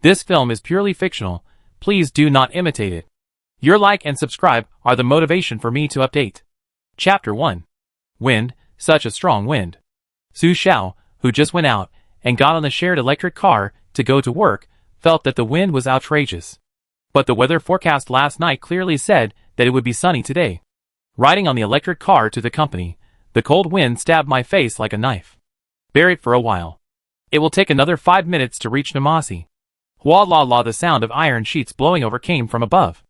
This film is purely fictional. Please do not imitate it. Your like and subscribe are the motivation for me to update. Chapter 1. Wind, such a strong wind. Su Xiao, who just went out and got on the shared electric car to go to work, felt that the wind was outrageous. But the weather forecast last night clearly said that it would be sunny today. Riding on the electric car to the company, the cold wind stabbed my face like a knife. Bear it for a while. It will take another 5 minutes to reach Namasi. Hua la la, the sound of iron sheets blowing over came from above.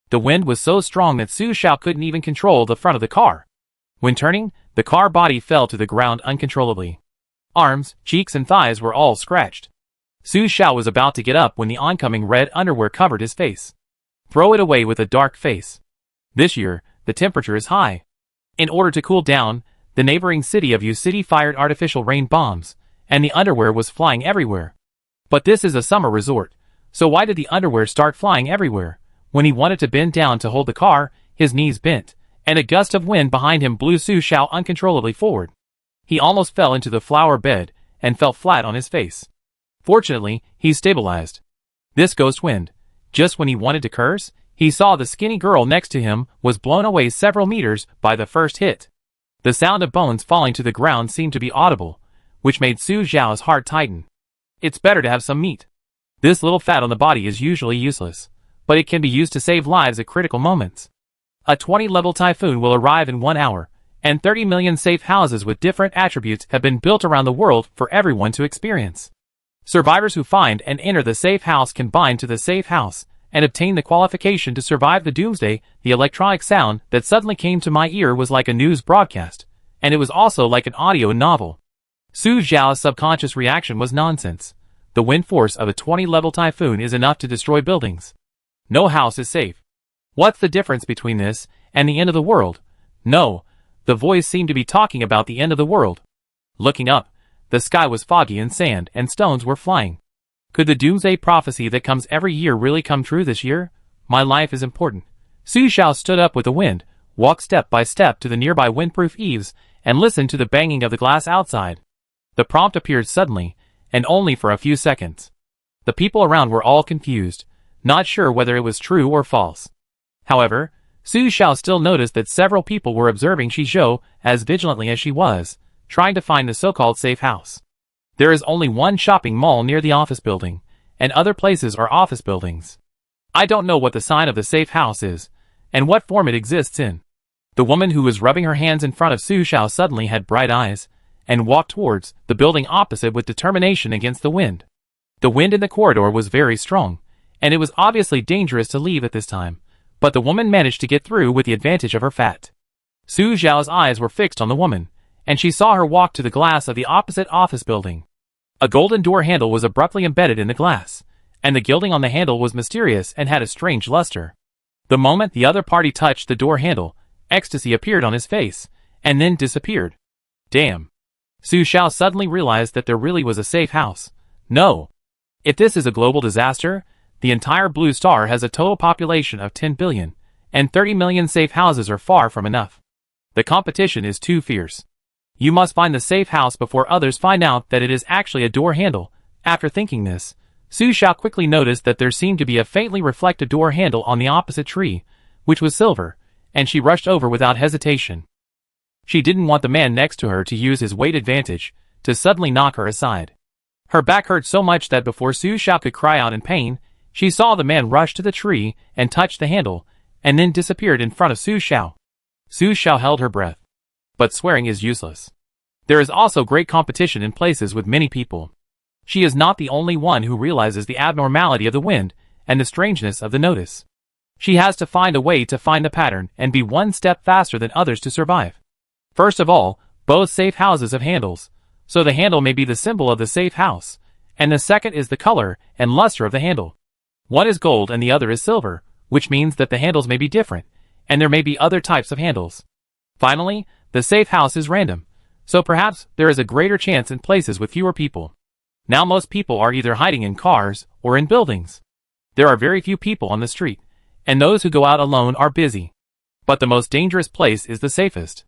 The wind was so strong that Su Xiao couldn't even control the front of the car. When turning, the car body fell to the ground uncontrollably. Arms, cheeks and thighs were all scratched. Su Xiao was about to get up when the oncoming red underwear covered his face. Throw it away with a dark face. This year, the temperature is high. In order to cool down, the neighboring city of Yu City fired artificial rain bombs, and the underwear was flying everywhere. But this is a summer resort, so why did the underwear start flying everywhere? When he wanted to bend down to hold the car, his knees bent, and a gust of wind behind him blew Su Xiao uncontrollably forward. He almost fell into the flower bed, and fell flat on his face. Fortunately, he stabilized. This ghost wind. Just when he wanted to curse, he saw the skinny girl next to him was blown away several meters by the first hit. The sound of bones falling to the ground seemed to be audible, which made Su Xiao's heart tighten. It's better to have some meat. This little fat on the body is usually useless, but it can be used to save lives at critical moments. A 20-level typhoon will arrive in 1 hour, and 30 million safe houses with different attributes have been built around the world for everyone to experience. Survivors who find and enter the safe house can bind to the safe house and obtain the qualification to survive the Doomsday. The electronic sound that suddenly came to my ear was like a news broadcast, and it was also like an audio novel. Su Xiao's subconscious reaction was nonsense. The wind force of a 20-level typhoon is enough to destroy buildings. No house is safe. What's the difference between this and the end of the world? No, the voice seemed to be talking about the end of the world. Looking up, the sky was foggy and sand and stones were flying. Could the Doomsday prophecy that comes every year really come true this year? My life is important. Su Xiao stood up with the wind, walked step by step to the nearby windproof eaves, and listened to the banging of the glass outside. The prompt appeared suddenly, and only for a few seconds. The people around were all confused, not sure whether it was true or false. However, Su Xiao still noticed that several people were observing Shizhou as vigilantly as she was, trying to find the so-called safe house. There is only one shopping mall near the office building, and other places are office buildings. I don't know what the sign of the safe house is, and what form it exists in. The woman who was rubbing her hands in front of Su Xiao suddenly had bright eyes, and walked towards the building opposite with determination against the wind. The wind in the corridor was very strong, and it was obviously dangerous to leave at this time, but the woman managed to get through with the advantage of her fat. Su Xiao's eyes were fixed on the woman, and she saw her walk to the glass of the opposite office building. A golden door handle was abruptly embedded in the glass, and the gilding on the handle was mysterious and had a strange luster. The moment the other party touched the door handle, ecstasy appeared on his face, and then disappeared. Damn. Su Xiao suddenly realized that there really was a safe house. No. If this is a global disaster, the entire Blue Star has a total population of 10 billion, and 30 million safe houses are far from enough. The competition is too fierce. You must find the safe house before others find out that it is actually a door handle. After thinking this, Su Xiao quickly noticed that there seemed to be a faintly reflected door handle on the opposite tree, which was silver, and she rushed over without hesitation. She didn't want the man next to her to use his weight advantage to suddenly knock her aside. Her back hurt so much that before Su Xiao could cry out in pain, she saw the man rush to the tree and touch the handle, and then disappeared in front of Su Xiao. Su Xiao held her breath. But swearing is useless. There is also great competition in places with many people. She is not the only one who realizes the abnormality of the wind and the strangeness of the notice. She has to find a way to find the pattern and be one step faster than others to survive. First of all, both safe houses have handles, so the handle may be the symbol of the safe house, and the second is the color and luster of the handle. One is gold and the other is silver, which means that the handles may be different, and there may be other types of handles. Finally, the safe house is random, so perhaps there is a greater chance in places with fewer people. Now most people are either hiding in cars or in buildings. There are very few people on the street, and those who go out alone are busy. But the most dangerous place is the safest.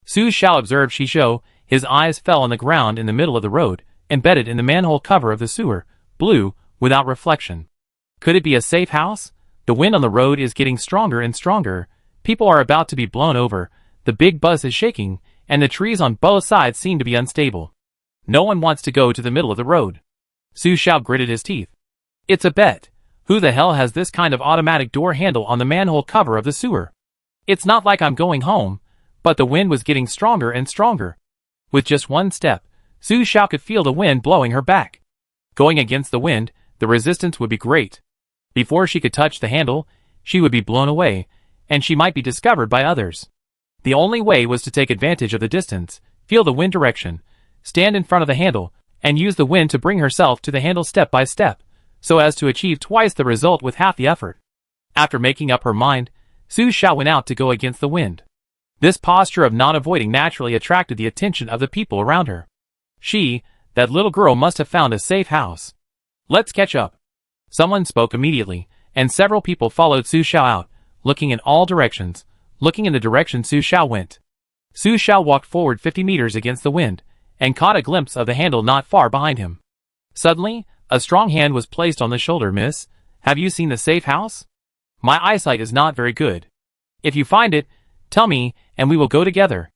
Su Xiao observed Shizhou. His eyes fell on the ground in the middle of the road, embedded in the manhole cover of the sewer, blue, without reflection. Could it be a safe house? The wind on the road is getting stronger and stronger. People are about to be blown over. The big bus is shaking, and the trees on both sides seem to be unstable. No one wants to go to the middle of the road. Su Xiao gritted his teeth. It's a bet. Who the hell has this kind of automatic door handle on the manhole cover of the sewer? It's not like I'm going home, but the wind was getting stronger and stronger. With just one step, Su Xiao could feel the wind blowing her back. Going against the wind, the resistance would be great. Before she could touch the handle, she would be blown away, and she might be discovered by others. The only way was to take advantage of the distance, feel the wind direction, stand in front of the handle, and use the wind to bring herself to the handle step by step, so as to achieve twice the result with half the effort. After making up her mind, Su Xiao went out to go against the wind. This posture of not avoiding naturally attracted the attention of the people around her. That little girl must have found a safe house. Let's catch up. Someone spoke immediately, and several people followed Su Xiao out, looking in all directions, looking in the direction Su Xiao went. Su Xiao walked forward 50 meters against the wind, and caught a glimpse of the handle not far behind him. Suddenly, a strong hand was placed on the shoulder. Miss, have you seen the safe house? My eyesight is not very good. If you find it, tell me, and we will go together.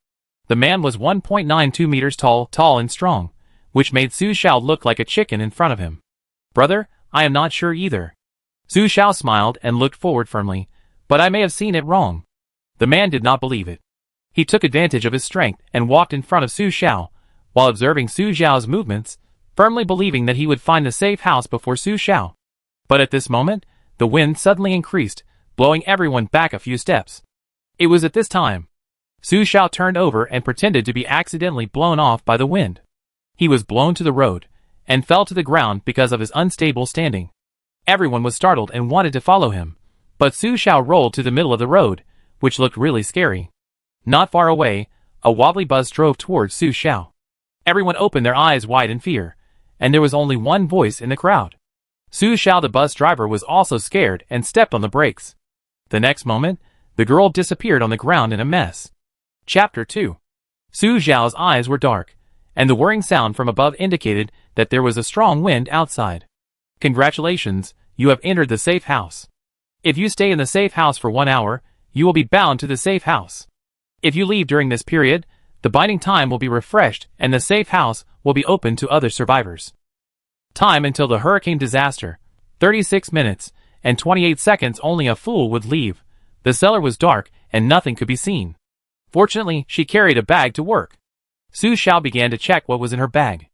The man was 1.92 meters tall and strong, which made Su Xiao look like a chicken in front of him. Brother, I am not sure either. Su Xiao smiled and looked forward firmly, but I may have seen it wrong. The man did not believe it. He took advantage of his strength and walked in front of Su Xiao, while observing Su Xiao's movements, firmly believing that he would find the safe house before Su Xiao. But at this moment, the wind suddenly increased, blowing everyone back a few steps. It was at this time Su Xiao turned over and pretended to be accidentally blown off by the wind. He was blown to the road, and fell to the ground because of his unstable standing. Everyone was startled and wanted to follow him, but Su Xiao rolled to the middle of the road, which looked really scary. Not far away, a wobbly bus drove towards Su Xiao. Everyone opened their eyes wide in fear, and there was only one voice in the crowd. Su Xiao, the bus driver, was also scared and stepped on the brakes. The next moment, the girl disappeared on the ground in a mess. Chapter 2. Su Xiao's eyes were dark, and the whirring sound from above indicated that there was a strong wind outside. Congratulations, you have entered the safe house. If you stay in the safe house for 1 hour, you will be bound to the safe house. If you leave during this period, the binding time will be refreshed and the safe house will be open to other survivors. Time until the hurricane disaster, 36 minutes and 28 seconds. Only a fool would leave. The cellar was dark and nothing could be seen. Fortunately, she carried a bag to work. Su Xiao began to check what was in her bag.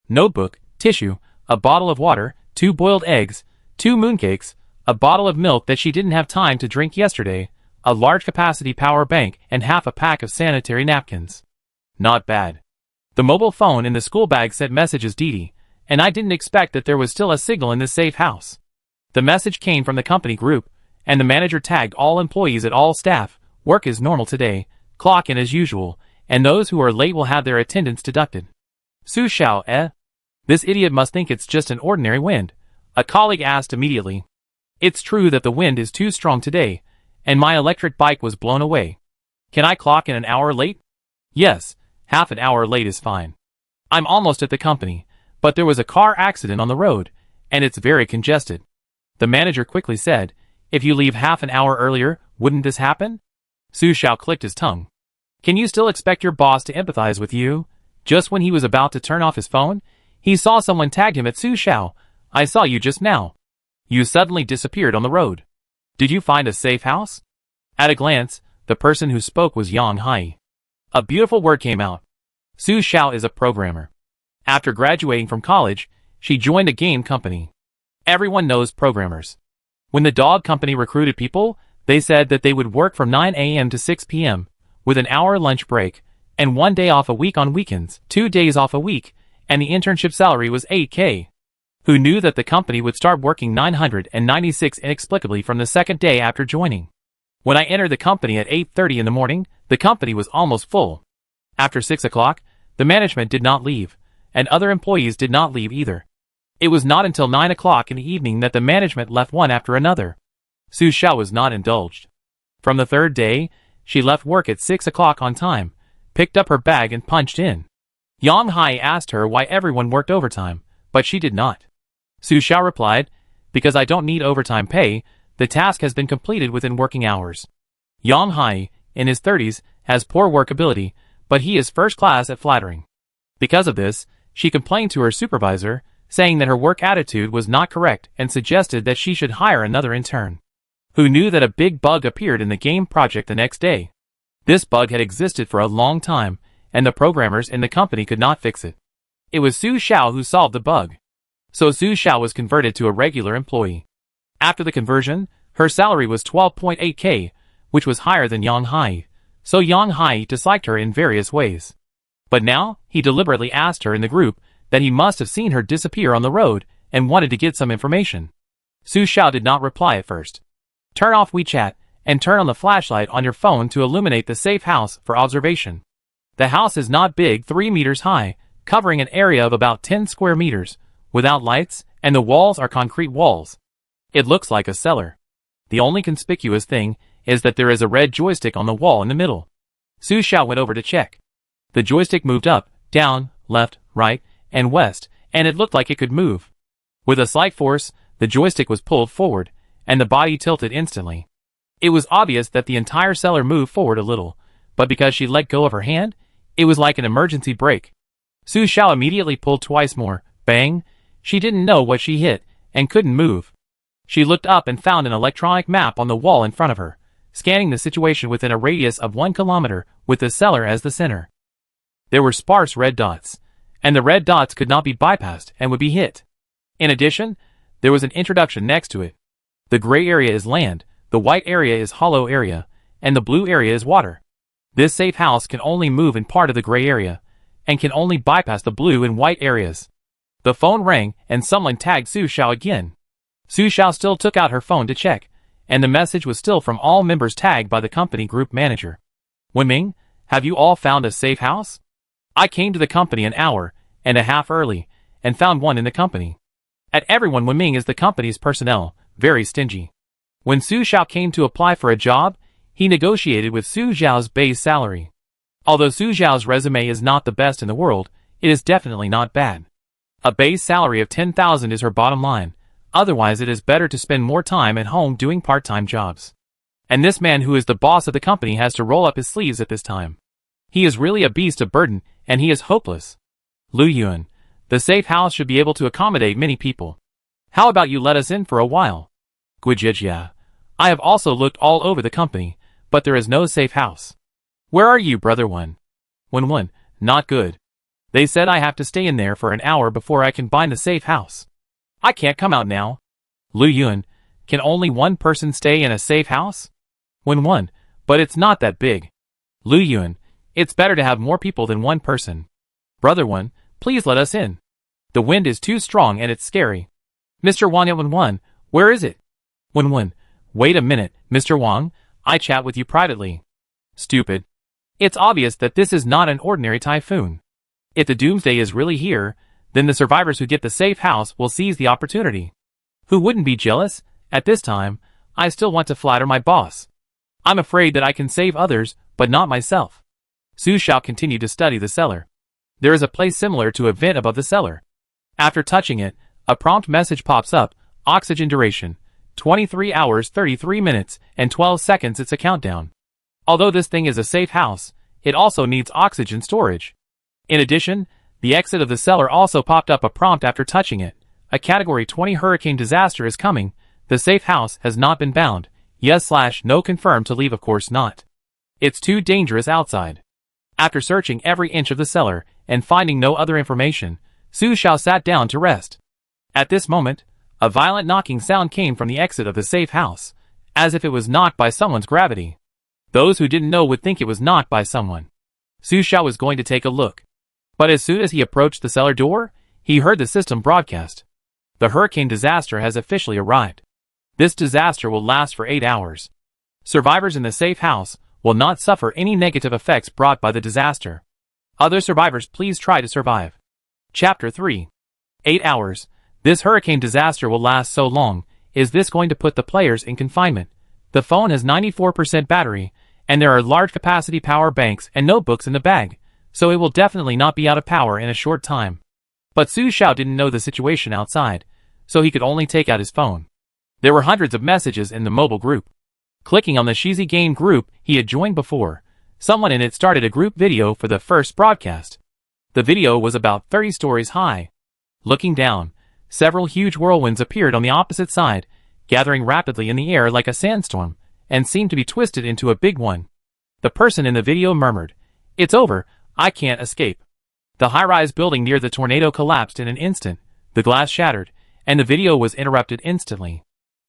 Notebook, tissue, a bottle of water, 2 boiled eggs, 2 mooncakes, a bottle of milk that she didn't have time to drink yesterday, a large capacity power bank, and half a pack of sanitary napkins. Not bad. The mobile phone in the school bag sent messages Didi, and I didn't expect that there was still a signal in this safe house. The message came from the company group, and the manager tagged all employees at all staff, work is normal today, clock in as usual, and those who are late will have their attendance deducted. Su Xiao, This idiot must think it's just an ordinary wind, a colleague asked immediately. It's true that the wind is too strong today, and my electric bike was blown away. Can I clock in an hour late? Yes, half an hour late is fine. I'm almost at the company, but there was a car accident on the road, and it's very congested. The manager quickly said, if you leave half an hour earlier, wouldn't this happen? Su Xiao clicked his tongue. Can you still expect your boss to empathize with you? Just when he was about to turn off his phone, he saw someone tagged him at Su Xiao. I saw you just now. You suddenly disappeared on the road. Did you find a safe house? At a glance, the person who spoke was Yang Hai. A beautiful word came out. Su Xiao is a programmer. After graduating from college, she joined a game company. Everyone knows programmers. When the dog company recruited people, they said that they would work from 9 a.m. to 6 p.m., with an hour lunch break, and 1 day off a week on weekends, 2 days off a week, and the internship salary was $8K. Who knew that the company would start working 996 inexplicably from the second day after joining? When I entered the company at 8:30 in the morning, the company was almost full. After 6 o'clock, the management did not leave, and other employees did not leave either. It was not until 9 o'clock in the evening that the management left one after another. Su Xiao was not indulged. From the third day, she left work at 6 o'clock on time, picked up her bag and punched in. Yang Hai asked her why everyone worked overtime, but she did not. Su Xiao replied, because I don't need overtime pay, the task has been completed within working hours. Yang Hai, in his 30s, has poor work ability, but he is first class at flattering. Because of this, she complained to her supervisor, saying that her work attitude was not correct and suggested that she should hire another intern, who knew that a big bug appeared in the game project the next day. This bug had existed for a long time, and the programmers in the company could not fix it. It was Su Xiao who solved the bug. So Su Xiao was converted to a regular employee. After the conversion, her salary was 12.8k, which was higher than Yang Hai, so Yang Hai disliked her in various ways. But now, he deliberately asked her in the group that he must have seen her disappear on the road and wanted to get some information. Su Xiao did not reply at first. Turn off WeChat and turn on the flashlight on your phone to illuminate the safe house for observation. The house is not big, 3 meters high, covering an area of about 10 square meters, without lights, and the walls are concrete walls. It looks like a cellar. The only conspicuous thing is that there is a red joystick on the wall in the middle. Su Xiao went over to check. The joystick moved up, down, left, right, and west, and it looked like it could move. With a slight force, the joystick was pulled forward, and the body tilted instantly. It was obvious that the entire cellar moved forward a little, but because she let go of her hand, it was like an emergency brake. Su Xiao immediately pulled twice more. Bang! She didn't know what she hit, and couldn't move. She looked up and found an electronic map on the wall in front of her, scanning the situation within a radius of 1 kilometer, with the cellar as the center. There were sparse red dots, and the red dots could not be bypassed and would be hit. In addition, there was an introduction next to it. The gray area is land, the white area is hollow area, and the blue area is water. This safe house can only move in part of the gray area, and can only bypass the blue and white areas. The phone rang, and someone tagged Su Xiao again. Su Xiao still took out her phone to check, and the message was still from all members tagged by the company group manager. Wenming, have you all found a safe house? I came to the company an hour and a half early, and found one in the company. At everyone, Wenming is the company's personnel, very stingy. When Su Xiao came to apply for a job, he negotiated with Su Xiao's base salary. Although Su Xiao's resume is not the best in the world, it is definitely not bad. A base salary of 10,000 is her bottom line, otherwise it is better to spend more time at home doing part-time jobs. And this man who is the boss of the company has to roll up his sleeves at this time. He is really a beast of burden, and he is hopeless. Lu Yuan, the safe house should be able to accommodate many people. How about you let us in for a while? Guijia, I have also looked all over the company, but there is no safe house. Where are you, brother one? Wen, not good. They said I have to stay in there for an hour before I can find the safe house. I can't come out now. Lu Yuan, can only one person stay in a safe house? Wen, but it's not that big. Lu Yuan, it's better to have more people than one person. Brother one, please let us in. The wind is too strong and it's scary. Mr. Wang, where is it? Wen, wait a minute, Mr. Wang, I chat with you privately. Stupid. It's obvious that this is not an ordinary typhoon. If the Doomsday is really here, then the survivors who get the safe house will seize the opportunity. Who wouldn't be jealous? At this time, I still want to flatter my boss. I'm afraid that I can save others, but not myself. Su Xiao continued to study the cellar. There is a place similar to a vent above the cellar. After touching it, a prompt message pops up, oxygen duration, 23 hours 33 minutes and 12 seconds. It's a countdown. Although this thing is a safe house, it also needs oxygen storage. In addition, the exit of the cellar also popped up a prompt after touching it. A Category 20 hurricane disaster is coming. The safe house has not been bound. Yes/no confirmed to leave, of course not. It's too dangerous outside. After searching every inch of the cellar and finding no other information, Su Xiao sat down to rest. At this moment, a violent knocking sound came from the exit of the safe house, as if it was knocked by someone's gravity. Those who didn't know would think it was knocked by someone. Su Xiao was going to take a look. But as soon as he approached the cellar door, he heard the system broadcast. The hurricane disaster has officially arrived. This disaster will last for 8 hours. Survivors in the safe house will not suffer any negative effects brought by the disaster. Other survivors, please try to survive. Chapter 3. 8 hours. This hurricane disaster will last so long. Is this going to put the players in confinement? The phone has 94% battery, and there are large capacity power banks and notebooks in the bag, so it will definitely not be out of power in a short time. But Su Xiao didn't know the situation outside. so he could only take out his phone. There were hundreds of messages in the mobile group. Clicking on the Sheezy Game group he had joined before, someone in it started a group video for the first broadcast. The video was about 30 stories high. Looking down, several huge whirlwinds appeared on the opposite side, gathering rapidly in the air like a sandstorm, and seemed to be twisted into a big one. The person in the video murmured, "It's over, I can't escape." The high-rise building near the tornado collapsed in an instant, the glass shattered, and the video was interrupted instantly.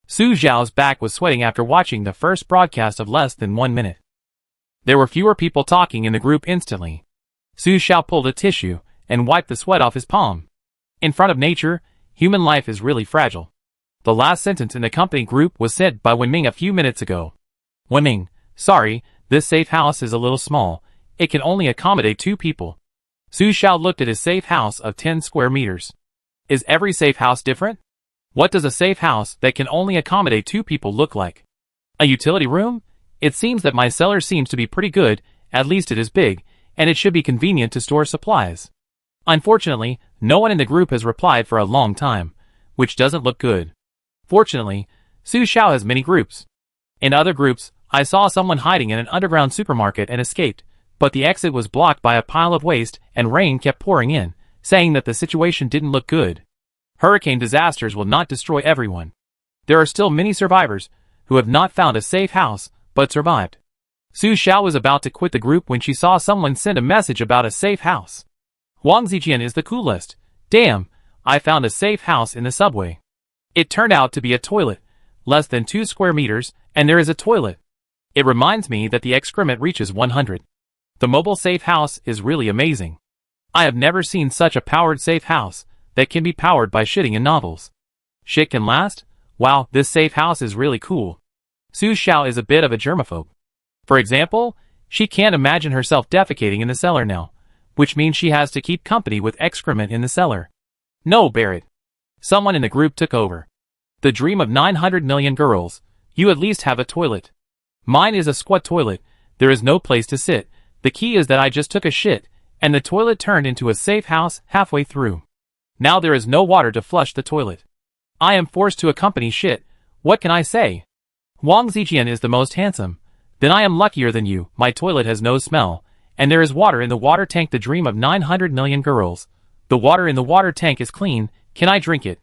Su Xiao's back was sweating after watching the first broadcast of less than 1 minute. There were fewer people talking in the group instantly. Su Xiao pulled a tissue and wiped the sweat off his palm. In front of nature, human life is really fragile. The last sentence in the company group was said by Wenming a few minutes ago. "Wenming, sorry, this safe house is a little small. It can only accommodate 2 people." Su Xiao looked at his safe house of 10 square meters. Is every safe house different? What does a safe house that can only accommodate 2 people look like? A utility room? It seems that my cellar seems to be pretty good, at least it is big, and it should be convenient to store supplies. Unfortunately, no one in the group has replied for a long time, which doesn't look good. Fortunately, Su Xiao has many groups. In other groups, I saw someone hiding in an underground supermarket and escaped, but the exit was blocked by a pile of waste and rain kept pouring in, saying that the situation didn't look good. Hurricane disasters will not destroy everyone. There are still many survivors who have not found a safe house but survived. Su Xiao was about to quit the group when she saw someone send a message about a safe house. "Wang Zijian is the coolest. Damn, I found a safe house in the subway." It turned out to be a toilet, less than 2 square meters, and there is a toilet. It reminds me that the excrement reaches 100. The mobile safe house is really amazing. I have never seen such a powered safe house that can be powered by shitting in novels. Shit can last? Wow, this safe house is really cool. Su Xiao is a bit of a germaphobe. For example, she can't imagine herself defecating in the cellar now, which means she has to keep company with excrement in the cellar. No, Barrett. Someone in the group took over. The dream of 900 million girls, you at least have a toilet. Mine is a squat toilet, there is no place to sit. The key is that I just took a shit, and the toilet turned into a safe house halfway through. Now there is no water to flush the toilet. I am forced to accompany shit, what can I say? Wang Zijian is the most handsome. Then I am luckier than you, my toilet has no smell, and there is water in the water tank, the dream of 900 million girls. The water in the water tank is clean, can I drink it?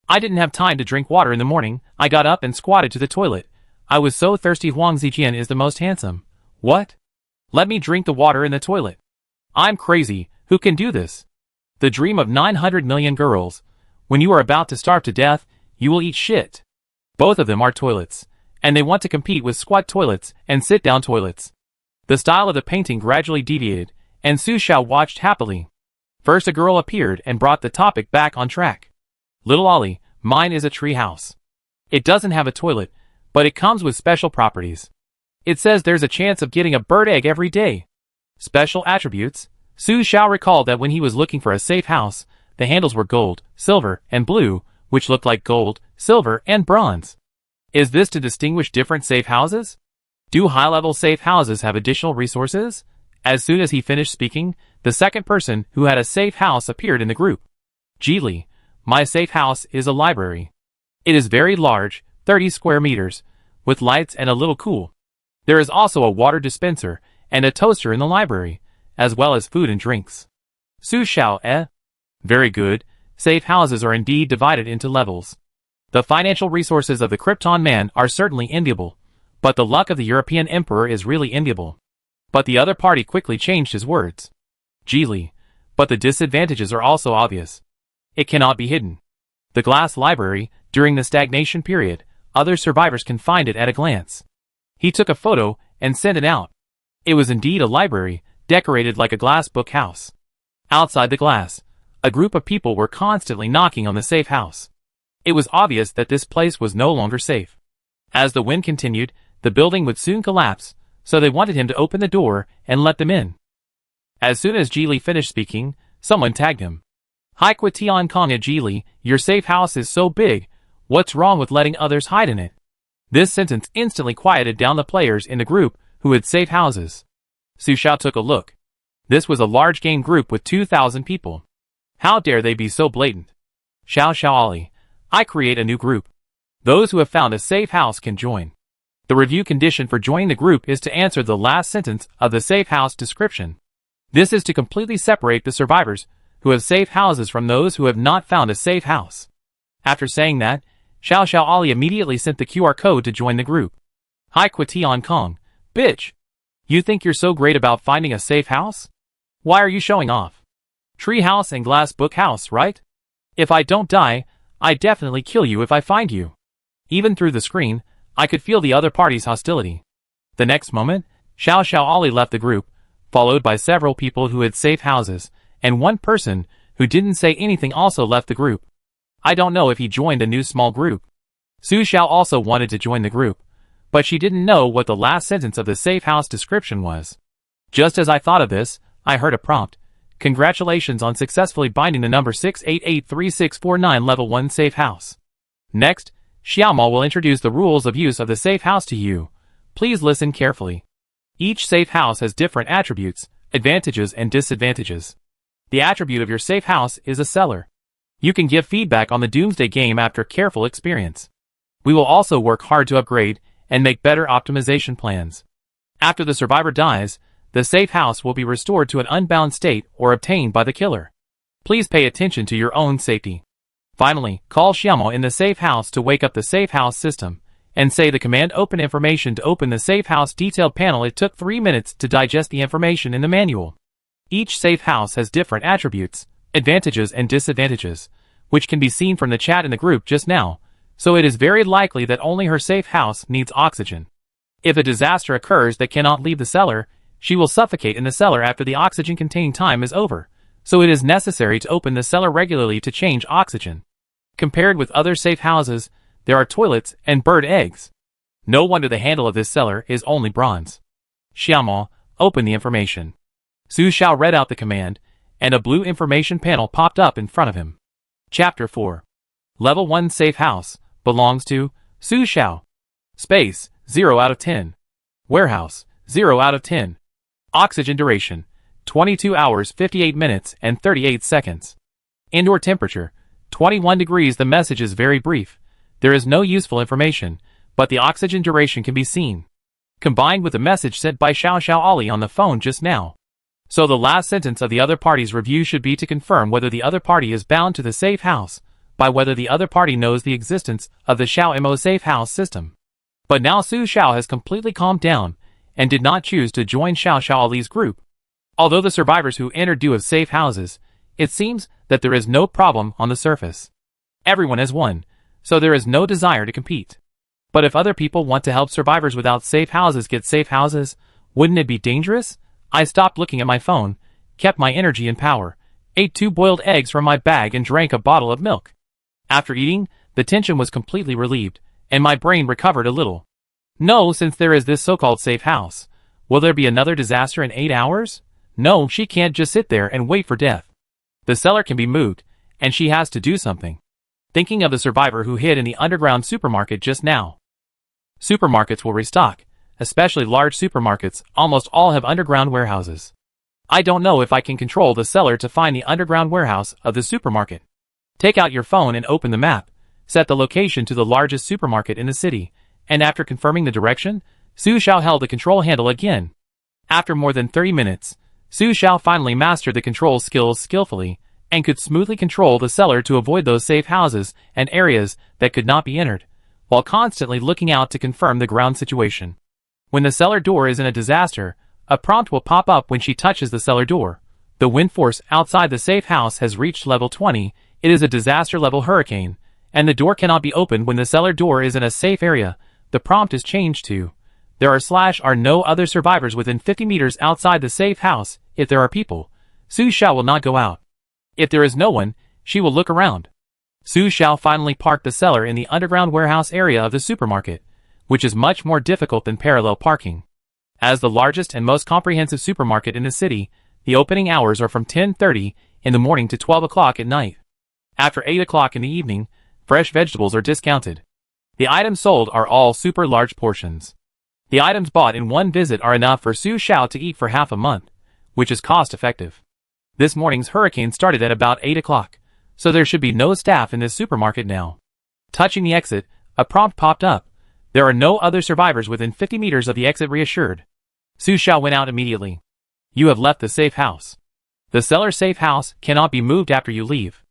I didn't have time to drink water in the morning, I got up and squatted to the toilet. I was so thirsty. Wang Zijian is the most handsome. What? Let me drink the water in the toilet. I'm crazy, who can do this? The dream of 900 million girls. When you are about to starve to death, you will eat shit. Both of them are toilets, and they want to compete with squat toilets and sit-down toilets. The style of the painting gradually deviated, and Su Xiao watched happily. First a girl appeared and brought the topic back on track. Little Ollie, mine is a tree house. It doesn't have a toilet, but it comes with special properties. It says there's a chance of getting a bird egg every day. Special attributes. Su Xiao recalled that when he was looking for a safe house, the handles were gold, silver, and blue, which looked like gold, silver, and bronze. Is this to distinguish different safe houses? Do high-level safe houses have additional resources? As soon as he finished speaking, the second person who had a safe house appeared in the group. Geely, my safe house is a library. It is very large, 30 square meters, with lights and a little cool. There is also a water dispenser and a toaster in the library, as well as food and drinks. Su Xiao, Very good, safe houses are indeed divided into levels. The financial resources of the Krypton man are certainly enviable, but the luck of the European emperor is really enviable. But the other party quickly changed his words. Geely, but the disadvantages are also obvious. It cannot be hidden. The glass library, during the stagnation period, other survivors can find it at a glance. He took a photo and sent it out. It was indeed a library, decorated like a glass book house. Outside the glass, a group of people were constantly knocking on the safe house. It was obvious that this place was no longer safe. As the wind continued, the building would soon collapse, so they wanted him to open the door and let them in. As soon as Geely finished speaking, someone tagged him. Hi Tian Konga Geely, your safe house is so big, what's wrong with letting others hide in it? This sentence instantly quieted down the players in the group who had safe houses. Su Xiao took a look. This was a large game group with 2,000 people. How dare they be so blatant? Xiao Xiao Ali, I create a new group. Those who have found a safe house can join. The review condition for joining the group is to answer the last sentence of the safe house description. This is to completely separate the survivors who have safe houses from those who have not found a safe house. After saying that, Xiao Ali immediately sent the QR code to join the group. Hi Kwitian Kong, bitch! You think you're so great about finding a safe house? Why are you showing off? Tree house and glass book house, right? If I don't die, I definitely kill you if I find you. Even through the screen, I could feel the other party's hostility. The next moment, Xiao Ali left the group, followed by several people who had safe houses, and one person who didn't say anything also left the group. I don't know if he joined a new small group. Su Xiao also wanted to join the group, but she didn't know what the last sentence of the safe house description was. Just as I thought of this, I heard a prompt. Congratulations on successfully binding the number 6883649 level 1 safe house. Next, Xiaomo will introduce the rules of use of the safe house to you. Please listen carefully. Each safe house has different attributes, advantages and disadvantages. The attribute of your safe house is a cellar. You can give feedback on the Doomsday game after careful experience. We will also work hard to upgrade and make better optimization plans. After the survivor dies, the safe house will be restored to an unbound state or obtained by the killer. Please pay attention to your own safety. Finally, call Xiaomo in the safe house to wake up the safe house system, and say the command open information to open the safe house detailed panel. It took 3 minutes to digest the information in the manual. Each safe house has different attributes, advantages and disadvantages, which can be seen from the chat in the group just now, so it is very likely that only her safe house needs oxygen. If a disaster occurs that cannot leave the cellar, she will suffocate in the cellar after the oxygen-containing time is over, so it is necessary to open the cellar regularly to change oxygen. Compared with other safe houses, there are toilets and bird eggs. No wonder the handle of this cellar is only bronze. Xiaomo, open the information. Su Xiao read out the command, and a blue information panel popped up in front of him. Chapter 4. Level 1 Safe House, belongs to Su Xiao. Space, 0 out of 10. Warehouse, 0 out of 10. Oxygen duration, 22 hours 58 minutes and 38 seconds. Indoor temperature, 21 degrees. The message is very brief. There is no useful information, but the oxygen duration can be seen, combined with the message sent by Xiao Ali on the phone just now. So the last sentence of the other party's review should be to confirm whether the other party is bound to the safe house, by whether the other party knows the existence of the Xiaomo safe house system. But now Su Xiao has completely calmed down, and did not choose to join Xiao Ali's group. Although the survivors who entered do have safe houses, it seems that there is no problem on the surface. Everyone has won, so there is no desire to compete. But if other people want to help survivors without safe houses get safe houses, wouldn't it be dangerous? I stopped looking at my phone, kept my energy and power, ate 2 boiled eggs from my bag and drank a bottle of milk. After eating, the tension was completely relieved, and my brain recovered a little. No, since there is this so-called safe house, will there be another disaster in 8 hours? No, she can't just sit there and wait for death. The cellar can be moved, and she has to do something. Thinking of the survivor who hid in the underground supermarket just now. Supermarkets will restock, especially large supermarkets. Almost all have underground warehouses. I don't know if I can control the cellar to find the underground warehouse of the supermarket. Take out your phone and open the map, set the location to the largest supermarket in the city, and after confirming the direction, Su Xiao held the control handle again. After more than 30 minutes, Su Xiao finally mastered the control skills skillfully, and could smoothly control the cellar to avoid those safe houses and areas that could not be entered, while constantly looking out to confirm the ground situation. When the cellar door is in a disaster, a prompt will pop up when she touches the cellar door. The wind force outside the safe house has reached level 20, it is a disaster level hurricane, and the door cannot be opened when the cellar door is in a safe area. The prompt is changed to, there are no other survivors within 50 meters outside the safe house. If there are people, Su Xiao will not go out. If there is no one, she will look around. Su Xiao finally parked the cellar in the underground warehouse area of the supermarket, which is much more difficult than parallel parking. As the largest and most comprehensive supermarket in the city, the opening hours are from 10:30 in the morning to 12 o'clock at night. After 8 o'clock in the evening, fresh vegetables are discounted. The items sold are all super large portions. The items bought in one visit are enough for Su Xiao to eat for half a month, which is cost effective. This morning's hurricane started at about 8 o'clock, so there should be no staff in this supermarket now. Touching the exit, a prompt popped up. There are no other survivors within 50 meters of the exit, reassured. Su Xiao went out immediately. You have left the safe house. The cellar safe house cannot be moved after you leave.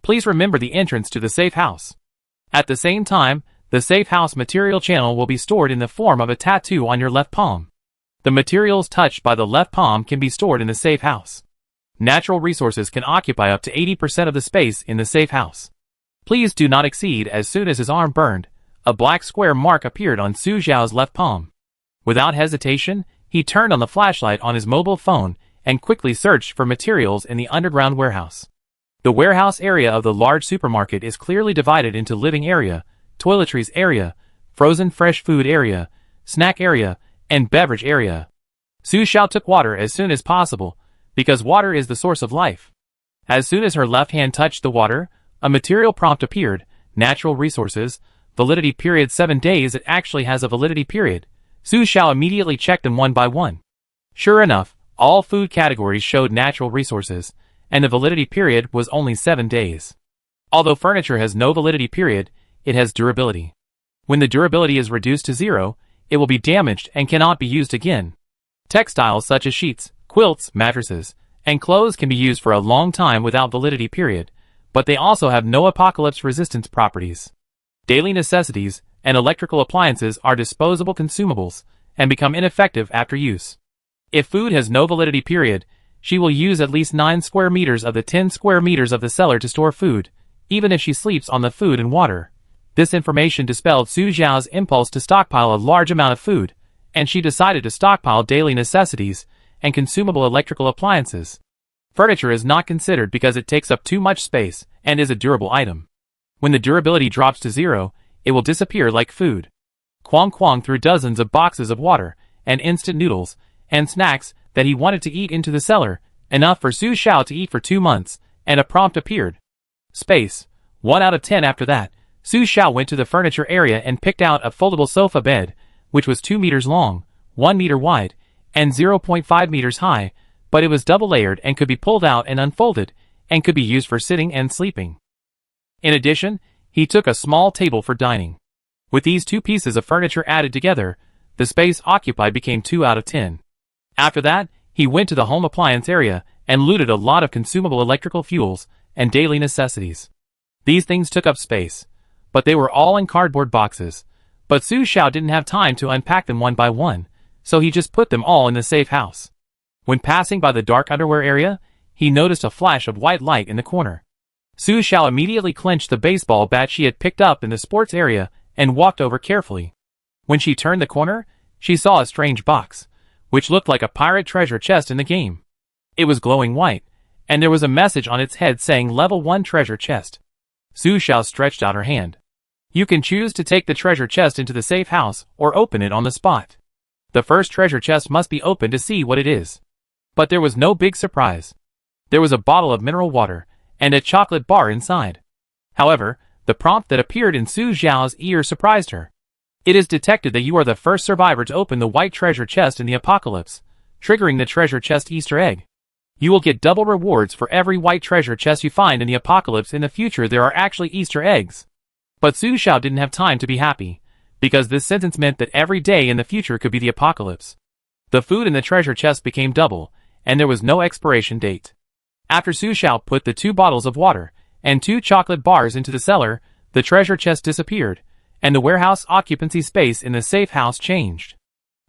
Please remember the entrance to the safe house. At the same time, the safe house material channel will be stored in the form of a tattoo on your left palm. The materials touched by the left palm can be stored in the safe house. Natural resources can occupy up to 80% of the space in the safe house. Please do not exceed. As soon as his arm burned, a black square mark appeared on Su Xiao's left palm. Without hesitation, he turned on the flashlight on his mobile phone and quickly searched for materials in the underground warehouse. The warehouse area of the large supermarket is clearly divided into living area, toiletries area, frozen fresh food area, snack area, and beverage area. Su Xiao took water as soon as possible, because water is the source of life. As soon as her left hand touched the water, a material prompt appeared, natural resources, validity period 7 days. It actually has a validity period. Su Xiao immediately checked them one by one. Sure enough, all food categories showed natural resources, and the validity period was only 7 days. Although furniture has no validity period, it has durability. When the durability is reduced to 0, it will be damaged and cannot be used again. Textiles such as sheets, quilts, mattresses, and clothes can be used for a long time without validity period, but they also have no apocalypse resistance properties. Daily necessities and electrical appliances are disposable consumables and become ineffective after use. If food has no validity period, she will use at least 9 square meters of the 10 square meters of the cellar to store food, even if she sleeps on the food and water. This information dispelled Su Xiao's impulse to stockpile a large amount of food, and she decided to stockpile daily necessities and consumable electrical appliances. Furniture is not considered because it takes up too much space and is a durable item. When the durability drops to 0, it will disappear like food. Kwang threw dozens of boxes of water and instant noodles and snacks that he wanted to eat into the cellar, enough for Su Xiao to eat for 2 months, and a prompt appeared. Space. 1 out of 10. After that, Su Xiao went to the furniture area and picked out a foldable sofa bed, which was 2 meters long, 1 meter wide, and 0.5 meters high, but it was double-layered and could be pulled out and unfolded, and could be used for sitting and sleeping. In addition, he took a small table for dining. With these 2 pieces of furniture added together, the space occupied became 2 out of 10. After that, he went to the home appliance area and looted a lot of consumable electrical fuels and daily necessities. These things took up space, but they were all in cardboard boxes. But Su Xiao didn't have time to unpack them one by one, so he just put them all in the safe house. When passing by the dark underwear area, he noticed a flash of white light in the corner. Su Xiao immediately clenched the baseball bat she had picked up in the sports area and walked over carefully. When she turned the corner, she saw a strange box, which looked like a pirate treasure chest in the game. It was glowing white, and there was a message on its head saying Level 1 Treasure Chest. Su Xiao stretched out her hand. You can choose to take the treasure chest into the safe house or open it on the spot. The first treasure chest must be opened to see what it is. But there was no big surprise. There was a bottle of mineral water and a chocolate bar inside. However, the prompt that appeared in Su Xiao's ear surprised her. It is detected that you are the first survivor to open the white treasure chest in the apocalypse, triggering the treasure chest Easter egg. You will get double rewards for every white treasure chest you find in the apocalypse. In the future there are actually Easter eggs. But Su Xiao didn't have time to be happy, because this sentence meant that every day in the future could be the apocalypse. The food in the treasure chest became double, and there was no expiration date. After Su Xiao put the 2 bottles of water and 2 chocolate bars into the cellar, the treasure chest disappeared, and the warehouse occupancy space in the safe house changed.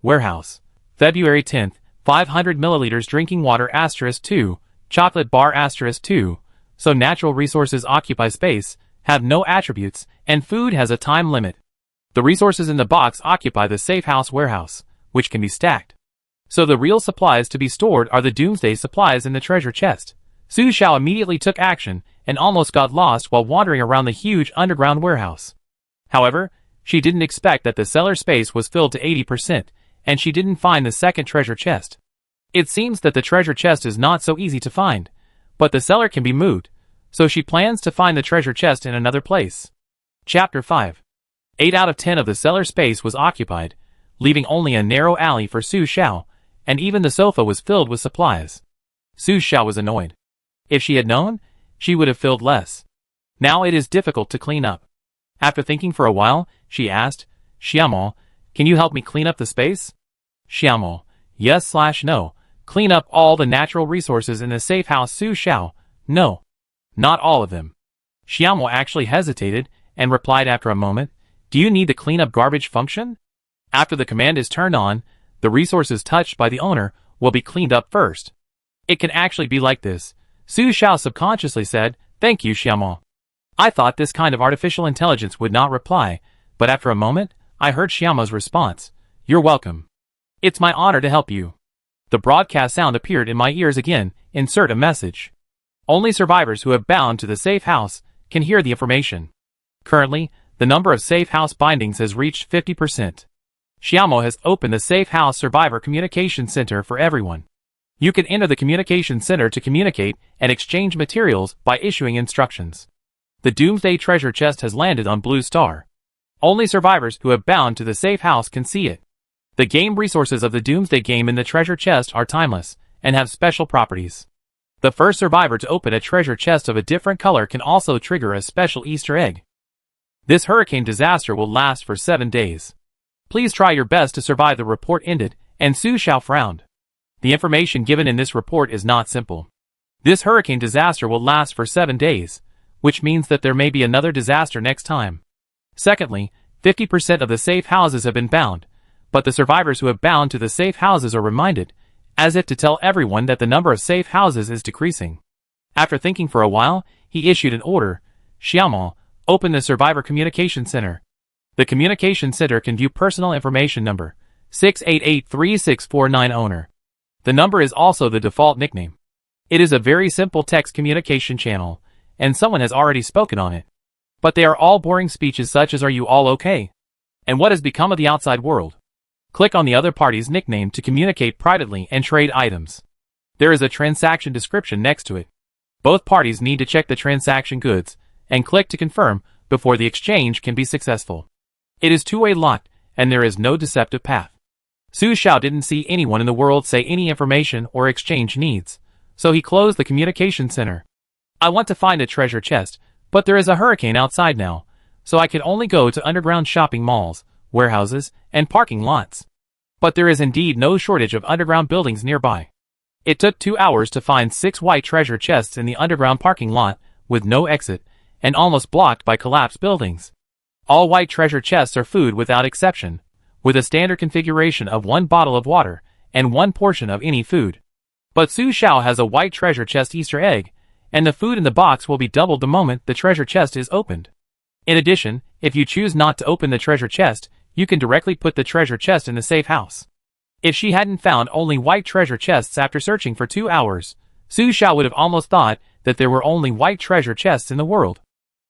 Warehouse. February 10th, 500 milliliters drinking water *2, chocolate bar *2, so natural resources occupy space, have no attributes, and food has a time limit. The resources in the box occupy the safe house warehouse, which can be stacked. So the real supplies to be stored are the Doomsday supplies in the treasure chest. Su Xiao immediately took action and almost got lost while wandering around the huge underground warehouse. However, she didn't expect that the cellar space was filled to 80%, and she didn't find the second treasure chest. It seems that the treasure chest is not so easy to find, but the cellar can be moved, so she plans to find the treasure chest in another place. Chapter 5. 8 out of 10 of the cellar space was occupied, leaving only a narrow alley for Su Xiao, and even the sofa was filled with supplies. Su Xiao was annoyed. If she had known, she would have filled less. Now it is difficult to clean up. After thinking for a while, she asked, Xiaomo, can you help me clean up the space? Xiaomo, yes/no. Clean up all the natural resources in the safe house. Su Xiao, no. Not all of them. Xiaomo actually hesitated and replied after a moment, do you need the clean up garbage function? After the command is turned on, the resources touched by the owner will be cleaned up first. It can actually be like this. Su Xiao subconsciously said, thank you, Xiaomo. I thought this kind of artificial intelligence would not reply, but after a moment, I heard Xiaomo's response. You're welcome. It's my honor to help you. The broadcast sound appeared in my ears again. Insert a message. Only survivors who have bound to the safe house can hear the information. Currently, the number of safe house bindings has reached 50%. Xiaomo has opened the Safe House Survivor Communication Center for everyone. You can enter the communication center to communicate and exchange materials by issuing instructions. The Doomsday treasure chest has landed on Blue Star. Only survivors who have bound to the safe house can see it. The game resources of the Doomsday game in the treasure chest are timeless and have special properties. The first survivor to open a treasure chest of a different color can also trigger a special Easter egg. This hurricane disaster will last for 7 days. Please try your best to survive. The report ended, and Su Xiao frowned. The information given in this report is not simple. This hurricane disaster will last for 7 days, which means that there may be another disaster next time. Secondly, 50% of the safe houses have been bound, but the survivors who have bound to the safe houses are reminded, as if to tell everyone that the number of safe houses is decreasing. After thinking for a while, he issued an order. Xiaomo, open the Survivor Communication Center. The Communication Center can view personal information number 6883649 owner. The number is also the default nickname. It is a very simple text communication channel, and someone has already spoken on it. But they are all boring speeches such as "Are you all okay?" and "What has become of the outside world?" Click on the other party's nickname to communicate privately and trade items. There is a transaction description next to it. Both parties need to check the transaction goods and click to confirm before the exchange can be successful. It is two-way locked, and there is no deceptive path. Su Xiao didn't see anyone in the world say any information or exchange needs, so he closed the communication center. I want to find a treasure chest, but there is a hurricane outside now, so I can only go to underground shopping malls, warehouses, and parking lots. But there is indeed no shortage of underground buildings nearby. It took 2 hours to find 6 white treasure chests in the underground parking lot, with no exit, and almost blocked by collapsed buildings. All white treasure chests are food without exception, with a standard configuration of 1 bottle of water and 1 portion of any food. But Su Xiao has a white treasure chest Easter egg, and the food in the box will be doubled the moment the treasure chest is opened. In addition, if you choose not to open the treasure chest, you can directly put the treasure chest in the safe house. If she hadn't found only white treasure chests after searching for 2 hours, Su Xiao would have almost thought that there were only white treasure chests in the world.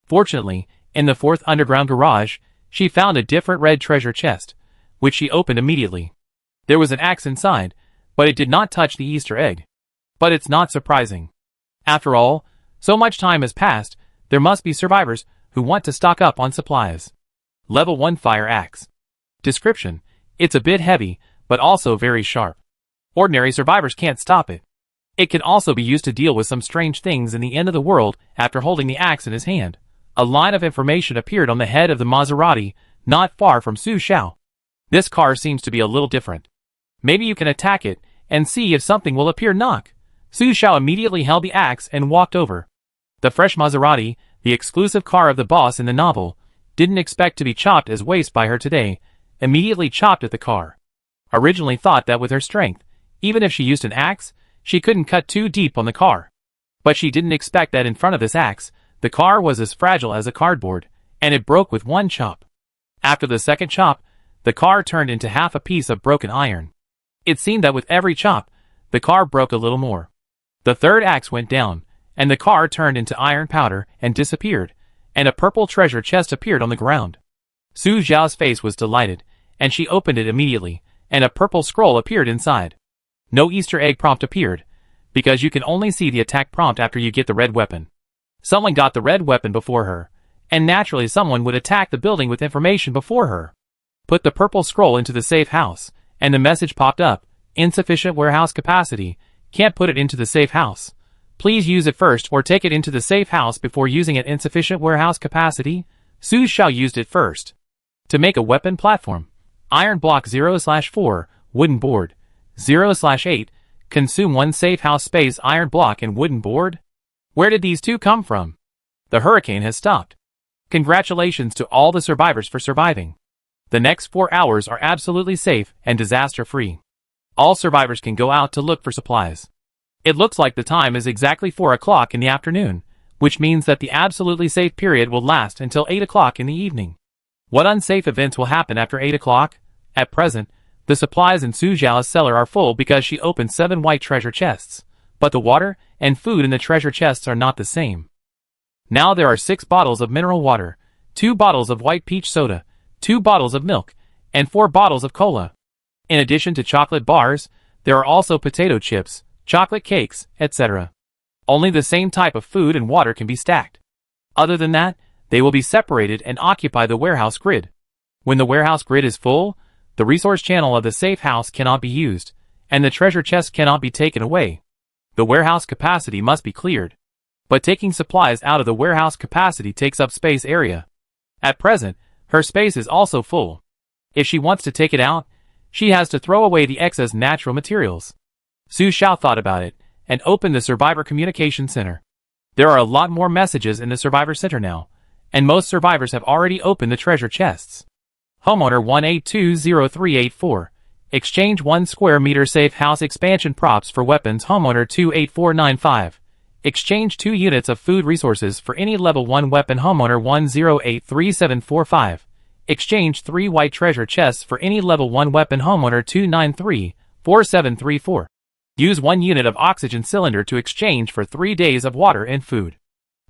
Fortunately, in the 4th underground garage, she found a different red treasure chest, which she opened immediately. There was an axe inside, but it did not touch the Easter egg. But it's not surprising. After all, so much time has passed, there must be survivors who want to stock up on supplies. Level 1 Fire Axe. Description: it's a bit heavy, but also very sharp. Ordinary survivors can't stop it. It can also be used to deal with some strange things in the end of the world. After holding the axe in his hand, a line of information appeared on the head of the Maserati, not far from Su Xiao. This car seems to be a little different. Maybe you can attack it and see if something will appear. Knock. Su Xiao immediately held the axe and walked over. The fresh Maserati, the exclusive car of the boss in the novel, didn't expect to be chopped as waste by her today, immediately chopped at the car. Originally thought that with her strength, even if she used an axe, she couldn't cut too deep on the car. But she didn't expect that in front of this axe, the car was as fragile as a cardboard, and it broke with 1 chop. After the second chop, the car turned into half a piece of broken iron. It seemed that with every chop, the car broke a little more. The third axe went down, and the car turned into iron powder and disappeared, and a purple treasure chest appeared on the ground. Su Xiao's face was delighted, and she opened it immediately, and a purple scroll appeared inside. No Easter egg prompt appeared, because you can only see the attack prompt after you get the red weapon. Someone got the red weapon before her, and naturally someone would attack the building with information before her. Put the purple scroll into the safe house, and the message popped up: insufficient warehouse capacity, can't put it into the safe house. Please use it first or take it into the safe house before using it. Insufficient warehouse capacity? Su Xiao used it first. To make a weapon platform. Iron block 0/4, wooden board. 0/8, consume 1 safe house space iron block and wooden board? Where did these two come from? The hurricane has stopped. Congratulations to all the survivors for surviving. The next 4 hours are absolutely safe and disaster-free. All survivors can go out to look for supplies. It looks like the time is exactly 4 o'clock in the afternoon, which means that the absolutely safe period will last until 8 o'clock in the evening. What unsafe events will happen after 8 o'clock? At present, the supplies in Su Xiao's cellar are full because she opened 7 white treasure chests, but the water and food in the treasure chests are not the same. Now there are 6 bottles of mineral water, 2 bottles of white peach soda, 2 bottles of milk, and 4 bottles of cola. In addition to chocolate bars, there are also potato chips, chocolate cakes, etc. Only the same type of food and water can be stacked. Other than that, they will be separated and occupy the warehouse grid. When the warehouse grid is full, the resource channel of the safe house cannot be used, and the treasure chest cannot be taken away. The warehouse capacity must be cleared. But taking supplies out of the warehouse capacity takes up space area. At present, her space is also full. If she wants to take it out, she has to throw away the excess natural materials. Su Xiao thought about it, and opened the Survivor Communication Center. There are a lot more messages in the Survivor Center now, and most survivors have already opened the treasure chests. Homeowner 1820384. Exchange 1 square meter safe house expansion props for weapons. Homeowner 28495. Exchange 2 units of food resources for any level 1 weapon. Homeowner 1083745. Exchange 3 white treasure chests for any level 1 weapon. Homeowner 2934734. Use 1 unit of oxygen cylinder to exchange for 3 days of water and food.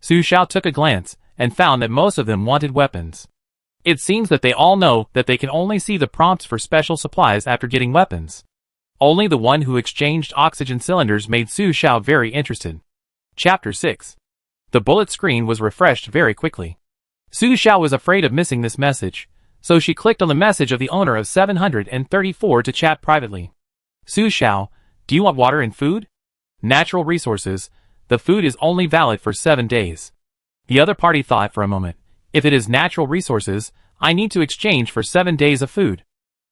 Su Xiao took a glance and found that most of them wanted weapons. It seems that they all know that they can only see the prompts for special supplies after getting weapons. Only the one who exchanged oxygen cylinders made Su Xiao very interested. Chapter 6. The bullet screen was refreshed very quickly. Su Xiao was afraid of missing this message, so she clicked on the message of the owner of 734 to chat privately. Su Xiao, do you want water and food? Natural resources. The food is only valid for 7 days. The other party thought for a moment. If it is natural resources, I need to exchange for 7 days of food.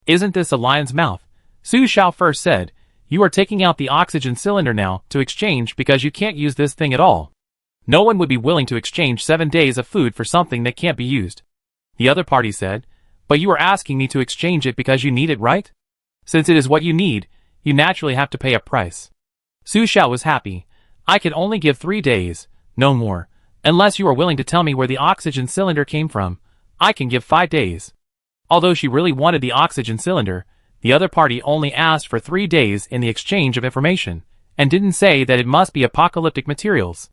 Isn't this a lion's mouth? Su Xiao first said, you are taking out the oxygen cylinder now to exchange because you can't use this thing at all. No one would be willing to exchange 7 days of food for something that can't be used. The other party said, but you are asking me to exchange it because you need it, right? Since it is what you need, you naturally have to pay a price. Su Xiao was happy. I can only give 3 days, no more. Unless you are willing to tell me where the oxygen cylinder came from, I can give 5 days. Although she really wanted the oxygen cylinder, the other party only asked for 3 days in the exchange of information, and didn't say that it must be apocalyptic materials.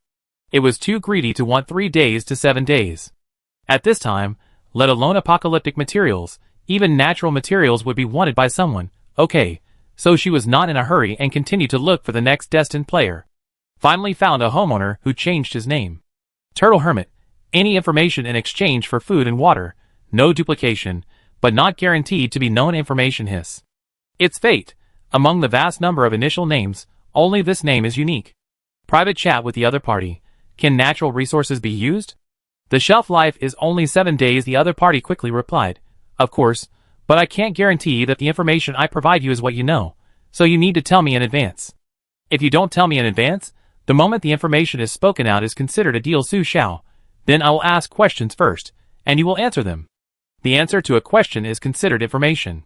It was too greedy to want 3 days to 7 days. At this time, let alone apocalyptic materials, even natural materials would be wanted by someone. Okay, so she was not in a hurry and continued to look for the next destined player. Finally found a homeowner who changed his name. Turtle Hermit. Any information in exchange for food and water. No duplication, but not guaranteed to be known information. Hiss. It's fate. Among the vast number of initial names, only this name is unique. Private chat with the other party. Can natural resources be used? The shelf life is only 7 days. The other party quickly replied. Of course, but I can't guarantee that the information I provide you is what you know, so you need to tell me in advance. If you don't tell me in advance, the moment the information is spoken out is considered a deal. Su Xiao. Then I will ask questions first, and you will answer them. The answer to a question is considered information.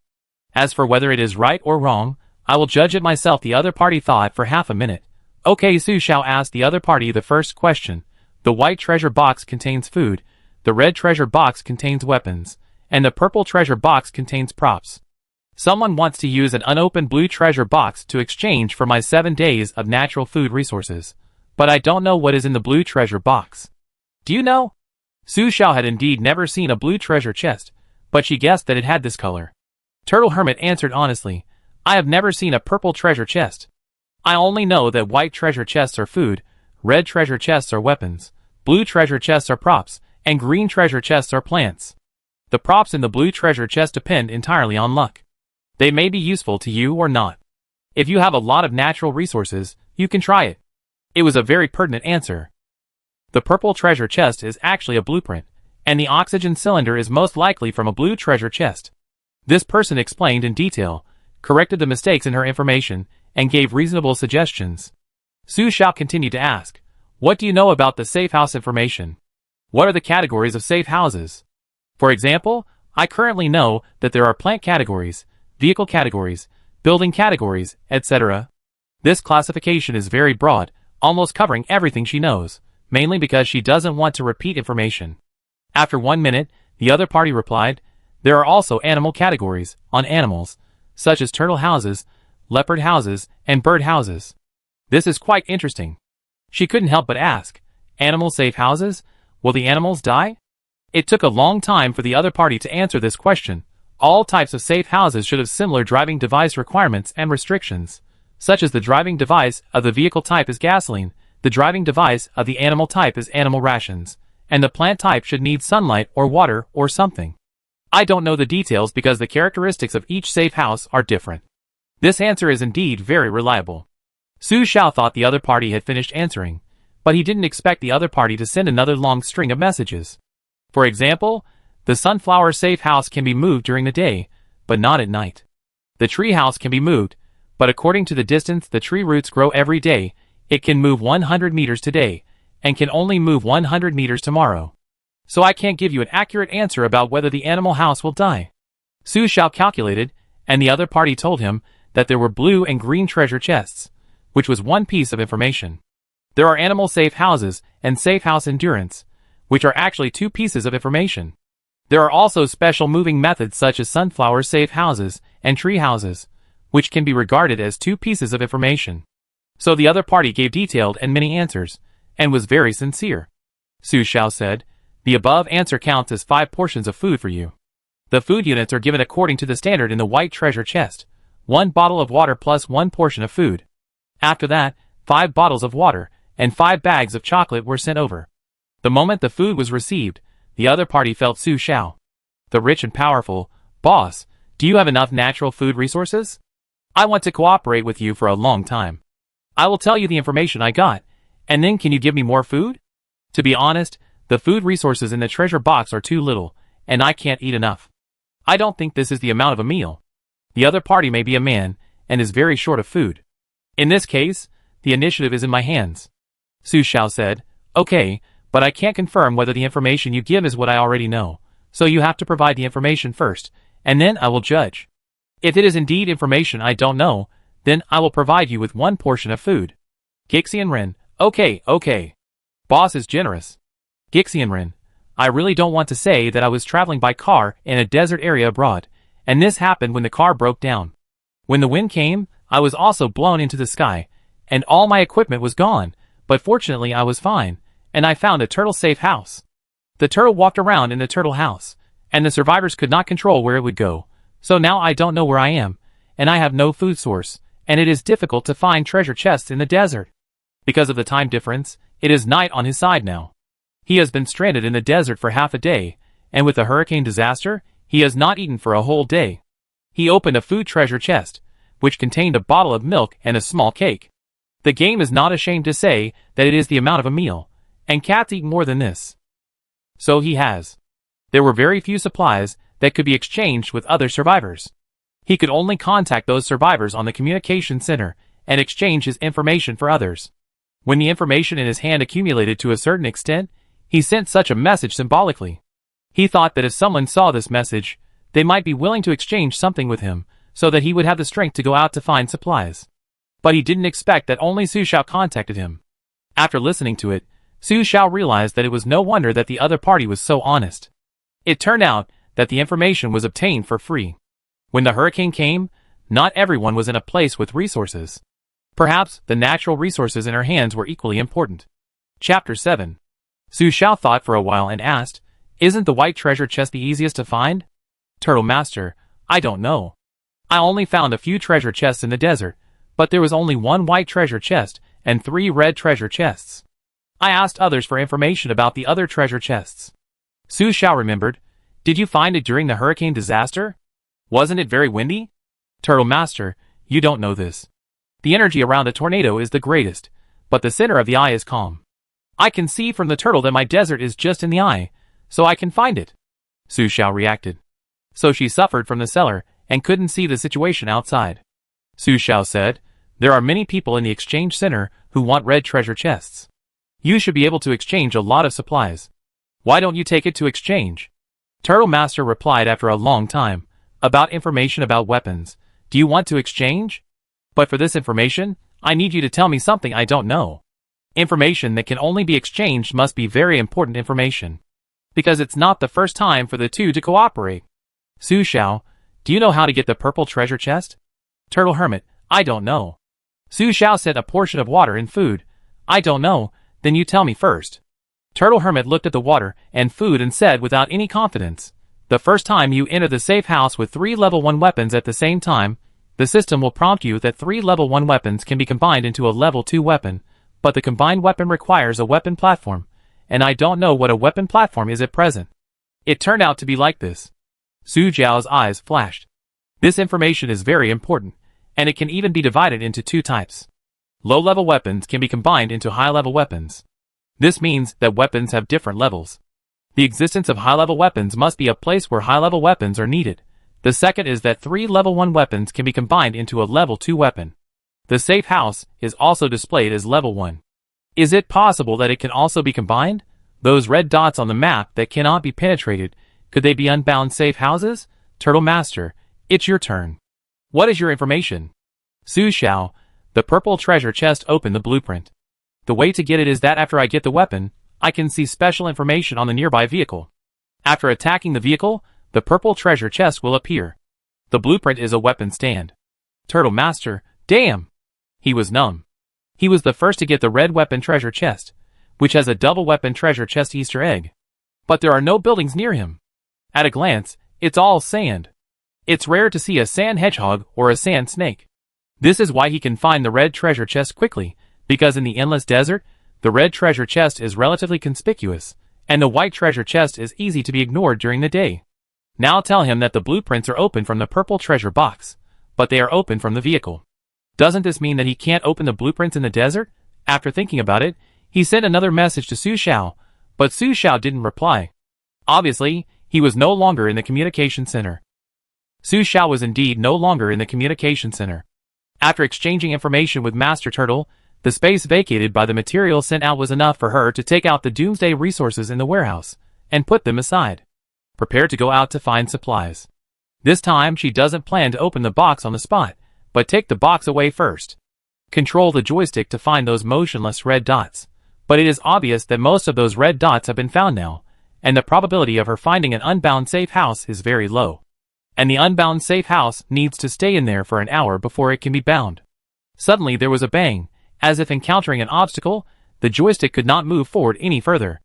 As for whether it is right or wrong, I will judge it myself. The other party thought for half a minute. Okay, Su Xiao asked the other party the first question. The white treasure box contains food, the red treasure box contains weapons, and the purple treasure box contains props. Someone wants to use an unopened blue treasure box to exchange for my 7 days of natural food resources. But I don't know what is in the blue treasure box. Do you know? Su Xiao had indeed never seen a blue treasure chest, but she guessed that it had this color. Turtle Hermit answered honestly, I have never seen a purple treasure chest. I only know that white treasure chests are food, red treasure chests are weapons, blue treasure chests are props, and green treasure chests are plants. The props in the blue treasure chest depend entirely on luck. They may be useful to you or not. If you have a lot of natural resources, you can try it. It was a very pertinent answer. The purple treasure chest is actually a blueprint. and the oxygen cylinder is most likely from a blue treasure chest. This person explained in detail, corrected the mistakes in her information, and gave reasonable suggestions. Su Xiao continued to ask, "What do you know about the safe house information? What are the categories of safe houses? For example, I currently know that there are plant categories, vehicle categories, building categories, etc. This classification is very broad, almost covering everything she knows, mainly because she doesn't want to repeat information." After 1 minute, the other party replied, "There are also animal categories, on animals, such as turtle houses, leopard houses, and bird houses. This is quite interesting." She couldn't help but ask, "Animal safe houses? Will the animals die?" It took a long time for the other party to answer this question. All types of safe houses should have similar driving device requirements and restrictions, such as the driving device of the vehicle type is gasoline, the driving device of the animal type is animal rations, and the plant type should need sunlight or water or something. I don't know the details because the characteristics of each safe house are different. This answer is indeed very reliable. Su Xiao thought the other party had finished answering, but he didn't expect the other party to send another long string of messages. For example, the sunflower safe house can be moved during the day, but not at night. The tree house can be moved, but according to the distance the tree roots grow every day, it can move 100 meters today, and can only move 100 meters tomorrow. So I can't give you an accurate answer about whether the animal house will die. Su Xiao calculated, and the other party told him that there were blue and green treasure chests, which was one piece of information. There are animal safe houses and safe house endurance, which are actually two pieces of information. There are also special moving methods such as sunflower safe houses and tree houses, which can be regarded as two pieces of information. So the other party gave detailed and many answers, and was very sincere. Su Xiao said, "The above answer counts as 5 portions of food for you. The food units are given according to the standard in the white treasure chest, 1 bottle of water plus 1 portion of food. After that, 5 bottles of water and 5 bags of chocolate were sent over." The moment the food was received, the other party felt Su Xiao, the rich and powerful, "Boss, do you have enough natural food resources? I want to cooperate with you for a long time. I will tell you the information I got, and then can you give me more food? To be honest, the food resources in the treasure box are too little, and I can't eat enough. I don't think this is the amount of a meal." The other party may be a man, and is very short of food. In this case, the initiative is in my hands. Su Xiao said, "Okay, but I can't confirm whether the information you give is what I already know, so you have to provide the information first, and then I will judge. If it is indeed information I don't know, then I will provide you with 1 portion of food." Gixianren, okay. Boss is generous. Gixianren, I really don't want to say that I was traveling by car in a desert area abroad, and this happened when the car broke down. When the wind came, I was also blown into the sky, and all my equipment was gone, but fortunately I was fine, and I found a turtle-safe house. The turtle walked around in the turtle house, and the survivors could not control where it would go, so now I don't know where I am, and I have no food source, and it is difficult to find treasure chests in the desert. Because of the time difference, it is night on his side now. He has been stranded in the desert for half a day, and with the hurricane disaster, he has not eaten for a whole day. He opened a food treasure chest, which contained a bottle of milk and a small cake. The game is not ashamed to say that it is the amount of a meal, and cats eat more than this. So he has. There were very few supplies that could be exchanged with other survivors. He could only contact those survivors on the communication center and exchange his information for others. When the information in his hand accumulated to a certain extent, he sent such a message symbolically. He thought that if someone saw this message, they might be willing to exchange something with him, so that he would have the strength to go out to find supplies. But he didn't expect that only Su Xiao contacted him. After listening to it, Su Xiao realized that it was no wonder that the other party was so honest. It turned out that the information was obtained for free. When the hurricane came, not everyone was in a place with resources. Perhaps the natural resources in her hands were equally important. Chapter 7. Su Xiao thought for a while and asked, "Isn't the white treasure chest the easiest to find?" Turtle Master, I don't know. I only found a few treasure chests in the desert, but there was only 1 white treasure chest and 3 red treasure chests. I asked others for information about the other treasure chests. Su Xiao remembered, "Did you find it during the hurricane disaster? Wasn't it very windy?" Turtle Master, you don't know this. The energy around a tornado is the greatest, but the center of the eye is calm. I can see from the turtle that my desert is just in the eye, so I can find it. Su Xiao reacted. So she suffered from the cellar and couldn't see the situation outside. Su Xiao said, there are many people in the exchange center who want red treasure chests. You should be able to exchange a lot of supplies. Why don't you take it to exchange? Turtle Master replied after a long time, about information about weapons. Do you want to exchange? But for this information, I need you to tell me something I don't know. Information that can only be exchanged must be very important information. Because it's not the first time for the two to cooperate. Su Xiao, do you know how to get the purple treasure chest? Turtle Hermit, I don't know. Su Xiao said a portion of water and food. I don't know, then you tell me first. Turtle Hermit looked at the water and food and said without any confidence, the first time you enter the safe house with 3 level 1 weapons at the same time, the system will prompt you that 3 level 1 weapons can be combined into a level 2 weapon, but the combined weapon requires a weapon platform, and I don't know what a weapon platform is at present. It turned out to be like this. Su Xiao's eyes flashed. This information is very important, and it can even be divided into 2 types. Low-level weapons can be combined into high-level weapons. This means that weapons have different levels. The existence of high-level weapons must be a place where high-level weapons are needed. The second is that 3 level 1 weapons can be combined into a level 2 weapon. The safe house is also displayed as level 1. Is it possible that it can also be combined? Those red dots on the map that cannot be penetrated, could they be unbound safe houses? Turtle Master, it's your turn. What is your information? Su Xiao, the purple treasure chest opened the blueprint. The way to get it is that after I get the weapon, I can see special information on the nearby vehicle. After attacking the vehicle, the purple treasure chest will appear. The blueprint is a weapon stand. Turtle Master, damn! He was numb. He was the first to get the red weapon treasure chest, which has a double weapon treasure chest Easter egg. But there are no buildings near him. At a glance, it's all sand. It's rare to see a sand hedgehog or a sand snake. This is why he can find the red treasure chest quickly, because in the endless desert, the red treasure chest is relatively conspicuous, and the white treasure chest is easy to be ignored during the day. Now tell him that the blueprints are open from the purple treasure box, but they are open from the vehicle. Doesn't this mean that he can't open the blueprints in the desert? After thinking about it, he sent another message to Su Xiao, but Su Xiao didn't reply. Obviously, he was no longer in the communication center. Su Xiao was indeed no longer in the communication center. After exchanging information with Master Turtle, the space vacated by the material sent out was enough for her to take out the Doomsday resources in the warehouse, and put them aside. Prepare to go out to find supplies. This time she doesn't plan to open the box on the spot, but take the box away first. Control the joystick to find those motionless red dots, but it is obvious that most of those red dots have been found now, and the probability of her finding an unbound safe house is very low. And the unbound safe house needs to stay in there for an hour before it can be bound. Suddenly there was a bang. As if encountering an obstacle, the joystick could not move forward any further.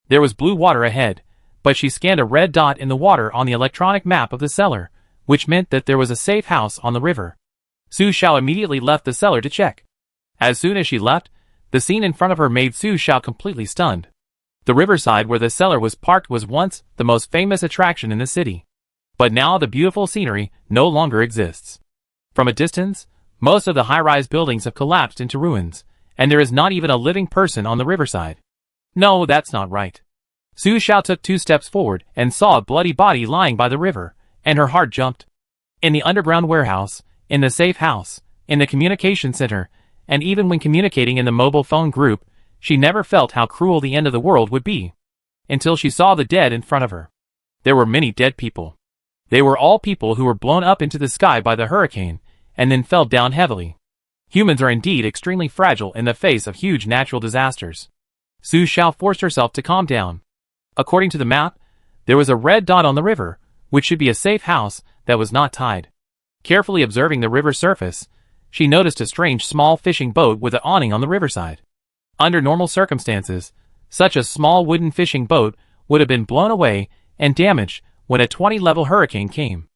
There was blue water ahead, but she scanned a red dot in the water on the electronic map of the cellar, which meant that there was a safe house on the river. Su Xiao immediately left the cellar to check. As soon as she left, the scene in front of her made Su Xiao completely stunned. The riverside where the cellar was parked was once the most famous attraction in the city. But now the beautiful scenery no longer exists. From a distance, most of the high-rise buildings have collapsed into ruins, and there is not even a living person on the riverside. No, that's not right. Su Xiao took 2 steps forward and saw a bloody body lying by the river, and her heart jumped. In the underground warehouse, in the safe house, in the communication center, and even when communicating in the mobile phone group, she never felt how cruel the end of the world would be. Until she saw the dead in front of her. There were many dead people. They were all people who were blown up into the sky by the hurricane, and then fell down heavily. Humans are indeed extremely fragile in the face of huge natural disasters. Su Xiao forced herself to calm down. According to the map, there was a red dot on the river, which should be a safe house that was not tied. Carefully observing the river surface, she noticed a strange small fishing boat with an awning on the riverside. Under normal circumstances, such a small wooden fishing boat would have been blown away and damaged when a 20-level hurricane came.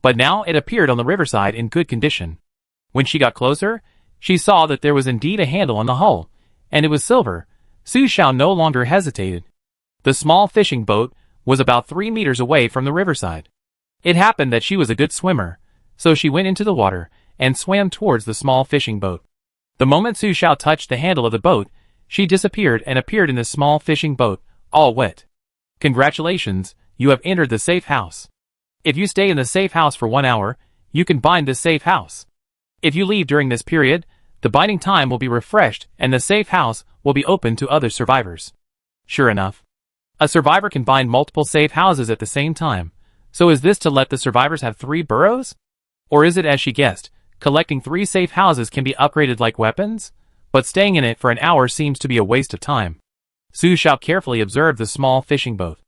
But now it appeared on the riverside in good condition. When she got closer, she saw that there was indeed a handle on the hull, and it was silver. Su Xiao no longer hesitated. The small fishing boat was about 3 meters away from the riverside. It happened that she was a good swimmer, so she went into the water and swam towards the small fishing boat. The moment Su Xiao touched the handle of the boat, she disappeared and appeared in the small fishing boat, all wet. Congratulations, you have entered the safe house. If you stay in the safe house for 1 hour, you can bind this safe house. If you leave during this period, the binding time will be refreshed and the safe house will be open to other survivors. Sure enough, a survivor can bind multiple safe houses at the same time. So is this to let the survivors have 3 burrows? Or is it as she guessed, collecting 3 safe houses can be upgraded like weapons? But staying in it for an hour seems to be a waste of time. Su Xiao carefully observed the small fishing boat.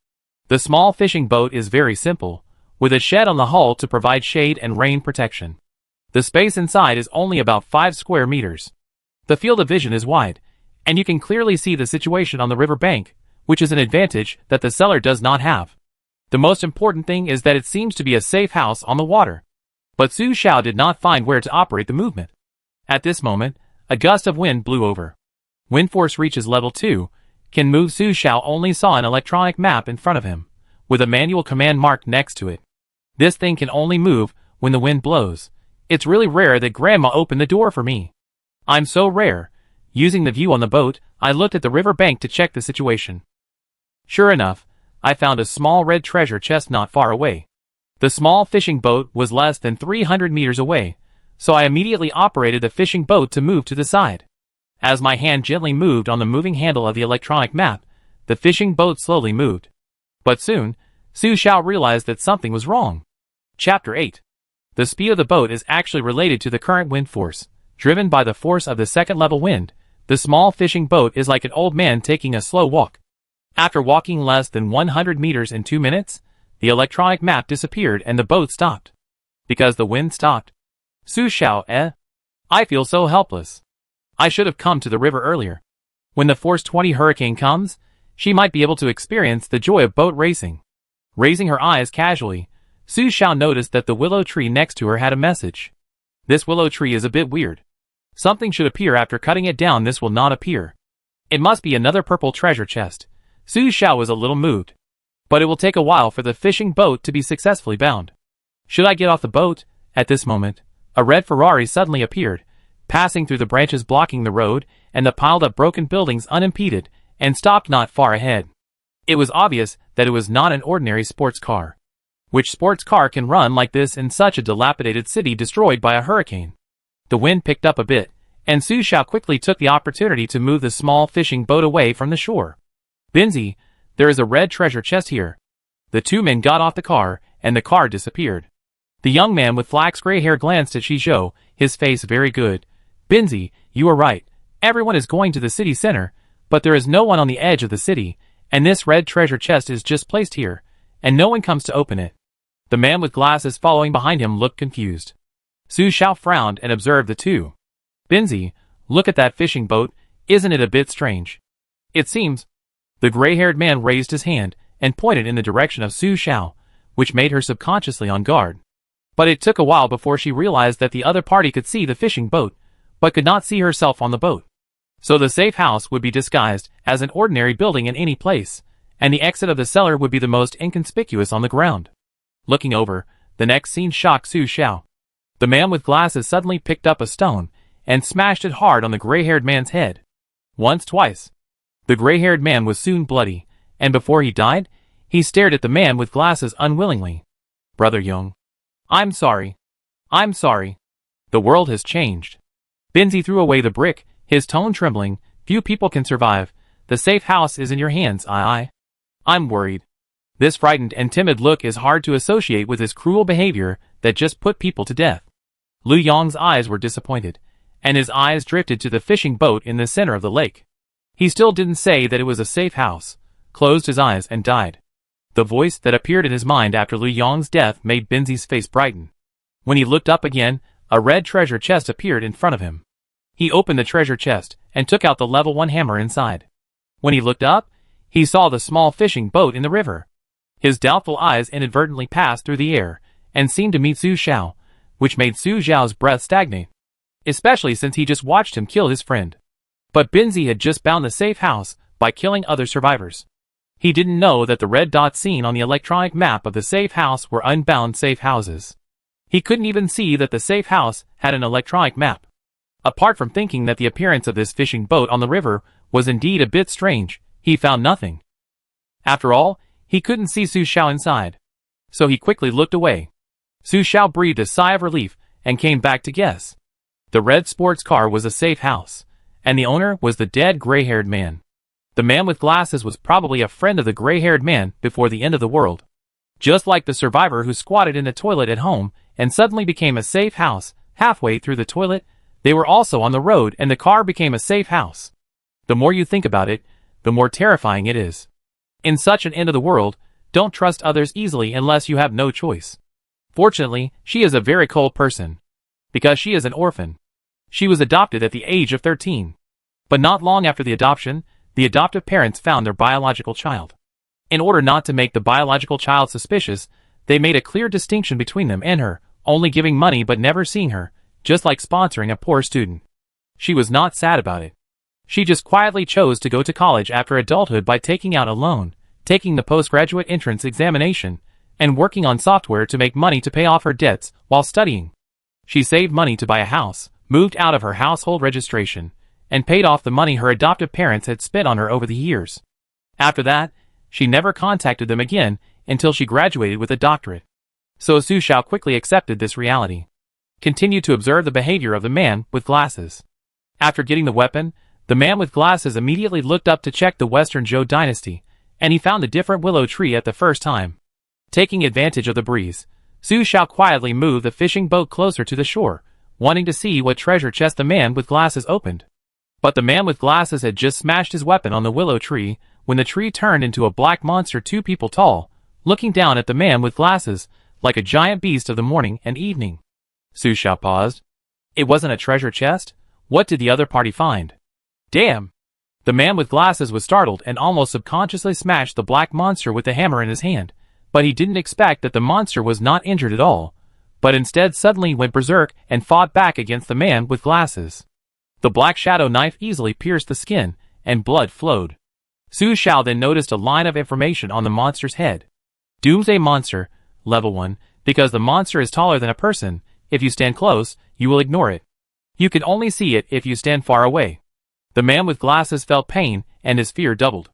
The small fishing boat is very simple, with a shed on the hull to provide shade and rain protection. The space inside is only about 5 square meters. The field of vision is wide, and you can clearly see the situation on the river bank, which is an advantage that the seller does not have. The most important thing is that it seems to be a safe house on the water. But Su Xiao did not find where to operate the movement. At this moment, a gust of wind blew over. Wind force reaches level 2, can move. Su Xiao only saw an electronic map in front of him, with a manual command marked next to it. This thing can only move when the wind blows. It's really rare that Grandma opened the door for me. I'm so rare. Using the view on the boat, I looked at the river bank to check the situation. Sure enough, I found a small red treasure chest not far away. The small fishing boat was less than 300 meters away, so I immediately operated the fishing boat to move to the side. As my hand gently moved on the moving handle of the electronic map, the fishing boat slowly moved. But soon, Su Xiao realized that something was wrong. Chapter 8. The speed of the boat is actually related to the current wind force. Driven by the force of the second-level wind, the small fishing boat is like an old man taking a slow walk. After walking less than 100 meters in 2 minutes, the electronic map disappeared and the boat stopped. Because the wind stopped. Su Xiao, I feel so helpless. I should have come to the river earlier. When the Force 20 hurricane comes, she might be able to experience the joy of boat racing. Raising her eyes casually, Su Xiao noticed that the willow tree next to her had a message. This willow tree is a bit weird. Something should appear after cutting it down. This will not appear. It must be another purple treasure chest. Su Xiao was a little moved. But it will take a while for the fishing boat to be successfully bound. Should I get off the boat? At this moment, a red Ferrari suddenly appeared, passing through the branches blocking the road and the piled-up broken buildings unimpeded, and stopped not far ahead. It was obvious that it was not an ordinary sports car. Which sports car can run like this in such a dilapidated city destroyed by a hurricane? The wind picked up a bit, and Su Xiao quickly took the opportunity to move the small fishing boat away from the shore. Binzi, there is a red treasure chest here. The 2 men got off the car, and the car disappeared. The young man with flax gray hair glanced at Shizhou, his face very good. Binzi, you are right. Everyone is going to the city center, but there is no one on the edge of the city, and this red treasure chest is just placed here, and no one comes to open it. The man with glasses following behind him looked confused. Su Xiao frowned and observed the 2. Binzi, look at that fishing boat, isn't it a bit strange? It seems. The gray-haired man raised his hand and pointed in the direction of Su Xiao, which made her subconsciously on guard. But it took a while before she realized that the other party could see the fishing boat, but could not see herself on the boat. So the safe house would be disguised as an ordinary building in any place, and the exit of the cellar would be the most inconspicuous on the ground. Looking over, the next scene shocked Su Xiao. The man with glasses suddenly picked up a stone and smashed it hard on the gray-haired man's head. Once, twice. The gray-haired man was soon bloody, and before he died, he stared at the man with glasses unwillingly. Brother Young. I'm sorry. I'm sorry. The world has changed. Binzi threw away the brick, his tone trembling. Few people can survive. The safe house is in your hands. I'm worried. This frightened and timid look is hard to associate with his cruel behavior that just put people to death. Lu Yong's eyes were disappointed, and his eyes drifted to the fishing boat in the center of the lake. He still didn't say that it was a safe house, closed his eyes and died. The voice that appeared in his mind after Lu Yong's death made Binzi's face brighten. When he looked up again, a red treasure chest appeared in front of him. He opened the treasure chest and took out the level 1 hammer inside. When he looked up, he saw the small fishing boat in the river. His doubtful eyes inadvertently passed through the air and seemed to meet Su Xiao, which made Su Xiao's breath stagnate, especially since he just watched him kill his friend. But Binzi had just bound the safe house by killing other survivors. He didn't know that the red dots seen on the electronic map of the safe house were unbound safe houses. He couldn't even see that the safe house had an electronic map. Apart from thinking that the appearance of this fishing boat on the river was indeed a bit strange, he found nothing. After all, He couldn't see Su Xiao inside, so he quickly looked away. Su Xiao breathed a sigh of relief and came back to guess. The red sports car was a safe house, and the owner was the dead gray-haired man. The man with glasses was probably a friend of the gray-haired man before the end of the world. Just like the survivor who squatted in the toilet at home and suddenly became a safe house halfway through the toilet, they were also on the road and the car became a safe house. The more you think about it, the more terrifying it is. In such an end of the world, don't trust others easily unless you have no choice. Fortunately, she is a very cold person, because she is an orphan. She was adopted at the age of 13. But not long after the adoption, the adoptive parents found their biological child. In order not to make the biological child suspicious, they made a clear distinction between them and her, only giving money but never seeing her, just like sponsoring a poor student. She was not sad about it. She just quietly chose to go to college after adulthood by taking out a loan, taking the postgraduate entrance examination, and working on software to make money to pay off her debts while studying. She saved money to buy a house, moved out of her household registration, and paid off the money her adoptive parents had spent on her over the years. After that, she never contacted them again until she graduated with a doctorate. So Su Xiao quickly accepted this reality. Continued to observe the behavior of the man with glasses. After getting the weapon, the man with glasses immediately looked up to check the Western Zhou dynasty, and he found a different willow tree at the first time. Taking advantage of the breeze, Su Xiao quietly moved the fishing boat closer to the shore, wanting to see what treasure chest the man with glasses opened. But the man with glasses had just smashed his weapon on the willow tree when the tree turned into a black monster 2 people tall, looking down at the man with glasses like a giant beast of the morning and evening. Su Xiao paused. It wasn't a treasure chest? What did the other party find? Damn! The man with glasses was startled and almost subconsciously smashed the black monster with the hammer in his hand, but he didn't expect that the monster was not injured at all, but instead suddenly went berserk and fought back against the man with glasses. The black shadow knife easily pierced the skin, and blood flowed. Su Xiao then noticed a line of information on the monster's head. Doomsday monster, level 1, because the monster is taller than a person. If you stand close, you will ignore it. You can only see it if you stand far away. The man with glasses felt pain, and his fear doubled.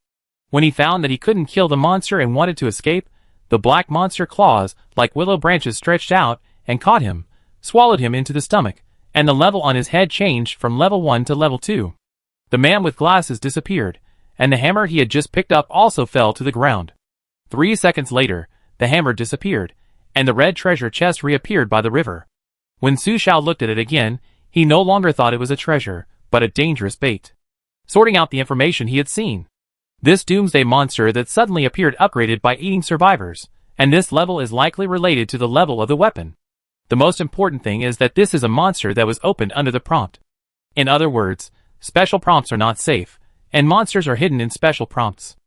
When he found that he couldn't kill the monster and wanted to escape, the black monster claws, like willow branches, stretched out and caught him, swallowed him into the stomach, and the level on his head changed from level 1 to level 2. The man with glasses disappeared, and the hammer he had just picked up also fell to the ground. 3 seconds later, the hammer disappeared, and the red treasure chest reappeared by the river. When Su Xiao looked at it again, he no longer thought it was a treasure, but a dangerous bait. Sorting out the information he had seen. This doomsday monster that suddenly appeared upgraded by eating survivors, and this level is likely related to the level of the weapon. The most important thing is that this is a monster that was opened under the prompt. In other words, special prompts are not safe, and monsters are hidden in special prompts.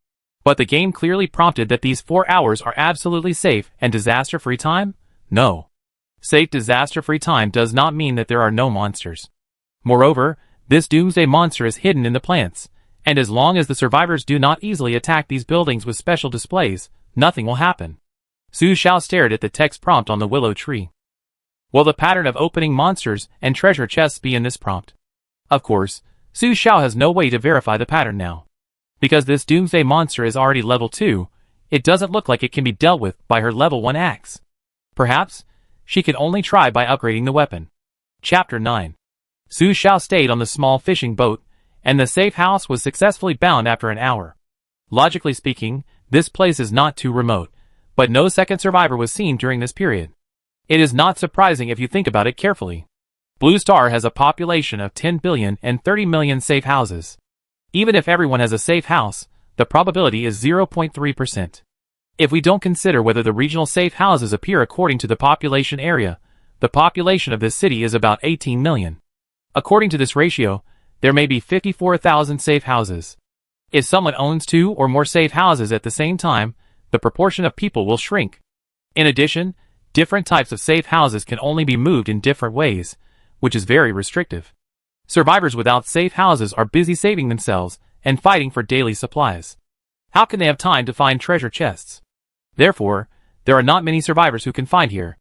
But the game clearly prompted that these 4 hours are absolutely safe and disaster-free time? No. Safe disaster-free time does not mean that there are no monsters. Moreover, this doomsday monster is hidden in the plants, and as long as the survivors do not easily attack these buildings with special displays, nothing will happen. Su Xiao stared at the text prompt on the willow tree. Will the pattern of opening monsters and treasure chests be in this prompt? Of course, Su Xiao has no way to verify the pattern now. Because this doomsday monster is already level 2, it doesn't look like it can be dealt with by her level 1 axe. Perhaps, she can only try by upgrading the weapon. Chapter 9. Su Xiao stayed on the small fishing boat, and the safe house was successfully bound after an hour. Logically speaking, this place is not too remote, but no second survivor was seen during this period. It is not surprising if you think about it carefully. Blue Star has a population of 10 billion and 30 million safe houses. Even if everyone has a safe house, the probability is 0.3%. If we don't consider whether the regional safe houses appear according to the population area, the population of this city is about 18 million. According to this ratio, there may be 54,000 safe houses. If someone owns 2 or more safe houses at the same time, the proportion of people will shrink. In addition, different types of safe houses can only be moved in different ways, which is very restrictive. Survivors without safe houses are busy saving themselves and fighting for daily supplies. How can they have time to find treasure chests? Therefore, there are not many survivors who can find here.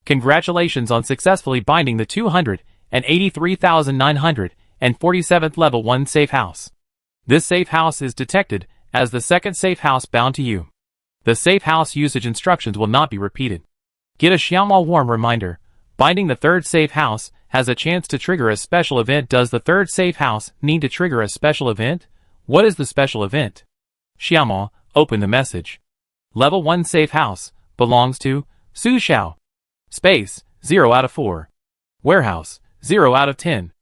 Congratulations on successfully binding the 283,947th level 1 safe house. This safe house is detected as the second safe house bound to you. The safe house usage instructions will not be repeated. Get a Xiaomo warm reminder. Binding the third safe house has a chance to trigger a special event. Does the third safe house need to trigger a special event? What is the special event? Xiaomo, open the message. Level 1 safe house, belongs to Su Xiao. Space, 0 out of 4. Warehouse, 0 out of 10.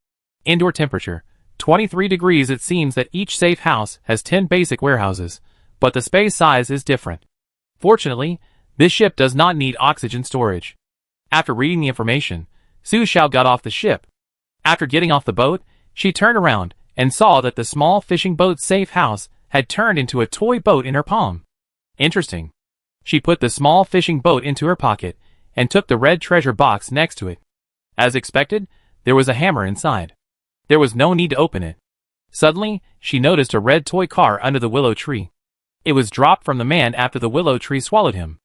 Indoor temperature, 23 degrees. It seems that each safe house has 10 basic warehouses, but the space size is different. Fortunately, this ship does not need oxygen storage. After reading the information, Su Xiao got off the ship. After getting off the boat, she turned around and saw that the small fishing boat's safe house had turned into a toy boat in her palm. Interesting. She put the small fishing boat into her pocket and took the red treasure box next to it. As expected, there was a hammer inside. There was no need to open it. Suddenly, she noticed a red toy car under the willow tree. It was dropped from the man after the willow tree swallowed him.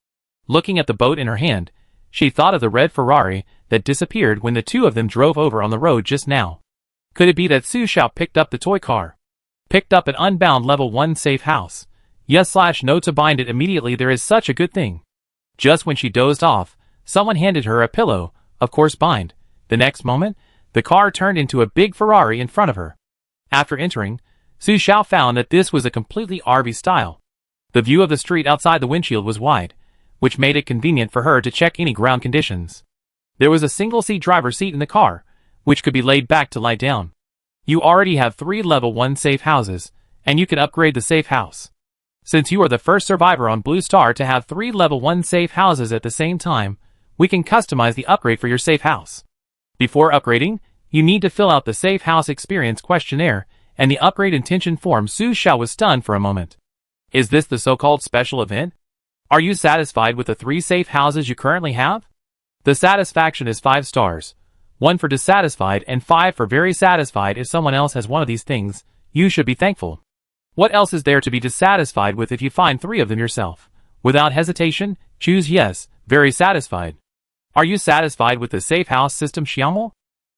Looking at the boat in her hand, she thought of the red Ferrari that disappeared when the two of them drove over on the road just now. Could it be that Su Xiao picked up the toy car? Picked up an unbound level 1 safe house. Yes/no to bind it immediately. There is such a good thing. Just when she dozed off, someone handed her a pillow, of course bind. The next moment, the car turned into a big Ferrari in front of her. After entering, Su Xiao found that this was a completely RV style. The view of the street outside the windshield was wide, which made it convenient for her to check any ground conditions. There was a single-seat driver's seat in the car, which could be laid back to lie down. You already have 3 level 1 safe houses, and you can upgrade the safe house. Since you are the first survivor on Blue Star to have 3 level 1 safe houses at the same time, we can customize the upgrade for your safe house. Before upgrading, you need to fill out the Safe House Experience questionnaire and the upgrade intention form. Su Xiao was stunned for a moment. Is this the so-called special event? Are you satisfied with the 3 safe houses you currently have? The satisfaction is 5 stars. 1 for dissatisfied and 5 for very satisfied. If someone else has one of these things, you should be thankful. What else is there to be dissatisfied with if you find 3 of them yourself? Without hesitation, choose yes, very satisfied. Are you satisfied with the safe house system, Xiaomo?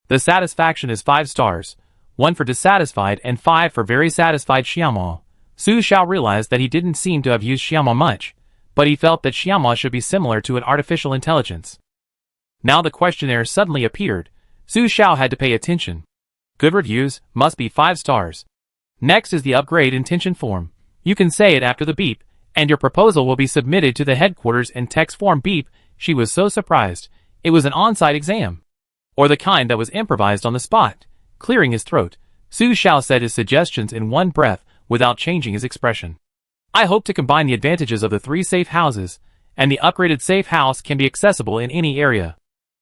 The satisfaction is 5 stars. 1 for dissatisfied and 5 for very satisfied. Xiaomo. Su Xiao realized that he didn't seem to have used Xiaomo much, but he felt that Xiaomo should be similar to an artificial intelligence. Now the questionnaire suddenly appeared. Su Xiao had to pay attention. Good reviews, must be 5 stars. Next is the upgrade intention form. You can say it after the beep, and your proposal will be submitted to the headquarters in text form. Beep. She was so surprised. It was an on-site exam. Or the kind that was improvised on the spot. Clearing his throat, Su Xiao said his suggestions in one breath without changing his expression. I hope to combine the advantages of the 3 safe houses, and the upgraded safe house can be accessible in any area.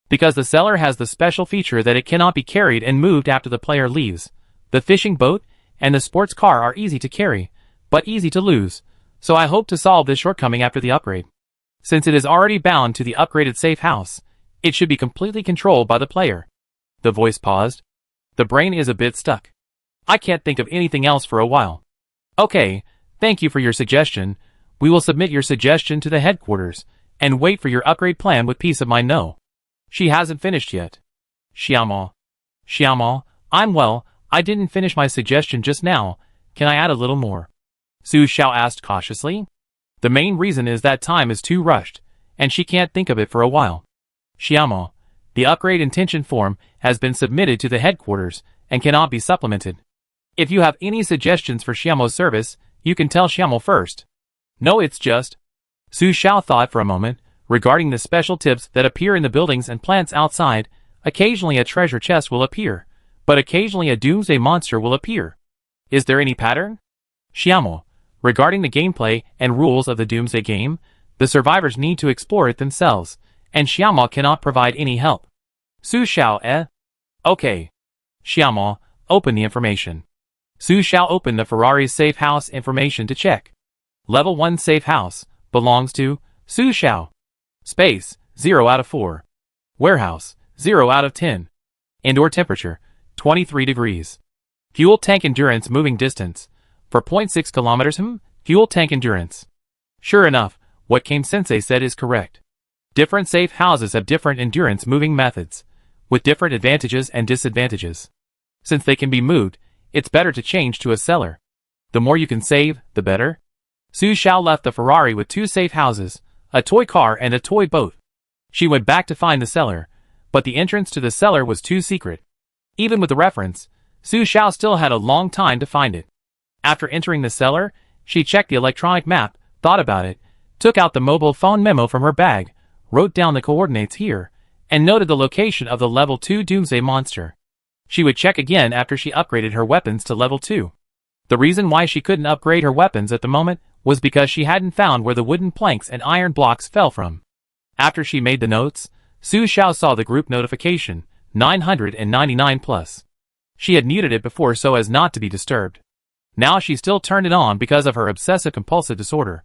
Because the seller has the special feature that it cannot be carried and moved after the player leaves. The fishing boat and the sports car are easy to carry, but easy to lose, so I hope to solve this shortcoming after the upgrade. Since it is already bound to the upgraded safe house, it should be completely controlled by the player. The voice paused. The brain is a bit stuck. I can't think of anything else for a while. Okay, thank you for your suggestion. We will submit your suggestion to the headquarters, and wait for your upgrade plan with peace of mind. No. She hasn't finished yet. Xiaomo. I'm well, I didn't finish my suggestion just now. Can I add a little more? Su Xiao asked cautiously. The main reason is that time is too rushed, and she can't think of it for a while. Xiaomo, the upgrade intention form has been submitted to the headquarters and cannot be supplemented. If you have any suggestions for Xiaomo's service, you can tell Xiaomo first. No, it's just... Su Xiao thought for a moment, regarding the special tips that appear in the buildings and plants outside. Occasionally a treasure chest will appear, but occasionally a Doomsday monster will appear. Is there any pattern? Xiaomo, regarding the gameplay and rules of the Doomsday game, the survivors need to explore it themselves, and Xiaomo cannot provide any help. Su Xiao, Okay. Xiaomo, open the information. Su Xiao opened the Ferrari's safe house information to check. Level 1 safe house, belongs to Su Xiao. Space, 0 out of 4. Warehouse, 0 out of 10. Indoor temperature, 23 degrees. Fuel tank endurance moving distance, 4.6 kilometers. Fuel tank endurance. Sure enough, what Kame Sensei said is correct. Different safe houses have different endurance moving methods, with different advantages and disadvantages. Since they can be moved, it's better to change to a seller. The more you can save, the better. Su Xiao left the Ferrari with 2 safe houses, a toy car and a toy boat. She went back to find the cellar, but the entrance to the cellar was too secret. Even with the reference, Su Xiao still had a long time to find it. After entering the cellar, she checked the electronic map, thought about it, took out the mobile phone memo from her bag, wrote down the coordinates here, and noted the location of the level 2 Doomsday monster. She would check again after she upgraded her weapons to level 2. The reason why she couldn't upgrade her weapons at the moment was because she hadn't found where the wooden planks and iron blocks fell from. After she made the notes, Su Xiao saw the group notification, 999 plus. She had muted it before so as not to be disturbed. Now she still turned it on because of her obsessive-compulsive disorder.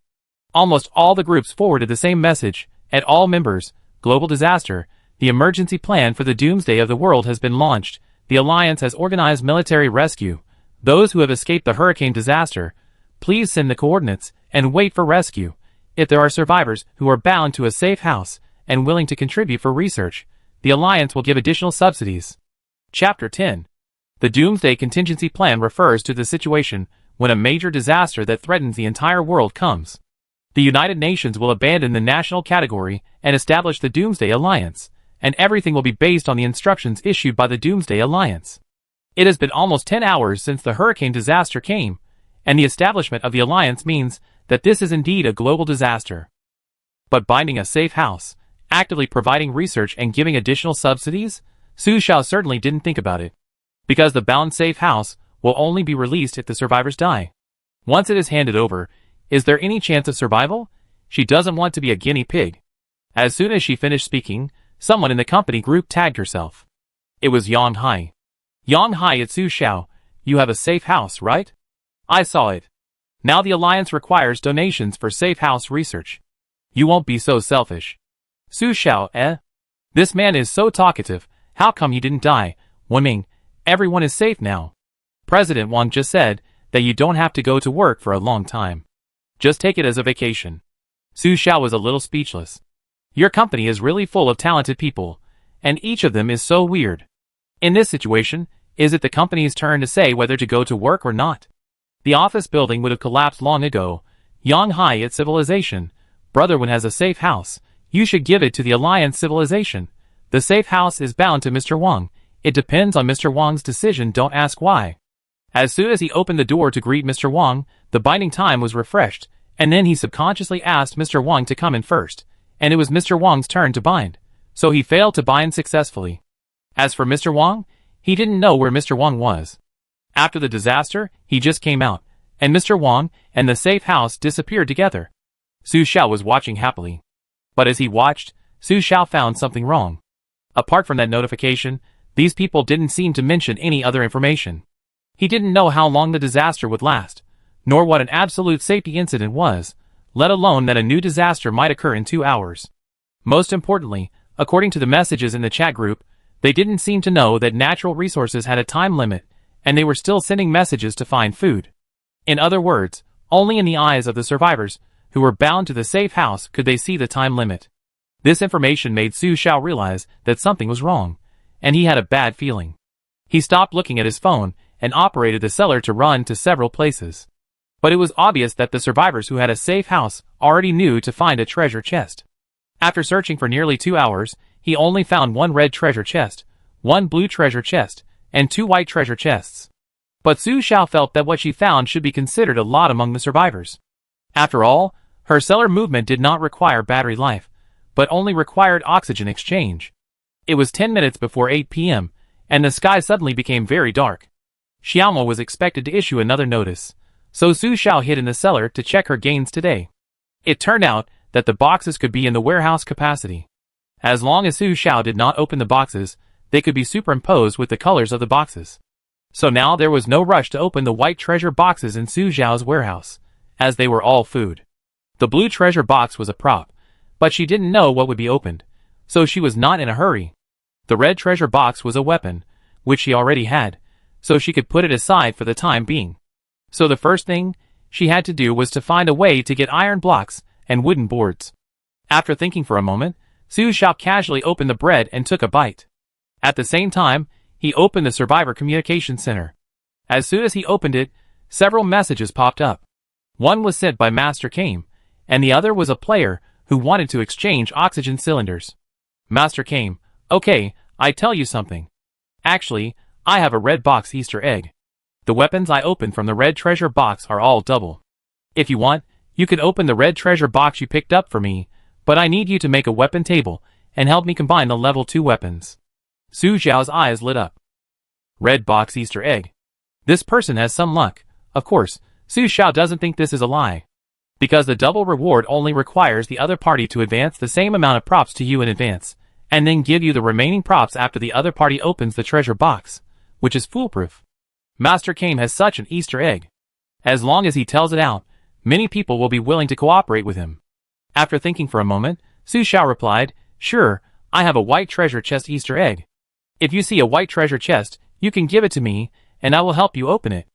Almost all the groups forwarded the same message, at all members, global disaster, the emergency plan for the doomsday of the world has been launched, the Alliance has organized military rescue. Those who have escaped the hurricane disaster, please send the coordinates and wait for rescue. If there are survivors who are bound to a safe house and willing to contribute for research, the Alliance will give additional subsidies. Chapter 10. The Doomsday Contingency Plan refers to the situation when a major disaster that threatens the entire world comes. The United Nations will abandon the national category and establish the Doomsday Alliance, and everything will be based on the instructions issued by the Doomsday Alliance. It has been almost 10 hours since the hurricane disaster came, and the establishment of the Alliance means that this is indeed a global disaster. But binding a safe house, actively providing research and giving additional subsidies, Su Xiao certainly didn't think about it. Because the bound safe house will only be released if the survivors die. Once it is handed over, is there any chance of survival? She doesn't want to be a guinea pig. As soon as she finished speaking, someone in the company group tagged herself. It was Yang Hai. Yang Hai, it's Su Xiao. You have a safe house, right? I saw it. Now the Alliance requires donations for safe house research. You won't be so selfish. Su Xiao, eh? This man is so talkative, how come you didn't die? Wenming, everyone is safe now. President Wang just said that you don't have to go to work for a long time. Just take it as a vacation. Su Xiao was a little speechless. Your company is really full of talented people, and each of them is so weird. In this situation, is it the company's turn to say whether to go to work or not? The office building would have collapsed long ago. Yang Hai, it's civilization. Brother Wen has a safe house. You should give it to the Alliance civilization. The safe house is bound to Mr. Wang. It depends on Mr. Wang's decision, don't ask why. As soon as he opened the door to greet Mr. Wang, the binding time was refreshed, and then he subconsciously asked Mr. Wang to come in first, and it was Mr. Wang's turn to bind. So he failed to bind successfully. As for Mr. Wang, he didn't know where Mr. Wang was. After the disaster, he just came out, and Mr. Wang and the safe house disappeared together. Su Xiao was watching happily. But as he watched, Su Xiao found something wrong. Apart from that notification, these people didn't seem to mention any other information. He didn't know how long the disaster would last, nor what an absolute safety incident was, let alone that a new disaster might occur in 2 hours. Most importantly, according to the messages in the chat group, they didn't seem to know that natural resources had a time limit, and they were still sending messages to find food. In other words, only in the eyes of the survivors, who were bound to the safe house, could they see the time limit. This information made Su Xiao realize that something was wrong, and he had a bad feeling. He stopped looking at his phone and operated the cellar to run to several places. But it was obvious that the survivors who had a safe house already knew to find a treasure chest. After searching for nearly 2 hours, he only found 1 red treasure chest, 1 blue treasure chest, and 2 white treasure chests. But Su Xiao felt that what she found should be considered a lot among the survivors. After all, her cellar movement did not require battery life, but only required oxygen exchange. It was 10 minutes before 8 p.m., and the sky suddenly became very dark. Xiaomo was expected to issue another notice, so Su Xiao hid in the cellar to check her gains today. It turned out that the boxes could be in the warehouse capacity. As long as Su Xiao did not open the boxes, they could be superimposed with the colors of the boxes. So now there was no rush to open the white treasure boxes in Su Xiao's warehouse, as they were all food. The blue treasure box was a prop, but she didn't know what would be opened, so she was not in a hurry. The red treasure box was a weapon, which she already had, so she could put it aside for the time being. So the first thing she had to do was to find a way to get iron blocks and wooden boards. After thinking for a moment, Su Xiao casually opened the bread and took a bite. At the same time, he opened the Survivor Communication Center. As soon as he opened it, several messages popped up. One was sent by Master Kame, and the other was a player who wanted to exchange oxygen cylinders. Master Kame, okay, I tell you something. Actually, I have a red box Easter egg. The weapons I opened from the red treasure box are all double. If you want, you can open the red treasure box you picked up for me, but I need you to make a weapon table and help me combine the level 2 weapons. Su Xiao's eyes lit up. Red box Easter egg. This person has some luck. Of course, Su Xiao doesn't think this is a lie. Because the double reward only requires the other party to advance the same amount of props to you in advance, and then give you the remaining props after the other party opens the treasure box, which is foolproof. Master Kame has such an Easter egg. As long as he tells it out, many people will be willing to cooperate with him. After thinking for a moment, Su Xiao replied, sure, I have a white treasure chest Easter egg. If you see a white treasure chest, you can give it to me, and I will help you open it.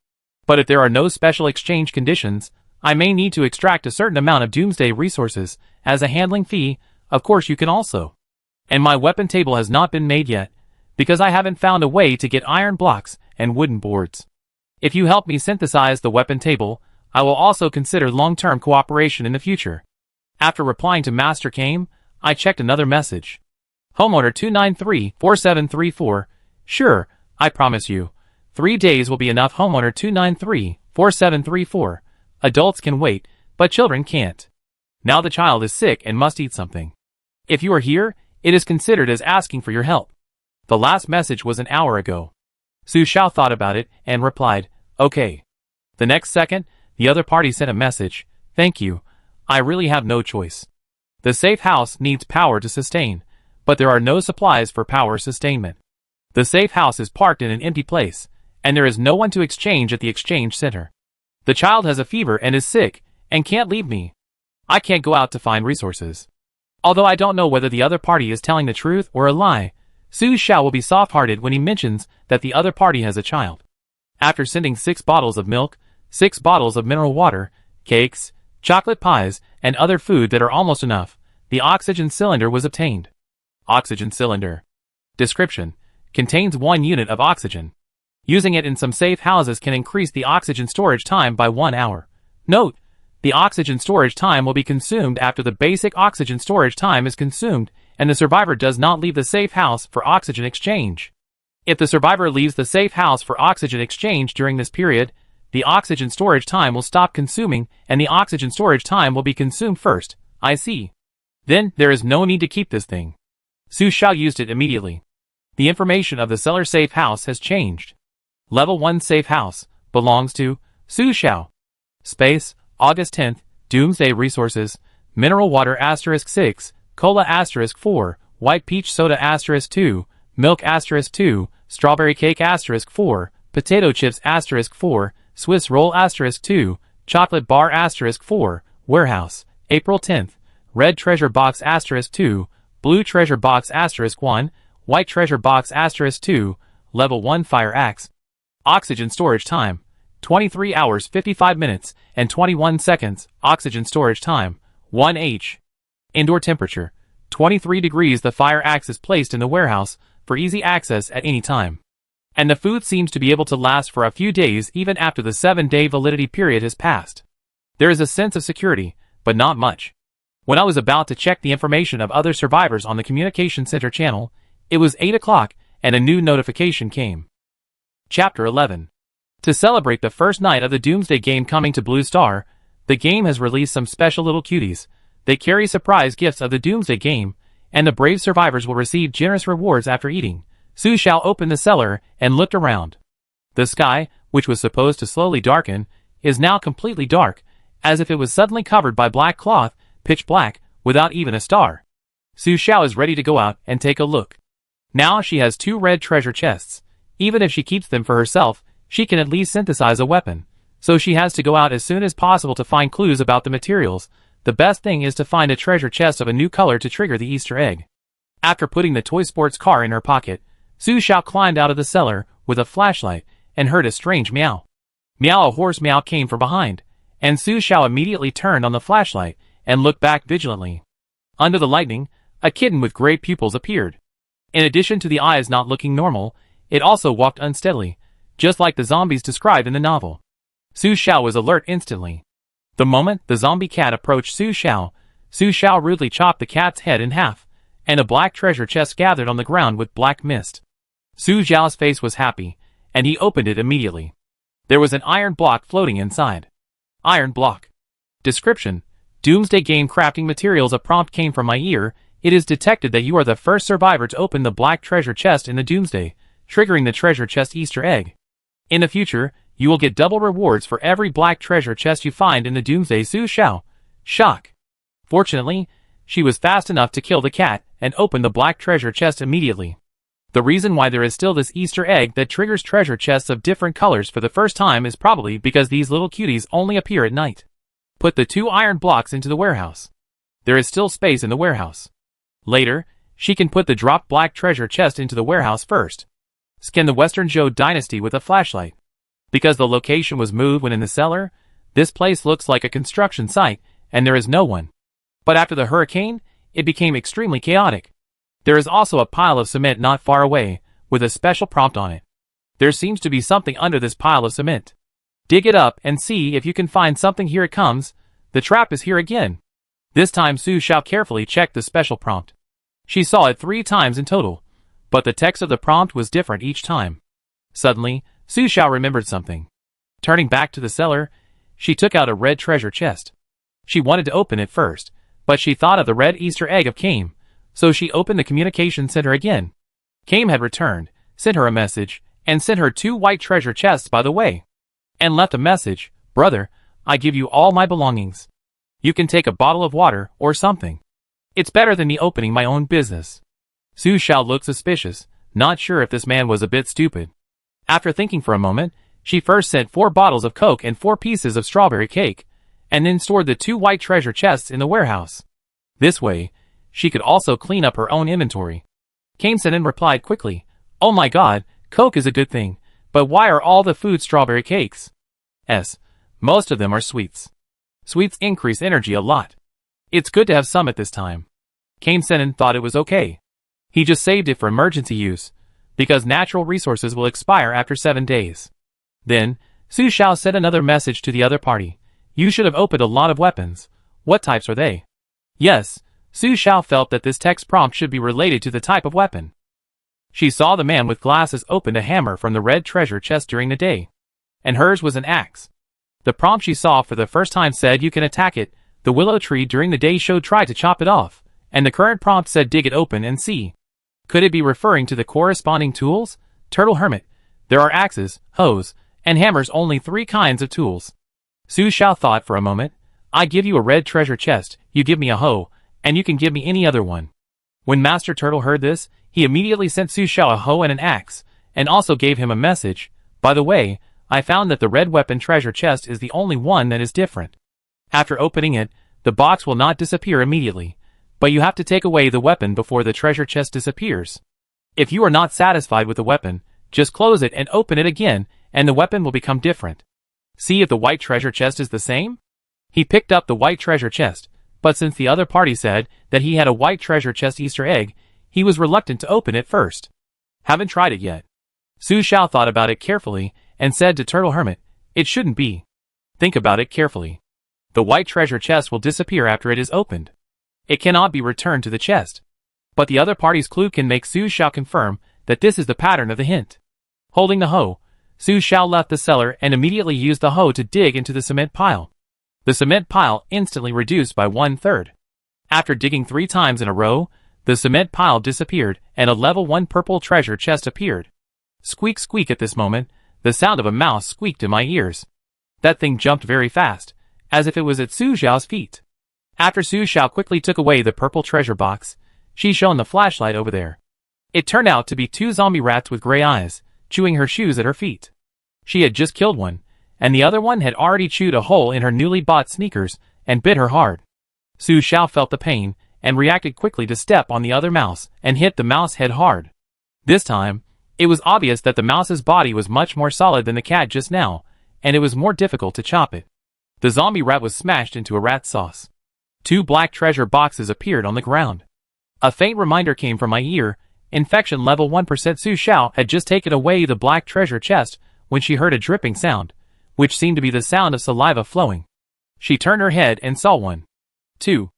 But if there are no special exchange conditions, I may need to extract a certain amount of Doomsday resources as a handling fee. Of course you can also. And my weapon table has not been made yet, because I haven't found a way to get iron blocks and wooden boards. If you help me synthesize the weapon table, I will also consider long-term cooperation in the future. After replying to Master Kame, I checked another message. Homeowner 293-4734, sure, I promise you. 3 days will be enough. Homeowner 293-4734, adults can wait, but children can't. Now the child is sick and must eat something. If you are here, it is considered as asking for your help. The last message was an hour ago. Su Xiao thought about it and replied, okay. The next second, the other party sent a message, thank you, I really have no choice. The safe house needs power to sustain, but there are no supplies for power sustainment. The safe house is parked in an empty place, and there is no one to exchange at the exchange center. The child has a fever and is sick, and can't leave me. I can't go out to find resources. Although I don't know whether the other party is telling the truth or a lie, Su Xiao will be soft-hearted when he mentions that the other party has a child. After sending 6 bottles of milk, 6 bottles of mineral water, cakes, chocolate pies, and other food that are almost enough, the oxygen cylinder was obtained. Oxygen cylinder. Description: contains 1 unit of oxygen. Using it in some safe houses can increase the oxygen storage time by 1 hour. Note: the oxygen storage time will be consumed after the basic oxygen storage time is consumed, and the survivor does not leave the safe house for oxygen exchange. If the survivor leaves the safe house for oxygen exchange during this period, the oxygen storage time will stop consuming and the oxygen storage time will be consumed first. I see. Then, there is no need to keep this thing. Su Xiao used it immediately. The information of the cellar safe house has changed. Level 1 safe house belongs to Su Xiao. Space, August 10th, Doomsday resources, mineral water *6, cola *4, white peach soda *2, milk *2, strawberry cake *4, potato chips *4, Swiss roll *2, chocolate bar *4, warehouse, April 10th, red treasure box *2, blue treasure box *1, white treasure box *2, level 1 fire axe. Oxygen storage time, 23 hours 55 minutes and 21 seconds. Oxygen storage time, 1h. Indoor temperature, 23 degrees. The fire axe is placed in the warehouse for easy access at any time. And the food seems to be able to last for a few days even after the 7-day validity period has passed. There is a sense of security, but not much. When I was about to check the information of other survivors on the communication center channel, it was 8 o'clock and a new notification came. Chapter 11. To celebrate the first night of the Doomsday game coming to Blue Star, the game has released some special little cuties. They carry surprise gifts of the Doomsday game, and the brave survivors will receive generous rewards after eating. Su Xiao opened the cellar and looked around. The sky, which was supposed to slowly darken, is now completely dark, as if it was suddenly covered by black cloth, pitch black, without even a star. Su Xiao is ready to go out and take a look. Now she has 2 red treasure chests. Even if she keeps them for herself, she can at least synthesize a weapon. So she has to go out as soon as possible to find clues about the materials. The best thing is to find a treasure chest of a new color to trigger the Easter egg. After putting the toy sports car in her pocket, Su Xiao climbed out of the cellar with a flashlight and heard a strange meow. Meow, a hoarse meow came from behind, and Su Xiao immediately turned on the flashlight and looked back vigilantly. Under the lightning, a kitten with great pupils appeared. In addition to the eyes not looking normal, it also walked unsteadily, just like the zombies described in the novel. Su Xiao was alert instantly. The moment the zombie cat approached Su Xiao rudely chopped the cat's head in half, and a black treasure chest gathered on the ground with black mist. Su Xiao's face was happy, and he opened it immediately. There was an iron block floating inside. Iron block. Description: Doomsday game crafting materials. A prompt came from my ear. It is detected that you are the first survivor to open the black treasure chest in the Doomsday, triggering the treasure chest Easter egg. In the future, you will get double rewards for every black treasure chest you find in the Doomsday. Su Xiao. Shock. Fortunately, she was fast enough to kill the cat and open the black treasure chest immediately. The reason why there is still this Easter egg that triggers treasure chests of different colors for the first time is probably because these little cuties only appear at night. Put the 2 iron blocks into the warehouse. There is still space in the warehouse. Later, she can put the dropped black treasure chest into the warehouse first. Scan the Western Zhou dynasty with a flashlight. Because the location was moved when in the cellar, this place looks like a construction site, and there is no one. But after the hurricane, it became extremely chaotic. There is also a pile of cement not far away, with a special prompt on it. There seems to be something under this pile of cement. Dig it up and see if you can find something. Here it comes. The trap is here again. This time Su Xiao carefully checked the special prompt. She saw it 3 times in total, but the text of the prompt was different each time. Suddenly, Su Xiao remembered something. Turning back to the cellar, she took out a red treasure chest. She wanted to open it first, but she thought of the red Easter egg of Kame, so she opened the communication center again. Kame had returned, sent her a message, and sent her 2 white treasure chests by the way. And left a message: "Brother, I give you all my belongings. You can take a bottle of water or something. It's better than me opening my own business." Su Xiao looked suspicious, not sure if this man was a bit stupid. After thinking for a moment, she first sent 4 bottles of Coke and 4 pieces of strawberry cake, and then stored the 2 white treasure chests in the warehouse. This way, she could also clean up her own inventory. Kame Senin replied quickly, "Oh my god, Coke is a good thing, but why are all the food strawberry cakes? Most of them are sweets. Sweets increase energy a lot. It's good to have some at this time." Kame Senin thought it was okay. He just saved it for emergency use, because natural resources will expire after 7 days. Then, Su Xiao sent another message to the other party. "You should have opened a lot of weapons. What types are they?" Yes, Su Xiao felt that this text prompt should be related to the type of weapon. She saw the man with glasses opened a hammer from the red treasure chest during the day, and hers was an axe. The prompt she saw for the first time said you can attack it. The willow tree during the day showed try to chop it off, and the current prompt said dig it open and see. Could it be referring to the corresponding tools? Turtle Hermit. There are axes, hoes, and hammers, only 3 kinds of tools. Su Xiao thought for a moment. I give you a red treasure chest, you give me a hoe, and you can give me any other one. When Master Turtle heard this, he immediately sent Su Xiao a hoe and an axe, and also gave him a message. By the way, I found that the red weapon treasure chest is the only one that is different. After opening it, the box will not disappear immediately, but you have to take away the weapon before the treasure chest disappears. If you are not satisfied with the weapon, just close it and open it again, and the weapon will become different. See if the white treasure chest is the same?" He picked up the white treasure chest, but since the other party said that he had a white treasure chest Easter egg, he was reluctant to open it first. "Haven't tried it yet." Su Xiao thought about it carefully and said to Turtle Hermit, "It shouldn't be. Think about it carefully. The white treasure chest will disappear after it is opened. It cannot be returned to the chest." But the other party's clue can make Su Xiao confirm that this is the pattern of the hint. Holding the hoe, Su Xiao left the cellar and immediately used the hoe to dig into the cement pile. The cement pile instantly reduced by 1/3. After digging 3 times in a row, the cement pile disappeared and a level 1 purple treasure chest appeared. Squeak squeak. At this moment, the sound of a mouse squeaked in my ears. That thing jumped very fast, as if it was at Su Xiao's feet. After Su Xiao quickly took away the purple treasure box, she shone the flashlight over there. It turned out to be 2 zombie rats with gray eyes, chewing her shoes at her feet. She had just killed one, and the other one had already chewed a hole in her newly bought sneakers and bit her hard. Su Xiao felt the pain and reacted quickly to step on the other mouse and hit the mouse head hard. This time, it was obvious that the mouse's body was much more solid than the cat just now, and it was more difficult to chop it. The zombie rat was smashed into a rat sauce. 2 black treasure boxes appeared on the ground. A faint reminder came from my ear. Infection level 1%. Su Xiao had just taken away the black treasure chest when she heard a dripping sound, which seemed to be the sound of saliva flowing. She turned her head and saw one. Two.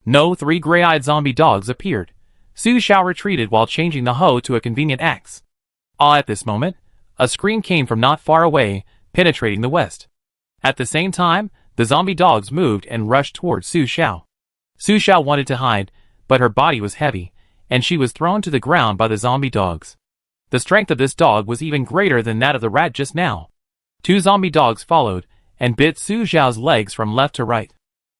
No, three gray-eyed zombie dogs appeared. Su Xiao retreated while changing the hoe to a convenient axe. At this moment, a scream came from not far away, penetrating the west. At the same time, the zombie dogs moved and rushed towards Su Xiao. Su Xiao wanted to hide, but her body was heavy, and she was thrown to the ground by the zombie dogs. The strength of this dog was even greater than that of the rat just now. Two zombie dogs followed, and bit Su Xiao's legs from left to right.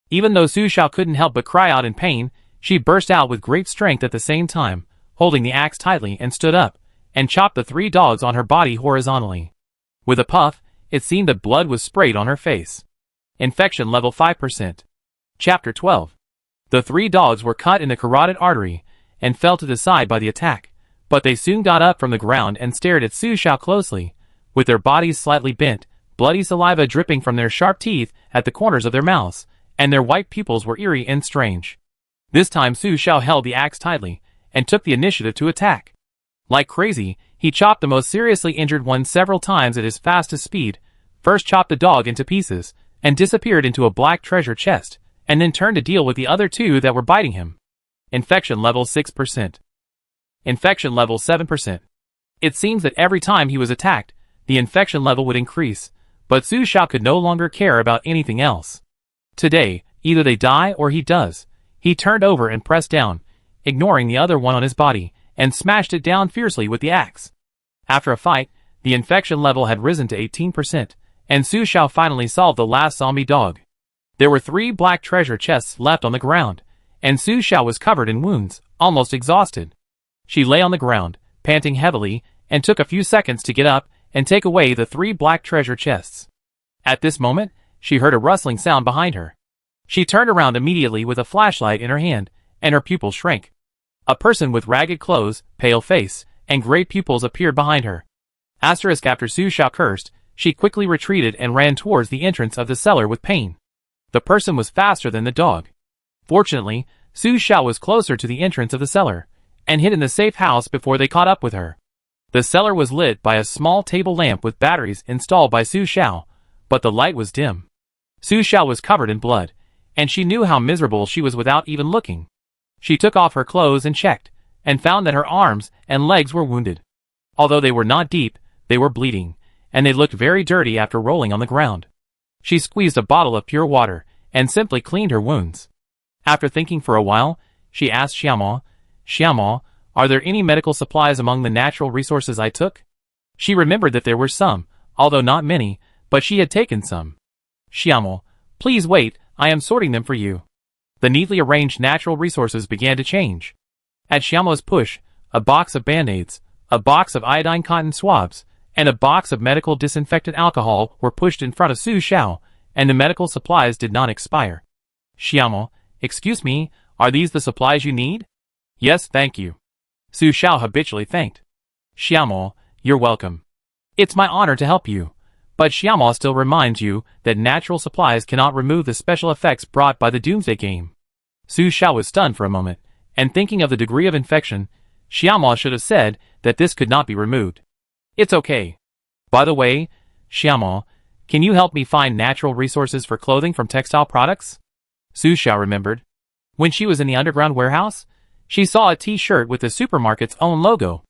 Even though Su Xiao couldn't help but cry out in pain, she burst out with great strength at the same time, holding the axe tightly, and stood up, and chopped the three dogs on her body horizontally. With a puff, it seemed that blood was sprayed on her face. Infection level 5%. Chapter 12. The three dogs were cut in the carotid artery, and fell to the side by the attack, but they soon got up from the ground and stared at Su Xiao closely, with their bodies slightly bent, bloody saliva dripping from their sharp teeth at the corners of their mouths, and their white pupils were eerie and strange. This time Su Xiao held the axe tightly, and took the initiative to attack. Like crazy, he chopped the most seriously injured one several times at his fastest speed, first chopped the dog into pieces, and disappeared into a black treasure chest, and then turned to deal with the other two that were biting him. Infection level 6%. Infection level 7%. It seems that every time he was attacked, the infection level would increase, but Su Xiao could no longer care about anything else. Today, either they die or he does. He turned over and pressed down, ignoring the other one on his body, and smashed it down fiercely with the axe. After a fight, the infection level had risen to 18%, and Su Xiao finally solved the last zombie dog. There were 3 black treasure chests left on the ground, and Su Xiao was covered in wounds, almost exhausted. She lay on the ground, panting heavily, and took a few seconds to get up and take away the 3 black treasure chests. At this moment, she heard a rustling sound behind her. She turned around immediately with a flashlight in her hand, and her pupils shrank. A person with ragged clothes, pale face, and gray pupils appeared behind her. Asterisk after Su Xiao cursed, she quickly retreated and ran towards the entrance of the cellar with pain. The person was faster than the dog. Fortunately, Su Xiao was closer to the entrance of the cellar, and hid in the safe house before they caught up with her. The cellar was lit by a small table lamp with batteries installed by Su Xiao, but the light was dim. Su Xiao was covered in blood, and she knew how miserable she was without even looking. She took off her clothes and checked, and found that her arms and legs were wounded. Although they were not deep, they were bleeding, and they looked very dirty after rolling on the ground. She squeezed a bottle of pure water, and simply cleaned her wounds. After thinking for a while, she asked Xiaomo, "Xiaomo, are there any medical supplies among the natural resources I took?" She remembered that there were some, although not many, but she had taken some. "Xiaomo, please wait, I am sorting them for you." The neatly arranged natural resources began to change. At Xiaomo's push, a box of band-aids, a box of iodine cotton swabs, and a box of medical disinfectant alcohol were pushed in front of Su Xiao, and the medical supplies did not expire. "Xiaomo, excuse me, are these the supplies you need?" "Yes, thank you." Su Xiao habitually thanked. "Xiaomo, you're welcome. It's my honor to help you." But Xiaomo still reminds you that natural supplies cannot remove the special effects brought by the Doomsday game. Su Xiao was stunned for a moment, and thinking of the degree of infection, Xiaomo should have said that this could not be removed. "It's okay. By the way, Xiaomo, can you help me find natural resources for clothing from textile products?" Su Xiao remembered. When she was in the underground warehouse, she saw a t-shirt with the supermarket's own logo.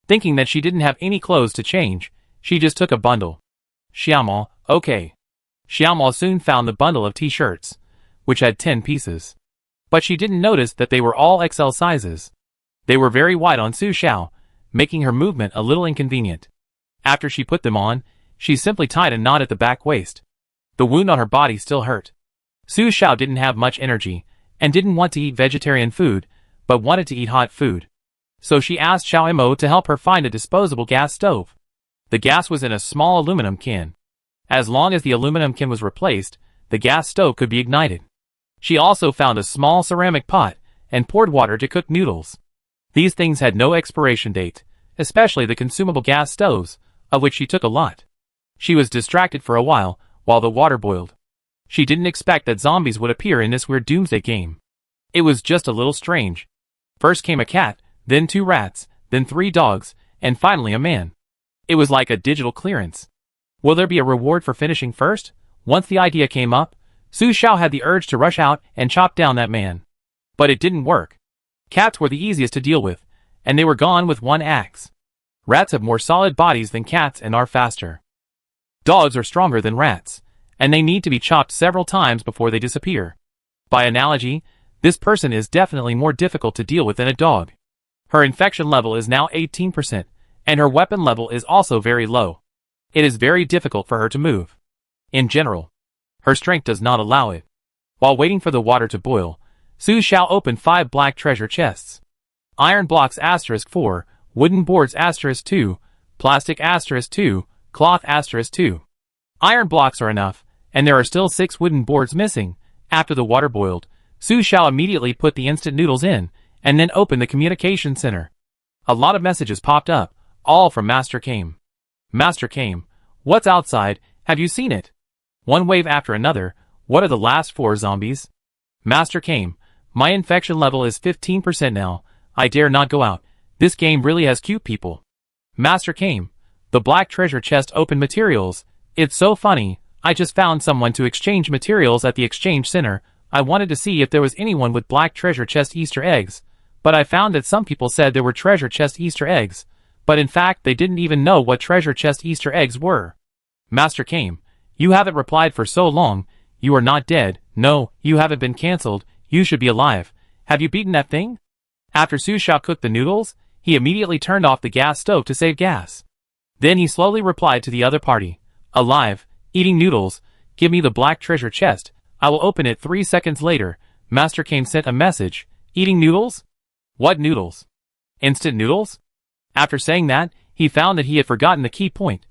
Thinking that she didn't have any clothes to change, she just took a bundle. "Xiaomo, okay." Xiaomo soon found the bundle of t-shirts, which had 10 pieces. But she didn't notice that they were all XL sizes. They were very wide on Su Xiao, making her movement a little inconvenient. After she put them on, she simply tied a knot at the back waist. The wound on her body still hurt. Su Xiao didn't have much energy, and didn't want to eat vegetarian food, but wanted to eat hot food. So she asked Xiao Imo to help her find a disposable gas stove. The gas was in a small aluminum can. As long as the aluminum can was replaced, the gas stove could be ignited. She also found a small ceramic pot, and poured water to cook noodles. These things had no expiration date, especially the consumable gas stoves, of which she took a lot. She was distracted for a while the water boiled. She didn't expect that zombies would appear in this weird Doomsday game. It was just a little strange. First came a cat, then 2 rats, then 3 dogs, and finally a man. It was like a digital clearance. Will there be a reward for finishing first? Once the idea came up, Su Xiao had the urge to rush out and chop down that man. But it didn't work. Cats were the easiest to deal with, and they were gone with one axe. Rats have more solid bodies than cats and are faster. Dogs are stronger than rats, and they need to be chopped several times before they disappear. By analogy, this person is definitely more difficult to deal with than a dog. Her infection level is now 18%, and her weapon level is also very low. It is very difficult for her to move. In general, her strength does not allow it. While waiting for the water to boil, Su Xiao opened 5 black treasure chests. Iron blocks *4, wooden boards *2, plastic *2, cloth *2. Iron blocks are enough, and there are still 6 wooden boards missing. After the water boiled, Su Xiao immediately put the instant noodles in, and then opened the communication center. A lot of messages popped up, all from Master Kame. Master Kame, what's outside, have you seen it? One wave after another, what are the last 4 zombies? Master Kame, my infection level is 15% now, I dare not go out, this game really has cute people. Master Kame, the black treasure chest open materials, it's so funny, I just found someone to exchange materials at the exchange center. I wanted to see if there was anyone with black treasure chest Easter eggs, but I found that some people said there were treasure chest Easter eggs, but in fact they didn't even know what treasure chest Easter eggs were. Master Kame, you haven't replied for so long, you are not dead, no, you haven't been cancelled, you should be alive. Have you beaten that thing? After Su Xiao cooked the noodles, he immediately turned off the gas stove to save gas. Then he slowly replied to the other party, alive, eating noodles, give me the black treasure chest, I will open it 3 seconds later. Master Kame sent a message, eating noodles? What noodles? Instant noodles? After saying that, he found that he had forgotten the key point.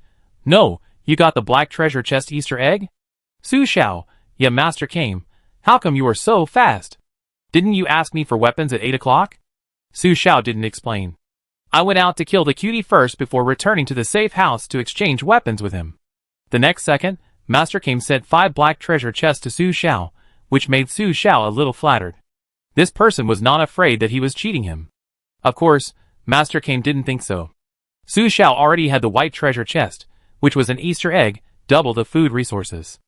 No, you got the black treasure chest Easter egg? Su Xiao, yeah Master Kame, how come you are so fast? Didn't you ask me for weapons at 8 o'clock? Su Xiao didn't explain. I went out to kill the cutie first before returning to the safe house to exchange weapons with him. The next second, Master Kame sent 5 black treasure chests to Su Xiao, which made Su Xiao a little flattered. This person was not afraid that he was cheating him. Of course, Master Kame didn't think so. Su Xiao already had the white treasure chest, which was an Easter egg, double the food resources.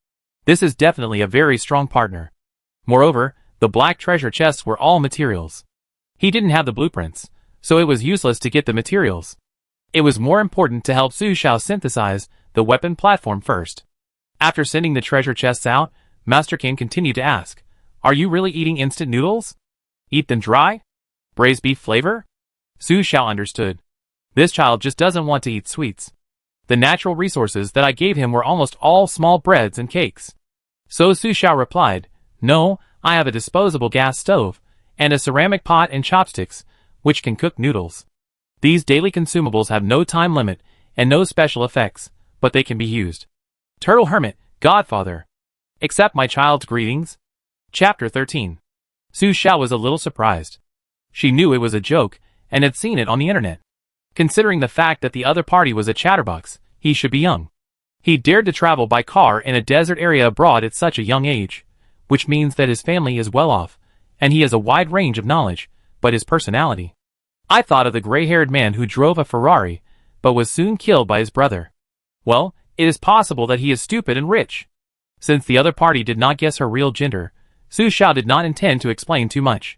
This is definitely a very strong partner. Moreover, the black treasure chests were all materials. He didn't have the blueprints, so it was useless to get the materials. It was more important to help Su Xiao synthesize the weapon platform first. After sending the treasure chests out, Master Kame continued to ask, are you really eating instant noodles? Eat them dry? Braised beef flavor? Su Xiao understood. This child just doesn't want to eat sweets. The natural resources that I gave him were almost all small breads and cakes. So Su Xiao replied, no, I have a disposable gas stove, and a ceramic pot and chopsticks, which can cook noodles. These daily consumables have no time limit and no special effects, but they can be used. Turtle Hermit, Godfather. Accept my child's greetings. Chapter 13. Su Xiao was a little surprised. She knew it was a joke, and had seen it on the internet. Considering the fact that the other party was a chatterbox, he should be young. He dared to travel by car in a desert area abroad at such a young age, which means that his family is well off, and he has a wide range of knowledge, but his personality. I thought of the gray-haired man who drove a Ferrari, but was soon killed by his brother. Well, it is possible that he is stupid and rich. Since the other party did not guess her real gender, Su Xiao did not intend to explain too much.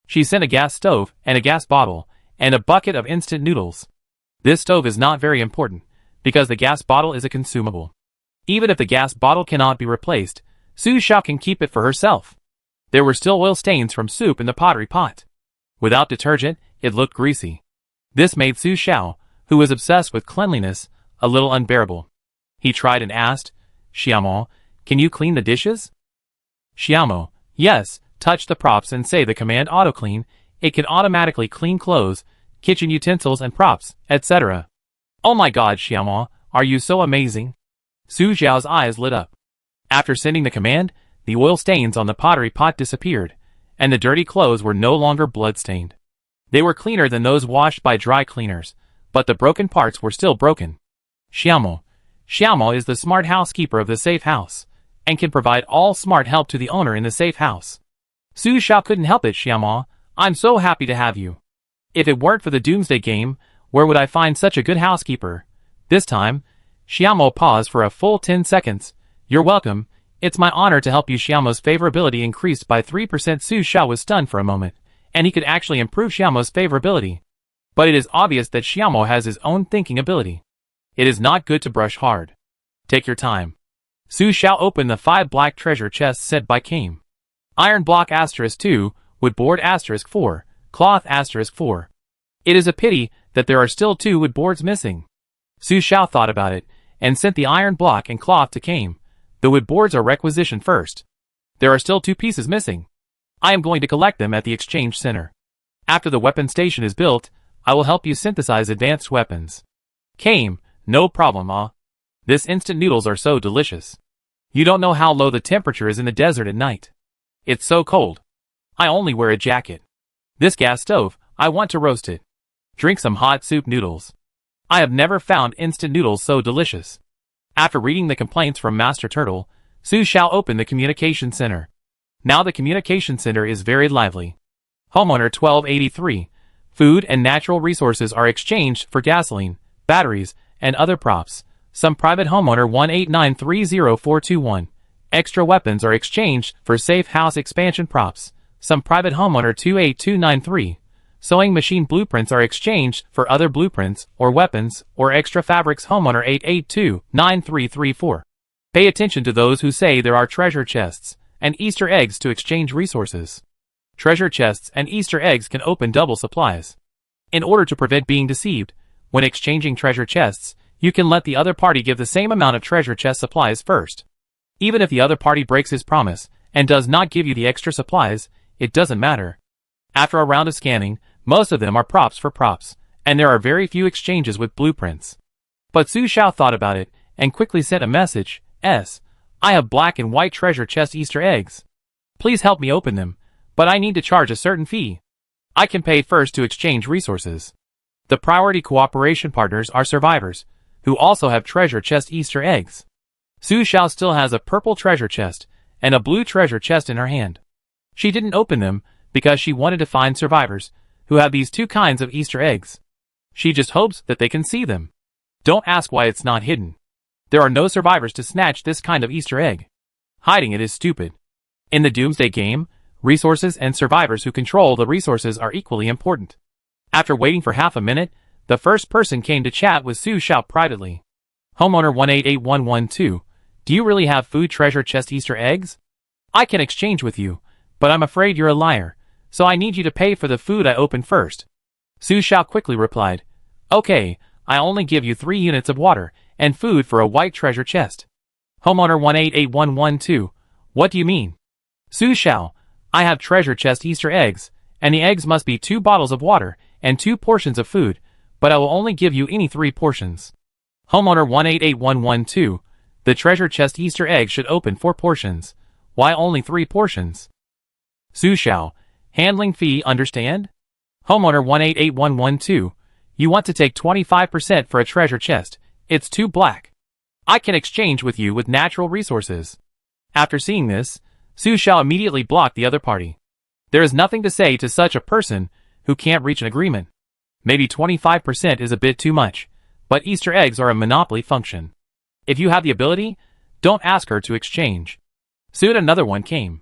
She sent a gas stove, and a gas bottle, and a bucket of instant noodles. This stove is not very important, because the gas bottle is a consumable. Even if the gas bottle cannot be replaced, Su Xiao can keep it for herself. There were still oil stains from soup in the pottery pot. Without detergent, it looked greasy. This made Su Xiao, who was obsessed with cleanliness, a little unbearable. He tried and asked, Xiaomo, can you clean the dishes? Xiaomo, yes, touch the props and say the command auto-clean, it can automatically clean clothes, kitchen utensils and props, etc. Oh my god Xiaomo, are you so amazing? Su Xiao's eyes lit up. After sending the command, the oil stains on the pottery pot disappeared, and the dirty clothes were no longer blood-stained. They were cleaner than those washed by dry cleaners, but the broken parts were still broken. Xiaomo is the smart housekeeper of the safe house, and can provide all smart help to the owner in the safe house. Su Xiao couldn't help it Xiaomo, I'm so happy to have you. If it weren't for the Doomsday game, where would I find such a good housekeeper? This time, Xiaomo paused for a full 10 seconds. You're welcome, It's my honor to help you. Xiaomo's favorability increased by 3%. Su Xiao was stunned for a moment, and he could actually improve Xiaomo's favorability. But it is obvious that Xiaomo has his own thinking ability. It is not good to brush hard. Take your time. Su Xiao opened the 5 black treasure chests sent by Kame. Iron block *2, wood board *4, cloth *4. It is a pity that there are still 2 wood boards missing. Su Xiao thought about it, and sent the iron block and cloth to Kame. The wood boards are requisitioned first. There are still 2 pieces missing. I am going to collect them at the exchange center. After the weapon station is built, I will help you synthesize advanced weapons. Kame, no problem, This instant noodles are so delicious. You don't know how low the temperature is in the desert at night. It's so cold. I only wear a jacket. This gas stove, I want to roast it. Drink some hot soup noodles. I have never found instant noodles so delicious. After reading the complaints from Master Turtle, Su Xiao opened the communication center. Now the communication center is very lively. Homeowner 1283. Food and natural resources are exchanged for gasoline, batteries, and other props. Some private homeowner 1893041. Extra weapons are exchanged for safe house expansion props. Some private homeowner 28293. Sewing machine blueprints are exchanged for other blueprints or weapons or extra fabrics. Homeowner 8829334. Pay attention to those who say there are treasure chests and Easter eggs to exchange resources. Treasure chests and Easter eggs can open double supplies. In order to prevent being deceived, when exchanging treasure chests, you can let the other party give the same amount of treasure chest supplies first. Even if the other party breaks his promise and does not give you the extra supplies, it doesn't matter. After a round of scanning, most of them are props for props, and there are very few exchanges with blueprints. But Su Xiao thought about it and quickly sent a message. I have black and white treasure chest Easter eggs. Please help me open them, but I need to charge a certain fee. I can pay first to exchange resources. The priority cooperation partners are survivors, who also have treasure chest Easter eggs. Su Xiao still has a purple treasure chest and a blue treasure chest in her hand. She didn't open them because she wanted to find survivors who have these 2 kinds of Easter eggs. She just hopes that they can see them. Don't ask why it's not hidden. There are no survivors to snatch this kind of Easter egg. Hiding it is stupid. In the Doomsday game, resources and survivors who control the resources are equally important. After waiting for half a minute, the first person came to chat with Su Xiao privately. Homeowner 188112. Do you really have food treasure chest Easter eggs? I can exchange with you, but I'm afraid you're a liar, so I need you to pay for the food I open first. Su Xiao quickly replied, Okay, I only give you 3 units of water and food for a white treasure chest. Homeowner 188112. What do you mean? Su Xiao, I have treasure chest Easter eggs, and the eggs must be 2 bottles of water and 2 portions of food, but I will only give you any 3 portions. Homeowner 188112. The treasure chest Easter egg should open 4 portions. Why only 3 portions? Su Xiao, handling fee, understand? Homeowner 188112. You want to take 25% for a treasure chest. It's too black. I can exchange with you with natural resources. After seeing this, Su Xiao immediately blocked the other party. There is nothing to say to such a person who can't reach an agreement. Maybe 25% is a bit too much, but Easter eggs are a monopoly function. If you have the ability, don't ask her to exchange. Soon another one came.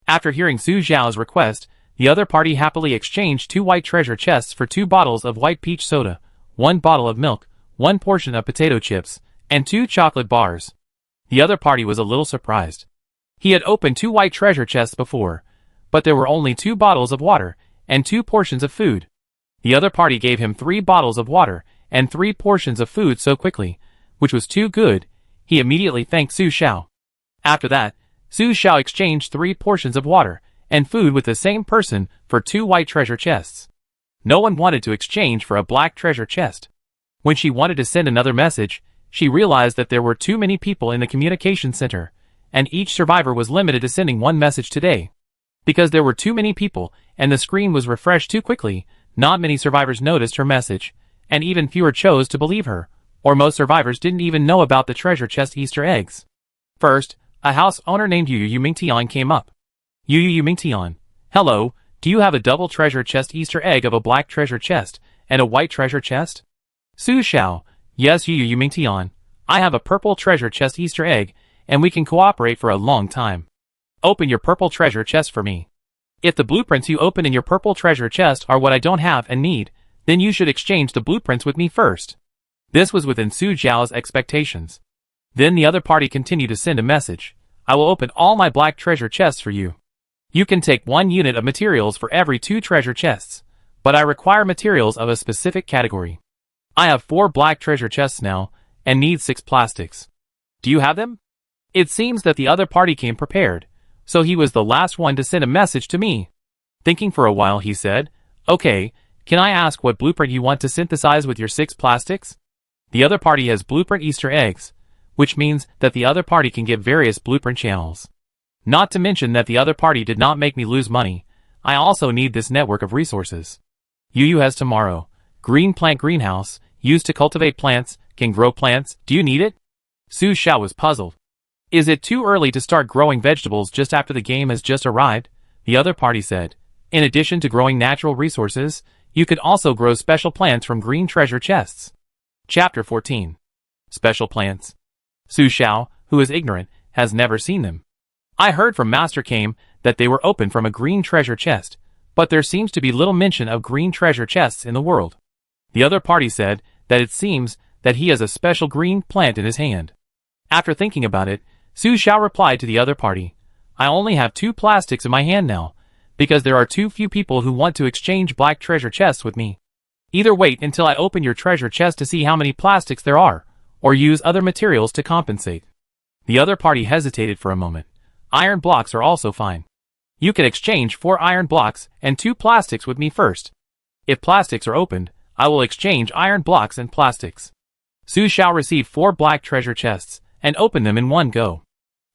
After hearing Su Xiao's request, the other party happily exchanged 2 white treasure chests for 2 bottles of white peach soda, 1 bottle of milk, 1 portion of potato chips, and 2 chocolate bars. The other party was a little surprised. He had opened 2 white treasure chests before, but there were only 2 bottles of water and 2 portions of food. The other party gave him 3 bottles of water and 3 portions of food so quickly, which was too good. He immediately thanked Su Xiao. After that, Su Xiao exchanged 3 portions of water and food with the same person for 2 white treasure chests. No one wanted to exchange for a black treasure chest. When she wanted to send another message, she realized that there were too many people in the communication center, and each survivor was limited to sending 1 message today. Because there were too many people and the screen was refreshed too quickly, not many survivors noticed her message, and even fewer chose to believe her, or most survivors didn't even know about the treasure chest Easter eggs. First, a house owner named Yu Mingtian came up. Yu Mingtian, hello, do you have a double treasure chest Easter egg of a black treasure chest and a white treasure chest? Su Xiao, yes Yu Mingtian, I have a purple treasure chest Easter egg and we can cooperate for a long time. Open your purple treasure chest for me. If the blueprints you open in your purple treasure chest are what I don't have and need, then you should exchange the blueprints with me first. This was within Su Xiao's expectations. Then the other party continued to send a message. I will open all my black treasure chests for you. You can take 1 unit of materials for every 2 treasure chests, but I require materials of a specific category. I have 4 black treasure chests now, and need 6 plastics. Do you have them? It seems that the other party came prepared, so he was the last one to send a message to me. Thinking for a while, he said, Okay, can I ask what blueprint you want to synthesize with your 6 plastics? The other party has blueprint Easter eggs, which means that the other party can get various blueprint channels. Not to mention that the other party did not make me lose money. I also need this network of resources. Yu has tomorrow. Green plant greenhouse, used to cultivate plants, can grow plants. Do you need it? Su Xiao was puzzled. Is it too early to start growing vegetables just after the game has just arrived? The other party said. In addition to growing natural resources, you could also grow special plants from green treasure chests. Chapter 14. Special plants. Su Xiao, who is ignorant, has never seen them. I heard from Master Kame that they were opened from a green treasure chest, but there seems to be little mention of green treasure chests in the world. The other party said that it seems that he has a special green plant in his hand. After thinking about it, Su Xiao replied to the other party, I only have 2 plastics in my hand now, because there are too few people who want to exchange black treasure chests with me. Either wait until I open your treasure chest to see how many plastics there are, or use other materials to compensate. The other party hesitated for a moment. Iron blocks are also fine. You can exchange 4 iron blocks and 2 plastics with me first. If plastics are opened, I will exchange iron blocks and plastics. Su Xiao received 4 black treasure chests, and opened them in one go.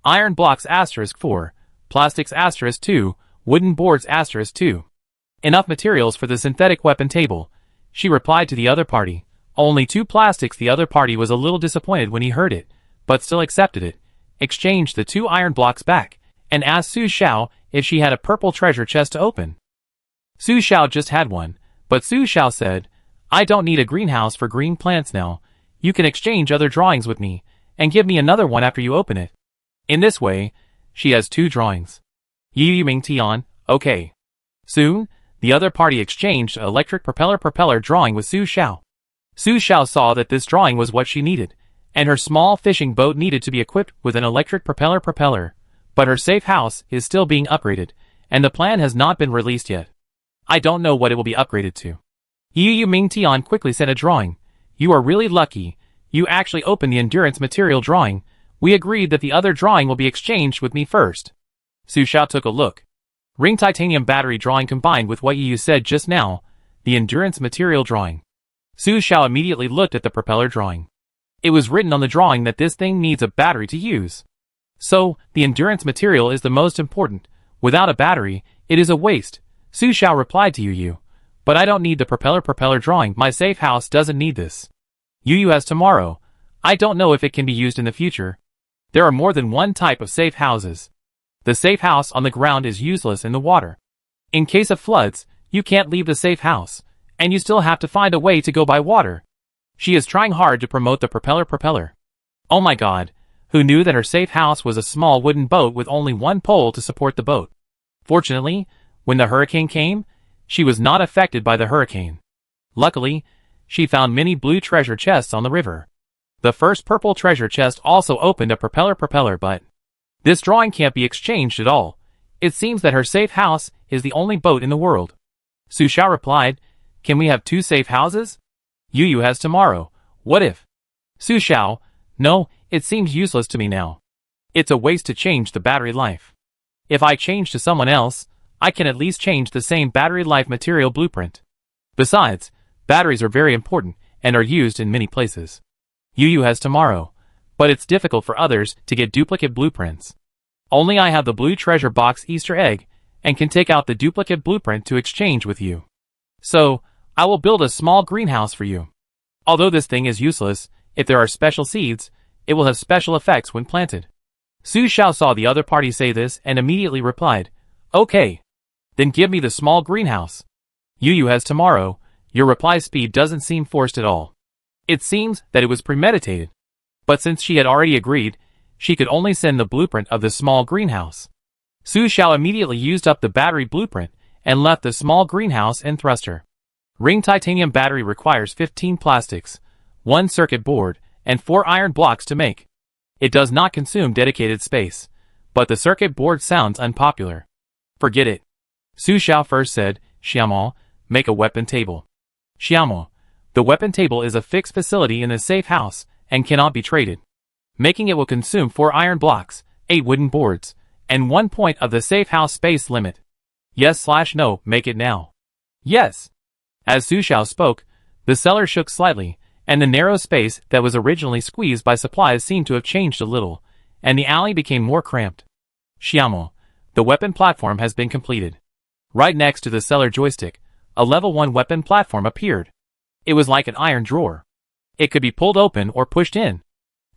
Iron blocks *4, plastics *2, wooden boards *2. Enough materials for the synthetic weapon table. She replied to the other party. Only 2 plastics. The other party was a little disappointed when he heard it, but still accepted it, exchanged the 2 iron blocks back, and asked Su Xiao if she had a purple treasure chest to open. Su Xiao just had one, but Su Xiao said, I don't need a greenhouse for green plants now. You can exchange other drawings with me, and give me another one after you open it. In this way, she has 2 drawings. Yi Ming Tian, okay. Soon, the other party exchanged an electric propeller drawing with Su Xiao. Su Xiao saw that this drawing was what she needed, and her small fishing boat needed to be equipped with an electric propeller, but her safe house is still being upgraded, and the plan has not been released yet. I don't know what it will be upgraded to. Yi Ming Tian quickly sent a drawing. You are really lucky. You actually opened the endurance material drawing. We agreed that the other drawing will be exchanged with me first. Su Xiao took a look. Ring titanium battery drawing combined with what you said just now, the endurance material drawing. Su Xiao immediately looked at the propeller drawing. It was written on the drawing that this thing needs a battery to use. So, the endurance material is the most important. Without a battery, it is a waste. Su Xiao replied to Yu. But I don't need the propeller drawing. My safe house doesn't need this. Yu has tomorrow. I don't know if it can be used in the future. There are more than one type of safe houses. The safe house on the ground is useless in the water. In case of floods, you can't leave the safe house, and you still have to find a way to go by water. She is trying hard to promote the propeller. Oh my god, who knew that her safe house was a small wooden boat with only one pole to support the boat? Fortunately, when the hurricane came, she was not affected by the hurricane. Luckily, she found many blue treasure chests on the river. The first purple treasure chest also opened a propeller, but this drawing can't be exchanged at all. It seems that her safe house is the only boat in the world. Su Xiao replied, Can we have 2 safe houses? Yu has tomorrow. What if? Su Xiao, no, it seems useless to me now. It's a waste to change the battery life. If I change to someone else, I can at least change the same battery life material blueprint. Besides, batteries are very important and are used in many places. Yu has tomorrow, but it's difficult for others to get duplicate blueprints. Only I have the blue treasure box Easter egg and can take out the duplicate blueprint to exchange with you. So, I will build a small greenhouse for you. Although this thing is useless, if there are special seeds, it will have special effects when planted. Su Xiao saw the other party say this and immediately replied, Okay. Then give me the small greenhouse. Yu has tomorrow. Your reply speed doesn't seem forced at all. It seems that it was premeditated. But since she had already agreed, she could only send the blueprint of the small greenhouse. Su Xiao immediately used up the battery blueprint and left the small greenhouse and thruster. Ring titanium battery requires 15 plastics, 1 circuit board, and 4 iron blocks to make. It does not consume dedicated space, but the circuit board sounds unpopular. Forget it. Su Xiao first said, Xiaomo, make a weapon table. Xiaomo, the weapon table is a fixed facility in the safe house and cannot be traded. Making it will consume 4 iron blocks, 8 wooden boards, and 1 point of the safe house space limit. Yes/no, make it now. Yes. As Su Xiao spoke, the cellar shook slightly, and the narrow space that was originally squeezed by supplies seemed to have changed a little, and the alley became more cramped. Xiaomo, the weapon platform has been completed. Right next to the cellar joystick, a level 1 weapon platform appeared. It was like an iron drawer. It could be pulled open or pushed in.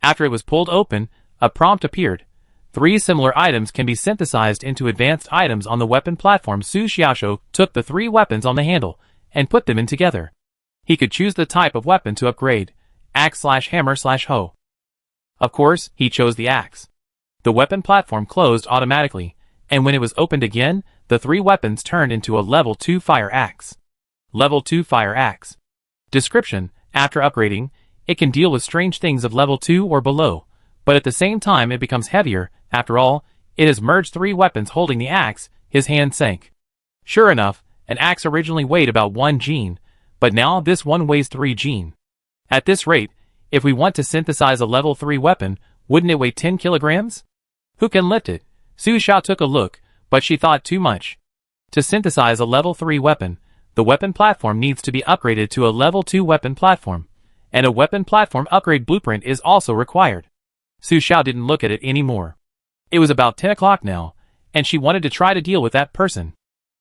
After it was pulled open, a prompt appeared. 3 similar items can be synthesized into advanced items on the weapon platform. Su Xiaoshu took the 3 weapons on the handle and put them in together. He could choose the type of weapon to upgrade, axe/hammer/hoe. Of course, he chose the axe. The weapon platform closed automatically, and when it was opened again, the 3 weapons turned into a level 2 fire axe. Level 2 fire axe. Description: after upgrading, it can deal with strange things of level 2 or below, but at the same time it becomes heavier. After all, it has merged 3 weapons holding the axe. His hand sank. Sure enough, an axe originally weighed about 1 gene, but now this one weighs 3 gene. At this rate, if we want to synthesize a level 3 weapon, wouldn't it weigh 10 kilograms? Who can lift it? Su Xiao took a look, but she thought too much. To synthesize a level 3 weapon, the weapon platform needs to be upgraded to a level 2 weapon platform, and a weapon platform upgrade blueprint is also required. Su Xiao didn't look at it anymore. It was about 10 o'clock now, and she wanted to try to deal with that person.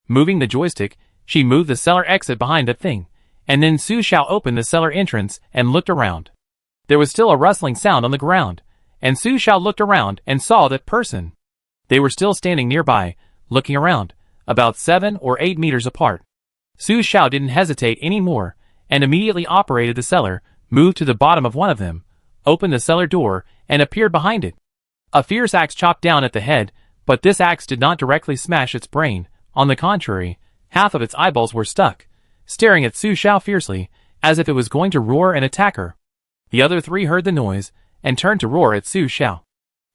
Moving the joystick, she moved the cellar exit behind the thing, and then Su Xiao opened the cellar entrance and looked around. There was still a rustling sound on the ground, and Su Xiao looked around and saw that person. They were still standing nearby, looking around, about 7 or 8 meters apart. Su Xiao didn't hesitate anymore, and immediately operated the cellar, moved to the bottom of one of them, opened the cellar door, and appeared behind it. A fierce axe chopped down at the head, but this axe did not directly smash its brain. On the contrary, half of its eyeballs were stuck, staring at Su Xiao fiercely, as if it was going to roar and attack her. The other 3 heard the noise, and turned to roar at Su Xiao.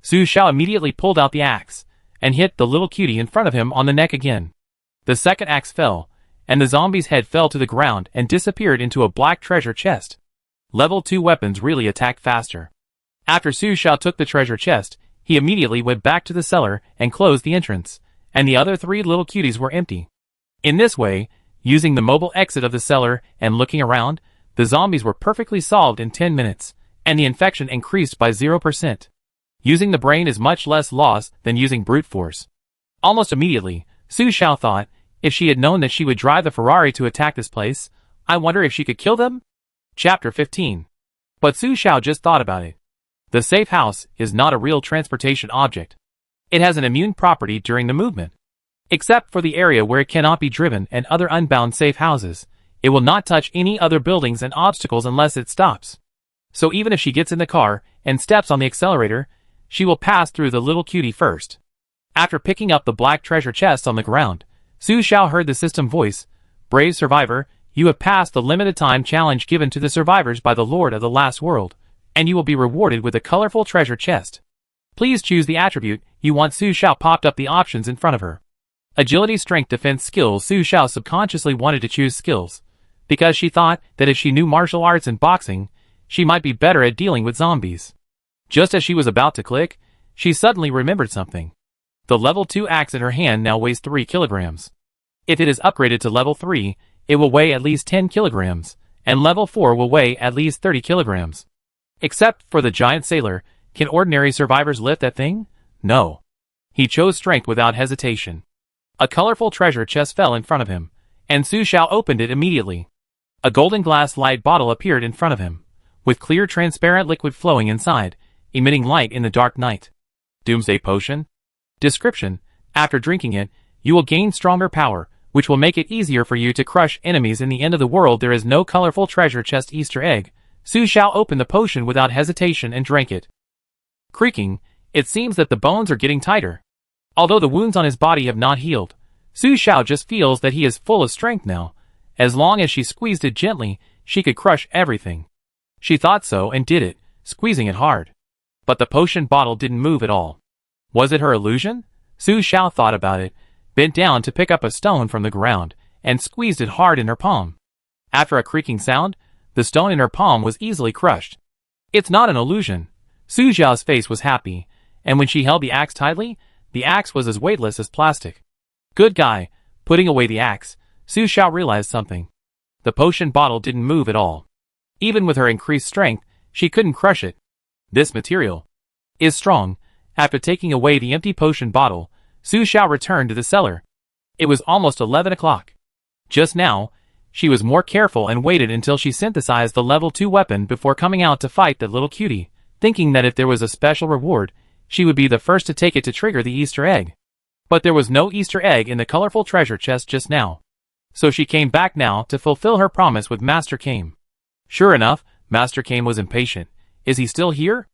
Su Xiao immediately pulled out the axe, and hit the little cutie in front of him on the neck again. The second axe fell, and the zombie's head fell to the ground and disappeared into a black treasure chest. Level 2 weapons really attack faster. After Su Xiao took the treasure chest, he immediately went back to the cellar and closed the entrance, and the other 3 little cuties were empty. In this way, using the mobile exit of the cellar and looking around, the zombies were perfectly solved in 10 minutes, and the infection increased by 0%. Using the brain is much less loss than using brute force. Almost immediately, Su Xiao thought, if she had known that she would drive the Ferrari to attack this place, I wonder if she could kill them? Chapter 15. But Su Xiao just thought about it. The safe house is not a real transportation object. It has an immune property during the movement. Except for the area where it cannot be driven and other unbound safe houses, it will not touch any other buildings and obstacles unless it stops. So even if she gets in the car and steps on the accelerator, she will pass through the little cutie first. After picking up the black treasure chest on the ground, Su Xiao heard the system voice, "Brave survivor, you have passed the limited time challenge given to the survivors by the Lord of the Last World, and you will be rewarded with a colorful treasure chest. Please choose the attribute you want." Su Xiao popped up the options in front of her. Agility, strength, defense, skills. Su Xiao subconsciously wanted to choose skills, because she thought that if she knew martial arts and boxing, she might be better at dealing with zombies. Just as she was about to click, she suddenly remembered something. The level 2 axe in her hand now weighs 3 kilograms. If it is upgraded to level 3, it will weigh at least 10 kilograms, and level 4 will weigh at least 30 kilograms. Except for the giant sailor, can ordinary survivors lift that thing? No. He chose strength without hesitation. A colorful treasure chest fell in front of him, and Su Xiao opened it immediately. A golden glass light bottle appeared in front of him, with clear transparent liquid flowing inside, emitting light in the dark night. Doomsday potion? Description: after drinking it, you will gain stronger power, which will make it easier for you to crush enemies in the end of the world. There is no colorful treasure chest Easter egg. Su Xiao opened the potion without hesitation and drank it. Creaking, It seems that the bones are getting tighter. Although the wounds on his body have not healed, Su Xiao just feels that he is full of strength now. As long as she squeezed it gently, she could crush everything. She thought so and did it, squeezing it hard. But the potion bottle didn't move at all. Was it her illusion? Su Xiao thought about it, bent down to pick up a stone from the ground, and squeezed it hard in her palm. After a creaking sound, the stone in her palm was easily crushed. It's not an illusion. Su Xiao's face was happy, and when she held the axe tightly, the axe was as weightless as plastic. Good guy. Putting away the axe, Su Xiao realized something. The potion bottle didn't move at all. Even with her increased strength, she couldn't crush it. This material is strong. After taking away the empty potion bottle, Su Xiao returned to the cellar. It was almost 11 o'clock. Just now, she was more careful and waited until she synthesized the level 2 weapon before coming out to fight that little cutie, thinking that if there was a special reward, she would be the first to take it to trigger the Easter egg. But there was no Easter egg in the colorful treasure chest just now. So she came back now to fulfill her promise with Master Kame. Sure enough, Master Kame was impatient. Is he still here?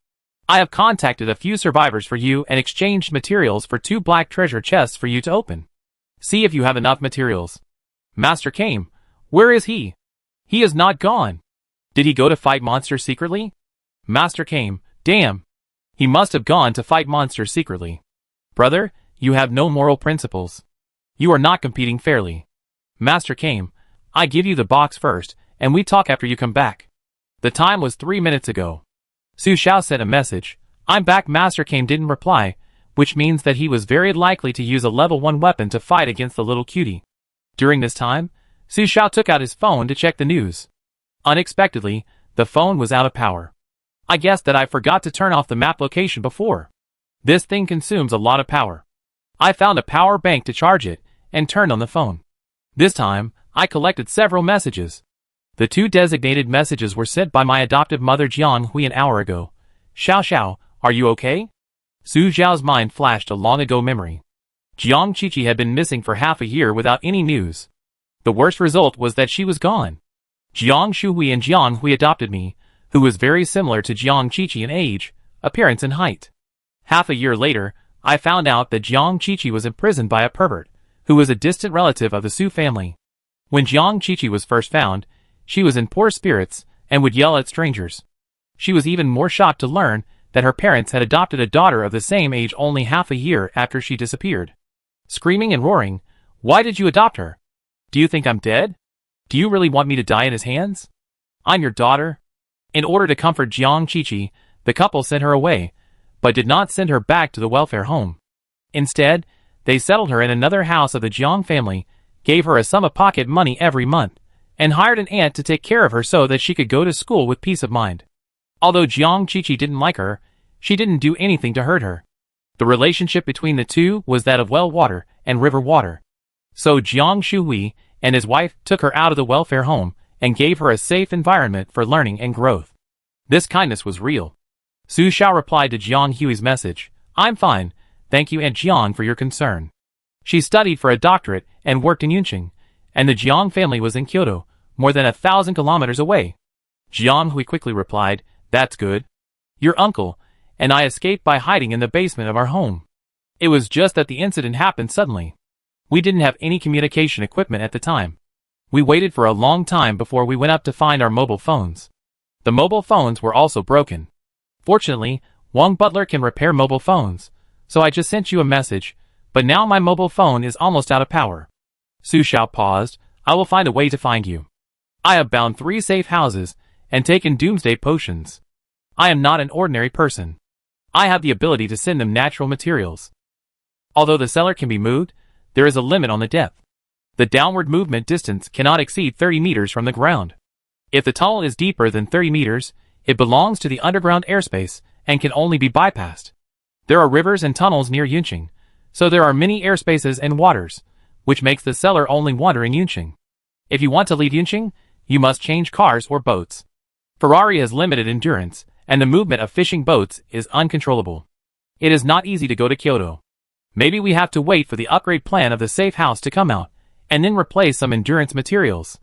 I have contacted a few survivors for you and exchanged materials for 2 black treasure chests for you to open. See if you have enough materials. Master Kame, where is he? He is not gone. Did he go to fight monsters secretly? Master Kame, damn. He must have gone to fight monsters secretly. Brother, you have no moral principles. You are not competing fairly. Master Kame, I give you the box first, and we talk after you come back. The time was 3 minutes ago. Su Xiao sent a message. I'm back. Master Kame didn't reply, which means that he was very likely to use a level 1 weapon to fight against the little cutie. During this time, Su Xiao took out his phone to check the news. Unexpectedly, the phone was out of power. I guess that I forgot to turn off the map location before. This thing consumes a lot of power. I found a power bank to charge it, and turned on the phone. This time, I collected several messages. The 2 designated messages were sent by my adoptive mother Jiang Hui an hour ago. Xiao Xiao, are you okay? Su Xiao's mind flashed a long-ago memory. Jiang Qiqi had been missing for half a year without any news. The worst result was that she was gone. Jiang Shuhui and Jiang Hui adopted me, who was very similar to Jiang Qiqi in age, appearance and height. Half a year later, I found out that Jiang Qiqi was imprisoned by a pervert, who was a distant relative of the Su family. When Jiang Qiqi was first found, she was in poor spirits and would yell at strangers. She was even more shocked to learn that her parents had adopted a daughter of the same age only half a year after she disappeared. Screaming and roaring, "Why did you adopt her? Do you think I'm dead? Do you really want me to die in his hands? I'm your daughter." In order to comfort Jiang Qiqi, the couple sent her away, but did not send her back to the welfare home. Instead, they settled her in another house of the Jiang family, gave her a sum of pocket money every month, and hired an aunt to take care of her so that she could go to school with peace of mind. Although Jiang Qiqi didn't like her, she didn't do anything to hurt her. The relationship between the two was that of well water and river water. So Jiang Shuhui and his wife took her out of the welfare home and gave her a safe environment for learning and growth. This kindness was real. Su Xiao replied to Jiang Hui's message, "I'm fine, thank you Aunt Jiang for your concern." She studied for a doctorate and worked in Yunqing, and the Jiang family was in Kyoto, more than 1,000 kilometers away. Jiang Hui quickly replied, "That's good. Your uncle and I escaped by hiding in the basement of our home. It was just that the incident happened suddenly. We didn't have any communication equipment at the time. We waited for a long time before we went up to find our mobile phones. The mobile phones were also broken. Fortunately, Wang Butler can repair mobile phones, so I just sent you a message, but now my mobile phone is almost out of power." Su Xiao paused. "I will find a way to find you. I have bound 3 safe houses and taken Doomsday potions. I am not an ordinary person. I have the ability to send them natural materials. Although the cellar can be moved, there is a limit on the depth. The downward movement distance cannot exceed 30 meters from the ground. If the tunnel is deeper than 30 meters, it belongs to the underground airspace and can only be bypassed. There are rivers and tunnels near Yunqing, so there are many airspaces and waters, which makes the cellar only water in Yunqing. If you want to leave Yunqing, you must change cars or boats. Ferrari has limited endurance, and the movement of fishing boats is uncontrollable. It is not easy to go to Kyoto. Maybe we have to wait for the upgrade plan of the safe house to come out, and then replace some endurance materials."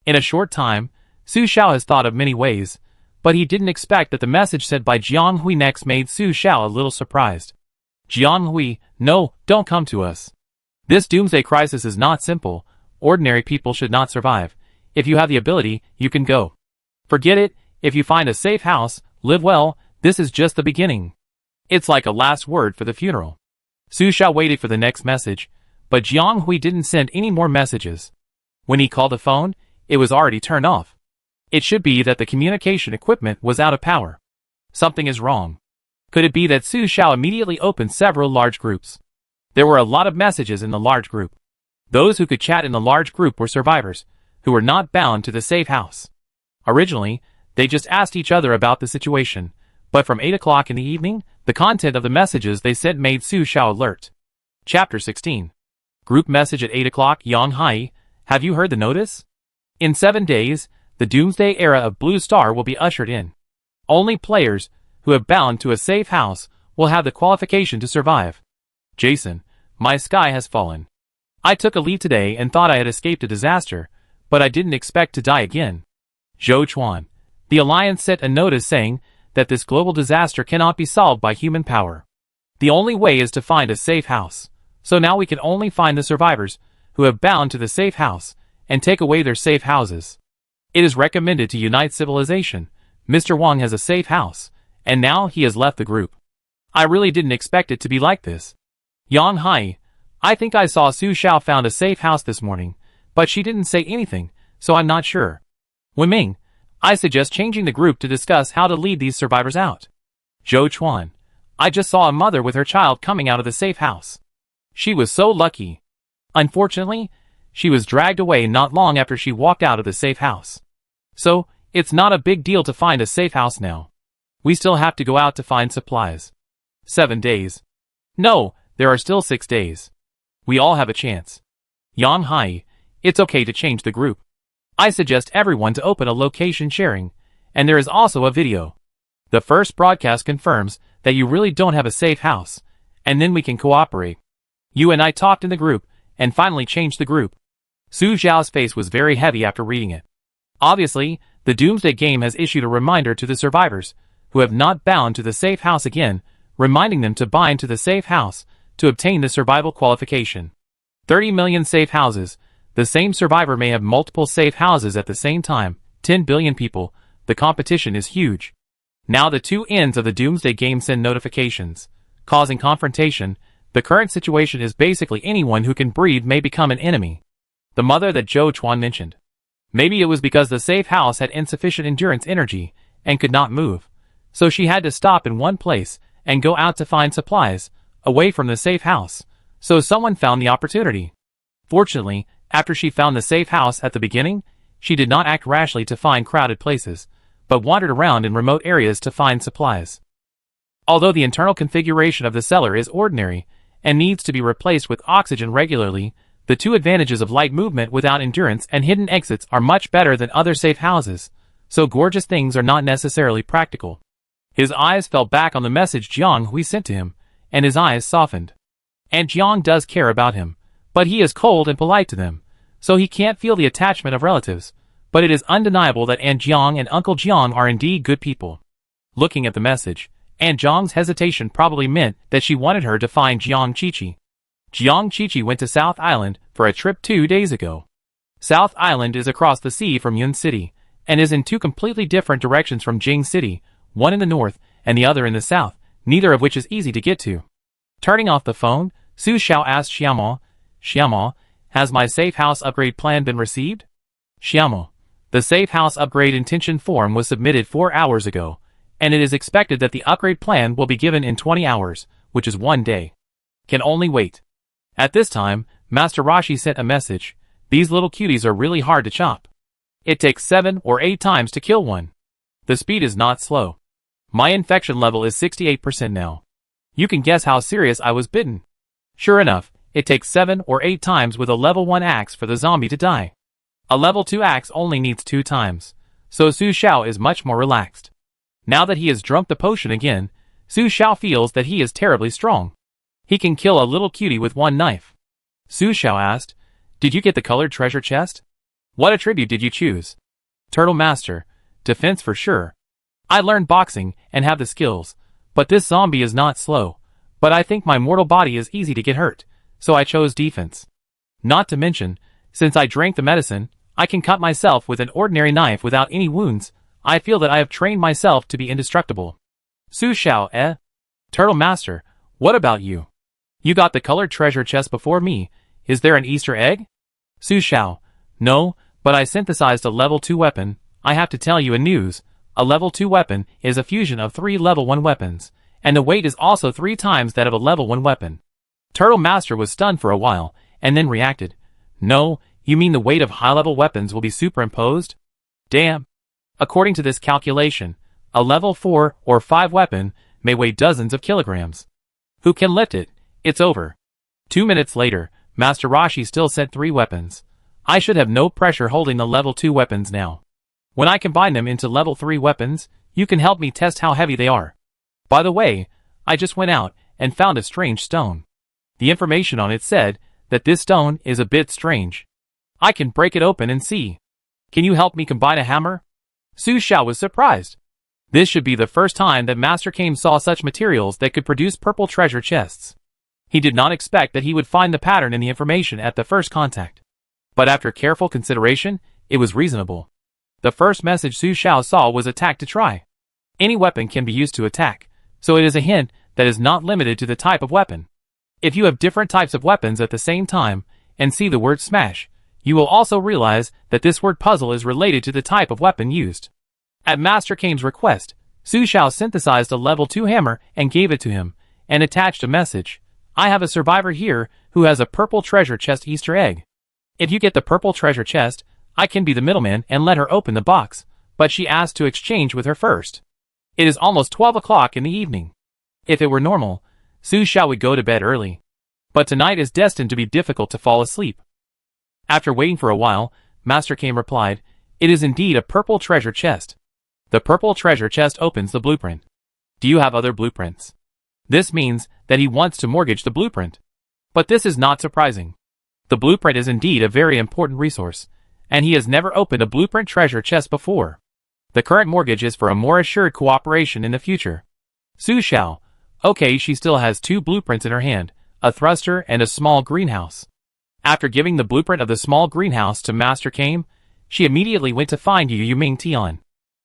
In a short time, Su Xiao has thought of many ways, but he didn't expect that the message sent by Jiang Hui next made Su Xiao a little surprised. Jiang Hui, no, don't come to us. This doomsday crisis is not simple. Ordinary people should not survive. If you have the ability, you can go. Forget it. If you find a safe house, live well. This is just the beginning. It's like a last word for the funeral. Su Xiao waited for the next message, but Jiang Hui didn't send any more messages. When he called the phone, it was already turned off. It should be that the communication equipment was out of power. Something is wrong. Could it be that Su Xiao immediately opened several large groups? There were a lot of messages in the large group. Those who could chat in the large group were survivors, who were not bound to the safe house. Originally, they just asked each other about the situation, but from 8 o'clock in the evening, the content of the messages they sent made Su Xiao alert. Chapter 16. Group message at 8 o'clock. Yang Hai, have you heard the notice? In 7 days, the Doomsday era of Blue Star will be ushered in. Only players who have bound to a safe house will have the qualification to survive. Jason, my sky has fallen. I took a leave today and thought I had escaped a disaster, but I didn't expect to die again. Zhou Chuan, the Alliance sent a notice saying that this global disaster cannot be solved by human power. The only way is to find a safe house. So now we can only find the survivors who have bound to the safe house and take away their safe houses. It is recommended to unite civilization. Mr. Wang has a safe house, and now he has left the group. I really didn't expect it to be like this. Yang Hai, I think I saw Su Xiao found a safe house this morning, but she didn't say anything, so I'm not sure. Wenming, I suggest changing the group to discuss how to lead these survivors out. Zhou Chuan, I just saw a mother with her child coming out of the safe house. She was so lucky. Unfortunately, she was dragged away not long after she walked out of the safe house. So, it's not a big deal to find a safe house now. We still have to go out to find supplies. 7 days. No, there are still 6 days. We all have a chance. Yang Hai, it's okay to change the group. I suggest everyone to open a location sharing, and there is also a video. The first broadcast confirms that you really don't have a safe house, and then we can cooperate. You and I talked in the group, and finally changed the group. Su Xiao's face was very heavy after reading it. Obviously, the Doomsday game has issued a reminder to the survivors, who have not bound to the safe house again, reminding them to bind to the safe house, to obtain the survival qualification. 30 million safe houses. The same survivor may have multiple safe houses at the same time. 10 billion people. The competition is huge. Now the two ends of the Doomsday game send notifications, causing confrontation. The current situation is basically anyone who can breathe may become an enemy. The mother that Zhou Chuan mentioned. Maybe it was because the safe house had insufficient endurance energy and could not move, so she had to stop in one place and go out to find supplies, away from the safe house, so someone found the opportunity. Fortunately, after she found the safe house at the beginning, she did not act rashly to find crowded places, but wandered around in remote areas to find supplies. Although the internal configuration of the cellar is ordinary, and needs to be replaced with oxygen regularly, the two advantages of light movement without endurance and hidden exits are much better than other safe houses, so gorgeous things are not necessarily practical. His eyes fell back on the message Jiang Hui sent to him, and his eyes softened. And Jiang does care about him, but he is cold and polite to them, so he can't feel the attachment of relatives, but it is undeniable that Aunt Jiang and Uncle Jiang are indeed good people. Looking at the message, Aunt Jiang's hesitation probably meant that she wanted her to find Jiang Qiqi. Jiang Qiqi went to South Island for a trip 2 days ago. South Island is across the sea from Yun City, and is in two completely different directions from Jing City, one in the north and the other in the south, neither of which is easy to get to. Turning off the phone, Su Xiao asked Xiamo, has my safe house upgrade plan been received? Xiamo, the safe house upgrade intention form was submitted 4 hours ago, and it is expected that the upgrade plan will be given in 20 hours, which is 1 day. Can only wait. At this time, Master Rashi sent a message. These little cuties are really hard to chop. It takes 7 or 8 times to kill one. The speed is not slow. My infection level is 68% now. You can guess how serious I was bitten. Sure enough, it takes 7 or 8 times with a level 1 axe for the zombie to die. A level 2 axe only needs 2 times, so Su Xiao is much more relaxed. Now that he has drunk the potion again, Su Xiao feels that he is terribly strong. He can kill a little cutie with 1 knife. Su Xiao asked, did you get the colored treasure chest? What attribute did you choose? Turtle Master, defense for sure. I learned boxing and have the skills, but this zombie is not slow. But I think my mortal body is easy to get hurt, so I chose defense. Not to mention, since I drank the medicine, I can cut myself with an ordinary knife without any wounds. I feel that I have trained myself to be indestructible. Su Xiao, eh? Turtle Master, what about you? You got the colored treasure chest before me. Is there an Easter egg? Su Xiao, no, but I synthesized a level 2 weapon. I have to tell you a news. A level 2 weapon is a fusion of 3 level 1 weapons, and the weight is also 3 times that of a level 1 weapon. Turtle Master was stunned for a while, and then reacted. No, you mean the weight of high-level weapons will be superimposed? Damn. According to this calculation, a level 4 or 5 weapon may weigh dozens of kilograms. Who can lift it? It's over. 2 minutes later, Master Roshi still sent 3 weapons. I should have no pressure holding the level 2 weapons now. When I combine them into level 3 weapons, you can help me test how heavy they are. By the way, I just went out and found a strange stone. The information on it said that this stone is a bit strange. I can break it open and see. Can you help me combine a hammer? Su Xiao was surprised. This should be the first time that Master Kame saw such materials that could produce purple treasure chests. He did not expect that he would find the pattern in the information at the first contact. But after careful consideration, it was reasonable. The first message Su Xiao saw was attack to try. Any weapon can be used to attack, so it is a hint that is not limited to the type of weapon. If you have different types of weapons at the same time, and see the word smash, you will also realize that this word puzzle is related to the type of weapon used. At Master Kame's request, Su Xiao synthesized a level 2 hammer and gave it to him, and attached a message. I have a survivor here who has a purple treasure chest Easter egg. If you get the purple treasure chest, I can be the middleman and let her open the box, but she asked to exchange with her first. It is almost 12 o'clock in the evening. If it were normal, Su Xiao would go to bed early. But tonight is destined to be difficult to fall asleep. After waiting for a while, Master Kame replied, it is indeed a purple treasure chest. The purple treasure chest opens the blueprint. Do you have other blueprints? This means that he wants to mortgage the blueprint. But this is not surprising. The blueprint is indeed a very important resource, and he has never opened a blueprint treasure chest before. The current mortgage is for a more assured cooperation in the future. Su Xiao, okay, she still has 2 blueprints in her hand, a thruster and a small greenhouse. After giving the blueprint of the small greenhouse to Master Kame, she immediately went to find Yu Ming Tian.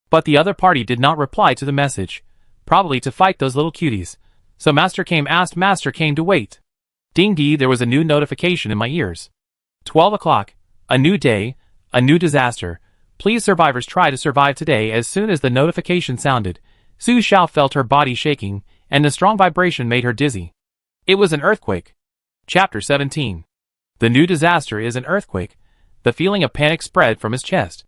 But the other party did not reply to the message, probably to fight those little cuties, so Master Kame asked Master Kame to wait. Ding dee, there was a new notification in my ears. 12 o'clock, a new day, a new disaster. Please survivors try to survive today. As soon as the notification sounded, Su Xiao felt her body shaking, and the strong vibration made her dizzy. It was an earthquake. Chapter 17. The new disaster is an earthquake. The feeling of panic spread from his chest.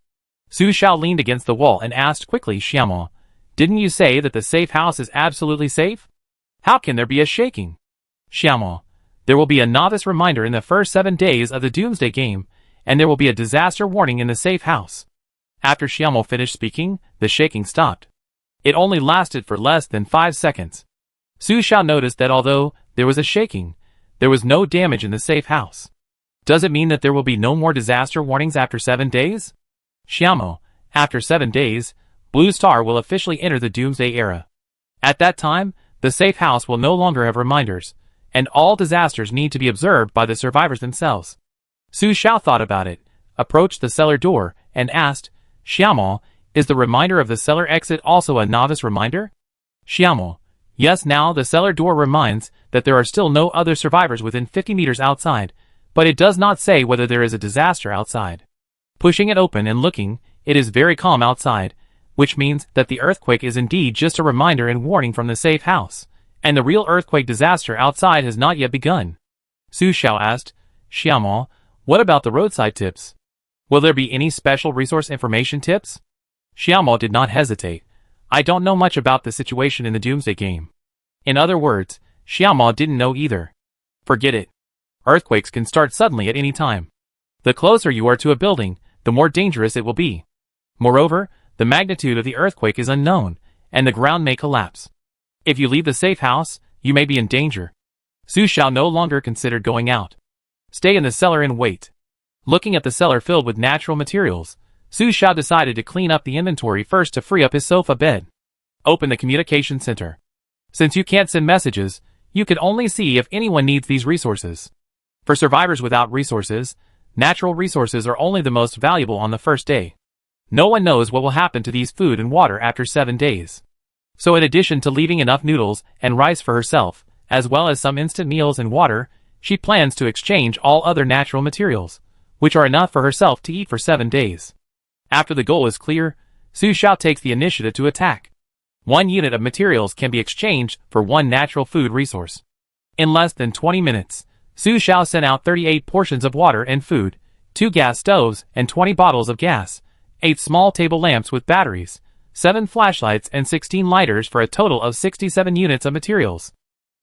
Su Xiao leaned against the wall and asked quickly, Xiaomo, didn't you say that the safe house is absolutely safe? How can there be a shaking? Xiaomo, there will be a novice reminder in the first 7 days of the Doomsday game, and there will be a disaster warning in the safe house. After Xiaomo finished speaking, the shaking stopped. It only lasted for less than 5 seconds. Su Xiao noticed that although there was a shaking, there was no damage in the safe house. Does it mean that there will be no more disaster warnings after 7 days? Xiaomo, after 7 days, Blue Star will officially enter the Doomsday era. At that time, the safe house will no longer have reminders, and all disasters need to be observed by the survivors themselves. Su Xiao thought about it, approached the cellar door, and asked, Xiaomo, is the reminder of the cellar exit also a novice reminder? Xiaomo, yes, now the cellar door reminds that there are still no other survivors within 50 meters outside, but it does not say whether there is a disaster outside. Pushing it open and looking, it is very calm outside, which means that the earthquake is indeed just a reminder and warning from the safe house, and the real earthquake disaster outside has not yet begun. Su Xiao asked, Xiaomo, what about the roadside tips? Will there be any special resource information tips? Xiaomo did not hesitate. I don't know much about the situation in the Doomsday game. In other words, Xiaomo didn't know either. Forget it. Earthquakes can start suddenly at any time. The closer you are to a building, the more dangerous it will be. Moreover, the magnitude of the earthquake is unknown, and the ground may collapse. If you leave the safe house, you may be in danger. Su Xiao no longer considered going out. Stay in the cellar and wait. Looking at the cellar filled with natural materials, Su Xiao decided to clean up the inventory first to free up his sofa bed. Open the communication center. Since you can't send messages, you can only see if anyone needs these resources. For survivors without resources, natural resources are only the most valuable on the first day. No one knows what will happen to these food and water after 7 days. So in addition to leaving enough noodles and rice for herself, as well as some instant meals and water, she plans to exchange all other natural materials, which are enough for herself to eat for 7 days. After the goal is clear, Su Xiao takes the initiative to attack. 1 unit of materials can be exchanged for 1 natural food resource. In less than 20 minutes, Su Xiao sent out 38 portions of water and food, 2 gas stoves and 20 bottles of gas, 8 small table lamps with batteries, 7 flashlights and 16 lighters for a total of 67 units of materials.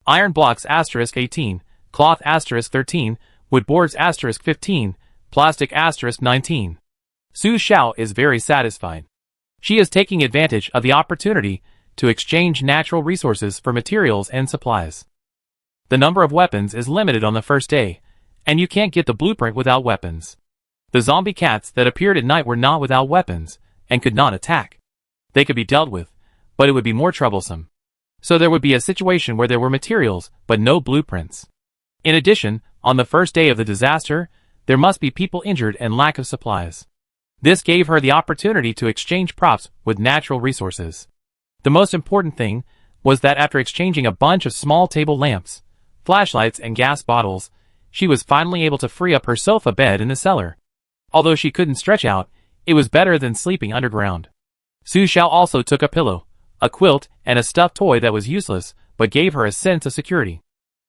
Iron blocks *18, cloth *13, wood boards *15, plastic *19. Su Xiao is very satisfied. She is taking advantage of the opportunity to exchange natural resources for materials and supplies. The number of weapons is limited on the first day, and you can't get the blueprint without weapons. The zombie cats that appeared at night were not without weapons, and could not attack. They could be dealt with, but it would be more troublesome. So there would be a situation where there were materials, but no blueprints. In addition, on the first day of the disaster, there must be people injured and lack of supplies. This gave her the opportunity to exchange props with natural resources. The most important thing was that after exchanging a bunch of small table lamps, flashlights and gas bottles, she was finally able to free up her sofa bed in the cellar. Although she couldn't stretch out, it was better than sleeping underground. Su Xiao also took a pillow, a quilt, and a stuffed toy that was useless, but gave her a sense of security.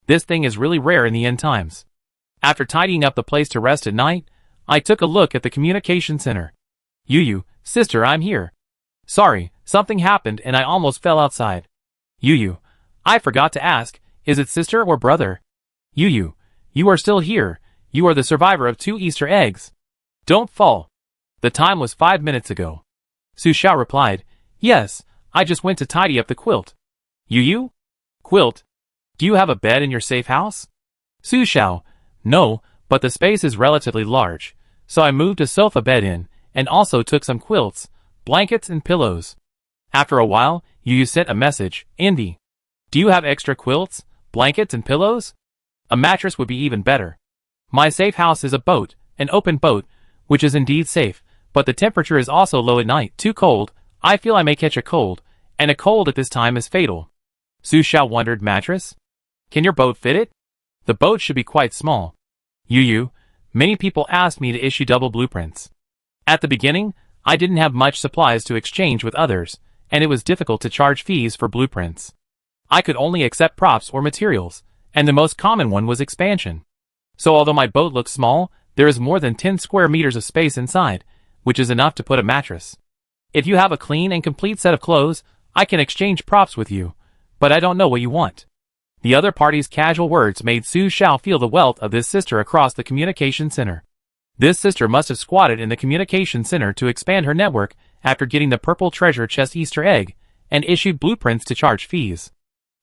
This thing is really rare in the end times. After tidying up the place to rest at night, I took a look at the communication center. Yu, sister, I'm here. Sorry, something happened and I almost fell outside. Yu, I forgot to ask, is it sister or brother? Yu, you are still here. You are the survivor of 2 Easter eggs. Don't fall. The time was 5 minutes ago. Su Xiao replied, yes, I just went to tidy up the quilt. Yu? Quilt? Do you have a bed in your safe house? Su Xiao, no, but the space is relatively large, so I moved a sofa bed in, and also took some quilts, blankets and pillows. After a while, Yu sent a message, Indy. Do you have extra quilts, blankets and pillows? A mattress would be even better. My safe house is a boat, an open boat, which is indeed safe, but the temperature is also low at night, too cold, I feel I may catch a cold, and a cold at this time is fatal. Su Xiao wondered, mattress? Can your boat fit it? The boat should be quite small. Yu, many people asked me to issue double blueprints. At the beginning, I didn't have much supplies to exchange with others, and it was difficult to charge fees for blueprints. I could only accept props or materials, and the most common one was expansion. So although my boat looks small, there is more than 10 square meters of space inside, which is enough to put a mattress. If you have a clean and complete set of clothes, I can exchange props with you, but I don't know what you want. The other party's casual words made Su Xiao feel the wealth of this sister across the communication center. This sister must have squatted in the communication center to expand her network after getting the purple treasure chest Easter egg, and issued blueprints to charge fees.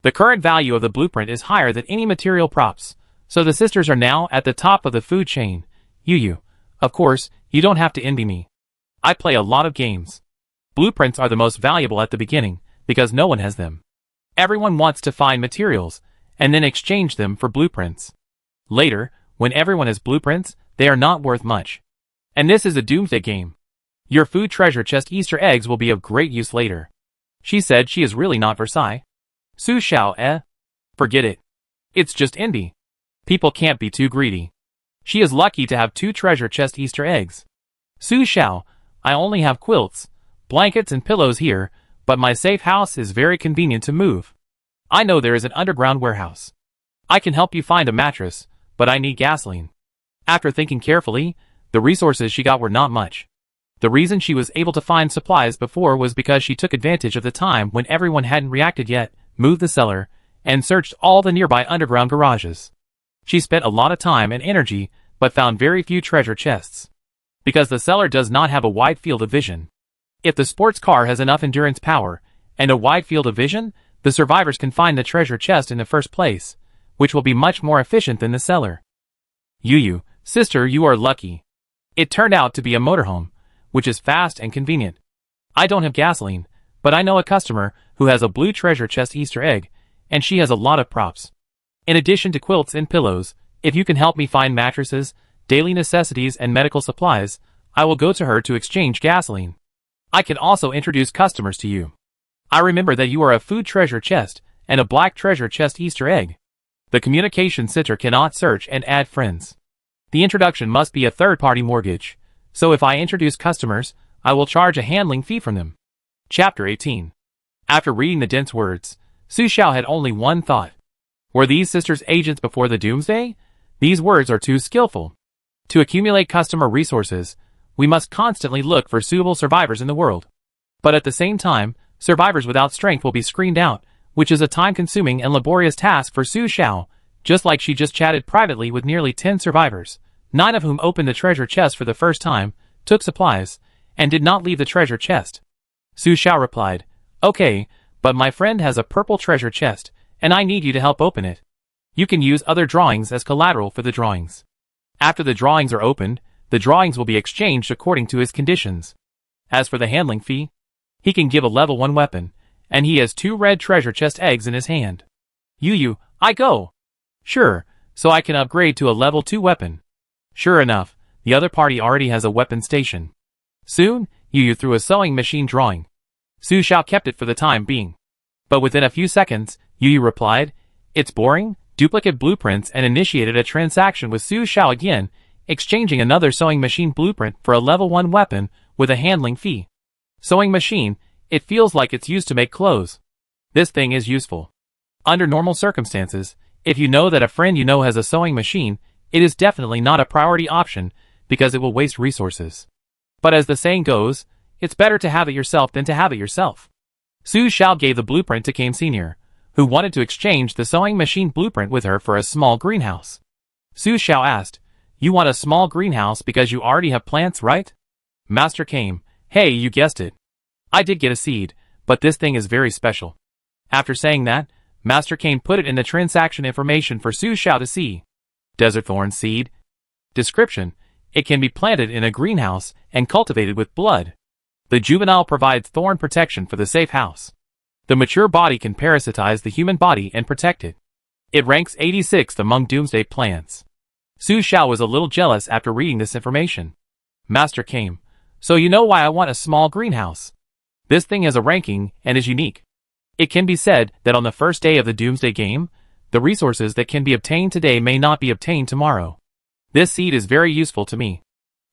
The current value of the blueprint is higher than any material props, so the sisters are now at the top of the food chain. Yu, of course, you don't have to envy me. I play a lot of games. Blueprints are the most valuable at the beginning, because no one has them. Everyone wants to find materials, and then exchange them for blueprints. Later, when everyone has blueprints, they are not worth much. And this is a Doomsday game. Your food treasure chest Easter eggs will be of great use later. She said she is really not Versailles. Su Xiao, forget it. It's just Indy. People can't be too greedy. She is lucky to have 2 treasure chest Easter eggs. Su Xiao, I only have quilts, blankets and pillows here, but my safe house is very convenient to move. I know there is an underground warehouse. I can help you find a mattress, but I need gasoline. After thinking carefully, the resources she got were not much. The reason she was able to find supplies before was because she took advantage of the time when everyone hadn't reacted yet, moved the cellar, and searched all the nearby underground garages. She spent a lot of time and energy, but found very few treasure chests. Because the cellar does not have a wide field of vision. If the sports car has enough endurance power, and a wide field of vision, the survivors can find the treasure chest in the first place, which will be much more efficient than the cellar. Yu, sister, you are lucky. It turned out to be a motorhome, which is fast and convenient. I don't have gasoline, but I know a customer who has a blue treasure chest Easter egg, and she has a lot of props. In addition to quilts and pillows, if you can help me find mattresses, daily necessities and medical supplies, I will go to her to exchange gasoline. I can also introduce customers to you. I remember that you are a food treasure chest and a black treasure chest Easter egg. The communication center cannot search and add friends. The introduction must be a third-party mortgage, so if I introduce customers, I will charge a handling fee from them. Chapter 18. After reading the dense words, Su Xiao had only one thought. Were these sisters agents before the Doomsday? These words are too skillful. To accumulate customer resources, we must constantly look for suitable survivors in the world. But at the same time, survivors without strength will be screened out, which is a time-consuming and laborious task for Su Xiao, just like she just chatted privately with nearly 10 survivors, 9 of whom opened the treasure chest for the first time, took supplies, and did not leave the treasure chest. Su Xiao replied, "Okay, but my friend has a purple treasure chest, and I need you to help open it. You can use other drawings as collateral for the drawings. After the drawings are opened, the drawings will be exchanged according to his conditions. As for the handling fee, he can give a level 1 weapon, and he has 2 red treasure chest eggs in his hand. I go. Sure, so I can upgrade to a level 2 weapon." Sure enough, the other party already has a weapon station. Soon, Yu threw a sewing machine drawing. Su Xiao kept it for the time being. But within a few seconds, Yu replied, "It's boring," duplicate blueprints and initiated a transaction with Su Xiao again, exchanging another sewing machine blueprint for a level 1 weapon with a handling fee. Sewing machine, it feels like it's used to make clothes. This thing is useful. Under normal circumstances, if you know that a friend you know has a sewing machine, it is definitely not a priority option because it will waste resources. But as the saying goes, it's better to have it yourself than to have it yourself. Su Xiao gave the blueprint to Kame Sr., who wanted to exchange the sewing machine blueprint with her for a small greenhouse. Su Xiao asked, "You want a small greenhouse because you already have plants, right?" Master Kame, "Hey, you guessed it. I did get a seed, but this thing is very special." After saying that, Master Kame put it in the transaction information for Su Xiao to see. Desert thorn seed. Description: it can be planted in a greenhouse and cultivated with blood. The juvenile provides thorn protection for the safe house. The mature body can parasitize the human body and protect it. It ranks 86th among Doomsday plants. Su Xiao was a little jealous after reading this information. Master Kame, "So you know why I want a small greenhouse. This thing has a ranking and is unique. It can be said that on the first day of the Doomsday game, the resources that can be obtained today may not be obtained tomorrow. This seed is very useful to me.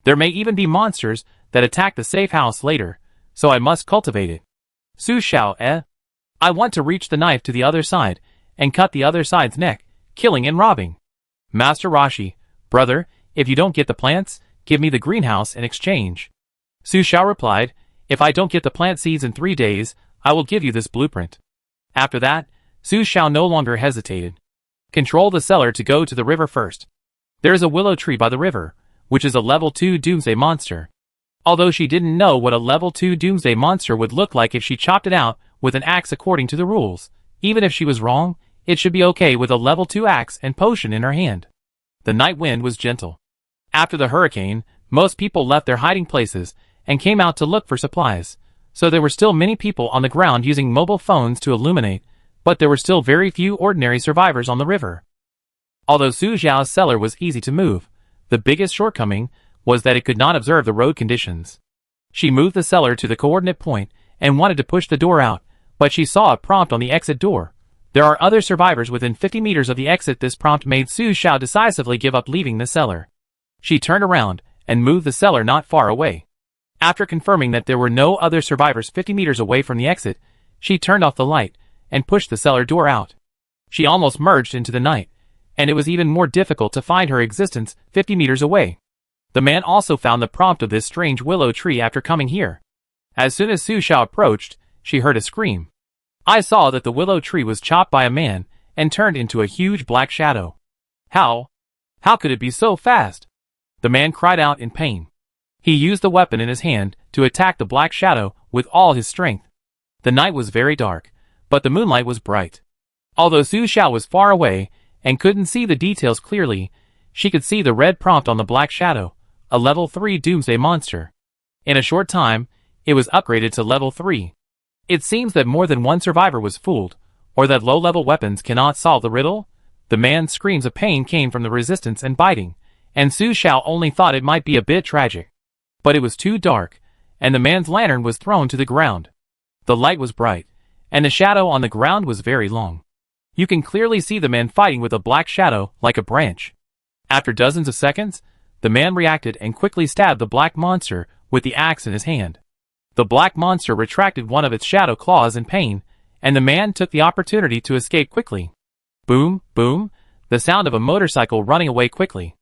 There may even be monsters that attack the safe house later, so I must cultivate it." Su Xiao, "I want to reach the knife to the other side and cut the other side's neck, killing and robbing." Master Rashi, "Brother, if you don't get the plants, give me the greenhouse in exchange." Su Xiao replied, "If I don't get the plant seeds in 3 days, I will give you this blueprint." After that, Su Xiao no longer hesitated. Control the seller to go to the river first. There is a willow tree by the river, which is a level 2 Doomsday monster. Although she didn't know what a level 2 Doomsday monster would look like if she chopped it out with an axe according to the rules, even if she was wrong, it should be okay with a level 2 axe and potion in her hand. The night wind was gentle. After the hurricane, most people left their hiding places and came out to look for supplies, so there were still many people on the ground using mobile phones to illuminate, but there were still very few ordinary survivors on the river. Although Su Xiao's cellar was easy to move, the biggest shortcoming was that it could not observe the road conditions. She moved the cellar to the coordinate point and wanted to push the door out, but she saw a prompt on the exit door. There are other survivors within 50 meters of the exit. This prompt made Su Xiao decisively give up leaving the cellar. She turned around and moved the cellar not far away. After confirming that there were no other survivors 50 meters away from the exit, she turned off the light and pushed the cellar door out. She almost merged into the night, and it was even more difficult to find her existence 50 meters away. The man also found the prompt of this strange willow tree after coming here. As soon as Su Xiao approached, she heard a scream. I saw that the willow tree was chopped by a man and turned into a huge black shadow. How could it be so fast? The man cried out in pain. He used the weapon in his hand to attack the black shadow with all his strength. The night was very dark, but the moonlight was bright. Although Su Xiao was far away and couldn't see the details clearly, she could see the red prompt on the black shadow, a level 3 Doomsday monster. In a short time, it was upgraded to level 3. It seems that more than one survivor was fooled, or that low-level weapons cannot solve the riddle. The man's screams of pain came from the resistance and biting, and Su Xiao only thought it might be a bit tragic. But it was too dark, and the man's lantern was thrown to the ground. The light was bright, and the shadow on the ground was very long. You can clearly see the man fighting with a black shadow like a branch. After dozens of seconds, the man reacted and quickly stabbed the black monster with the axe in his hand. The black monster retracted one of its shadow claws in pain, and the man took the opportunity to escape quickly. Boom, boom, the sound of a motorcycle running away quickly.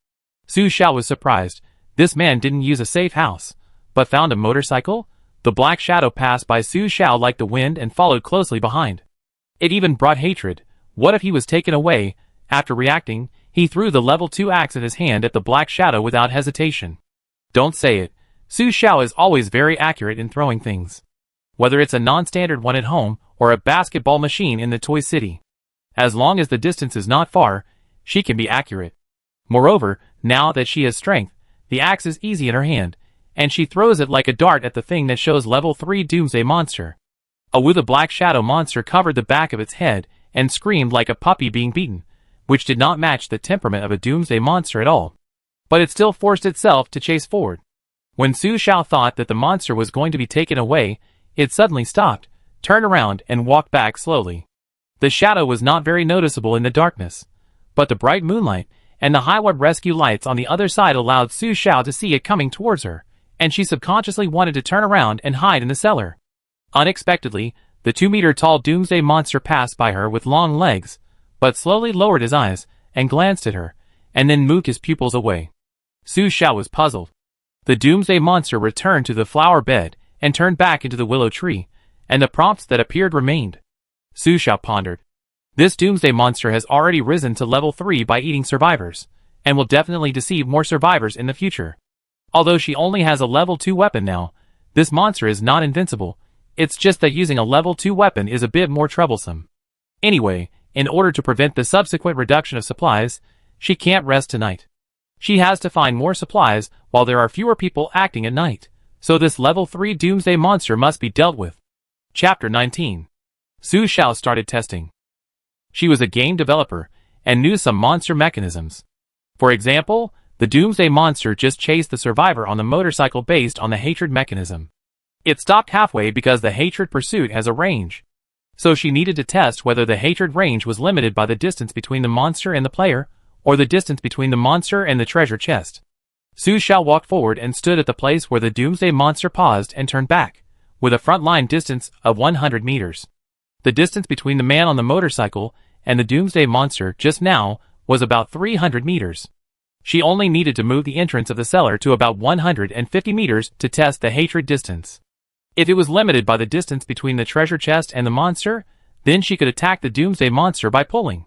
Su Xiao was surprised. This man didn't use a safe house, but found a motorcycle? The black shadow passed by Su Xiao like the wind and followed closely behind. It even brought hatred. What if he was taken away? After reacting, he threw the level 2 axe in his hand at the black shadow without hesitation. Don't say it. Su Xiao is always very accurate in throwing things. Whether it's a non-standard one at home or a basketball machine in the toy city. As long as the distance is not far, she can be accurate. Moreover, now that she has strength, the axe is easy in her hand, and she throws it like a dart at the thing that shows level 3 Doomsday monster. The black shadow monster covered the back of its head and screamed like a puppy being beaten, which did not match the temperament of a Doomsday monster at all. But it still forced itself to chase forward. When Su Xiao thought that the monster was going to be taken away, it suddenly stopped, turned around and walked back slowly. The shadow was not very noticeable in the darkness, but the bright moonlight and the high-web rescue lights on the other side allowed Su Xiao to see it coming towards her, and she subconsciously wanted to turn around and hide in the cellar. Unexpectedly, the 2-meter-tall Doomsday monster passed by her with long legs, but slowly lowered his eyes and glanced at her, and then moved his pupils away. Su Xiao was puzzled. The Doomsday monster returned to the flower bed and turned back into the willow tree, and the prompts that appeared remained. Su Xiao pondered. This Doomsday monster has already risen to level 3 by eating survivors, and will definitely deceive more survivors in the future. Although she only has a level 2 weapon now, this monster is not invincible. It's just that using a level 2 weapon is a bit more troublesome. Anyway, in order to prevent the subsequent reduction of supplies, she can't rest tonight. She has to find more supplies while there are fewer people acting at night, so this level 3 Doomsday monster must be dealt with. Chapter 19. Su Xiao started testing. She was a game developer and knew some monster mechanisms. For example, the Doomsday monster just chased the survivor on the motorcycle based on the hatred mechanism. It stopped halfway because the hatred pursuit has a range. So she needed to test whether the hatred range was limited by the distance between the monster and the player, or the distance between the monster and the treasure chest. Su Xiao walked forward and stood at the place where the Doomsday monster paused and turned back, with a front line distance of 100 meters. The distance between the man on the motorcycle and the Doomsday monster just now was about 300 meters. She only needed to move the entrance of the cellar to about 150 meters to test the hatred distance. If it was limited by the distance between the treasure chest and the monster, then she could attack the Doomsday monster by pulling.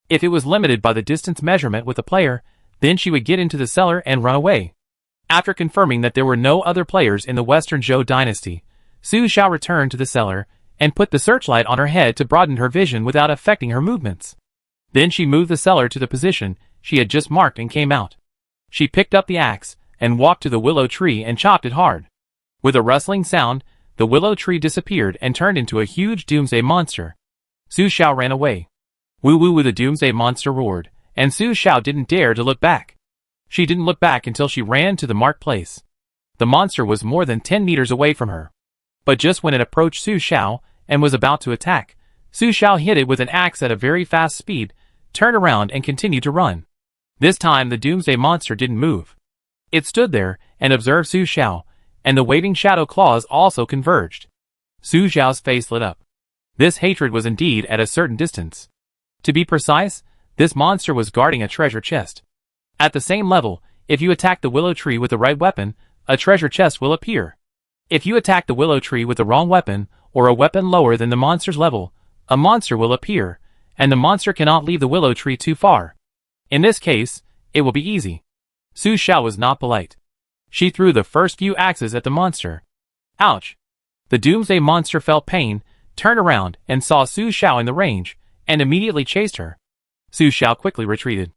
If it was limited by the distance measurement with the player, then she would get into the cellar and run away. After confirming that there were no other players in the Western Zhou dynasty, Su Xiao returned to the cellar and put the searchlight on her head to broaden her vision without affecting her movements. Then she moved the cellar to the position she had just marked and came out. She picked up the axe and walked to the willow tree and chopped it hard. With a rustling sound, the willow tree disappeared and turned into a huge Doomsday monster. Su Xiao ran away. Woo-woo, the Doomsday monster roared, and Su Xiao didn't dare to look back. She didn't look back until she ran to the marked place. The monster was more than 10 meters away from her. But just when it approached Su Xiao and was about to attack, Su Xiao hit it with an axe at a very fast speed, turned around and continued to run. This time the Doomsday monster didn't move. It stood there and observed Su Xiao, and the waving shadow claws also converged. Su Xiao's face lit up. This hatred was indeed at a certain distance. To be precise, this monster was guarding a treasure chest. At the same level, if you attack the willow tree with the right weapon, a treasure chest will appear. If you attack the willow tree with the wrong weapon, or a weapon lower than the monster's level, a monster will appear, and the monster cannot leave the willow tree too far. In this case, it will be easy. Su Xiao was not polite. She threw the first few axes at the monster. Ouch! The Doomsday monster felt pain, turned around and saw Su Xiao in the range, and immediately chased her. Su Xiao quickly retreated.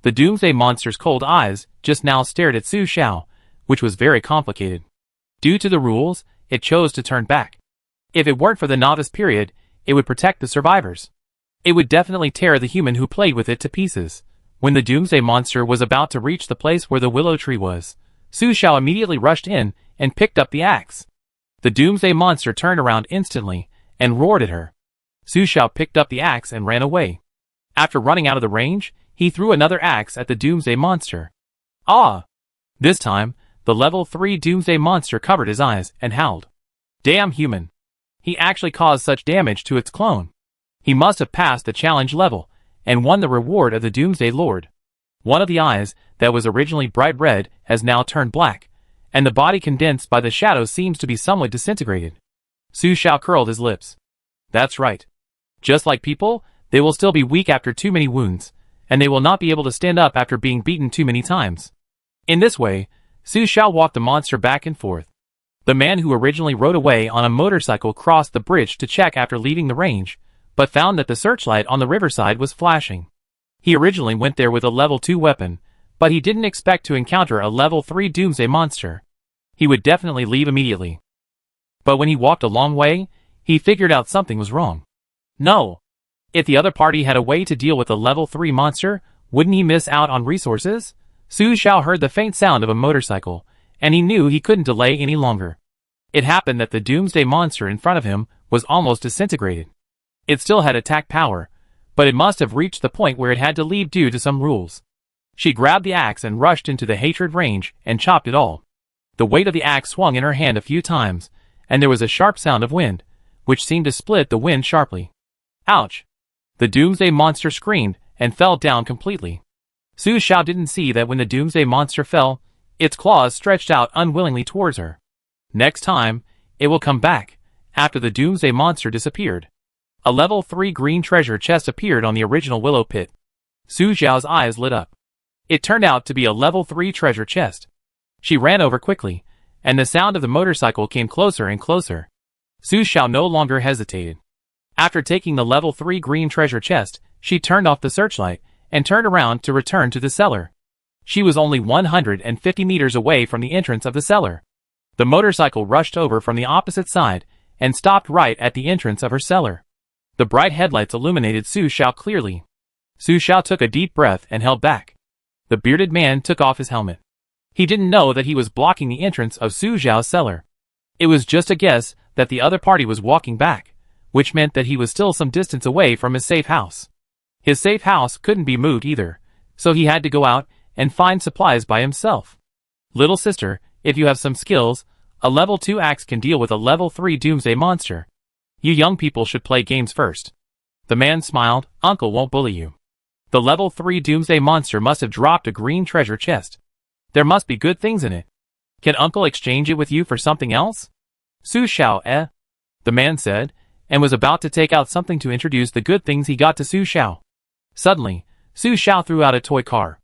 The Doomsday monster's cold eyes just now stared at Su Xiao, which was very complicated. Due to the rules, it chose to turn back. If it weren't for the novice period, it would protect the survivors. It would definitely tear the human who played with it to pieces. When the Doomsday monster was about to reach the place where the willow tree was, Su Xiao immediately rushed in and picked up the axe. The Doomsday monster turned around instantly and roared at her. Su Xiao picked up the axe and ran away. After running out of the range, he threw another axe at the Doomsday monster. Ah! This time, the level 3 Doomsday monster covered his eyes and howled. Damn human! He actually caused such damage to its clone. He must have passed the challenge level and won the reward of the Doomsday Lord. One of the eyes, that was originally bright red, has now turned black, and the body condensed by the shadows seems to be somewhat disintegrated. Su Xiao curled his lips. That's right. Just like people, they will still be weak after too many wounds, and they will not be able to stand up after being beaten too many times. In this way, Su Xiao walked the monster back and forth. The man who originally rode away on a motorcycle crossed the bridge to check after leaving the range, but found that the searchlight on the riverside was flashing. He originally went there with a level 2 weapon, but he didn't expect to encounter a level 3 Doomsday monster. He would definitely leave immediately. But when he walked a long way, he figured out something was wrong. No! If the other party had a way to deal with a level 3 monster, wouldn't he miss out on resources? Su Xiao heard the faint sound of a motorcycle, and he knew he couldn't delay any longer. It happened that the Doomsday monster in front of him was almost disintegrated. It still had attack power, but it must have reached the point where it had to leave due to some rules. She grabbed the axe and rushed into the hatred range and chopped it all. The weight of the axe swung in her hand a few times, and there was a sharp sound of wind, which seemed to split the wind sharply. Ouch! The Doomsday monster screamed and fell down completely. Su Xiao didn't see that when the Doomsday monster fell, its claws stretched out unwillingly towards her. Next time, it will come back, after the Doomsday monster disappeared. A level 3 green treasure chest appeared on the original willow pit. Su Xiao's eyes lit up. It turned out to be a level 3 treasure chest. She ran over quickly, and the sound of the motorcycle came closer and closer. Su Xiao no longer hesitated. After taking the level 3 green treasure chest, she turned off the searchlight and turned around to return to the cellar. She was only 150 meters away from the entrance of the cellar. The motorcycle rushed over from the opposite side and stopped right at the entrance of her cellar. The bright headlights illuminated Su Xiao clearly. Su Xiao took a deep breath and held back. The bearded man took off his helmet. He didn't know that he was blocking the entrance of Su Xiao's cellar. It was just a guess that the other party was walking back, which meant that he was still some distance away from his safe house. His safe house couldn't be moved either, so he had to go out and find supplies by himself. Little sister, if you have some skills, a level 2 axe can deal with a level 3 Doomsday monster. You young people should play games first. The man smiled. Uncle won't bully you. The level 3 Doomsday monster must have dropped a green treasure chest. There must be good things in it. Can Uncle exchange it with you for something else? Su Xiao, the man said, and was about to take out something to introduce the good things he got to Su Xiao. Suddenly, Su Xiao threw out a toy car.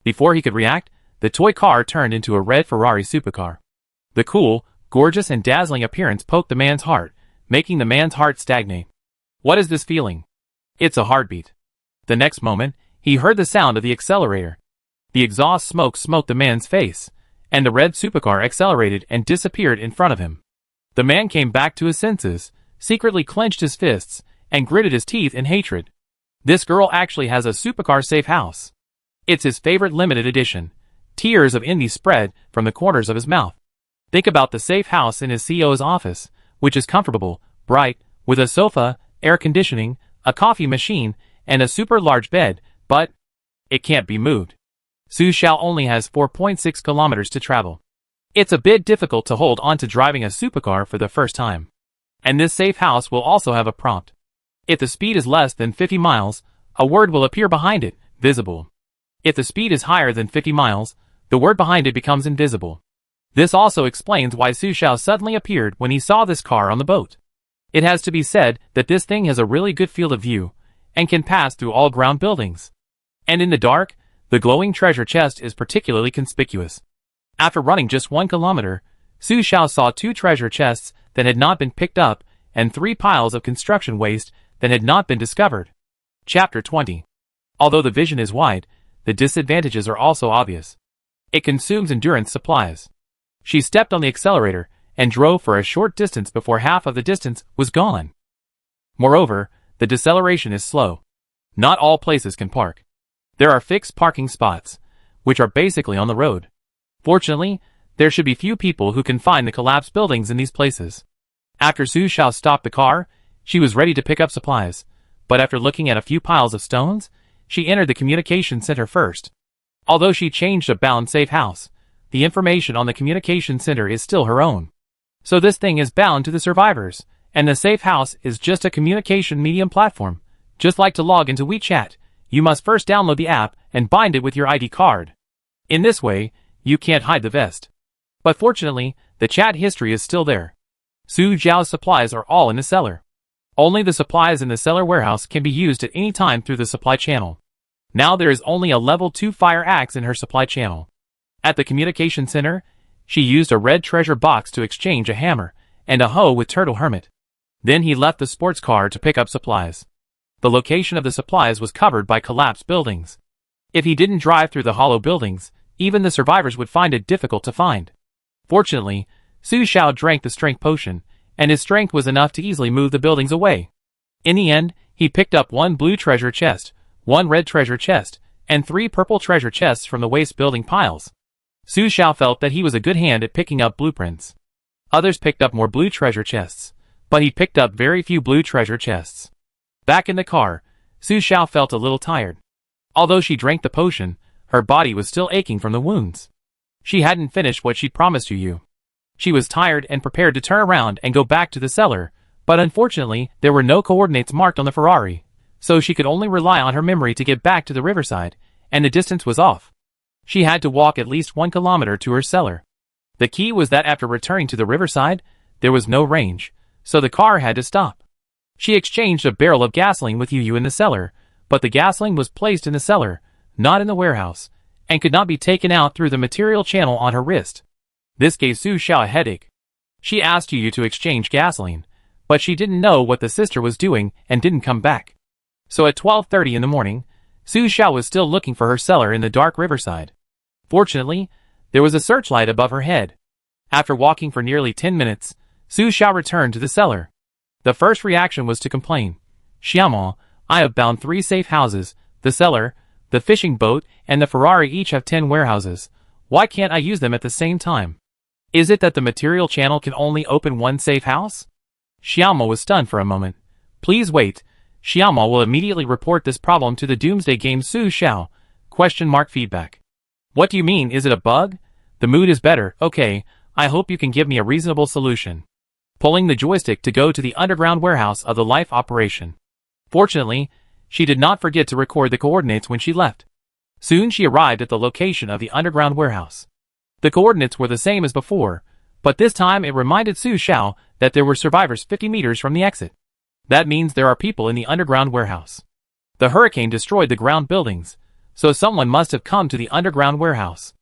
Before he could react, the toy car turned into a red Ferrari supercar. The cool, gorgeous and dazzling appearance poked the man's heart, making the man's heart stagnate. What is this feeling? It's a heartbeat. The next moment, he heard the sound of the accelerator. The exhaust smoke smote the man's face, and the red supercar accelerated and disappeared in front of him. The man came back to his senses, secretly clenched his fists, and gritted his teeth in hatred. This girl actually has a supercar safe house. It's his favorite limited edition. Tears of envy spread from the corners of his mouth. Think about the safe house in his CEO's office, which is comfortable, bright, with a sofa, air conditioning, a coffee machine, and a super large bed, but it can't be moved. Su Xiao only has 4.6 kilometers to travel. It's a bit difficult to hold on to driving a supercar for the first time. And this safe house will also have a prompt. If the speed is less than 50 miles, a word will appear behind it, visible. If the speed is higher than 50 miles, the word behind it becomes invisible. This also explains why Su Xiao suddenly appeared when he saw this car on the boat. It has to be said that this thing has a really good field of view, and can pass through all ground buildings. And in the dark, the glowing treasure chest is particularly conspicuous. After running just 1 kilometer, Su Xiao saw 2 treasure chests that had not been picked up, and 3 piles of construction waste that had not been discovered. Chapter 20. Although the vision is wide, the disadvantages are also obvious. It consumes endurance supplies. She stepped on the accelerator, and drove for a short distance before half of the distance was gone. Moreover, the deceleration is slow. Not all places can park. There are fixed parking spots, which are basically on the road. Fortunately, there should be few people who can find the collapsed buildings in these places. After Su Xiao stopped the car, she was ready to pick up supplies, but after looking at a few piles of stones, she entered the communication center first. Although she changed a bound safe house, the information on the communication center is still her own. So this thing is bound to the survivors, and the safe house is just a communication medium platform. Just like to log into WeChat, you must first download the app and bind it with your ID card. In this way, you can't hide the vest. But fortunately, the chat history is still there. Su Xiao's supplies are all in the cellar. Only the supplies in the cellar warehouse can be used at any time through the supply channel. Now there is only a level 2 fire axe in her supply channel. At the communication center, she used a red treasure box to exchange a hammer and a hoe with Turtle Hermit. Then he left the sports car to pick up supplies. The location of the supplies was covered by collapsed buildings. If he didn't drive through the hollow buildings, even the survivors would find it difficult to find. Fortunately, Su Xiao drank the strength potion, and his strength was enough to easily move the buildings away. In the end, he picked up 1 blue treasure chest, 1 red treasure chest, and 3 purple treasure chests from the waste building piles. Su Xiao felt that he was a good hand at picking up blueprints. Others picked up more blue treasure chests, but he picked up very few blue treasure chests. Back in the car, Su Xiao felt a little tired. Although she drank the potion, her body was still aching from the wounds. She hadn't finished what she'd promised to you. She was tired and prepared to turn around and go back to the cellar, but unfortunately, there were no coordinates marked on the Ferrari, so she could only rely on her memory to get back to the riverside, and the distance was off. She had to walk at least 1 kilometer to her cellar. The key was that after returning to the riverside, there was no range, so the car had to stop. She exchanged a barrel of gasoline with Yu in the cellar, but the gasoline was placed in the cellar, not in the warehouse, and could not be taken out through the material channel on her wrist. This gave Su Xiao a headache. She asked Yu to exchange gasoline, but she didn't know what the sister was doing and didn't come back. So at 12:30 in the morning, Su Xiao was still looking for her cellar in the dark riverside. Fortunately, there was a searchlight above her head. After walking for nearly 10 minutes, Su Xiao returned to the cellar. The first reaction was to complain. "Xiaomao, I have bound 3 safe houses, the cellar, the fishing boat, and the Ferrari each have 10 warehouses. Why can't I use them at the same time? Is it that the material channel can only open 1 safe house?" Xiaomao was stunned for a moment. "Please wait. Xiaomao will immediately report this problem to the Doomsday game Su Xiao. Feedback. What do you mean, is it a bug? The mood is better, okay, I hope you can give me a reasonable solution." Pulling the joystick to go to the underground warehouse of the life operation. Fortunately, she did not forget to record the coordinates when she left. Soon she arrived at the location of the underground warehouse. The coordinates were the same as before, but this time it reminded Su Xiao that there were survivors 50 meters from the exit. That means there are people in the underground warehouse. The hurricane destroyed the ground buildings, so someone must have come to the underground warehouse.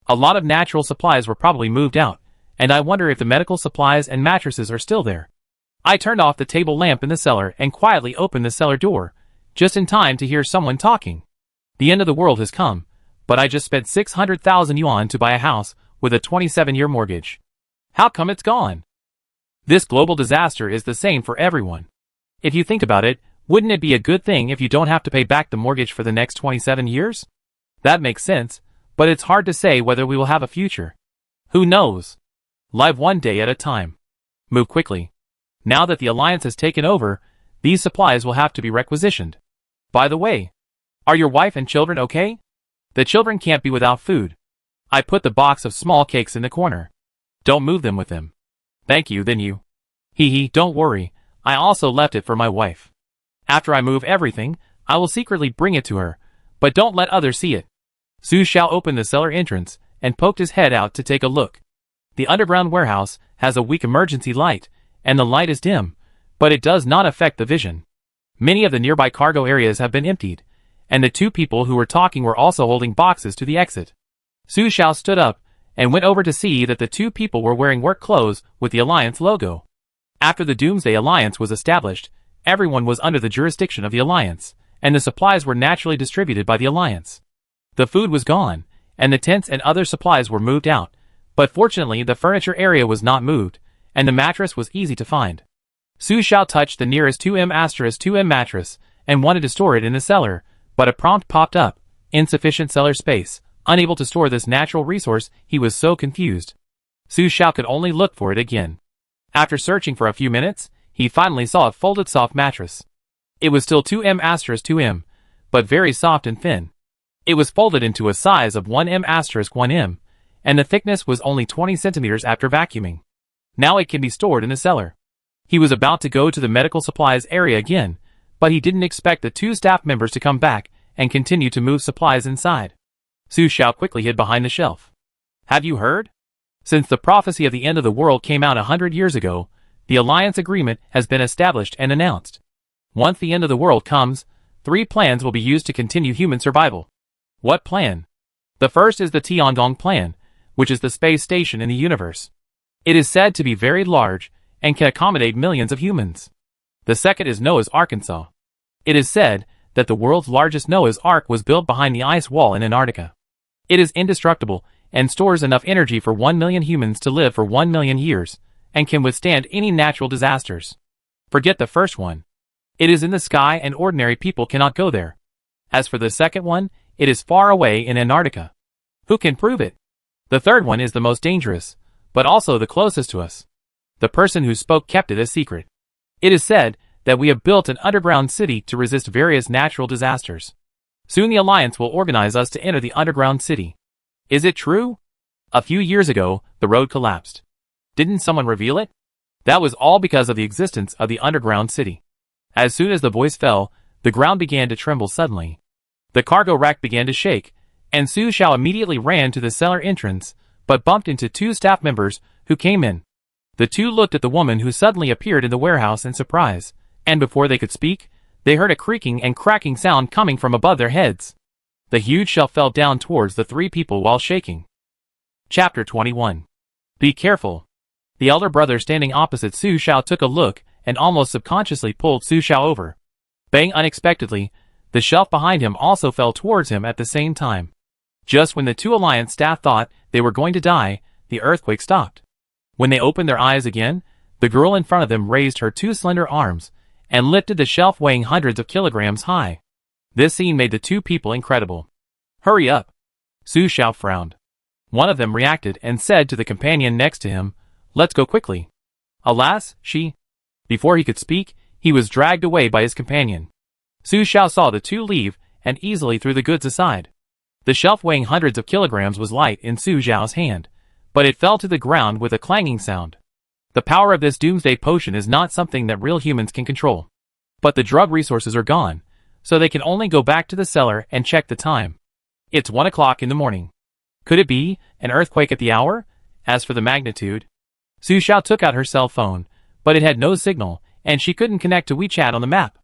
A lot of natural supplies were probably moved out, and I wonder if the medical supplies and mattresses are still there. I turned off the table lamp in the cellar and quietly opened the cellar door, just in time to hear someone talking. The end of the world has come, but I just spent 600,000 yuan to buy a house with a 27-year mortgage. How come it's gone? This global disaster is the same for everyone. If you think about it, wouldn't it be a good thing if you don't have to pay back the mortgage for the next 27 years? That makes sense, but it's hard to say whether we will have a future. Who knows? Live one day at a time. Move quickly. Now that the Alliance has taken over, these supplies will have to be requisitioned. By the way, are your wife and children okay? The children can't be without food. I put the box of small cakes in the corner. Don't move them with them. Thank you, then you. Don't worry, I also left it for my wife. After I move everything, I will secretly bring it to her, but don't let others see it. Su Xiao opened the cellar entrance and poked his head out to take a look. The underground warehouse has a weak emergency light, and the light is dim, but it does not affect the vision. Many of the nearby cargo areas have been emptied, and the 2 people who were talking were also holding boxes to the exit. Su Xiao stood up and went over to see that the 2 people were wearing work clothes with the Alliance logo. After the Doomsday Alliance was established, everyone was under the jurisdiction of the Alliance, and the supplies were naturally distributed by the Alliance. The food was gone, and the tents and other supplies were moved out, But fortunately the furniture area was not moved, and the mattress was easy to find. Su Xiao touched the nearest 2M*2M mattress and wanted to store it in the cellar, but a prompt popped up: insufficient cellar space. Unable to store this natural resource, he was so confused. Su Xiao could only look for it again. After searching for a few minutes, he finally saw a folded soft mattress. It was still 2M*2M, but very soft and thin. It was folded into a size of 1M*1M, and the thickness was only 20 centimeters after vacuuming. Now it can be stored in the cellar. He was about to go to the medical supplies area again, but he didn't expect the 2 staff members to come back and continue to move supplies inside. Su Xiao quickly hid behind the shelf. Have you heard? Since the prophecy of the end of the world came out 100 years ago, the alliance agreement has been established and announced. Once the end of the world comes, 3 plans will be used to continue human survival. What plan? The first is the Tiangong plan, which is the space station in the universe. It is said to be very large and can accommodate millions of humans. The second is Noah's Arkansas. It is said that the world's largest Noah's Ark was built behind the ice wall in Antarctica. It is indestructible and stores enough energy for 1 million humans to live for 1 million years, and can withstand any natural disasters. Forget the first one. It is in the sky and ordinary people cannot go there. As for the second one, it is far away in Antarctica. Who can prove it? The third one is the most dangerous, but also the closest to us. The person who spoke kept it a secret. It is said that we have built an underground city to resist various natural disasters. Soon the Alliance will organize us to enter the underground city. Is it true? A few years ago, the road collapsed. Didn't someone reveal it? That was all because of the existence of the underground city. As soon as the voice fell, the ground began to tremble suddenly. The cargo rack began to shake, and Su Xiao immediately ran to the cellar entrance, but bumped into 2 staff members who came in. The 2 looked at the woman who suddenly appeared in the warehouse in surprise, and before they could speak, they heard a creaking and cracking sound coming from above their heads. The huge shelf fell down towards the 3 people while shaking. Chapter 21. Be careful. The elder brother standing opposite Su Xiao took a look and almost subconsciously pulled Su Xiao over. Bang! Unexpectedly, the shelf behind him also fell towards him at the same time. Just when the 2 Alliance staff thought they were going to die, the earthquake stopped. When they opened their eyes again, the girl in front of them raised her 2 slender arms and lifted the shelf weighing hundreds of kilograms high. This scene made the 2 people incredible. Hurry up! Su Xiao frowned. One of them reacted and said to the companion next to him, Let's go quickly. Alas, Before he could speak, he was dragged away by his companion. Su Xiao saw the 2 leave and easily threw the goods aside. The shelf weighing hundreds of kilograms was light in Su Xiao's hand, but it fell to the ground with a clanging sound. The power of this Doomsday potion is not something that real humans can control. But the drug resources are gone, so they can only go back to the cellar and check the time. It's 1 o'clock in the morning. Could it be an earthquake at the hour? As for the magnitude, Su Xiao took out her cell phone, but it had no signal, and she couldn't connect to WeChat on the map.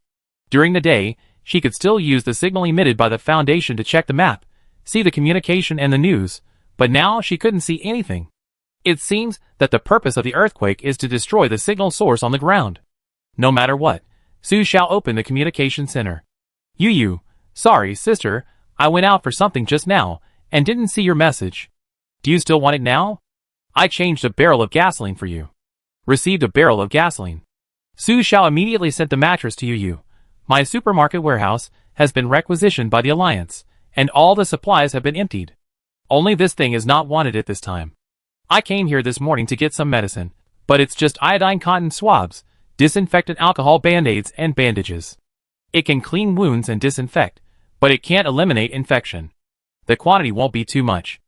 During the day, she could still use the signal emitted by the Foundation to check the map, see the communication and the news, but now she couldn't see anything. It seems that the purpose of the earthquake is to destroy the signal source on the ground. No matter what, Su Xiao opened the communication center. Yu, sorry, sister, I went out for something just now, and didn't see your message. Do you still want it now? I changed a barrel of gasoline for you. Received a barrel of gasoline. Su Xiao immediately sent the mattress to Yu. My supermarket warehouse has been requisitioned by the Alliance, and all the supplies have been emptied. Only this thing is not wanted at this time. I came here this morning to get some medicine, but it's just iodine cotton swabs, disinfectant alcohol band-aids and bandages. It can clean wounds and disinfect, but it can't eliminate infection. The quantity won't be too much.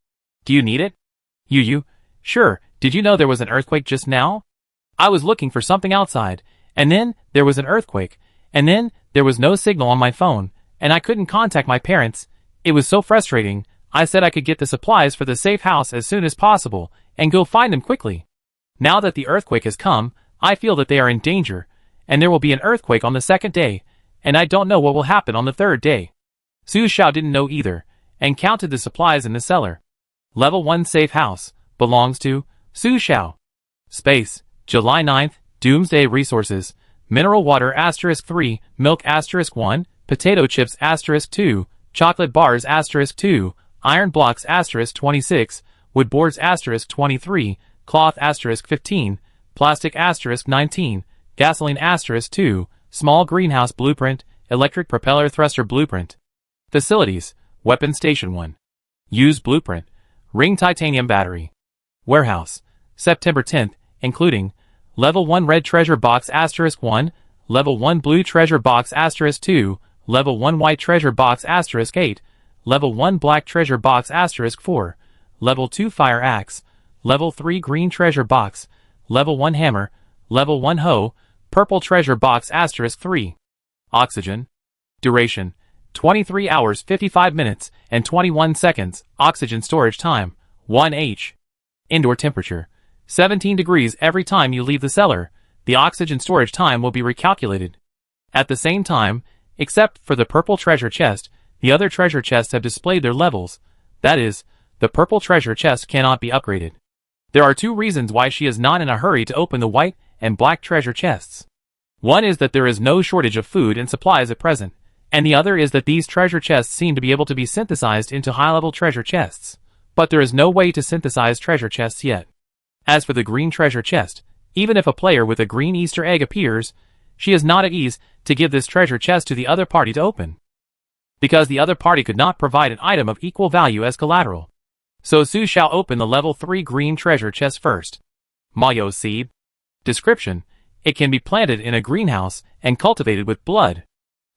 Do you need it? Yu, sure, did you know there was an earthquake just now? I was looking for something outside, and then there was an earthquake, and then there was no signal on my phone, and I couldn't contact my parents. It was so frustrating. I said I could get the supplies for the safe house as soon as possible, and go find them quickly. Now that the earthquake has come, I feel that they are in danger, and there will be an earthquake on the 2nd day, and I don't know what will happen on the 3rd day. Su Xiao didn't know either, and counted the supplies in the cellar. Level 1 safe house, belongs to Su Xiao. Space, July 9th, Doomsday resources, mineral water *3, milk *1, potato chips *2, chocolate bars *2, iron blocks *26, wood boards * 23, cloth * 15, plastic * 19, gasoline * 2, small greenhouse blueprint, electric propeller thruster blueprint. Facilities, weapon station 1. Use blueprint, ring titanium battery. Warehouse, September 10th, including Level 1 red treasure box * 1, Level 1 blue treasure box * 2, Level 1 white treasure box * 8, Level 1 black treasure box * 4, Level 2 fire axe, Level 3 green treasure box, Level 1 hammer, Level 1 hoe, purple treasure box * 3. Oxygen. Duration, 23 hours 55 minutes and 21 seconds. Oxygen storage time, 1h. Indoor temperature, 17 degrees. Every time you leave the cellar, the oxygen storage time will be recalculated. At the same time, except for the purple treasure chest, the other treasure chests have displayed their levels. That is, the purple treasure chest cannot be upgraded. There are 2 reasons why she is not in a hurry to open the white and black treasure chests. One is that there is no shortage of food and supplies at present, and the other is that these treasure chests seem to be able to be synthesized into high-level treasure chests, but there is no way to synthesize treasure chests yet. As for the green treasure chest, even if a player with a green Easter egg appears, she is not at ease to give this treasure chest to the other party to open, because the other party could not provide an item of equal value as collateral. So Sue shall open the level 3 green treasure chest first. Mayo seed. Description: it can be planted in a greenhouse and cultivated with blood.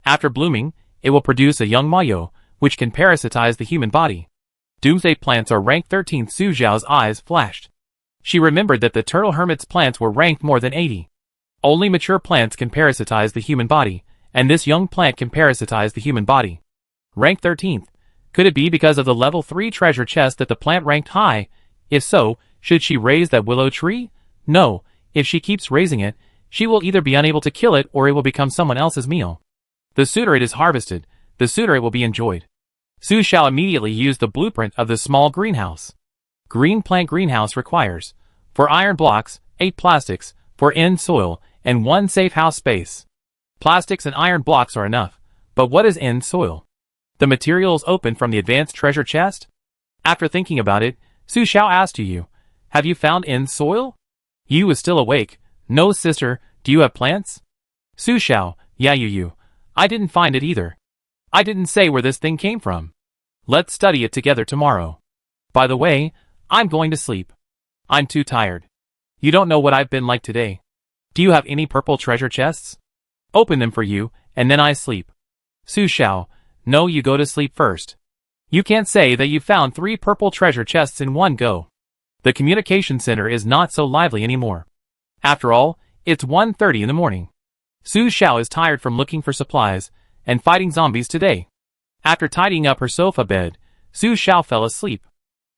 After blooming, it will produce a young mayo, which can parasitize the human body. Doomsday plants are ranked 13th. Su Xiao's eyes flashed. She remembered that the turtle hermit's plants were ranked more than 80. Only mature plants can parasitize the human body, and this young plant can parasitize the human body. Ranked 13th. Could it be because of the level 3 treasure chest that the plant ranked high? If so, should she raise that willow tree? No, if she keeps raising it, she will either be unable to kill it or it will become someone else's meal. The sooner it is harvested, the sooner it will be enjoyed. Su shall immediately use the blueprint of the small greenhouse. Green plant greenhouse requires 4 iron blocks, 8 plastics, 4 in soil, and 1 safe house space. Plastics and iron blocks are enough, but what is in soil? The materials open from the advanced treasure chest? After thinking about it, Su Xiao asked Yu, "Have you found in soil?" Yu was still awake. "No, sister, do you have plants?" Su Xiao, "Yeah, Yu. I didn't find it either. I didn't say where this thing came from. Let's study it together tomorrow. By the way, I'm going to sleep. I'm too tired. You don't know what I've been like today. Do you have any purple treasure chests? Open them for you, and then I sleep." Su Xiao, "No, you go to sleep first. You can't say that you found 3 purple treasure chests in one go. The communication center is not so lively anymore. After all, it's 1:30 in the morning. Su Xiao is tired from looking for supplies and fighting zombies today." After tidying up her sofa bed, Su Xiao fell asleep.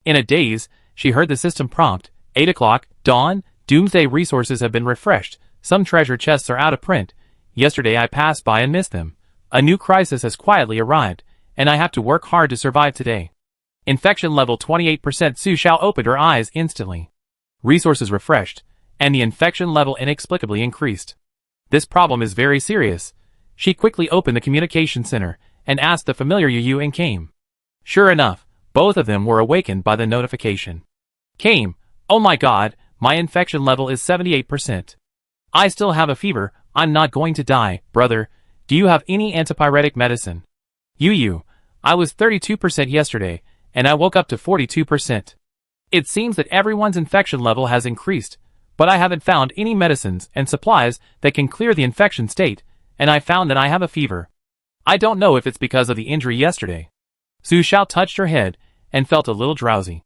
In a daze, she heard the system prompt, 8 o'clock, dawn, Doomsday resources have been refreshed, some treasure chests are out of print. Yesterday I passed by and missed them. A new crisis has quietly arrived, and I have to work hard to survive today. Infection level 28%. Su Xiao opened her eyes instantly. Resources refreshed, and the infection level inexplicably increased. This problem is very serious. She quickly opened the communication center and asked the familiar Yu and came. Sure enough, both of them were awakened by the notification. Came, "Oh my god, my infection level is 78%. I still have a fever, I'm not going to die, brother. Do you have any antipyretic medicine?" Yu, "I was 32% yesterday, and I woke up to 42%. It seems that everyone's infection level has increased, but I haven't found any medicines and supplies that can clear the infection state, and I found that I have a fever. I don't know if it's because of the injury yesterday." Su Xiao touched her head and felt a little drowsy.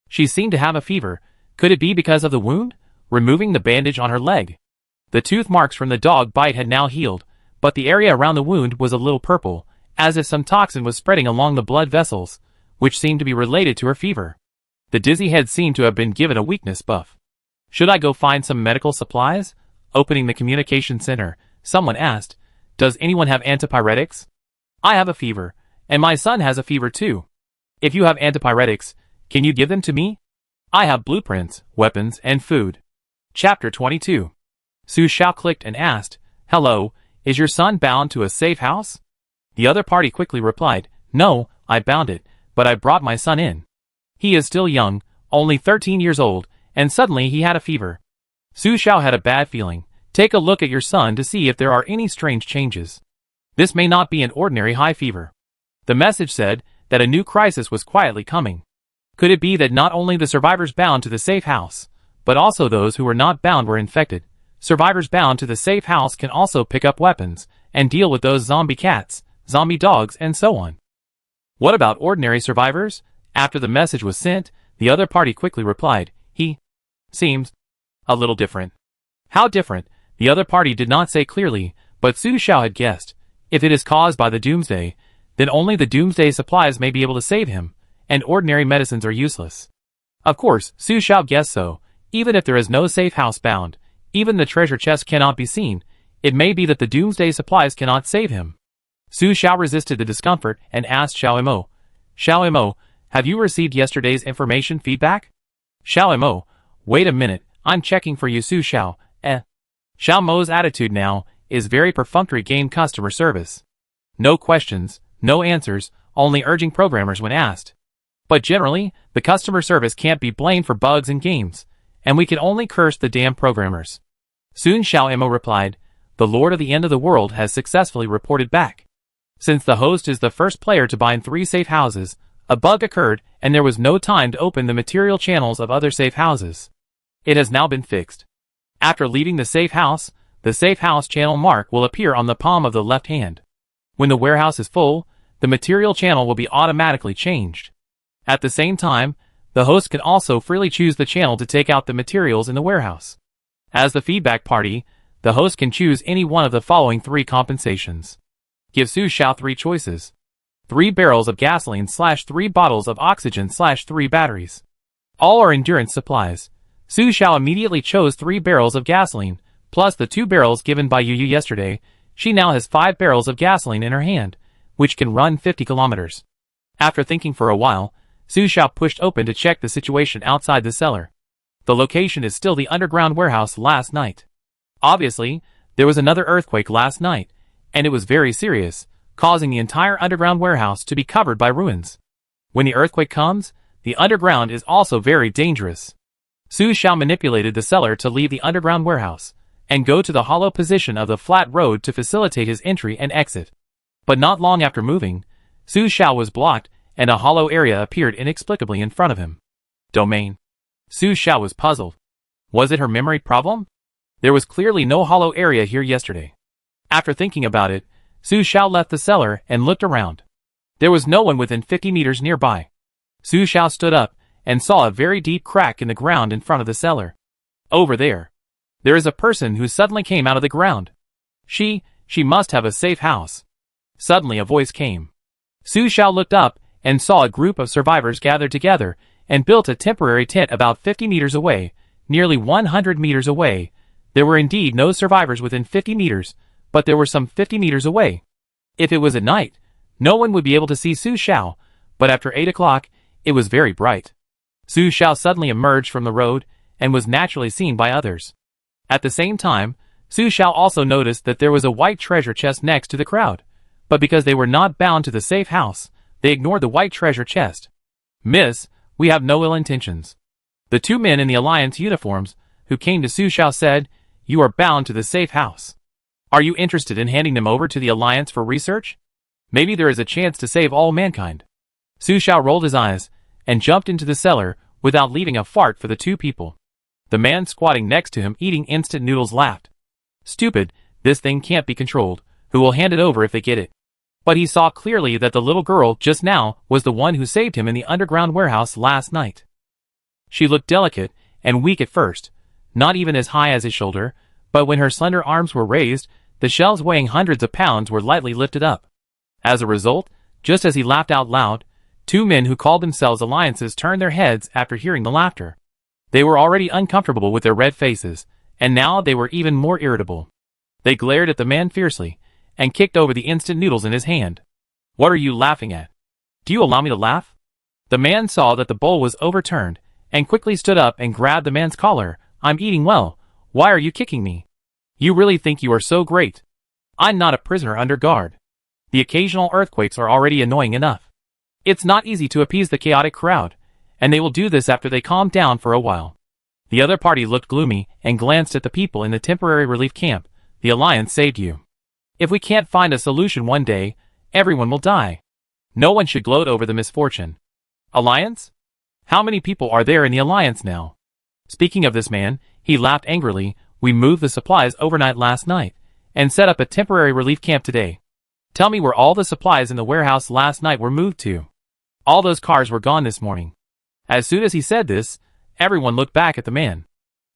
She seemed to have a fever. Could it be because of the wound? Removing the bandage on her leg. The tooth marks from the dog bite had now healed, but the area around the wound was a little purple, as if some toxin was spreading along the blood vessels, which seemed to be related to her fever. The dizzy head seemed to have been given a weakness buff. Should I go find some medical supplies? Opening the communication center, someone asked, "Does anyone have antipyretics?" "I have a fever, and my son has a fever too. If you have antipyretics, can you give them to me? I have blueprints, weapons, and food." Chapter 22. Su Xiao clicked and asked, "Hello, is your son bound to a safe house?" The other party quickly replied, "No, I bound it, but I brought my son in. He is still young, only 13 years old, and suddenly he had a fever. Su Xiao had a bad feeling. Take a look at your son to see if there are any strange changes. This may not be an ordinary high fever. The message said that a new crisis was quietly coming. Could it be that not only the survivors bound to the safe house, but also those who were not bound were infected? Survivors bound to the safe house can also pick up weapons and deal with those zombie cats, zombie dogs, and so on. What about ordinary survivors? After the message was sent, the other party quickly replied, he seems a little different. How different? The other party did not say clearly, but Su Xiao had guessed. If it is caused by the Doomsday, then only the Doomsday supplies may be able to save him, and ordinary medicines are useless. Of course, Su Xiao guessed so. Even if there is no safe house bound, even the treasure chest cannot be seen, it may be that the Doomsday supplies cannot save him. Su Xiao resisted the discomfort and asked Xiao Mo, Xiao Mo, have you received yesterday's information feedback? Xiao Mo, wait a minute, I'm checking for you. Su Xiao, Xiao Mo's attitude now is very perfunctory game customer service. No questions, no answers, only urging programmers when asked. But generally, the customer service can't be blamed for bugs in games, and we can only curse the damn programmers. Soon Xiao Mo replied, the Lord of the End of the World has successfully reported back. Since the host is the first player to bind 3 safe houses, a bug occurred and there was no time to open the material channels of other safe houses. It has now been fixed. After leaving the safe house channel mark will appear on the palm of the left hand. When the warehouse is full, the material channel will be automatically changed. At the same time, the host can also freely choose the channel to take out the materials in the warehouse. As the feedback party, the host can choose any one of the following 3 compensations. Give Su Xiao 3 choices. 3 barrels of gasoline / 3 bottles of oxygen / 3 batteries. All are endurance supplies. Su Xiao immediately chose 3 barrels of gasoline, plus the 2 barrels given by Yu Yu yesterday. She now has 5 barrels of gasoline in her hand, which can run 50 kilometers. After thinking for a while, Su Xiao pushed open to check the situation outside the cellar. The location is still the underground warehouse last night. Obviously, there was another earthquake last night, and it was very serious, causing the entire underground warehouse to be covered by ruins. When the earthquake comes, the underground is also very dangerous. Su Xiao manipulated the cellar to leave the underground warehouse, and go to the hollow position of the flat road to facilitate his entry and exit. But not long after moving, Su Xiao was blocked, and a hollow area appeared inexplicably in front of him. Domain. Su Xiao was puzzled. Was it her memory problem? There was clearly no hollow area here yesterday. After thinking about it, Su Xiao left the cellar and looked around. There was no one within 50 meters nearby. Su Xiao stood up and saw a very deep crack in the ground in front of the cellar. Over there. There is a person who suddenly came out of the ground. She must have a safe house. Suddenly a voice came. Su Xiao looked up and saw a group of survivors gathered together and built a temporary tent about 50 meters away, nearly 100 meters away. There were indeed no survivors within 50 meters, but there were some 50 meters away. If it was at night, no one would be able to see Su Xiao, but after 8 o'clock, it was very bright. Su Xiao suddenly emerged from the road and was naturally seen by others. At the same time, Su Xiao also noticed that there was a white treasure chest next to the crowd, but because they were not bound to the safe house, they ignored the white treasure chest. Miss, we have no ill intentions. The 2 men in the Alliance uniforms who came to Su Xiao said, you are bound to the safe house. Are you interested in handing them over to the Alliance for research? Maybe there is a chance to save all mankind. Su Xiao rolled his eyes and jumped into the cellar without leaving a fart for the 2 people. The man squatting next to him eating instant noodles laughed. Stupid, this thing can't be controlled. Who will hand it over if they get it? But he saw clearly that the little girl just now was the one who saved him in the underground warehouse last night. She looked delicate and weak at first, not even as high as his shoulder, but when her slender arms were raised, the shells weighing hundreds of pounds were lightly lifted up. As a result, just as he laughed out loud, 2 men who called themselves Alliances turned their heads after hearing the laughter. They were already uncomfortable with their red faces, and now they were even more irritable. They glared at the man fiercely, and kicked over the instant noodles in his hand. What are you laughing at? Do you allow me to laugh? The man saw that the bowl was overturned, and quickly stood up and grabbed the man's collar. I'm eating well. Why are you kicking me? You really think you are so great? I'm not a prisoner under guard. The occasional earthquakes are already annoying enough. It's not easy to appease the chaotic crowd, and they will do this after they calm down for a while. The other party looked gloomy and glanced at the people in the temporary relief camp. The Alliance saved you. If we can't find a solution one day, everyone will die. No one should gloat over the misfortune. Alliance? How many people are there in the Alliance now? Speaking of this man, he laughed angrily. We moved the supplies overnight last night, and set up a temporary relief camp today. Tell me where all the supplies in the warehouse last night were moved to. All those cars were gone this morning. As soon as he said this, everyone looked back at the man.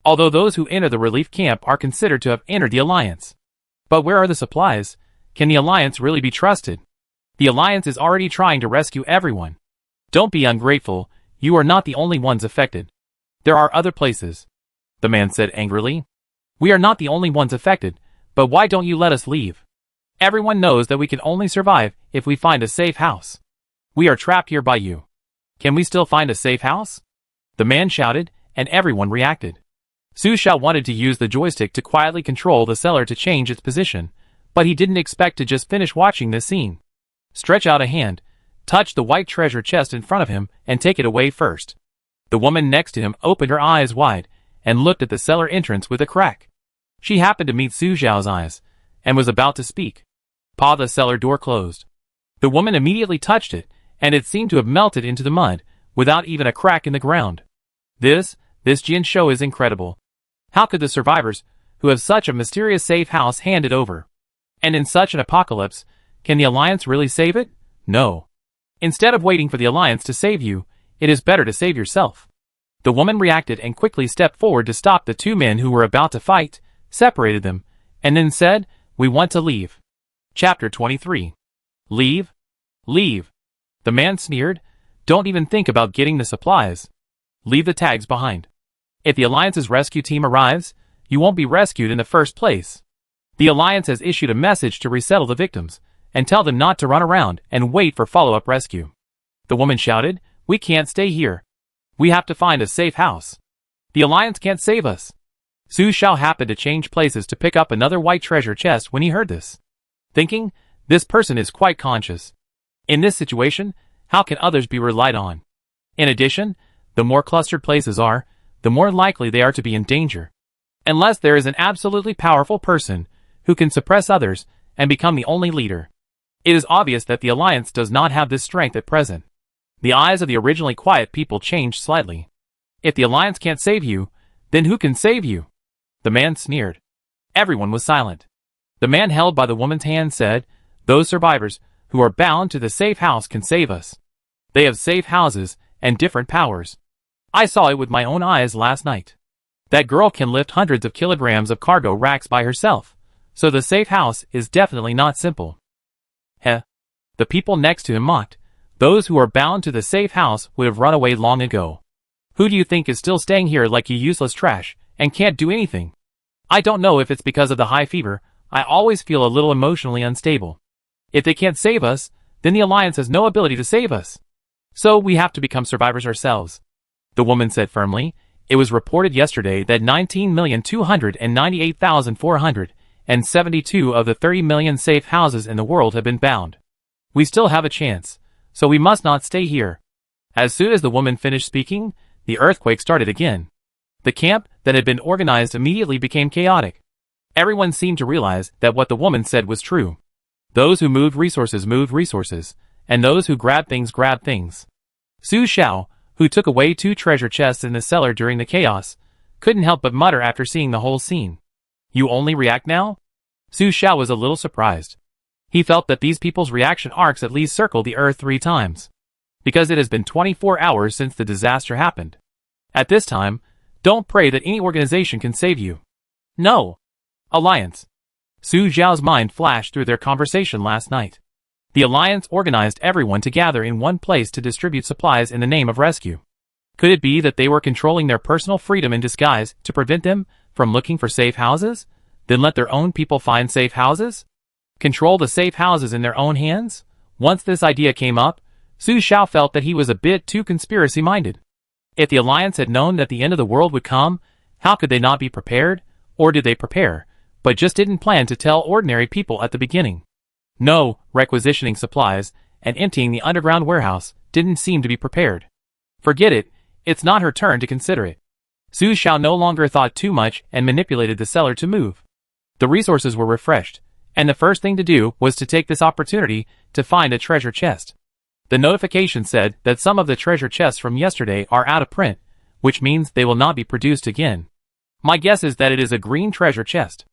Although those who enter the relief camp are considered to have entered the Alliance. But where are the supplies? Can the Alliance really be trusted? The Alliance is already trying to rescue everyone. Don't be ungrateful, you are not the only ones affected. There are other places. The man said angrily. We are not the only ones affected, but why don't you let us leave? Everyone knows that we can only survive if we find a safe house. We are trapped here by you. Can we still find a safe house? The man shouted, and everyone reacted. Su Xiao wanted to use the joystick to quietly control the cellar to change its position, but he didn't expect to just finish watching this scene. Stretch out a hand, touch the white treasure chest in front of him, and take it away first. The woman next to him opened her eyes wide, and looked at the cellar entrance with a crack. She happened to meet Su Xiao's eyes, and was about to speak. Pa, the cellar door closed. The woman immediately touched it, and it seemed to have melted into the mud, without even a crack in the ground. This Jin show is incredible. How could the survivors, who have such a mysterious safe house, hand it over? And in such an apocalypse, can the Alliance really save it? No. Instead of waiting for the Alliance to save you, it is better to save yourself. The woman reacted and quickly stepped forward to stop the two men who were about to fight, separated them, and then said, "We want to leave." Chapter 23. Leave? Leave. The man sneered. Don't even think about getting the supplies. Leave the tags behind. If the Alliance's rescue team arrives, you won't be rescued in the first place. The Alliance has issued a message to resettle the victims, and tell them not to run around and wait for follow-up rescue. The woman shouted, "We can't stay here. We have to find a safe house. The Alliance can't save us." Su Xiao happened to change places to pick up another white treasure chest when he heard this. Thinking, this person is quite conscious. In this situation, how can others be relied on? In addition, the more clustered places are, the more likely they are to be in danger. Unless there is an absolutely powerful person who can suppress others and become the only leader. It is obvious that the Alliance does not have this strength at present. The eyes of the originally quiet people changed slightly. If the Alliance can't save you, then who can save you? The man sneered. Everyone was silent. The man held by the woman's hand said, "Those survivors who are bound to the safe house can save us. They have safe houses and different powers. I saw it with my own eyes last night. That girl can lift hundreds of kilograms of cargo racks by herself, so the safe house is definitely not simple." Heh. The people next to him mocked. Those who are bound to the safe house would have run away long ago. Who do you think is still staying here like you useless trash, and can't do anything? I don't know if it's because of the high fever, I always feel a little emotionally unstable. If they can't save us, then the Alliance has no ability to save us. So we have to become survivors ourselves. The woman said firmly. It was reported yesterday that 19,298,472 of the 30 million safe houses in the world have been bound. We still have a chance, so we must not stay here. As soon as the woman finished speaking, the earthquake started again. The camp that had been organized immediately became chaotic. Everyone seemed to realize that what the woman said was true. Those who moved resources, and those who grabbed things. Su Xiao, who took away 2 treasure chests in the cellar during the chaos, couldn't help but mutter after seeing the whole scene. You only react now? Su Xiao was a little surprised. He felt that these people's reaction arcs at least circled the earth 3 times. Because it has been 24 hours since the disaster happened. At this time, don't pray that any organization can save you. No. Alliance. Su Xiao's mind flashed through their conversation last night. The Alliance organized everyone to gather in one place to distribute supplies in the name of rescue. Could it be that they were controlling their personal freedom in disguise to prevent them from looking for safe houses? Then let their own people find safe houses? Control the safe houses in their own hands? Once this idea came up, Su Xiao felt that he was a bit too conspiracy-minded. If the Alliance had known that the end of the world would come, how could they not be prepared? Or did they prepare, but just didn't plan to tell ordinary people at the beginning? No, requisitioning supplies and emptying the underground warehouse didn't seem to be prepared. Forget it, it's not her turn to consider it. Su Xiao no longer thought too much and manipulated the seller to move. The resources were refreshed, and the first thing to do was to take this opportunity to find a treasure chest. The notification said that some of the treasure chests from yesterday are out of print, which means they will not be produced again. My guess is that it is a green treasure chest.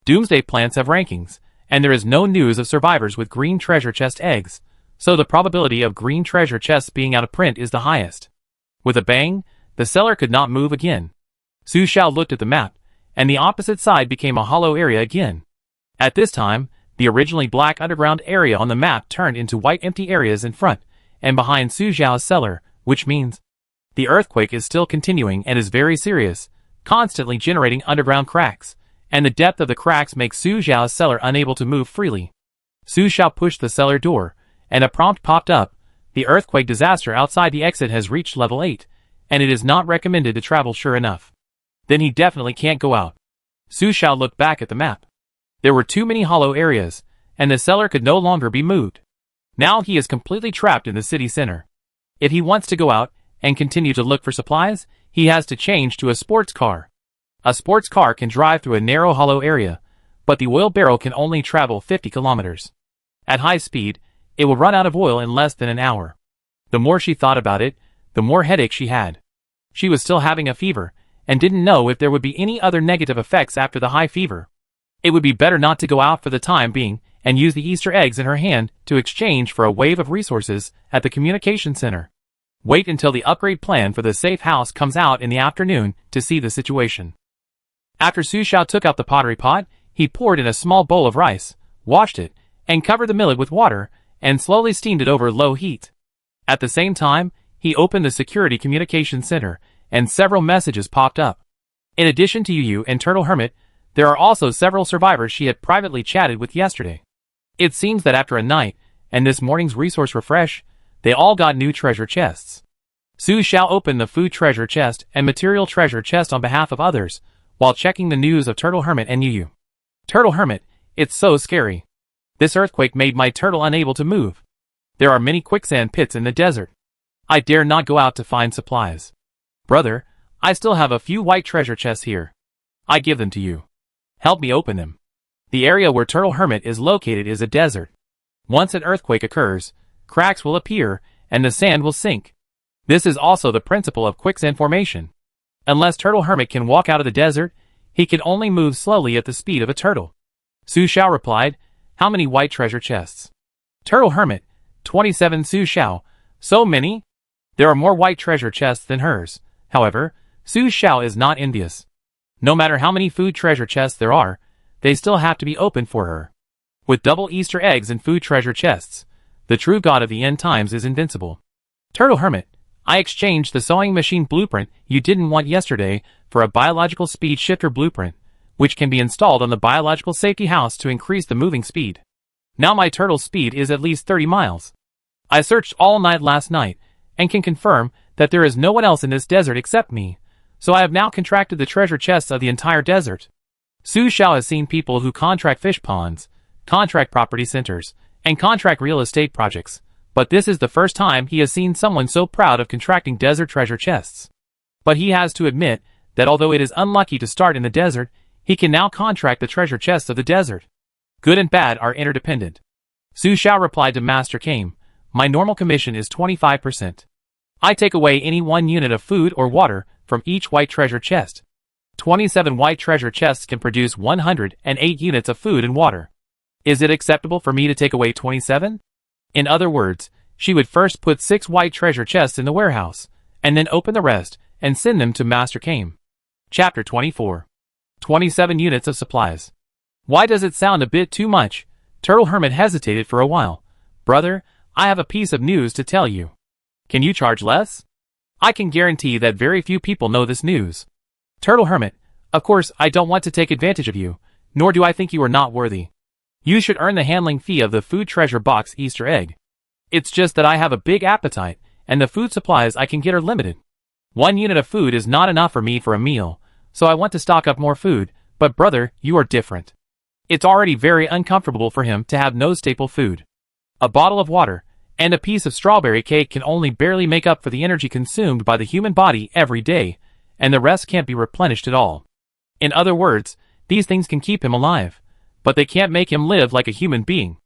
Doomsday plants have rankings, and there is no news of survivors with green treasure chest eggs, so the probability of green treasure chests being out of print is the highest. With a bang, the seller could not move again. Su Xiao looked at the map, and the opposite side became a hollow area again. At this time, the originally black underground area on the map turned into white empty areas in front and behind Su Xiao's cellar, which means the earthquake is still continuing and is very serious, constantly generating underground cracks, and the depth of the cracks makes Su Xiao's cellar unable to move freely. Su Xiao pushed the cellar door, and a prompt popped up. The earthquake disaster outside the exit has reached level 8, and it is not recommended to travel sure enough. Then he definitely can't go out. Su Xiao looked back at the map. There were too many hollow areas, and the cellar could no longer be moved. Now he is completely trapped in the city center. If he wants to go out and continue to look for supplies, he has to change to a sports car. A sports car can drive through a narrow hollow area, but the oil barrel can only travel 50 kilometers. At high speed, it will run out of oil in less than an hour. The more she thought about it, the more headache she had. She was still having a fever, and didn't know if there would be any other negative effects after the high fever. It would be better not to go out for the time being and use the Easter eggs in her hand to exchange for a wave of resources at the communication center. Wait until the upgrade plan for the safe house comes out in the afternoon to see the situation. After Su Xiao took out the pottery pot, he poured in a small bowl of rice, washed it, and covered the millet with water, and slowly steamed it over low heat. At the same time, he opened the security communication center, and several messages popped up. In addition to Yu and Turtle Hermit, there are also several survivors she had privately chatted with yesterday. It seems that after a night, and this morning's resource refresh, they all got new treasure chests. Su Xiao opened the food treasure chest and material treasure chest on behalf of others, while checking the news of Turtle Hermit and Yu. Turtle Hermit, it's so scary. This earthquake made my turtle unable to move. There are many quicksand pits in the desert. I dare not go out to find supplies. Brother, I still have a few white treasure chests here. I give them to you. Help me open them. The area where Turtle Hermit is located is a desert. Once an earthquake occurs, cracks will appear, and the sand will sink. This is also the principle of quicksand formation. Unless Turtle Hermit can walk out of the desert, he can only move slowly at the speed of a turtle. Su Xiao replied, "How many white treasure chests?" Turtle Hermit, 27. Su Xiao, so many? There are more white treasure chests than hers. However, Su Xiao is not envious. No matter how many food treasure chests there are, they still have to be opened for her. With double Easter eggs and food treasure chests, the true god of the end times is invincible. Turtle Hermit, I exchanged the sewing machine blueprint you didn't want yesterday for a biological speed shifter blueprint, which can be installed on the biological safety house to increase the moving speed. Now my turtle's speed is at least 30 miles. I searched all night last night, and can confirm that there is no one else in this desert except me, so I have now contracted the treasure chests of the entire desert. Su Xiao has seen people who contract fish ponds, contract property centers, and contract real estate projects, but this is the first time he has seen someone so proud of contracting desert treasure chests. But he has to admit that although it is unlucky to start in the desert, he can now contract the treasure chests of the desert. Good and bad are interdependent. Su Xiao replied to Master Kame, my normal commission is 25%. I take away any 1 unit of food or water from each white treasure chest. 27 white treasure chests can produce 108 units of food and water. Is it acceptable for me to take away 27? In other words, she would first put 6 white treasure chests in the warehouse, and then open the rest and send them to Master Kame. Chapter 24. 27 units of supplies. Why does it sound a bit too much? Turtle Hermit hesitated for a while. Brother, I have a piece of news to tell you. Can you charge less? I can guarantee that very few people know this news. Turtle Hermit, of course I don't want to take advantage of you, nor do I think you are not worthy. You should earn the handling fee of the food treasure box Easter egg. It's just that I have a big appetite, and the food supplies I can get are limited. 1 unit of food is not enough for me for a meal, so I want to stock up more food, but brother, you are different. It's already very uncomfortable for him to have no staple food. A bottle of water, And a piece of strawberry cake can only barely make up for the energy consumed by the human body every day, and the rest can't be replenished at all. In other words, these things can keep him alive, but they can't make him live like a human being.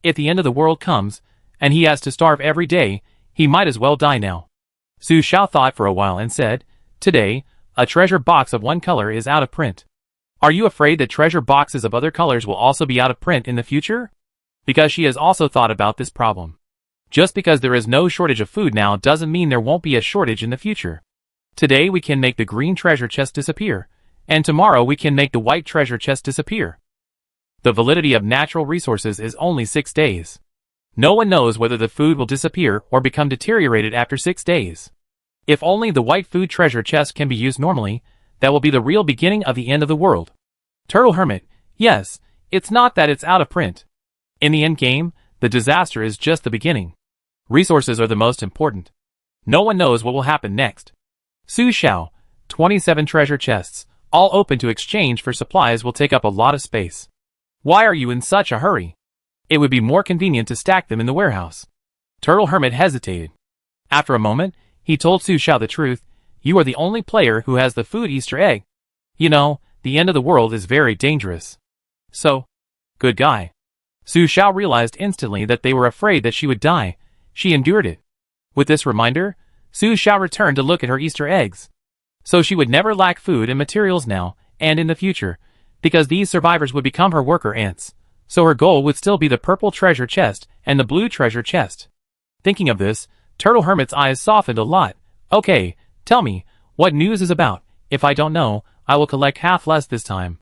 If the end of the world comes, and he has to starve every day, he might as well die now. Su Xiao thought for a while and said, "Today, a treasure box of one color is out of print. Are you afraid that treasure boxes of other colors will also be out of print in the future?" Because she has also thought about this problem. Just because there is no shortage of food now doesn't mean there won't be a shortage in the future. Today we can make the green treasure chest disappear, and tomorrow we can make the white treasure chest disappear. The validity of natural resources is only 6 days. No one knows whether the food will disappear or become deteriorated after 6 days. If only the white food treasure chest can be used normally, that will be the real beginning of the end of the world. Turtle Hermit, yes, it's not that it's out of print. In the end game, the disaster is just the beginning. Resources are the most important. No one knows what will happen next. Su Xiao, 27 treasure chests, all open to exchange for supplies will take up a lot of space. Why are you in such a hurry? It would be more convenient to stack them in the warehouse. Turtle Hermit hesitated. After a moment, he told Su Xiao the truth. You are the only player who has the food Easter egg. You know, the end of the world is very dangerous. So, good guy. Su Xiao realized instantly that they were afraid that she would die. She endured it. With this reminder, Su Xiao returned to look at her Easter eggs. So she would never lack food and materials now, and in the future, because these survivors would become her worker ants. So her goal would still be the purple treasure chest and the blue treasure chest. Thinking of this, Turtle Hermit's eyes softened a lot. Okay, tell me, what news is about? If I don't know, I will collect half less this time.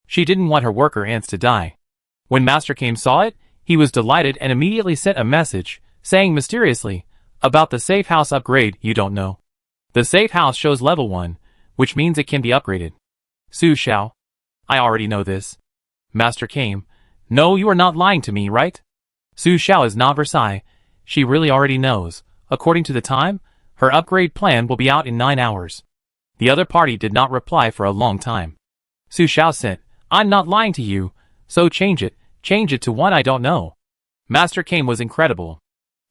She didn't want her worker ants to die. When Master Kame saw it, he was delighted and immediately sent a message, saying mysteriously, about the safe house upgrade you don't know. The safe house shows level 1, which means it can be upgraded. Su Xiao. I already know this. Master Kame. No, you are not lying to me, right? Su Xiao is not Versailles. She really already knows. According to the time, her upgrade plan will be out in 9 hours. The other party did not reply for a long time. Su Xiao said, I'm not lying to you, so change it to one I don't know. Master Kame was incredible.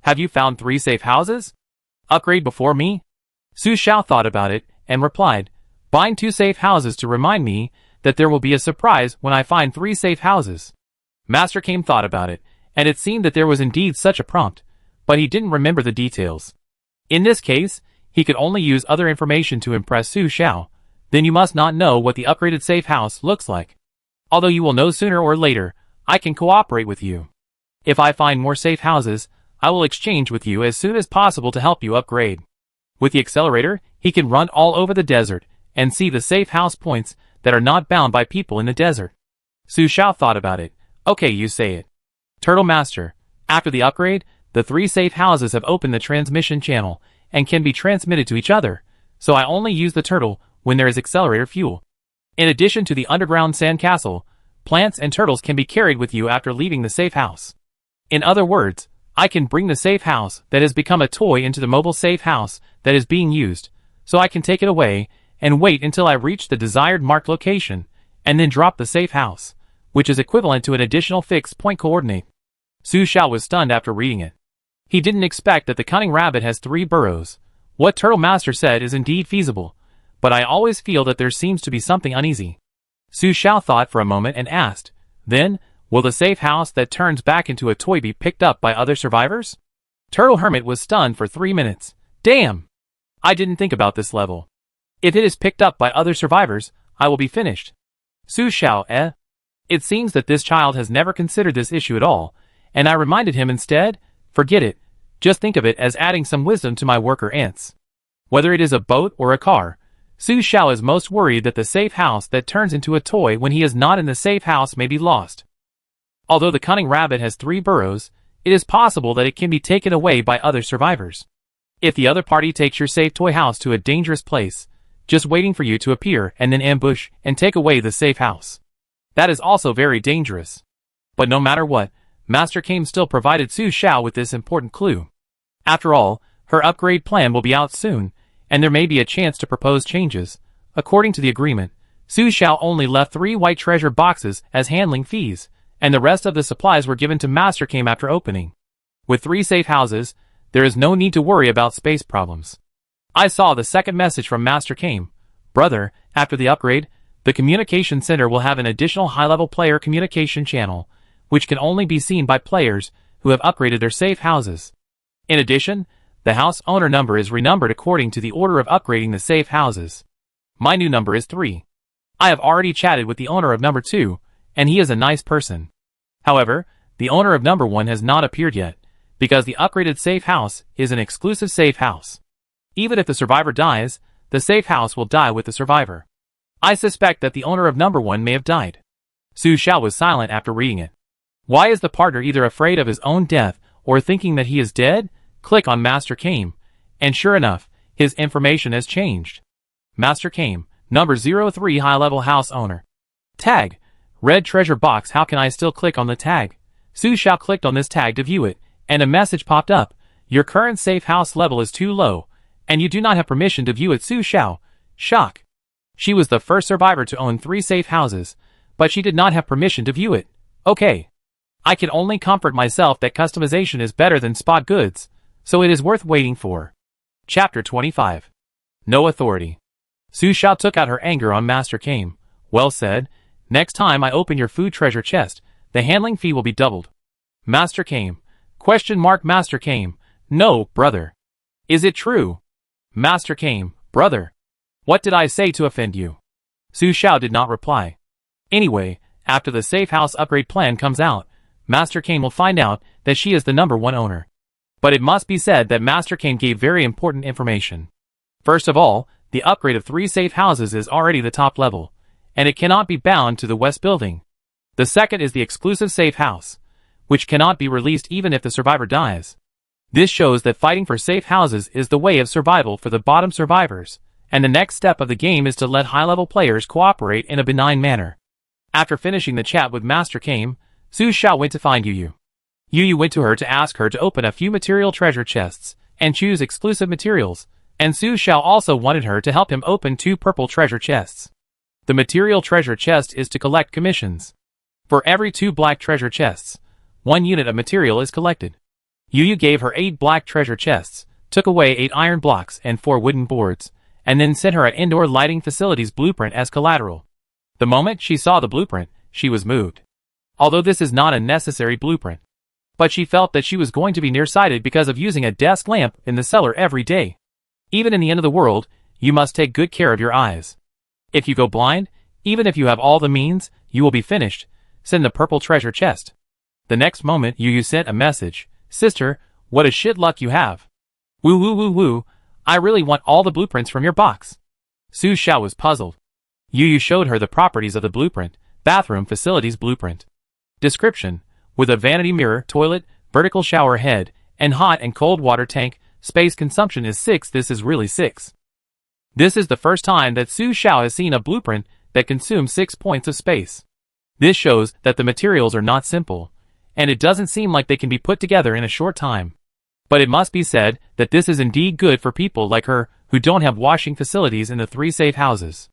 Have you found 3 safe houses? Upgrade before me? Su Xiao thought about it, and replied, bind 2 safe houses to remind me that there will be a surprise when I find 3 safe houses. Master Kame thought about it, and it seemed that there was indeed such a prompt, but he didn't remember the details. In this case, he could only use other information to impress Su Xiao. Then you must not know what the upgraded safe house looks like. Although you will know sooner or later, I can cooperate with you. If I find more safe houses, I will exchange with you as soon as possible to help you upgrade. With the accelerator, he can run all over the desert and see the safe house points that are not bound by people in the desert. Su Xiao thought about it. Okay, you say it. Turtle Master, after the upgrade, the 3 safe houses have opened the transmission channel and can be transmitted to each other, so I only use the turtle when there is accelerator fuel. In addition to the underground sandcastle, plants and turtles can be carried with you after leaving the safe house. In other words, I can bring the safe house that has become a toy into the mobile safe house that is being used, so I can take it away and wait until I reach the desired marked location, and then drop the safe house, which is equivalent to an additional fixed point coordinate. Su Xiao was stunned after reading it. He didn't expect that the cunning rabbit has 3 burrows. What Turtle Master said is indeed feasible, but I always feel that there seems to be something uneasy. Su Xiao thought for a moment and asked, then, will the safe house that turns back into a toy be picked up by other survivors? Turtle Hermit was stunned for 3 minutes. Damn! I didn't think about this level. If it is picked up by other survivors, I will be finished. Su Xiao, It seems that this child has never considered this issue at all, and I reminded him instead, forget it, just think of it as adding some wisdom to my worker ants. Whether it is a boat or a car, Su Xiao is most worried that the safe house that turns into a toy when he is not in the safe house may be lost. Although the cunning rabbit has 3 burrows, it is possible that it can be taken away by other survivors. If the other party takes your safe toy house to a dangerous place, just waiting for you to appear and then ambush and take away the safe house. That is also very dangerous. But no matter what, Master Kame still provided Su Xiao with this important clue. After all, her upgrade plan will be out soon, and there may be a chance to propose changes. According to the agreement, Su Xiao only left 3 white treasure boxes as handling fees, and the rest of the supplies were given to Master Kame after opening. With 3 safe houses, there is no need to worry about space problems. I saw the second message from Master came. Brother, after the upgrade, the communication center will have an additional high-level player communication channel, which can only be seen by players who have upgraded their safe houses. In addition, the house owner number is renumbered according to the order of upgrading the safe houses. My new number is 3. I have already chatted with the owner of number 2, and he is a nice person. However, the owner of number 1 has not appeared yet, because the upgraded safe house is an exclusive safe house. Even if the survivor dies, the safe house will die with the survivor. I suspect that the owner of number 1 may have died. Su Xiao was silent after reading it. Why is the partner either afraid of his own death or thinking that he is dead? Click on Master Came, and sure enough, his information has changed. Master Came, number 03 high-level house owner. Tag, red treasure box. How can I still click on the tag? Su Xiao clicked on this tag to view it, and a message popped up. Your current safe house level is too low, and you do not have permission to view it. Su Xiao. Shock. She was the first survivor to own 3 safe houses, but she did not have permission to view it. Okay. I can only comfort myself that customization is better than spot goods, so it is worth waiting for. Chapter 25. No authority. Su Xiao took out her anger on Master Came. Well said. Next time I open your food treasure chest, the handling fee will be doubled. Master Came. Master Came. No, brother. Is it true? Master Came. Brother. What did I say to offend you? Su Xiao did not reply. Anyway, after the safe house upgrade plan comes out, Master Came will find out that she is the number 1 owner. But it must be said that Master Came gave very important information. First of all, the upgrade of 3 safe houses is already the top level, and it cannot be bound to the west building. The second is the exclusive safe house, which cannot be released even if the survivor dies. This shows that fighting for safe houses is the way of survival for the bottom survivors, and the next step of the game is to let high-level players cooperate in a benign manner. After finishing the chat with Master Came, Su Xiao went to find Yu. Yu went to her to ask her to open a few material treasure chests and choose exclusive materials, and Su Xiao also wanted her to help him open 2 purple treasure chests. The material treasure chest is to collect commissions. For every 2 black treasure chests, 1 unit of material is collected. Yu gave her 8 black treasure chests, took away 8 iron blocks and 4 wooden boards, and then sent her an indoor lighting facilities blueprint as collateral. The moment she saw the blueprint, she was moved. Although this is not a necessary blueprint, but she felt that she was going to be nearsighted because of using a desk lamp in the cellar every day. Even in the end of the world, you must take good care of your eyes. If you go blind, even if you have all the means, you will be finished. Send the purple treasure chest. The next moment Yu sent a message. Sister, what a shit luck you have. Woo woo woo woo, I really want all the blueprints from your box. Su Xiao was puzzled. Yu showed her the properties of the blueprint. Bathroom facilities blueprint. Description: with a vanity mirror, toilet, vertical shower head, and hot and cold water tank, space consumption is 6. This is really 6. This is the first time that Su Xiao has seen a blueprint that consumes 6 points of space. This shows that the materials are not simple, and it doesn't seem like they can be put together in a short time. But it must be said that this is indeed good for people like her who don't have washing facilities in the 3 safe houses.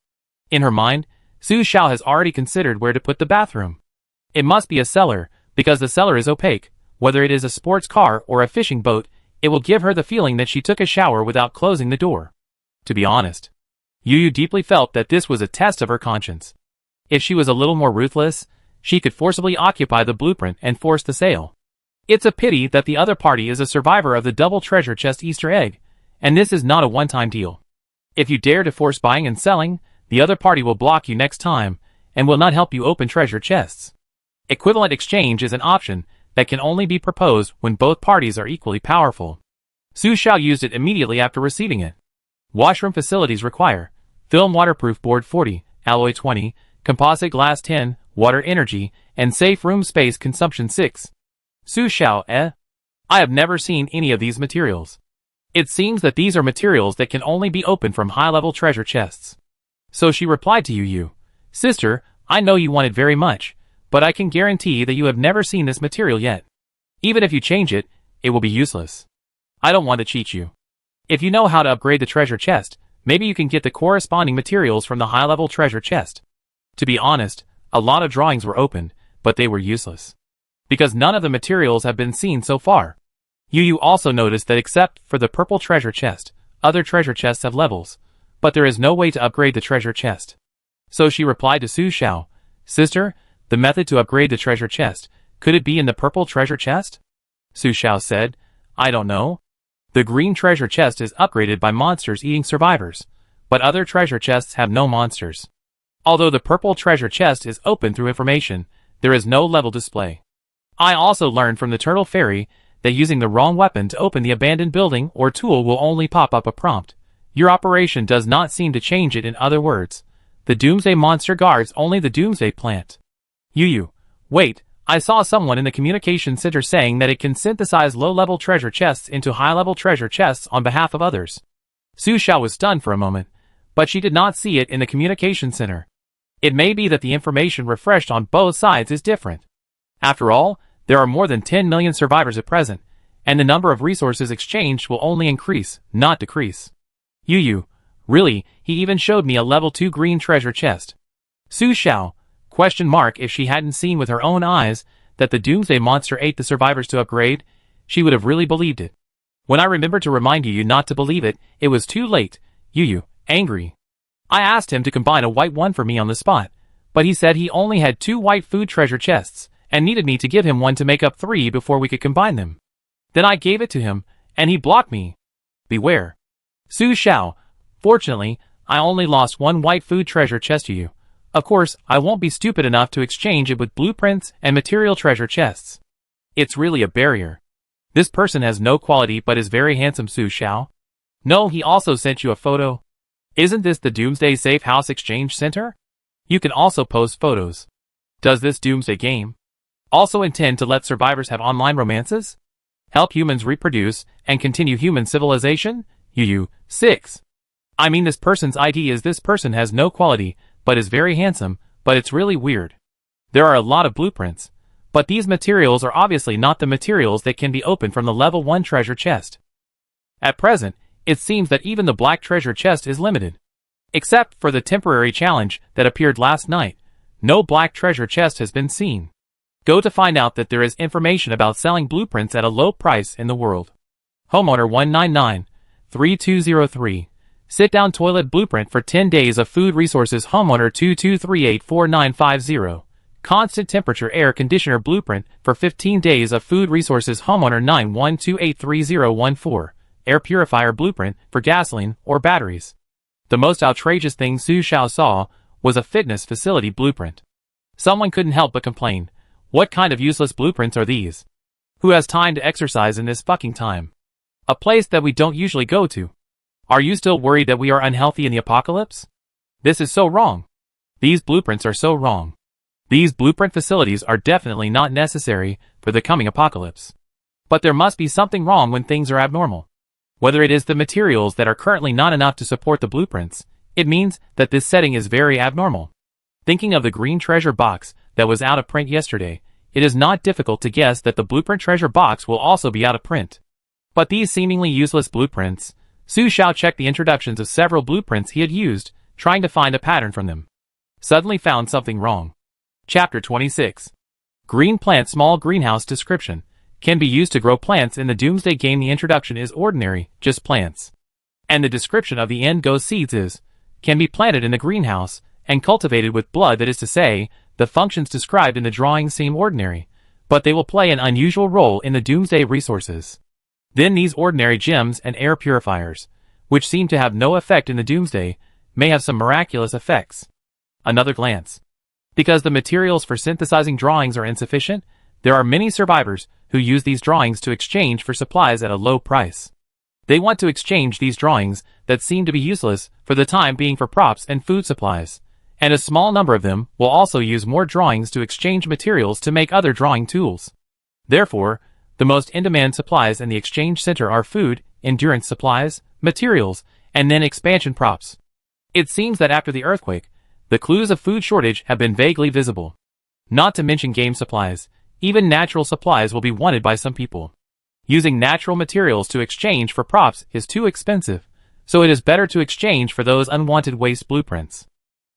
In her mind, Su Xiao has already considered where to put the bathroom. It must be a cellar, because the cellar is opaque. Whether it is a sports car or a fishing boat, it will give her the feeling that she took a shower without closing the door. To be honest, Yu deeply felt that this was a test of her conscience. If she was a little more ruthless, she could forcibly occupy the blueprint and force the sale. It's a pity that the other party is a survivor of the double treasure chest Easter egg, and this is not a one-time deal. If you dare to force buying and selling, the other party will block you next time, and will not help you open treasure chests. Equivalent exchange is an option that can only be proposed when both parties are equally powerful. Su Xiao used it immediately after receiving it. Washroom facilities require film waterproof board 40, alloy 20, composite glass 10, water energy, and safe room space consumption 6. Su Xiao, I have never seen any of these materials. It seems that these are materials that can only be opened from high-level treasure chests. So she replied to Yu, Sister, I know you want it very much, but I can guarantee that you have never seen this material yet. Even if you change it, it will be useless. I don't want to cheat you. If you know how to upgrade the treasure chest, maybe you can get the corresponding materials from the high-level treasure chest. To be honest, a lot of drawings were opened, but they were useless. Because none of the materials have been seen so far. Yu also noticed that except for the purple treasure chest, other treasure chests have levels, but there is no way to upgrade the treasure chest. So she replied to Su Xiao, "Sister, the method to upgrade the treasure chest, could it be in the purple treasure chest?" Su Xiao said, "I don't know. The green treasure chest is upgraded by monsters eating survivors, but other treasure chests have no monsters. Although the purple treasure chest is open through information, there is no level display. I also learned from the Turtle Fairy that using the wrong weapon to open the abandoned building or tool will only pop up a prompt. Your operation does not seem to change it. In other words, the Doomsday monster guards only the Doomsday plant." Yu, wait, I saw someone in the communication center saying that it can synthesize low-level treasure chests into high-level treasure chests on behalf of others. Su Xiao was stunned for a moment, but she did not see it in the communication center. It may be that the information refreshed on both sides is different. After all, there are more than 10 million survivors at present, and the number of resources exchanged will only increase, not decrease. Yu, really, he even showed me a level 2 green treasure chest. Su Xiao, if she hadn't seen with her own eyes that the Doomsday monster ate the survivors to upgrade, she would have really believed it. When I remembered to remind Yu not to believe it, it was too late. Yu, angry. I asked him to combine a white one for me on the spot, but he said he only had 2 white food treasure chests, and needed me to give him one to make up 3 before we could combine them. Then I gave it to him, and he blocked me. Beware. Su Xiao, fortunately, I only lost 1 white food treasure chest to you. Of course, I won't be stupid enough to exchange it with blueprints and material treasure chests. It's really a barrier. This person has no quality but is very handsome. Su Xiao. No, he also sent you a photo. Isn't this the Doomsday Safe House Exchange Center? You can also post photos. Does this Doomsday game also intend to let survivors have online romances? Help humans reproduce and continue human civilization? Yu, 6. I mean, this person's ID is this person has no quality, but is very handsome, but it's really weird. There are a lot of blueprints, but these materials are obviously not the materials that can be opened from the level 1 treasure chest. At present, it seems that even the black treasure chest is limited. Except for the temporary challenge that appeared last night, no black treasure chest has been seen. Go to find out that there is information about selling blueprints at a low price in the world. Homeowner 199-3203. Sit-down toilet blueprint for 10 days of food resources. Homeowner 22384950. Constant temperature air conditioner blueprint for 15 days of food resources. Homeowner 912833014. Air purifier blueprint for gasoline or batteries. The most outrageous thing Su Xiao saw was a fitness facility blueprint. Someone couldn't help but complain, what kind of useless blueprints are these? Who has time to exercise in this fucking time? A place that we don't usually go to. Are you still worried that we are unhealthy in the apocalypse? This is so wrong. These blueprints are so wrong. These blueprint facilities are definitely not necessary for the coming apocalypse. But there must be something wrong when things are abnormal. Whether it is the materials that are currently not enough to support the blueprints, it means that this setting is very abnormal. Thinking of the green treasure box that was out of print yesterday, it is not difficult to guess that the blueprint treasure box will also be out of print. But these seemingly useless blueprints, Su Xiao checked the introductions of several blueprints he had used, trying to find a pattern from them. Suddenly found something wrong. Chapter 26. Green plant. Small greenhouse. Description. Can be used to grow plants in the Doomsday game. The introduction is ordinary, just plants. And the description of the end goes seeds is, can be planted in the greenhouse, and cultivated with blood. That is to say, the functions described in the drawing seem ordinary, but they will play an unusual role in the Doomsday resources. Then these ordinary gems and air purifiers, which seem to have no effect in the Doomsday, may have some miraculous effects. Another glance. Because the materials for synthesizing drawings are insufficient, there are many survivors who use these drawings to exchange for supplies at a low price. They want to exchange these drawings that seem to be useless for the time being for props and food supplies, and a small number of them will also use more drawings to exchange materials to make other drawing tools. Therefore, the most in-demand supplies in the exchange center are food, endurance supplies, materials, and then expansion props. It seems that after the earthquake, the clues of food shortage have been vaguely visible. Not to mention game supplies, even natural supplies will be wanted by some people. Using natural materials to exchange for props is too expensive, so it is better to exchange for those unwanted waste blueprints.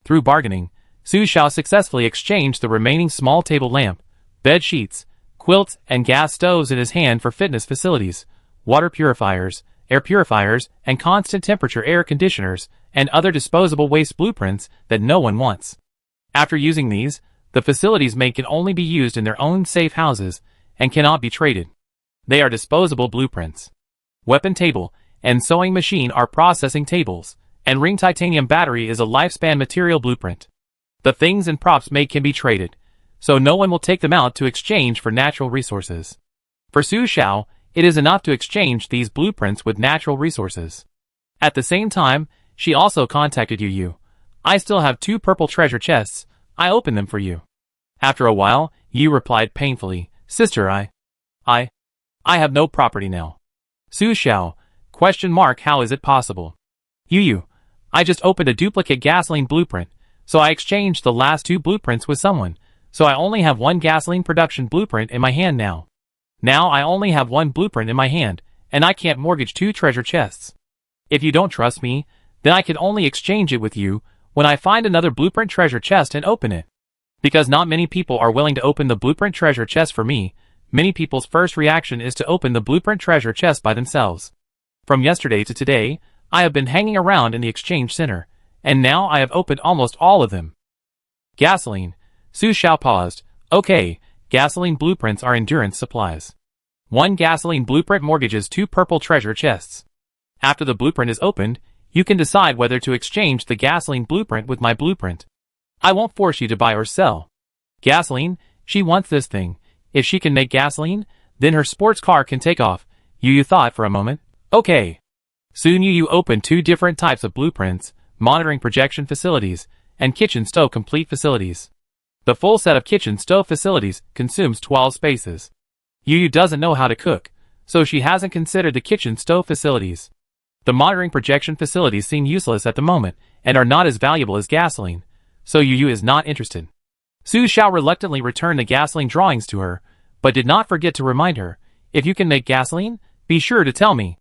Through bargaining, Su Xiao successfully exchanged the remaining small table lamp, bed sheets, quilts, and gas stoves in his hand for fitness facilities, water purifiers, air purifiers, and constant temperature air conditioners, and other disposable waste blueprints that no one wants. After using these, the facilities made can only be used in their own safe houses and cannot be traded. They are disposable blueprints. Weapon table and sewing machine are processing tables, and ring titanium battery is a lifespan material blueprint. The things and props made can be traded, so no one will take them out to exchange for natural resources. For Su Xiao, it is enough to exchange these blueprints with natural resources. At the same time, she also contacted Yu. I still have 2 purple treasure chests, I opened them for you. After a while, Yu replied painfully, Sister, I have no property now. Su Xiao, ? How is it possible? Yu, I just opened a duplicate gasoline blueprint, so I exchanged the last 2 blueprints with someone, so I only have 1 gasoline production blueprint in my hand now. Now I only have 1 blueprint in my hand, and I can't mortgage 2 treasure chests. If you don't trust me, then I can only exchange it with you when I find another blueprint treasure chest and open it. Because not many people are willing to open the blueprint treasure chest for me, many people's first reaction is to open the blueprint treasure chest by themselves. From yesterday to today, I have been hanging around in the exchange center, and now I have opened almost all of them. Gasoline. Su Xiao paused. Okay, gasoline blueprints are endurance supplies. 1 gasoline blueprint mortgages 2 purple treasure chests. After the blueprint is opened, you can decide whether to exchange the gasoline blueprint with my blueprint. I won't force you to buy or sell. Gasoline, she wants this thing. If she can make gasoline, then her sports car can take off. Yu thought for a moment. Okay. Soon Yu opened 2 different types of blueprints, monitoring projection facilities, and kitchen stove complete facilities. The full set of kitchen stove facilities consumes 12 spaces. Yu doesn't know how to cook, so she hasn't considered the kitchen stove facilities. The monitoring projection facilities seem useless at the moment, and are not as valuable as gasoline, so Yu is not interested. Su Xiao reluctantly returned the gasoline drawings to her, but did not forget to remind her, if you can make gasoline, be sure to tell me.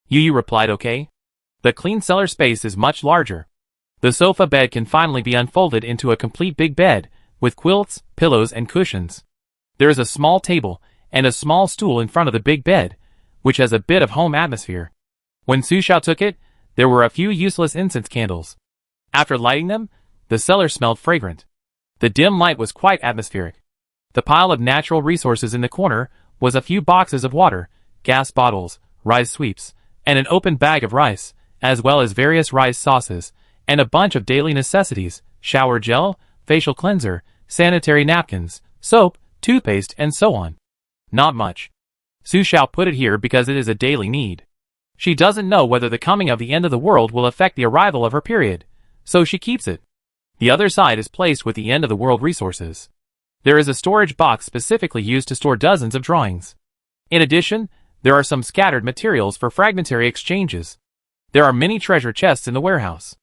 Yu replied okay. The clean cellar space is much larger. The sofa bed can finally be unfolded into a complete big bed, with quilts, pillows, and cushions. There is a small table, and a small stool in front of the big bed, which has a bit of home atmosphere. When Su Xiao took it, there were a few useless incense candles. After lighting them, the cellar smelled fragrant. The dim light was quite atmospheric. The pile of natural resources in the corner was a few boxes of water, gas bottles, rice sweeps, and an open bag of rice, as well as various rice sauces, and a bunch of daily necessities, shower gel, facial cleanser, sanitary napkins, soap, toothpaste, and so on. Not much. Su Xiao put it here because it is a daily need. She doesn't know whether the coming of the end of the world will affect the arrival of her period, so she keeps it. The other side is placed with the end of the world resources. There is a storage box specifically used to store dozens of drawings. In addition, there are some scattered materials for fragmentary exchanges. There are many treasure chests in the warehouse.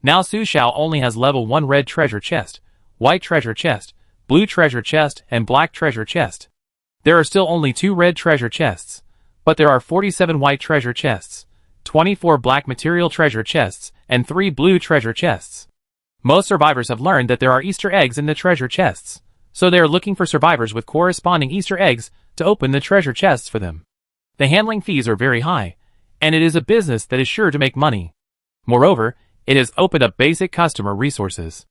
Now Su Xiao only has level 1 red treasure chest, white treasure chest, blue treasure chest, and black treasure chest. There are still only 2 red treasure chests, but there are 47 white treasure chests, 24 black material treasure chests, and 3 blue treasure chests. Most survivors have learned that there are Easter eggs in the treasure chests, so they are looking for survivors with corresponding Easter eggs to open the treasure chests for them. The handling fees are very high, and it is a business that is sure to make money. Moreover, it has opened up basic customer resources.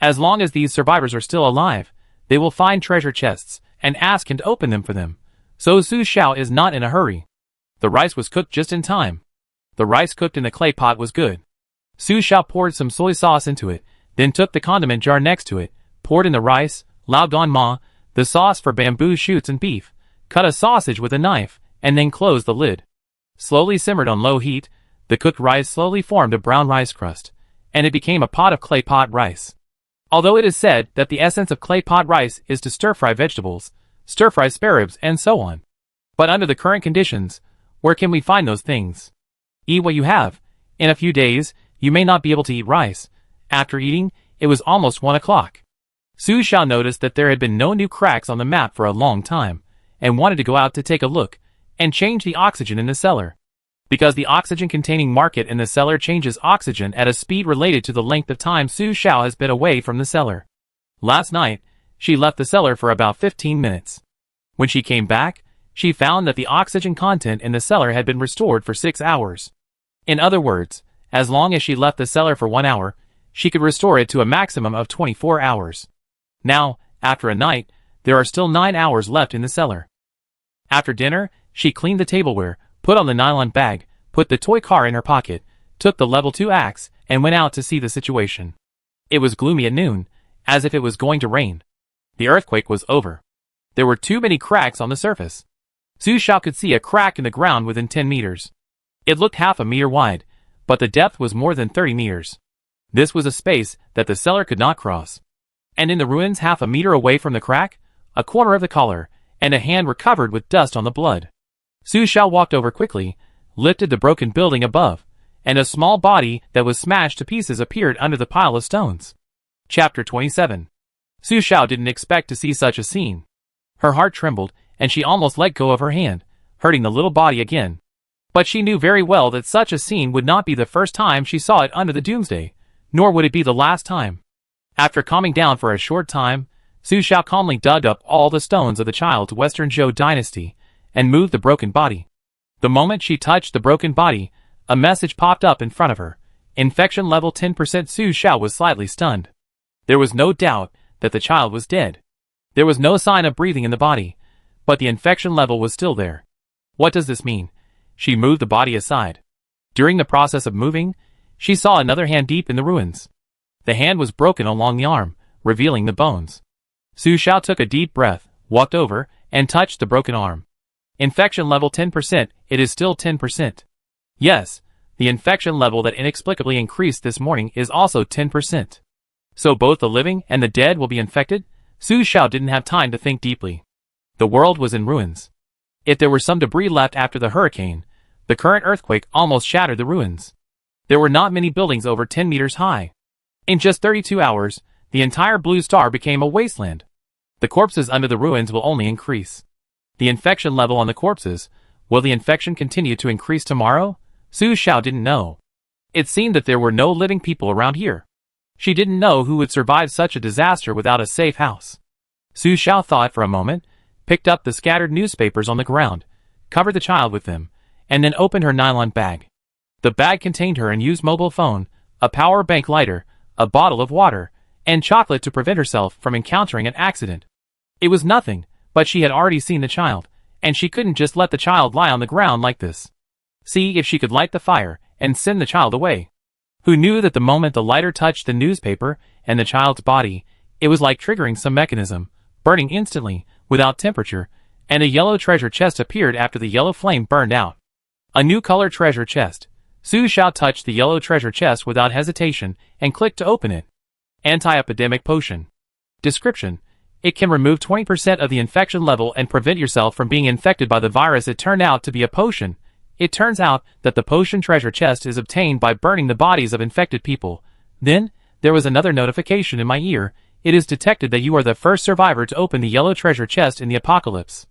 As long as these survivors are still alive, they will find treasure chests and ask him to open them for them, so Su Xiao is not in a hurry. The rice was cooked just in time. The rice cooked in the clay pot was good. Su Xiao poured some soy sauce into it, then took the condiment jar next to it, poured in the rice, lao don ma, the sauce for bamboo shoots and beef, cut a sausage with a knife, and then closed the lid. Slowly simmered on low heat, the cooked rice slowly formed a brown rice crust, and it became a pot of clay pot rice. Although it is said that the essence of clay pot rice is to stir-fry vegetables, stir-fry spare ribs, and so on. But under the current conditions, where can we find those things? Eat what you have. In a few days, you may not be able to eat rice. After eating, it was almost 1 o'clock. Su Xiao noticed that there had been no new cracks on the map for a long time, and wanted to go out to take a look, and change the oxygen in the cellar. Because the oxygen-containing market in the cellar changes oxygen at a speed related to the length of time Su Xiao has been away from the cellar. Last night, she left the cellar for about 15 minutes. When she came back, she found that the oxygen content in the cellar had been restored for 6 hours. In other words, as long as she left the cellar for 1 hour, she could restore it to a maximum of 24 hours. Now, after a night, there are still 9 hours left in the cellar. After dinner, she cleaned the tableware, put on the nylon bag, put the toy car in her pocket, took the level 2 axe, and went out to see the situation. It was gloomy at noon, as if it was going to rain. The earthquake was over. There were too many cracks on the surface. Su Xiao could see a crack in the ground within 10 meters. It looked half a meter wide, but the depth was more than 30 meters. This was a space that the cellar could not cross. And in the ruins half a meter away from the crack, a corner of the collar and a hand were covered with dust on the blood. Su Xiao walked over quickly, lifted the broken building above, and a small body that was smashed to pieces appeared under the pile of stones. Chapter 27. Su Xiao didn't expect to see such a scene. Her heart trembled, and she almost let go of her hand, hurting the little body again. But she knew very well that such a scene would not be the first time she saw it under the Doomsday, nor would it be the last time. After calming down for a short time, Su Xiao calmly dug up all the stones of the child's Western Zhou dynasty, and moved the broken body. The moment she touched the broken body, a message popped up in front of her. Infection level 10%. Su Xiao was slightly stunned. There was no doubt that the child was dead. There was no sign of breathing in the body, but the infection level was still there. What does this mean? She moved the body aside. During the process of moving, she saw another hand deep in the ruins. The hand was broken along the arm, revealing the bones. Su Xiao took a deep breath, walked over, and touched the broken arm. Infection level 10%. It is still 10%. Yes, the infection level that inexplicably increased this morning is also 10%. So both the living and the dead will be infected? Su Xiao didn't have time to think deeply. The world was in ruins. If there were some debris left after the hurricane, the current earthquake almost shattered the ruins. There were not many buildings over 10 meters high. In just 32 hours, the entire Blue Star became a wasteland. The corpses under the ruins will only increase. The infection level on the corpses, will the infection continue to increase tomorrow? Su Xiao didn't know. It seemed that there were no living people around here. She didn't know who would survive such a disaster without a safe house. Su Xiao thought for a moment, picked up the scattered newspapers on the ground, covered the child with them, and then opened her nylon bag. The bag contained her unused mobile phone, a power bank lighter, a bottle of water, and chocolate to prevent herself from encountering an accident. It was nothing, but she had already seen the child, and she couldn't just let the child lie on the ground like this. See if she could light the fire and send the child away. Who knew that the moment the lighter touched the newspaper and the child's body, it was like triggering some mechanism, burning instantly, without temperature, and a yellow treasure chest appeared after the yellow flame burned out. A new color treasure chest. Su Xiao touched the yellow treasure chest without hesitation and clicked to open it. Anti-epidemic potion. Description: it can remove 20% of the infection level and prevent yourself from being infected by the virus. It turned out to be a potion. It turns out that the potion treasure chest is obtained by burning the bodies of infected people. Then, there was another notification in my ear. It is detected that you are the first survivor to open the yellow treasure chest in the apocalypse.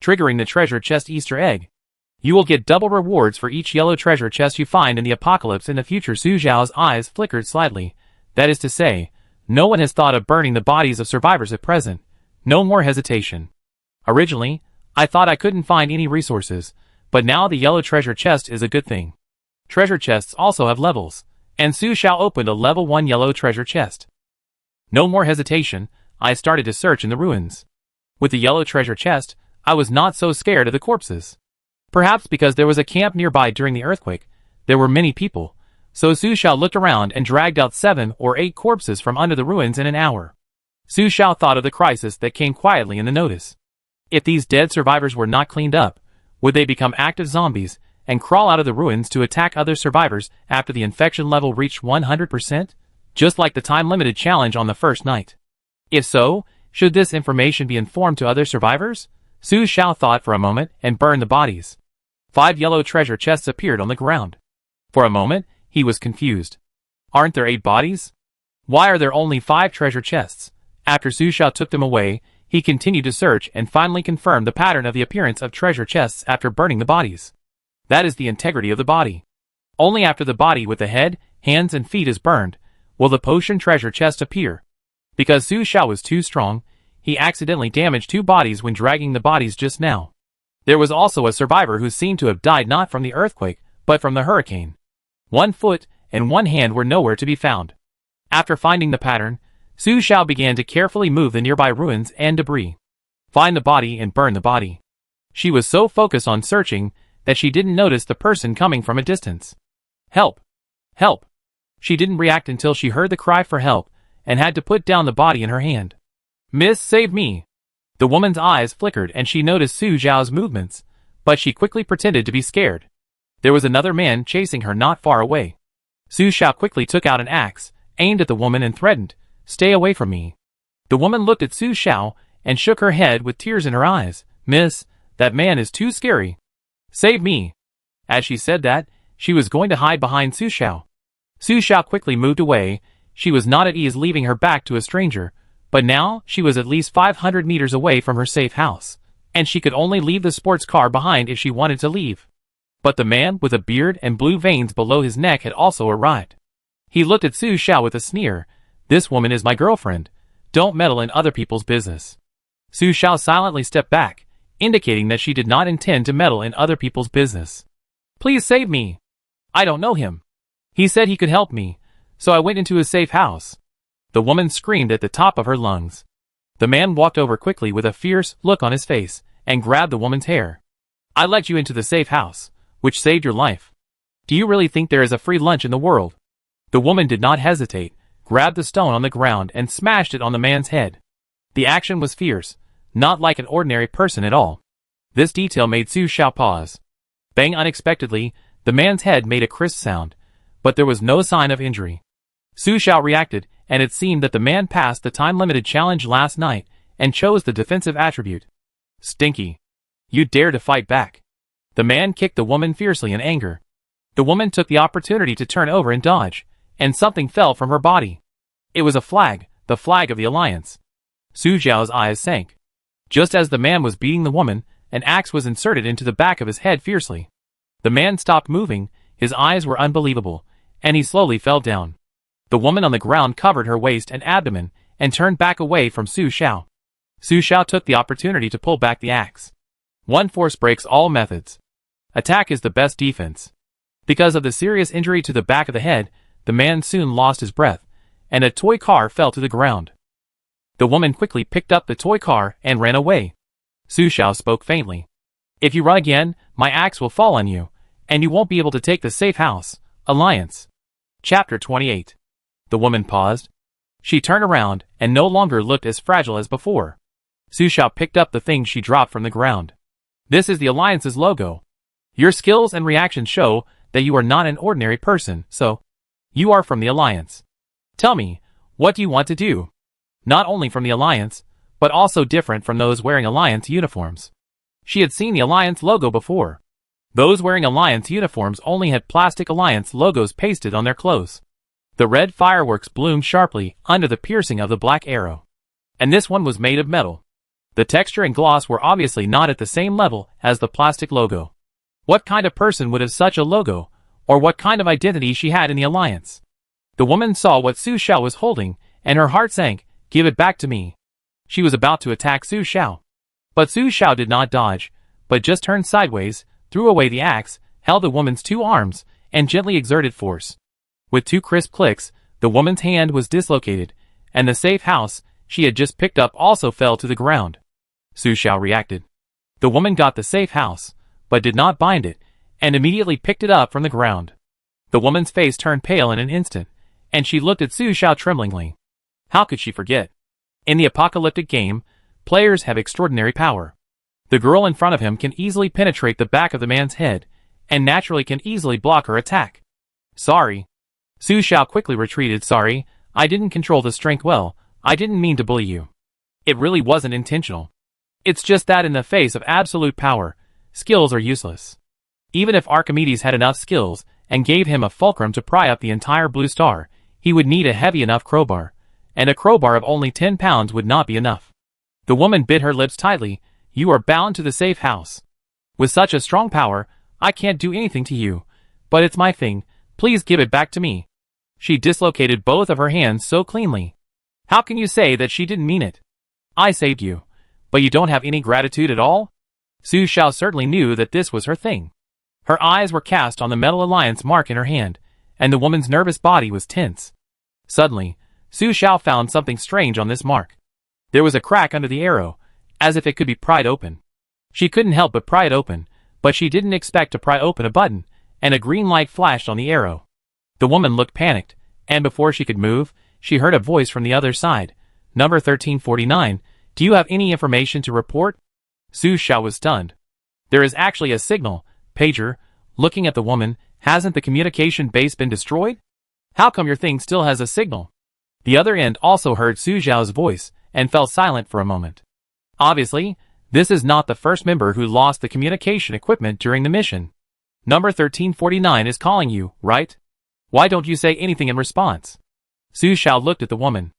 Triggering the treasure chest Easter egg. You will get double rewards for each yellow treasure chest you find in the apocalypse in the future. Su Xiao's eyes flickered slightly. That is to say, no one has thought of burning the bodies of survivors at present. No more hesitation. Originally, I thought I couldn't find any resources, but now the yellow treasure chest is a good thing. Treasure chests also have levels, and Su Xiao opened a level 1 yellow treasure chest. No more hesitation, I started to search in the ruins. With the yellow treasure chest, I was not so scared of the corpses. Perhaps because there was a camp nearby during the earthquake, there were many people, so Su Xiao looked around and dragged out 7 or 8 corpses from under the ruins in an hour. Su Xiao thought of the crisis that came quietly in the notice. If these dead survivors were not cleaned up, would they become active zombies and crawl out of the ruins to attack other survivors after the infection level reached 100%? Just like the time-limited challenge on the first night. If so, should this information be informed to other survivors? Su Xiao thought for a moment and burned the bodies. 5 yellow treasure chests appeared on the ground. For a moment, he was confused. Aren't there 8 bodies? Why are there only 5 treasure chests? After Su Xiao took them away, he continued to search and finally confirmed the pattern of the appearance of treasure chests after burning the bodies. That is the integrity of the body. Only after the body with the head, hands and feet is burned, will the potion treasure chest appear. Because Su Xiao was too strong, he accidentally damaged 2 bodies when dragging the bodies just now. There was also a survivor who seemed to have died not from the earthquake, but from the hurricane. 1 foot and 1 hand were nowhere to be found. After finding the pattern, Su Xiao began to carefully move the nearby ruins and debris. Find the body and burn the body. She was so focused on searching that she didn't notice the person coming from a distance. Help! Help! She didn't react until she heard the cry for help and had to put down the body in her hand. Miss, save me! The woman's eyes flickered and she noticed Su Xiao's movements, but she quickly pretended to be scared. There was another man chasing her not far away. Su Xiao quickly took out an axe, aimed at the woman and threatened, "Stay away from me." The woman looked at Su Xiao and shook her head with tears in her eyes. "Miss, that man is too scary. Save me." As she said that, she was going to hide behind Su Xiao. Su Xiao quickly moved away. She was not at ease leaving her back to a stranger, but now she was at least 500 meters away from her safe house, and she could only leave the sports car behind if she wanted to leave. But the man with a beard and blue veins below his neck had also arrived. He looked at Su Xiao with a sneer. "This woman is my girlfriend. Don't meddle in other people's business." Su Xiao silently stepped back, indicating that she did not intend to meddle in other people's business. "Please save me. I don't know him. He said he could help me, so I went into his safe house." The woman screamed at the top of her lungs. The man walked over quickly with a fierce look on his face and grabbed the woman's hair. "I let you into the safe house, which saved your life. Do you really think there is a free lunch in the world?" The woman did not hesitate, grabbed the stone on the ground and smashed it on the man's head. The action was fierce, not like an ordinary person at all. This detail made Su Xiao pause. Bang! Unexpectedly, the man's head made a crisp sound, but there was no sign of injury. Su Xiao reacted, and it seemed that the man passed the time-limited challenge last night and chose the defensive attribute. "Stinky. You dare to fight back." The man kicked the woman fiercely in anger. The woman took the opportunity to turn over and dodge, and something fell from her body. It was a flag, the flag of the Alliance. Su Xiao's eyes sank. Just as the man was beating the woman, an axe was inserted into the back of his head fiercely. The man stopped moving, his eyes were unbelievable, and he slowly fell down. The woman on the ground covered her waist and abdomen and turned back away from Su Xiao. Su Xiao took the opportunity to pull back the axe. One force breaks all methods. Attack is the best defense. Because of the serious injury to the back of the head, the man soon lost his breath, and a toy car fell to the ground. The woman quickly picked up the toy car and ran away. Su Xiao spoke faintly. "If you run again, my axe will fall on you, and you won't be able to take the safe house. Alliance." Chapter 28. The woman paused. She turned around and no longer looked as fragile as before. Su Xiao picked up the thing she dropped from the ground. "This is the Alliance's logo. Your skills and reactions show that you are not an ordinary person, so you are from the Alliance. Tell me, what do you want to do? Not only from the Alliance, but also different from those wearing Alliance uniforms." She had seen the Alliance logo before. Those wearing Alliance uniforms only had plastic Alliance logos pasted on their clothes. The red fireworks bloomed sharply under the piercing of the black arrow. And this one was made of metal. The texture and gloss were obviously not at the same level as the plastic logo. What kind of person would have such a logo, or what kind of identity she had in the Alliance? The woman saw what Su Xiao was holding, and her heart sank. "Give it back to me." She was about to attack Su Xiao. But Su Xiao did not dodge, but just turned sideways, threw away the axe, held the woman's 2 arms, and gently exerted force. With 2 crisp clicks, the woman's hand was dislocated, and the safe house she had just picked up also fell to the ground. Su Xiao reacted. The woman got the safe house, but did not bind it, and immediately picked it up from the ground. The woman's face turned pale in an instant, and she looked at Su Xiao tremblingly. How could she forget? In the apocalyptic game, players have extraordinary power. The girl in front of him can easily penetrate the back of the man's head, and naturally can easily block her attack. "Sorry." Su Xiao quickly retreated. "Sorry, I didn't control the strength well. I didn't mean to bully you. It really wasn't intentional. It's just that in the face of absolute power, skills are useless. Even if Archimedes had enough skills and gave him a fulcrum to pry up the entire blue star, he would need a heavy enough crowbar, and a crowbar of only 10 pounds would not be enough." The woman bit her lips tightly. "You are bound to the safe house. With such a strong power, I can't do anything to you, but it's my thing. Please give it back to me." She dislocated both of her hands so cleanly. How can you say that she didn't mean it? I saved you. But you don't have any gratitude at all? Su Xiao certainly knew that this was her thing. Her eyes were cast on the Metal Alliance mark in her hand, and the woman's nervous body was tense. Suddenly, Su Xiao found something strange on this mark. There was a crack under the arrow, as if it could be pried open. She couldn't help but pry it open, but she didn't expect to pry open a button, and a green light flashed on the arrow. The woman looked panicked, and before she could move, she heard a voice from the other side. Number 1349, do you have any information to report? Su Xiao was stunned. There is actually a signal, pager. Looking at the woman, hasn't the communication base been destroyed? How come your thing still has a signal? The other end also heard Su Xiao's voice, and fell silent for a moment. Obviously, this is not the first member who lost the communication equipment during the mission. Number 1349 is calling you, right? Why don't you say anything in response? Su Xiao looked at the woman.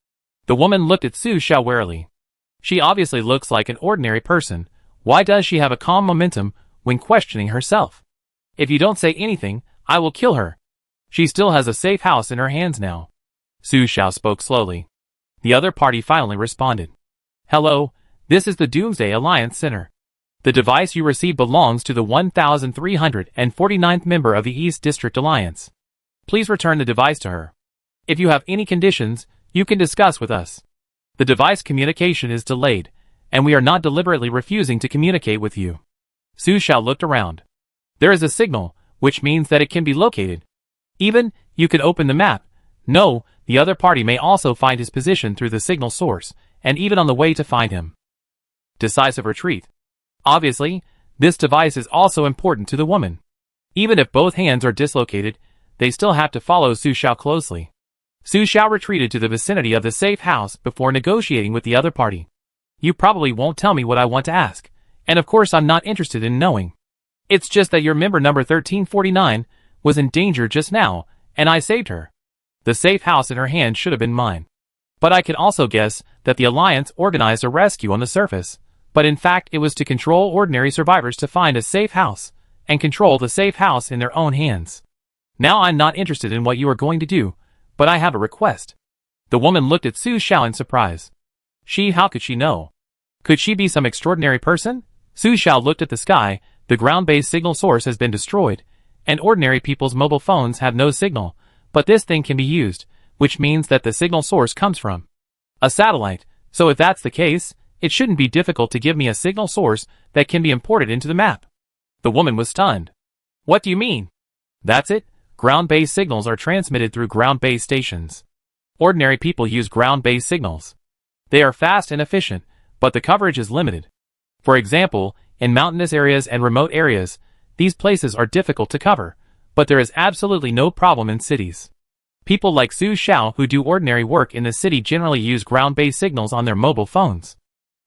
The woman looked at Su Xiao warily. She obviously looks like an ordinary person. Why does she have a calm momentum when questioning herself? If you don't say anything, I will kill her. She still has a safe house in her hands now. Su Xiao spoke slowly. The other party finally responded. Hello, this is the Doomsday Alliance Center. The device you received belongs to the 1349th member of the East District Alliance. Please return the device to her. If you have any conditions, you can discuss with us. The device communication is delayed, and we are not deliberately refusing to communicate with you. Su Xiao looked around. There is a signal, which means that it can be located. Even, you could open the map. No, the other party may also find his position through the signal source, and even on the way to find him. Decisive retreat. Obviously, this device is also important to the woman. Even if both hands are dislocated, they still have to follow Su Xiao closely. Su Xiao retreated to the vicinity of the safe house before negotiating with the other party. You probably won't tell me what I want to ask, and of course I'm not interested in knowing. It's just that your member number 1349 was in danger just now, and I saved her. The safe house in her hand should have been mine. But I can also guess that the Alliance organized a rescue on the surface, but in fact it was to control ordinary survivors to find a safe house, and control the safe house in their own hands. Now I'm not interested in what you are going to do, but I have a request. The woman looked at Su Xiao in surprise. How could she know? Could she be some extraordinary person? Su Xiao looked at the sky. The ground-based signal source has been destroyed, and ordinary people's mobile phones have no signal, but this thing can be used, which means that the signal source comes from a satellite. So if that's the case, it shouldn't be difficult to give me a signal source that can be imported into the map. The woman was stunned. What do you mean? That's it. Ground-based signals are transmitted through ground-based stations. Ordinary people use ground-based signals. They are fast and efficient, but the coverage is limited. For example, in mountainous areas and remote areas, these places are difficult to cover, but there is absolutely no problem in cities. People like Su Xiao who do ordinary work in the city generally use ground-based signals on their mobile phones.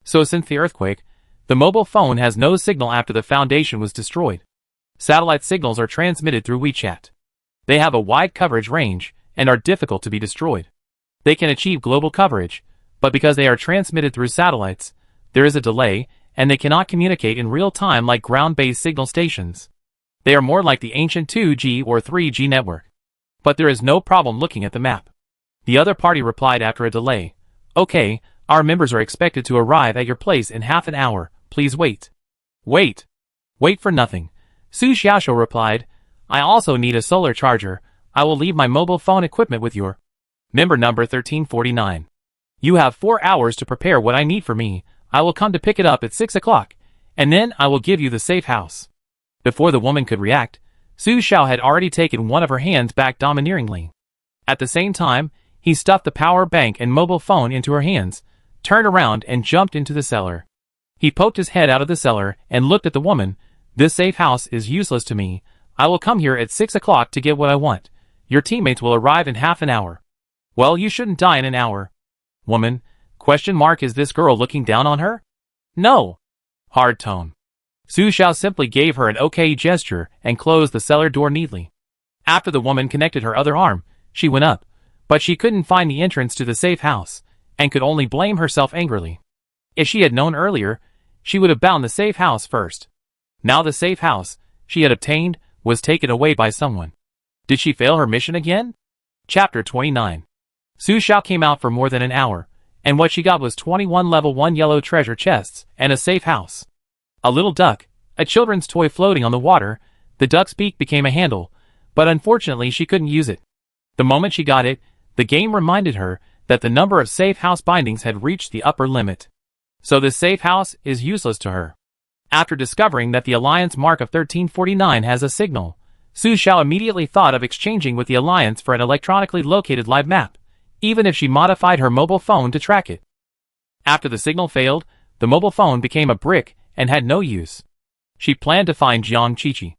So since the earthquake, the mobile phone has no signal after the foundation was destroyed. Satellite signals are transmitted through WeChat. They have a wide coverage range, and are difficult to be destroyed. They can achieve global coverage, but because they are transmitted through satellites, there is a delay, and they cannot communicate in real time like ground-based signal stations. They are more like the ancient 2G or 3G network. But there is no problem looking at the map. The other party replied after a delay. Okay, our members are expected to arrive at your place in half an hour, please wait. Wait. Wait for nothing. Su Xiaoshu replied. I also need a solar charger. I will leave my mobile phone equipment with your member number 1349. You have 4 hours to prepare what I need for me. I will come to pick it up at 6 o'clock, and then I will give you the safe house. Before the woman could react, Su Xiao had already taken one of her hands back domineeringly. At the same time, he stuffed the power bank and mobile phone into her hands, turned around and jumped into the cellar. He poked his head out of the cellar and looked at the woman. This safe house is useless to me. I will come here at 6 o'clock to get what I want. Your teammates will arrive in half an hour. Well, you shouldn't die in an hour. Woman, ? Is this girl looking down on her? No. Hard tone. Su Xiao simply gave her an okay gesture and closed the cellar door neatly. After the woman connected her other arm, she went up, but she couldn't find the entrance to the safe house, and could only blame herself angrily. If she had known earlier, she would have bound the safe house first. Now the safe house she had obtained was taken away by someone. Did she fail her mission again? Chapter 29. Su Xiao came out for more than an hour, And what she got was 21 level 1 yellow treasure chests and a safe house. A little duck, a children's toy floating on the water. The duck's beak became a handle, but unfortunately she couldn't use it. The moment she got it, the game reminded her that the number of safe house bindings had reached the upper limit. So this safe house is useless to her. After discovering that the Alliance mark of 1349 has a signal, Su Xiao immediately thought of exchanging with the Alliance for an electronically located live map, even if she modified her mobile phone to track it. After the signal failed, the mobile phone became a brick and had no use. She planned to find Jiang Qiqi.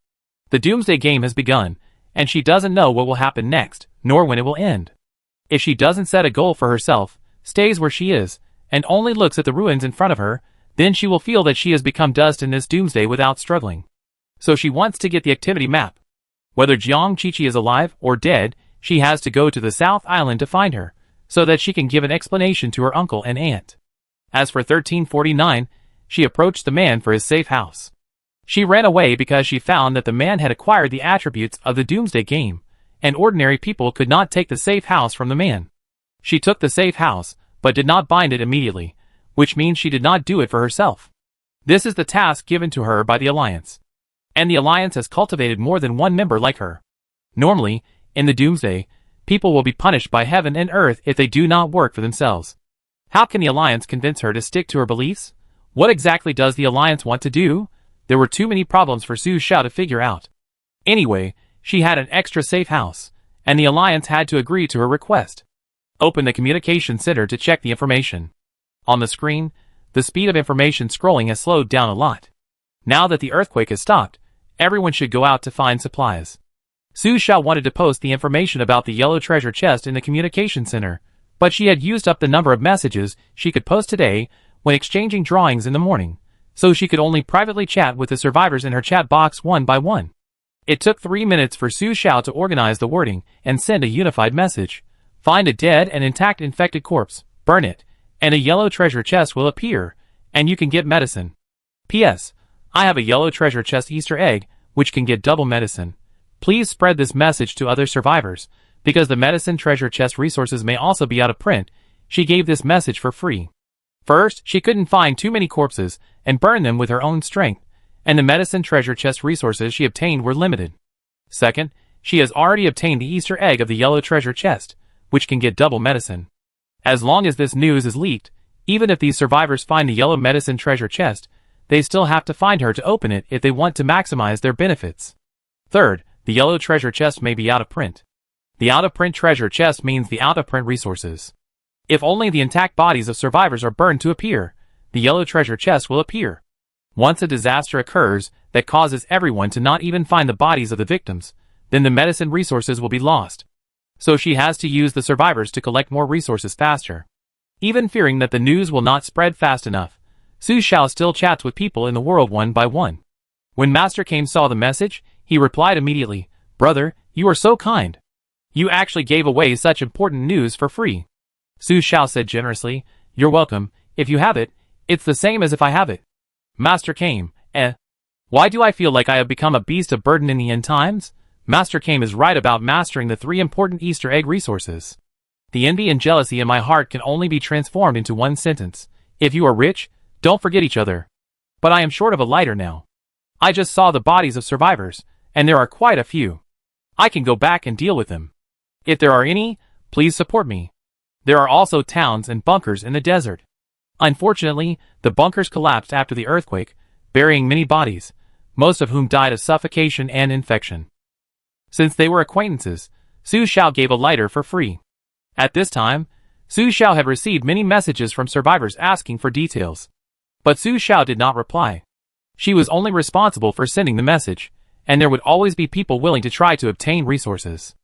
The Doomsday game has begun, and she doesn't know what will happen next, nor when it will end. If she doesn't set a goal for herself, stays where she is, and only looks at the ruins in front of her, then she will feel that she has become dust in this Doomsday without struggling. So she wants to get the activity map. Whether Jiang Qiqi is alive or dead, she has to go to the South Island to find her, so that she can give an explanation to her uncle and aunt. As for 1349, she approached the man for his safe house. She ran away because she found that the man had acquired the attributes of the Doomsday game, and ordinary people could not take the safe house from the man. She took the safe house, but did not bind it immediately, which means she did not do it for herself. This is the task given to her by the Alliance. And the Alliance has cultivated more than one member like her. Normally, in the Doomsday, people will be punished by heaven and earth if they do not work for themselves. How can the Alliance convince her to stick to her beliefs? What exactly does the Alliance want to do? There were too many problems for Su Xiao to figure out. Anyway, she had an extra safe house, and the Alliance had to agree to her request. Open the communication center to check the information. On the screen, the speed of information scrolling has slowed down a lot. Now that the earthquake has stopped, everyone should go out to find supplies. Su Xiao wanted to post the information about the yellow treasure chest in the communication center, but she had used up the number of messages she could post today when exchanging drawings in the morning, so she could only privately chat with the survivors in her chat box one by one. It took 3 minutes for Su Xiao to organize the wording and send a unified message. Find a dead and intact infected corpse, burn it, and a yellow treasure chest will appear, and you can get medicine. P.S. I have a yellow treasure chest Easter egg, which can get double medicine. Please spread this message to other survivors, because the medicine treasure chest resources may also be out of print. She gave this message for free. First, she couldn't find too many corpses and burn them with her own strength, and the medicine treasure chest resources she obtained were limited. Second, she has already obtained the Easter egg of the yellow treasure chest, which can get double medicine. As long as this news is leaked, even if these survivors find the yellow medicine treasure chest, they still have to find her to open it if they want to maximize their benefits. Third, the yellow treasure chest may be out of print. The out-of-print treasure chest means the out-of-print resources. If only the intact bodies of survivors are burned to appear, the yellow treasure chest will appear. Once a disaster occurs that causes everyone to not even find the bodies of the victims, then the medicine resources will be lost. So she has to use the survivors to collect more resources faster. Even fearing that the news will not spread fast enough, Su Xiao still chats with people in the world one by one. When Master Kame saw the message, he replied immediately, "Brother, you are so kind. You actually gave away such important news for free." Su Xiao said generously, "You're welcome. If you have it, it's the same as if I have it." Master Kame, why do I feel like I have become a beast of burden in the end times? Master Kame is right about mastering the 3 important Easter egg resources. The envy and jealousy in my heart can only be transformed into one sentence. If you are rich, don't forget each other. But I am short of a lighter now. I just saw the bodies of survivors, and there are quite a few. I can go back and deal with them. If there are any, please support me. There are also towns and bunkers in the desert. Unfortunately, the bunkers collapsed after the earthquake, burying many bodies, most of whom died of suffocation and infection. Since they were acquaintances, Su Xiao gave a lighter for free. At this time, Su Xiao had received many messages from survivors asking for details. But Su Xiao did not reply. She was only responsible for sending the message, and there would always be people willing to try to obtain resources.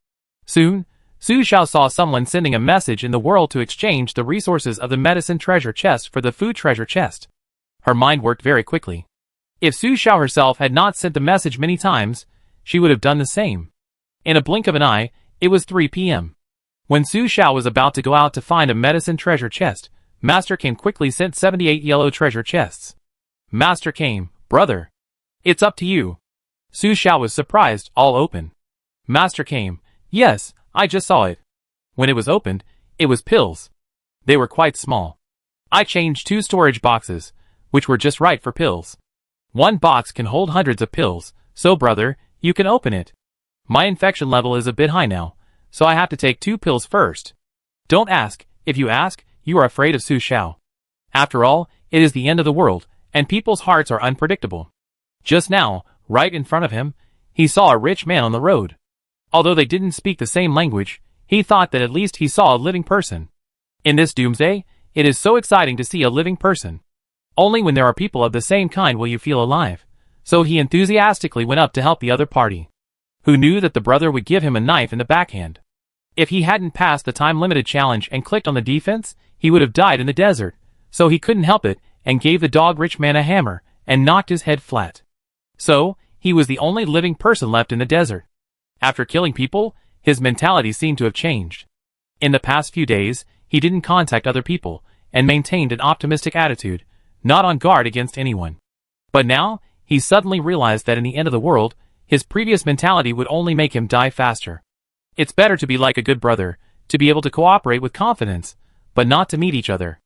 Soon, Su Xiao saw someone sending a message in the world to exchange the resources of the medicine treasure chest for the food treasure chest. Her mind worked very quickly. If Su Xiao herself had not sent the message many times, she would have done the same. In a blink of an eye, it was 3 p.m. When Su Xiao was about to go out to find a medicine treasure chest, Master Kame quickly sent 78 yellow treasure chests. Master Kame, brother. It's up to you. Su Xiao was surprised, all open. Master Kame, yes, I just saw it. When it was opened, it was pills. They were quite small. I changed 2 storage boxes, which were just right for pills. One box can hold hundreds of pills, so brother, you can open it. My infection level is a bit high now, so I have to take 2 pills first. Don't ask. If you ask, you are afraid of Su Xiao. After all, it is the end of the world, and people's hearts are unpredictable. Just now, right in front of him, he saw a rich man on the road. Although they didn't speak the same language, he thought that at least he saw a living person. In this Doomsday, it is so exciting to see a living person. Only when there are people of the same kind will you feel alive. So he enthusiastically went up to help the other party, who knew that the brother would give him a knife in the backhand. If he hadn't passed the time-limited challenge and clicked on the defense, he would have died in the desert. So he couldn't help it, and gave the dog-rich man a hammer, and knocked his head flat. So, he was the only living person left in the desert. After killing people, his mentality seemed to have changed. In the past few days, he didn't contact other people, and maintained an optimistic attitude, not on guard against anyone. But now, he suddenly realized that in the end of the world, his previous mentality would only make him die faster. It's better to be like a good brother, to be able to cooperate with confidence, but not to meet each other.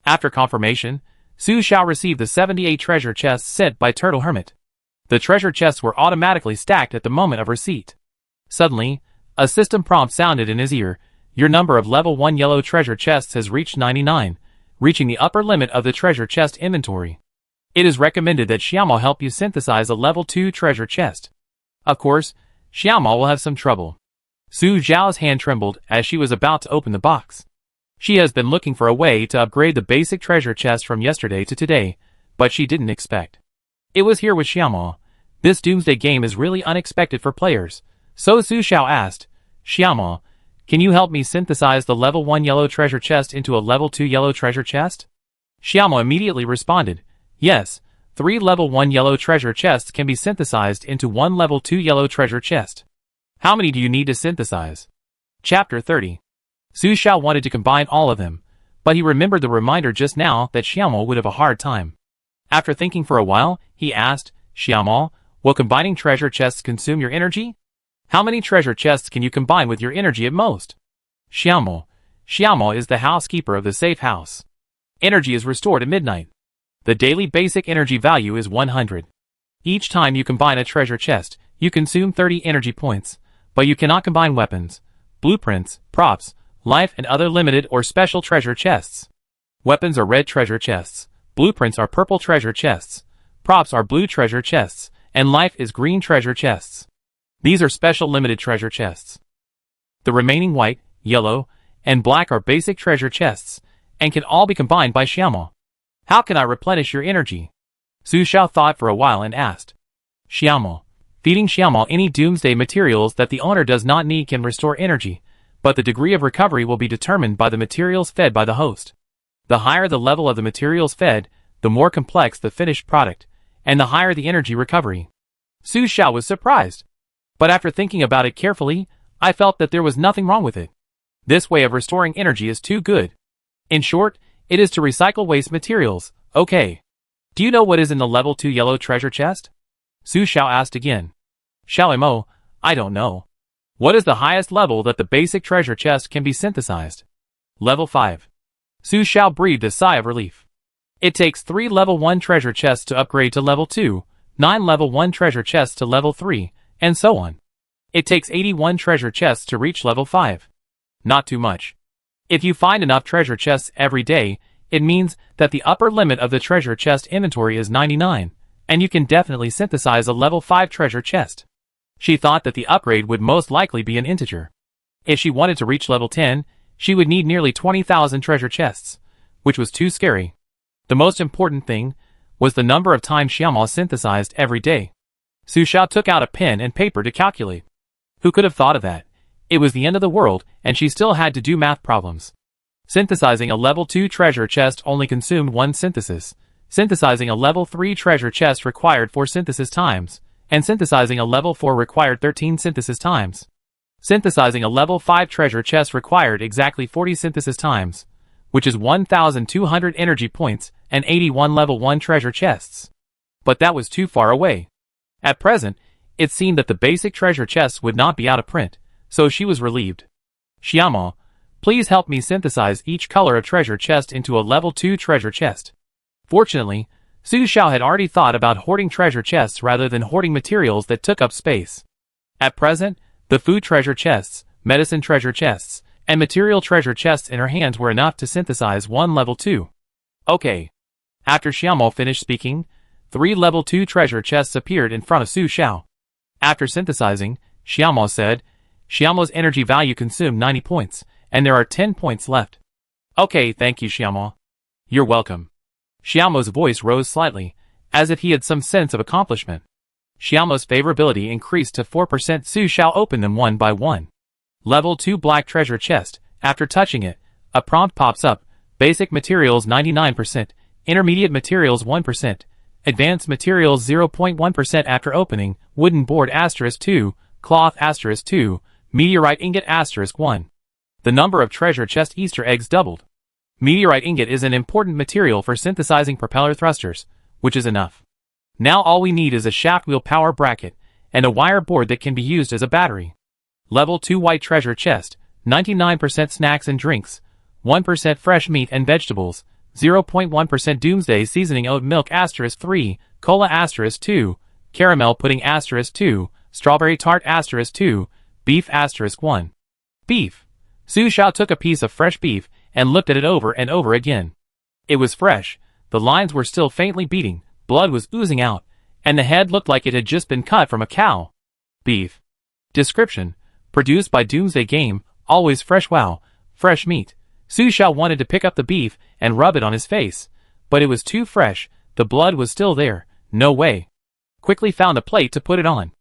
After confirmation, Su Xiao received the 78 treasure chests sent by Turtle Hermit. The treasure chests were automatically stacked at the moment of receipt. Suddenly, a system prompt sounded in his ear. Your number of level 1 yellow treasure chests has reached 99, reaching the upper limit of the treasure chest inventory. It is recommended that Xiaomao help you synthesize a level 2 treasure chest. Of course, Xiaomao will have some trouble. Su Xiao's hand trembled as she was about to open the box. She has been looking for a way to upgrade the basic treasure chest from yesterday to today, but she didn't expect it was here with Xiaomao. This Doomsday game is really unexpected for players, so Su Xiao asked, Xiaomao, can you help me synthesize the level 1 yellow treasure chest into a level 2 yellow treasure chest? Xiaomao immediately responded, yes, 3 level 1 yellow treasure chests can be synthesized into 1 level 2 yellow treasure chest. How many do you need to synthesize? Chapter 30. Su Xiao wanted to combine all of them, but he remembered the reminder just now that Xiaomao would have a hard time. After thinking for a while, he asked, Xiaomao, will combining treasure chests consume your energy? How many treasure chests can you combine with your energy at most? Xiaomao is the housekeeper of the safe house. Energy is restored at midnight. The daily basic energy value is 100. Each time you combine a treasure chest, you consume 30 energy points, but you cannot combine weapons, blueprints, props, life and other limited or special treasure chests. Weapons are red treasure chests, blueprints are purple treasure chests, props are blue treasure chests, and life is green treasure chests. These are special limited treasure chests. The remaining white, yellow, and black are basic treasure chests, and can all be combined by Xiaomao. How can I replenish your energy? Su Xiao thought for a while and asked. Xiaomao. Feeding Xiaomao any Doomsday materials that the owner does not need can restore energy, but the degree of recovery will be determined by the materials fed by the host. The higher the level of the materials fed, the more complex the finished product, and the higher the energy recovery. Su Xiao was surprised. But after thinking about it carefully, I felt that there was nothing wrong with it. This way of restoring energy is too good. In short, it is to recycle waste materials. Okay. Do you know what is in the level 2 yellow treasure chest? Su Xiao asked again. Xiaomao, I don't know. What is the highest level that the basic treasure chest can be synthesized? Level 5. Su Xiao breathed a sigh of relief. It takes 3 level 1 treasure chests to upgrade to level 2, 9 level 1 treasure chests to level 3, and so on. It takes 81 treasure chests to reach level 5. Not too much. If you find enough treasure chests every day, it means that the upper limit of the treasure chest inventory is 99, and you can definitely synthesize a level 5 treasure chest. She thought that the upgrade would most likely be an integer. If she wanted to reach level 10, she would need nearly 20,000 treasure chests, which was too scary. The most important thing was the number of times Xiaomao synthesized every day. Su Xiao took out a pen and paper to calculate. Who could have thought of that? It was the end of the world, and she still had to do math problems. Synthesizing a level 2 treasure chest only consumed 1 synthesis. Synthesizing a level 3 treasure chest required 4 synthesis times, and synthesizing a level 4 required 13 synthesis times. Synthesizing a level 5 treasure chest required exactly 40 synthesis times, which is 1,200 energy points and 81 level 1 treasure chests. But that was too far away. At present, it seemed that the basic treasure chests would not be out of print, so she was relieved. Xiaomao, Please help me synthesize each color of treasure chest into a level 2 treasure chest. Fortunately, Su Xiao had already thought about hoarding treasure chests rather than hoarding materials that took up space. At present, the food treasure chests, medicine treasure chests, and material treasure chests in her hands were enough to synthesize one level 2. Okay. After Xiaomo finished speaking, 3 level 2 treasure chests appeared in front of Su Xiao. After synthesizing, Xiaomo said, Xiaomo's energy value consumed 90 points, and there are 10 points left. Okay, thank you, Xiaomo. You're welcome. Xiaomo's voice rose slightly, as if he had some sense of accomplishment. Xiaomo's favorability increased to 4%. Su Xiao opened them one by one. Level 2 black treasure chest. After touching it, a prompt pops up. Basic materials 99%, intermediate materials 1%, advanced materials 0.1%. After opening, wooden board *2, cloth *2, meteorite ingot *1. The number of treasure chest Easter eggs doubled. Meteorite ingot is an important material for synthesizing propeller thrusters, which is enough. Now all we need is a shaft wheel power bracket, and a wire board that can be used as a battery. Level 2 white treasure chest, 99% snacks and drinks, 1% fresh meat and vegetables, 0.1% Doomsday seasoning oat milk *3, cola *2, caramel pudding *2, strawberry tart *2, beef *1. Beef. Su Xiao took a piece of fresh beef and looked at it over and over again. It was fresh, the lines were still faintly beating, blood was oozing out, and the head looked like it had just been cut from a cow. Beef. Description. Produced by Doomsday Game, always fresh. Wow, fresh meat. Su Xiao wanted to pick up the beef and rub it on his face, but it was too fresh, the blood was still there, no way. Quickly found a plate to put it on.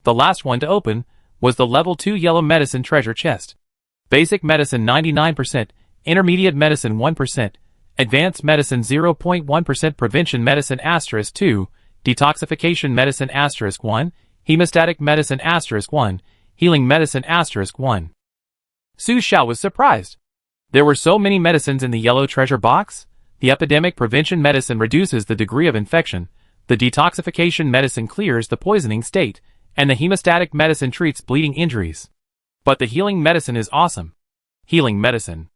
The last one to open was the level 2 yellow medicine treasure chest. Basic medicine 99%, intermediate medicine 1%, advanced medicine 0.1%, prevention medicine *2, detoxification medicine *1, hemostatic medicine *1, healing medicine *1. Su Xiao was surprised. There were so many medicines in the yellow treasure box. The epidemic prevention medicine reduces the degree of infection, the detoxification medicine clears the poisoning state, and the hemostatic medicine treats bleeding injuries. But the healing medicine is awesome. Healing medicine.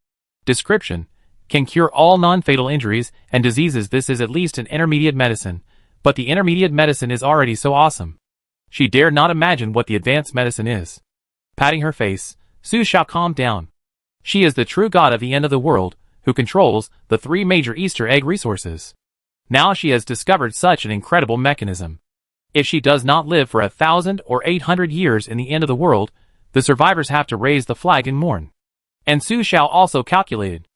Description. Can cure all non-fatal injuries and diseases. This is at least an intermediate medicine, but the intermediate medicine is already so awesome. She dared not imagine what the advanced medicine is. Patting her face, Su Xiao calmed down. She is the true god of the end of the world, who controls the 3 major Easter egg resources. Now she has discovered such an incredible mechanism. If she does not live for 1,000 or 800 years in the end of the world, the survivors have to raise the flag and mourn. And Su Xiao also calculated.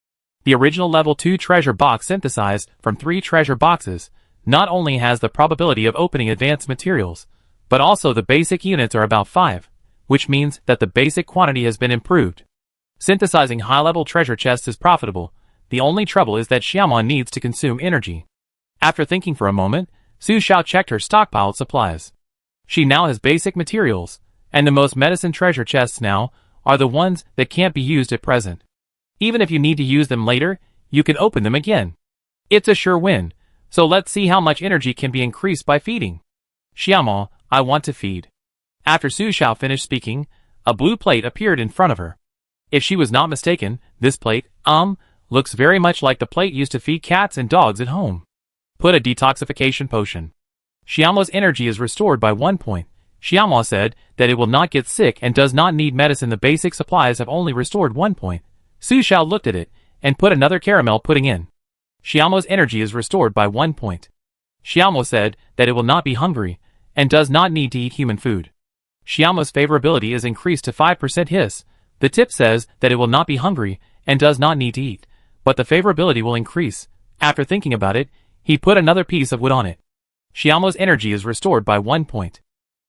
The original level 2 treasure box synthesized from 3 treasure boxes not only has the probability of opening advanced materials, but also the basic units are about 5, which means that the basic quantity has been improved. Synthesizing high-level treasure chests is profitable. The only trouble is that Xiaomon needs to consume energy. After thinking for a moment, Su Xiao checked her stockpiled supplies. She now has basic materials, and the most medicine treasure chests now are the ones that can't be used at present. Even if you need to use them later, you can open them again. It's a sure win, so let's see how much energy can be increased by feeding. Xiaomon, I want to feed. After Su Xiao finished speaking, a blue plate appeared in front of her. If she was not mistaken, this plate, looks very much like the plate used to feed cats and dogs at home. Put a detoxification potion. Xiaomo's energy is restored by 1 point. Xiaomo said that it will not get sick and does not need medicine. The basic supplies have only restored 1 point. Su Xiao looked at it and put another caramel pudding in. Xiaomo's energy is restored by 1 point. Xiaomo said that it will not be hungry and does not need to eat human food. Xiaomo's favorability is increased to 5%. Hiss. The tip says that it will not be hungry and does not need to eat, but the favorability will increase. After thinking about it, he put another piece of wood on it. Xiaomo's energy is restored by 1 point.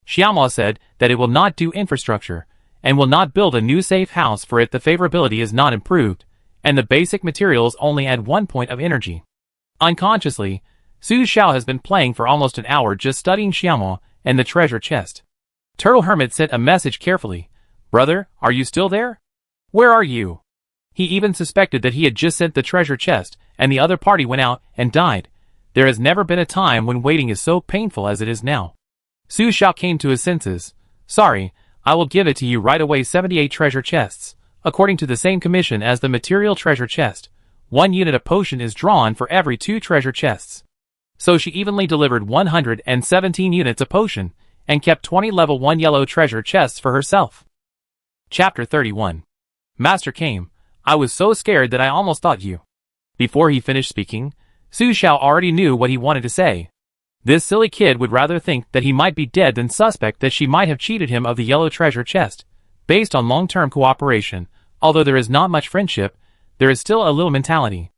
Xiaomo said that it will not do infrastructure, and will not build a new safe house for it. The favorability is not improved, and the basic materials only add 1 point of energy. Unconsciously, Su Xiao has been playing for almost an hour just studying Xiaomo and the treasure chest. Turtle Hermit sent a message carefully. Brother, are you still there? Where are you? He even suspected that he had just sent the treasure chest, and the other party went out and died. There has never been a time when waiting is so painful as it is now. Su Xiao came to his senses. Sorry, I will give it to you right away. 78 treasure chests, according to the same commission as the material treasure chest, 1 unit of potion is drawn for every 2 treasure chests. So she evenly delivered 117 units of potion, and kept 20 level 1 yellow treasure chests for herself. Chapter 31. Master came. I was so scared that I almost thought you. Before he finished speaking, Su Xiao already knew what he wanted to say. This silly kid would rather think that he might be dead than suspect that she might have cheated him of the yellow treasure chest. Based on long-term cooperation, although there is not much friendship, there is still a little mentality.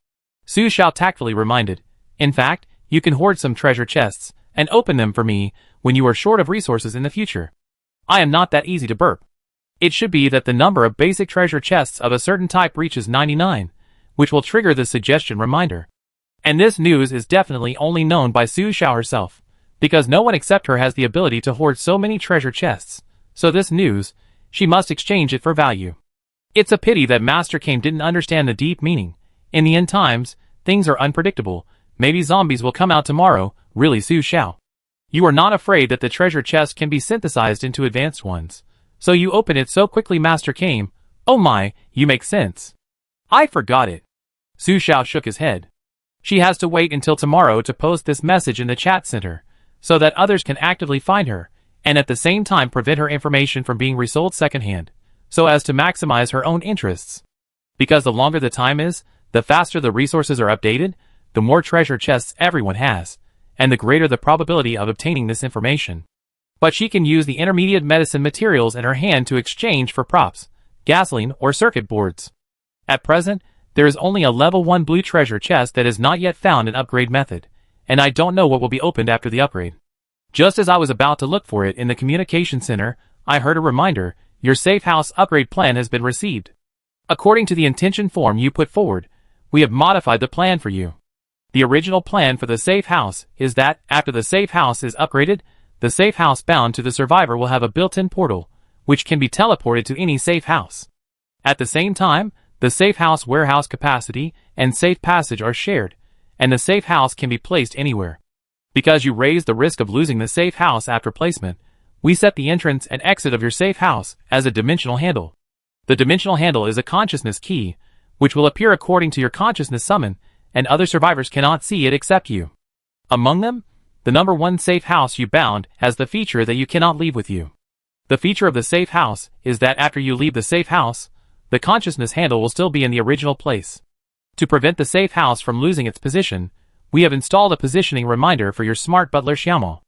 Su Xiao tactfully reminded, in fact, you can hoard some treasure chests, and open them for me when you are short of resources in the future. I am not that easy to burp. It should be that the number of basic treasure chests of a certain type reaches 99, which will trigger the suggestion reminder. And this news is definitely only known by Su Xiao herself, because no one except her has the ability to hoard so many treasure chests, so this news, she must exchange it for value. It's a pity that Master Kame didn't understand the deep meaning. In the end times, things are unpredictable. Maybe zombies will come out tomorrow, really Su Xiao. You are not afraid that the treasure chest can be synthesized into advanced ones. So you open it so quickly Master Kame. Oh my, you make sense. I forgot it. Su Xiao shook his head. She has to wait until tomorrow to post this message in the chat center, so that others can actively find her, and at the same time prevent her information from being resold secondhand, so as to maximize her own interests. Because the longer the time is, the faster the resources are updated, the more treasure chests everyone has, and the greater the probability of obtaining this information. But she can use the intermediate medicine materials in her hand to exchange for props, gasoline, or circuit boards. At present, there is only a level 1 blue treasure chest that is not yet found an upgrade method, and I don't know what will be opened after the upgrade. Just as I was about to look for it in the communication center, I heard a reminder, your safe house upgrade plan has been received. According to the intention form you put forward, we have modified the plan for you. The original plan for the safe house is that, after the safe house is upgraded, the safe house bound to the survivor will have a built-in portal, which can be teleported to any safe house. At the same time, the safe house warehouse capacity and safe passage are shared, and the safe house can be placed anywhere. Because you raise the risk of losing the safe house after placement, we set the entrance and exit of your safe house as a dimensional handle. The dimensional handle is a consciousness key, which will appear according to your consciousness summon, and other survivors cannot see it except you. Among them, the number 1 safe house you bound has the feature that you cannot leave with you. The feature of the safe house is that after you leave the safe house, the consciousness handle will still be in the original place. To prevent the safe house from losing its position, we have installed a positioning reminder for your smart butler Xiaomo.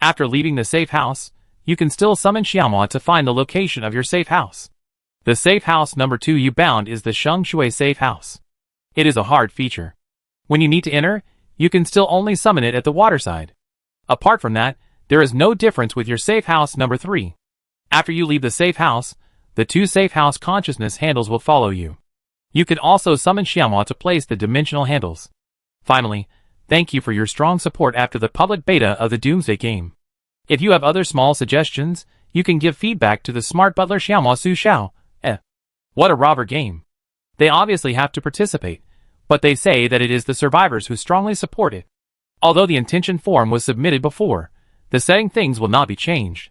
After leaving the safe house, you can still summon Xiaomo to find the location of your safe house. The safe house number 2 you bound is the Sheng Shui safe house. It is a hard feature. When you need to enter, you can still only summon it at the waterside. Apart from that, there is no difference with your safe house number 3. After you leave the safe house, the 2 safe house consciousness handles will follow you. You can also summon Xiaomo to place the dimensional handles. Finally, thank you for your strong support after the public beta of the Doomsday game. If you have other small suggestions, you can give feedback to the smart butler Xiaomo Su Xiao. What a robber game. They obviously have to participate, but they say that it is the survivors who strongly support it. Although the intention form was submitted before, the setting things will not be changed.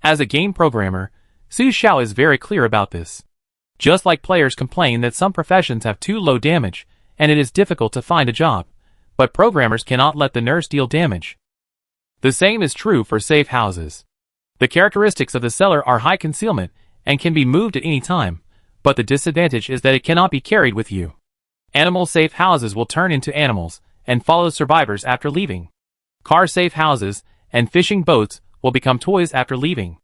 As a game programmer, Su Xiao is very clear about this. Just like players complain that some professions have too low damage, and it is difficult to find a job, but programmers cannot let the nurse deal damage. The same is true for safe houses. The characteristics of the cellar are high concealment, and can be moved at any time, but the disadvantage is that it cannot be carried with you. Animal safe houses will turn into animals, and follow survivors after leaving. Car safe houses, and fishing boats, will become toys after leaving.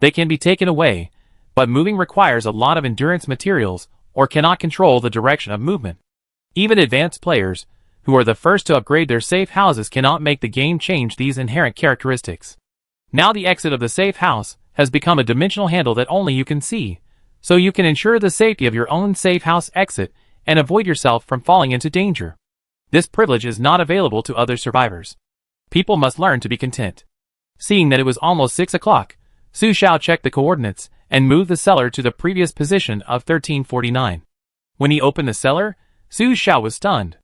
They can be taken away, but moving requires a lot of endurance materials, or cannot control the direction of movement. Even advanced players, who are the first to upgrade their safe houses, cannot make the game change these inherent characteristics. Now the exit of the safe house has become a dimensional handle that only you can see, so you can ensure the safety of your own safe house exit and avoid yourself from falling into danger. This privilege is not available to other survivors. People must learn to be content. Seeing that it was almost 6 o'clock, Su Xiao checked the coordinates and moved the cellar to the previous position of 1349. When he opened the cellar, Su Xiao was stunned.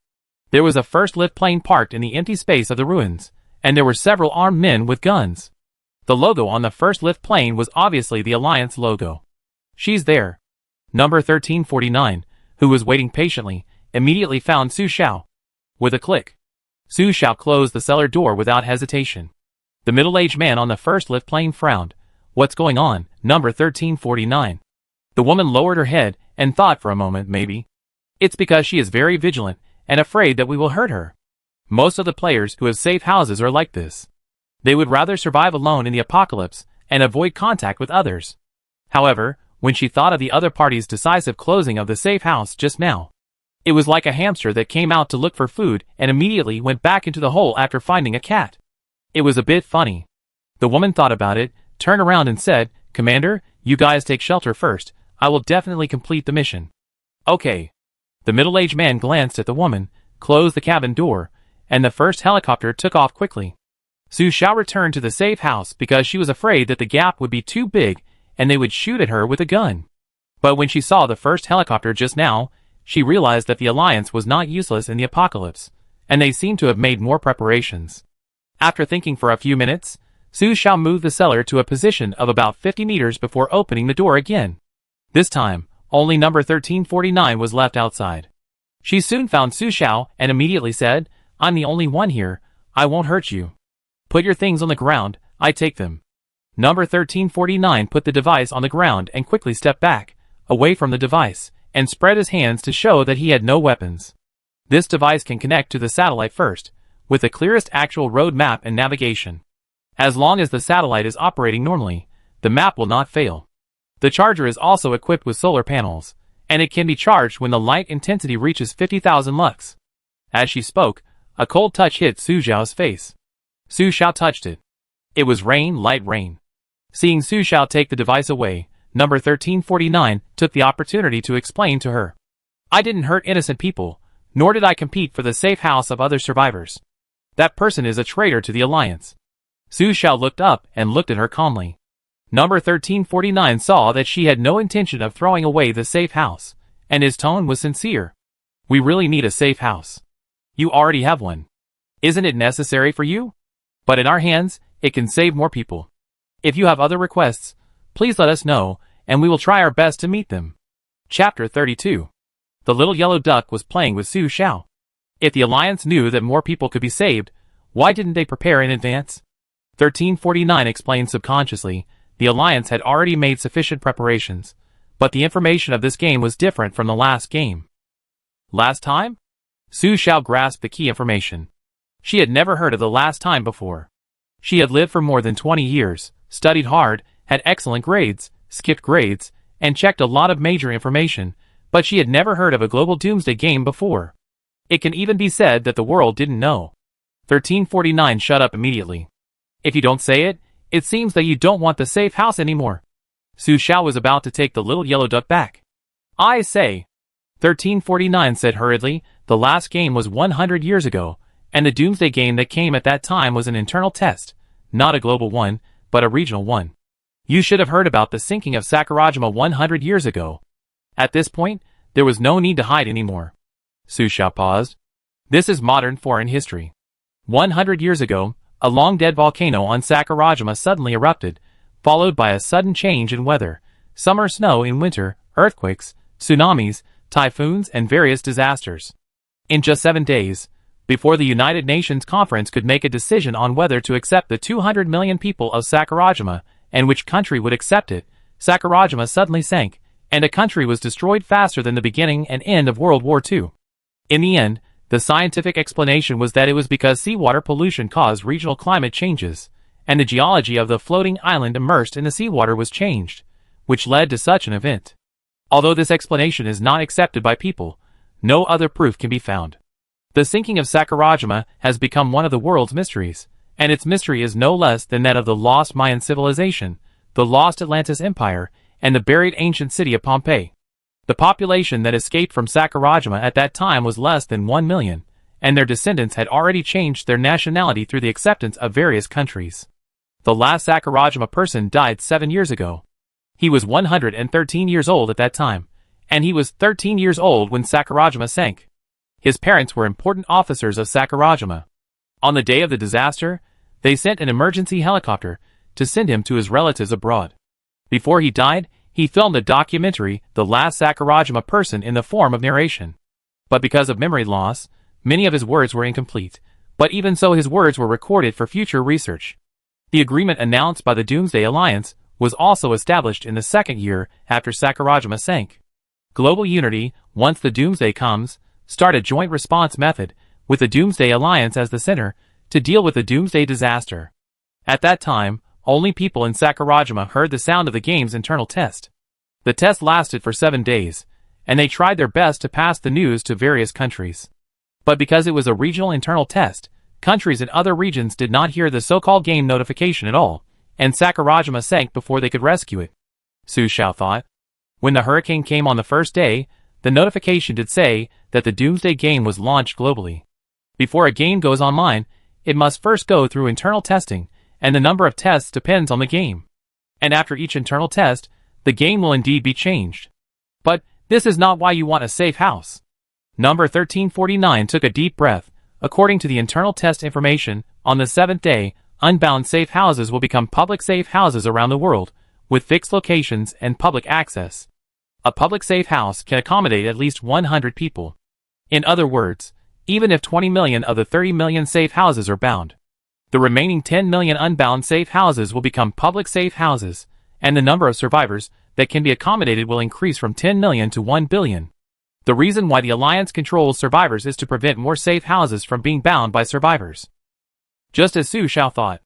There was a first lift plane parked in the empty space of the ruins, and there were several armed men with guns. The logo on the first lift plane was obviously the Alliance logo. She's there. Number 1349, who was waiting patiently, immediately found Su Xiao. With a click, Su Xiao closed the cellar door without hesitation. The middle-aged man on the first lift plane frowned. What's going on, number 1349? The woman lowered her head and thought for a moment, maybe. It's because she is very vigilant and afraid that we will hurt her. Most of the players who have safe houses are like this. They would rather survive alone in the apocalypse and avoid contact with others. However, when she thought of the other party's decisive closing of the safe house just now, it was like a hamster that came out to look for food and immediately went back into the hole after finding a cat. It was a bit funny. The woman thought about it, turned around and said, "Commander, you guys take shelter first. I will definitely complete the mission." "Okay." The middle-aged man glanced at the woman, closed the cabin door, and the first helicopter took off quickly. Su Xiao returned to the safe house because she was afraid that the gap would be too big and they would shoot at her with a gun. But when she saw the first helicopter just now, she realized that the Alliance was not useless in the apocalypse, and they seemed to have made more preparations. After thinking for a few minutes, Su Xiao moved the cellar to a position of about 50 meters before opening the door again. This time, only number 1349 was left outside. She soon found Su Xiao and immediately said, "I'm the only one here. I won't hurt you. Put your things on the ground, I take them." Number 1349 put the device on the ground and quickly stepped back, away from the device, and spread his hands to show that he had no weapons. This device can connect to the satellite first, with the clearest actual road map and navigation. As long as the satellite is operating normally, the map will not fail. The charger is also equipped with solar panels, and it can be charged when the light intensity reaches 50,000 lux. As she spoke, a cold touch hit Su Xiao's face. Su Xiao touched it. It was rain, light rain. Seeing Su Xiao take the device away, number 1349 took the opportunity to explain to her. "I didn't hurt innocent people, nor did I compete for the safe house of other survivors. That person is a traitor to the Alliance." Su Xiao looked up and looked at her calmly. Number 1349 saw that she had no intention of throwing away the safe house, and his tone was sincere. "We really need a safe house. You already have one. Isn't it necessary for you? But in our hands, it can save more people. If you have other requests, please let us know, and we will try our best to meet them." Chapter 32. The little yellow duck was playing with Su Xiao. If the Alliance knew that more people could be saved, why didn't they prepare in advance? 1349 explained subconsciously, the Alliance had already made sufficient preparations, but the information of this game was different from the last game. Last time? Su Xiao grasped the key information. She had never heard of the last time before. She had lived for more than 20 years, studied hard, had excellent grades, skipped grades, and checked a lot of major information, but she had never heard of a global Doomsday game before. It can even be said that the world didn't know. 1349 shut up immediately. "If you don't say it, it seems that you don't want the safe house anymore." Su Xiao was about to take the little yellow duck back. "I say," 1349 said hurriedly, "the last game was 100 years ago, and the Doomsday game that came at that time was an internal test, not a global one, but a regional one. You should have heard about the sinking of Sakurajima 100 years ago. At this point, there was no need to hide anymore." Su Xiao paused. "This is modern foreign history. 100 years ago, a long-dead volcano on Sakurajima suddenly erupted, followed by a sudden change in weather, summer snow in winter, earthquakes, tsunamis, typhoons, and various disasters. In just 7 days, before the United Nations Conference could make a decision on whether to accept the 200 million people of Sakurajima and which country would accept it, Sakurajima suddenly sank, and a country was destroyed faster than the beginning and end of World War II. In the end, the scientific explanation was that it was because seawater pollution caused regional climate changes, and the geology of the floating island immersed in the seawater was changed, which led to such an event. Although this explanation is not accepted by people, no other proof can be found. The sinking of Sakurajima has become one of the world's mysteries, and its mystery is no less than that of the lost Mayan civilization, the lost Atlantis Empire, and the buried ancient city of Pompeii. The population that escaped from Sakurajima at that time was less than 1 million, and their descendants had already changed their nationality through the acceptance of various countries. The last Sakurajima person died 7 years ago. He was 113 years old at that time, and he was 13 years old when Sakurajima sank. His parents were important officers of Sakurajima. On the day of the disaster, they sent an emergency helicopter to send him to his relatives abroad. Before he died, he filmed a documentary, The Last Sakurajima Person, in the form of narration. But because of memory loss, many of his words were incomplete, but even so his words were recorded for future research. The agreement announced by the Doomsday Alliance was also established in the second year after Sakurajima sank. Global unity, once the Doomsday comes, start a joint response method, with the Doomsday Alliance as the center, to deal with the Doomsday disaster. At that time, only people in Sakurajima heard the sound of the game's internal test. The test lasted for 7 days, and they tried their best to pass the news to various countries. But because it was a regional internal test, countries in other regions did not hear the so-called game notification at all, and Sakurajima sank before they could rescue it. Su Xiao thought. When the hurricane came on the first day, the notification did say that the Doomsday game was launched globally. Before a game goes online, it must first go through internal testing, and the number of tests depends on the game. And after each internal test, the game will indeed be changed. But this is not why you want a safe house. Number 1349 took a deep breath. According to the internal test information, on the 7th day, unbound safe houses will become public safe houses around the world, with fixed locations and public access. A public safe house can accommodate at least 100 people. In other words, even if 20 million of the 30 million safe houses are bound, the remaining 10 million unbound safe houses will become public safe houses, and the number of survivors that can be accommodated will increase from 10 million to 1 billion. The reason why the Alliance controls survivors is to prevent more safe houses from being bound by survivors. Just as Su Xiao thought.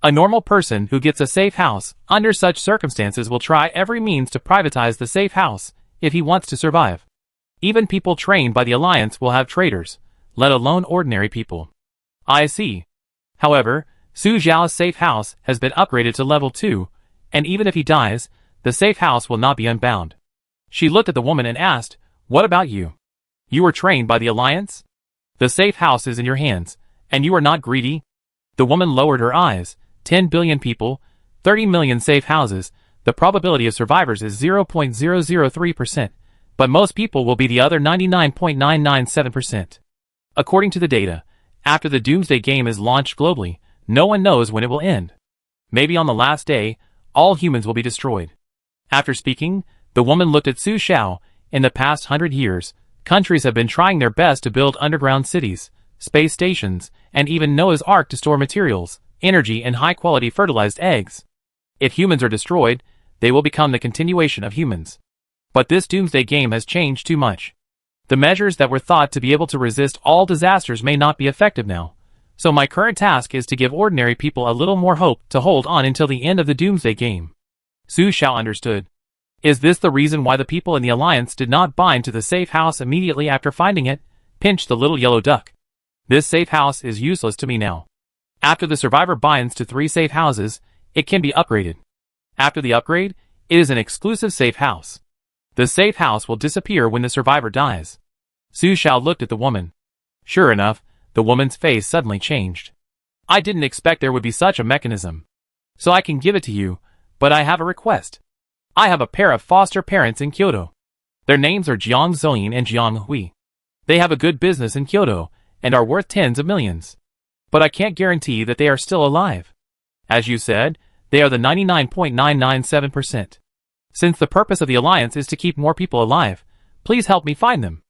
A normal person who gets a safe house, under such circumstances, will try every means to privatize the safe house, if he wants to survive. Even people trained by the Alliance will have traitors, let alone ordinary people. I see. However, Su Xiao's safe house has been upgraded to level 2, and even if he dies, the safe house will not be unbound. She looked at the woman and asked, "What about you? You were trained by the Alliance? The safe house is in your hands, and you are not greedy?" The woman lowered her eyes. 10 billion people, 30 million safe houses, the probability of survivors is 0.003%, but most people will be the other 99.997%. According to the data, after the Doomsday game is launched globally, no one knows when it will end. Maybe on the last day, all humans will be destroyed. After speaking, the woman looked at Su Xiao. In the past 100 years, countries have been trying their best to build underground cities, space stations, and even Noah's Ark to store materials, energy, and high-quality fertilized eggs. If humans are destroyed, they will become the continuation of humans. But this Doomsday game has changed too much. The measures that were thought to be able to resist all disasters may not be effective now. So my current task is to give ordinary people a little more hope to hold on until the end of the Doomsday game. Su Xiao understood. Is this the reason why the people in the Alliance did not bind to the safe house immediately after finding it? Pinched the little yellow duck. This safe house is useless to me now. After the survivor binds to 3 safe houses, it can be upgraded. After the upgrade, it is an exclusive safe house. The safe house will disappear when the survivor dies. Su Xiao looked at the woman. Sure enough, the woman's face suddenly changed. I didn't expect there would be such a mechanism. So I can give it to you, but I have a request. I have a pair of foster parents in Kyoto. Their names are Jiang Zoyin and Jiang Hui. They have a good business in Kyoto, and are worth tens of millions. But I can't guarantee that they are still alive. As you said, they are the 99.997%. Since the purpose of the Alliance is to keep more people alive, please help me find them.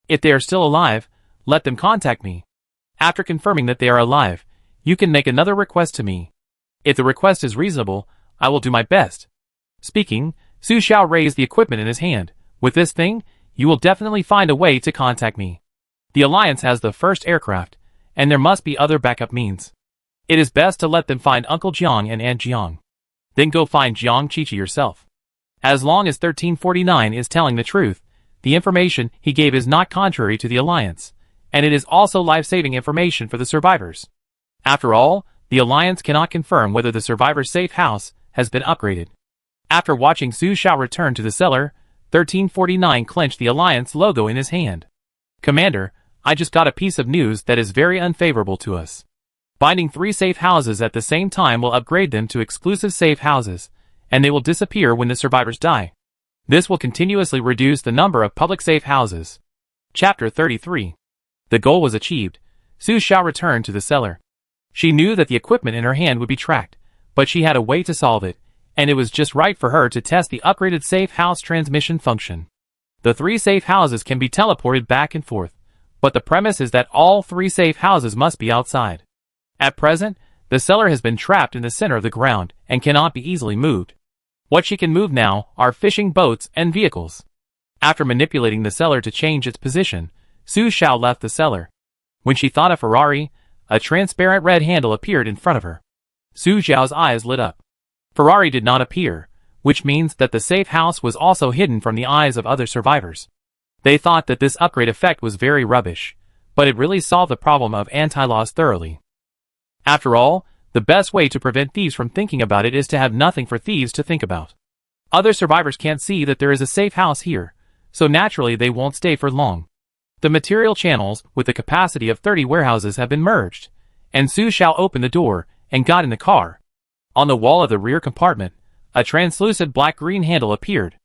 If they are still alive, let them contact me. After confirming that they are alive, you can make another request to me. If the request is reasonable, I will do my best. Speaking, Su Xiao raised the equipment in his hand. With this thing, you will definitely find a way to contact me. The Alliance has the first aircraft, and there must be other backup means. It is best to let them find Uncle Jiang and Aunt Jiang. Then go find Jiang Chichi yourself. As long as 1349 is telling the truth, the information he gave is not contrary to the Alliance, and it is also life-saving information for the survivors. After all, the Alliance cannot confirm whether the survivor's safe house has been upgraded. After watching Su Xiao return to the cellar, 1349 clenched the Alliance logo in his hand. Commander, I just got a piece of news that is very unfavorable to us. Binding 3 safe houses at the same time will upgrade them to exclusive safe houses, and they will disappear when the survivors die. This will continuously reduce the number of public safe houses. Chapter 33. The goal was achieved. Su Xiao returned to the cellar. She knew that the equipment in her hand would be tracked, but she had a way to solve it, and it was just right for her to test the upgraded safe house transmission function. The 3 safe houses can be teleported back and forth, but the premise is that all 3 safe houses must be outside. At present, the cellar has been trapped in the center of the ground and cannot be easily moved. What she can move now are fishing boats and vehicles. After manipulating the cellar to change its position, Su Xiao left the cellar. When she thought of Ferrari, a transparent red handle appeared in front of her. Su Xiao's eyes lit up. Ferrari did not appear, which means that the safe house was also hidden from the eyes of other survivors. They thought that this upgrade effect was very rubbish, but it really solved the problem of anti-loss thoroughly. After all, the best way to prevent thieves from thinking about it is to have nothing for thieves to think about. Other survivors can't see that there is a safe house here, so naturally they won't stay for long. The material channels with the capacity of 30 warehouses have been merged, and Su Xiao opened the door and got in the car. On the wall of the rear compartment, a translucent black-green handle appeared.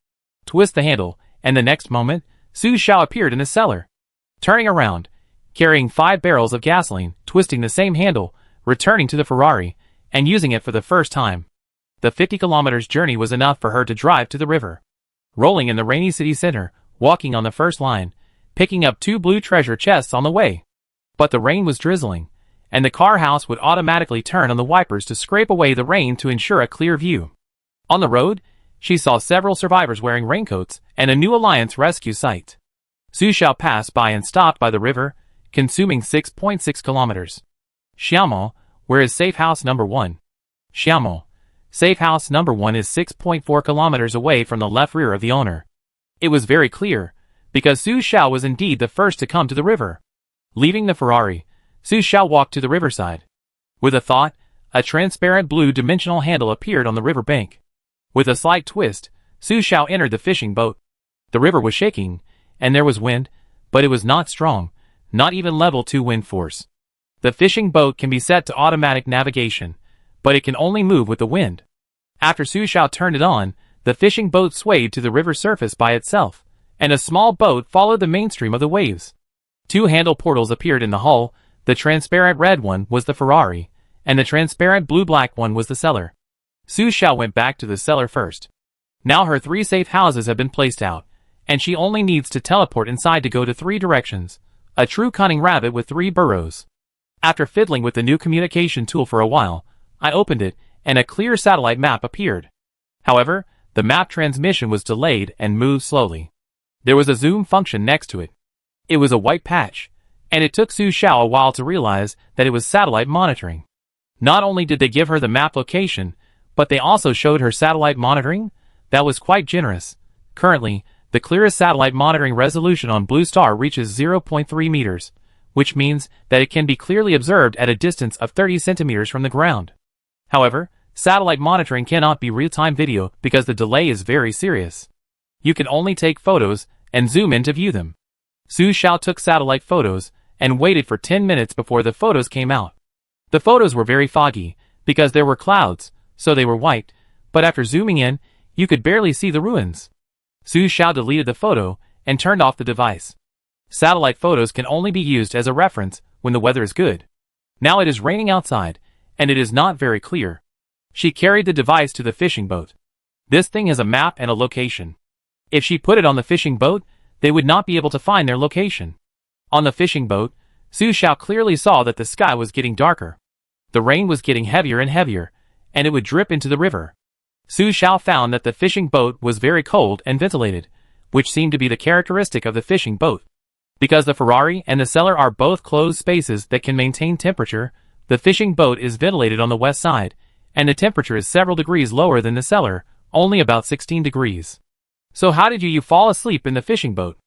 Twist the handle, and the next moment, Su Xiao appeared in the cellar. Turning around, carrying 5 barrels of gasoline, twisting the same handle, returning to the Ferrari, and using it for the first time. The 50 kilometers journey was enough for her to drive to the river. Rolling in the rainy city center, walking on the first line, picking up 2 blue treasure chests on the way. But the rain was drizzling, and the car house would automatically turn on the wipers to scrape away the rain to ensure a clear view. On the road, she saw several survivors wearing raincoats and a new Alliance rescue site. Su Xiao passed by and stopped by the river, consuming 6.6 kilometers. Xiaomo, where is safe house number 1? Xiaomo, safe house number 1 is 6.4 kilometers away from the left rear of the owner. It was very clear, because Su Xiao was indeed the first to come to the river. Leaving the Ferrari, Su Xiao walked to the riverside. With a thought, a transparent blue dimensional handle appeared on the river bank. With a slight twist, Su Xiao entered the fishing boat. The river was shaking, and there was wind, but it was not strong, not even level 2 wind force. The fishing boat can be set to automatic navigation, but it can only move with the wind. After Su Xiao turned it on, the fishing boat swayed to the river surface by itself, and a small boat followed the mainstream of the waves. 2 handle portals appeared in the hull. The transparent red one was the Ferrari, and the transparent blue-black one was the cellar. Su Xiao went back to the cellar first. Now her 3 safe houses have been placed out, and she only needs to teleport inside to go to 3 directions. A true cunning rabbit with 3 burrows. After fiddling with the new communication tool for a while, I opened it, and a clear satellite map appeared. However, the map transmission was delayed and moved slowly. There was a zoom function next to it. It was a white patch, and it took Su Xiao a while to realize that it was satellite monitoring. Not only did they give her the map location, but they also showed her satellite monitoring. That was quite generous. Currently, the clearest satellite monitoring resolution on Blue Star reaches 0.3 meters, which means that it can be clearly observed at a distance of 30 centimeters from the ground. However, satellite monitoring cannot be real-time video because the delay is very serious. You can only take photos and zoom in to view them. Su Xiao took satellite photos and waited for 10 minutes before the photos came out. The photos were very foggy because there were clouds, so they were white, but after zooming in, you could barely see the ruins. Su Xiao deleted the photo and turned off the device. Satellite photos can only be used as a reference when the weather is good. Now it is raining outside, and it is not very clear. She carried the device to the fishing boat. This thing has a map and a location. If she put it on the fishing boat, they would not be able to find their location. On the fishing boat, Su Xiao clearly saw that the sky was getting darker. The rain was getting heavier and heavier, and it would drip into the river. Su Xiao found that the fishing boat was very cold and ventilated, which seemed to be the characteristic of the fishing boat. Because the Ferrari and the cellar are both closed spaces that can maintain temperature, the fishing boat is ventilated on the west side, and the temperature is several degrees lower than the cellar, only about 16 degrees. So how did you fall asleep in the fishing boat?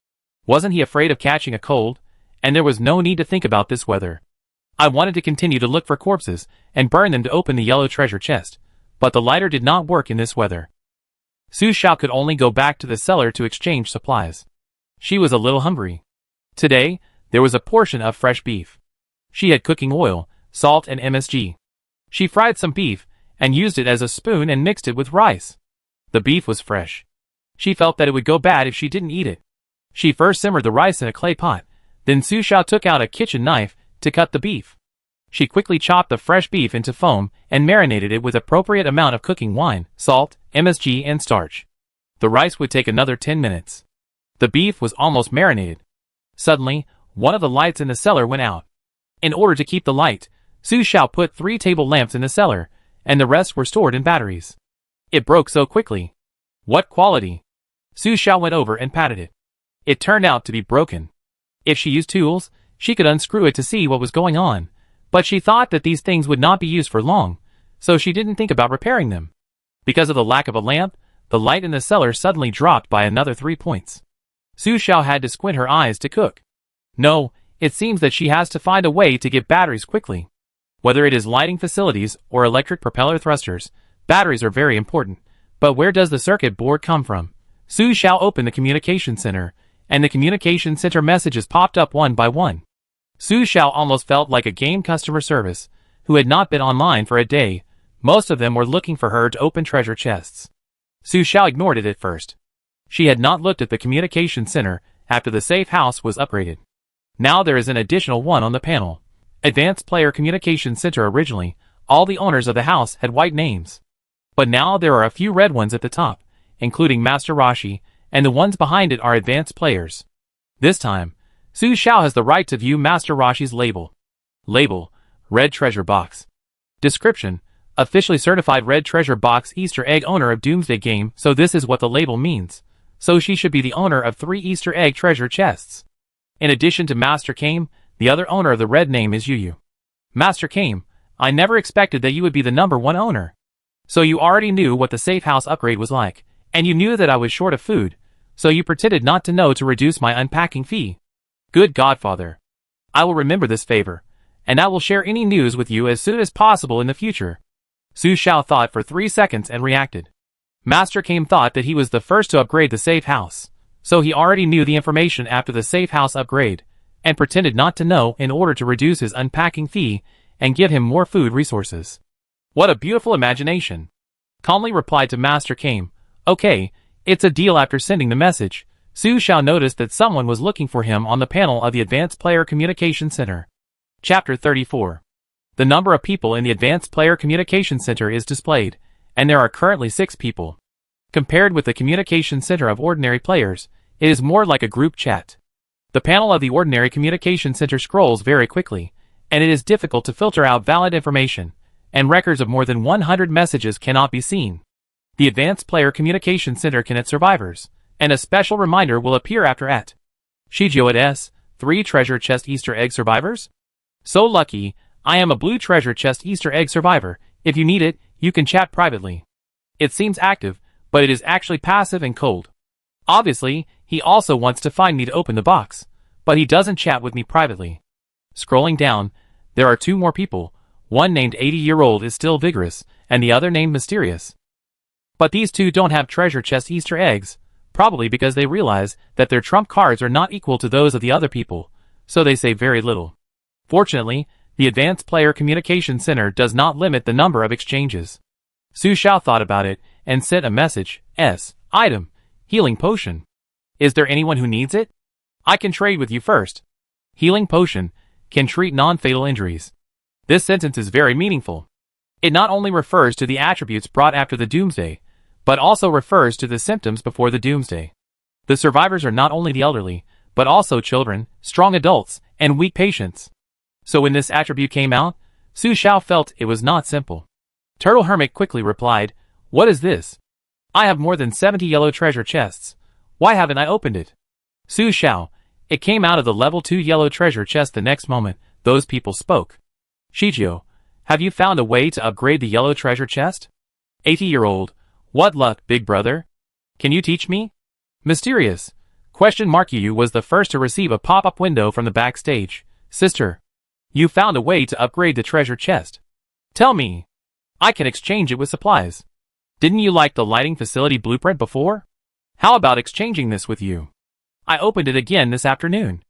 Wasn't he afraid of catching a cold? And there was no need to think about this weather. I wanted to continue to look for corpses and burn them to open the yellow treasure chest, but the lighter did not work in this weather. Su Xiao could only go back to the cellar to exchange supplies. She was a little hungry. Today, there was a portion of fresh beef. She had cooking oil, salt and MSG. She fried some beef and used it as a spoon and mixed it with rice. The beef was fresh. She felt that it would go bad if she didn't eat it. She first simmered the rice in a clay pot, then Su Xiao took out a kitchen knife to cut the beef. She quickly chopped the fresh beef into foam and marinated it with appropriate amount of cooking wine, salt, MSG, and starch. The rice would take another 10 minutes. The beef was almost marinated. Suddenly, one of the lights in the cellar went out. In order to keep the light, Su Xiao put 3 table lamps in the cellar, and the rest were stored in batteries. It broke so quickly. What quality? Su Xiao went over and patted it. It turned out to be broken. If she used tools, she could unscrew it to see what was going on, but she thought that these things would not be used for long, so she didn't think about repairing them. Because of the lack of a lamp, the light in the cellar suddenly dropped by another 3 points. Su Xiao had to squint her eyes to cook. No, it seems that she has to find a way to get batteries quickly. Whether it is lighting facilities or electric propeller thrusters, batteries are very important. But where does the circuit board come from? Su Xiao opened the communication center, and the communication center messages popped up one by one. Su Xiao almost felt like a game customer service, who had not been online for a day. Most of them were looking for her to open treasure chests. Su Xiao ignored it at first. She had not looked at the communication center after the safe house was upgraded. Now there is an additional one on the panel. Advanced Player Communication Center. Originally, all the owners of the house had white names. But now there are a few red ones at the top, including Master Rashi, and the ones behind it are advanced players. This time, Su Xiao has the right to view Master Rashi's label. Label: Red Treasure Box. Description: Officially certified Red Treasure Box Easter Egg owner of Doomsday game. So this is what the label means. So she should be the owner of 3 Easter Egg treasure chests. In addition to Master Kame, the other owner of the red name is Yu. Master Kame, I never expected that you would be the number 1 owner. So you already knew what the safe house upgrade was like, and you knew that I was short of food, so you pretended not to know to reduce my unpacking fee. Good Godfather. I will remember this favor, and I will share any news with you as soon as possible in the future. Su Xiao thought for 3 seconds and reacted. Master Kame thought that he was the first to upgrade the safe house, so he already knew the information after the safe house upgrade, and pretended not to know in order to reduce his unpacking fee and give him more food resources. What a beautiful imagination. Calmly replied to Master Kame, okay, it's a deal. After sending the message, Su Xiao noticed that someone was looking for him on the panel of the Advanced Player Communication Center. Chapter 34. The number of people in the Advanced Player Communication Center is displayed, and there are currently 6 people. Compared with the Communication Center of ordinary players, it is more like a group chat. The panel of the Ordinary Communication Center scrolls very quickly, and it is difficult to filter out valid information, and records of more than 100 messages cannot be seen. The Advanced Player Communication Center can add survivors, and a special reminder will appear after at. Shijio at S, 3 treasure chest Easter egg survivors? So lucky, I am a blue treasure chest Easter egg survivor. If you need it, you can chat privately. It seems active, but it is actually passive and cold. Obviously, he also wants to find me to open the box, but he doesn't chat with me privately. Scrolling down, there are 2 more people. One named 80-year-old is still vigorous, and the other named Mysterious. But these 2 don't have treasure chest Easter eggs, probably because they realize that their trump cards are not equal to those of the other people, so they say very little. Fortunately, the Advanced Player Communication Center does not limit the number of exchanges. Su Xiao thought about it and sent a message. S. Item. Healing Potion. Is there anyone who needs it? I can trade with you first. Healing Potion can treat non-fatal injuries. This sentence is very meaningful. It not only refers to the attributes brought after the Doomsday, but also refers to the symptoms before the Doomsday. The survivors are not only the elderly, but also children, strong adults, and weak patients. So when this attribute came out, Su Xiao felt it was not simple. Turtle Hermit quickly replied, what is this? I have more than 70 yellow treasure chests. Why haven't I opened it? Su Xiao, it came out of the level 2 yellow treasure chest. The next moment, those people spoke. Shijio, have you found a way to upgrade the yellow treasure chest? 80-year-old, what luck, big brother? Can you teach me? Mysterious. Yu was the first to receive a pop-up window from the backstage. Sister, you found a way to upgrade the treasure chest. Tell me. I can exchange it with supplies. Didn't you like the lighting facility blueprint before? How about exchanging this with you? I opened it again this afternoon.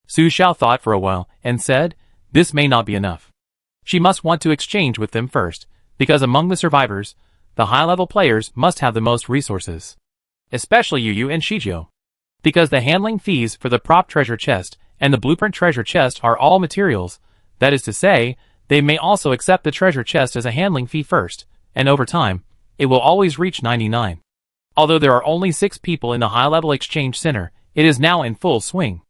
Su Xiao thought for a while and said, this may not be enough. She must want to exchange with them first, because among the survivors, the high-level players must have the most resources. Especially Yu and Shijio. Because the handling fees for the prop treasure chest and the blueprint treasure chest are all materials, that is to say, they may also accept the treasure chest as a handling fee first, and over time, it will always reach 99. Although there are only 6 people in the high-level exchange center, it is now in full swing.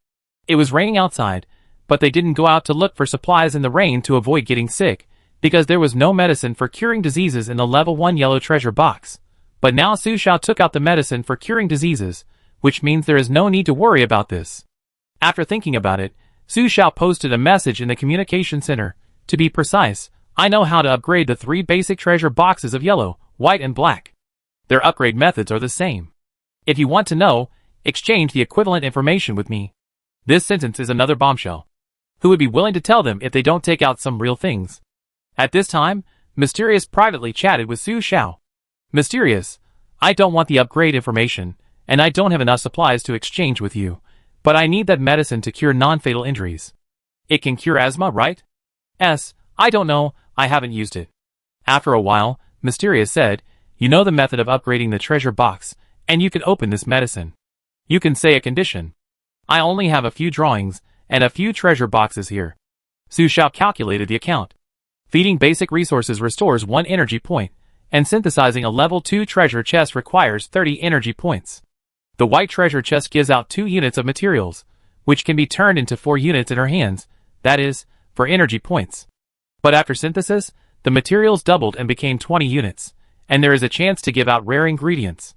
It was raining outside, but they didn't go out to look for supplies in the rain to avoid getting sick, because there was no medicine for curing diseases in the level 1 yellow treasure box. But now Su Xiao took out the medicine for curing diseases, which means there is no need to worry about this. After thinking about it, Su Xiao posted a message in the communication center. To be precise, I know how to upgrade the 3 basic treasure boxes of yellow, white and black. Their upgrade methods are the same. If you want to know, exchange the equivalent information with me. This sentence is another bombshell. Who would be willing to tell them if they don't take out some real things? At this time, Mysterious privately chatted with Su Xiao. Mysterious, I don't want the upgrade information, and I don't have enough supplies to exchange with you, but I need that medicine to cure non-fatal injuries. It can cure asthma, right? I don't know, I haven't used it. After a while, Mysterious said, you know the method of upgrading the treasure box, and you can open this medicine. You can say a condition. I only have a few drawings, and a few treasure boxes here. Su Xiao calculated the account. Feeding basic resources restores 1 energy point, and synthesizing a level 2 treasure chest requires 30 energy points. The white treasure chest gives out 2 units of materials, which can be turned into 4 units in her hands, that is, for energy points. But after synthesis, the materials doubled and became 20 units, and there is a chance to give out rare ingredients.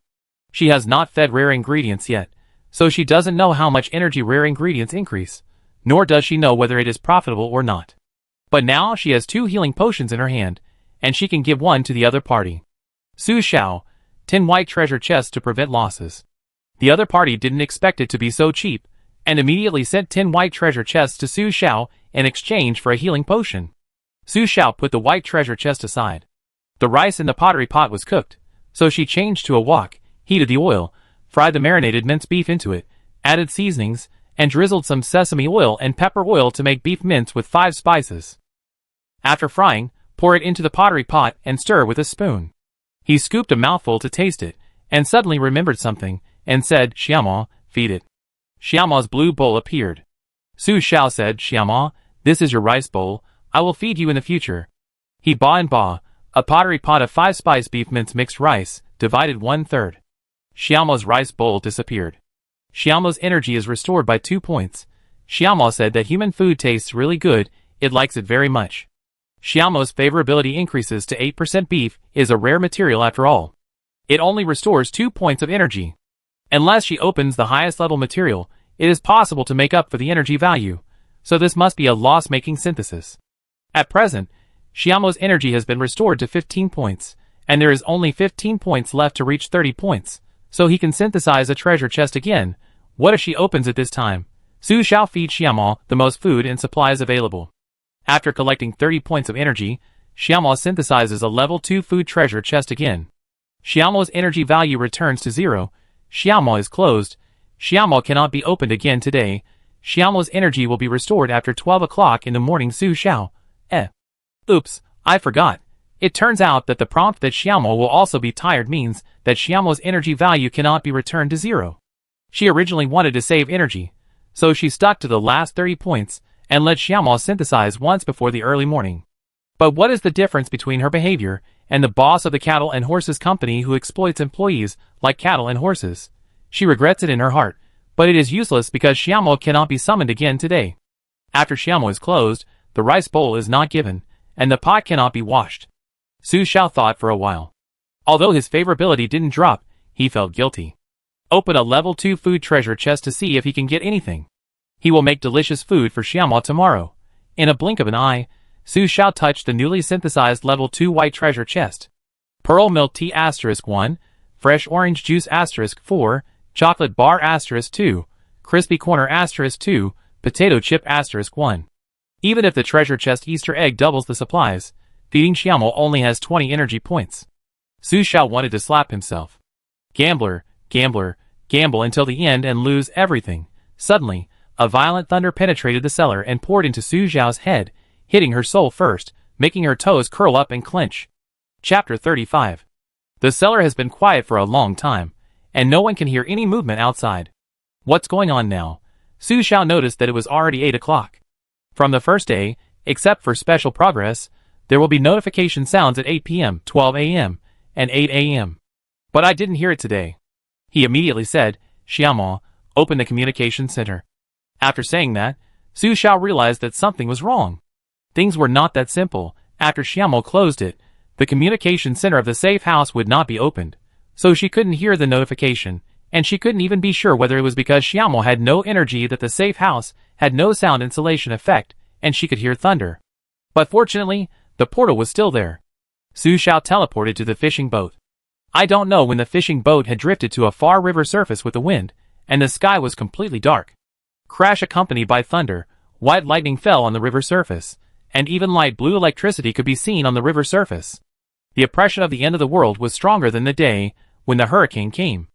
She has not fed rare ingredients yet, so she doesn't know how much energy rare ingredients increase, nor does she know whether it is profitable or not. But now she has 2 healing potions in her hand, and she can give 1 to the other party. Su Xiao, 10 white treasure chests to prevent losses. The other party didn't expect it to be so cheap, and immediately sent 10 white treasure chests to Su Xiao in exchange for a healing potion. Su Xiao put the white treasure chest aside. The rice in the pottery pot was cooked, so she changed to a wok, heated the oil, fried the marinated minced beef into it, added seasonings, and drizzled some sesame oil and pepper oil to make beef mince with 5 spices. After frying, pour it into the pottery pot and stir with a spoon. He scooped a mouthful to taste it, and suddenly remembered something, and said, Xiaoma, feed it. Xiaoma's blue bowl appeared. Su Xiao said, Xiaoma, this is your rice bowl, I will feed you in the future. He ba and ba, a pottery pot of 5-spice beef mince mixed rice, divided 1/3. Xiaoma's rice bowl disappeared. Xiaoma's energy is restored by 2 points. Xiaoma said that human food tastes really good, it likes it very much. Xiaoma's favorability increases to 8%. Beef is a rare material after all. It only restores 2 points of energy. Unless she opens the highest level material, it is possible to make up for the energy value, so this must be a loss-making synthesis. At present, Xiaoma's energy has been restored to 15 points, and there is only 15 points left to reach 30 points, so he can synthesize a treasure chest again. What if she opens it this time? Su Xiao feeds Xiaoma the most food and supplies available. After collecting 30 points of energy, Xiaoma synthesizes a level 2 food treasure chest again. Xiaoma's energy value returns to 0. Xiaoma is closed. Xiaoma cannot be opened again today. Xiaoma's energy will be restored after 12 o'clock in the morning. Su Xiao. Oops, I forgot. It turns out that the prompt that Xiaoma will also be tired means that Xiaoma's energy value cannot be returned to 0. She originally wanted to save energy, so she stuck to the last 30 points and let Xiaoma synthesize once before the early morning. But what is the difference between her behavior and the boss of the cattle and horses company who exploits employees like cattle and horses? She regrets it in her heart, but it is useless because Xiaoma cannot be summoned again today. After Xiaoma is closed, the rice bowl is not given, and the pot cannot be washed. Su Xiao thought for a while. Although his favorability didn't drop, he felt guilty. Open a level 2 food treasure chest to see if he can get anything. He will make delicious food for Xiaoma tomorrow. In a blink of an eye, Su Xiao touched the newly synthesized level 2 white treasure chest. Pearl milk tea *1, fresh orange juice *4, chocolate bar *2, crispy corner *2, potato chip *1. Even if the treasure chest Easter egg doubles the supplies, feeding Xiaoma only has 20 energy points. Su Xiao wanted to slap himself. Gambler, gambler, gamble until the end and lose everything. Suddenly, a violent thunder penetrated the cellar and poured into Su Xiao's head, hitting her soul first, making her toes curl up and clench. Chapter 35. The cellar has been quiet for a long time, and no one can hear any movement outside. What's going on now? Su Xiao noticed that it was already 8 o'clock. From the first day, Except for special progress, there will be notification sounds at 8 p.m., 12 a.m., and 8 a.m. But I didn't hear it today. He immediately said, Xiaomo, open the communication center. After saying that, Su Xiao realized that something was wrong. Things were not that simple. After Xiaomo closed it, the communication center of the safe house would not be opened, so she couldn't hear the notification, and she couldn't even be sure whether it was because Xiaomo had no energy that the safe house had no sound insulation effect, and she could hear thunder. But fortunately, the portal was still there. Su Xiao teleported to the fishing boat. I don't know when the fishing boat had drifted to a far river surface with the wind, and the sky was completely dark. Crash accompanied by thunder, white lightning fell on the river surface, and even light blue electricity could be seen on the river surface. The oppression of the end of the world was stronger than the day when the hurricane came.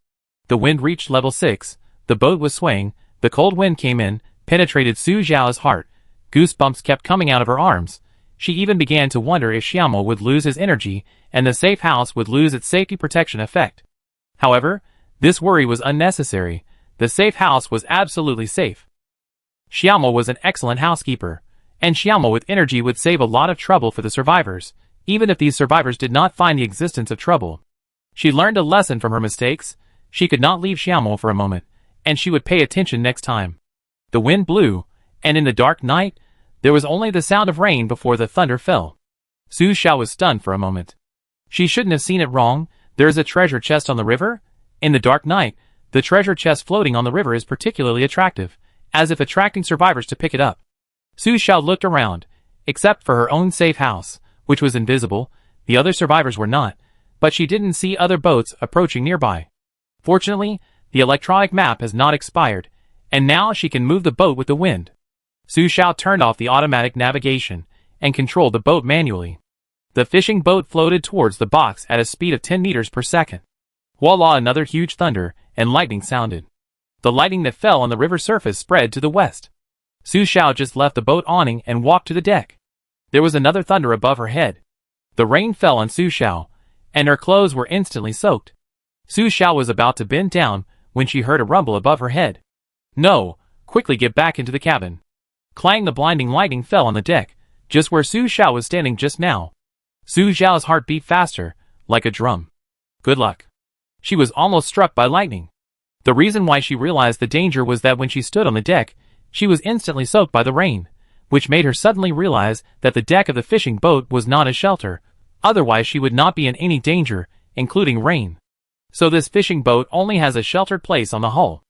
The wind reached level 6, the boat was swaying, the cold wind came in, penetrated Su Xiao's heart, goosebumps kept coming out of her arms. She even began to wonder if Xiaomo would lose his energy and the safe house would lose its safety protection effect. However, this worry was unnecessary. The safe house was absolutely safe. Xiaomo was an excellent housekeeper, and Xiaomo with energy would save a lot of trouble for the survivors, even if these survivors did not find the existence of trouble. She learned a lesson from her mistakes. She could not leave Xiaomo for a moment, and she would pay attention next time. The wind blew, and in the dark night, there was only the sound of rain before the thunder fell. Su Xiao was stunned for a moment. She shouldn't have seen it wrong. There is a treasure chest on the river. In the dark night, the treasure chest floating on the river is particularly attractive, as if attracting survivors to pick it up. Su Xiao looked around, except for her own safe house, which was invisible. The other survivors were not, but she didn't see other boats approaching nearby. Fortunately, the electronic map has not expired, and now she can move the boat with the wind. Su Xiao turned off the automatic navigation and controlled the boat manually. The fishing boat floated towards the box at a speed of 10 meters per second. Voila, another huge thunder and lightning sounded. The lightning that fell on the river surface spread to the west. Su Xiao just left the boat awning and walked to the deck. There was another thunder above her head. The rain fell on Su Xiao, and her clothes were instantly soaked. Su Xiao was about to bend down when she heard a rumble above her head. No, quickly get back into the cabin. Clang, the blinding lightning fell on the deck, just where Su Xiao was standing just now. Su Xiao's heart beat faster, like a drum. Good luck. She was almost struck by lightning. The reason why she realized the danger was that when she stood on the deck, she was instantly soaked by the rain, which made her suddenly realize that the deck of the fishing boat was not a shelter, otherwise she would not be in any danger, including rain. So this fishing boat only has a sheltered place on the hull.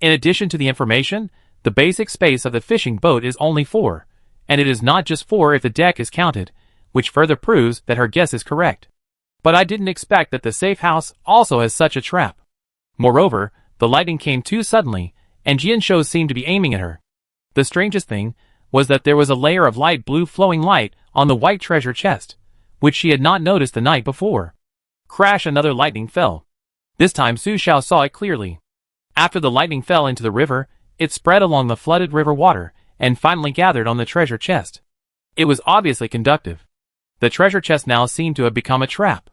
In addition to the information, the basic space of the fishing boat is only 4, and it is not just 4 if the deck is counted, which further proves that her guess is correct. But I didn't expect that the safe house also has such a trap. Moreover, the lightning came too suddenly, and Jianshou seemed to be aiming at her. The strangest thing was that there was a layer of light blue flowing light on the white treasure chest, which she had not noticed the night before. Crash, another lightning fell. This time Su Xiao saw it clearly. After the lightning fell into the river, it spread along the flooded river water, and finally gathered on the treasure chest. It was obviously conductive. The treasure chest now seemed to have become a trap.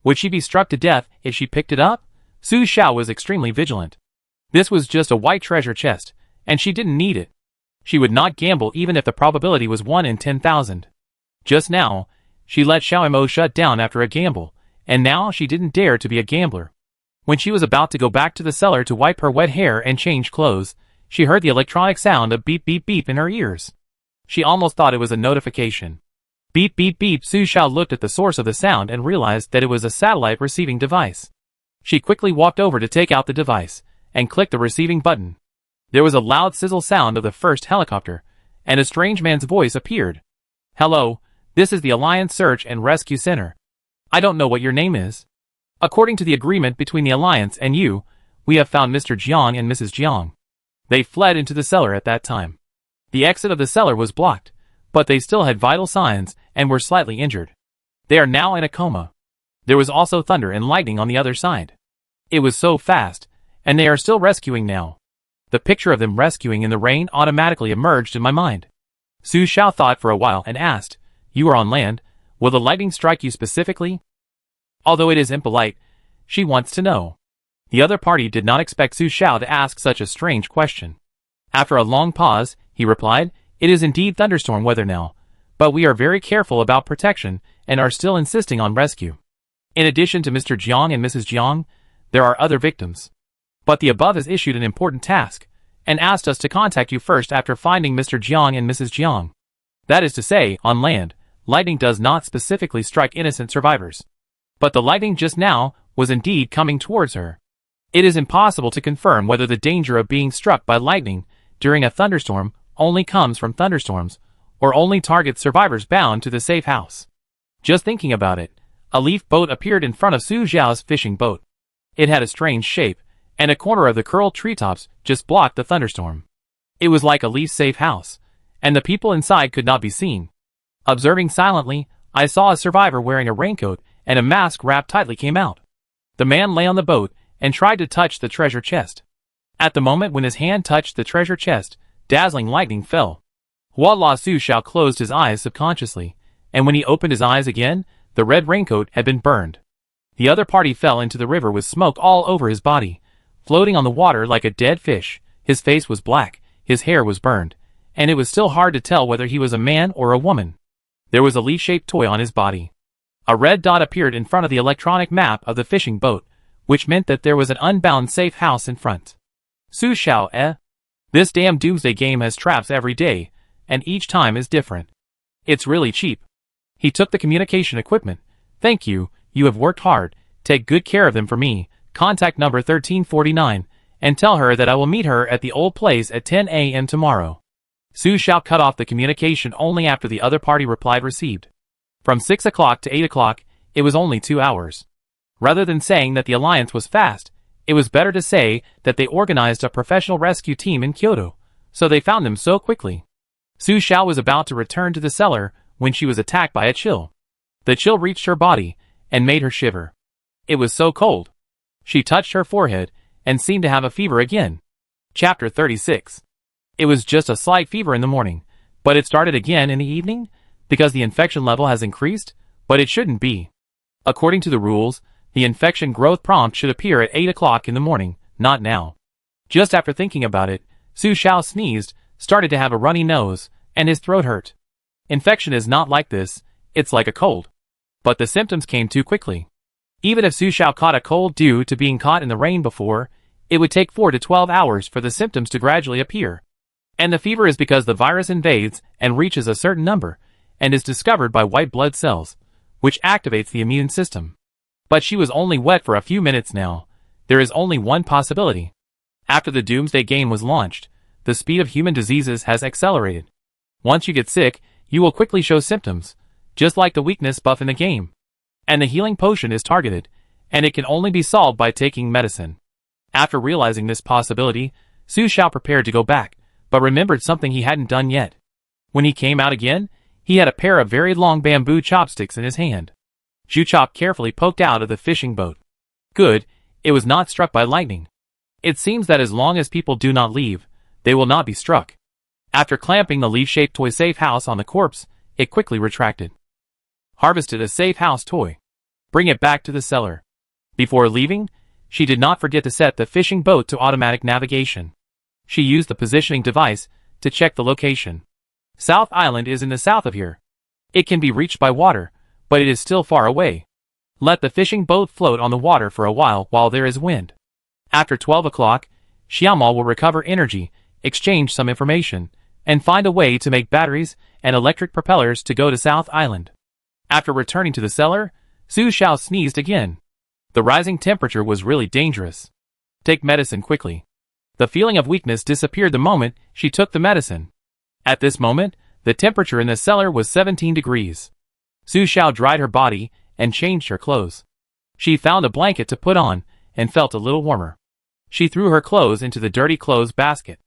Would she be struck to death if she picked it up? Su Xiao was extremely vigilant. This was just a white treasure chest, and she didn't need it. She would not gamble even if the probability was 1 in 10,000. Just now, she let Xiaomo shut down after a gamble, and now she didn't dare to be a gambler. When she was about to go back to the cellar to wipe her wet hair and change clothes, she heard the electronic sound of beep beep beep in her ears. She almost thought it was a notification. Beep beep beep. Su Xiao looked at the source of the sound and realized that it was a satellite receiving device. She quickly walked over to take out the device, and clicked the receiving button. There was a loud sizzle sound of the first helicopter, and a strange man's voice appeared. Hello, this is the Alliance Search and Rescue Center. I don't know what your name is. According to the agreement between the Alliance and you, we have found Mr. Jiang and Mrs. Jiang. They fled into the cellar at that time. The exit of the cellar was blocked, but they still had vital signs and were slightly injured. They are now in a coma. There was also thunder and lightning on the other side. It was so fast, and they are still rescuing now. The picture of them rescuing in the rain automatically emerged in my mind. Su Xiao thought for a while and asked, You are on land, will the lightning strike you specifically? Although it is impolite, she wants to know. The other party did not expect Su Xiao to ask such a strange question. After a long pause, he replied, It is indeed thunderstorm weather now, but we are very careful about protection and are still insisting on rescue. In addition to Mr. Jiang and Mrs. Jiang, there are other victims. But the above has issued an important task, and asked us to contact you first after finding Mr. Jiang and Mrs. Jiang. That is to say, on land, lightning does not specifically strike innocent survivors. But the lightning just now was indeed coming towards her. It is impossible to confirm whether the danger of being struck by lightning during a thunderstorm only comes from thunderstorms, or only targets survivors bound to the safe house. Just thinking about it, a leaf boat appeared in front of Su Xiao's fishing boat. It had a strange shape, and a corner of the curled treetops just blocked the thunderstorm. It was like a leaf-safe house, and the people inside could not be seen. Observing silently, I saw a survivor wearing a raincoat and a mask wrapped tightly came out. The man lay on the boat and tried to touch the treasure chest. At the moment when his hand touched the treasure chest, dazzling lightning fell. Huala Su Xiao closed his eyes subconsciously, and when he opened his eyes again, the red raincoat had been burned. The other party fell into the river with smoke all over his body, floating on the water like a dead fish. His face was black, his hair was burned, and it was still hard to tell whether he was a man or a woman. There was a leaf-shaped toy on his body. A red dot appeared in front of the electronic map of the fishing boat, which meant that there was an unbound safe house in front. Su Xiao, This damn Doomsday game has traps every day, and each time is different. It's really cheap. He took the communication equipment. Thank you, you have worked hard. Take good care of them for me. Contact number 1349, and tell her that I will meet her at the old place at 10 a.m. tomorrow. Su Xiao cut off the communication only after the other party replied received. From 6 o'clock to 8 o'clock, it was only 2 hours. Rather than saying that the alliance was fast, it was better to say that they organized a professional rescue team in Kyoto, so they found them so quickly. Su Xiao was about to return to the cellar when she was attacked by a chill. The chill reached her body and made her shiver. It was so cold. She touched her forehead and seemed to have a fever again. Chapter 36. It was just a slight fever in the morning, but it started again in the evening, because the infection level has increased, but it shouldn't be. According to the rules, the infection growth prompt should appear at 8 o'clock in the morning, not now. Just after thinking about it, Su Xiao sneezed, started to have a runny nose, and his throat hurt. Infection is not like this, it's like a cold. But the symptoms came too quickly. Even if Su Xiao caught a cold due to being caught in the rain before, it would take 4 to 12 hours for the symptoms to gradually appear. And the fever is because the virus invades and reaches a certain number, and is discovered by white blood cells, which activates the immune system. But she was only wet for a few minutes now. There is only one possibility. After the Doomsday game was launched, the speed of human diseases has accelerated. Once you get sick, you will quickly show symptoms, just like the weakness buff in the game. And the healing potion is targeted, and it can only be solved by taking medicine. After realizing this possibility, Su Xiao prepared to go back, but remembered something he hadn't done yet. When he came out again, he had a pair of very long bamboo chopsticks in his hand. Zhu Chop carefully poked out of the fishing boat. Good, it was not struck by lightning. It seems that as long as people do not leave, they will not be struck. After clamping the leaf-shaped toy safe house on the corpse, it quickly retracted. Harvested a safe house toy. Bring it back to the cellar. Before leaving, she did not forget to set the fishing boat to automatic navigation. She used the positioning device to check the location. South Island is in the south of here. It can be reached by water, but it is still far away. Let the fishing boat float on the water for a while there is wind. After 12 o'clock, Xiaomo will recover energy, exchange some information, and find a way to make batteries and electric propellers to go to South Island. After returning to the cellar, Su Xiao sneezed again. The rising temperature was really dangerous. Take medicine quickly. The feeling of weakness disappeared the moment she took the medicine. At this moment, the temperature in the cellar was 17 degrees. Su Xiao dried her body and changed her clothes. She found a blanket to put on and felt a little warmer. She threw her clothes into the dirty clothes basket.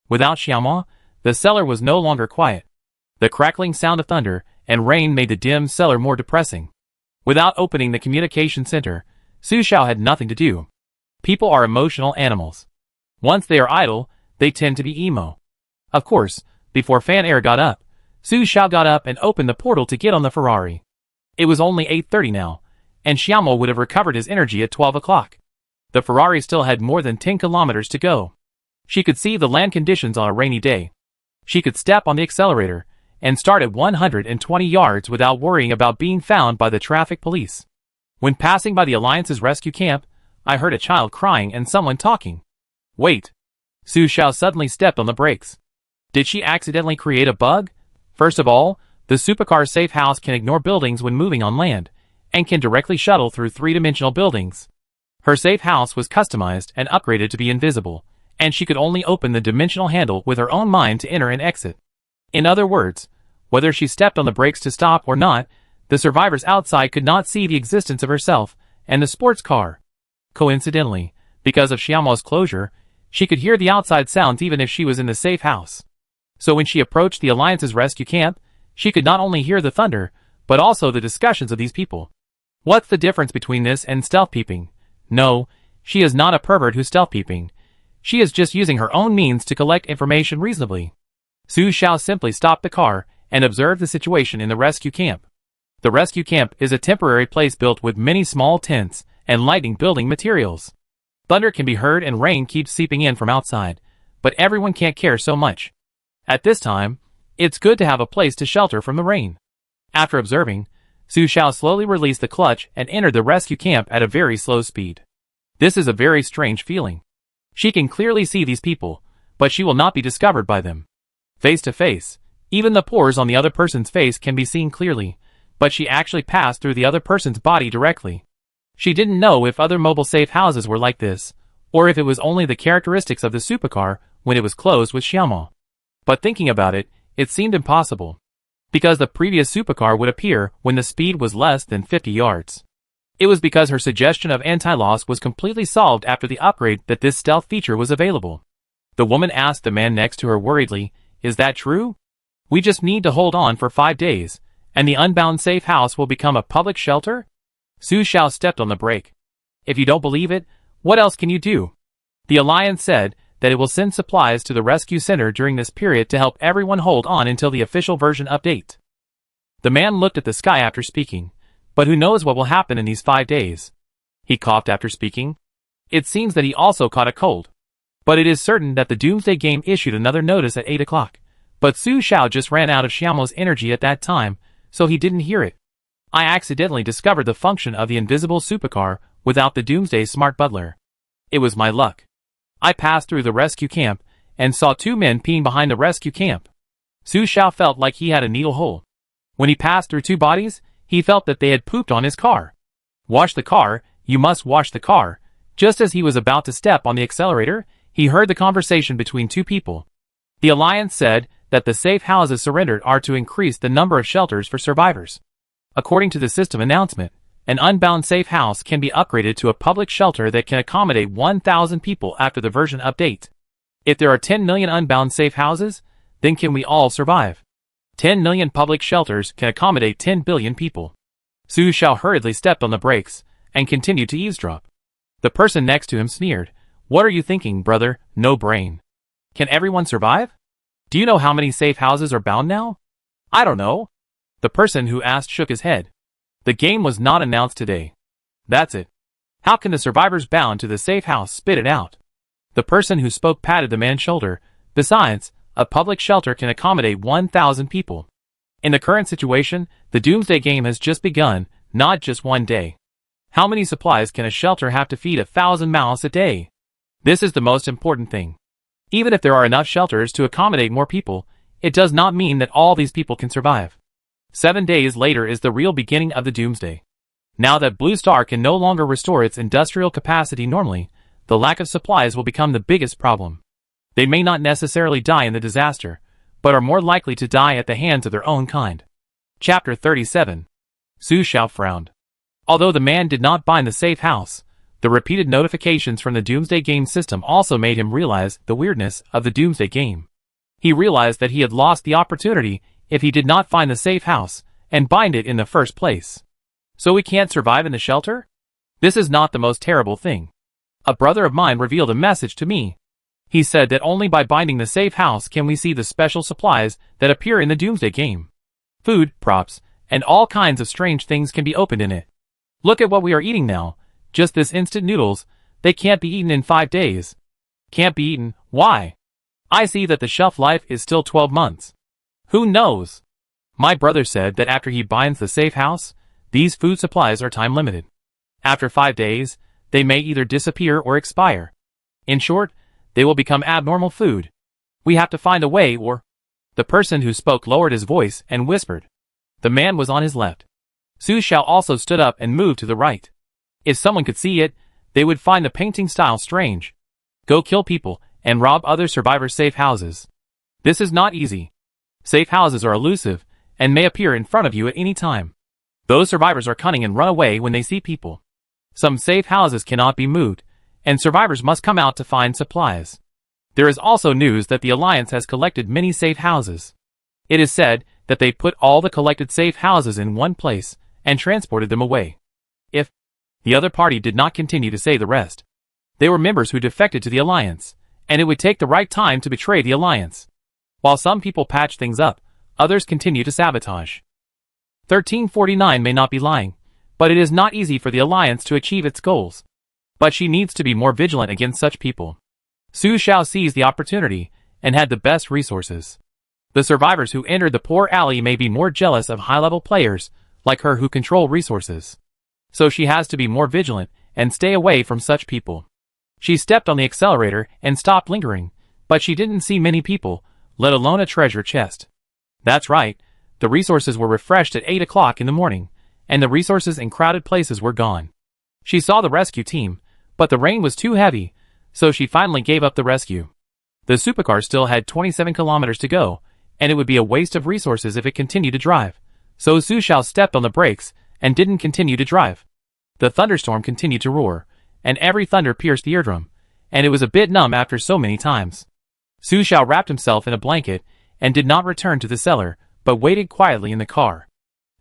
Without Xiaomo, the cellar was no longer quiet. The crackling sound of thunder and rain made the dim cellar more depressing. Without opening the communication center, Su Xiao had nothing to do. People are emotional animals. Once they are idle, they tend to be emo. Of course, before Fan Air got up, Su Xiao got up and opened the portal to get on the Ferrari. It was only 8:30 now, and Xiaomo would have recovered his energy at 12 o'clock. The Ferrari still had more than 10 kilometers to go. She could see the land conditions on a rainy day. She could step on the accelerator, and started 120 yards without worrying about being found by the traffic police. When passing by the Alliance's rescue camp, I heard a child crying and someone talking. Wait. Su Xiao suddenly stepped on the brakes. Did she accidentally create a bug? First of all, the supercar's safe house can ignore buildings when moving on land, and can directly shuttle through three-dimensional buildings. Her safe house was customized and upgraded to be invisible, and she could only open the dimensional handle with her own mind to enter and exit. In other words, whether she stepped on the brakes to stop or not, the survivors outside could not see the existence of herself and the sports car. Coincidentally, because of Xiaomo's closure, she could hear the outside sounds even if she was in the safe house. So when she approached the Alliance's rescue camp, she could not only hear the thunder, but also the discussions of these people. What's the difference between this and stealth peeping? No, she is not a pervert who's stealth peeping. She is just using her own means to collect information reasonably. Su Xiao simply stopped the car and observed the situation in the rescue camp. The rescue camp is a temporary place built with many small tents and lighting building materials. Thunder can be heard and rain keeps seeping in from outside, but everyone can't care so much. At this time, it's good to have a place to shelter from the rain. After observing, Su Xiao slowly released the clutch and entered the rescue camp at a very slow speed. This is a very strange feeling. She can clearly see these people, but she will not be discovered by them. Face to face, even the pores on the other person's face can be seen clearly, but she actually passed through the other person's body directly. She didn't know if other mobile safe houses were like this, or if it was only the characteristics of the supercar when it was closed with Xiaomo. But thinking about it, it seemed impossible, because the previous supercar would appear when the speed was less than 50 yards. It was because her suggestion of anti-loss was completely solved after the upgrade that this stealth feature was available. The woman asked the man next to her worriedly, "Is that true? We just need to hold on for 5 days, and the unbound safe house will become a public shelter?" Su Xiao stepped on the brake. "If you don't believe it, what else can you do?" The Alliance said that it will send supplies to the rescue center during this period to help everyone hold on until the official version update. The man looked at the sky after speaking, but who knows what will happen in these 5 days. He coughed after speaking. It seems that he also caught a cold. But it is certain that the Doomsday game issued another notice at 8 o'clock, but Su Xiao just ran out of Xiaomo's energy at that time, so he didn't hear it. I accidentally discovered the function of the invisible supercar without the Doomsday smart butler. It was my luck. I passed through the rescue camp and saw 2 men peeing behind the rescue camp. Su Xiao felt like he had a needle hole. When he passed through 2 bodies, he felt that they had pooped on his car. Wash the car, you must wash the car. Just as he was about to step on the accelerator, he heard the conversation between 2 people. The Alliance said that the safe houses surrendered are to increase the number of shelters for survivors. According to the system announcement, an unbound safe house can be upgraded to a public shelter that can accommodate 1,000 people after the version update. If there are 10 million unbound safe houses, then can we all survive? 10 million public shelters can accommodate 10 billion people. Su Xiao hurriedly stepped on the brakes and continued to eavesdrop. The person next to him sneered, "What are you thinking, brother? No brain. Can everyone survive? Do you know how many safe houses are bound now?" "I don't know." The person who asked shook his head. "The game was not announced today." "That's it. How can the survivors bound to the safe house spit it out?" The person who spoke patted the man's shoulder. "Besides, a public shelter can accommodate 1,000 people. In the current situation, the Doomsday game has just begun, not just 1 day. How many supplies can a shelter have to feed 1,000 mouths a day? This is the most important thing. Even if there are enough shelters to accommodate more people, it does not mean that all these people can survive. 7 days later is the real beginning of the Doomsday. Now that Blue Star can no longer restore its industrial capacity normally, the lack of supplies will become the biggest problem. They may not necessarily die in the disaster, but are more likely to die at the hands of their own kind. Chapter 37. Su Xiao frowned. Although the man did not bind the safe house, the repeated notifications from the Doomsday game system also made him realize the weirdness of the Doomsday game. He realized that he had lost the opportunity if he did not find the safe house and bind it in the first place. So we can't survive in the shelter? This is not the most terrible thing. A brother of mine revealed a message to me. He said that only by binding the safe house can we see the special supplies that appear in the Doomsday game. Food, props, and all kinds of strange things can be opened in it. Look at what we are eating now. Just this instant noodles. They can't be eaten in 5 days. Can't be eaten. Why? I see that the shelf life is still 12 months. Who knows? My brother said that after he binds the safe house, these food supplies are time limited. After 5 days, they may either disappear or expire. In short, they will become abnormal food. We have to find a way or... The person who spoke lowered his voice and whispered. The man was on his left. Su Xiao also stood up and moved to the right. If someone could see it, they would find the painting style strange. Go kill people and rob other survivors' safe houses. This is not easy. Safe houses are elusive and may appear in front of you at any time. Those survivors are cunning and run away when they see people. Some safe houses cannot be moved, and survivors must come out to find supplies. There is also news that the Alliance has collected many safe houses. It is said that they put all the collected safe houses in one place and transported them away. If the other party did not continue to say the rest, they were members who defected to the Alliance, and it would take the right time to betray the Alliance. While some people patch things up, others continue to sabotage. 1349 may not be lying, but it is not easy for the Alliance to achieve its goals. But she needs to be more vigilant against such people. Su Xiao seized the opportunity and had the best resources. The survivors who entered the poor alley may be more jealous of high-level players like her who control resources. So she has to be more vigilant and stay away from such people. She stepped on the accelerator and stopped lingering, but she didn't see many people, let alone a treasure chest. That's right, the resources were refreshed at 8 o'clock in the morning, and the resources in crowded places were gone. She saw the rescue team, but the rain was too heavy, so she finally gave up the rescue. The supercar still had 27 kilometers to go, and it would be a waste of resources if it continued to drive, so Su Xiao stepped on the brakes and didn't continue to drive. The thunderstorm continued to roar, and every thunder pierced the eardrum, and it was a bit numb after so many times. Su Xiao wrapped himself in a blanket and did not return to the cellar, but waited quietly in the car.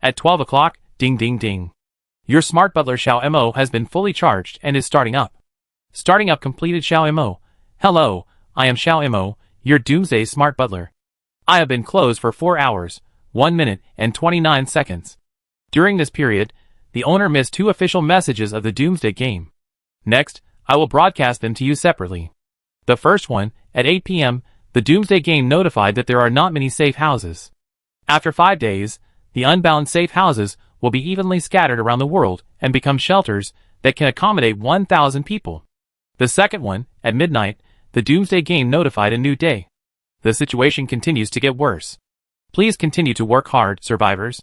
At 12 o'clock, ding ding ding. Your smart butler Xiao Mo has been fully charged and is starting up. Starting up completed. Xiao Mo. Hello, I am Xiao Mo, your Doomsday smart butler. I have been closed for 4 hours, 1 minute and 29 seconds. During this period, the owner missed 2 official messages of the Doomsday game. Next, I will broadcast them to you separately. The first one, at 8 p.m., the Doomsday game notified that there are not many safe houses. After 5 days, the unbound safe houses will be evenly scattered around the world and become shelters that can accommodate 1,000 people. The second one, at midnight, the Doomsday game notified a new day. The situation continues to get worse. Please continue to work hard, survivors.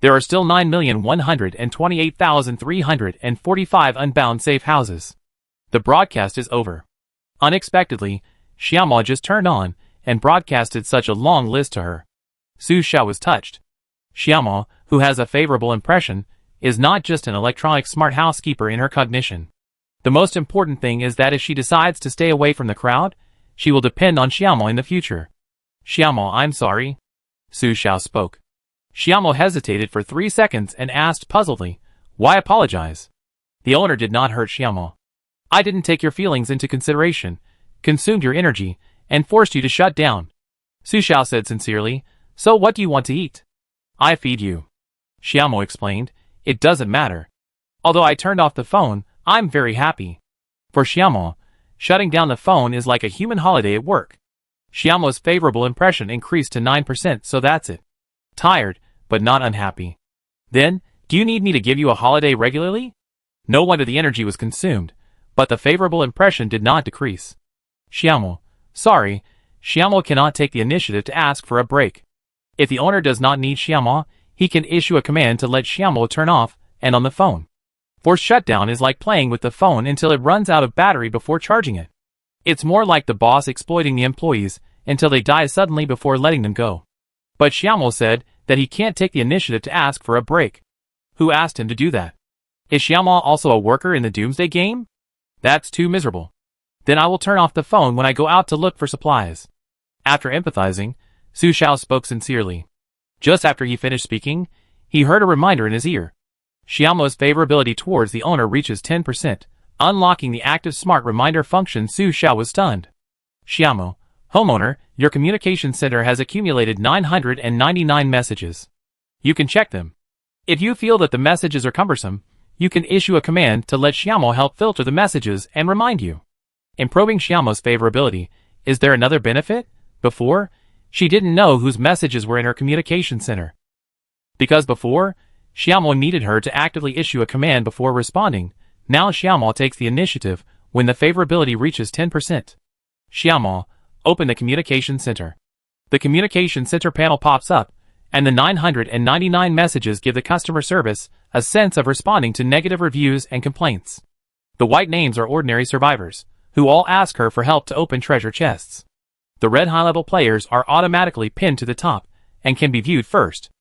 There are still 9,128,345 unbound safe houses. The broadcast is over. Unexpectedly, Xiaomo just turned on and broadcasted such a long list to her. Su Xiao was touched. Xiaomo, who has a favorable impression, is not just an electronic smart housekeeper in her cognition. The most important thing is that if she decides to stay away from the crowd, she will depend on Xiaomo in the future. Xiaomo, I'm sorry. Su Xiao spoke. Xiaomo hesitated for 3 seconds and asked puzzledly, why apologize? The owner did not hurt Xiaomo. I didn't take your feelings into consideration, consumed your energy, and forced you to shut down. Su Xiao said sincerely, so what do you want to eat? I feed you. Xiaomo explained, it doesn't matter. Although I turned off the phone, I'm very happy. For Xiaomo, shutting down the phone is like a human holiday at work. Xiaomo's favorable impression increased to 9%, so that's it. Tired, but not unhappy. Then, do you need me to give you a holiday regularly? No wonder the energy was consumed, but the favorable impression did not decrease. Xiaomo, sorry, Xiaomo cannot take the initiative to ask for a break. If the owner does not need Xiaomo, he can issue a command to let Xiaomo turn off and on the phone. Forced shutdown is like playing with the phone until it runs out of battery before charging it. It's more like the boss exploiting the employees until they die suddenly before letting them go. But Xiaomo said that he can't take the initiative to ask for a break. Who asked him to do that? Is Xiaomo also a worker in the Doomsday game? That's too miserable. Then I will turn off the phone when I go out to look for supplies. After empathizing, Su Xiao spoke sincerely. Just after he finished speaking, he heard a reminder in his ear. Xiaomo's favorability towards the owner reaches 10%, unlocking the active smart reminder function. Su Xiao was stunned. Xiaomo, homeowner, your communication center has accumulated 999 messages. You can check them. If you feel that the messages are cumbersome, you can issue a command to let Xiaomo help filter the messages and remind you. Improving Xiaomo's favorability, is there another benefit? Before, she didn't know whose messages were in her communication center. Because before, Xiaomo needed her to actively issue a command before responding. Now Xiaomo takes the initiative when the favorability reaches 10%. Xiaomo, open the communication center. The communication center panel pops up, and the 999 messages give the customer service a sense of responding to negative reviews and complaints. The white names are ordinary survivors, who all ask her for help to open treasure chests. The red high-level players are automatically pinned to the top, and can be viewed first.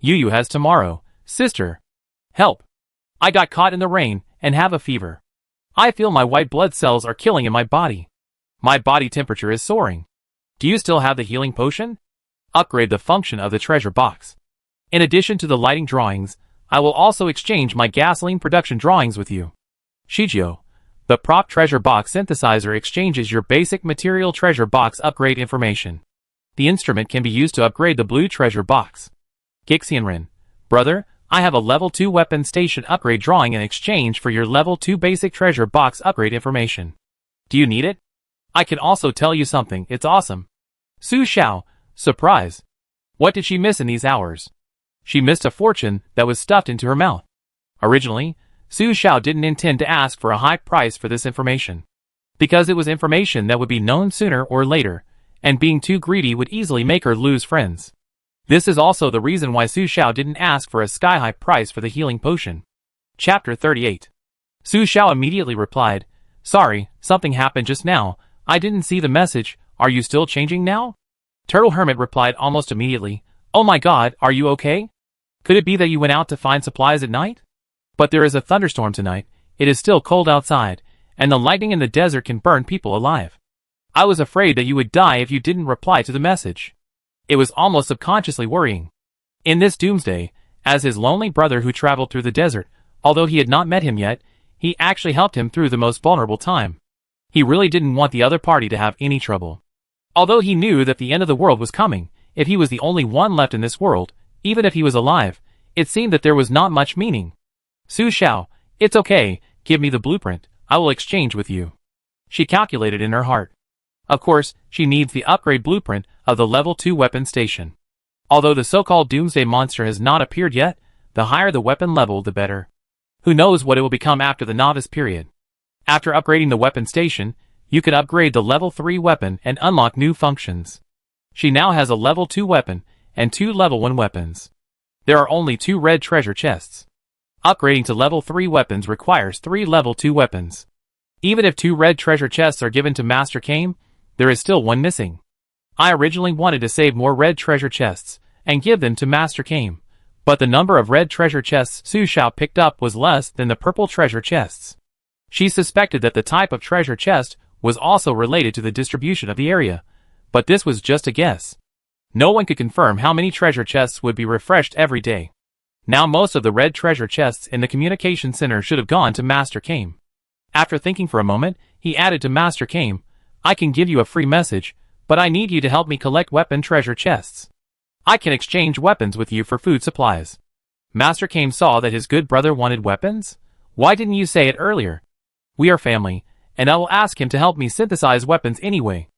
Yu has tomorrow, sister. Help. I got caught in the rain, and have a fever. I feel my white blood cells are killing in my body. My body temperature is soaring. Do you still have the healing potion? Upgrade the function of the treasure box. In addition to the lighting drawings, I will also exchange my gasoline production drawings with you. Shijio, the prop treasure box synthesizer exchanges your basic material treasure box upgrade information. The instrument can be used to upgrade the blue treasure box. Gixianren, brother, I have a level 2 weapon station upgrade drawing in exchange for your level 2 basic treasure box upgrade information. Do you need it? I can also tell you something, it's awesome. Su Xiao, surprise. What did she miss in these hours? She missed a fortune that was stuffed into her mouth. Originally, Su Xiao didn't intend to ask for a high price for this information, because it was information that would be known sooner or later, and being too greedy would easily make her lose friends. This is also the reason why Su Xiao didn't ask for a sky-high price for the healing potion. Chapter 38. Su Xiao immediately replied, Sorry, something happened just now, I didn't see the message, are you still changing now? Turtle Hermit replied almost immediately, Oh my god, are you okay? Could it be that you went out to find supplies at night? But there is a thunderstorm tonight, it is still cold outside, and the lightning in the desert can burn people alive. I was afraid that you would die if you didn't reply to the message. It was almost subconsciously worrying. In this Doomsday, as his lonely brother who traveled through the desert, although he had not met him yet, he actually helped him through the most vulnerable time. He really didn't want the other party to have any trouble. Although he knew that the end of the world was coming, if he was the only one left in this world, even if he was alive, it seemed that there was not much meaning. Su Xiao, it's okay, give me the blueprint, I will exchange with you. She calculated in her heart. Of course, she needs the upgrade blueprint of the level 2 weapon station. Although the so-called Doomsday monster has not appeared yet, the higher the weapon level the better. Who knows what it will become after the novice period. After upgrading the weapon station, you can upgrade the level 3 weapon and unlock new functions. She now has a level 2 weapon and 2 level 1 weapons. There are only 2 red treasure chests. Upgrading to level 3 weapons requires 3 level 2 weapons. Even if 2 red treasure chests are given to Master Kame, there is still 1 missing. I originally wanted to save more red treasure chests and give them to Master Kame, but the number of red treasure chests Su Xiao picked up was less than the purple treasure chests. She suspected that the type of treasure chest was also related to the distribution of the area, but this was just a guess. No one could confirm how many treasure chests would be refreshed every day. Now most of the red treasure chests in the communication center should have gone to Master Kame. After thinking for a moment, he added to Master Kame, I can give you a free message, but I need you to help me collect weapon treasure chests. I can exchange weapons with you for food supplies. Master Kame saw that his good brother wanted weapons? Why didn't you say it earlier? We are family, and I will ask him to help me synthesize weapons anyway.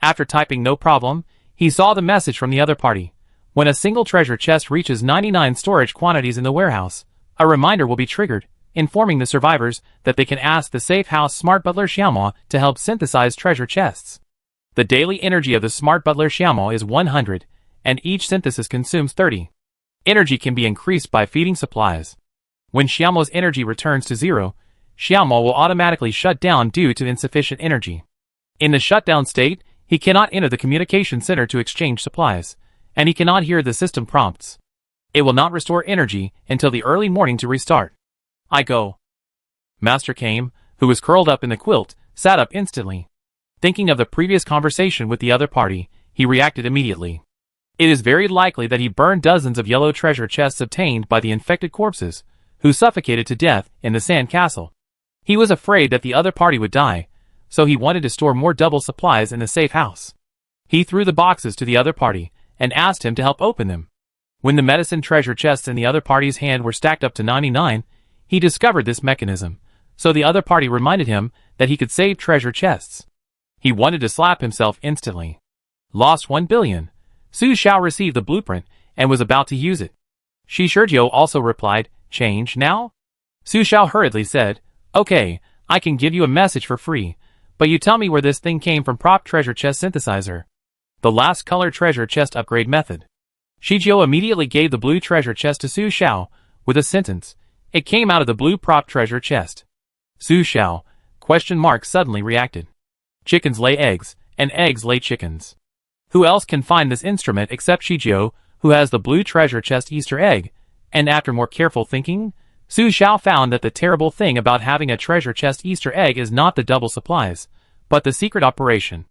After typing no problem, he saw the message from the other party. When a single treasure chest reaches 99 storage quantities in the warehouse, a reminder will be triggered, informing the survivors that they can ask the safe house smart butler Xiaomo to help synthesize treasure chests. The daily energy of the smart butler Xiaomo is 100, and each synthesis consumes 30. Energy can be increased by feeding supplies. When Xiaomo's energy returns to 0, Xiaomo will automatically shut down due to insufficient energy. In the shutdown state, he cannot enter the communication center to exchange supplies, and he cannot hear the system prompts. It will not restore energy until the early morning to restart. I go. Master Kame, who was curled up in the quilt, sat up instantly. Thinking of the previous conversation with the other party, he reacted immediately. It is very likely that he burned dozens of yellow treasure chests obtained by the infected corpses, who suffocated to death in the sand castle. He was afraid that the other party would die, so he wanted to store more double supplies in the safe house. He threw the boxes to the other party, and asked him to help open them. When the medicine treasure chests in the other party's hand were stacked up to 99, he discovered this mechanism, so the other party reminded him that he could save treasure chests. He wanted to slap himself instantly. Lost 1 billion. Su Xiao received the blueprint, and was about to use it. Shishirjo also replied, change now? Su Xiao hurriedly said, okay, I can give you a message for free, but you tell me where this thing came from. Prop treasure chest synthesizer. The last color treasure chest upgrade method. Shijio immediately gave the blue treasure chest to Su Xiao, with a sentence, it came out of the blue prop treasure chest. Su Xiao, ? Suddenly reacted. Chickens lay eggs, and eggs lay chickens. Who else can find this instrument except Shijio, who has the blue treasure chest Easter egg? And after more careful thinking, Su Xiao found that the terrible thing about having a treasure chest Easter egg is not the double supplies, but the secret operation.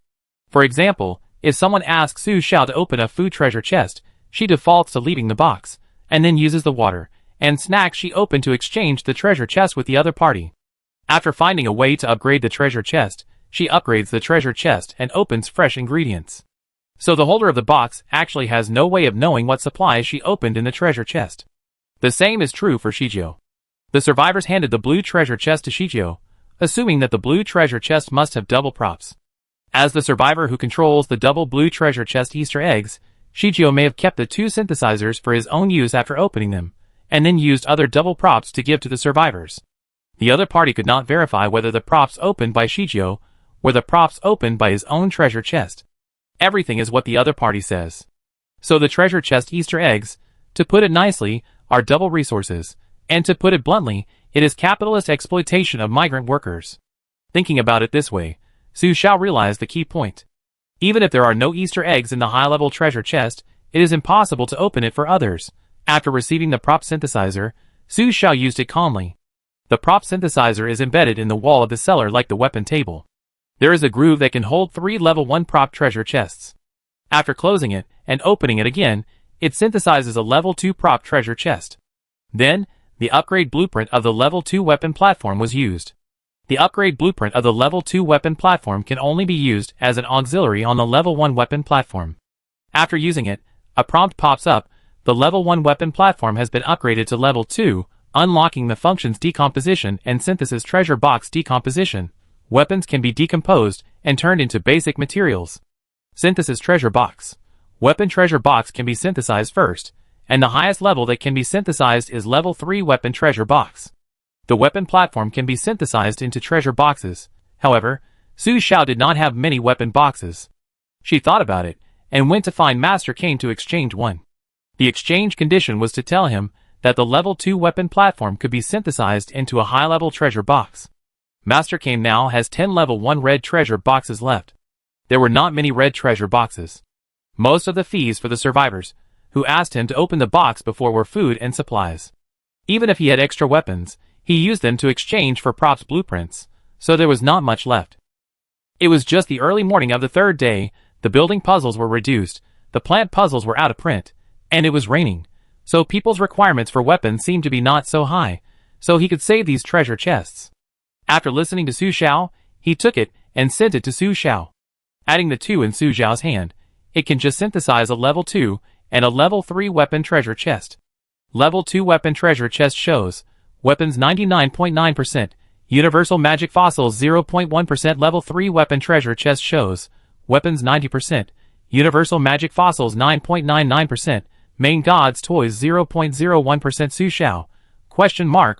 For example, if someone asks Su Xiao to open a food treasure chest, she defaults to leaving the box, and then uses the water and snacks she opened to exchange the treasure chest with the other party. After finding a way to upgrade the treasure chest, she upgrades the treasure chest and opens fresh ingredients. So the holder of the box actually has no way of knowing what supplies she opened in the treasure chest. The same is true for Shijio. The survivors handed the blue treasure chest to Shijio, assuming that the blue treasure chest must have double props. As the survivor who controls the double blue treasure chest Easter eggs, Shijio may have kept the two synthesizers for his own use after opening them, and then used other double props to give to the survivors. The other party could not verify whether the props opened by Shijio were the props opened by his own treasure chest. Everything is what the other party says. So the treasure chest Easter eggs, to put it nicely, are double resources, and to put it bluntly, it is capitalist exploitation of migrant workers. Thinking about it this way, Su Xiao realized the key point. Even if there are no Easter eggs in the high-level treasure chest, it is impossible to open it for others. After receiving the prop synthesizer, Su Xiao used it calmly. The prop synthesizer is embedded in the wall of the cellar like the weapon table. There is a groove that can hold 3 level 1 prop treasure chests. After closing it and opening it again, it synthesizes a level 2 prop treasure chest. Then, the upgrade blueprint of the level 2 weapon platform was used. The upgrade blueprint of the level 2 weapon platform can only be used as an auxiliary on the level 1 weapon platform. After using it, a prompt pops up, the level 1 weapon platform has been upgraded to level 2, unlocking the functions decomposition and synthesis treasure box decomposition. Weapons can be decomposed and turned into basic materials. Synthesis treasure box. Weapon treasure box can be synthesized first, and the highest level that can be synthesized is level 3 weapon treasure box. The weapon platform can be synthesized into treasure boxes. However, Su Xiao did not have many weapon boxes. She thought about it, and went to find Master Kane to exchange one. The exchange condition was to tell him that the level 2 weapon platform could be synthesized into a high-level treasure box. Master Kane now has 10 level 1 red treasure boxes left. There were not many red treasure boxes. Most of the fees for the survivors, who asked him to open the box before, were food and supplies. Even if he had extra weapons, he used them to exchange for props blueprints, so there was not much left. It was just the early morning of the third day, the building puzzles were reduced, the plant puzzles were out of print, and it was raining, so people's requirements for weapons seemed to be not so high, so he could save these treasure chests. After listening to Su Xiao, he took it and sent it to Su Xiao. Adding the 2 in Su Xiao's hand, it can just synthesize a level 2 and a level 3 weapon treasure chest. Level 2 weapon treasure chest shows weapons 99.9%, universal magic fossils 0.1%. Level 3 weapon treasure chest shows weapons 90%, universal magic fossils 9.99%, main god's toys 0.01%. Su Xiao, ?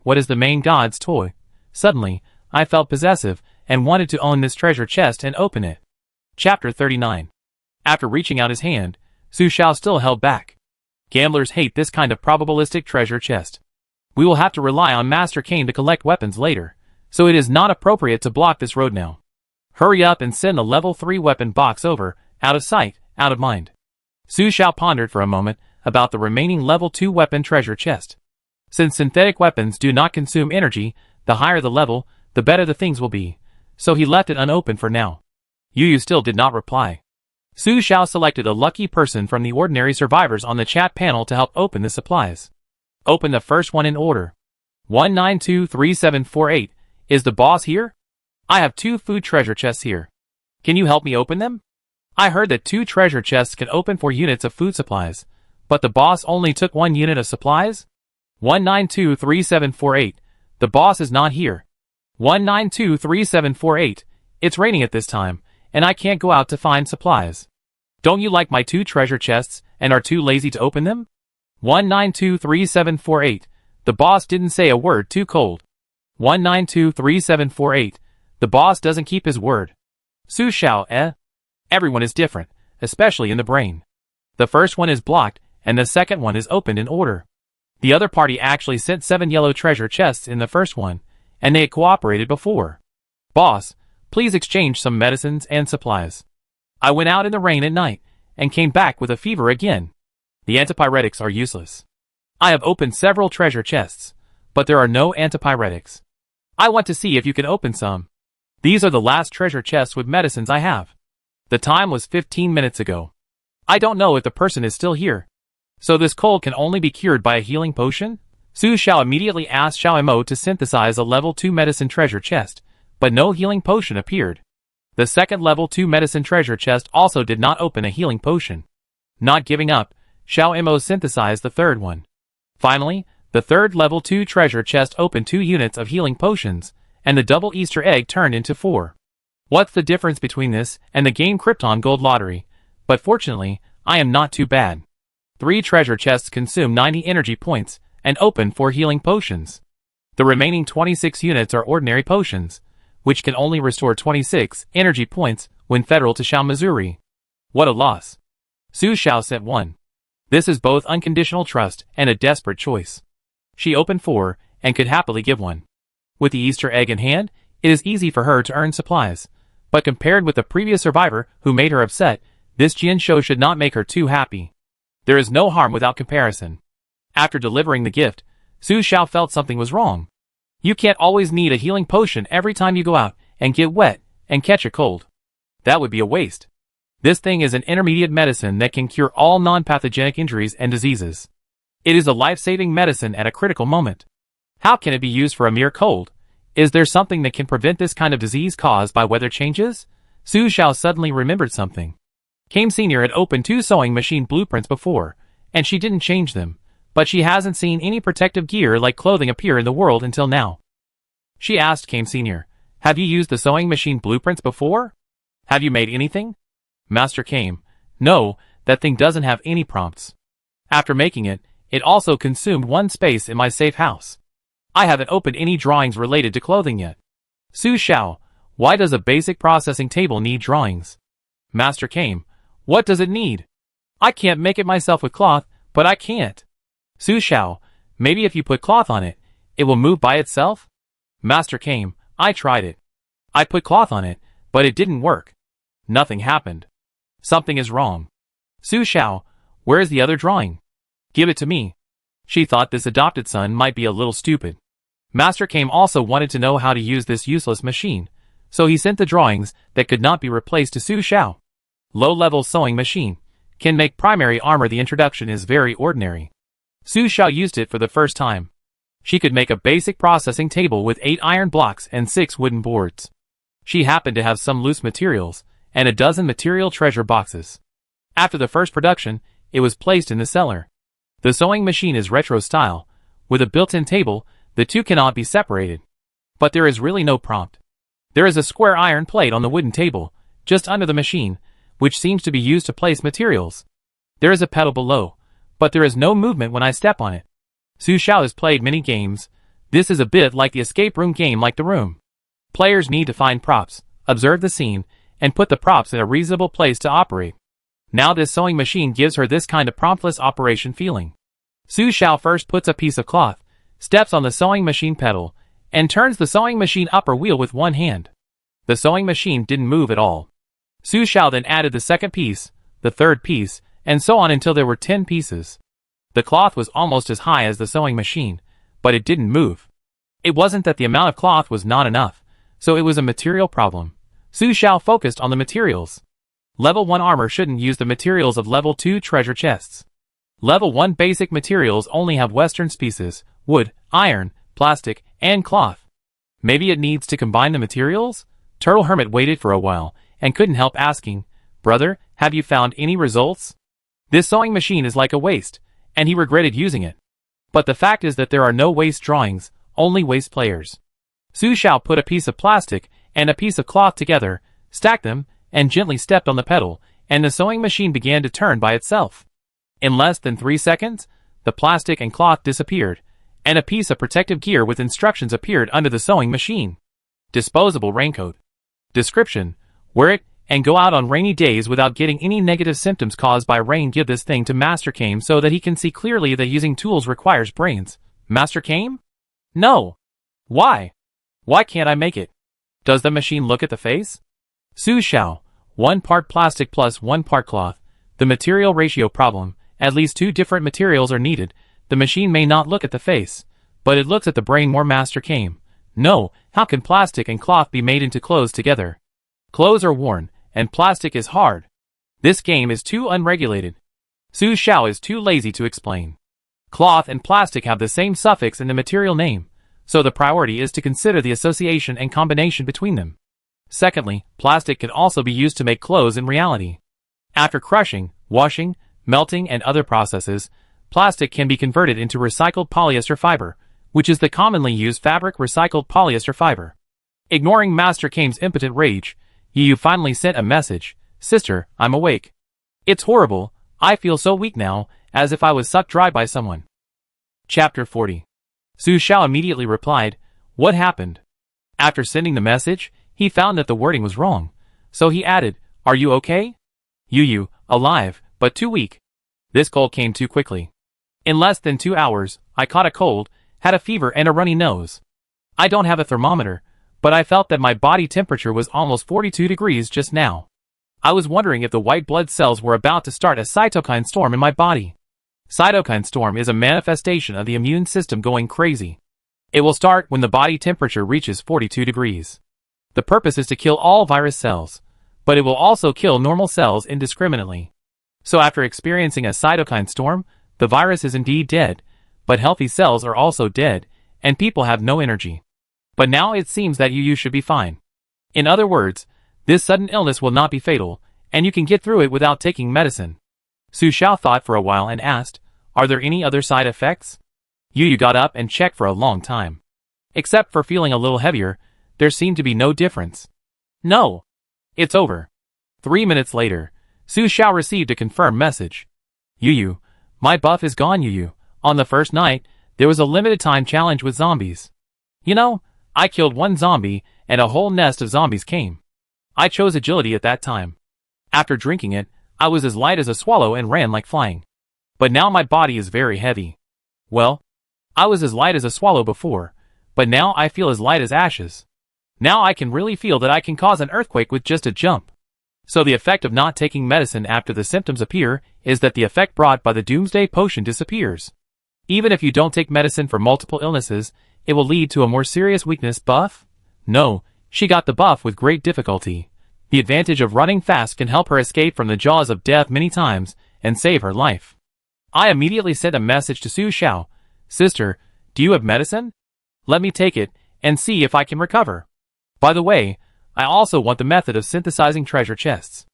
What is the main god's toy? Suddenly, I felt possessive and wanted to own this treasure chest and open it. Chapter 39. After reaching out his hand, Su Xiao still held back. Gamblers hate this kind of probabilistic treasure chest. We will have to rely on Master Kane to collect weapons later, so it is not appropriate to block this road now. Hurry up and send the level 3 weapon box over, out of sight, out of mind. Su Xiao pondered for a moment about the remaining level 2 weapon treasure chest. Since synthetic weapons do not consume energy, the higher the level, the better the things will be, so he left it unopened for now. Yu still did not reply. Su Xiao selected a lucky person from the ordinary survivors on the chat panel to help open the supplies. Open the first one in order. 1923748. Is the boss here? I have 2 food treasure chests here. Can you help me open them? I heard that 2 treasure chests can open 4 units of food supplies, but the boss only took 1 unit of supplies? 1923748. The boss is not here. 1923748. It's raining at this time, and I can't go out to find supplies. Don't you like my 2 treasure chests and are too lazy to open them? 1923748. The boss didn't say a word. Too cold. 1923748. The boss doesn't keep his word. Su Xiao, Everyone is different, especially in the brain. The first one is blocked, and the second one is opened in order. The other party actually sent 7 yellow treasure chests in the first one, and they had cooperated before. Boss, please exchange some medicines and supplies. I went out in the rain at night, and came back with a fever again. The antipyretics are useless. I have opened several treasure chests, but there are no antipyretics. I want to see if you can open some. These are the last treasure chests with medicines I have. The time was 15 minutes ago. I don't know if the person is still here. So this cold can only be cured by a healing potion? Su Xiao immediately asked Xiao Mo to synthesize a level 2 medicine treasure chest, but no healing potion appeared. The second level 2 medicine treasure chest also did not open a healing potion. Not giving up, Xiao Mo synthesized the third one. Finally, the third level 2 treasure chest opened 2 units of healing potions, and the double Easter egg turned into 4. What's the difference between this and the game Krypton Gold Lottery? But fortunately, I am not too bad. 3 treasure chests consume 90 energy points, and open 4 healing potions. The remaining 26 units are ordinary potions, which can only restore 26 energy points when federal to Xiao Missouri. What a loss. Su Xiao sent 1. This is both unconditional trust and a desperate choice. She opened 4, and could happily give 1. With the Easter egg in hand, it is easy for her to earn supplies. But compared with the previous survivor who made her upset, this Jian show should not make her too happy. There is no harm without comparison. After delivering the gift, Su Xiao felt something was wrong. You can't always need a healing potion every time you go out and get wet and catch a cold. That would be a waste. This thing is an intermediate medicine that can cure all non-pathogenic injuries and diseases. It is a life-saving medicine at a critical moment. How can it be used for a mere cold? Is there something that can prevent this kind of disease caused by weather changes? Su Xiao suddenly remembered something. Kame Sr. had opened 2 sewing machine blueprints before, and she didn't change them, but she hasn't seen any protective gear like clothing appear in the world until now. She asked Kame Sr., "Have you used the sewing machine blueprints before? Have you made anything?" Master Kame, "No, that thing doesn't have any prompts. After making it, it also consumed 1 space in my safe house. I haven't opened any drawings related to clothing yet." Su Xiao, "Why does a basic processing table need drawings?" Master Kame, "What does it need? I can't make it myself with cloth, but I can't." Su Xiao, "Maybe if you put cloth on it, it will move by itself?" Master Kame, "I tried it. I put cloth on it, but it didn't work. Nothing happened. Something is wrong." Su Xiao, "Where is the other drawing? Give it to me." She thought this adopted son might be a little stupid. Master Kame also wanted to know how to use this useless machine, so he sent the drawings that could not be replaced to Su Xiao. Low-level sewing machine. Can make primary armor. The introduction is very ordinary. Su Xiao used it for the first time. She could make a basic processing table with 8 iron blocks and 6 wooden boards. She happened to have some loose materials, and a dozen material treasure boxes. After the first production, it was placed in the cellar. The sewing machine is retro style. With a built-in table, the two cannot be separated. But there is really no prompt. There is a square iron plate on the wooden table, just under the machine, which seems to be used to place materials. There is a pedal below, but there is no movement when I step on it. Su Xiao has played many games. This is a bit like the escape room game like The Room. Players need to find props, observe the scene, and put the props in a reasonable place to operate. Now this sewing machine gives her this kind of promptless operation feeling. Su Xiao first puts a piece of cloth, steps on the sewing machine pedal, and turns the sewing machine upper wheel with one hand. The sewing machine didn't move at all. Su Xiao then added the second piece, the third piece, and so on until there were 10 pieces. The cloth was almost as high as the sewing machine, but it didn't move. It wasn't that the amount of cloth was not enough, so it was a material problem. Su Xiao focused on the materials. Level 1 armor shouldn't use the materials of Level 2 treasure chests. Level 1 basic materials only have Western species, wood, iron, plastic, and cloth. Maybe it needs to combine the materials? Turtle Hermit waited for a while, and couldn't help asking, "Brother, have you found any results?" This sewing machine is like a waste, and he regretted using it. But the fact is that there are no waste drawings, only waste players. Su Xiao put a piece of plastic and a piece of cloth together, stacked them, and gently stepped on the pedal, and the sewing machine began to turn by itself. In less than 3 seconds, the plastic and cloth disappeared, and a piece of protective gear with instructions appeared under the sewing machine. Disposable raincoat. Description: wear it and go out on rainy days without getting any negative symptoms caused by rain. Give this thing to Master Kame so that he can see clearly that using tools requires brains. Master Kame? No. Why? Why can't I make it? Does the machine look at the face? Su Xiao, 1 part plastic plus 1 part cloth. The material ratio problem. At least 2 different materials are needed. The machine may not look at the face, but it looks at the brain more. Master Kame. No, how can plastic and cloth be made into clothes together? Clothes are worn, and plastic is hard. This game is too unregulated. Su Xiao is too lazy to explain. Cloth and plastic have the same suffix in the material name, so the priority is to consider the association and combination between them. Secondly, plastic can also be used to make clothes in reality. After crushing, washing, melting and other processes, plastic can be converted into recycled polyester fiber, which is the commonly used fabric. Recycled polyester fiber. Ignoring Master Kame's impotent rage, Yu finally sent a message. Sister, I'm awake. It's horrible, I feel so weak now, as if I was sucked dry by someone. Chapter 40. Su Xiao immediately replied, what happened? After sending the message, he found that the wording was wrong, so he added, are you okay? Yu, alive, but too weak. This cold came too quickly. In less than 2 hours, I caught a cold, had a fever and a runny nose. I don't have a thermometer, but I felt that my body temperature was almost 42 degrees just now. I was wondering if the white blood cells were about to start a cytokine storm in my body. Cytokine storm is a manifestation of the immune system going crazy. It will start when the body temperature reaches 42 degrees. The purpose is to kill all virus cells, but it will also kill normal cells indiscriminately. So after experiencing a cytokine storm, the virus is indeed dead, but healthy cells are also dead, and people have no energy. But now it seems that you should be fine. In other words, this sudden illness will not be fatal, and you can get through it without taking medicine. Su Xiao thought for a while and asked, are there any other side effects? Yu got up and checked for a long time. Except for feeling a little heavier, there seemed to be no difference. No. It's over. 3 minutes later, Su Xiao received a confirmed message. Yu, my buff is gone. Yu, on the first night, there was a limited time challenge with zombies. You know, I killed 1 zombie, and a whole nest of zombies came. I chose agility at that time. After drinking it, I was as light as a swallow and ran like flying. But now my body is very heavy. Well, I was as light as a swallow before, but now I feel as light as ashes. Now I can really feel that I can cause an earthquake with just a jump. So the effect of not taking medicine after the symptoms appear is that the effect brought by the Doomsday potion disappears. Even if you don't take medicine for multiple illnesses, it will lead to a more serious weakness. Buff? No, she got the buff with great difficulty. The advantage of running fast can help her escape from the jaws of death many times and save her life. I immediately sent a message to Su Xiao. Sister, do you have medicine? Let me take it and see if I can recover. By the way, I also want the method of synthesizing treasure chests.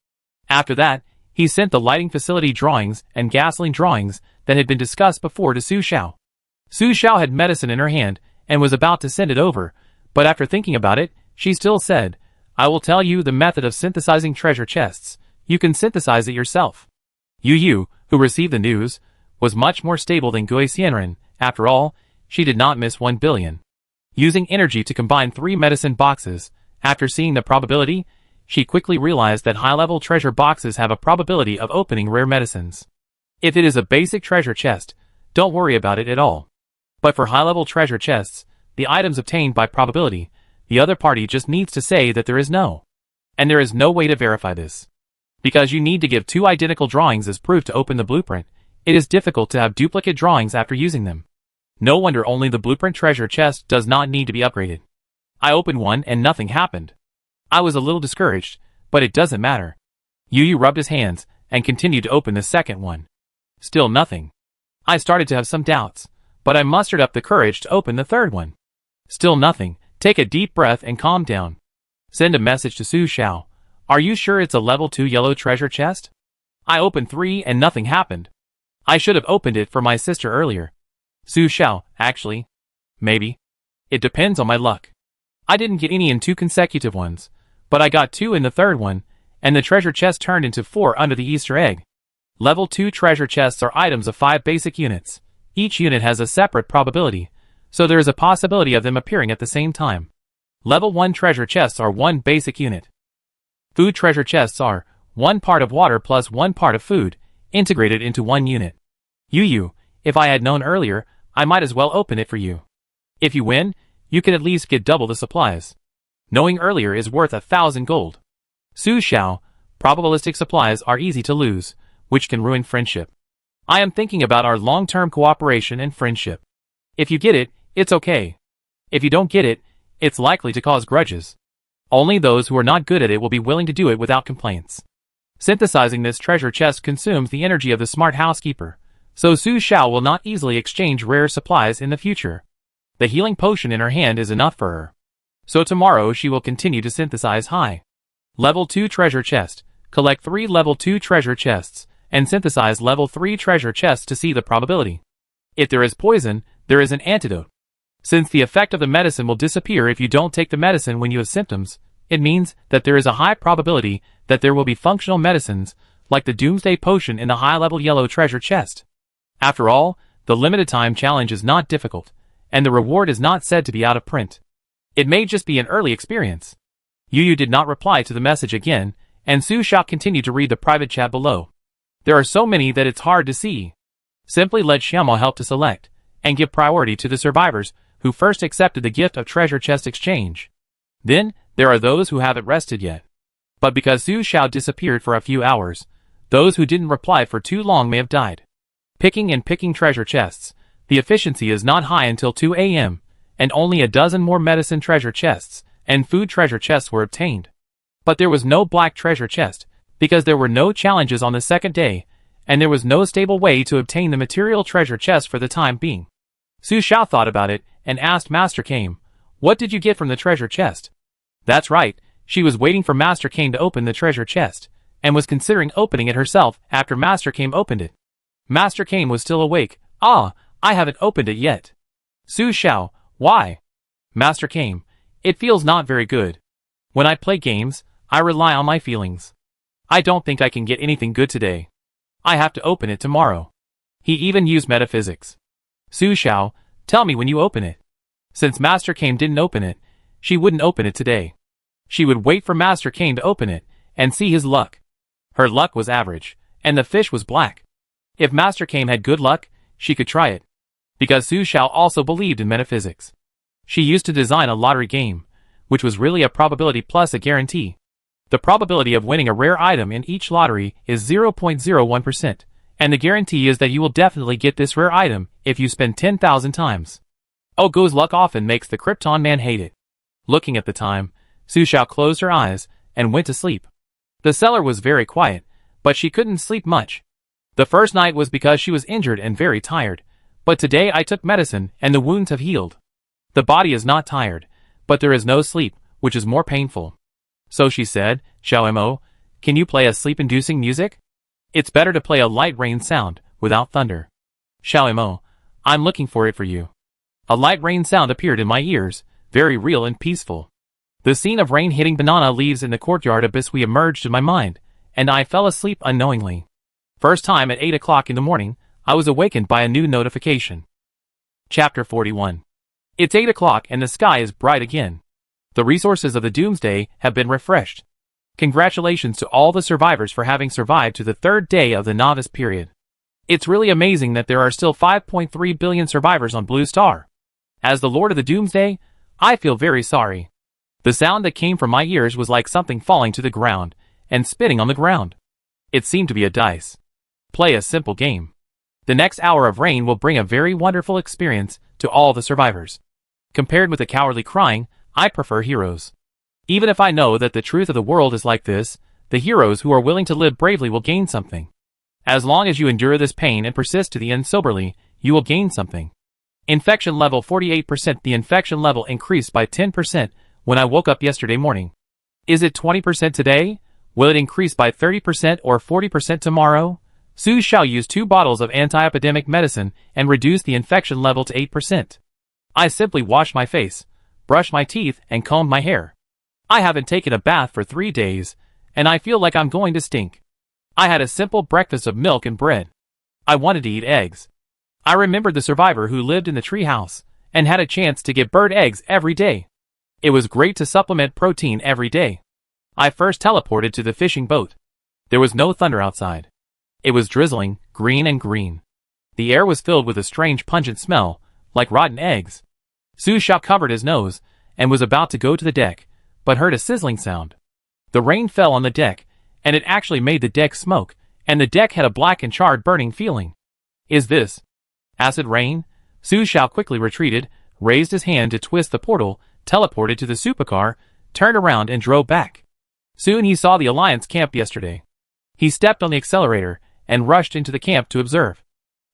After that, he sent the lighting facility drawings and gasoline drawings that had been discussed before to Su Xiao. Su Xiao had medicine in her hand and was about to send it over, but after thinking about it, she still said, I will tell you the method of synthesizing treasure chests. You can synthesize it yourself. Yu, who received the news, was much more stable than Gui Xianren. After all, she did not miss 1 billion. Using energy to combine 3 medicine boxes, after seeing the probability, she quickly realized that high-level treasure boxes have a probability of opening rare medicines. If it is a basic treasure chest, don't worry about it at all. But for high-level treasure chests, the items obtained by probability, the other party just needs to say that there is no. And there is no way to verify this. Because you need to give 2 identical drawings as proof to open the blueprint, it is difficult to have duplicate drawings after using them. No wonder only the blueprint treasure chest does not need to be upgraded. I opened one and nothing happened. I was a little discouraged, but it doesn't matter. Yu rubbed his hands and continued to open the second one. Still nothing. I started to have some doubts, but I mustered up the courage to open the third one. Still nothing. Take a deep breath and calm down. Send a message to Su Xiao. Are you sure it's a level 2 yellow treasure chest? I opened 3 and nothing happened. I should have opened it for my sister earlier. Su Xiao, actually. Maybe. It depends on my luck. I didn't get any in 2 consecutive ones, but I got 2 in the third one, and the treasure chest turned into 4 under the Easter egg. Level 2 treasure chests are items of 5 basic units. Each unit has a separate probability, so there is a possibility of them appearing at the same time. Level 1 treasure chests are one basic unit. Food treasure chests are one part of water plus one part of food, integrated into one unit. If I had known earlier, I might as well open it for you. If you win, you can at least get double the supplies. Knowing earlier is worth 1,000 gold. Su Xiao, probabilistic supplies are easy to lose, which can ruin friendship. I am thinking about our long-term cooperation and friendship. If you get it, it's okay. If you don't get it, it's likely to cause grudges. Only those who are not good at it will be willing to do it without complaints. Synthesizing this treasure chest consumes the energy of the smart housekeeper, so Su Xiao will not easily exchange rare supplies in the future. The healing potion in her hand is enough for her. So tomorrow she will continue to synthesize high. Level 2 treasure chest. Collect 3 level 2 treasure chests, and synthesize level 3 treasure chests to see the probability. If there is poison, there is an antidote. Since the effect of the medicine will disappear if you don't take the medicine when you have symptoms, it means that there is a high probability that there will be functional medicines, like the Doomsday potion in the high-level yellow treasure chest. After all, the limited time challenge is not difficult, and the reward is not said to be out of print. It may just be an early experience. Yu did not reply to the message again, and Su Xiao continued to read the private chat below. There are so many that it's hard to see. Simply let Xiaomo help to select, and give priority to the survivors who first accepted the gift of treasure chest exchange. Then, there are those who haven't rested yet. But because Su Xiao disappeared for a few hours, those who didn't reply for too long may have died. Picking treasure chests, the efficiency is not high until 2 a.m., and only a dozen more medicine treasure chests and food treasure chests were obtained. But there was no black treasure chest, because there were no challenges on the second day, and there was no stable way to obtain the material treasure chest for the time being. Su Xiao thought about it, and asked Master Kame, "What did you get from the treasure chest?" That's right, she was waiting for Master Kame to open the treasure chest, and was considering opening it herself after Master Kame opened it. Master Kame was still awake. "Ah, I haven't opened it yet." Su Xiao, "Why?" Master Kame, "It feels not very good. When I play games, I rely on my feelings. I don't think I can get anything good today. I have to open it tomorrow." He even used metaphysics. Su Xiao, "Tell me when you open it." Since Master Kame didn't open it, she wouldn't open it today. She would wait for Master Kame to open it, and see his luck. Her luck was average, and the fish was black. If Master Kame had good luck, she could try it. Because Su Xiao also believed in metaphysics. She used to design a lottery game, which was really a probability plus a guarantee. The probability of winning a rare item in each lottery is 0.01%, and the guarantee is that you will definitely get this rare item if you spend 10,000 times. Go's luck often makes the Krypton man hate it. Looking at the time, Su Xiao closed her eyes and went to sleep. The cellar was very quiet, but she couldn't sleep much. The first night was because she was injured and very tired, but today I took medicine and the wounds have healed. The body is not tired, but there is no sleep, which is more painful. So she said, "Xiaomo, can you play a sleep-inducing music? It's better to play a light rain sound, without thunder." "Xiaomo, I'm looking for it for you." A light rain sound appeared in my ears, very real and peaceful. The scene of rain hitting banana leaves in the courtyard abyss we emerged in my mind, and I fell asleep unknowingly. First time at 8 o'clock in the morning, I was awakened by a new notification. Chapter 41. It's 8 o'clock and the sky is bright again. The resources of the Doomsday have been refreshed. Congratulations to all the survivors for having survived to the third day of the novice period. It's really amazing that there are still 5.3 billion survivors on Blue Star. As the Lord of the Doomsday, I feel very sorry. The sound that came from my ears was like something falling to the ground and spitting on the ground. It seemed to be a dice. Play a simple game. The next hour of rain will bring a very wonderful experience to all the survivors. Compared with the cowardly crying, I prefer heroes. Even if I know that the truth of the world is like this, the heroes who are willing to live bravely will gain something. As long as you endure this pain and persist to the end soberly, you will gain something. Infection level 48%. The infection level increased by 10% when I woke up yesterday morning. Is it 20% today? Will it increase by 30% or 40% tomorrow? Su Xiao used 2 bottles of anti-epidemic medicine and reduced the infection level to 8%. I simply washed my face, brushed my teeth, and combed my hair. I haven't taken a bath for 3 days, and I feel like I'm going to stink. I had a simple breakfast of milk and bread. I wanted to eat eggs. I remembered the survivor who lived in the treehouse and had a chance to get bird eggs every day. It was great to supplement protein every day. I first teleported to the fishing boat. There was no thunder outside. It was drizzling, green and green. The air was filled with a strange pungent smell, like rotten eggs. Su Xiao covered his nose and was about to go to the deck, but heard a sizzling sound. The rain fell on the deck, and it actually made the deck smoke, and the deck had a black and charred burning feeling. Is this acid rain? Su Xiao quickly retreated, raised his hand to twist the portal, teleported to the supercar, turned around and drove back. Soon he saw the Alliance camp yesterday. He stepped on the accelerator and rushed into the camp to observe.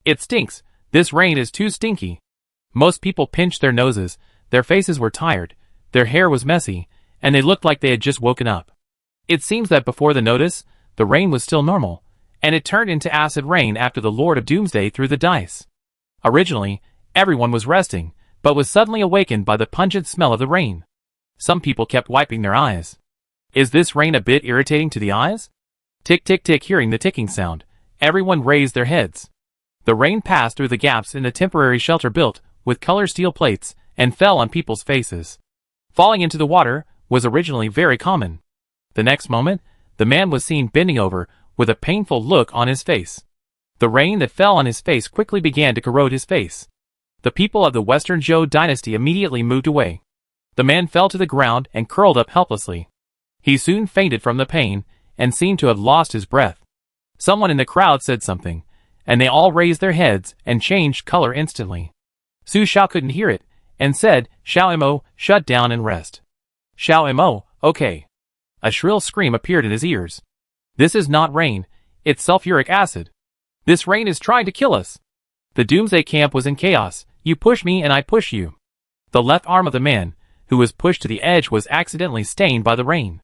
It stinks. This rain is too stinky. Most people pinched their noses, their faces were tired, their hair was messy, and they looked like they had just woken up. It seems that before the notice, the rain was still normal, and it turned into acid rain after the Lord of Doomsday threw the dice. Originally, everyone was resting, but was suddenly awakened by the pungent smell of the rain. Some people kept wiping their eyes. Is this rain a bit irritating to the eyes? Tick tick tick. Hearing the ticking sound, everyone raised their heads. The rain passed through the gaps in the temporary shelter built with color steel plates and fell on people's faces. Falling into the water was originally very common. The next moment, the man was seen bending over with a painful look on his face. The rain that fell on his face quickly began to corrode his face. The people of the Western Zhou dynasty immediately moved away. The man fell to the ground and curled up helplessly. He soon fainted from the pain and seemed to have lost his breath. Someone in the crowd said something, and they all raised their heads and changed color instantly. Su Xiao couldn't hear it, and said, "Xiao Mo, shut down and rest." "Xiao Mo, okay." A shrill scream appeared in his ears. "This is not rain, it's sulfuric acid. This rain is trying to kill us." The Doomsday camp was in chaos. You push me and I push you. The left arm of the man, who was pushed to the edge, was accidentally stained by the rain.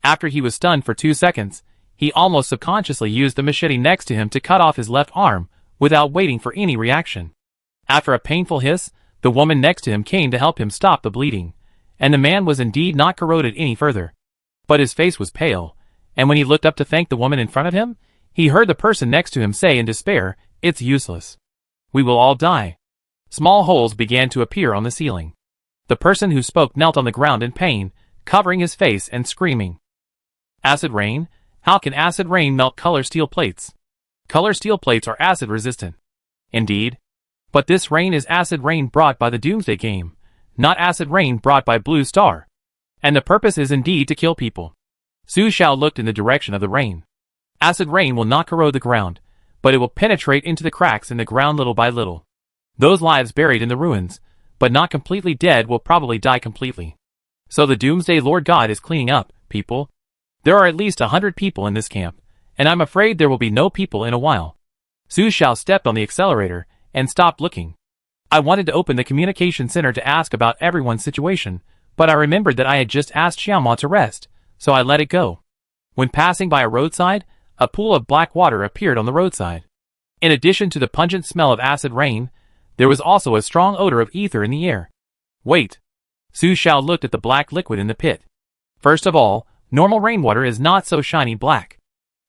After he was stunned for 2 seconds, he almost subconsciously used the machete next to him to cut off his left arm, without waiting for any reaction. After a painful hiss, the woman next to him came to help him stop the bleeding, and the man was indeed not corroded any further. But his face was pale, and when he looked up to thank the woman in front of him, he heard the person next to him say in despair, "It's useless. We will all die." Small holes began to appear on the ceiling. The person who spoke knelt on the ground in pain, covering his face and screaming. Acid rain? How can acid rain melt color steel plates? Color steel plates are acid resistant. Indeed. But this rain is acid rain brought by the Doomsday game, not acid rain brought by Blue Star. And the purpose is indeed to kill people. Su Xiao looked in the direction of the rain. Acid rain will not corrode the ground, but it will penetrate into the cracks in the ground little by little. Those lives buried in the ruins, but not completely dead, will probably die completely. So the Doomsday Lord God is cleaning up, people. There are at least 100 people in this camp, and I'm afraid there will be no people in a while. Su Xiao stepped on the accelerator and stopped looking. I wanted to open the communication center to ask about everyone's situation, but I remembered that I had just asked Xiaoma to rest, so I let it go. When passing by a roadside, a pool of black water appeared on the roadside. In addition to the pungent smell of acid rain, there was also a strong odor of ether in the air. Wait. Su Xiao looked at the black liquid in the pit. First of all, normal rainwater is not so shiny black.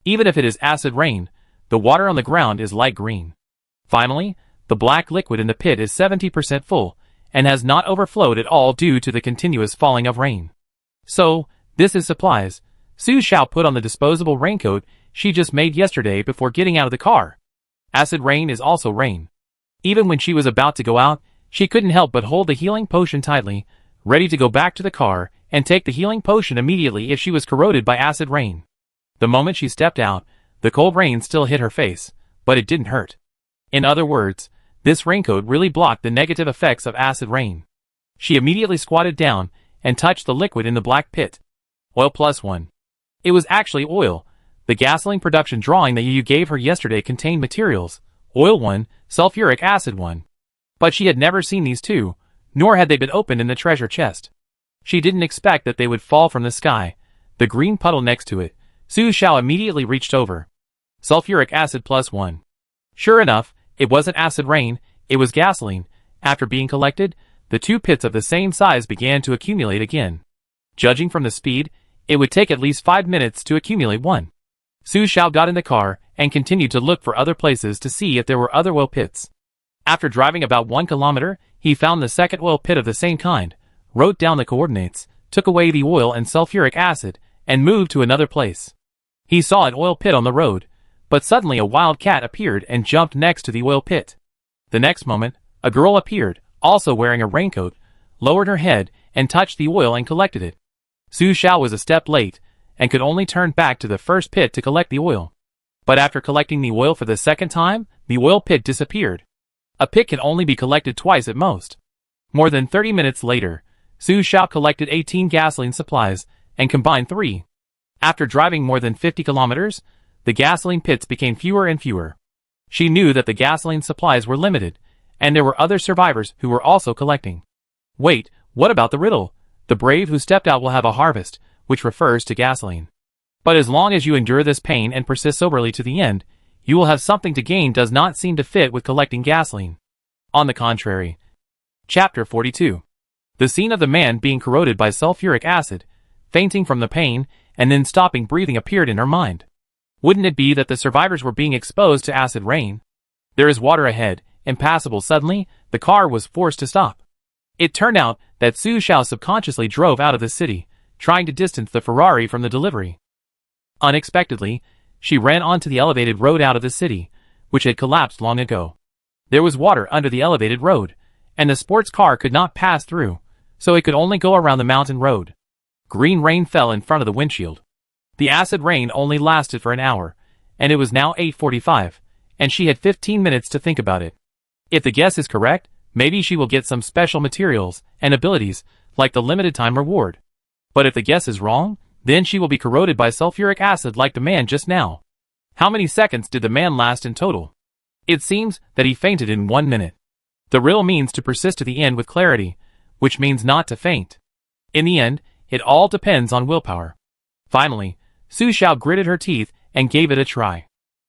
Even if it is acid rain, the water on the ground is light green. Finally, the black liquid in the pit is 70% full, and has not overflowed at all due to the continuous falling of rain. So, this is supplies. Su Xiao put on the disposable raincoat she just made yesterday before getting out of the car. Acid rain is also rain. Even when she was about to go out, she couldn't help but hold the healing potion tightly, ready to go back to the car and take the healing potion immediately if she was corroded by acid rain. The moment she stepped out, the cold rain still hit her face, but it didn't hurt. In other words, this raincoat really blocked the negative effects of acid rain. She immediately squatted down and touched the liquid in the black pit. Oil +1. It was actually oil. The gasoline production drawing that you gave her yesterday contained materials, oil 1, sulfuric acid 1. But she had never seen these two, nor had they been opened in the treasure chest. She didn't expect that they would fall from the sky. The green puddle next to it, Su Xiao immediately reached over. Sulfuric acid +1. Sure enough, it wasn't acid rain, it was gasoline. After being collected, the two pits of the same size began to accumulate again. Judging from the speed, it would take at least 5 minutes to accumulate one. Su Xiao got in the car and continued to look for other places to see if there were other oil pits. After driving about 1 kilometer, he found the second oil pit of the same kind, wrote down the coordinates, took away the oil and sulfuric acid, and moved to another place. He saw an oil pit on the road, but suddenly a wild cat appeared and jumped next to the oil pit. The next moment, a girl appeared, also wearing a raincoat, lowered her head, and touched the oil and collected it. Su Xiao was a step late, and could only turn back to the first pit to collect the oil. But after collecting the oil for the second time, the oil pit disappeared. A pit can only be collected twice at most. More than 30 minutes later, Su Xiao collected 18 gasoline supplies, and combined 3. After driving more than 50 kilometers, the gasoline pits became fewer and fewer. She knew that the gasoline supplies were limited, and there were other survivors who were also collecting. Wait, what about the riddle? The brave who stepped out will have a harvest, which refers to gasoline. But as long as you endure this pain and persist soberly to the end, you will have something to gain does not seem to fit with collecting gasoline. On the contrary. Chapter 42. The scene of the man being corroded by sulfuric acid, fainting from the pain, and then stopping breathing appeared in her mind. Wouldn't it be that the survivors were being exposed to acid rain? There is water ahead, impassable. Suddenly, the car was forced to stop. It turned out that Su Xiao subconsciously drove out of the city, trying to distance the Ferrari from the delivery. Unexpectedly, she ran onto the elevated road out of the city, which had collapsed long ago. There was water under the elevated road, and the sports car could not pass through, so it could only go around the mountain road. Green rain fell in front of the windshield. The acid rain only lasted for an hour, and it was now 8:45, and she had 15 minutes to think about it. If the guess is correct, maybe she will get some special materials and abilities, like the limited time reward. But if the guess is wrong, then she will be corroded by sulfuric acid like the man just now. How many seconds did the man last in total? It seems that he fainted in 1 minute. The riddle means to persist to the end with clarity, which means not to faint. In the end, it all depends on willpower. Finally, Su Xiao gritted her teeth and gave it a try.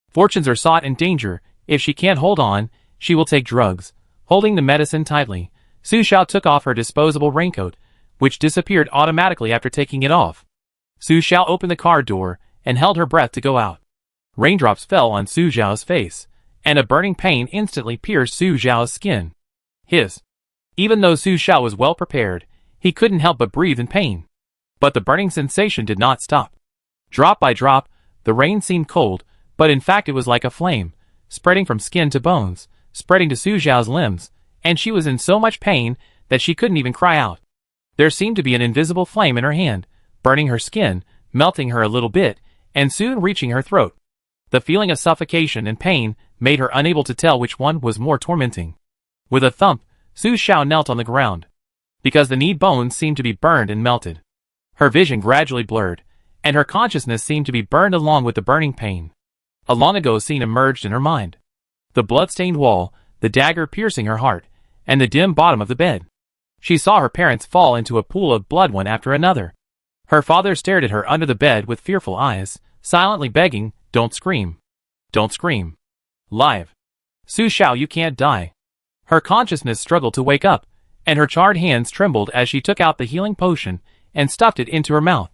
Fortunes are sought in danger. If she can't hold on, she will take drugs. Holding the medicine tightly, Su Xiao took off her disposable raincoat, which disappeared automatically after taking it off. Su Xiao opened the car door and held her breath to go out. Raindrops fell on Su Xiao's face, and a burning pain instantly pierced Su Xiao's skin. Even though Su Xiao was well prepared, he couldn't help but breathe in pain. But the burning sensation did not stop. Drop by drop, the rain seemed cold, but in fact it was like a flame, spreading from skin to bones, spreading to Su Xiao's limbs, and she was in so much pain that she couldn't even cry out. There seemed to be an invisible flame in her hand, burning her skin, melting her a little bit, and soon reaching her throat. The feeling of suffocation and pain made her unable to tell which one was more tormenting. With a thump, Su Xiao knelt on the ground. Because the knee bones seemed to be burned and melted. Her vision gradually blurred, and her consciousness seemed to be burned along with the burning pain. A long-ago scene emerged in her mind. The blood-stained wall, the dagger piercing her heart, and the dim bottom of the bed. She saw her parents fall into a pool of blood one after another. Her father stared at her under the bed with fearful eyes, silently begging, "Don't scream. Don't scream. Live. Su Xiao, you can't die." Her consciousness struggled to wake up, and her charred hands trembled as she took out the healing potion and stuffed it into her mouth.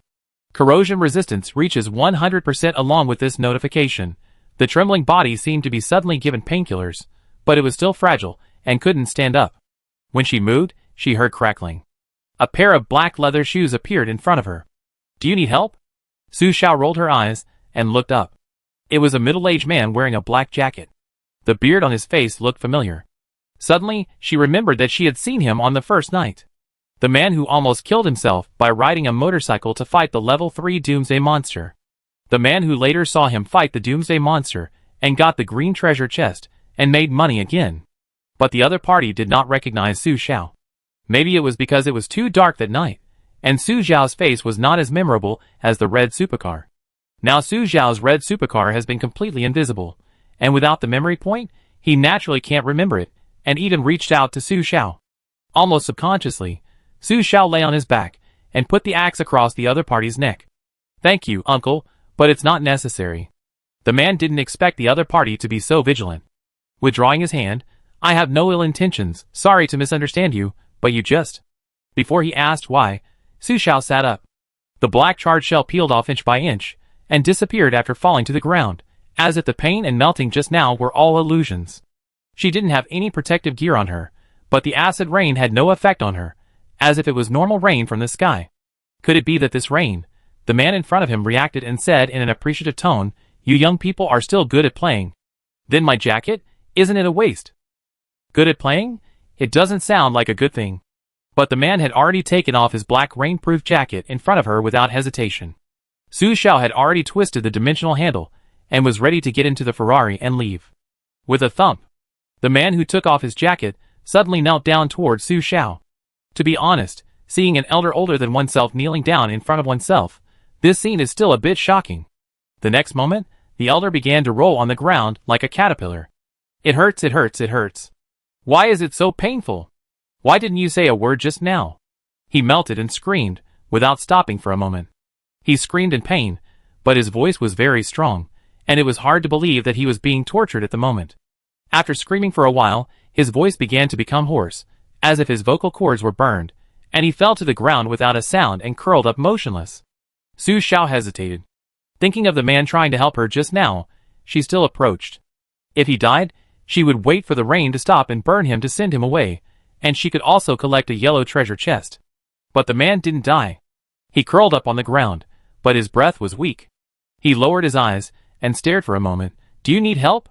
Corrosion resistance reaches 100% along with this notification. The trembling body seemed to be suddenly given painkillers, but it was still fragile and couldn't stand up. When she moved, she heard crackling. A pair of black leather shoes appeared in front of her. "Do you need help?" Su Xiao rolled her eyes and looked up. It was a middle-aged man wearing a black jacket. The beard on his face looked familiar. Suddenly, she remembered that she had seen him on the first night. The man who almost killed himself by riding a motorcycle to fight the level 3 Doomsday monster. The man who later saw him fight the Doomsday monster and got the green treasure chest and made money again. But the other party did not recognize Su Xiao. Maybe it was because it was too dark that night, and Su Xiao's face was not as memorable as the red supercar. Now Su Xiao's red supercar has been completely invisible, and without the memory point, he naturally can't remember it, and even reached out to Su Xiao. Almost subconsciously, Su Xiao lay on his back and put the axe across the other party's neck. "Thank you, uncle, but it's not necessary." The man didn't expect the other party to be so vigilant. Withdrawing his hand, "I have no ill intentions, sorry to misunderstand you, but you just..." Before he asked why, Su Xiao sat up. The black charred shell peeled off inch by inch, and disappeared after falling to the ground, as if the pain and melting just now were all illusions. She didn't have any protective gear on her, but the acid rain had no effect on her, as if it was normal rain from the sky. Could it be that this rain? The man in front of him reacted and said in an appreciative tone, "You young people are still good at playing." "Then my jacket? Isn't it a waste?" "Good at playing? It doesn't sound like a good thing." But the man had already taken off his black rainproof jacket in front of her without hesitation. Su Xiao had already twisted the dimensional handle, and was ready to get into the Ferrari and leave. With a thump, the man who took off his jacket suddenly knelt down towards Su Xiao. To be honest, seeing an elder older than oneself kneeling down in front of oneself, this scene is still a bit shocking. The next moment, the elder began to roll on the ground like a caterpillar. "It hurts, it hurts, it hurts. Why is it so painful? Why didn't you say a word just now?" He melted and screamed, without stopping for a moment. He screamed in pain, but his voice was very strong, and it was hard to believe that he was being tortured at the moment. After screaming for a while, his voice began to become hoarse, as if his vocal cords were burned, and he fell to the ground without a sound and curled up motionless. Su Xiao hesitated. Thinking of the man trying to help her just now, she still approached. If he died, she would wait for the rain to stop and burn him to send him away, and she could also collect a yellow treasure chest. But the man didn't die. He curled up on the ground, but his breath was weak. He lowered his eyes and stared for a moment. "Do you need help?"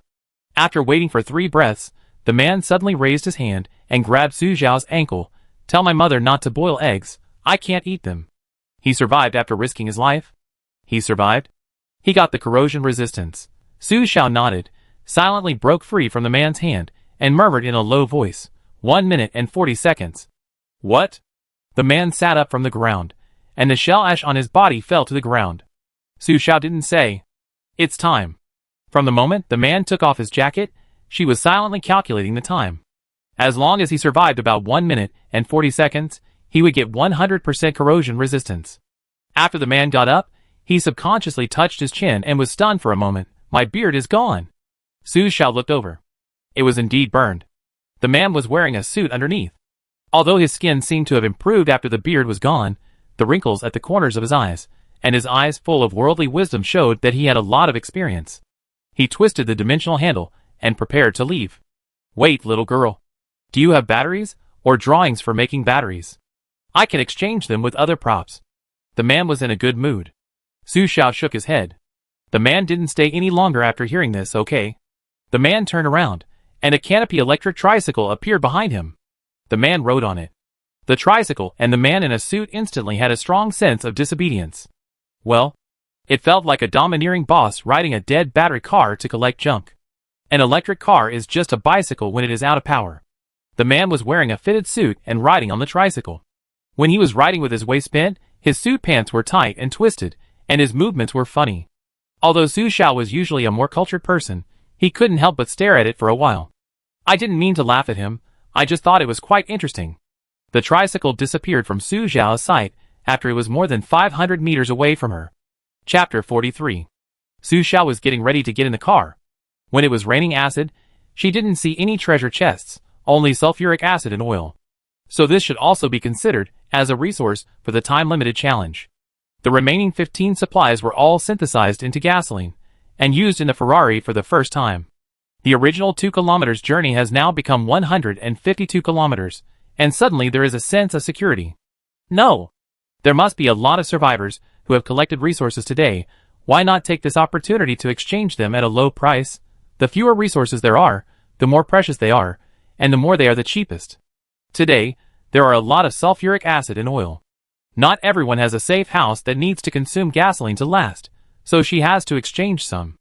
After waiting for 3 breaths, the man suddenly raised his hand and grabbed Su Xiao's ankle. "Tell my mother not to boil eggs. I can't eat them." He survived after risking his life? He survived? He got the corrosion resistance. Su Xiao nodded, silently broke free from the man's hand, and murmured in a low voice, 1 minute and 40 seconds. "What?" The man sat up from the ground, and the shell ash on his body fell to the ground. Su Xiao didn't say, "It's time." From the moment the man took off his jacket, she was silently calculating the time. As long as he survived about 1 minute and 40 seconds, he would get 100% corrosion resistance. After the man got up, he subconsciously touched his chin and was stunned for a moment. "My beard is gone." Su Xiao looked over. It was indeed burned. The man was wearing a suit underneath. Although his skin seemed to have improved after the beard was gone, the wrinkles at the corners of his eyes, and his eyes full of worldly wisdom showed that he had a lot of experience. He twisted the dimensional handle and prepared to leave. "Wait, little girl. Do you have batteries, or drawings for making batteries? I can exchange them with other props." The man was in a good mood. Su Xiao shook his head. The man didn't stay any longer after hearing this. "Okay." The man turned around, and a canopy electric tricycle appeared behind him. The man rode on it. The tricycle and the man in a suit instantly had a strong sense of disobedience. Well, it felt like a domineering boss riding a dead battery car to collect junk. An electric car is just a bicycle when it is out of power. The man was wearing a fitted suit and riding on the tricycle. When he was riding with his waist bent, his suit pants were tight and twisted, and his movements were funny. Although Su Xiao was usually a more cultured person, he couldn't help but stare at it for a while. "I didn't mean to laugh at him, I just thought it was quite interesting." The tricycle disappeared from Su Xiao's sight after it was more than 500 meters away from her. Chapter 43. Su Xiao was getting ready to get in the car. When it was raining acid, she didn't see any treasure chests, only sulfuric acid and oil. So this should also be considered as a resource for the time-limited challenge. The remaining 15 supplies were all synthesized into gasoline, and used in the Ferrari for the first time. The original 2 kilometers journey has now become 152 kilometers, and suddenly there is a sense of security. No! There must be a lot of survivors who have collected resources today. Why not take this opportunity to exchange them at a low price? The fewer resources there are, the more precious they are, and the more they are the cheapest. Today, there are a lot of sulfuric acid and oil. Not everyone has a safe house that needs to consume gasoline to last, so she has to exchange some.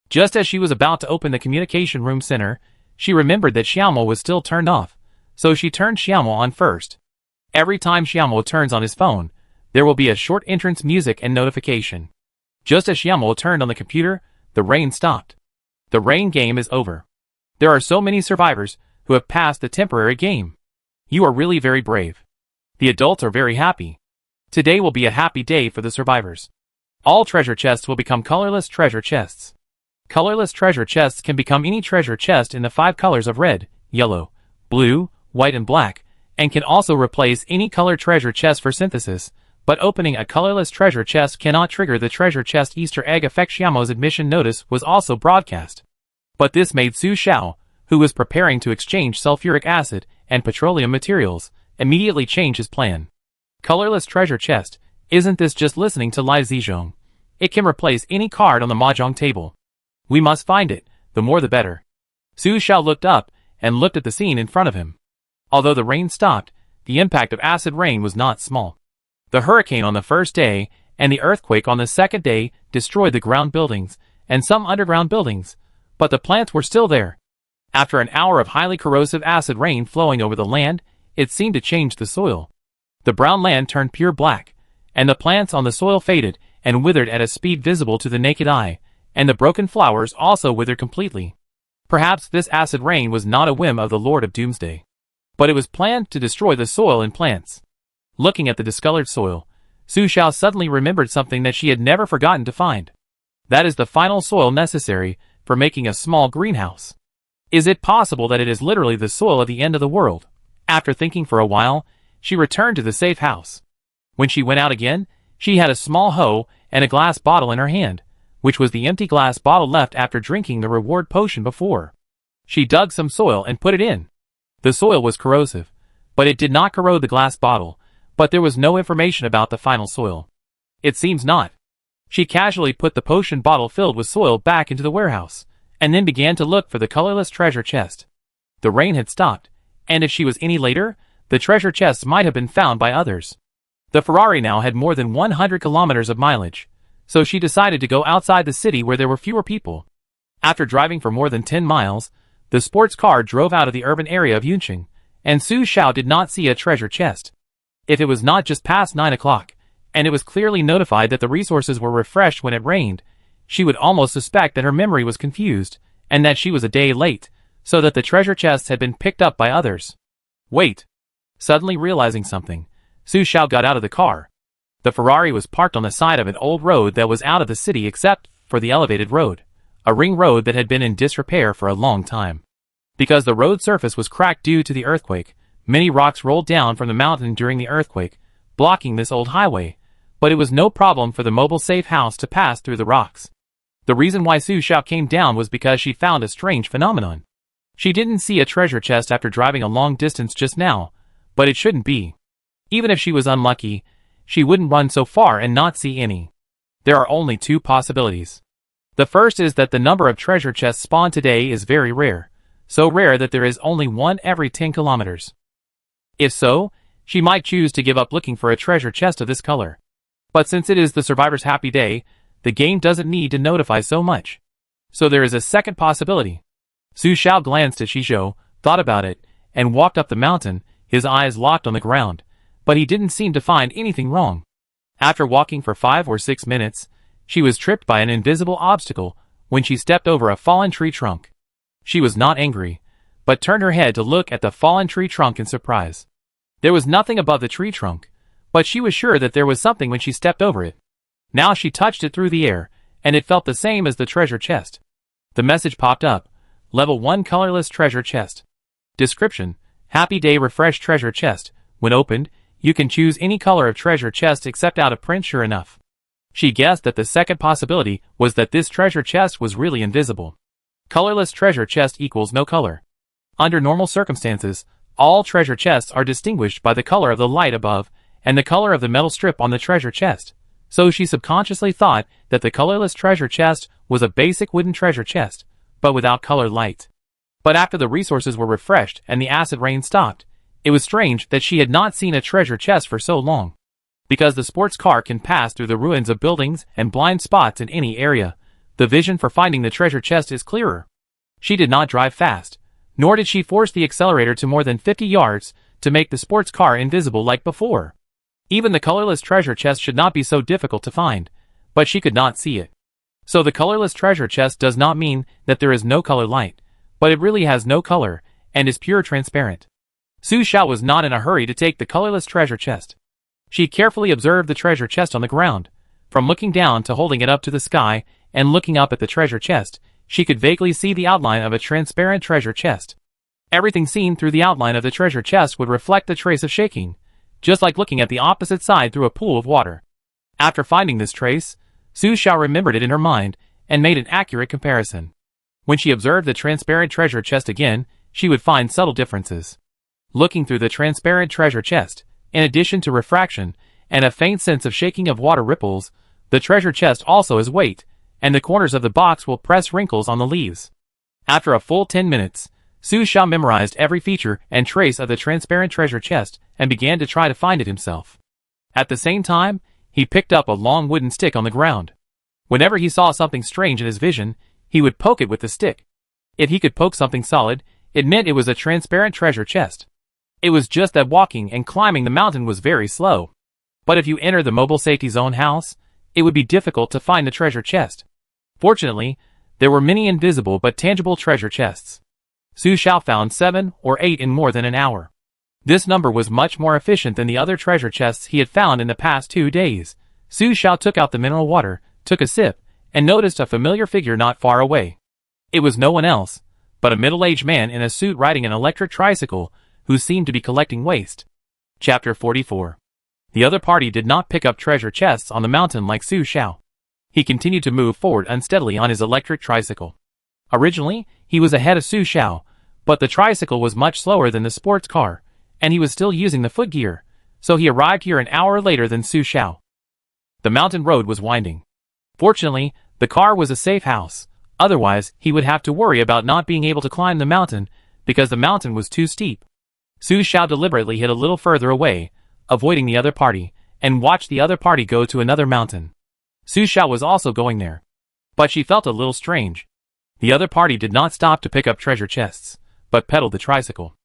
Just as she was about to open the communication room center, she remembered that Xiaomo was still turned off, so she turned Xiaomo on first. Every time Xiaomo turns on his phone, there will be a short entrance music and notification. Just as Xiaomo turned on the computer, the rain stopped. The rain game is over. There are so many survivors who have passed the temporary game. You are really very brave. The adults are very happy. Today will be a happy day for the survivors. All treasure chests will become colorless treasure chests. Colorless treasure chests can become any treasure chest in the 5 colors of red, yellow, blue, white and black, and can also replace any color treasure chest for synthesis, but opening a colorless treasure chest cannot trigger the treasure chest Easter egg effect. Xiaomo's admission notice was also broadcast. But this made Su Xiao, who was preparing to exchange sulfuric acid and petroleum materials, immediately changed his plan. Colorless treasure chest, isn't this just listening to Lai Zizhong? It can replace any card on the mahjong table. We must find it, the more the better. Su Xiao looked up and looked at the scene in front of him. Although the rain stopped, the impact of acid rain was not small. The hurricane on the first day and the earthquake on the second day destroyed the ground buildings and some underground buildings, but the plants were still there. After an hour of highly corrosive acid rain flowing over the land, it seemed to change the soil. The brown land turned pure black, and the plants on the soil faded and withered at a speed visible to the naked eye, and the broken flowers also withered completely. Perhaps this acid rain was not a whim of the Lord of Doomsday, but it was planned to destroy the soil and plants. Looking at the discolored soil, Su Xiao suddenly remembered something that she had never forgotten to find. That is the final soil necessary for making a small greenhouse. Is it possible that it is literally the soil at the end of the world? After thinking for a while, she returned to the safe house. When she went out again, she had a small hoe and a glass bottle in her hand, which was the empty glass bottle left after drinking the reward potion before. She dug some soil and put it in. The soil was corrosive, but it did not corrode the glass bottle, but there was no information about the final soil. It seems not. She casually put the potion bottle filled with soil back into the warehouse, and then began to look for the colorless treasure chest. The rain had stopped, and if she was any later, the treasure chest might have been found by others. The Ferrari now had more than 100 kilometers of mileage, so she decided to go outside the city where there were fewer people. After driving for more than 10 miles, the sports car drove out of the urban area of Yunqing, and Su Xiao did not see a treasure chest. If it was not just past 9 o'clock, and it was clearly notified that the resources were refreshed when it rained, she would almost suspect that her memory was confused, and that she was a day late, so that the treasure chests had been picked up by others. Wait! Suddenly realizing something, Su Xiao got out of the car. The Ferrari was parked on the side of an old road that was out of the city except for the elevated road, a ring road that had been in disrepair for a long time. Because the road surface was cracked due to the earthquake, many rocks rolled down from the mountain during the earthquake, blocking this old highway, but it was no problem for the mobile safe house to pass through the rocks. The reason why Su Xiao came down was because she found a strange phenomenon. She didn't see a treasure chest after driving a long distance just now, but it shouldn't be. Even if she was unlucky, she wouldn't run so far and not see any. There are only two possibilities. The first is that the number of treasure chests spawned today is very rare, so rare that there is only one every 10 kilometers. If so, she might choose to give up looking for a treasure chest of this color. But since it is the survivor's happy day, the game doesn't need to notify so much. So there is a second possibility. Su Xiao glanced at Shizhou, thought about it, and walked up the mountain, his eyes locked on the ground, but he didn't seem to find anything wrong. After walking for 5 or 6 minutes, she was tripped by an invisible obstacle when she stepped over a fallen tree trunk. She was not angry, but turned her head to look at the fallen tree trunk in surprise. There was nothing above the tree trunk, but she was sure that there was something when she stepped over it. Now she touched it through the air, and it felt the same as the treasure chest. The message popped up: Level 1 Colorless Treasure Chest. Description: Happy Day Refresh Treasure Chest. When opened, you can choose any color of treasure chest except out of print. Sure enough, she guessed that the second possibility was that this treasure chest was really invisible. Colorless treasure chest equals no color. Under normal circumstances, all treasure chests are distinguished by the color of the light above and the color of the metal strip on the treasure chest, so she subconsciously thought that the colorless treasure chest was a basic wooden treasure chest, but without colored light. But after the resources were refreshed and the acid rain stopped, it was strange that she had not seen a treasure chest for so long. Because the sports car can pass through the ruins of buildings and blind spots in any area, the vision for finding the treasure chest is clearer. She did not drive fast, nor did she force the accelerator to more than 50 yards to make the sports car invisible like before. Even the colorless treasure chest should not be so difficult to find, but she could not see it. So the colorless treasure chest does not mean that there is no color light, but it really has no color and is pure transparent. Su Xiao was not in a hurry to take the colorless treasure chest. She carefully observed the treasure chest on the ground. From looking down to holding it up to the sky and looking up at the treasure chest, she could vaguely see the outline of a transparent treasure chest. Everything seen through the outline of the treasure chest would reflect a trace of shaking, just like looking at the opposite side through a pool of water. After finding this trace, Su Xiao remembered it in her mind and made an accurate comparison. When she observed the transparent treasure chest again, she would find subtle differences. Looking through the transparent treasure chest, in addition to refraction and a faint sense of shaking of water ripples, the treasure chest also has weight, and the corners of the box will press wrinkles on the leaves. After a full 10 minutes, Su Xiao memorized every feature and trace of the transparent treasure chest and began to try to find it himself. At the same time, he picked up a long wooden stick on the ground. Whenever he saw something strange in his vision, he would poke it with the stick. If he could poke something solid, it meant it was a transparent treasure chest. It was just that walking and climbing the mountain was very slow. But if you enter the mobile safety zone house, it would be difficult to find the treasure chest. Fortunately, there were many invisible but tangible treasure chests. Su Xiao found 7 or 8 in more than an hour. This number was much more efficient than the other treasure chests he had found in the past 2 days. Su Xiao took out the mineral water, took a sip, and noticed a familiar figure not far away. It was no one else, but a middle-aged man in a suit riding an electric tricycle, who seemed to be collecting waste. Chapter 44. The other party did not pick up treasure chests on the mountain like Su Xiao. He continued to move forward unsteadily on his electric tricycle. Originally, he was ahead of Su Xiao, but the tricycle was much slower than the sports car, and he was still using the footgear, so he arrived here an hour later than Su Xiao. The mountain road was winding. Fortunately, the car was a safe house, otherwise he would have to worry about not being able to climb the mountain, because the mountain was too steep. Su Xiao deliberately hid a little further away, avoiding the other party, and watched the other party go to another mountain. Su Xiao was also going there. But she felt a little strange. The other party did not stop to pick up treasure chests, but pedaled the tricycle.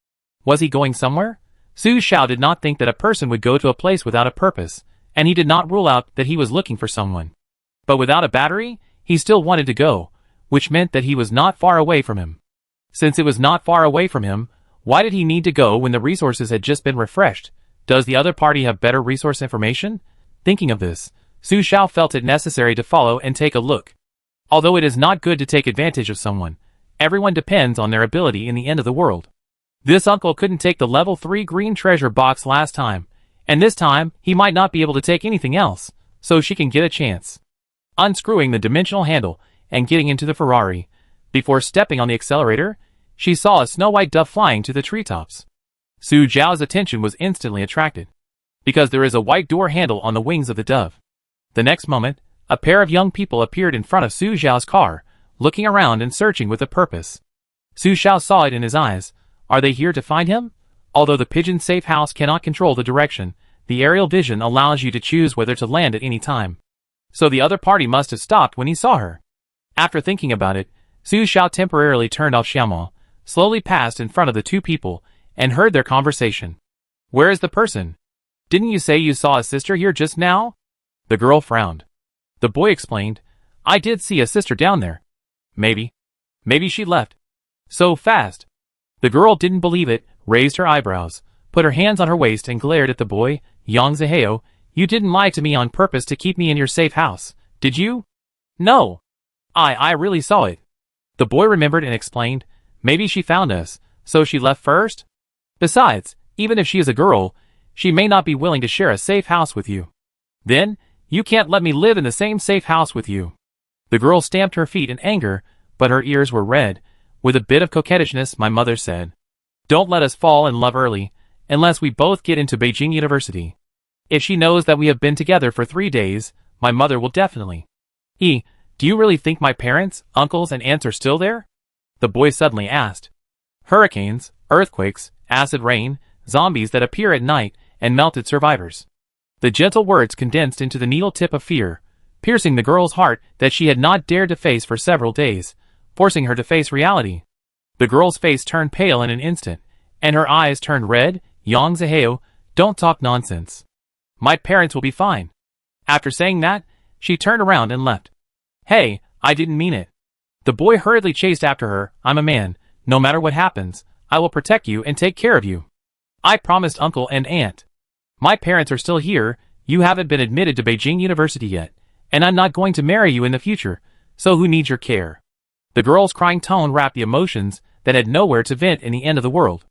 Was he going somewhere? Su Xiao did not think that a person would go to a place without a purpose, and he did not rule out that he was looking for someone. But without a battery, he still wanted to go, which meant that he was not far away from him. Since it was not far away from him, why did he need to go when the resources had just been refreshed? Does the other party have better resource information? Thinking of this, Su Xiao felt it necessary to follow and take a look. Although it is not good to take advantage of someone, everyone depends on their ability in the end of the world. This uncle couldn't take the level 3 green treasure box last time, and this time he might not be able to take anything else, so she can get a chance. Unscrewing the dimensional handle and getting into the Ferrari, before stepping on the accelerator, she saw a snow-white dove flying to the treetops. Su Xiao's attention was instantly attracted, because there is a white door handle on the wings of the dove. The next moment, a pair of young people appeared in front of Su Xiao's car, looking around and searching with a purpose. Su Xiao saw it in his eyes. Are they here to find him? Although the pigeon safe house cannot control the direction, the aerial vision allows you to choose whether to land at any time. So the other party must have stopped when he saw her. After thinking about it, Su Xiao temporarily turned off Xiaomao, slowly passed in front of the two people, and heard their conversation. Where is the person? Didn't you say you saw a sister here just now? The girl frowned. The boy explained, I did see a sister down there. Maybe she left. So fast. The girl didn't believe it, raised her eyebrows, put her hands on her waist and glared at the boy. Yang Ziheo, you didn't lie to me on purpose to keep me in your safe house, did you? No. I really saw it. The boy remembered and explained, maybe she found us, so she left first? Besides, even if she is a girl, she may not be willing to share a safe house with you. Then, you can't let me live in the same safe house with you. The girl stamped her feet in anger, but her ears were red. With a bit of coquettishness, my mother said, don't let us fall in love early, unless we both get into Beijing University. If she knows that we have been together for 3 days, my mother will definitely. Do you really think my parents, uncles, and aunts are still there? The boy suddenly asked. Hurricanes, earthquakes, acid rain, zombies that appear at night, and melted survivors. The gentle words condensed into the needle tip of fear, piercing the girl's heart that she had not dared to face for several days, forcing her to face reality. The girl's face turned pale in an instant, and her eyes turned red. Yang Ziheo, don't talk nonsense. My parents will be fine. After saying that, she turned around and left. Hey, I didn't mean it. The boy hurriedly chased after her. I'm a man. No matter what happens, I will protect you and take care of you. I promised uncle and aunt. My parents are still here. You haven't been admitted to Beijing University yet, and I'm not going to marry you in the future, so who needs your care? The girl's crying tone wrapped the emotions that had nowhere to vent in the end of the world.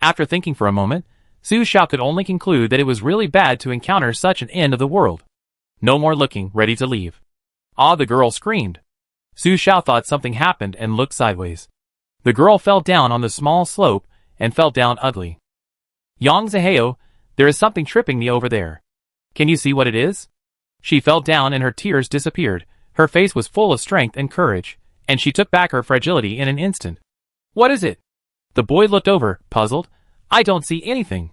After thinking for a moment, Su Xiao could only conclude that it was really bad to encounter such an end of the world. No more looking, ready to leave. Ah, the girl screamed. Su Xiao thought something happened and looked sideways. The girl fell down on the small slope and fell down ugly. Yang Zaheo, there is something tripping me over there. Can you see what it is? She fell down and her tears disappeared. Her face was full of strength and courage, and she took back her fragility in an instant. What is it? The boy looked over, puzzled. I don't see anything.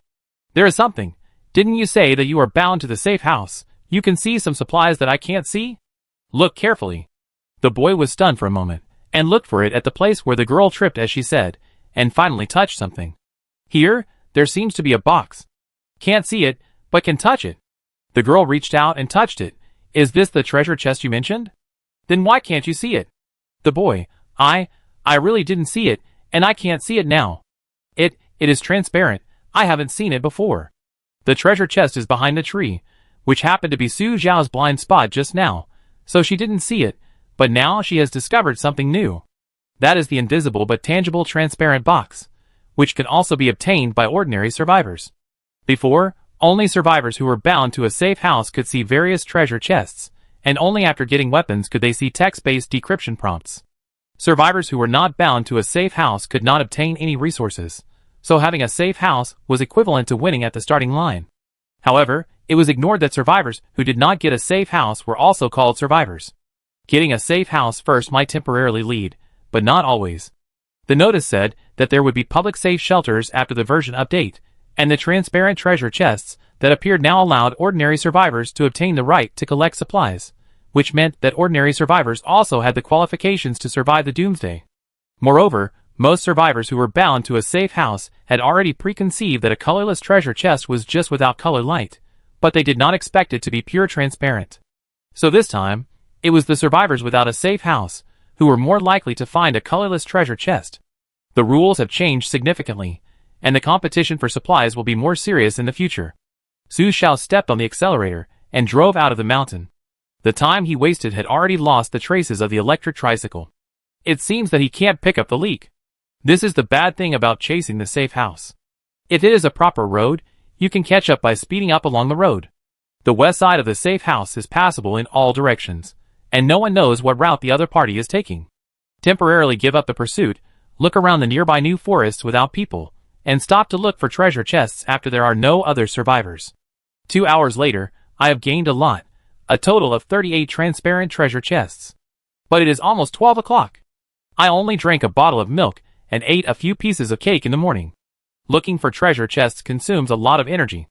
There is something. Didn't you say that you are bound to the safe house? You can see some supplies that I can't see? Look carefully. The boy was stunned for a moment, and looked for it at the place where the girl tripped as she said, and finally touched something. Here, there seems to be a box. Can't see it, but can touch it. The girl reached out and touched it. Is this the treasure chest you mentioned? Then why can't you see it? The boy, I really didn't see it, and I can't see it now. It is transparent. I haven't seen it before. The treasure chest is behind the tree, which happened to be Su Xiao's blind spot just now, so she didn't see it, but now she has discovered something new. That is the invisible but tangible transparent box, which can also be obtained by ordinary survivors. Before, only survivors who were bound to a safe house could see various treasure chests, and only after getting weapons could they see text-based decryption prompts. Survivors who were not bound to a safe house could not obtain any resources, so having a safe house was equivalent to winning at the starting line. However, it was ignored that survivors who did not get a safe house were also called survivors. Getting a safe house first might temporarily lead, but not always. The notice said that there would be public safe shelters after the version update, and the transparent treasure chests that appeared now allowed ordinary survivors to obtain the right to collect supplies, which meant that ordinary survivors also had the qualifications to survive the Doomsday. Moreover, most survivors who were bound to a safe house had already preconceived that a colorless treasure chest was just without color light, but they did not expect it to be pure transparent. So this time, it was the survivors without a safe house who were more likely to find a colorless treasure chest. The rules have changed significantly, and the competition for supplies will be more serious in the future. Su Xiao stepped on the accelerator and drove out of the mountain. The time he wasted had already lost the traces of the electric tricycle. It seems that he can't pick up the leak. This is the bad thing about chasing the safe house. If it is a proper road, you can catch up by speeding up along the road. The west side of the safe house is passable in all directions, and no one knows what route the other party is taking. Temporarily give up the pursuit, look around the nearby new forests without people, and stop to look for treasure chests after there are no other survivors. 2 hours later, I have gained a lot, a total of 38 transparent treasure chests. But it is almost 12 o'clock. I only drank a bottle of milk and ate a few pieces of cake in the morning. Looking for treasure chests consumes a lot of energy.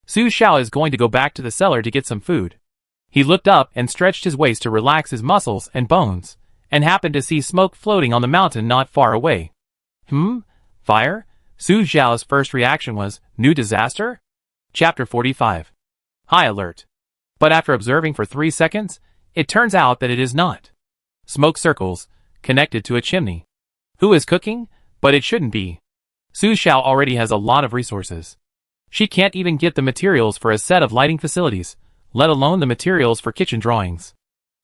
Su Xiao is going to go back to the cellar to get some food. He looked up and stretched his waist to relax his muscles and bones, and happened to see smoke floating on the mountain not far away. Fire? Su Xiao's first reaction was, new disaster? Chapter 45. High alert. But after observing for 3 seconds, it turns out that it is not. Smoke circles, connected to a chimney. Who is cooking? But it shouldn't be. Su Xiao already has a lot of resources. She can't even get the materials for a set of lighting facilities, let alone the materials for kitchen drawings.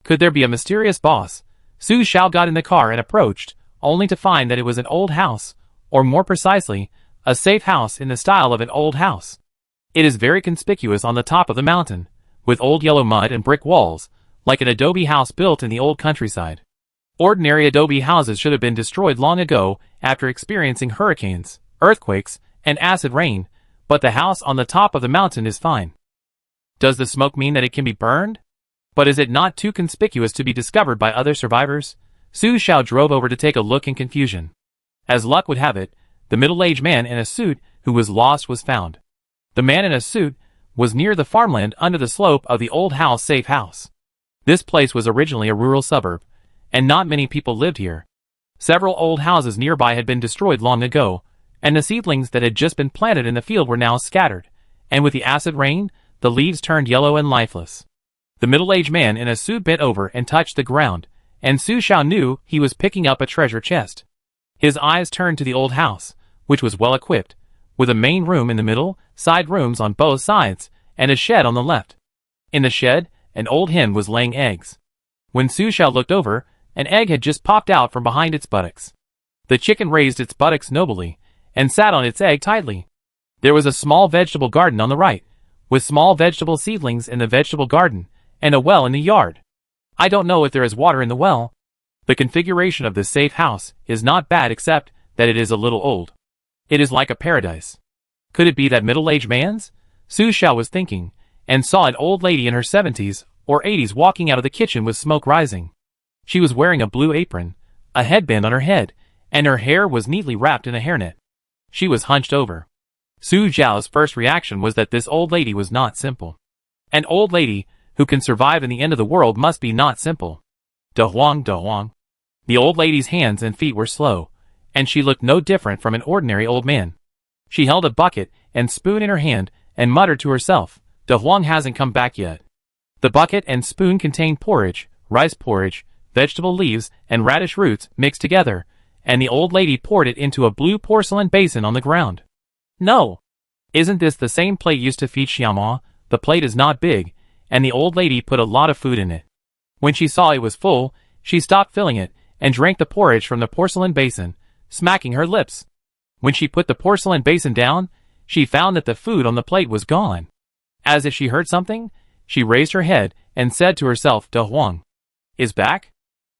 Could there be a mysterious boss? Su Xiao got in the car and approached, only to find that it was an old house, or more precisely, a safe house in the style of an old house. It is very conspicuous on the top of the mountain, with old yellow mud and brick walls, like an adobe house built in the old countryside. Ordinary adobe houses should have been destroyed long ago after experiencing hurricanes, earthquakes, and acid rain, but the house on the top of the mountain is fine. Does the smoke mean that it can be burned? But is it not too conspicuous to be discovered by other survivors? Su Xiao drove over to take a look in confusion. As luck would have it, the middle-aged man in a suit who was lost was found. The man in a suit was near the farmland under the slope of the old house safe house. This place was originally a rural suburb, and not many people lived here. Several old houses nearby had been destroyed long ago, and the seedlings that had just been planted in the field were now scattered, and with the acid rain, the leaves turned yellow and lifeless. The middle-aged man in a suit bent over and touched the ground, and Su Xiao knew he was picking up a treasure chest. His eyes turned to the old house, which was well equipped, with a main room in the middle, side rooms on both sides, and a shed on the left. In the shed, an old hen was laying eggs. When Su Xiao looked over, an egg had just popped out from behind its buttocks. The chicken raised its buttocks nobly, and sat on its egg tightly. There was a small vegetable garden on the right, with small vegetable seedlings in the vegetable garden, and a well in the yard. I don't know if there is water in the well. The configuration of this safe house is not bad except that it is a little old. It is like a paradise. Could it be that middle-aged man's? Su Xiao was thinking, and saw an old lady in her 70s or 80s walking out of the kitchen with smoke rising. She was wearing a blue apron, a headband on her head, and her hair was neatly wrapped in a hairnet. She was hunched over. Su Xiao's first reaction was that this old lady was not simple. An old lady who can survive in the end of the world must be not simple. De Huang, De Huang. The old lady's hands and feet were slow, and she looked no different from an ordinary old man. She held a bucket and spoon in her hand and muttered to herself, De Huang hasn't come back yet. The bucket and spoon contained porridge, rice porridge, vegetable leaves, and radish roots mixed together, and the old lady poured it into a blue porcelain basin on the ground. No! Isn't this the same plate used to feed Xiaoma? The plate is not big, and the old lady put a lot of food in it. When she saw it was full, she stopped filling it and drank the porridge from the porcelain basin, smacking her lips. When she put the porcelain basin down, she found that the food on the plate was gone. As if she heard something, she raised her head and said to herself, De Huang is back?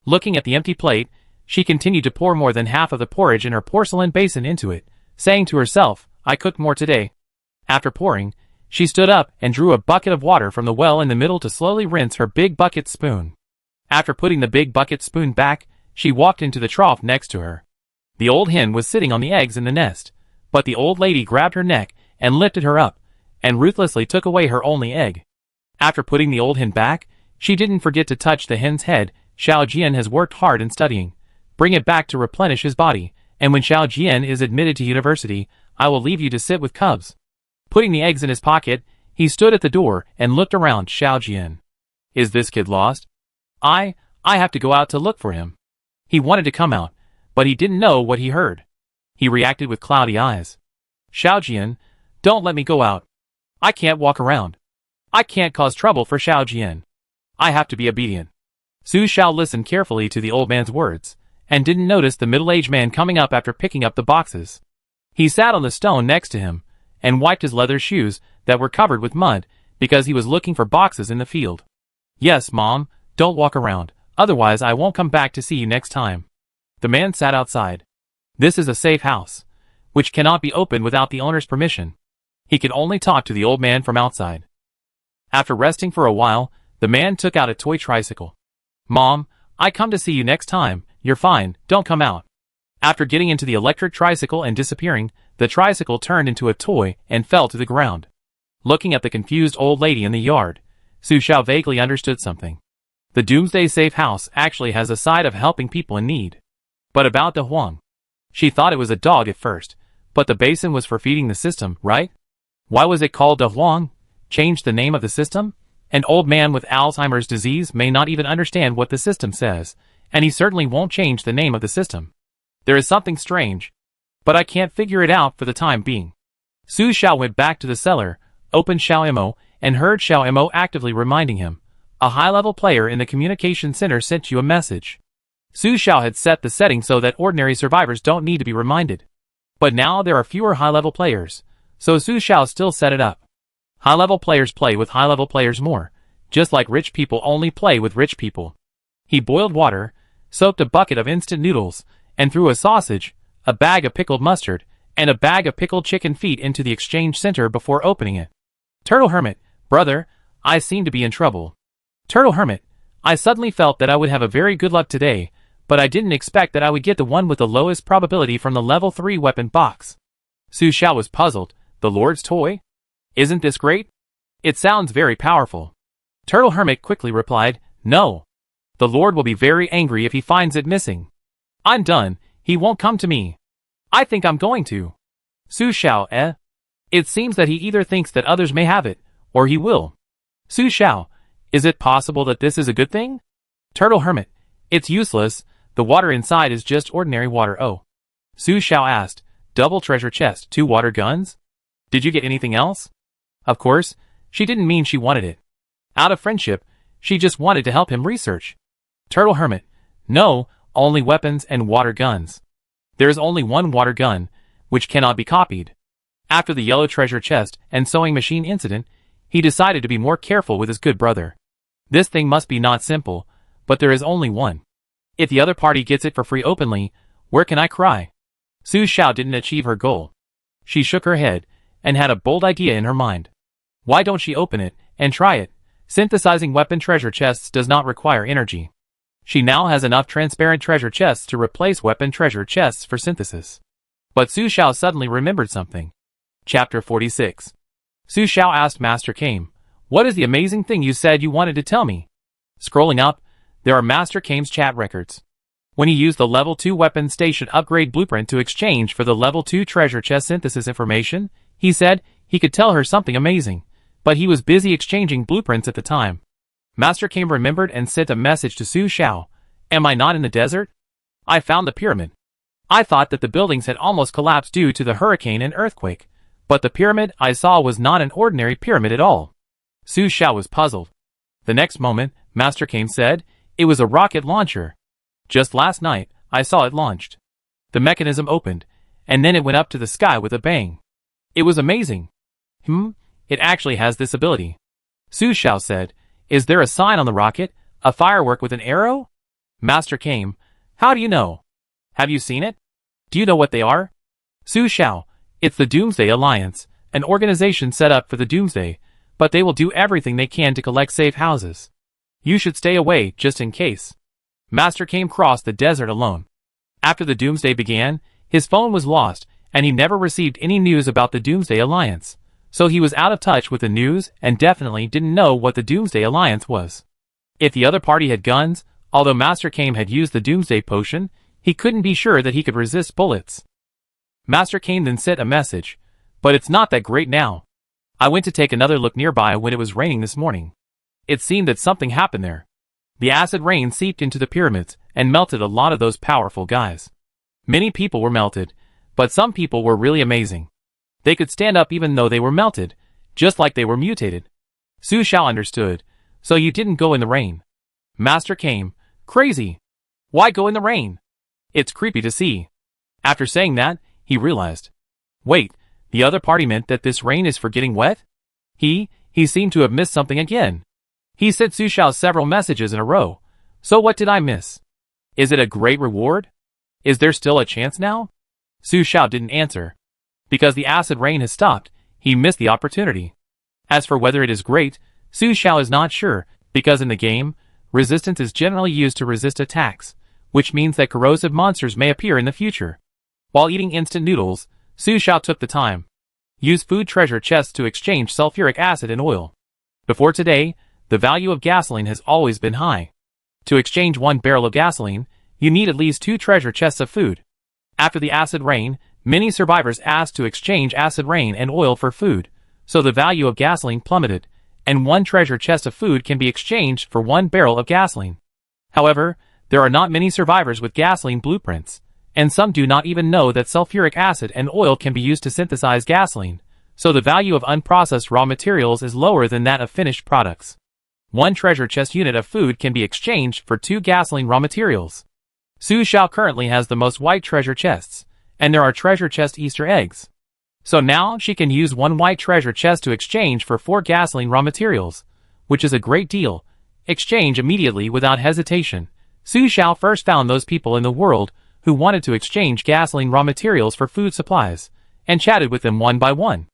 Looking at the empty plate, she continued to pour more than half of the porridge in her porcelain basin into it, saying to herself, I cooked more today. After pouring, she stood up and drew a bucket of water from the well in the middle to slowly rinse her big bucket spoon. After putting the big bucket spoon back, she walked into the trough next to her. The old hen was sitting on the eggs in the nest, but the old lady grabbed her neck and lifted her up, and ruthlessly took away her only egg. After putting the old hen back, she didn't forget to touch the hen's head. Xiao Jian has worked hard in studying. Bring it back to replenish his body, and when Xiao Jian is admitted to university, I will leave you to sit with cubs. Putting the eggs in his pocket, he stood at the door and looked around. Xiao Jian. Is this kid lost? I have to go out to look for him. He wanted to come out, but he didn't know what he heard. He reacted with cloudy eyes. Xiao Jian, don't let me go out. I can't walk around. I can't cause trouble for Xiao Jian. I have to be obedient. Su Xiao listened carefully to the old man's words, and didn't notice the middle-aged man coming up after picking up the boxes. He sat on the stone next to him, and wiped his leather shoes that were covered with mud, because he was looking for boxes in the field. Yes, Mom, don't walk around, otherwise I won't come back to see you next time. The man sat outside. This is a safe house, which cannot be opened without the owner's permission. He could only talk to the old man from outside. After resting for a while, the man took out a toy tricycle. Mom, I come to see you next time. You're fine, don't come out. After getting into the electric tricycle and disappearing, the tricycle turned into a toy and fell to the ground. Looking at the confused old lady in the yard, Su Xiao vaguely understood something. The Doomsday safe house actually has a side of helping people in need. But about De Huang. She thought it was a dog at first, but the basin was for feeding the system, right? Why was it called De Huang? Change the name of the system? An old man with Alzheimer's disease may not even understand what the system says, and he certainly won't change the name of the system. There is something strange, but I can't figure it out for the time being. Su Xiao went back to the cellar, opened Xiao Mo, and heard Xiao Mo actively reminding him. A high-level player in the communication center sent you a message. Su Xiao had set the setting so that ordinary survivors don't need to be reminded. But now there are fewer high-level players, so Su Xiao still set it up. High-level players play with high-level players more, just like rich people only play with rich people. He boiled water, soaked a bucket of instant noodles, and threw a sausage, a bag of pickled mustard, and a bag of pickled chicken feet into the exchange center before opening it. Turtle Hermit, brother, I seem to be in trouble. Turtle Hermit, I suddenly felt that I would have a very good luck today, but I didn't expect that I would get the one with the lowest probability from the level 3 weapon box. Su Xiao was puzzled. The Lord's toy? Isn't this great? It sounds very powerful. Turtle Hermit quickly replied, No. The Lord will be very angry if he finds it missing. I'm done, he won't come to me. I think I'm going to. Su Xiao, It seems that he either thinks that others may have it, or he will. Su Xiao, is it possible that this is a good thing? Turtle Hermit, it's useless, the water inside is just ordinary water. Oh. Su Xiao asked, double treasure chest, 2 water guns? Did you get anything else? Of course, she didn't mean she wanted it. Out of friendship, she just wanted to help him research. Turtle Hermit, no, only weapons and water guns. There is only one water gun, which cannot be copied. After the yellow treasure chest and sewing machine incident, he decided to be more careful with his good brother. This thing must be not simple, but there is only one. If the other party gets it for free openly, where can I cry? Su Xiao didn't achieve her goal. She shook her head, and had a bold idea in her mind. Why don't she open it, and try it? Synthesizing weapon treasure chests does not require energy. She now has enough transparent treasure chests to replace weapon treasure chests for synthesis. But Su Xiao suddenly remembered something. Chapter 46. Su Xiao asked Master Kame, "What is the amazing thing you said you wanted to tell me?" Scrolling up, there are Master Kame's chat records. When he used the Level 2 weapon station upgrade blueprint to exchange for the Level 2 treasure chest synthesis information, he said he could tell her something amazing, but he was busy exchanging blueprints at the time. Master Kame remembered and sent a message to Su Xiao. "Am I not in the desert? I found the pyramid. I thought that the buildings had almost collapsed due to the hurricane and earthquake, but the pyramid I saw was not an ordinary pyramid at all." Su Xiao was puzzled. The next moment, Master Kame said, "It was a rocket launcher. Just last night, I saw it launched. The mechanism opened, and then it went up to the sky with a bang. It was amazing." It actually has this ability. Su Xiao said, "Is there a sign on the rocket? A firework with an arrow?" Master Kame, "How do you know? Have you seen it? Do you know what they are?" Su Xiao, "It's the Doomsday Alliance, an organization set up for the Doomsday, but they will do everything they can to collect safe houses. You should stay away, just in case." Master Kame crossed the desert alone. After the Doomsday began, his phone was lost, and he never received any news about the Doomsday Alliance, so he was out of touch with the news and definitely didn't know what the Doomsday Alliance was. If the other party had guns, although Master Kame had used the Doomsday Potion, he couldn't be sure that he could resist bullets. Master Kame then sent a message, "But it's not that great now. I went to take another look nearby when it was raining this morning. It seemed that something happened there. The acid rain seeped into the pyramids and melted a lot of those powerful guys. Many people were melted, but some people were really amazing. They could stand up even though they were melted, just like they were mutated." Su Xiao understood. "So you didn't go in the rain?" Master Kame, "Crazy. Why go in the rain? It's creepy to see." After saying that, he realized. Wait, the other party meant that this rain is for getting wet? He seemed to have missed something again. He sent Su Xiao several messages in a row. So what did I miss? Is it a great reward? Is there still a chance now? Su Xiao didn't answer. Because the acid rain has stopped, he missed the opportunity. As for whether it is great, Su Xiao is not sure, because in the game, resistance is generally used to resist attacks, which means that corrosive monsters may appear in the future. While eating instant noodles, Su Xiao took the time. Use food treasure chests to exchange sulfuric acid and oil. Before today, the value of gasoline has always been high. To exchange 1 barrel of gasoline, you need at least 2 treasure chests of food. After the acid rain, many survivors asked to exchange acid rain and oil for food, so the value of gasoline plummeted, and 1 treasure chest of food can be exchanged for 1 barrel of gasoline. However, there are not many survivors with gasoline blueprints, and some do not even know that sulfuric acid and oil can be used to synthesize gasoline, so the value of unprocessed raw materials is lower than that of finished products. 1 treasure chest unit of food can be exchanged for 2 gasoline raw materials. Su Xiao currently has the most white treasure chests, and there are treasure chest Easter eggs. So now she can use 1 white treasure chest to exchange for 4 gasoline raw materials, which is a great deal. Exchange immediately without hesitation. Su Xiao first found those people in the world who wanted to exchange gasoline raw materials for food supplies, and chatted with them one by one.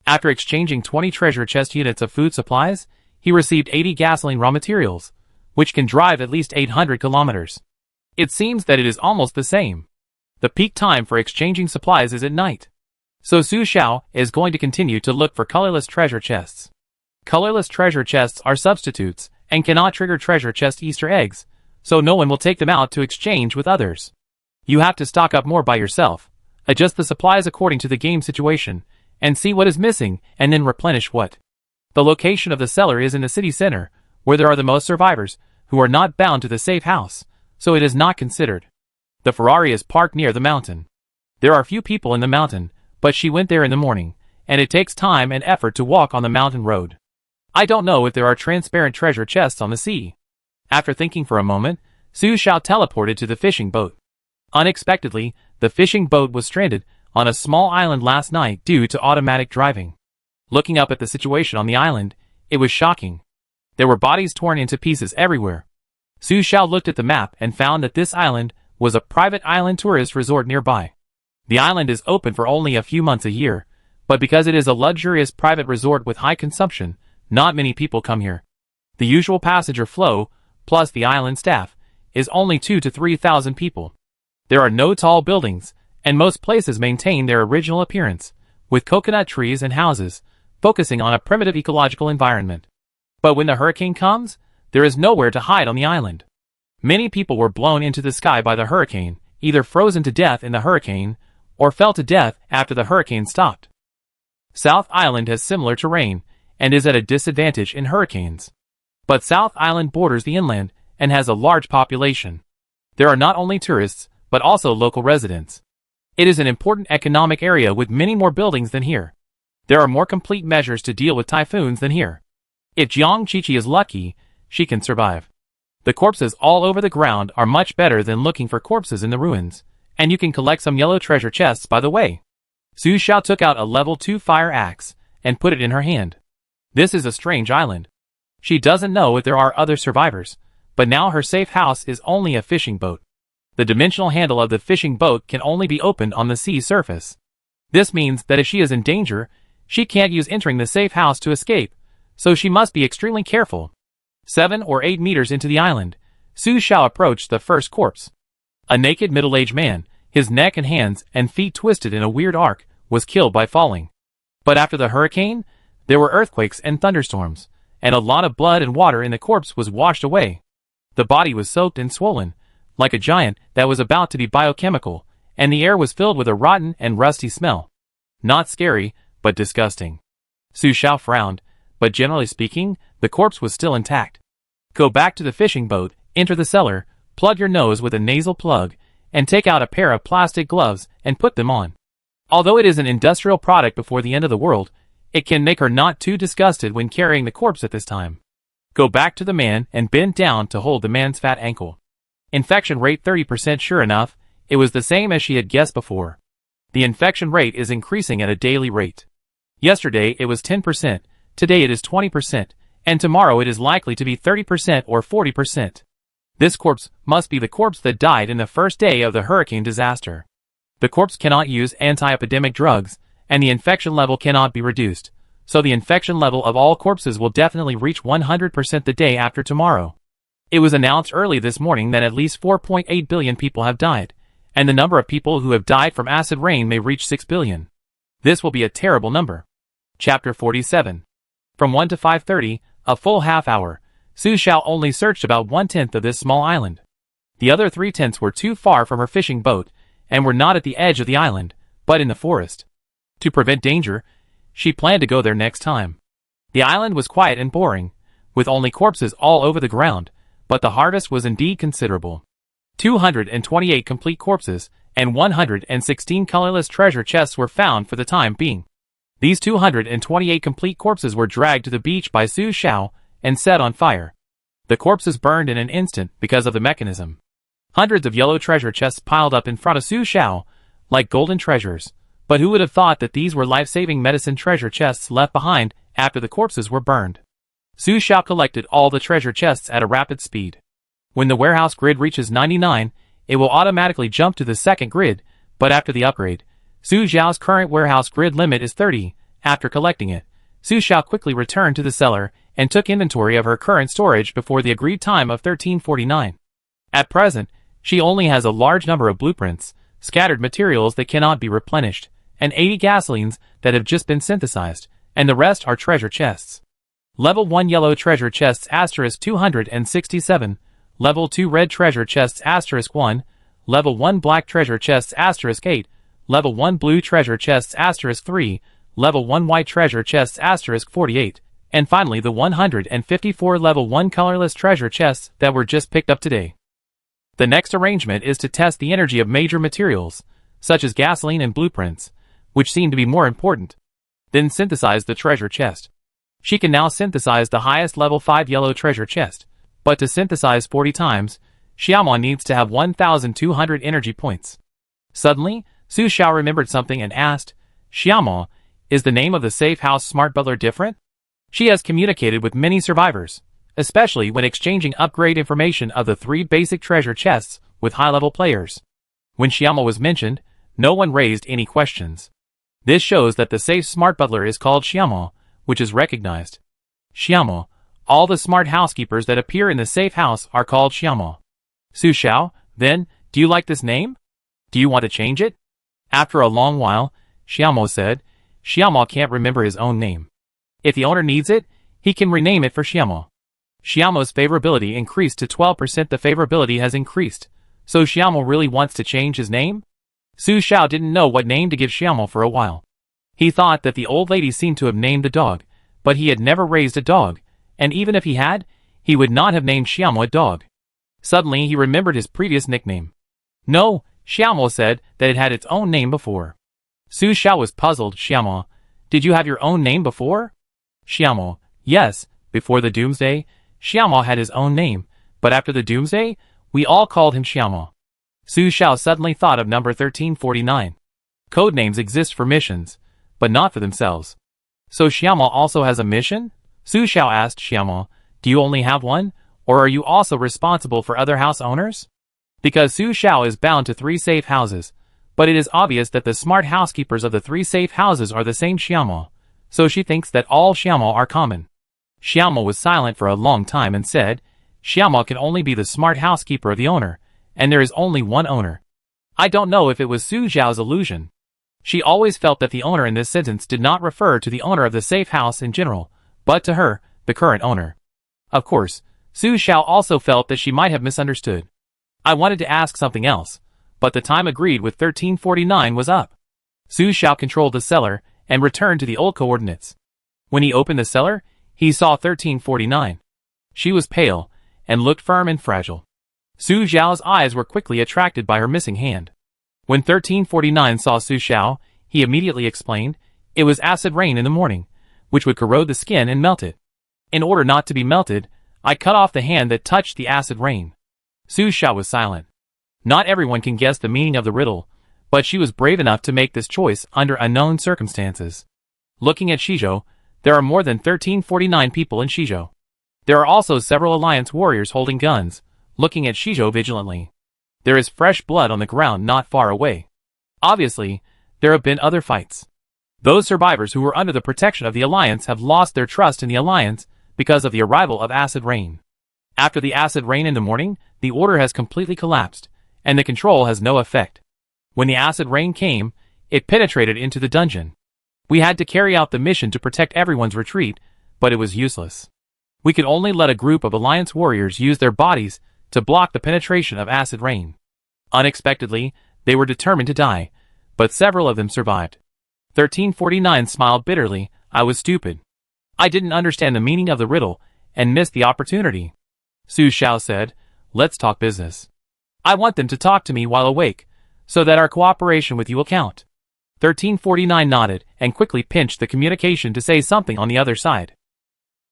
After exchanging 20 treasure chest units of food supplies, he received 80 gasoline raw materials, which can drive at least 800 kilometers. It seems that it is almost the same. The peak time for exchanging supplies is at night. So Su Xiao is going to continue to look for colorless treasure chests. Colorless treasure chests are substitutes, and cannot trigger treasure chest Easter eggs, so no one will take them out to exchange with others. You have to stock up more by yourself, adjust the supplies according to the game situation, and see what is missing, and then replenish what. The location of the cellar is in the city center, where there are the most survivors, who are not bound to the safe house, so it is not considered. The Ferrari is parked near the mountain. There are few people in the mountain, but she went there in the morning, and it takes time and effort to walk on the mountain road. I don't know if there are transparent treasure chests on the sea. After thinking for a moment, Su Xiao teleported to the fishing boat. Unexpectedly, the fishing boat was stranded on a small island last night due to automatic driving. Looking up at the situation on the island, it was shocking. There were bodies torn into pieces everywhere. Su Xiao looked at the map and found that this island was a private island tourist resort nearby. The island is open for only a few months a year, but because it is a luxurious private resort with high consumption, not many people come here. The usual passenger flow, plus the island staff, is only 2,000 to 3,000 people. There are no tall buildings, and most places maintain their original appearance, with coconut trees and houses, focusing on a primitive ecological environment. But when the hurricane comes, there is nowhere to hide on the island. Many people were blown into the sky by the hurricane, either frozen to death in the hurricane, or fell to death after the hurricane stopped. South Island has similar terrain, and is at a disadvantage in hurricanes. But South Island borders the inland, and has a large population. There are not only tourists, but also local residents. It is an important economic area with many more buildings than here. There are more complete measures to deal with typhoons than here. If Jiang Qiqi is lucky, she can survive. The corpses all over the ground are much better than looking for corpses in the ruins, and you can collect some yellow treasure chests by the way. Su Xiao took out a level 2 fire axe, and put it in her hand. This is a strange island. She doesn't know if there are other survivors, but now her safe house is only a fishing boat. The dimensional handle of the fishing boat can only be opened on the sea surface. This means that if she is in danger, she can't use entering the safe house to escape, so she must be extremely careful. 7 or 8 meters into the island, Su Xiao approached the first corpse. A naked middle-aged man, his neck and hands and feet twisted in a weird arc, was killed by falling. But after the hurricane, there were earthquakes and thunderstorms, and a lot of blood and water in the corpse was washed away. The body was soaked and swollen, like a giant that was about to be biochemical, and the air was filled with a rotten and rusty smell. Not scary, but disgusting. Su Xiao frowned, but generally speaking, the corpse was still intact. Go back to the fishing boat, enter the cellar, plug your nose with a nasal plug, and take out a pair of plastic gloves and put them on. Although it is an industrial product before the end of the world, it can make her not too disgusted when carrying the corpse at this time. Go back to the man and bend down to hold the man's fat ankle. Infection rate 30%. Sure enough, it was the same as she had guessed before. The infection rate is increasing at a daily rate. Yesterday it was 10%, today it is 20%, and tomorrow it is likely to be 30% or 40%. This corpse must be the corpse that died in the first day of the hurricane disaster. The corpse cannot use anti-epidemic drugs, and the infection level cannot be reduced, so the infection level of all corpses will definitely reach 100% the day after tomorrow. It was announced early this morning that at least 4.8 billion people have died, and the number of people who have died from acid rain may reach 6 billion. This will be a terrible number. Chapter 47. From 1 to 5:30, a full half hour, Su Xiao only searched about 1/10 of this small island. The other 3/10 were too far from her fishing boat, and were not at the edge of the island, but in the forest. To prevent danger, she planned to go there next time. The island was quiet and boring, with only corpses all over the ground, but the harvest was indeed considerable. 228 complete corpses, and 116 colorless treasure chests were found for the time being. These 228 complete corpses were dragged to the beach by Su Xiao, and set on fire. The corpses burned in an instant because of the mechanism. Hundreds of yellow treasure chests piled up in front of Su Xiao, like golden treasures, but who would have thought that these were life-saving medicine treasure chests left behind after the corpses were burned. Su Xiao collected all the treasure chests at a rapid speed. When the warehouse grid reaches 99, it will automatically jump to the second grid, but after the upgrade, Su Xiao's current warehouse grid limit is 30. After collecting it, Su Xiao quickly returned to the cellar and took inventory of her current storage before the agreed time of 13:49. At present, she only has a large number of blueprints, scattered materials that cannot be replenished, and 80 gasolines that have just been synthesized, and the rest are treasure chests. Level 1 yellow treasure chests * 267, Level 2 red treasure chests * 1, Level 1 black treasure chests * 8, Level 1 blue treasure chests * 3, Level 1 white treasure chests * 48, and finally the 154 Level 1 colorless treasure chests that were just picked up today. The next arrangement is to test the energy of major materials, such as gasoline and blueprints, which seem to be more important. Then synthesize the treasure chest. She can now synthesize the highest level 5 yellow treasure chest, but to synthesize 40 times, Xiaomon needs to have 1,200 energy points. Suddenly, Su Xiao remembered something and asked, "Xiaomon, is the name of the safe house Smart Butler different? She has communicated with many survivors. especially when exchanging upgrade information of the 3 basic treasure chests with high-level players. When Xiaomo was mentioned, no one raised any questions. This shows that the safe smart butler is called Xiaomo, which is recognized. Xiaomo. All the smart housekeepers that appear in the safe house are called Xiaomo. Su Xiao, then, do you like this name? Do you want to change it? After a long while, Xiaomo said, Xiaomo can't remember his own name. If the owner needs it, he can rename it for Xiaomo. Xiaomo's favorability increased to 12%. The favorability has increased, so Xiaomo really wants to change his name? Su Xiao didn't know what name to give Xiaomo for a while. He thought that the old lady seemed to have named the dog, but he had never raised a dog, and even if he had, he would not have named Xiaomo a dog. Suddenly he remembered his previous nickname. No, Xiaomo said that it had its own name before. Su Xiao was puzzled. Xiaomo, did you have your own name before? Xiaomo, yes, before the Doomsday, Xiaomo had his own name, but after the Doomsday, we all called him Xiaomo. Su Xiao suddenly thought of number 1349. Codenames exist for missions, but not for themselves. So Xiaomo also has a mission? Su Xiao asked Xiaomo, do you only have one, or are you also responsible for other house owners? Because Su Xiao is bound to 3 safe houses, but it is obvious that the smart housekeepers of the 3 safe houses are the same Xiaomo, so she thinks that all Xiaomo are common. Xiaomo was silent for a long time and said, Xiaomo can only be the smart housekeeper of the owner, and there is only one owner. I don't know if it was Su Xiao's illusion. She always felt that the owner in this sentence did not refer to the owner of the safe house in general, but to her, the current owner. Of course, Su Xiao also felt that she might have misunderstood. I wanted to ask something else, but the time agreed with 1349 was up. Su Xiao controlled the cellar and returned to the old coordinates. When he opened the cellar, he saw 1349. She was pale and looked firm and fragile. Su Xiao's eyes were quickly attracted by her missing hand. When 1349 saw Su Xiao, he immediately explained, it was acid rain in the morning, which would corrode the skin and melt it. In order not to be melted, I cut off the hand that touched the acid rain. Su Xiao was silent. Not everyone can guess the meaning of the riddle, but she was brave enough to make this choice under unknown circumstances. Looking at Shizhou, there are more than 1349 people in Shizhou. There are also several alliance warriors holding guns, looking at Shizhou vigilantly. There is fresh blood on the ground not far away. Obviously, there have been other fights. Those survivors who were under the protection of the Alliance have lost their trust in the Alliance because of the arrival of acid rain. After the acid rain in the morning, the order has completely collapsed, and the control has no effect. When the acid rain came, it penetrated into the dungeon. We had to carry out the mission to protect everyone's retreat, but it was useless. We could only let a group of Alliance warriors use their bodies to block the penetration of acid rain. Unexpectedly, they were determined to die, but several of them survived. 1349 smiled bitterly. I was stupid. I didn't understand the meaning of the riddle and missed the opportunity. Su Xiao said, let's talk business. I want them to talk to me while awake, so that our cooperation with you will count. 1349 nodded and quickly pinched the communication to say something on the other side.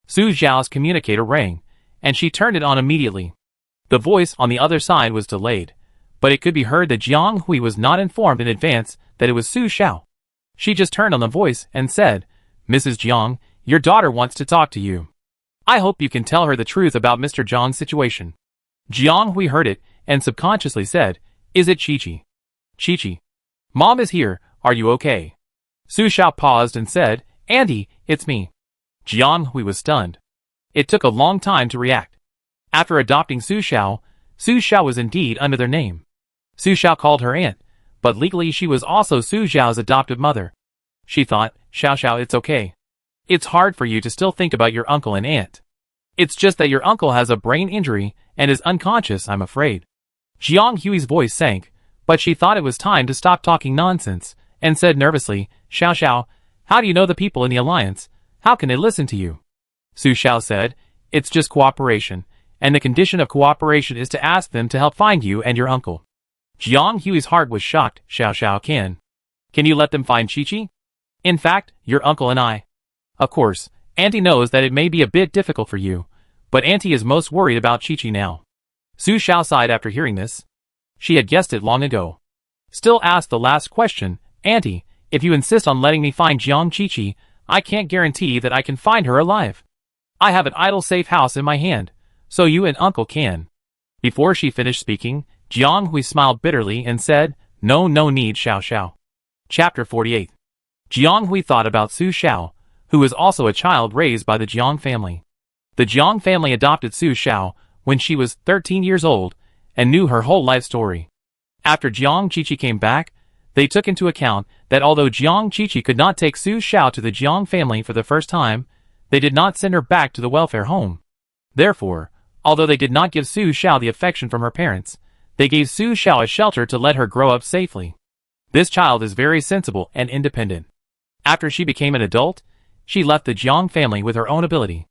Su Xiao's communicator rang, and she turned it on immediately. The voice on the other side was delayed, but it could be heard that Jiang Hui was not informed in advance that it was Su Xiao. She just turned on the voice and said, Mrs. Jiang, your daughter wants to talk to you. I hope you can tell her the truth about Mr. Jiang's situation. Jiang Hui heard it and subconsciously said, is it Chi-Chi? Chi-Chi. Mom is here, are you okay? Su Xiao paused and said, Auntie, it's me. Jiang Hui was stunned. It took a long time to react. After adopting Su Xiao was indeed under their name. Su Xiao called her aunt, but legally she was also Su Xiao's adoptive mother. She thought, Xiao, it's okay. It's hard for you to still think about your uncle and aunt. It's just that your uncle has a brain injury and is unconscious, I'm afraid. Jiang Hui's voice sank, but she thought it was time to stop talking nonsense, and said nervously, Xiao, how do you know the people in the Alliance? How can they listen to you? Su Xiao said, it's just cooperation, and the condition of cooperation is to ask them to help find you and your uncle. Jiang Hui's heart was shocked. Xiao, can you let them find Chi-Chi? In fact, your uncle and I. Of course, Auntie knows that it may be a bit difficult for you, but Auntie is most worried about Chi-Chi now. Su Xiao sighed after hearing this. She had guessed it long ago. Still asked the last question, Auntie, if you insist on letting me find Jiang Chi-Chi, I can't guarantee that I can find her alive. I have an idle safe house in my hand, so you and uncle can. Before she finished speaking, Jiang Hui smiled bitterly and said, no need Xiao Xiao. Chapter 48. Jiang Hui thought about Su Xiao, who was also a child raised by the Jiang family. The Jiang family adopted Su Xiao when she was 13 years old and knew her whole life story. After Jiang Qiqi came back, they took into account that although Jiang Qiqi could not take Su Xiao to the Jiang family for the first time, they did not send her back to the welfare home. Therefore, although they did not give Su Xiao the affection from her parents, they gave Su Xiao a shelter to let her grow up safely. This child is very sensible and independent. After she became an adult, she left the Jiang family with her own ability.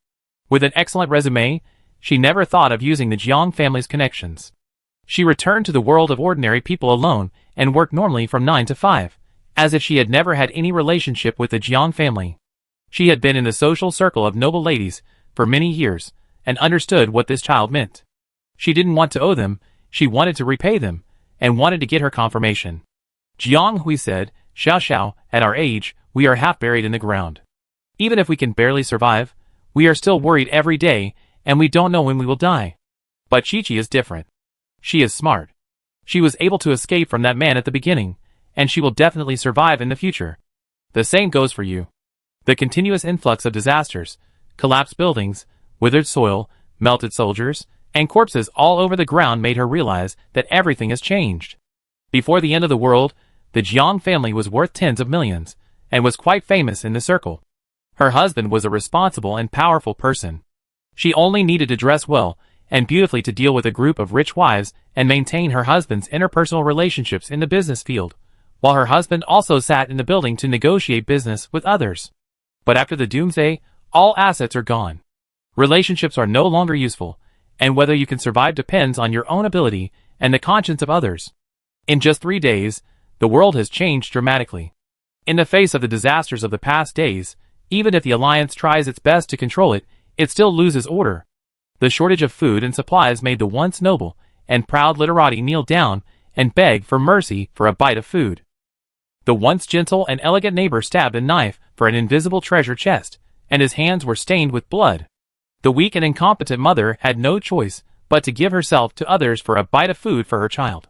With an excellent resume, she never thought of using the Jiang family's connections. She returned to the world of ordinary people alone and worked normally from 9 to 5, as if she had never had any relationship with the Jiang family. She had been in the social circle of noble ladies for many years and understood what this child meant. She didn't want to owe them, she wanted to repay them, and wanted to get her confirmation. Jiang Hui said, Xiao Xiao, at our age, we are half buried in the ground. Even if we can barely survive, we are still worried every day, and we don't know when we will die. But Qiqi is different. She is smart. She was able to escape from that man at the beginning, and she will definitely survive in the future. The same goes for you. The continuous influx of disasters, collapsed buildings, withered soil, melted soldiers, and corpses all over the ground made her realize that everything has changed. Before the end of the world, the Jiang family was worth tens of millions, and was quite famous in the circle. Her husband was a responsible and powerful person. She only needed to dress well and beautifully to deal with a group of rich wives and maintain her husband's interpersonal relationships in the business field, while her husband also sat in the building to negotiate business with others. But after the Doomsday, all assets are gone. Relationships are no longer useful, and whether you can survive depends on your own ability and the conscience of others. In just 3 days, the world has changed dramatically. In the face of the disasters of the past days, even if the Alliance tries its best to control it, it still loses order. The shortage of food and supplies made the once noble and proud literati kneel down and beg for mercy for a bite of food. The once gentle and elegant neighbor stabbed a knife for an invisible treasure chest, and his hands were stained with blood. The weak and incompetent mother had no choice but to give herself to others for a bite of food for her child.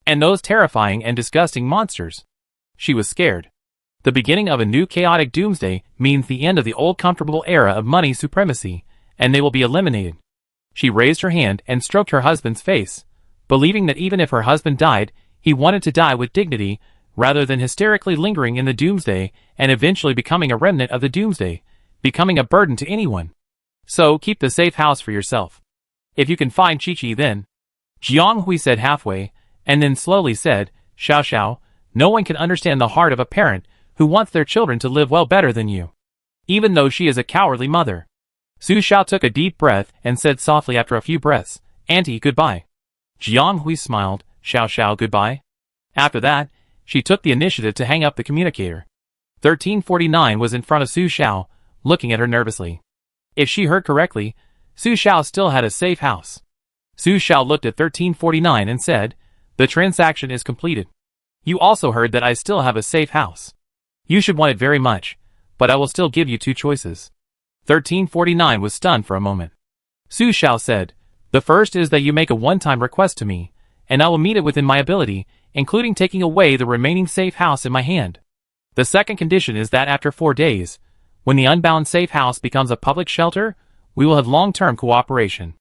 And those terrifying and disgusting monsters. She was scared. The beginning of a new chaotic doomsday means the end of the old comfortable era of money supremacy, and they will be eliminated. She raised her hand and stroked her husband's face, believing that even if her husband died, he wanted to die with dignity, rather than hysterically lingering in the doomsday and eventually becoming a remnant of the doomsday, becoming a burden to anyone. So keep the safe house for yourself. If you can find Qiqi then. Jiang Hui said halfway, and then slowly said, Xiao Xiao, no one can understand the heart of a parent who wants their children to live well better than you. Even though she is a cowardly mother. Su Xiao took a deep breath and said softly after a few breaths, Auntie, goodbye. Jiang Hui smiled, Xiao Xiao, goodbye. After that, she took the initiative to hang up the communicator. 1349 was in front of Su Xiao, looking at her nervously. If she heard correctly, Su Xiao still had a safe house. Su Xiao looked at 1349 and said, the transaction is completed. You also heard that I still have a safe house. You should want it very much, but I will still give you 2 choices. 1349 was stunned for a moment. Su Xiao said, the first is that you make a one-time request to me, and I will meet it within my ability, including taking away the remaining safe house in my hand. The second condition is that after 4 days, when the unbound safe house becomes a public shelter, we will have long-term cooperation.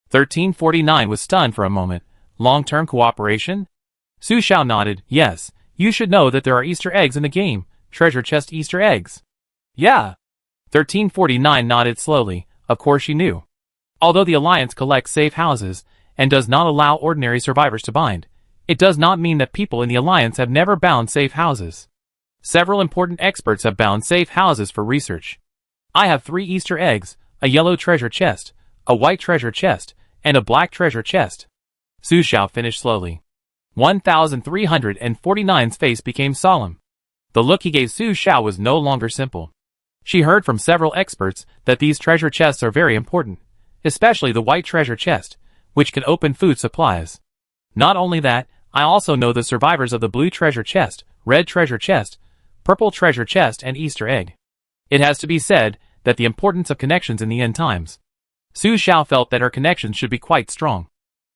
1349 was stunned for a moment. Long-term cooperation? Su Xiao nodded, yes, you should know that there are Easter eggs in the game, treasure chest Easter eggs. Yeah. 1349 nodded slowly, of course she knew. Although the Alliance collects safe houses, and does not allow ordinary survivors to bind, it does not mean that people in the Alliance have never bound safe houses. Several important experts have bound safe houses for research. I have 3 Easter eggs, a yellow treasure chest, a white treasure chest, and a black treasure chest. Su Xiao finished slowly. 1349's face became solemn. The look he gave Su Xiao was no longer simple. She heard from several experts that these treasure chests are very important, especially the white treasure chest, which can open food supplies. Not only that, I also know the survivors of the blue treasure chest, red treasure chest, purple treasure chest, and Easter egg. It has to be said that the importance of connections in the end times. Su Xiao felt that her connections should be quite strong.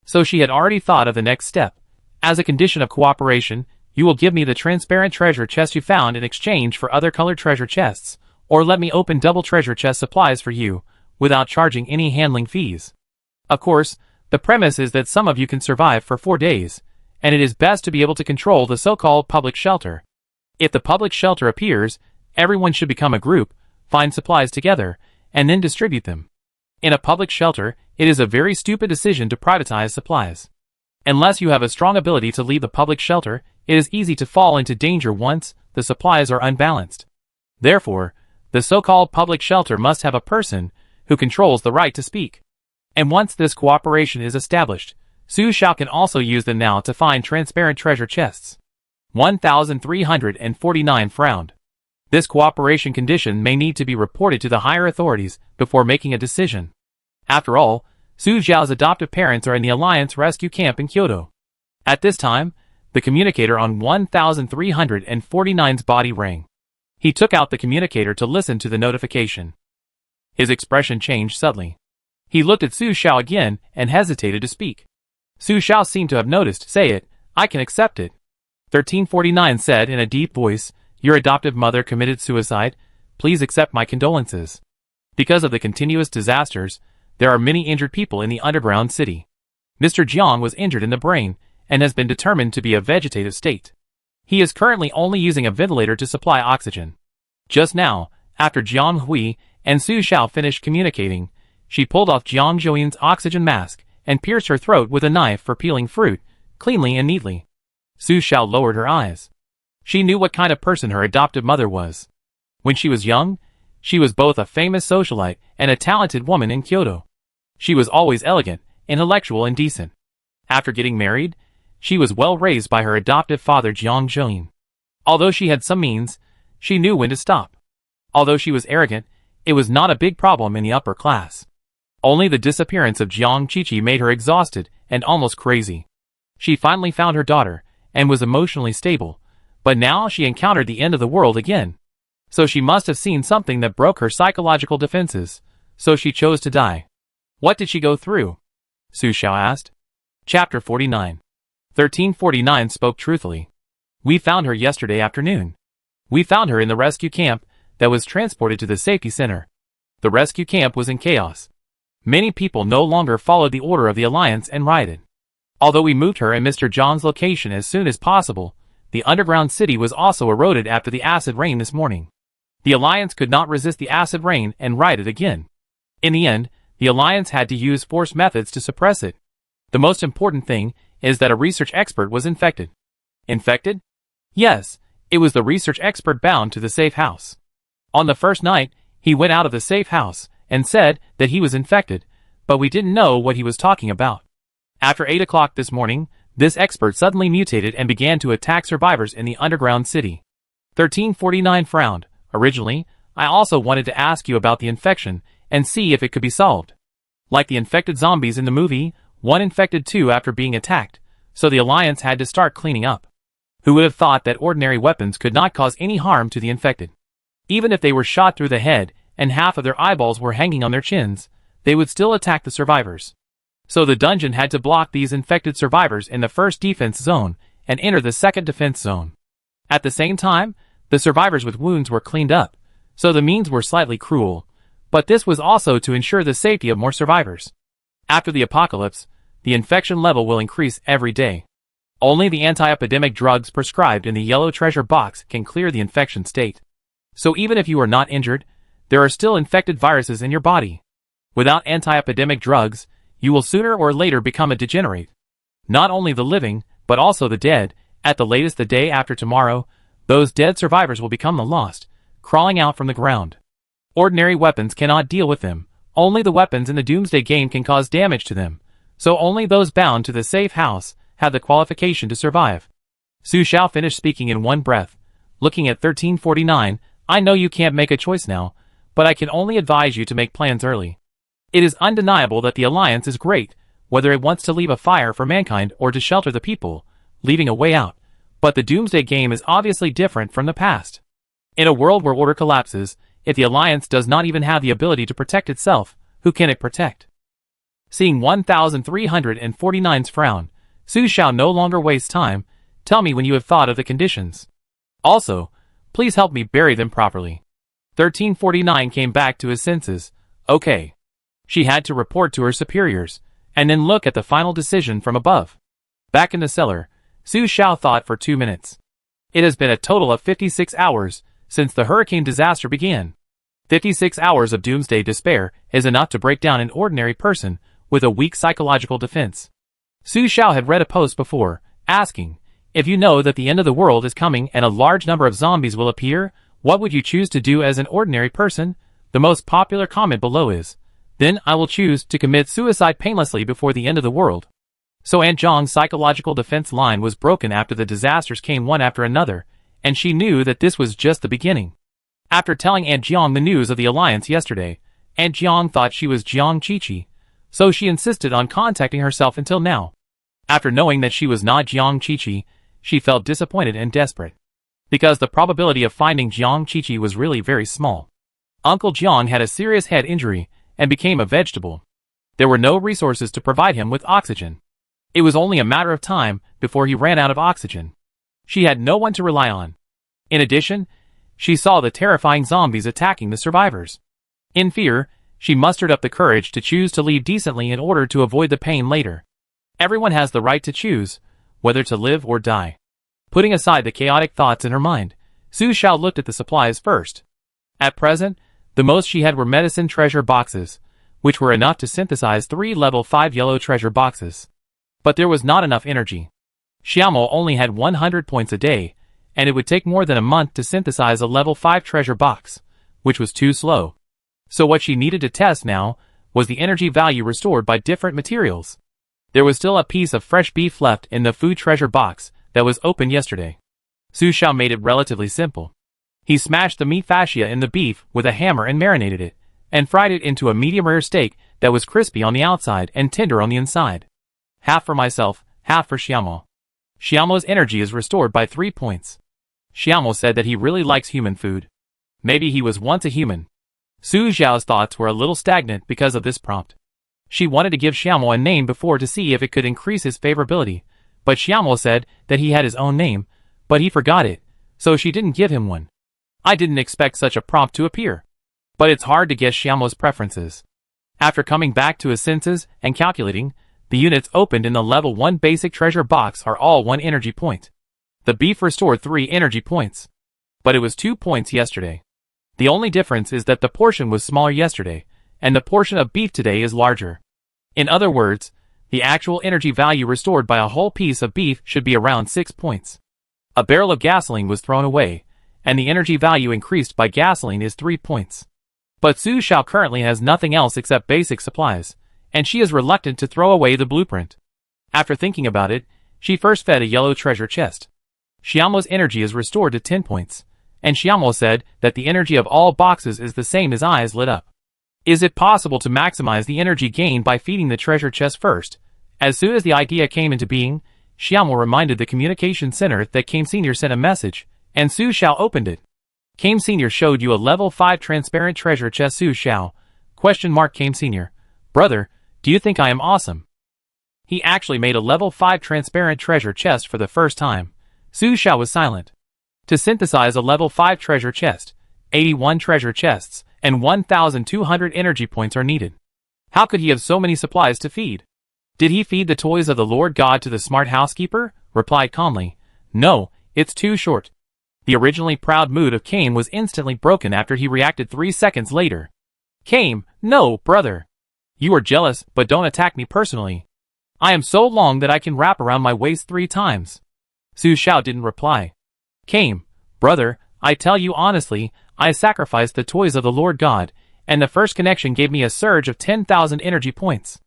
So she had already thought of the next step. As a condition of cooperation, you will give me the transparent treasure chest you found in exchange for other colored treasure chests, or let me open double treasure chest supplies for you, without charging any handling fees. Of course, the premise is that some of you can survive for 4 days, and it is best to be able to control the so-called public shelter. If the public shelter appears, everyone should become a group, find supplies together, and then distribute them. In a public shelter, it is a very stupid decision to privatize supplies. Unless you have a strong ability to leave the public shelter, it is easy to fall into danger once the supplies are unbalanced. Therefore, the so-called public shelter must have a person who controls the right to speak. And once this cooperation is established, Su Xiao can also use them now to find transparent treasure chests. 1349 frowned. This cooperation condition may need to be reported to the higher authorities before making a decision. After all, Su Xiao's adoptive parents are in the Alliance rescue camp in Kyoto. At this time, the communicator on 1349's body rang. He took out the communicator to listen to the notification. His expression changed subtly. He looked at Su Xiao again and hesitated to speak. Su Xiao seemed to have noticed. Say it, I can accept it. 1349 said in a deep voice, your adoptive mother committed suicide. Please accept my condolences. Because of the continuous disasters, there are many injured people in the underground city. Mr. Jiang was injured in the brain and has been determined to be a vegetative state. He is currently only using a ventilator to supply oxygen. Just now, after Jiang Hui and Su Xiao finished communicating, she pulled off Jiang Zhouyan's oxygen mask and pierced her throat with a knife for peeling fruit, cleanly and neatly. Su Xiao lowered her eyes. She knew what kind of person her adoptive mother was. When she was young, she was both a famous socialite and a talented woman in Kyoto. She was always elegant, intellectual and decent. After getting married, she was well raised by her adoptive father Jiang Zhouyan. Although she had some means, she knew when to stop. Although she was arrogant, it was not a big problem in the upper class. Only the disappearance of Jiang Qiqi made her exhausted and almost crazy. She finally found her daughter and was emotionally stable, but now she encountered the end of the world again. So she must have seen something that broke her psychological defenses, so she chose to die. What did she go through? Su Xiao asked. Chapter 49. 1349 spoke truthfully. We found her yesterday afternoon. We found her in the rescue camp that was transported to the safety center. The rescue camp was in chaos. Many people no longer followed the order of the Alliance and rioted. Although we moved her and Mr. Zhang's location as soon as possible, the underground city was also eroded after the acid rain this morning. The Alliance could not resist the acid rain and rioted again. In the end, the Alliance had to use force methods to suppress it. The most important thing is that a research expert was infected. Infected? Yes, it was the research expert bound to the safe house. On the first night, he went out of the safe house and said that he was infected, but we didn't know what he was talking about. After 8 o'clock this morning, this expert suddenly mutated and began to attack survivors in the underground city. 1349 frowned. Originally, I also wanted to ask you about the infection and see if it could be solved. Like the infected zombies in the movie, one infected two after being attacked, so the Alliance had to start cleaning up. Who would have thought that ordinary weapons could not cause any harm to the infected? Even if they were shot through the head and half of their eyeballs were hanging on their chins, they would still attack the survivors. So the dungeon had to block these infected survivors in the first defense zone and enter the second defense zone. At the same time, the survivors with wounds were cleaned up, so the means were slightly cruel, but this was also to ensure the safety of more survivors. After the apocalypse, the infection level will increase every day. Only the anti-epidemic drugs prescribed in the yellow treasure box can clear the infection state. So even if you are not injured, there are still infected viruses in your body. Without anti-epidemic drugs, you will sooner or later become a degenerate. Not only the living, but also the dead. At the latest the day after tomorrow, those dead survivors will become the lost, crawling out from the ground. Ordinary weapons cannot deal with them. Only the weapons in the Doomsday game can cause damage to them. So only those bound to the safe house have the qualification to survive. Su Xiao finished speaking in one breath. Looking at 1349, I know you can't make a choice now, but I can only advise you to make plans early. It is undeniable that the Alliance is great, whether it wants to leave a fire for mankind or to shelter the people, leaving a way out. But the Doomsday game is obviously different from the past. In a world where order collapses, If the Alliance does not even have the ability to protect itself, who can it protect? Seeing 1349's frown, Su Xiao no longer wastes time. Tell me when you have thought of the conditions. Also, please help me bury them properly. 1349 came back to his senses. Okay. She had to report to her superiors, and then look at the final decision from above. Back in the cellar, Su Xiao thought for 2 minutes. It has been a total of 56 hours since the hurricane disaster began. 56 hours of doomsday despair is enough to break down an ordinary person with a weak psychological defense. Su Xiao had read a post before, asking, if you know that the end of the world is coming and a large number of zombies will appear, what would you choose to do as an ordinary person? The most popular comment below is, then I will choose to commit suicide painlessly before the end of the world. So Aunt Zhang's psychological defense line was broken after the disasters came one after another, and she knew that this was just the beginning. After telling Aunt Jiang the news of the Alliance yesterday, Aunt Jiang thought she was Jiang Qiqi, so she insisted on contacting herself until now. After knowing that she was not Jiang Qiqi, she felt disappointed and desperate. Because the probability of finding Jiang Qiqi was really very small. Uncle Jiang had a serious head injury and became a vegetable. There were no resources to provide him with oxygen. It was only a matter of time before he ran out of oxygen. She had no one to rely on. In addition, she saw the terrifying zombies attacking the survivors. In fear, she mustered up the courage to choose to leave decently in order to avoid the pain later. Everyone has the right to choose whether to live or die. Putting aside the chaotic thoughts in her mind, Su Xiao looked at the supplies first. At present, the most she had were medicine treasure boxes, which were enough to synthesize 3 level 5 yellow treasure boxes. But there was not enough energy. Xiaomo only had 100 points a day, and it would take more than a month to synthesize a level 5 treasure box, which was too slow. So what she needed to test now was the energy value restored by different materials. There was still a piece of fresh beef left in the food treasure box that was opened yesterday. Su Xiao made it relatively simple. He smashed the meat fascia in the beef with a hammer and marinated it, and fried it into a medium-rare steak that was crispy on the outside and tender on the inside. Half for myself, half for Xiaomo. Xiaomo's energy is restored by 3 points. Xiaomo said that he really likes human food. Maybe he was once a human. Su Xiao's thoughts were a little stagnant because of this prompt. She wanted to give Xiaomo a name before to see if it could increase his favorability, but Xiaomo said that he had his own name, but he forgot it, so she didn't give him one. I didn't expect such a prompt to appear. But it's hard to guess Xiaomo's preferences. After coming back to his senses and calculating, the units opened in the level 1 basic treasure box are all 1 energy point. The beef restored 3 energy points. But it was 2 points yesterday. The only difference is that the portion was smaller yesterday, and the portion of beef today is larger. In other words, the actual energy value restored by a whole piece of beef should be around 6 points. A barrel of gasoline was thrown away, and the energy value increased by gasoline is 3 points. But Su Xiao currently has nothing else except basic supplies, and she is reluctant to throw away the blueprint. After thinking about it, she first fed a yellow treasure chest. Xiaomo's energy is restored to 10 points, and Xiaomo said that the energy of all boxes is the same as eyes lit up. Is it possible to maximize the energy gained by feeding the treasure chest first? As soon as the idea came into being, Xiaomo reminded the communication center that Kame Sr. sent a message, and Su Xiao opened it. Kame Sr. showed you a level 5 transparent treasure chest. Su Xiao? Kame Sr. Brother, do you think I am awesome? He actually made a level 5 transparent treasure chest for the first time. Su Xiao was silent. To synthesize a level 5 treasure chest, 81 treasure chests, and 1,200 energy points are needed. How could he have so many supplies to feed? Did he feed the toys of the Lord God to the smart housekeeper? Replied calmly. No, it's too short. The originally proud mood of Kame was instantly broken after he reacted 3 seconds later. Kame, no, brother. You are jealous, but don't attack me personally. I am so long that I can wrap around my waist 3 times. Su Xiao didn't reply. Kame, brother, I tell you honestly, I sacrificed the toys of the Lord God, and the first connection gave me a surge of 10,000 energy points.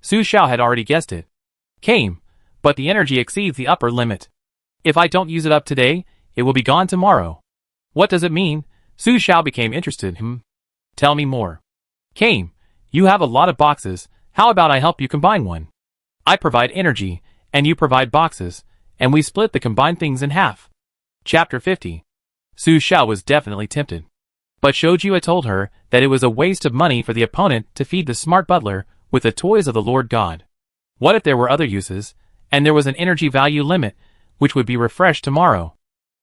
Su Xiao had already guessed it. Kame, but the energy exceeds the upper limit. If I don't use it up today, it will be gone tomorrow. What does it mean? Su Xiao became interested. Tell me more. Kame, you have a lot of boxes, how about I help you combine one? I provide energy, and you provide boxes, and we split the combined things in half. Chapter 50. Su Xiao was definitely tempted. But Shoju had told her that it was a waste of money for the opponent to feed the smart butler with the toys of the Lord God. What if there were other uses, and there was an energy value limit, which would be refreshed tomorrow?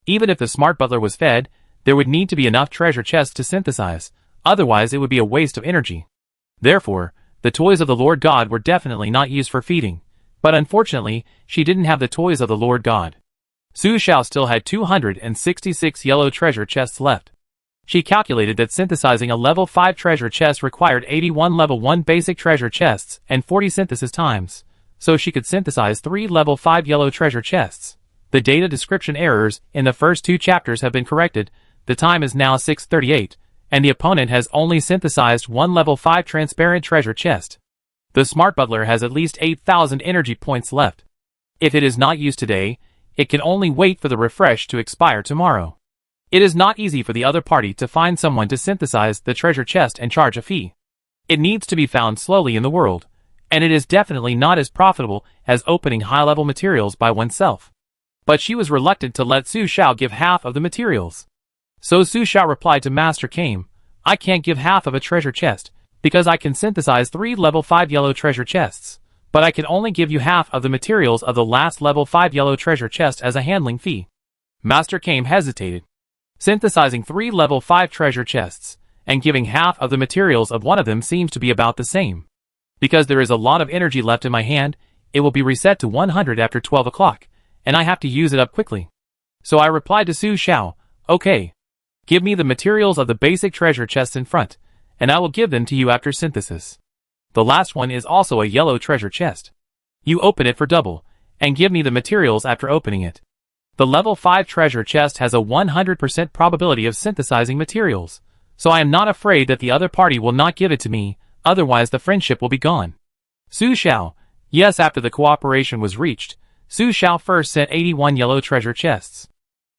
Even if the smart butler was fed, there would need to be enough treasure chests to synthesize, otherwise it would be a waste of energy. Therefore, the toys of the Lord God were definitely not used for feeding, but unfortunately, she didn't have the toys of the Lord God. Su Xiao still had 266 yellow treasure chests left. She calculated that synthesizing a level 5 treasure chest required 81 level 1 basic treasure chests and 40 synthesis times, so she could synthesize 3 level 5 yellow treasure chests. The data description errors in the first 2 chapters have been corrected. The time is now 6:38, and the opponent has only synthesized 1 level 5 transparent treasure chest. The smart butler has at least 8,000 energy points left. If it is not used today, it can only wait for the refresh to expire tomorrow. It is not easy for the other party to find someone to synthesize the treasure chest and charge a fee. It needs to be found slowly in the world, and it is definitely not as profitable as opening high-level materials by oneself. But she was reluctant to let Su Xiao give half of the materials. So Su Xiao replied to Master Kame, I can't give half of a treasure chest, because I can synthesize 3 level 5 yellow treasure chests, but I can only give you half of the materials of the last level 5 yellow treasure chest as a handling fee. Master Kame hesitated. Synthesizing 3 level 5 treasure chests, and giving half of the materials of one of them seems to be about the same. Because there is a lot of energy left in my hand, it will be reset to 100 after 12 o'clock, and I have to use it up quickly. So I replied to Su Xiao, okay. Give me the materials of the basic treasure chests in front, and I will give them to you after synthesis. The last one is also a yellow treasure chest. You open it for double, and give me the materials after opening it. The level 5 treasure chest has a 100% probability of synthesizing materials, so I am not afraid that the other party will not give it to me, otherwise the friendship will be gone. Su Xiao, yes, after the cooperation was reached, Su Xiao first sent 81 yellow treasure chests.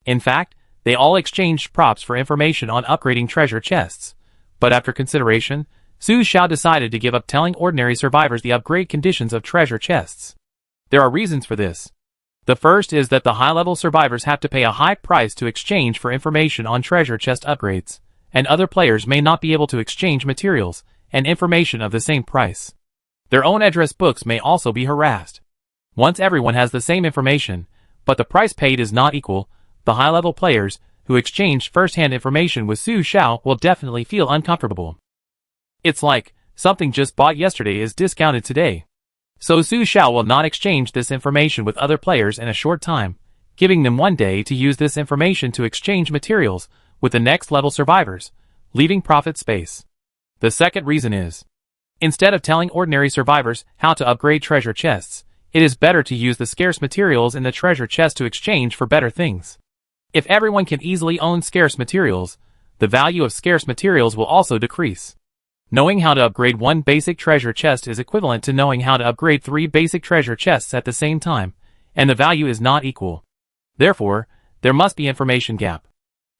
In fact, they all exchanged props for information on upgrading treasure chests, but after consideration, Su Xiao decided to give up telling ordinary survivors the upgrade conditions of treasure chests. There are reasons for this. The first is that the high-level survivors have to pay a high price to exchange for information on treasure chest upgrades, and other players may not be able to exchange materials and information of the same price. Their own address books may also be harassed. Once everyone has the same information, but the price paid is not equal, the high-level players who exchanged first-hand information with Su Xiao will definitely feel uncomfortable. It's like, something just bought yesterday is discounted today. So Su Xiao will not exchange this information with other players in a short time, giving them one day to use this information to exchange materials with the next level survivors, leaving profit space. The second reason is, instead of telling ordinary survivors how to upgrade treasure chests, it is better to use the scarce materials in the treasure chest to exchange for better things. If everyone can easily own scarce materials, the value of scarce materials will also decrease. Knowing how to upgrade 1 basic treasure chest is equivalent to knowing how to upgrade 3 basic treasure chests at the same time, and the value is not equal. Therefore, there must be information gap.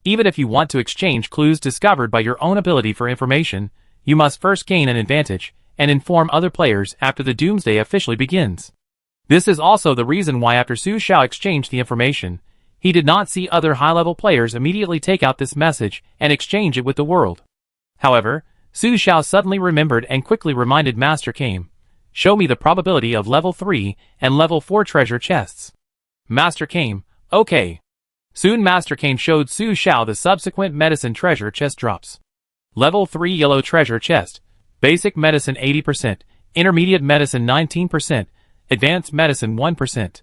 Even if you want to exchange clues discovered by your own ability for information, you must first gain an advantage and inform other players after the Doomsday officially begins. This is also the reason why after Su Xiao exchanged the information, he did not see other high-level players immediately take out this message and exchange it with the world. However, Su Xiao suddenly remembered and quickly reminded Master Kame, show me the probability of level 3 and level 4 treasure chests. Master Kame, okay. Soon Master Kame showed Su Xiao the subsequent medicine treasure chest drops. Level 3 yellow treasure chest, basic medicine 80%, intermediate medicine 19%, advanced medicine 1%.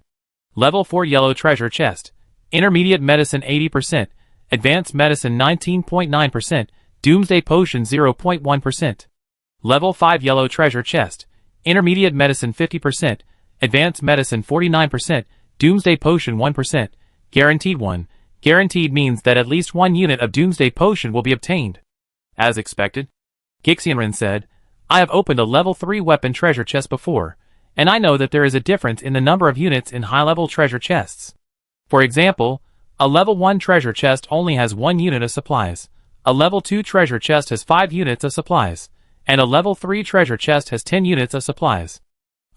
Level 4 yellow treasure chest, intermediate medicine 80%, advanced medicine 19.9%, Doomsday potion 0.1%. Level 5 yellow treasure chest, intermediate medicine 50%, advanced medicine 49%, Doomsday potion 1%, guaranteed 1. Guaranteed means that at least 1 unit of Doomsday potion will be obtained. As expected, Gixianren said, I have opened a level 3 weapon treasure chest before, and I know that there is a difference in the number of units in high-level treasure chests. For example, a level 1 treasure chest only has 1 unit of supplies, a level 2 treasure chest has 5 units of supplies, and a level 3 treasure chest has 10 units of supplies.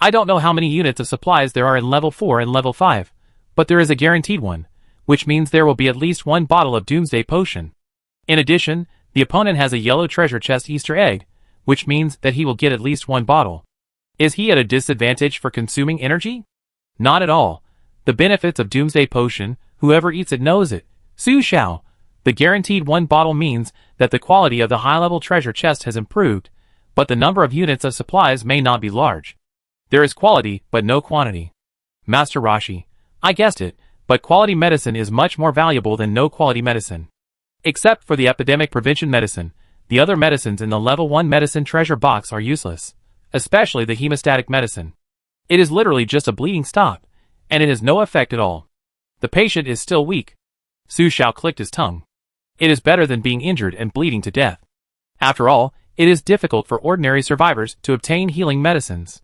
I don't know how many units of supplies there are in level 4 and level 5, but there is a guaranteed one, which means there will be at least 1 bottle of Doomsday potion. In addition, The opponent has a yellow treasure chest Easter egg, which means that he will get at least one bottle. Is he at a disadvantage for consuming energy? Not at all. The benefits of Doomsday Potion, whoever eats it knows it. Su Xiao. The guaranteed one bottle means that the quality of the high-level treasure chest has improved, but the number of units of supplies may not be large. There is quality, but no quantity. Master Rashi. I guessed it, but quality medicine is much more valuable than no quality medicine. Except for the epidemic prevention medicine, the other medicines in the level 1 medicine treasure box are useless, especially the hemostatic medicine. It is literally just a bleeding stop, and it has no effect at all. The patient is still weak. Su Xiao clicked his tongue. It is better than being injured and bleeding to death. After all, it is difficult for ordinary survivors to obtain healing medicines.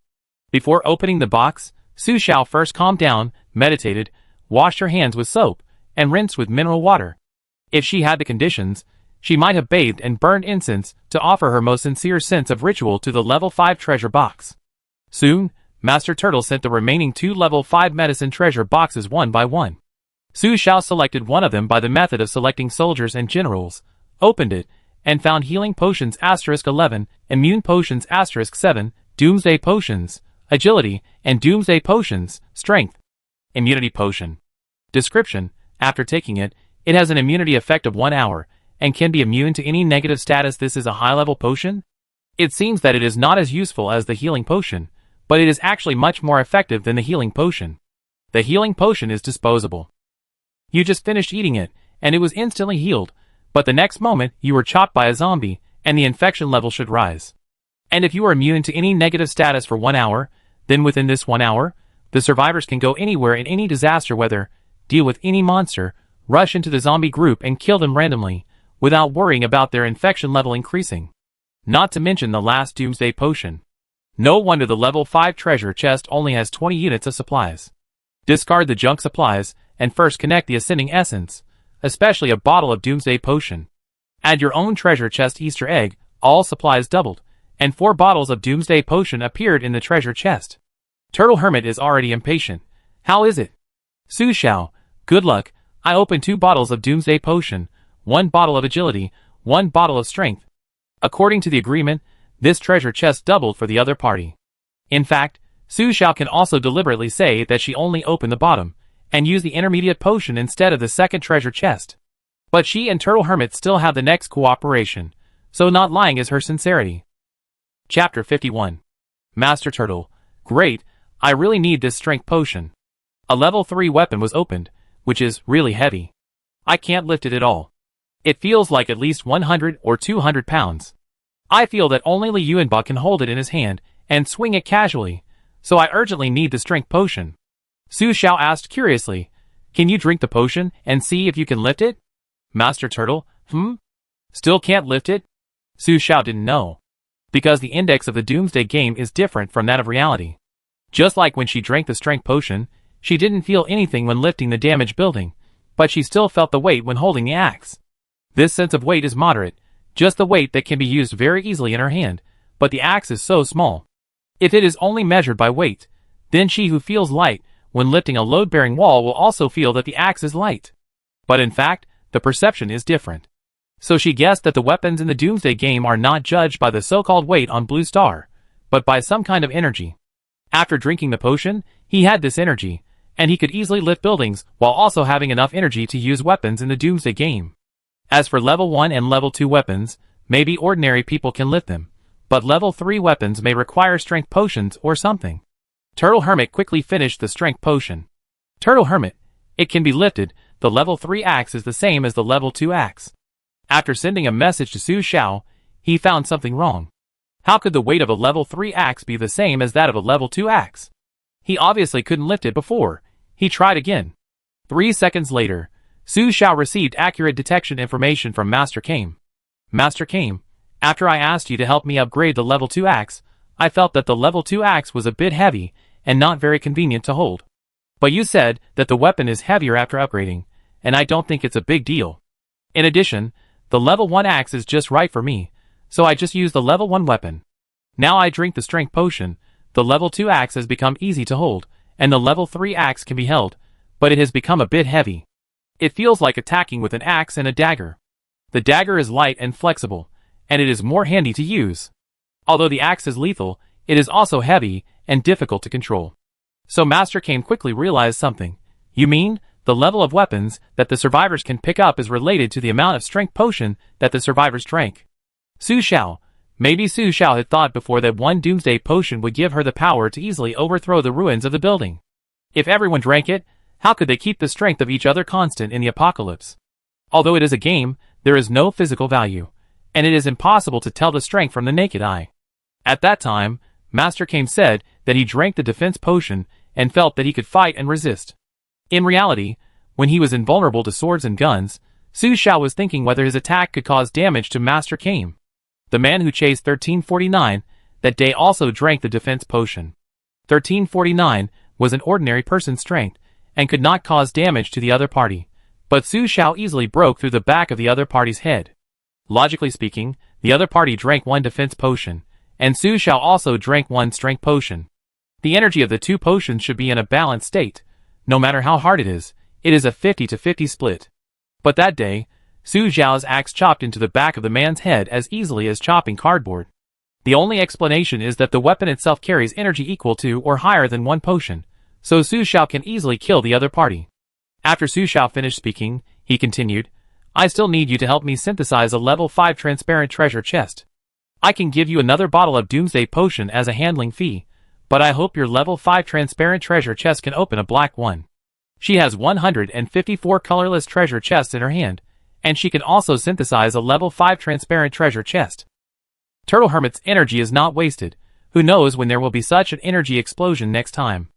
Before opening the box, Su Xiao first calmed down, meditated, washed her hands with soap, and rinsed with mineral water. If she had the conditions, she might have bathed and burned incense to offer her most sincere sense of ritual to the level 5 treasure box. Soon, Master Turtle sent the remaining 2 level 5 medicine treasure boxes one by one. Su Xiao selected one of them by the method of selecting soldiers and generals, opened it, and found healing potions *11, immune potions *7, doomsday potions, agility, and doomsday potions, strength. Immunity potion. Description: after taking it, it has an immunity effect of 1 hour, and can be immune to any negative status. This is a high-level potion? It seems that it is not as useful as the healing potion, but it is actually much more effective than the healing potion. The healing potion is disposable. You just finished eating it, and it was instantly healed, but the next moment you were chopped by a zombie, and the infection level should rise. And if you are immune to any negative status for 1 hour, then within this 1 hour, the survivors can go anywhere in any disaster weather, deal with any monster, rush into the zombie group and kill them randomly, without worrying about their infection level increasing. Not to mention the last Doomsday Potion. No wonder the level 5 treasure chest only has 20 units of supplies. Discard the junk supplies, and first connect the ascending essence, especially a bottle of Doomsday Potion. Add your own treasure chest Easter egg, all supplies doubled, and 4 bottles of Doomsday Potion appeared in the treasure chest. Turtle Hermit is already impatient. How is it? Su Xiao, good luck. I opened 2 bottles of Doomsday Potion, 1 bottle of agility, 1 bottle of strength. According to the agreement, this treasure chest doubled for the other party. In fact, Su Xiao can also deliberately say that she only opened the bottom, and use the intermediate potion instead of the second treasure chest. But she and Turtle Hermit still have the next cooperation, so not lying is her sincerity. Chapter 51. Master Turtle, great, I really need this strength potion. A level 3 weapon was opened, which is really heavy. I can't lift it at all. It feels like at least 100 or 200 pounds. I feel that only Li Yuanba can hold it in his hand and swing it casually, so I urgently need the strength potion. Su Xiao asked curiously, can you drink the potion and see if you can lift it? Master Turtle, Still can't lift it? Su Xiao didn't know. Because the index of the Doomsday game is different from that of reality. Just like when she drank the strength potion, she didn't feel anything when lifting the damaged building, but she still felt the weight when holding the axe. This sense of weight is moderate, just the weight that can be used very easily in her hand, but the axe is so small. If it is only measured by weight, then she who feels light when lifting a load-bearing wall will also feel that the axe is light. But in fact, the perception is different. So she guessed that the weapons in the Doomsday game are not judged by the so-called weight on Blue Star, but by some kind of energy. After drinking the potion, he had this energy, and he could easily lift buildings while also having enough energy to use weapons in the Doomsday game. As for level 1 and level 2 weapons, maybe ordinary people can lift them, but level 3 weapons may require strength potions or something. Turtle Hermit quickly finished the strength potion. Turtle Hermit, it can be lifted, the level 3 axe is the same as the level 2 axe. After sending a message to Su Xiao, he found something wrong. How could the weight of a level 3 axe be the same as that of a level 2 axe? He obviously couldn't lift it before. He tried again. 3 seconds later, Su Xiao received accurate detection information from Master Kame. Master Kame, after I asked you to help me upgrade the level 2 axe, I felt that the level 2 axe was a bit heavy and not very convenient to hold. But you said that the weapon is heavier after upgrading, and I don't think it's a big deal. In addition, the level 1 axe is just right for me, so I just used the level 1 weapon. Now I drink the strength potion, the level 2 axe has become easy to hold, and the level 3 axe can be held, but it has become a bit heavy. It feels like attacking with an axe and a dagger. The dagger is light and flexible, and it is more handy to use. Although the axe is lethal, it is also heavy and difficult to control. So Master Kame quickly realized something. You mean, the level of weapons that the survivors can pick up is related to the amount of strength potion that the survivors drank. Su Xiao. Maybe Su Xiao had thought before that one Doomsday potion would give her the power to easily overthrow the ruins of the building. If everyone drank it, how could they keep the strength of each other constant in the apocalypse? Although it is a game, there is no physical value, and it is impossible to tell the strength from the naked eye. At that time, Master Kame said that he drank the defense potion and felt that he could fight and resist. In reality, when he was invulnerable to swords and guns, Su Xiao was thinking whether his attack could cause damage to Master Kame. The man who chased 1349 that day also drank the defense potion. 1349 was an ordinary person's strength and could not cause damage to the other party, but Su Xiao easily broke through the back of the other party's head. Logically speaking, the other party drank one defense potion, and Su Xiao also drank one strength potion. The energy of the two potions should be in a balanced state. No matter how hard it is a 50-50 split. But that day, Su Xiao's axe chopped into the back of the man's head as easily as chopping cardboard. The only explanation is that the weapon itself carries energy equal to or higher than one potion, so Su Xiao can easily kill the other party. After Su Xiao finished speaking, he continued, I still need you to help me synthesize a level 5 transparent treasure chest. I can give you another bottle of Doomsday potion as a handling fee, but I hope your level 5 transparent treasure chest can open a black one. She has 154 colorless treasure chests in her hand, and she can also synthesize a level 5 transparent treasure chest. Turtle Hermit's energy is not wasted. Who knows when there will be such an energy explosion next time.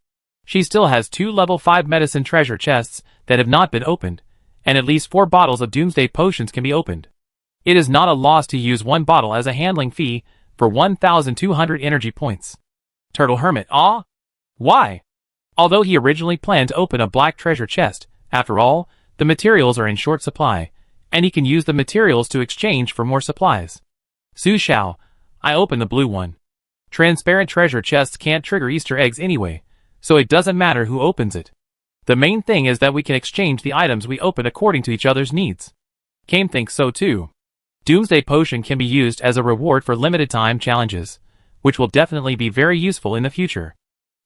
She still has 2 level 5 medicine treasure chests that have not been opened, and at least 4 bottles of Doomsday potions can be opened. It is not a loss to use one bottle as a handling fee for 1,200 energy points. Turtle Hermit, ah? Why? Although he originally planned to open a black treasure chest, after all, the materials are in short supply, and he can use the materials to exchange for more supplies. Su Xiao, I open the blue one. Transparent treasure chests can't trigger Easter eggs anyway, so it doesn't matter who opens it. The main thing is that we can exchange the items we open according to each other's needs. Kame thinks so too. Doomsday potion can be used as a reward for limited time challenges, which will definitely be very useful in the future.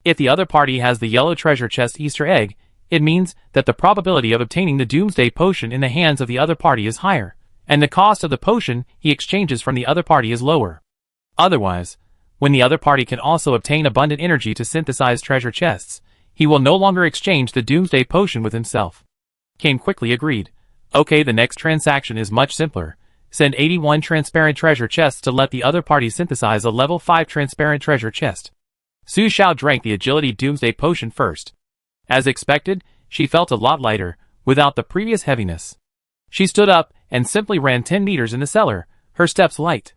If the other party has the yellow treasure chest Easter egg, it means that the probability of obtaining the Doomsday potion in the hands of the other party is higher, and the cost of the potion he exchanges from the other party is lower. Otherwise, when the other party can also obtain abundant energy to synthesize treasure chests, he will no longer exchange the Doomsday potion with himself. Kame quickly agreed. Okay, the next transaction is much simpler. Send 81 transparent treasure chests to let the other party synthesize a level 5 transparent treasure chest. Su Xiao drank the agility Doomsday potion first. As expected, she felt a lot lighter, without the previous heaviness. She stood up and simply ran 10 meters in the cellar, her steps light.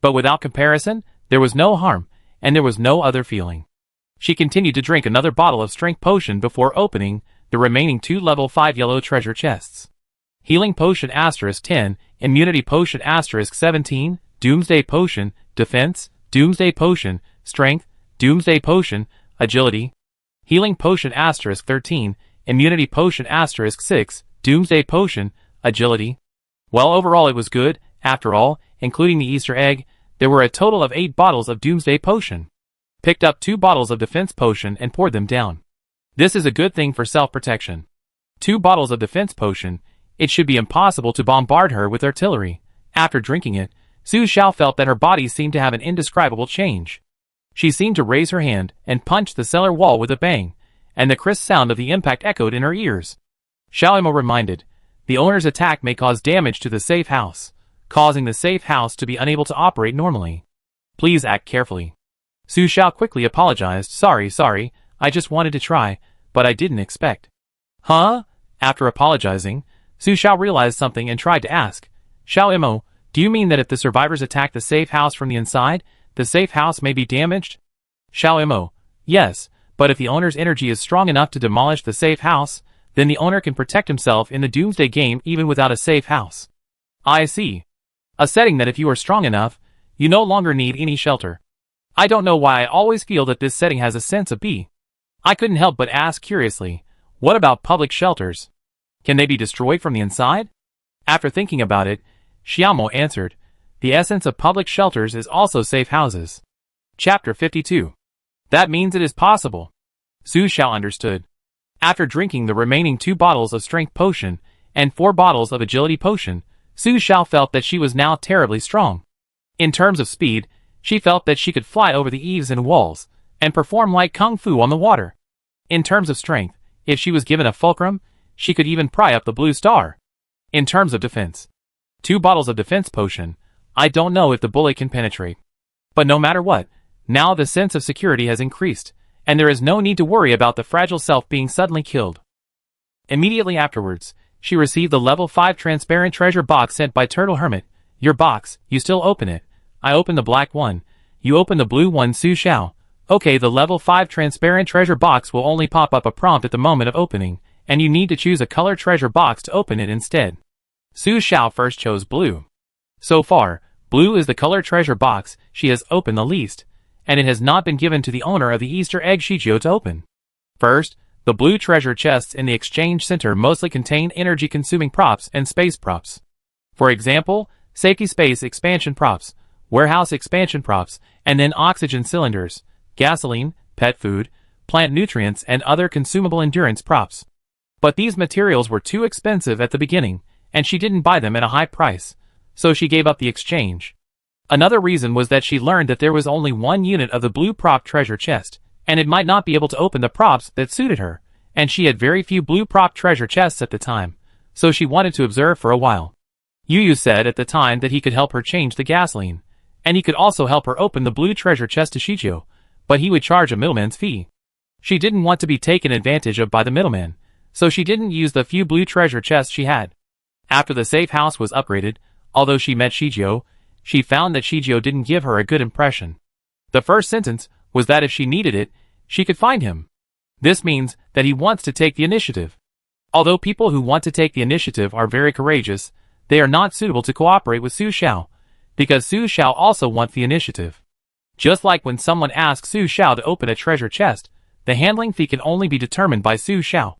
But without comparison, there was no harm, and there was no other feeling. She continued to drink another bottle of strength potion before opening the remaining 2 level 5 yellow treasure chests. Healing potion *10, immunity potion *17, Doomsday potion, defense, Doomsday potion, strength, Doomsday potion, agility. Healing potion *13, immunity potion *6, Doomsday potion, agility. Well, overall it was good. After all, including the Easter egg, there were a total of 8 bottles of Doomsday potion. Picked up 2 bottles of defense potion and poured them down. This is a good thing for self-protection. 2 bottles of defense potion. It should be impossible to bombard her with artillery. After drinking it, Su Xiao felt that her body seemed to have an indescribable change. She seemed to raise her hand and punch the cellar wall with a bang, and the crisp sound of the impact echoed in her ears. Xiao Imo reminded, the owner's attack may cause damage to the safe house, causing the safe house to be unable to operate normally. Please act carefully. Su Xiao quickly apologized. Sorry, I just wanted to try, but I didn't expect. Huh? After apologizing, Su Xiao realized something and tried to ask, Xiao Imo, do you mean that if the survivors attack the safe house from the inside, the safe house may be damaged? Xiao Imo, yes, but if the owner's energy is strong enough to demolish the safe house, then the owner can protect himself in the Doomsday game even without a safe house. I see. A setting that if you are strong enough, you no longer need any shelter. I don't know why I always feel that this setting has a sense of B. I couldn't help but ask curiously, what about public shelters? Can they be destroyed from the inside? After thinking about it, Xiaomo answered. The essence of public shelters is also safe houses. Chapter 52. That means it is possible. Su Xiao understood. After drinking the remaining 2 bottles of strength potion and 4 bottles of agility potion, Su Xiao felt that she was now terribly strong. In terms of speed, she felt that she could fly over the eaves and walls, and perform light kung fu on the water. In terms of strength, if she was given a fulcrum, she could even pry up the blue star. In terms of defense, 2 bottles of defense potion, I don't know if the bullet can penetrate. But no matter what, now the sense of security has increased, and there is no need to worry about the fragile self being suddenly killed. Immediately afterwards, she received the level 5 transparent treasure box sent by Turtle Hermit. Your box, you still open it. I open the black one. You open the blue one, Su Xiao. Okay, the level 5 transparent treasure box will only pop up a prompt at the moment of opening, and you need to choose a color treasure box to open it instead. Su Xiao first chose blue. So far, blue is the color treasure box she has opened the least, and it has not been given to the owner of the Easter egg Shijio to open. First, the blue treasure chests in the exchange center mostly contain energy-consuming props and space props. For example, safety space expansion props, warehouse expansion props, and then oxygen cylinders, gasoline, pet food, plant nutrients, and other consumable endurance props. But these materials were too expensive at the beginning, and she didn't buy them at a high price, so she gave up the exchange. Another reason was that she learned that there was only 1 unit of the blue prop treasure chest, and it might not be able to open the props that suited her, and she had very few blue prop treasure chests at the time, so she wanted to observe for a while. Yu said at the time that he could help her change the gasoline, and he could also help her open the blue treasure chest to Shijio, but he would charge a middleman's fee. She didn't want to be taken advantage of by the middleman, so she didn't use the few blue treasure chests she had. After the safe house was upgraded, although she met Shijio, she found that Shijio didn't give her a good impression. The first sentence was that if she needed it, she could find him. This means that he wants to take the initiative. Although people who want to take the initiative are very courageous, they are not suitable to cooperate with Su Xiao, because Su Xiao also wants the initiative. Just like when someone asks Su Xiao to open a treasure chest, the handling fee can only be determined by Su Xiao.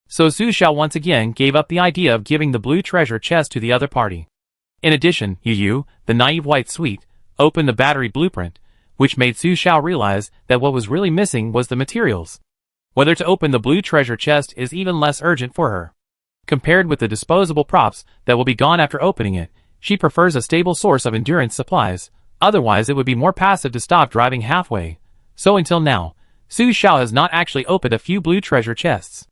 So Su Xiao once again gave up the idea of giving the blue treasure chest to the other party. In addition, Yu, the naive white sweet, opened the battery blueprint, which made Su Xiao realize that what was really missing was the materials. Whether to open the blue treasure chest is even less urgent for her. Compared with the disposable props that will be gone after opening it, she prefers a stable source of endurance supplies, otherwise it would be more passive to stop driving halfway. So until now, Su Xiao has not actually opened a few blue treasure chests.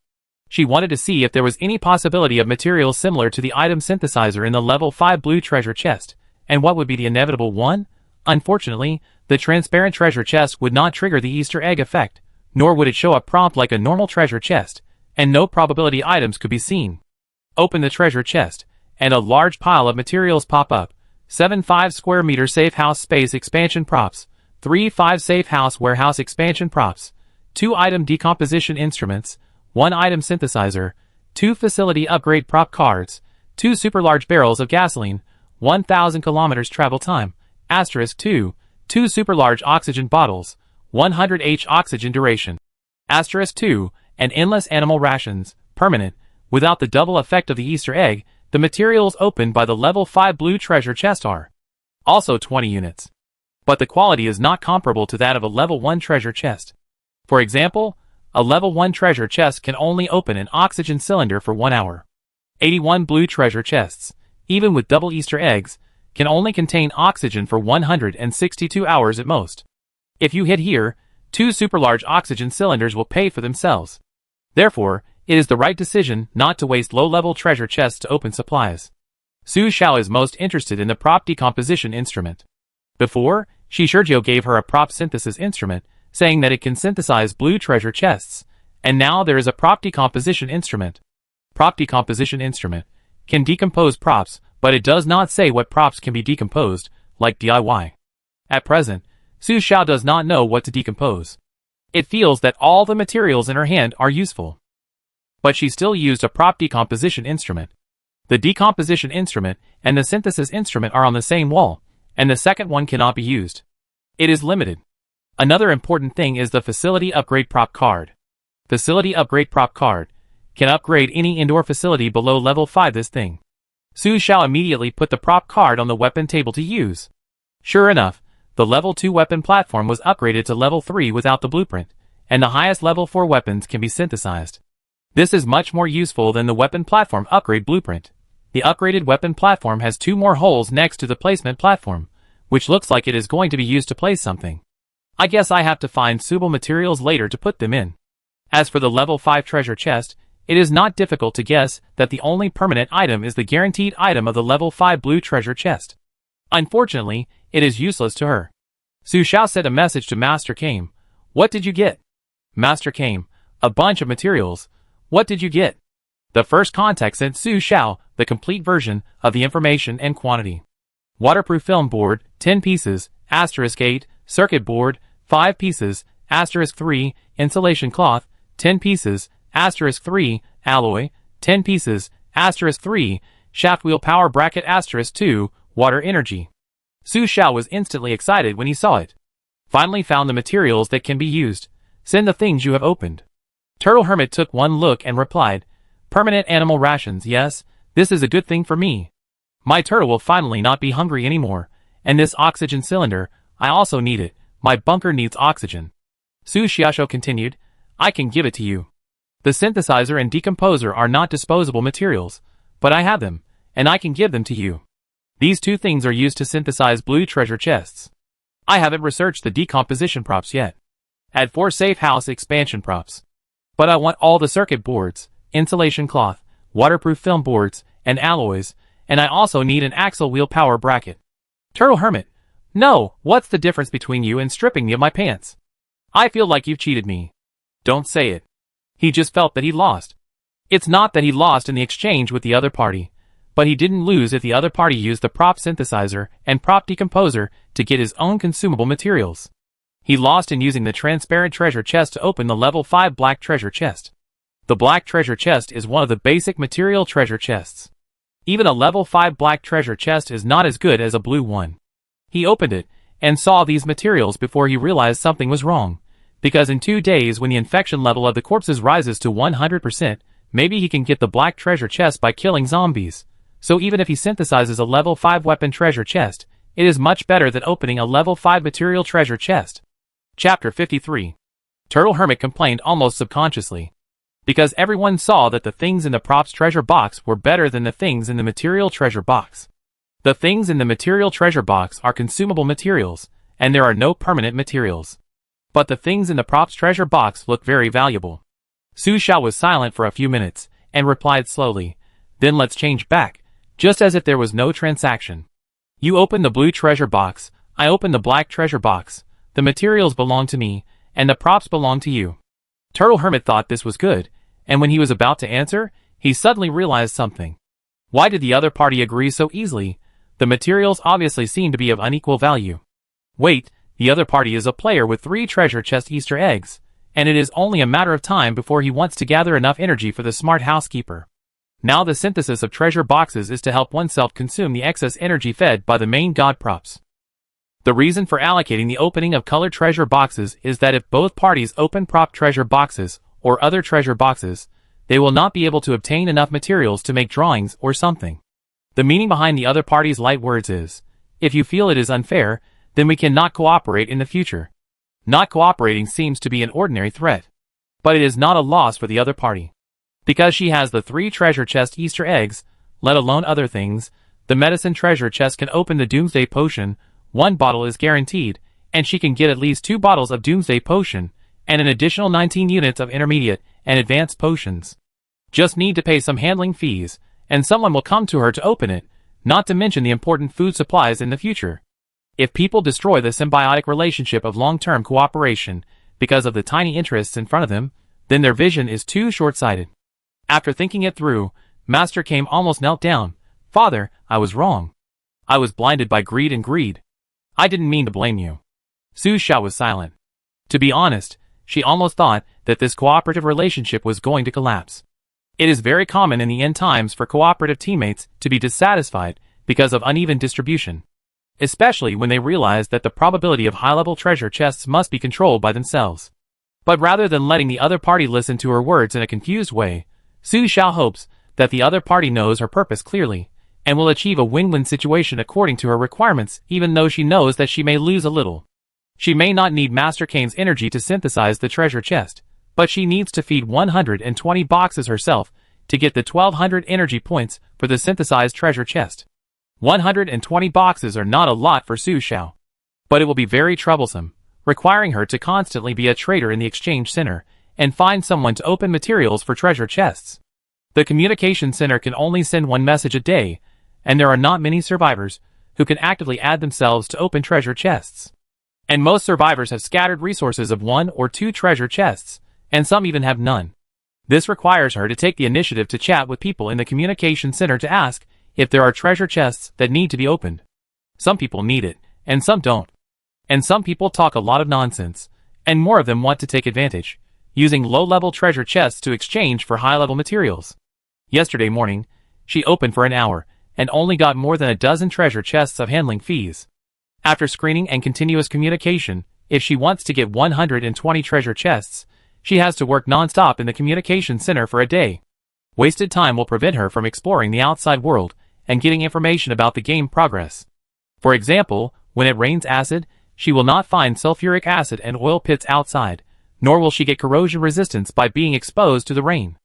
She wanted to see if there was any possibility of materials similar to the item synthesizer in the level 5 blue treasure chest, and what would be the inevitable one? Unfortunately, the transparent treasure chest would not trigger the Easter egg effect, nor would it show a prompt like a normal treasure chest, and no probability items could be seen. Open the treasure chest, and a large pile of materials pop up. 7 5 square meter safe house space expansion props, 3 5 safe house warehouse expansion props, 2 item decomposition instruments, 1 item synthesizer, 2 facility upgrade prop cards, 2 super large barrels of gasoline, 1,000 kilometers travel time, *2, 2 super large oxygen bottles, 100 H oxygen duration, *2, and endless animal rations, permanent, without the double effect of the Easter egg. The materials opened by the level 5 blue treasure chest are also 20 units. But the quality is not comparable to that of a level 1 treasure chest. For example, a level 1 treasure chest can only open an oxygen cylinder for 1 hour. 81 blue treasure chests, even with double Easter eggs, can only contain oxygen for 162 hours at most. If you hit here, 2 super large oxygen cylinders will pay for themselves. Therefore, it is the right decision not to waste low-level treasure chests to open supplies. Su Xiao is most interested in the prop decomposition instrument. Before, Shijio gave her a prop synthesis instrument, saying that it can synthesize blue treasure chests, and now there is a prop decomposition instrument. Prop decomposition instrument can decompose props, but it does not say what props can be decomposed, like DIY. At present, Su Xiao does not know what to decompose. It feels that all the materials in her hand are useful. But she still used a prop decomposition instrument. The decomposition instrument and the synthesis instrument are on the same wall, and the second one cannot be used. It is limited. Another important thing is the facility upgrade prop card. Facility upgrade prop card can upgrade any indoor facility below level 5. This thing Su Xiao immediately put the prop card on the weapon table to use. Sure enough, the level 2 weapon platform was upgraded to level 3 without the blueprint, and the highest level 4 weapons can be synthesized. This is much more useful than the weapon platform upgrade blueprint. The upgraded weapon platform has 2 more holes next to the placement platform, which looks like it is going to be used to place something. I guess I have to find suitable materials later to put them in. As for the level 5 treasure chest, it is not difficult to guess that the only permanent item is the guaranteed item of the level 5 blue treasure chest. Unfortunately, it is useless to her. Su Xiao sent a message to Master Kame. What did you get? Master Kame, a bunch of materials. What did you get? The first contact sent Su Xiao the complete version of the information and quantity. Waterproof film board, 10 pieces, *8, circuit board, 5 pieces, *3, insulation cloth, 10 pieces, *3, alloy, 10 pieces, *3, shaft wheel power bracket *2, water energy. Su Xiao was instantly excited when he saw it. Finally found the materials that can be used. Send the things you have opened. Turtle Hermit took one look and replied, permanent animal rations, yes, this is a good thing for me. My turtle will finally not be hungry anymore, and this oxygen cylinder, I also need it, my bunker needs oxygen. Su Xiaoshu continued, I can give it to you. The synthesizer and decomposer are not disposable materials, but I have them, and I can give them to you. These 2 things are used to synthesize blue treasure chests. I haven't researched the decomposition props yet. Add 4 safe house expansion props. But I want all the circuit boards, insulation cloth, waterproof film boards, and alloys, and I also need an axle wheel power bracket. Turtle Hermit, no, what's the difference between you and stripping me of my pants? I feel like you've cheated me. Don't say it. He just felt that he lost. It's not that he lost in the exchange with the other party, but he didn't lose if the other party used the prop synthesizer and prop decomposer to get his own consumable materials. He lost in using the transparent treasure chest to open the level 5 black treasure chest. The black treasure chest is one of the basic material treasure chests. Even a level 5 black treasure chest is not as good as a blue one. He opened it, and saw these materials before he realized something was wrong, because in 2 days when the infection level of the corpses rises to 100%, maybe he can get the black treasure chest by killing zombies. So even if he synthesizes a level 5 weapon treasure chest, it is much better than opening a level 5 material treasure chest. Chapter 53. Turtle Hermit complained almost subconsciously, because everyone saw that the things in the props treasure box were better than the things in the material treasure box. The things in the material treasure box are consumable materials, and there are no permanent materials. But the things in the props treasure box look very valuable. Su Xiao was silent for a few minutes, and replied slowly, then let's change back, just as if there was no transaction. You open the blue treasure box, I open the black treasure box, the materials belong to me, and the props belong to you. Turtle Hermit thought this was good, and when he was about to answer, he suddenly realized something. Why did the other party agree so easily? The materials obviously seem to be of unequal value. Wait, the other party is a player with 3 treasure chest Easter eggs, and it is only a matter of time before he wants to gather enough energy for the smart housekeeper. Now the synthesis of treasure boxes is to help oneself consume the excess energy fed by the main god props. The reason for allocating the opening of colored treasure boxes is that if both parties open prop treasure boxes, or other treasure boxes, they will not be able to obtain enough materials to make drawings or something. The meaning behind the other party's light words is, if you feel it is unfair, then we cannot cooperate in the future. Not cooperating seems to be an ordinary threat. But it is not a loss for the other party. Because she has the 3 treasure chest Easter eggs, let alone other things, the medicine treasure chest can open the Doomsday potion, 1 bottle is guaranteed, and she can get at least 2 bottles of Doomsday potion, and an additional 19 units of intermediate and advanced potions. Just need to pay some handling fees, and someone will come to her to open it, not to mention the important food supplies in the future. If people destroy the symbiotic relationship of long-term cooperation because of the tiny interests in front of them, then their vision is too short-sighted. After thinking it through, Master Kame almost knelt down. Father, I was wrong. I was blinded by greed and greed. I didn't mean to blame you. Su Xiao was silent. To be honest, she almost thought that this cooperative relationship was going to collapse. It is very common in the end times for cooperative teammates to be dissatisfied because of uneven distribution, especially when they realize that the probability of high-level treasure chests must be controlled by themselves. But rather than letting the other party listen to her words in a confused way, Su Xiao hopes that the other party knows her purpose clearly, and will achieve a win-win situation according to her requirements, even though she knows that she may lose a little. She may not need Master Kane's energy to synthesize the treasure chest, but she needs to feed 120 boxes herself to get the 1200 energy points for the synthesized treasure chest. 120 boxes are not a lot for Su Xiao, but it will be very troublesome, requiring her to constantly be a trader in the exchange center and find someone to open materials for treasure chests. The communication center can only send one message a day, and there are not many survivors who can actively add themselves to open treasure chests. And most survivors have scattered resources of 1 or 2 treasure chests, and some even have none. This requires her to take the initiative to chat with people in the communication center to ask if there are treasure chests that need to be opened. Some people need it, and some don't. And some people talk a lot of nonsense, and more of them want to take advantage, using low-level treasure chests to exchange for high-level materials. Yesterday morning, she opened for an hour, and only got more than a dozen treasure chests of handling fees. After screening and continuous communication, if she wants to get 120 treasure chests, she has to work non-stop in the communication center for a day. Wasted time will prevent her from exploring the outside world and getting information about the game progress. For example, when it rains acid, she will not find sulfuric acid and oil pits outside, nor will she get corrosion resistance by being exposed to the rain.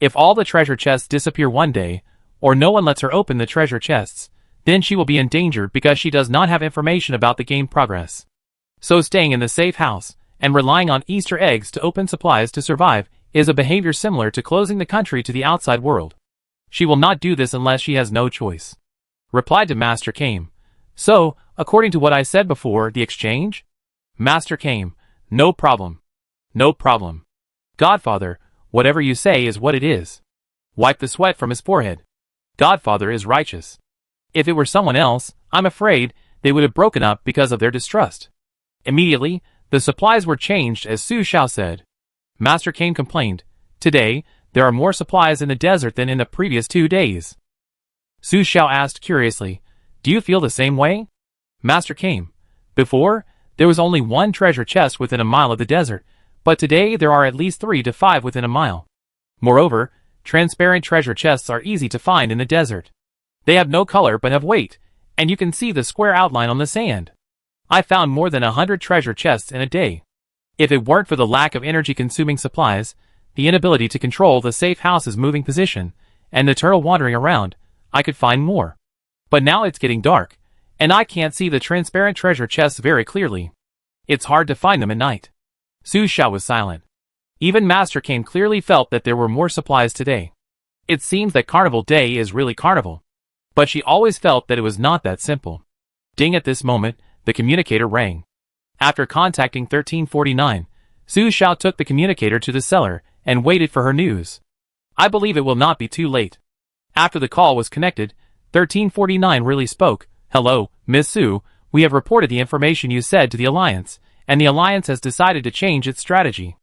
If all the treasure chests disappear one day, or no one lets her open the treasure chests, then she will be endangered because she does not have information about the game progress. So staying in the safe house and relying on Easter eggs to open supplies to survive is a behavior similar to closing the country to the outside world. She will not do this unless she has no choice. Replied to Master Kame. So, according to what I said before, the exchange? Master Kame. No problem. No problem. Godfather, whatever you say is what it is. Wipe the sweat from his forehead. Godfather is righteous. If it were someone else, I'm afraid they would have broken up because of their distrust. Immediately, the supplies were changed as Su Xiao said. Master Kame complained, today, there are more supplies in the desert than in the previous 2 days. Su Xiao asked curiously, do you feel the same way? Master Kame, before, there was only 1 treasure chest within a mile of the desert, but today there are at least 3 to 5 within a mile. Moreover, transparent treasure chests are easy to find in the desert. They have no color but have weight, and you can see the square outline on the sand. I found more than 100 treasure chests in a day. If it weren't for the lack of energy-consuming supplies, the inability to control the safe house's moving position, and the turtle wandering around, I could find more. But now it's getting dark, and I can't see the transparent treasure chests very clearly. It's hard to find them at night. Su Xiao was silent. Even Master Kame clearly felt that there were more supplies today. It seems that Carnival Day is really carnival. But she always felt that it was not that simple. Ding, at this moment, the communicator rang. After contacting 1349, Su Xiao took the communicator to the cellar and waited for her news. I believe it will not be too late. After the call was connected, 1349 really spoke. Hello, Miss Su, we have reported the information you said to the Alliance, and the Alliance has decided to change its strategy.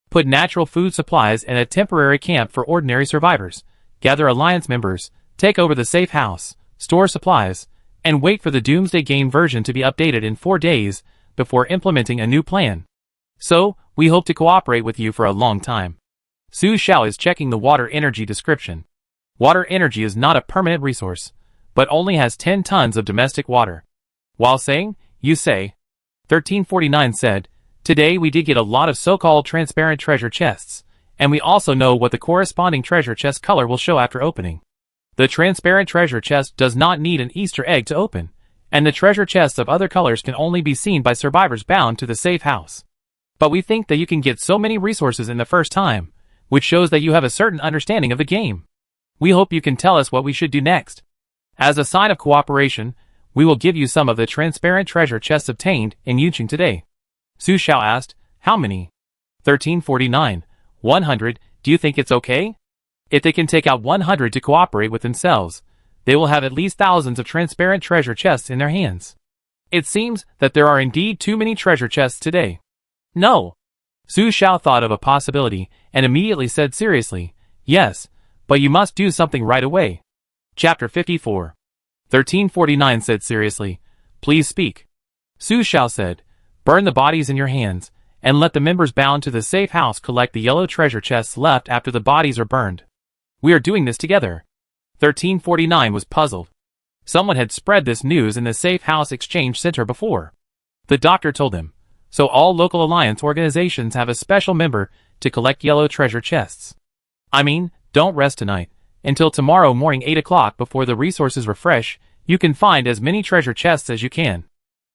Put natural food supplies in a temporary camp for ordinary survivors, gather Alliance members, take over the safe house, store supplies, and wait for the Doomsday game version to be updated in 4 days before implementing a new plan. So, we hope to cooperate with you for a long time. Su Xiao is checking the water energy description. Water energy is not a permanent resource, but only has 10 tons of domestic water. While saying, you say, 1349 said, today we did get a lot of so-called transparent treasure chests, and we also know what the corresponding treasure chest color will show after opening. The transparent treasure chest does not need an Easter egg to open, and the treasure chests of other colors can only be seen by survivors bound to the safe house. But we think that you can get so many resources in the first time, which shows that you have a certain understanding of the game. We hope you can tell us what we should do next. As a sign of cooperation, we will give you some of the transparent treasure chests obtained in Yuqing today. Su Xiao asked, how many? 1349, 100, do you think it's okay? If they can take out 100 to cooperate with themselves, they will have at least thousands of transparent treasure chests in their hands. It seems that there are indeed too many treasure chests today. No. Su Xiao thought of a possibility and immediately said seriously, yes, but you must do something right away. Chapter 54. 1349 said seriously, please speak. Su Xiao said, burn the bodies in your hands, and let the members bound to the safe house collect the yellow treasure chests left after the bodies are burned. We are doing this together. 1349 was puzzled. Someone had spread this news in the Safe House Exchange Center before. The doctor told him. So all local alliance organizations have a special member to collect yellow treasure chests. I mean, don't rest tonight. Until tomorrow morning 8 o'clock before the resources refresh, you can find as many treasure chests as you can.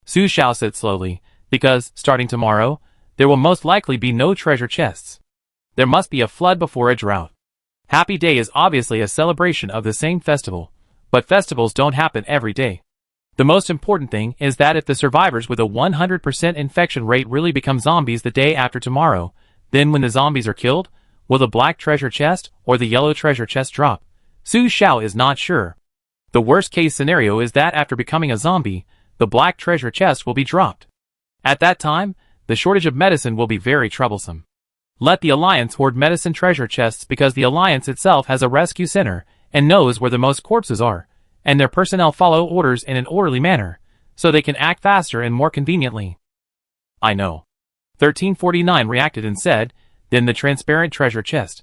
Su Xiao said slowly, because, starting tomorrow, there will most likely be no treasure chests. There must be a flood before a drought. Happy Day is obviously a celebration of the same festival, but festivals don't happen every day. The most important thing is that if the survivors with a 100% infection rate really become zombies the day after tomorrow, then when the zombies are killed, will the black treasure chest or the yellow treasure chest drop? Su Xiao is not sure. The worst case scenario is that after becoming a zombie, the black treasure chest will be dropped. At that time, the shortage of medicine will be very troublesome. Let the Alliance hoard medicine treasure chests because the Alliance itself has a rescue center and knows where the most corpses are, and their personnel follow orders in an orderly manner, so they can act faster and more conveniently. I know. 1349 reacted and said, then the transparent treasure chest.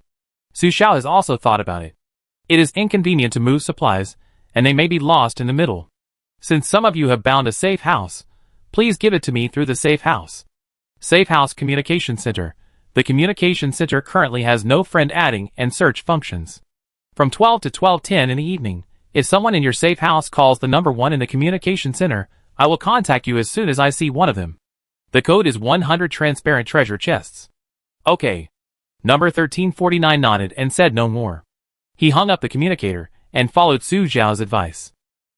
Su Xiao has also thought about it. It is inconvenient to move supplies, and they may be lost in the middle. Since some of you have bound a safe house, please give it to me through the safe house. Safe House Communication Center. The Communication Center currently has no friend adding and search functions. From 12 to 12:10 in the evening, if someone in your safe house calls the number 1 in the Communication Center, I will contact you as soon as I see one of them. The code is 100 transparent treasure chests. Okay. Number 1349 nodded and said no more. He hung up the communicator and followed Su Xiao's advice.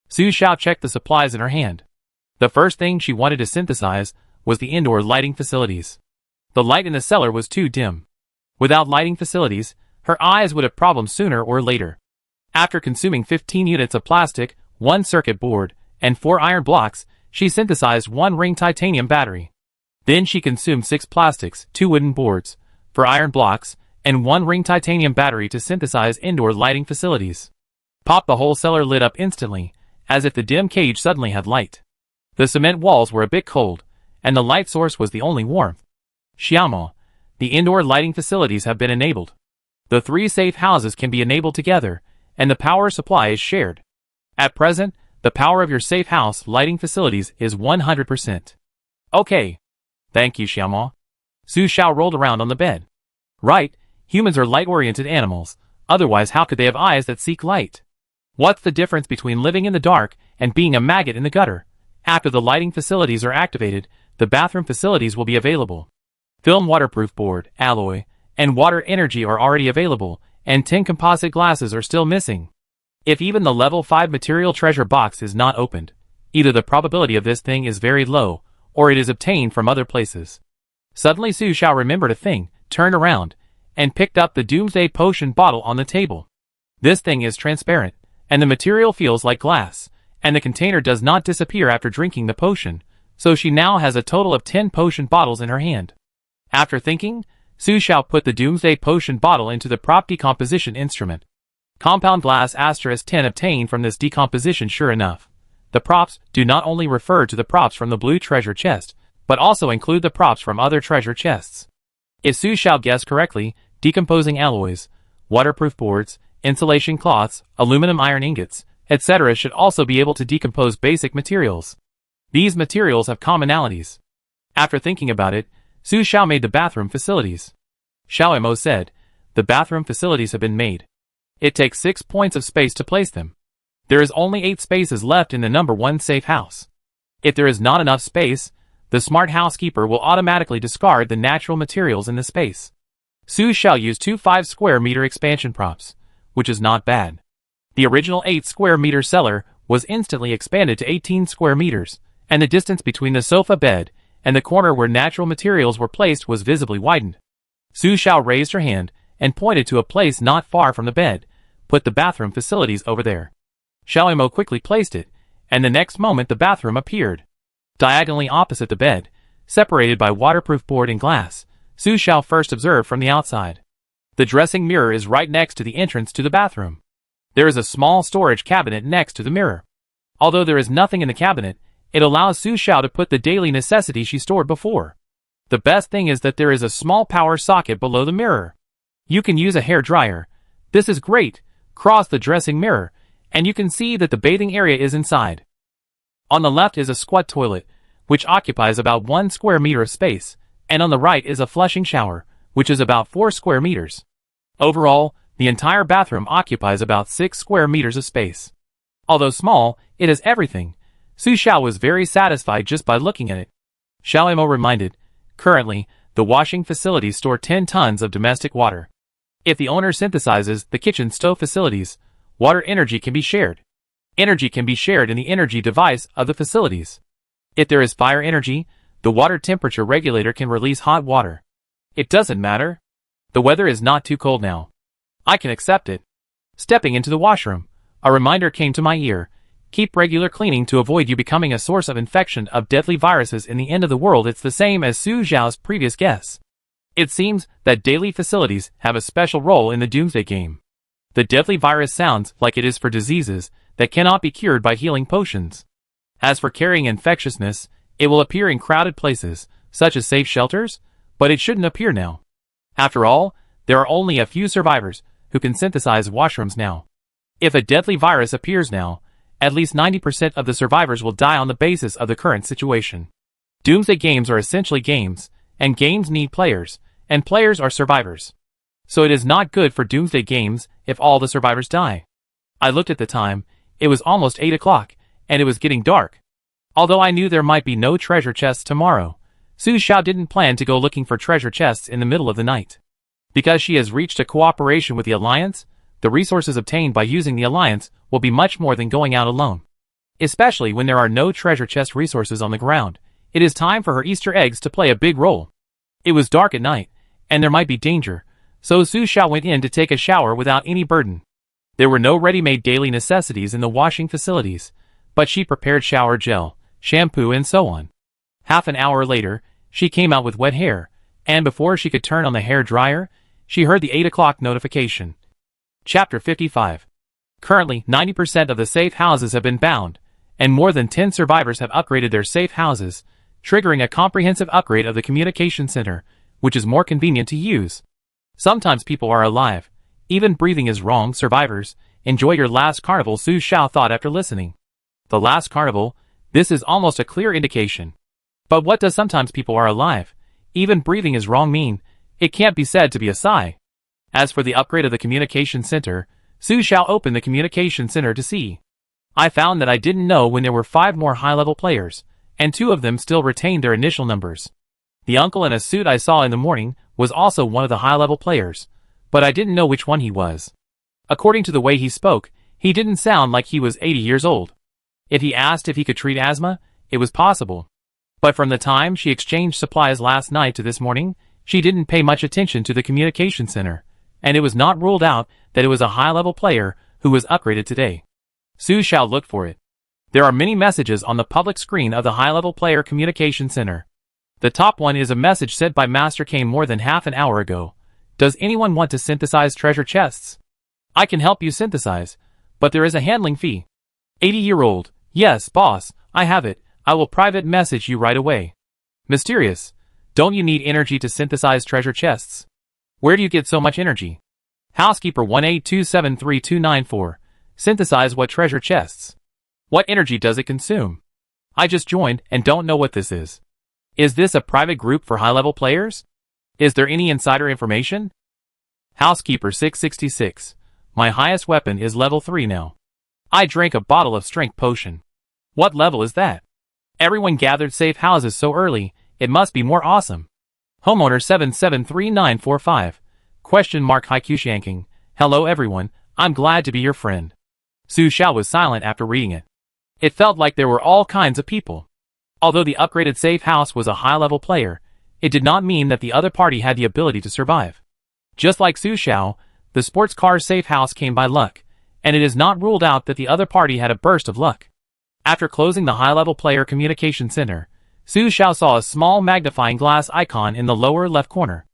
Su Xiao checked the supplies in her hand. The first thing she wanted to synthesize was the indoor lighting facilities. The light in the cellar was too dim. Without lighting facilities, her eyes would have problems sooner or later. After consuming 15 units of plastic, 1 circuit board, and 4 iron blocks, she synthesized 1 ring titanium battery. Then she consumed 6 plastics, 2 wooden boards, 4 iron blocks, and 1 ring titanium battery to synthesize indoor lighting facilities. Pop! The whole cellar lit up instantly, as if the dim cage suddenly had light. The cement walls were a bit cold, and the light source was the only warmth. Xiaomo, the indoor lighting facilities have been enabled. The 3 safe houses can be enabled together, and the power supply is shared. At present, the power of your safe house lighting facilities is 100%. Okay. Thank you, Xiaomo. Su Xiao rolled around on the bed. Right, humans are light-oriented animals, otherwise how could they have eyes that seek light? What's the difference between living in the dark and being a maggot in the gutter? After the lighting facilities are activated, the bathroom facilities will be available. Film waterproof board, alloy, and water energy are already available, and 10 composite glasses are still missing. If even the level 5 material treasure box is not opened, either the probability of this thing is very low, or it is obtained from other places. Suddenly Su Xiao remembered a thing, turned around, and picked up the Doomsday potion bottle on the table. This thing is transparent, and the material feels like glass, and the container does not disappear after drinking the potion, so she now has a total of 10 potion bottles in her hand. After thinking, Su Xiao put the Doomsday potion bottle into the prop decomposition instrument. Compound glass *10 obtained from this decomposition. Sure enough, the props do not only refer to the props from the blue treasure chest, but also include the props from other treasure chests. If Su Xiao guessed correctly, decomposing alloys, waterproof boards, insulation cloths, aluminum iron ingots, etc. should also be able to decompose basic materials. These materials have commonalities. After thinking about it, Su Xiao made the bathroom facilities. Xiao Mo said, the bathroom facilities have been made. It takes 6 points of space to place them. There is only 8 spaces left in the number 1 safe house. If there is not enough space, the smart housekeeper will automatically discard the natural materials in the space. Su Xiao used 2 5 square meter expansion props, which is not bad. The original 8 square meter cellar was instantly expanded to 18 square meters, and the distance between the sofa bed and the corner where natural materials were placed was visibly widened. Su Xiao raised her hand and pointed to a place not far from the bed. Put the bathroom facilities over there. Xiao Mo quickly placed it, and the next moment the bathroom appeared. Diagonally opposite the bed, separated by waterproof board and glass, Su Xiao first observed from the outside. The dressing mirror is right next to the entrance to the bathroom. There is a small storage cabinet next to the mirror. Although there is nothing in the cabinet, it allows Su Xiao to put the daily necessities she stored before. The best thing is that there is a small power socket below the mirror. You can use a hair dryer. This is great. Cross the dressing mirror, and you can see that the bathing area is inside. On the left is a squat toilet, which occupies about 1 square meter of space, and on the right is a flushing shower, which is about 4 square meters. Overall, the entire bathroom occupies about 6 square meters of space. Although small, it has everything. Su Xiao was very satisfied just by looking at it. Xiao Imo reminded, currently, the washing facilities store 10 tons of domestic water. If the owner synthesizes the kitchen stove facilities, water energy can be shared. Energy can be shared in the energy device of the facilities. If there is fire energy, the water temperature regulator can release hot water. It doesn't matter. The weather is not too cold now. I can accept it. Stepping into the washroom, a reminder came to my ear. Keep regular cleaning to avoid you becoming a source of infection of deadly viruses in the end of the world. It's the same as Su Xiao's previous guess. It seems that daily facilities have a special role in the Doomsday game. The deadly virus sounds like it is for diseases that cannot be cured by healing potions. As for carrying infectiousness, it will appear in crowded places, such as safe shelters, but it shouldn't appear now. After all, there are only a few survivors who can synthesize washrooms now. If a deadly virus appears now, at least 90% of the survivors will die on the basis of the current situation. Doomsday games are essentially games, and games need players, and players are survivors. So it is not good for Doomsday games if all the survivors die. I looked at the time, it was almost 8 o'clock, and it was getting dark. Although I knew there might be no treasure chests tomorrow, Su Xiao didn't plan to go looking for treasure chests in the middle of the night. Because she has reached a cooperation with the Alliance, the resources obtained by using the Alliance will be much more than going out alone. Especially when there are no treasure chest resources on the ground, it is time for her Easter eggs to play a big role. It was dark at night, and there might be danger, so Su Xiao went in to take a shower without any burden. There were no ready-made daily necessities in the washing facilities, but she prepared shower gel, shampoo and so on. Half an hour later, she came out with wet hair, and before she could turn on the hair dryer, she heard the 8 o'clock notification. Chapter 55. Currently, 90% of the safe houses have been bound, and more than 10 survivors have upgraded their safe houses, triggering a comprehensive upgrade of the communication center, which is more convenient to use. Sometimes people are alive. Even breathing is wrong. Survivors, enjoy your last carnival, Su Xiao thought after listening. The last carnival, this is almost a clear indication. But what does sometimes people are alive? Even breathing is wrong mean? It can't be said to be a sigh. As for the upgrade of the communication center, Su Xiao opened the communication center to see. I found that I didn't know when there were 5 more high-level players, and 2 of them still retained their initial numbers. The uncle in a suit I saw in the morning was also one of the high-level players, but I didn't know which one he was. According to the way he spoke, he didn't sound like he was 80 years old. If he asked if he could treat asthma, it was possible. But from the time she exchanged supplies last night to this morning, she didn't pay much attention to the communication center, and it was not ruled out that it was a high-level player who was upgraded today. Su Xiao looked for it. There are many messages on the public screen of the high-level player communication center. The top one is a message sent by Master Kame more than half an hour ago. Does anyone want to synthesize treasure chests? I can help you synthesize, but there is a handling fee. 80-year-old, yes, boss, I have it. I will private message you right away. Mysterious, don't you need energy to synthesize treasure chests? Where do you get so much energy? Housekeeper 182732994. Synthesize what treasure chests? What energy does it consume? I just joined and don't know what this is. Is this a private group for high-level players? Is there any insider information? Housekeeper 666. My highest weapon is level 3 now. I drank a bottle of strength potion. What level is that? Everyone gathered safe houses so early, it must be more awesome. Homeowner 773945. Question mark Haikushanking. Hello everyone, I'm glad to be your friend. Su Xiao was silent after reading it. It felt like there were all kinds of people. Although the upgraded safe house was a high-level player, it did not mean that the other party had the ability to survive. Just like Su Xiao, the sports car safe house came by luck, and it is not ruled out that the other party had a burst of luck. After closing the high-level player communication center, Su Xiao saw a small magnifying glass icon in the lower left corner.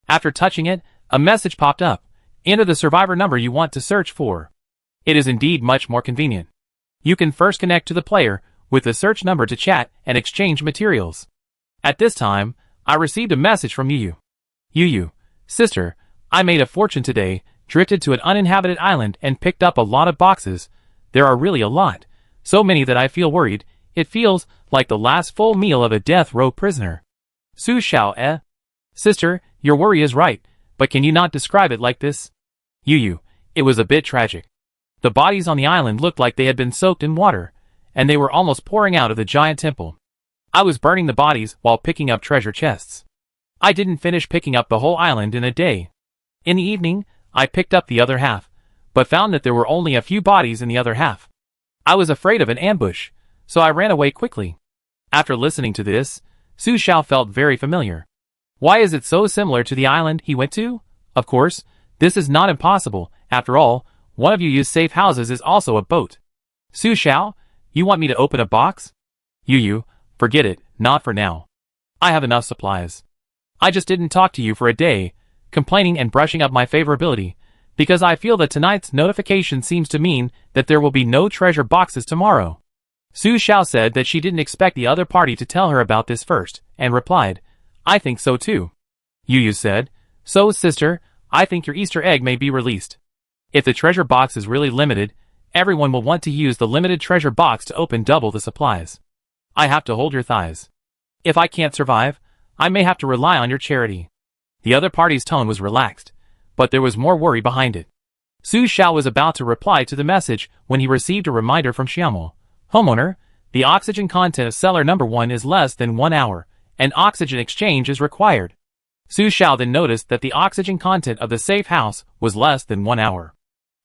After touching it, a message popped up. Enter the survivor number you want to search for. It is indeed much more convenient. You can first connect to the player with the search number to chat and exchange materials. At this time, I received a message from Yu. Yu, sister, I made a fortune today, drifted to an uninhabited island and picked up a lot of boxes. There are really a lot. So many that I feel worried. It feels like the last full meal of a death row prisoner. Su Xiao, Sister, your worry is right, but can you not describe it like this? Yu, it was a bit tragic. The bodies on the island looked like they had been soaked in water, and they were almost pouring out of the giant temple. I was burning the bodies while picking up treasure chests. I didn't finish picking up the whole island in a day. In the evening, I picked up the other half, but found that there were only a few bodies in the other half. I was afraid of an ambush, so I ran away quickly. After listening to this, Su Xiao felt very familiar. Why is it so similar to the island he went to? Of course, this is not impossible. After all, one of Yu's safe houses is also a boat. Su Xiao, you want me to open a box? Yu, forget it, not for now. I have enough supplies. I just didn't talk to you for a day, complaining and brushing up my favorability, because I feel that tonight's notification seems to mean that there will be no treasure boxes tomorrow. Su Xiao said that she didn't expect the other party to tell her about this first, and replied, I think so too. Yu said, So sister, I think your Easter egg may be released. If the treasure box is really limited, everyone will want to use the limited treasure box to open double the supplies. I have to hold your thighs. If I can't survive, I may have to rely on your charity. The other party's tone was relaxed, but there was more worry behind it. Su Xiao was about to reply to the message when he received a reminder from Xiamo. Homeowner, the oxygen content of cellar number 1 is less than 1 hour, and oxygen exchange is required. Su Xiao then noticed that the oxygen content of the safe house was less than 1 hour.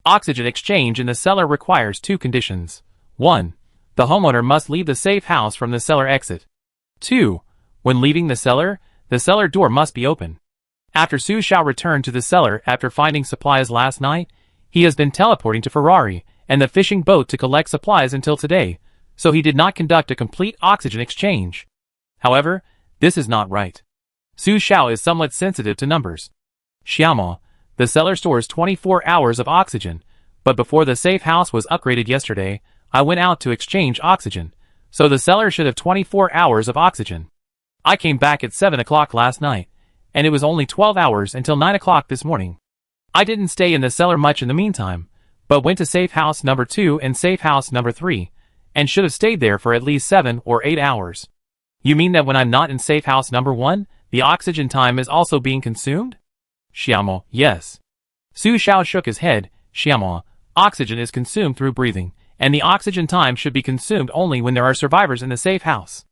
Oxygen exchange in the cellar requires 2 conditions. 1. The homeowner must leave the safe house from the cellar exit. 2. When leaving the cellar door must be open. After Su Xiao returned to the cellar after finding supplies last night, he has been teleporting to Ferrari and the fishing boat to collect supplies until today, so he did not conduct a complete oxygen exchange. However, this is not right. Su Xiao is somewhat sensitive to numbers. Xiamo, the cellar stores 24 hours of oxygen, but before the safe house was upgraded yesterday, I went out to exchange oxygen, so the cellar should have 24 hours of oxygen. I came back at 7 o'clock last night, and it was only 12 hours until 9 o'clock this morning. I didn't stay in the cellar much in the meantime, but went to safe house number 2 and safe house number 3, and should have stayed there for at least 7 or 8 hours. You mean that when I'm not in safe house number 1, the oxygen time is also being consumed? Xiamo, yes. Su Xiao shook his head. Xiamo, oxygen is consumed through breathing, and the oxygen time should be consumed only when there are survivors in the safe house.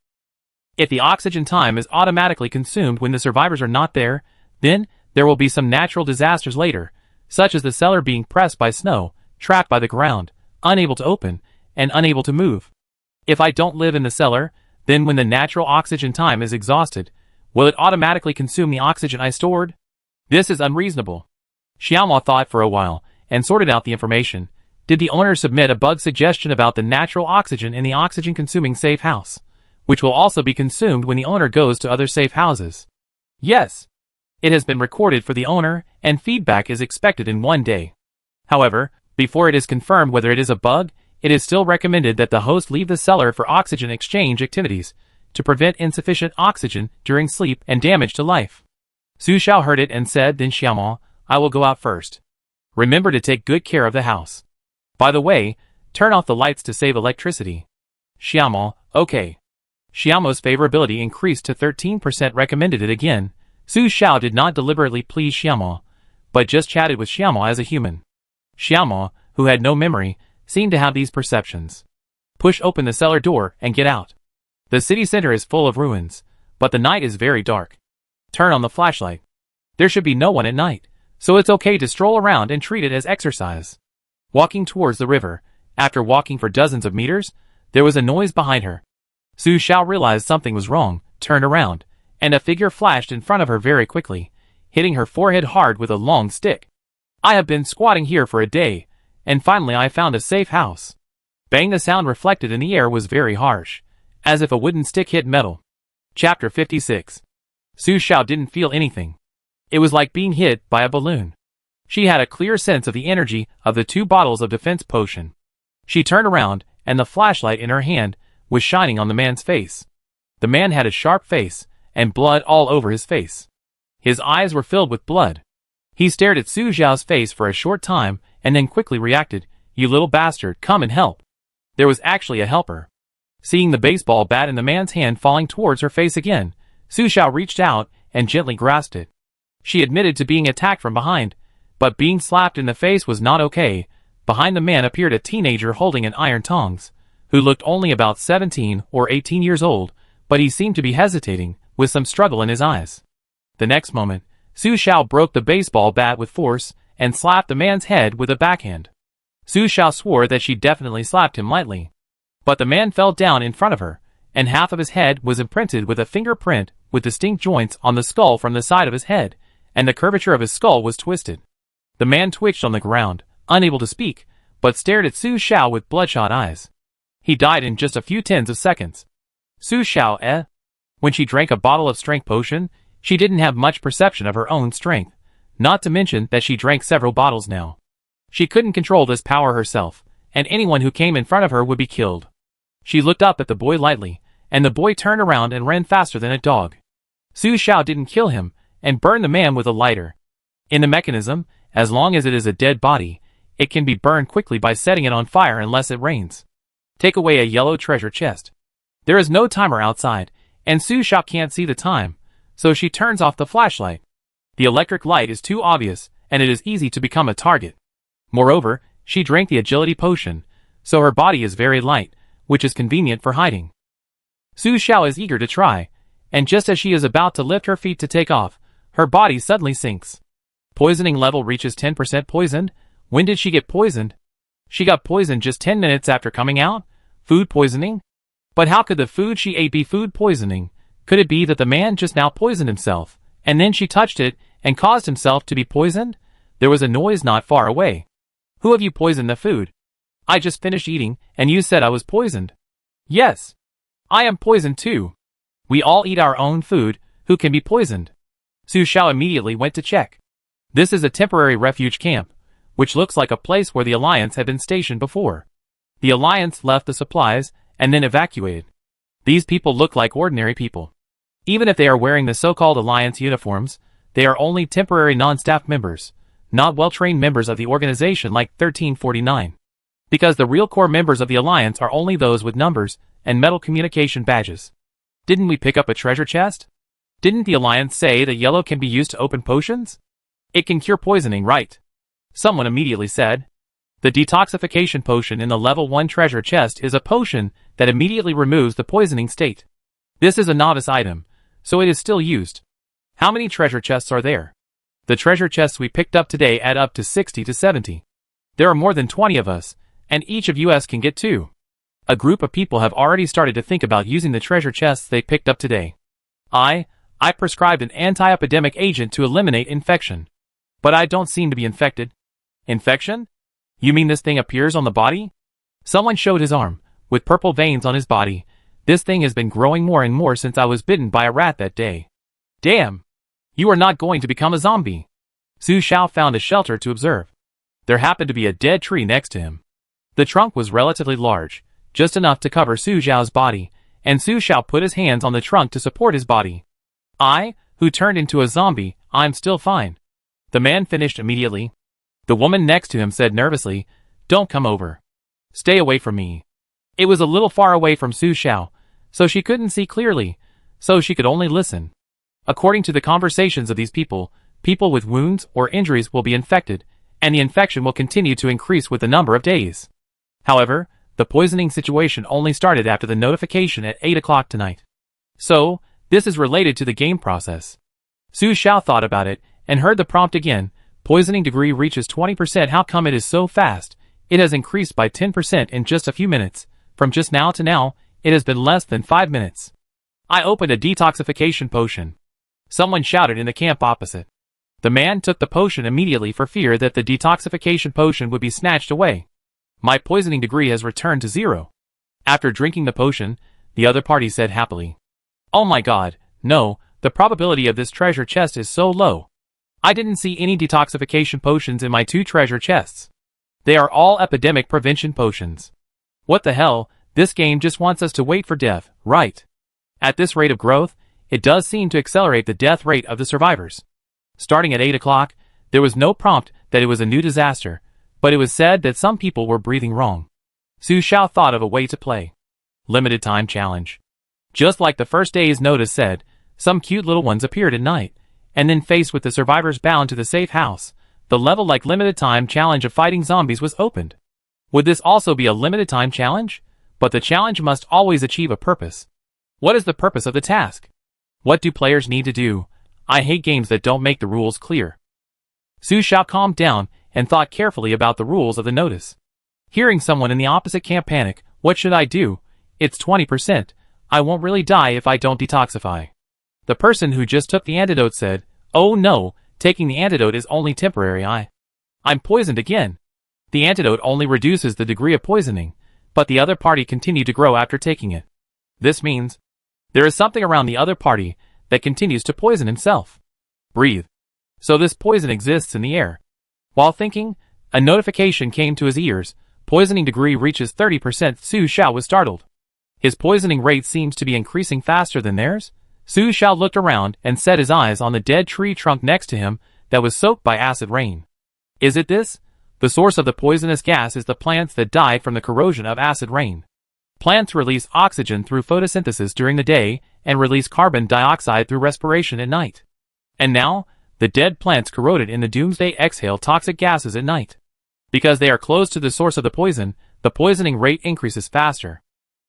If the oxygen time is automatically consumed when the survivors are not there, then there will be some natural disasters later, such as the cellar being pressed by snow, trapped by the ground, unable to open, and unable to move. If I don't live in the cellar, then when the natural oxygen time is exhausted, will it automatically consume the oxygen I stored? This is unreasonable. Xiaomao thought for a while, and sorted out the information. Did the owner submit a bug suggestion about the natural oxygen in the oxygen-consuming safe house, which will also be consumed when the owner goes to other safe houses? Yes. It has been recorded for the owner, and feedback is expected in 1 day. However, before it is confirmed whether it is a bug, it is still recommended that the host leave the cellar for oxygen exchange activities, to prevent insufficient oxygen during sleep and damage to life. Su Xiao heard it and said, Then Xiaomao, I will go out first. Remember to take good care of the house. By the way, turn off the lights to save electricity. Xiaomao, okay. Xiaomao's favorability increased to 13%. Recommended it again. Su Xiao did not deliberately please Xiaomao, but just chatted with Xiaomao as a human. Xiaomao, who had no memory, seemed to have these perceptions. Push open the cellar door and get out. The city center is full of ruins, but the night is very dark. Turn on the flashlight. There should be no one at night, so it's okay to stroll around and treat it as exercise. Walking towards the river, after walking for dozens of meters, there was a noise behind her. Su Xiao realized something was wrong, turned around, and a figure flashed in front of her very quickly, hitting her forehead hard with a long stick. I have been squatting here for a day, and finally I found a safe house. Bang! The sound reflected in the air was very harsh, as if a wooden stick hit metal. Chapter 56. Su Xiao didn't feel anything. It was like being hit by a balloon. She had a clear sense of the energy of the 2 bottles of defense potion. She turned around, and the flashlight in her hand was shining on the man's face. The man had a sharp face, and blood all over his face. His eyes were filled with blood. He stared at Su Xiao's face for a short time, and then quickly reacted. "You little bastard, come and help." There was actually a helper. Seeing the baseball bat in the man's hand falling towards her face again, Su Xiao reached out and gently grasped it. She admitted to being attacked from behind, but being slapped in the face was not okay. Behind the man appeared a teenager holding an iron tongs, who looked only about 17 or 18 years old, but he seemed to be hesitating, with some struggle in his eyes. The next moment, Su Xiao broke the baseball bat with force and slapped the man's head with a backhand. Su Xiao swore that she definitely slapped him lightly. But the man fell down in front of her, and half of his head was imprinted with a fingerprint with distinct joints on the skull from the side of his head, and the curvature of his skull was twisted. The man twitched on the ground, unable to speak, but stared at Su Xiao with bloodshot eyes. He died in just a few tens of seconds. Su Xiao, When she drank a bottle of strength potion, she didn't have much perception of her own strength, not to mention that she drank several bottles now. She couldn't control this power herself, and anyone who came in front of her would be killed. She looked up at the boy lightly, and the boy turned around and ran faster than a dog. Su Xiao didn't kill him, and burned the man with a lighter. In the mechanism, as long as it is a dead body, it can be burned quickly by setting it on fire unless it rains. Take away a yellow treasure chest. There is no timer outside, and Su Xiao can't see the time, so she turns off the flashlight. The electric light is too obvious, and it is easy to become a target. Moreover, she drank the agility potion, so her body is very light, which is convenient for hiding. Su Xiao is eager to try, and just as she is about to lift her feet to take off, her body suddenly sinks. Poisoning level reaches 10% poisoned. When did she get poisoned? She got poisoned just 10 minutes after coming out? Food poisoning? But how could the food she ate be food poisoning? Could it be that the man just now poisoned himself, and then she touched it and caused himself to be poisoned? There was a noise not far away. Who of you poisoned the food? I just finished eating, and you said I was poisoned. Yes. I am poisoned too. We all eat our own food. Who can be poisoned? Su Xiao immediately went to check. This is a temporary refuge camp, which looks like a place where the Alliance had been stationed before. The Alliance left the supplies and then evacuated. These people look like ordinary people. Even if they are wearing the so-called Alliance uniforms, they are only temporary non-staff members, not well-trained members of the organization like 1349. Because the real core members of the Alliance are only those with numbers and metal communication badges. Didn't we pick up a treasure chest? Didn't the Alliance say that yellow can be used to open potions? It can cure poisoning, right? Someone immediately said. The detoxification potion in the level 1 treasure chest is a potion that immediately removes the poisoning state. This is a novice item, so it is still used. How many treasure chests are there? The treasure chests we picked up today add up to 60 to 70. There are more than 20 of us, and each of us can get 2. A group of people have already started to think about using the treasure chests they picked up today. I prescribed an anti-epidemic agent to eliminate infection. But I don't seem to be infected. Infection? You mean this thing appears on the body? Someone showed his arm, with purple veins on his body. This thing has been growing more and more since I was bitten by a rat that day. Damn! You are not going to become a zombie. Su Xiao found a shelter to observe. There happened to be a dead tree next to him. The trunk was relatively large, just enough to cover Su Xiao's body, and Su Xiao put his hands on the trunk to support his body. I, who turned into a zombie, I'm still fine. The man finished immediately. The woman next to him said nervously, Don't come over. Stay away from me. It was a little far away from Su Xiao, so she couldn't see clearly, so she could only listen. According to the conversations of these people, people with wounds or injuries will be infected, and the infection will continue to increase with the number of days. However, the poisoning situation only started after the notification at 8 o'clock tonight. So, this is related to the game process. Su Xiao thought about it, and heard the prompt again. Poisoning degree reaches 20%. How come it is so fast? It has increased by 10% in just a few minutes. From just now to now, it has been less than 5 minutes. I opened a detoxification potion. Someone shouted in the camp opposite. The man took the potion immediately for fear that the detoxification potion would be snatched away. My poisoning degree has returned to 0. After drinking the potion, the other party said happily. Oh my god, no, the probability of this treasure chest is so low. I didn't see any detoxification potions in my 2 treasure chests. They are all epidemic prevention potions. What the hell, this game just wants us to wait for death, right? At this rate of growth, it does seem to accelerate the death rate of the survivors. Starting at 8 o'clock, there was no prompt that it was a new disaster. but it was said that some people were breathing wrong. Su Xiao thought of a way to play. Limited time challenge. Just like the first day's notice said, some cute little ones appeared at night, and then faced with the survivors bound to the safe house, the level-like limited time challenge of fighting zombies was opened. Would this also be a limited time challenge? But the challenge must always achieve a purpose. What is the purpose of the task? What do players need to do? I hate games that don't make the rules clear. Su Xiao calmed down and thought carefully about the rules of the notice. Hearing someone in the opposite camp panic, what should I do? It's 20%. I won't really die if I don't detoxify. The person who just took the antidote said, oh no, taking the antidote is only temporary. I'm poisoned again. The antidote only reduces the degree of poisoning, but the other party continued to grow after taking it. This means there is something around the other party that continues to poison himself. Breathe. So this poison exists in the air. While thinking, a notification came to his ears. Poisoning degree reaches 30%. Su Xiao was startled. His poisoning rate seems to be increasing faster than theirs. Su Xiao looked around and set his eyes on the dead tree trunk next to him that was soaked by acid rain. Is it this? The source of the poisonous gas is the plants that died from the corrosion of acid rain. Plants release oxygen through photosynthesis during the day and release carbon dioxide through respiration at night. And now, the dead plants corroded in the Doomsday exhale toxic gases at night. Because they are close to the source of the poisoning rate increases faster.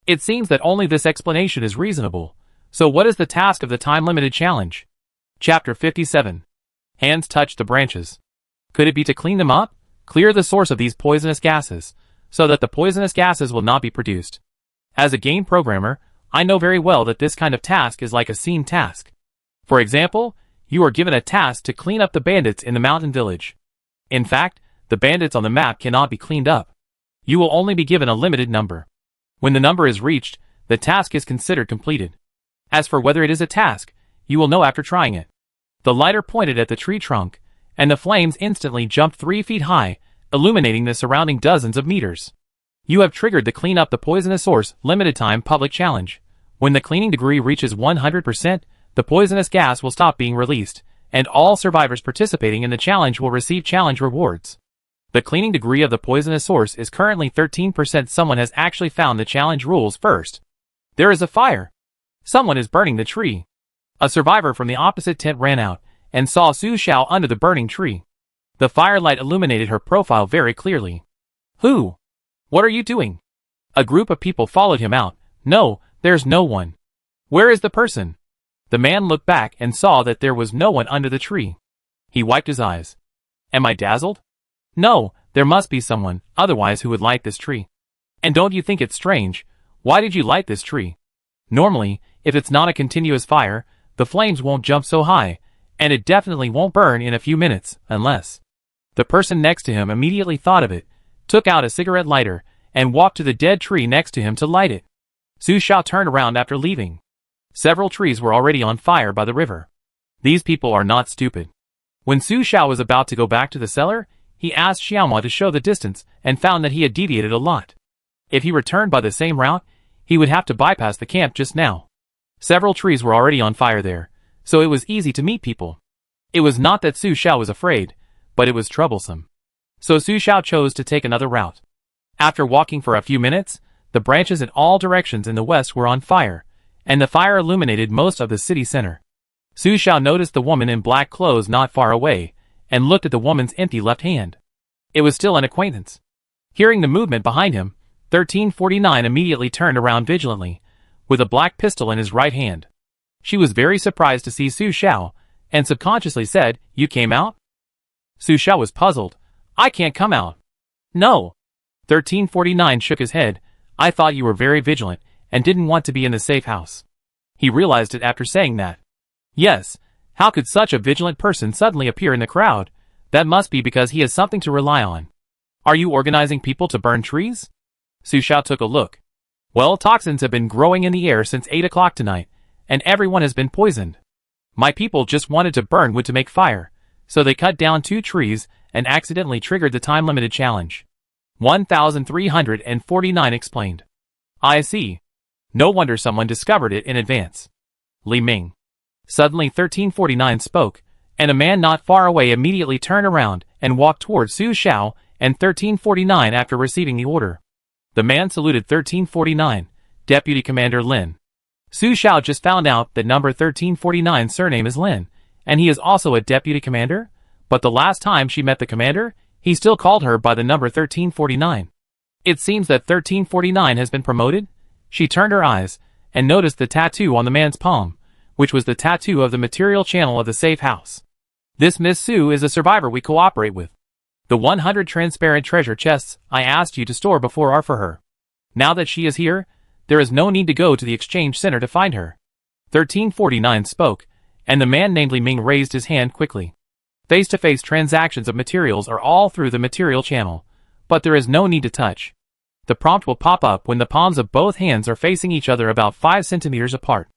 It seems that only this explanation is reasonable. So what is the task of the time-limited challenge? Chapter 57. Hands touch the branches. Could it be to clean them up? Clear the source of these poisonous gases, so that the poisonous gases will not be produced. As a game programmer, I know very well that this kind of task is like a scene task. For example, you are given a task to clean up the bandits in the mountain village. In fact, the bandits on the map cannot be cleaned up. You will only be given a limited number. When the number is reached, the task is considered completed. As for whether it is a task, you will know after trying it. The lighter pointed at the tree trunk, and the flames instantly jumped 3 feet high, illuminating the surrounding dozens of meters. You have triggered the Clean Up the Poisonous Source limited time public challenge. When the cleaning degree reaches 100%, the poisonous gas will stop being released, and all survivors participating in the challenge will receive challenge rewards. The cleaning degree of the poisonous source is currently 13%. Someone has actually found the challenge rules first. There is a fire. Someone is burning the tree. A survivor from the opposite tent ran out and saw Su Xiao under the burning tree. The firelight illuminated her profile very clearly. Who? What are you doing? A group of people followed him out. No, there's no one. Where is the person? The man looked back and saw that there was no one under the tree. He wiped his eyes. Am I dazzled? No, there must be someone, otherwise who would light this tree? And don't you think it's strange? Why did you light this tree? Normally, if it's not a continuous fire, the flames won't jump so high, and it definitely won't burn in a few minutes, unless... The person next to him immediately thought of it, took out a cigarette lighter, and walked to the dead tree next to him to light it. Su Xiao turned around after leaving. Several trees were already on fire by the river. These people are not stupid. When Su Xiao was about to go back to the cellar, he asked Xiaomua to show the distance and found that he had deviated a lot. If he returned by the same route, he would have to bypass the camp just now. Several trees were already on fire there, so it was easy to meet people. It was not that Su Xiao was afraid, but it was troublesome. So Su Xiao chose to take another route. After walking for a few minutes, the branches in all directions in the west were on fire, and the fire illuminated most of the city center. Su Xiao noticed the woman in black clothes not far away, and looked at the woman's empty left hand. It was still an acquaintance. Hearing the movement behind him, 1349 immediately turned around vigilantly, with a black pistol in his right hand. She was very surprised to see Su Xiao, and subconsciously said, "You came out?" Su Xiao was puzzled. "I can't come out." "No." 1349 shook his head. "I thought you were very vigilant, and didn't want to be in the safe house." He realized it after saying that. Yes, how could such a vigilant person suddenly appear in the crowd? That must be because he has something to rely on. "Are you organizing people to burn trees?" Su Xiao took a look. "Well, toxins have been growing in the air since 8 o'clock tonight, and everyone has been poisoned. My people just wanted to burn wood to make fire, so they cut down 2 trees and accidentally triggered the time-limited challenge." 1349 explained. "I see. No wonder someone discovered it in advance." Li Ming. Suddenly 1349 spoke, and a man not far away immediately turned around and walked towards Su Xiao and 1349 after receiving the order. The man saluted 1349, Deputy Commander Lin. Su Xiao just found out that number 1349's surname is Lin, and he is also a deputy commander, but the last time she met the commander, he still called her by the number 1349. It seems that 1349 has been promoted. She turned her eyes, and noticed the tattoo on the man's palm, which was the tattoo of the material channel of the safe house. This Miss Su is a survivor we cooperate with. The 100 transparent treasure chests I asked you to store before are for her. Now that she is here, there is no need to go to the exchange center to find her. 1349 spoke, and the man named Li Ming raised his hand quickly. Face-to-face transactions of materials are all through the material channel, but there is no need to touch. The prompt will pop up when the palms of both hands are facing each other about 5 centimeters apart.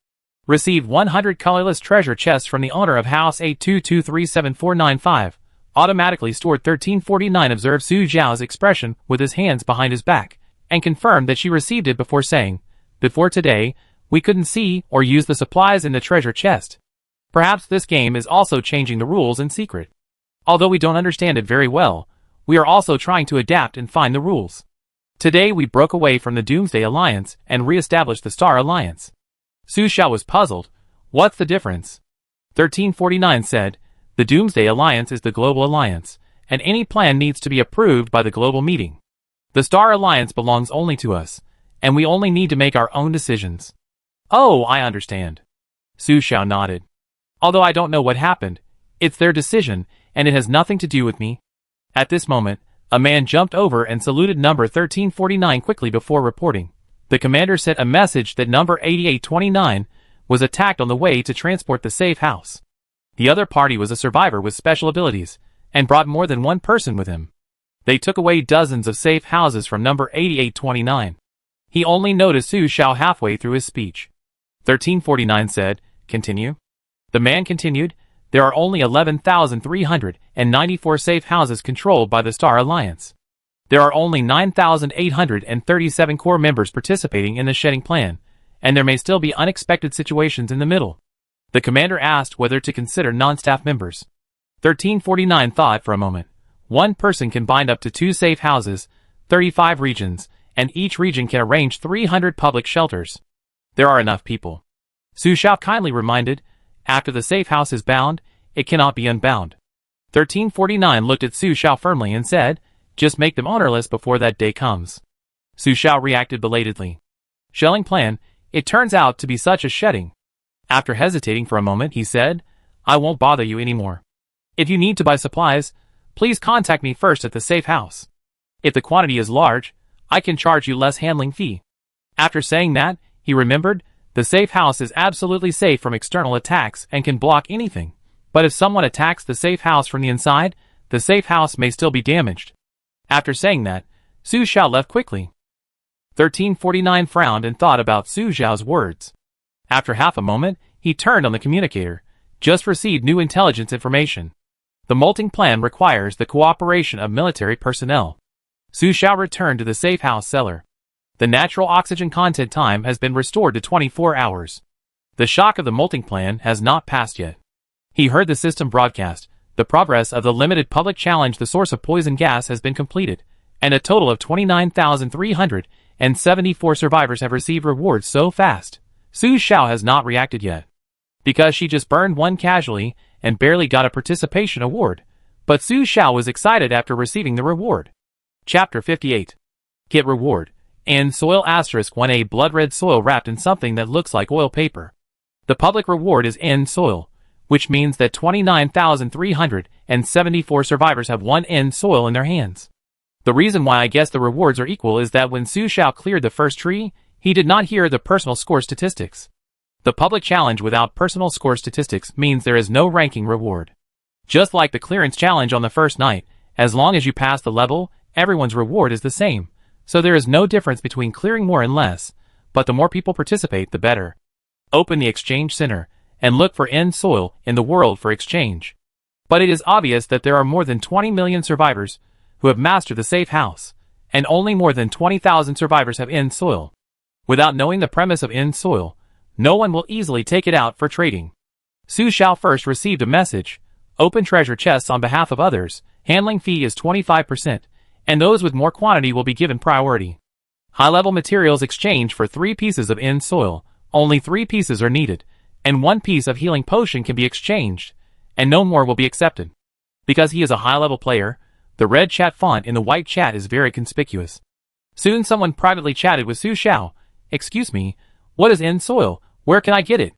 Receive 100 colorless treasure chests from the owner of House 82237495. Automatically stored. 1349 observed Su Xiao's expression with his hands behind his back, and confirmed that she received it before saying, "Before today, we couldn't see or use the supplies in the treasure chest." Perhaps this game is also changing the rules in secret. Although we don't understand it very well, we are also trying to adapt and find the rules. Today we broke away from the Doomsday Alliance and re-established the Star Alliance. Su Xiao was puzzled. What's the difference? 1349 said, the Doomsday Alliance is the global alliance, and any plan needs to be approved by the global meeting. The Star Alliance belongs only to us, and we only need to make our own decisions. Oh, I understand. Su Xiao nodded. Although I don't know what happened, it's their decision, and it has nothing to do with me. At this moment, a man jumped over and saluted number 1349 quickly before reporting. The commander sent a message that number 8829 was attacked on the way to transport the safe house. The other party was a survivor with special abilities, and brought more than one person with him. They took away dozens of safe houses from number 8829. He only noticed Su Xiao halfway through his speech. 1349 said, "Continue." The man continued, "There are only 11,394 safe houses controlled by the Star Alliance. There are only 9,837 core members participating in the shedding plan, and there may still be unexpected situations in the middle." The commander asked whether to consider non-staff members. 1349 thought for a moment. One person can bind up to 2 safe houses, 35 regions, and each region can arrange 300 public shelters. There are enough people. Su Xiao kindly reminded, after the safe house is bound, it cannot be unbound. 1349 looked at Su Xiao firmly and said, "Just make them ownerless before that day comes." Su Xiao reacted belatedly. "Shelling plan, it turns out to be such a shedding." After hesitating for a moment, he said, "I won't bother you anymore. If you need to buy supplies, please contact me first at the safe house. If the quantity is large, I can charge you less handling fee." After saying that, he remembered, the safe house is absolutely safe from external attacks and can block anything. But if someone attacks the safe house from the inside, the safe house may still be damaged. After saying that, Su Xiao left quickly. 1349 frowned and thought about Su Xiao's words. After half a moment, he turned on the communicator. "Just received new intelligence information. The molting plan requires the cooperation of military personnel." Su Xiao returned to the safe house cellar. The natural oxygen content time has been restored to 24 hours. The shock of the molting plan has not passed yet. He heard the system broadcast. The progress of the limited public challenge, the source of poison gas, has been completed, and a total of 29,374 survivors have received rewards so fast. Su Xiao has not reacted yet, because she just burned one casually and barely got a participation award. But Su Xiao was excited after receiving the reward. Chapter 58. Get reward. And soil *1A blood red soil wrapped in something that looks like oil paper. The public reward is N soil, which means that 29,374 survivors have one N soil in their hands. The reason why I guess the rewards are equal is that when Su Xiao cleared the first tree, he did not hear the personal score statistics. The public challenge without personal score statistics means there is no ranking reward. Just like the clearance challenge on the first night, as long as you pass the level, everyone's reward is the same, so there is no difference between clearing more and less, but the more people participate, the better. Open the exchange center, and look for N soil in the world for exchange. But it is obvious that there are more than 20 million survivors who have mastered the safe house, and only more than 20,000 survivors have N soil. Without knowing the premise of N soil, no one will easily take it out for trading. Su Xiao first received a message. Open treasure chests on behalf of others. Handling fee is 25%, and those with more quantity will be given priority. High-level materials exchange for 3 pieces of in soil. Only 3 pieces are needed, and 1 piece of healing potion can be exchanged, and no more will be accepted. Because he is a high-level player, the red chat font in the white chat is very conspicuous. Soon someone privately chatted with Su Xiao. "Excuse me, what is in soil? Where can I get it?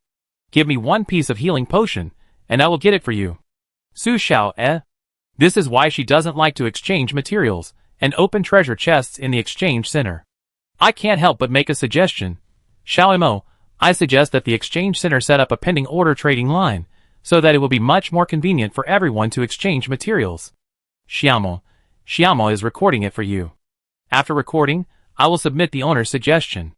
Give me 1 piece of healing potion, and I will get it for you." Su Xiao, This is why she doesn't like to exchange materials and open treasure chests in the exchange center. I can't help but make a suggestion. Xiao Mo, I suggest that the exchange center set up a pending order trading line, so that it will be much more convenient for everyone to exchange materials. Xiaomo is recording it for you. After recording, I will submit the owner's suggestion.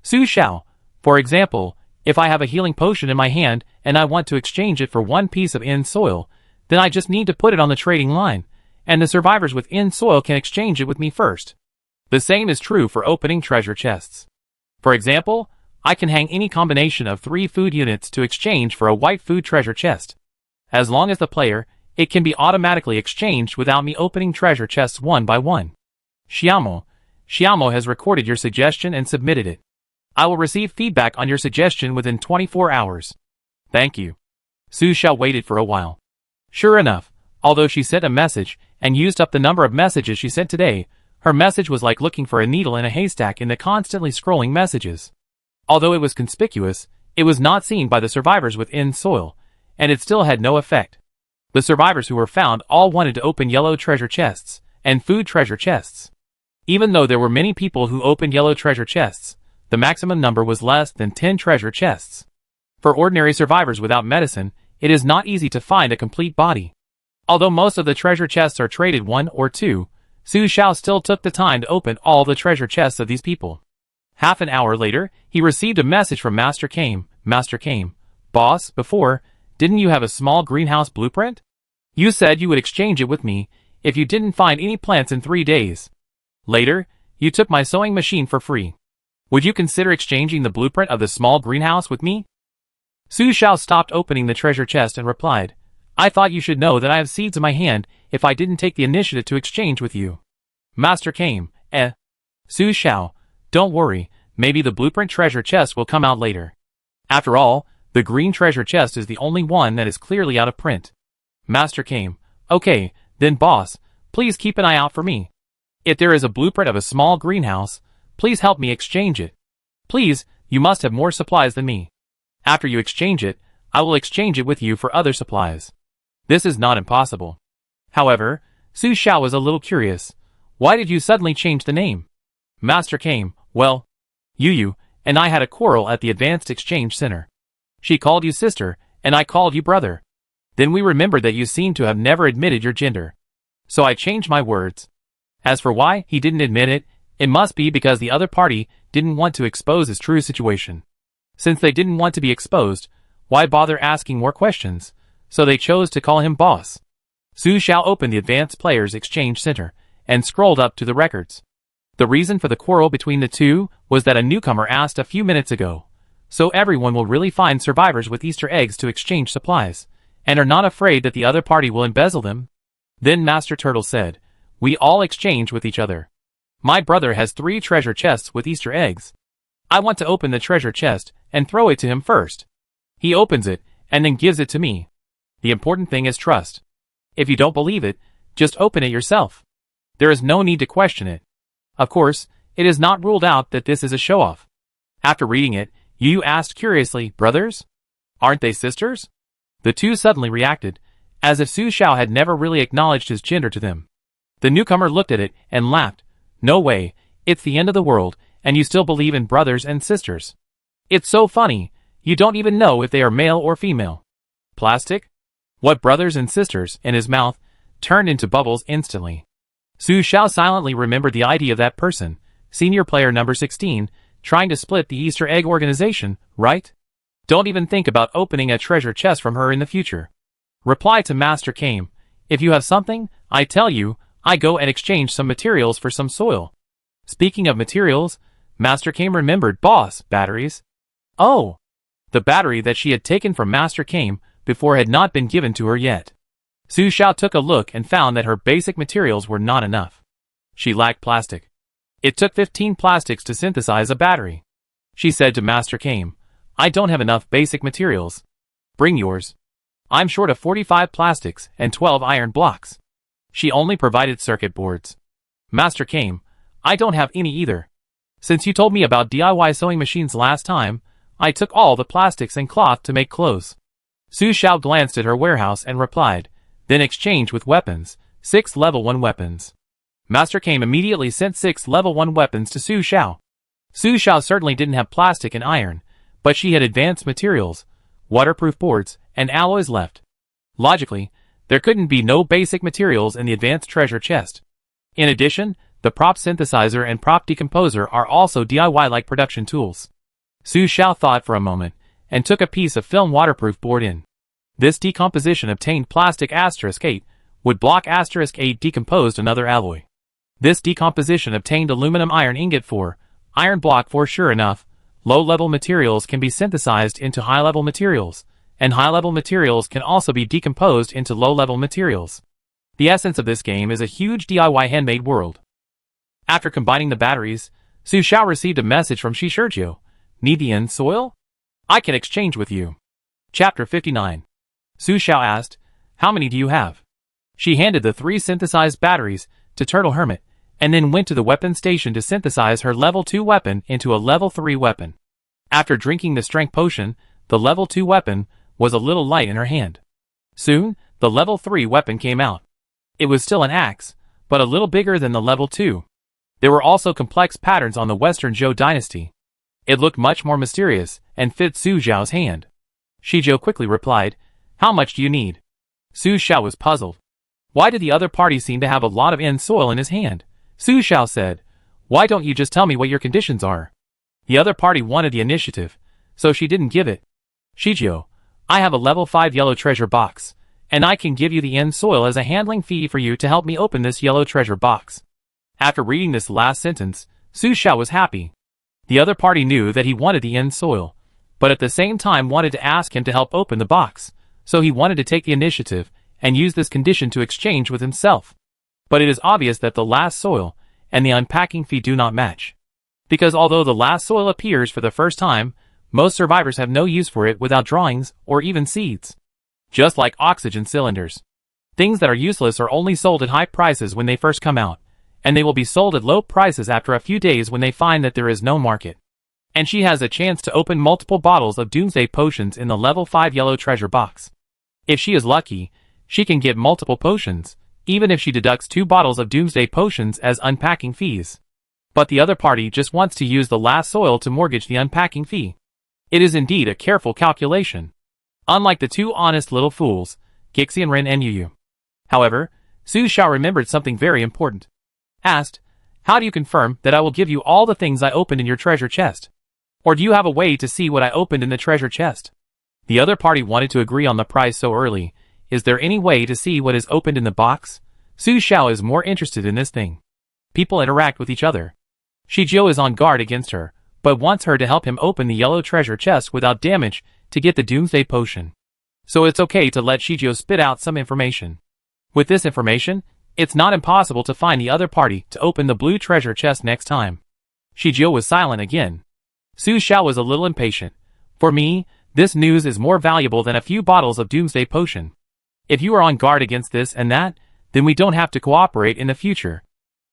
Su Xiao, for example, if I have a healing potion in my hand and I want to exchange it for 1 piece of in soil, then I just need to put it on the trading line, and the survivors with in soil can exchange it with me first. The same is true for opening treasure chests. For example, I can hang any combination of 3 food units to exchange for a white food treasure chest. As long as the player, it can be automatically exchanged without me opening treasure chests one by one. Xiaomo has recorded your suggestion and submitted it. I will receive feedback on your suggestion within 24 hours. Thank you. Su Xiao waited for a while. Sure enough, although she sent a message and used up the number of messages she sent today, her message was like looking for a needle in a haystack in the constantly scrolling messages. Although it was conspicuous, it was not seen by the survivors within soil, and it still had no effect. The survivors who were found all wanted to open yellow treasure chests and food treasure chests. Even though there were many people who opened yellow treasure chests, the maximum number was less than 10 treasure chests. For ordinary survivors without medicine, it is not easy to find a complete body. Although most of the treasure chests are traded 1 or 2, Su Xiao still took the time to open all the treasure chests of these people. Half an hour later, he received a message from Master Kame. Master Kame, boss, before, didn't you have a small greenhouse blueprint? You said you would exchange it with me if you didn't find any plants in 3 days. Later, you took my sewing machine for free. Would you consider exchanging the blueprint of the small greenhouse with me? Su Xiao stopped opening the treasure chest and replied, I thought you should know that I have seeds in my hand if I didn't take the initiative to exchange with you. Master Kame, Su Xiao, don't worry, maybe the blueprint treasure chest will come out later. After all, the green treasure chest is the only one that is clearly out of print. Master Kame, okay, then boss, please keep an eye out for me. If there is a blueprint of a small greenhouse, please help me exchange it. Please, you must have more supplies than me. After you exchange it, I will exchange it with you for other supplies. This is not impossible. However, Su Xiao was a little curious. Why did you suddenly change the name? Master Kame, well, Yu and I had a quarrel at the Advanced Exchange Center. She called you sister, and I called you brother. Then we remembered that you seem to have never admitted your gender. So I changed my words. As for why he didn't admit it, it must be because the other party didn't want to expose his true situation. Since they didn't want to be exposed, why bother asking more questions? So they chose to call him boss. Su Xiao opened the Advanced Players Exchange Center and scrolled up to the records. The reason for the quarrel between the two was that a newcomer asked a few minutes ago. So everyone will really find survivors with Easter eggs to exchange supplies, and are not afraid that the other party will embezzle them. Then Master Turtle said, we all exchange with each other. My brother has 3 treasure chests with Easter eggs. I want to open the treasure chest and throw it to him first. He opens it and then gives it to me. The important thing is trust. If you don't believe it, just open it yourself. There is no need to question it. Of course, it is not ruled out that this is a show-off. After reading it, Yu asked curiously, brothers? Aren't they sisters? The two suddenly reacted, as if Su Xiao had never really acknowledged his gender to them. The newcomer looked at it and laughed. No way, it's the end of the world, and you still believe in brothers and sisters. It's so funny, you don't even know if they are male or female. Plastic? What brothers and sisters, in his mouth, turned into bubbles instantly. Su Xiao silently remembered the ID of that person, senior player number 16, trying to split the Easter egg organization, right? Don't even think about opening a treasure chest from her in the future. Reply to Master Kame, if you have something, I tell you, I go and exchange some materials for some soil. Speaking of materials, Master Kame remembered boss batteries. Oh! The battery that she had taken from Master Kame before had not been given to her yet. Su Xiao took a look and found that her basic materials were not enough. She lacked plastic. It took 15 plastics to synthesize a battery. She said to Master Kame, I don't have enough basic materials. Bring yours. I'm short of 45 plastics and 12 iron blocks. She only provided circuit boards. Master Kame, I don't have any either. Since you told me about DIY sewing machines last time, I took all the plastics and cloth to make clothes. Su Xiao glanced at her warehouse and replied, then exchange with weapons, 6 level 1 weapons. Master Kame immediately sent 6 level 1 weapons to Su Xiao. Su Xiao certainly didn't have plastic and iron, but she had advanced materials, waterproof boards, and alloys left. Logically, there couldn't be no basic materials in the advanced treasure chest. In addition, the prop synthesizer and prop decomposer are also DIY-like production tools. Su Xiao thought for a moment, and took a piece of film waterproof board in. This decomposition obtained plastic *8, wood block *8 decomposed another alloy. This decomposition obtained aluminum iron ingot 4, iron block 4. Sure enough, low-level materials can be synthesized into high-level materials, and high-level materials can also be decomposed into low-level materials. The essence of this game is a huge DIY handmade world. After combining the batteries, Su Xiao received a message from Shi Shizhou. Need the end soil? I can exchange with you. Chapter 59. Su Xiao asked, how many do you have? She handed the 3 synthesized batteries to Turtle Hermit, and then went to the weapon station to synthesize her level 2 weapon into a level 3 weapon. After drinking the strength potion, the level 2 weapon was a little light in her hand. Soon, the level 3 weapon came out. It was still an axe, but a little bigger than the level 2. There were also complex patterns on the Western Zhou dynasty. It looked much more mysterious, and fit Su Xiao's hand. Shizhou quickly replied, how much do you need? Su Xiao was puzzled. Why did the other party seem to have a lot of end soil in his hand? Su Xiao said, why don't you just tell me what your conditions are? The other party wanted the initiative, so she didn't give it. Shizhou, I have a level 5 yellow treasure box, and I can give you the end soil as a handling fee for you to help me open this yellow treasure box. After reading this last sentence, Su Xiao was happy. The other party knew that he wanted the end soil, but at the same time wanted to ask him to help open the box, so he wanted to take the initiative and use this condition to exchange with himself. But it is obvious that the last soil and the unpacking fee do not match. Because although the last soil appears for the first time, most survivors have no use for it without drawings or even seeds. Just like oxygen cylinders. Things that are useless are only sold at high prices when they first come out, and they will be sold at low prices after a few days when they find that there is no market. And she has a chance to open multiple bottles of Doomsday potions in the level 5 yellow treasure box. If she is lucky, she can get multiple potions, even if she deducts 2 bottles of Doomsday potions as unpacking fees. But the other party just wants to use the last soil to mortgage the unpacking fee. It is indeed a careful calculation. Unlike the 2 honest little fools, Gixian Ren and Yu. However, Su Xiao remembered something very important. Asked, how do you confirm that I will give you all the things I opened in your treasure chest? Or do you have a way to see what I opened in the treasure chest? The other party wanted to agree on the price so early. Is there any way to see what is opened in the box? Su Xiao is more interested in this thing. People interact with each other. Shizhou is on guard against her, but wants her to help him open the yellow treasure chest without damage to get the Doomsday potion. So it's okay to let Shizhou spit out some information. With this information, it's not impossible to find the other party to open the blue treasure chest next time. Shizhou was silent again. Su Xiao was a little impatient. For me, this news is more valuable than a few bottles of Doomsday potion. If you are on guard against this and that, then we don't have to cooperate in the future.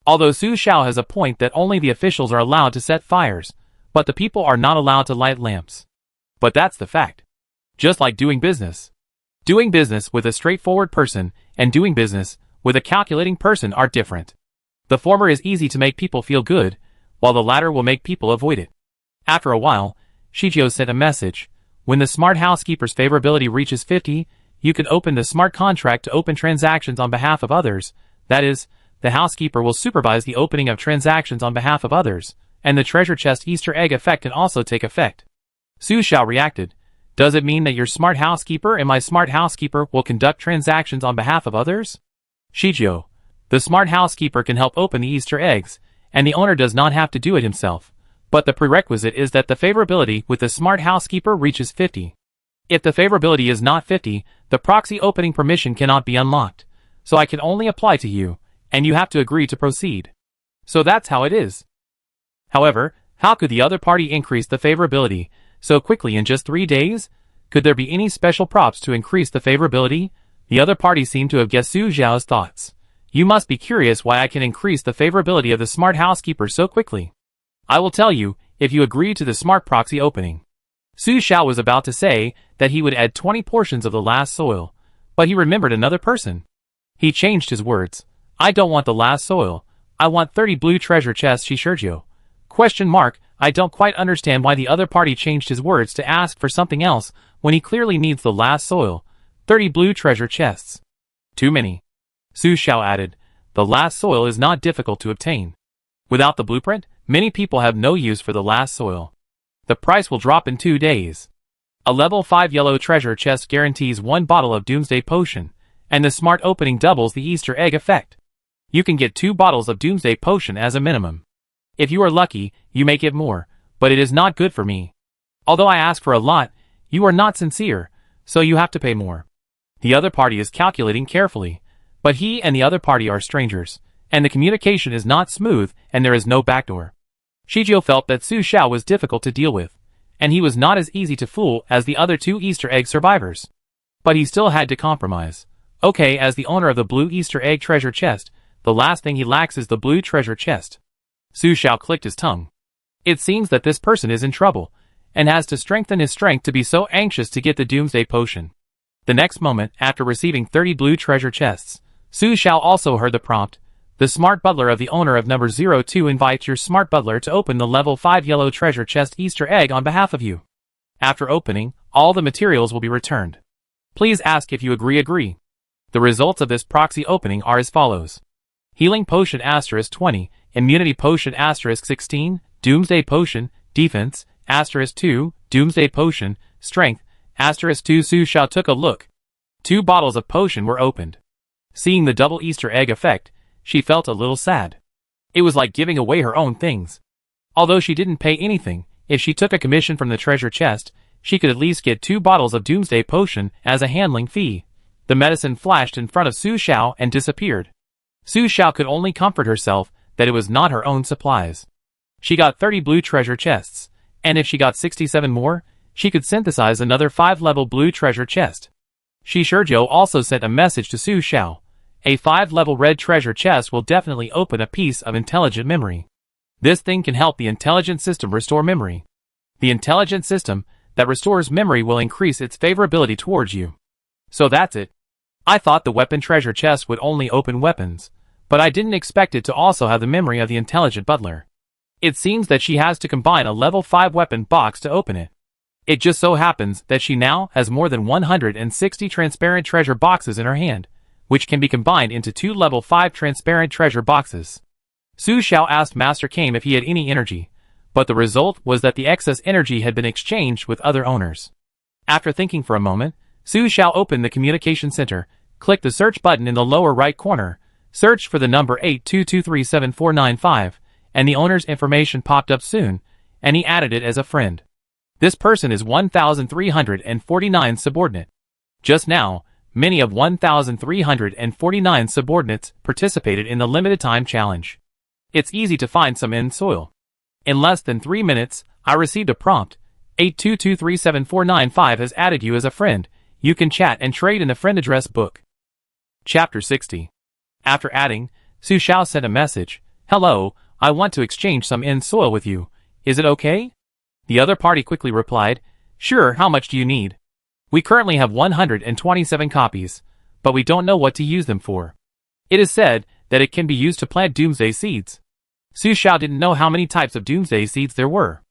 Although Su Xiao has a point that only the officials are allowed to set fires, but the people are not allowed to light lamps. But that's the fact. Just like doing business. Doing business with a straightforward person and doing business with a calculating person are different. The former is easy to make people feel good, while the latter will make people avoid it. After a while, Shizhou sent a message. When the smart housekeeper's favorability reaches 50, you can open the smart contract to open transactions on behalf of others. That is, the housekeeper will supervise the opening of transactions on behalf of others, and the treasure chest Easter egg effect can also take effect. Su Xiao reacted. Does it mean that your smart housekeeper and my smart housekeeper will conduct transactions on behalf of others? Shizhou, the smart housekeeper can help open the Easter eggs, and the owner does not have to do it himself. But the prerequisite is that the favorability with the smart housekeeper reaches 50. If the favorability is not 50, the proxy opening permission cannot be unlocked. So I can only apply to you, and you have to agree to proceed. So that's how it is. However, how could the other party increase the favorability so quickly in just 3 days? Could there be any special props to increase the favorability? The other party seemed to have guessed Su Xiao's thoughts. You must be curious why I can increase the favorability of the smart housekeeper so quickly. I will tell you, if you agree to the smart proxy opening. Su Xiao was about to say that he would add 20 portions of the last soil, but he remembered another person. He changed his words. I don't want the last soil. I want 30 blue treasure chests, Sergio. Question mark, I don't quite understand why the other party changed his words to ask for something else when he clearly needs the last soil. 30 blue treasure chests. Too many. Su Xiao added, the last soil is not difficult to obtain. Without the blueprint, many people have no use for the last soil. The price will drop in 2 days. A level 5 yellow treasure chest guarantees 1 bottle of Doomsday potion, and the smart opening doubles the Easter egg effect. You can get 2 bottles of Doomsday potion as a minimum. If you are lucky, you may get more, but it is not good for me. Although I ask for a lot, you are not sincere, so you have to pay more. The other party is calculating carefully, but he and the other party are strangers, and the communication is not smooth and there is no backdoor. Shijio felt that Su Xiao was difficult to deal with, and he was not as easy to fool as the other 2 Easter egg survivors. But he still had to compromise. Okay, as the owner of the blue Easter egg treasure chest, the last thing he lacks is the blue treasure chest. Su Xiao clicked his tongue. It seems that this person is in trouble, and has to strengthen his strength to be so anxious to get the Doomsday potion. The next moment, after receiving 30 blue treasure chests, Su Xiao also heard the prompt. The smart butler of the owner of number 02 invites your smart butler to open the level 5 yellow treasure chest Easter egg on behalf of you. After opening, all the materials will be returned. Please ask if you agree. The results of this proxy opening are as follows. Healing potion *20, immunity potion *16, Doomsday potion, defense, *2, Doomsday potion, strength, *2. Su Xiao took a look. 2 bottles of potion were opened. Seeing the double Easter egg effect, she felt a little sad. It was like giving away her own things. Although she didn't pay anything, if she took a commission from the treasure chest, she could at least get 2 bottles of Doomsday potion as a handling fee. The medicine flashed in front of Su Xiao and disappeared. Su Xiao could only comfort herself that it was not her own supplies. She got 30 blue treasure chests, and if she got 67 more, she could synthesize another 5-level blue treasure chest. Sergio also sent a message to Su Xiao. A 5-level red treasure chest will definitely open a piece of intelligent memory. This thing can help the intelligent system restore memory. The intelligent system that restores memory will increase its favorability towards you. So that's it. I thought the weapon treasure chest would only open weapons, but I didn't expect it to also have the memory of the intelligent butler. It seems that she has to combine a level 5 weapon box to open it. It just so happens that she now has more than 160 transparent treasure boxes in her hand, which can be combined into 2 level 5 transparent treasure boxes. Su Xiao asked Master Kame if he had any energy, but the result was that the excess energy had been exchanged with other owners. After thinking for a moment, Su Xiao opened the communication center, clicked the search button in the lower right corner, searched for the number 82237495, and the owner's information popped up soon, and he added it as a friend. This person is 1349 subordinate. Just now, many of 1349 subordinates participated in the limited time challenge. It's easy to find some in soil. In less than 3 minutes, I received a prompt. 82237495 has added you as a friend. You can chat and trade in the friend address book. Chapter 60. After adding, Su Xiao sent a message. Hello, I want to exchange some in soil with you. Is it okay? The other party quickly replied, Sure, how much do you need? We currently have 127 copies, but we don't know what to use them for. It is said that it can be used to plant Doomsday seeds. Su Xiao didn't know how many types of Doomsday seeds there were.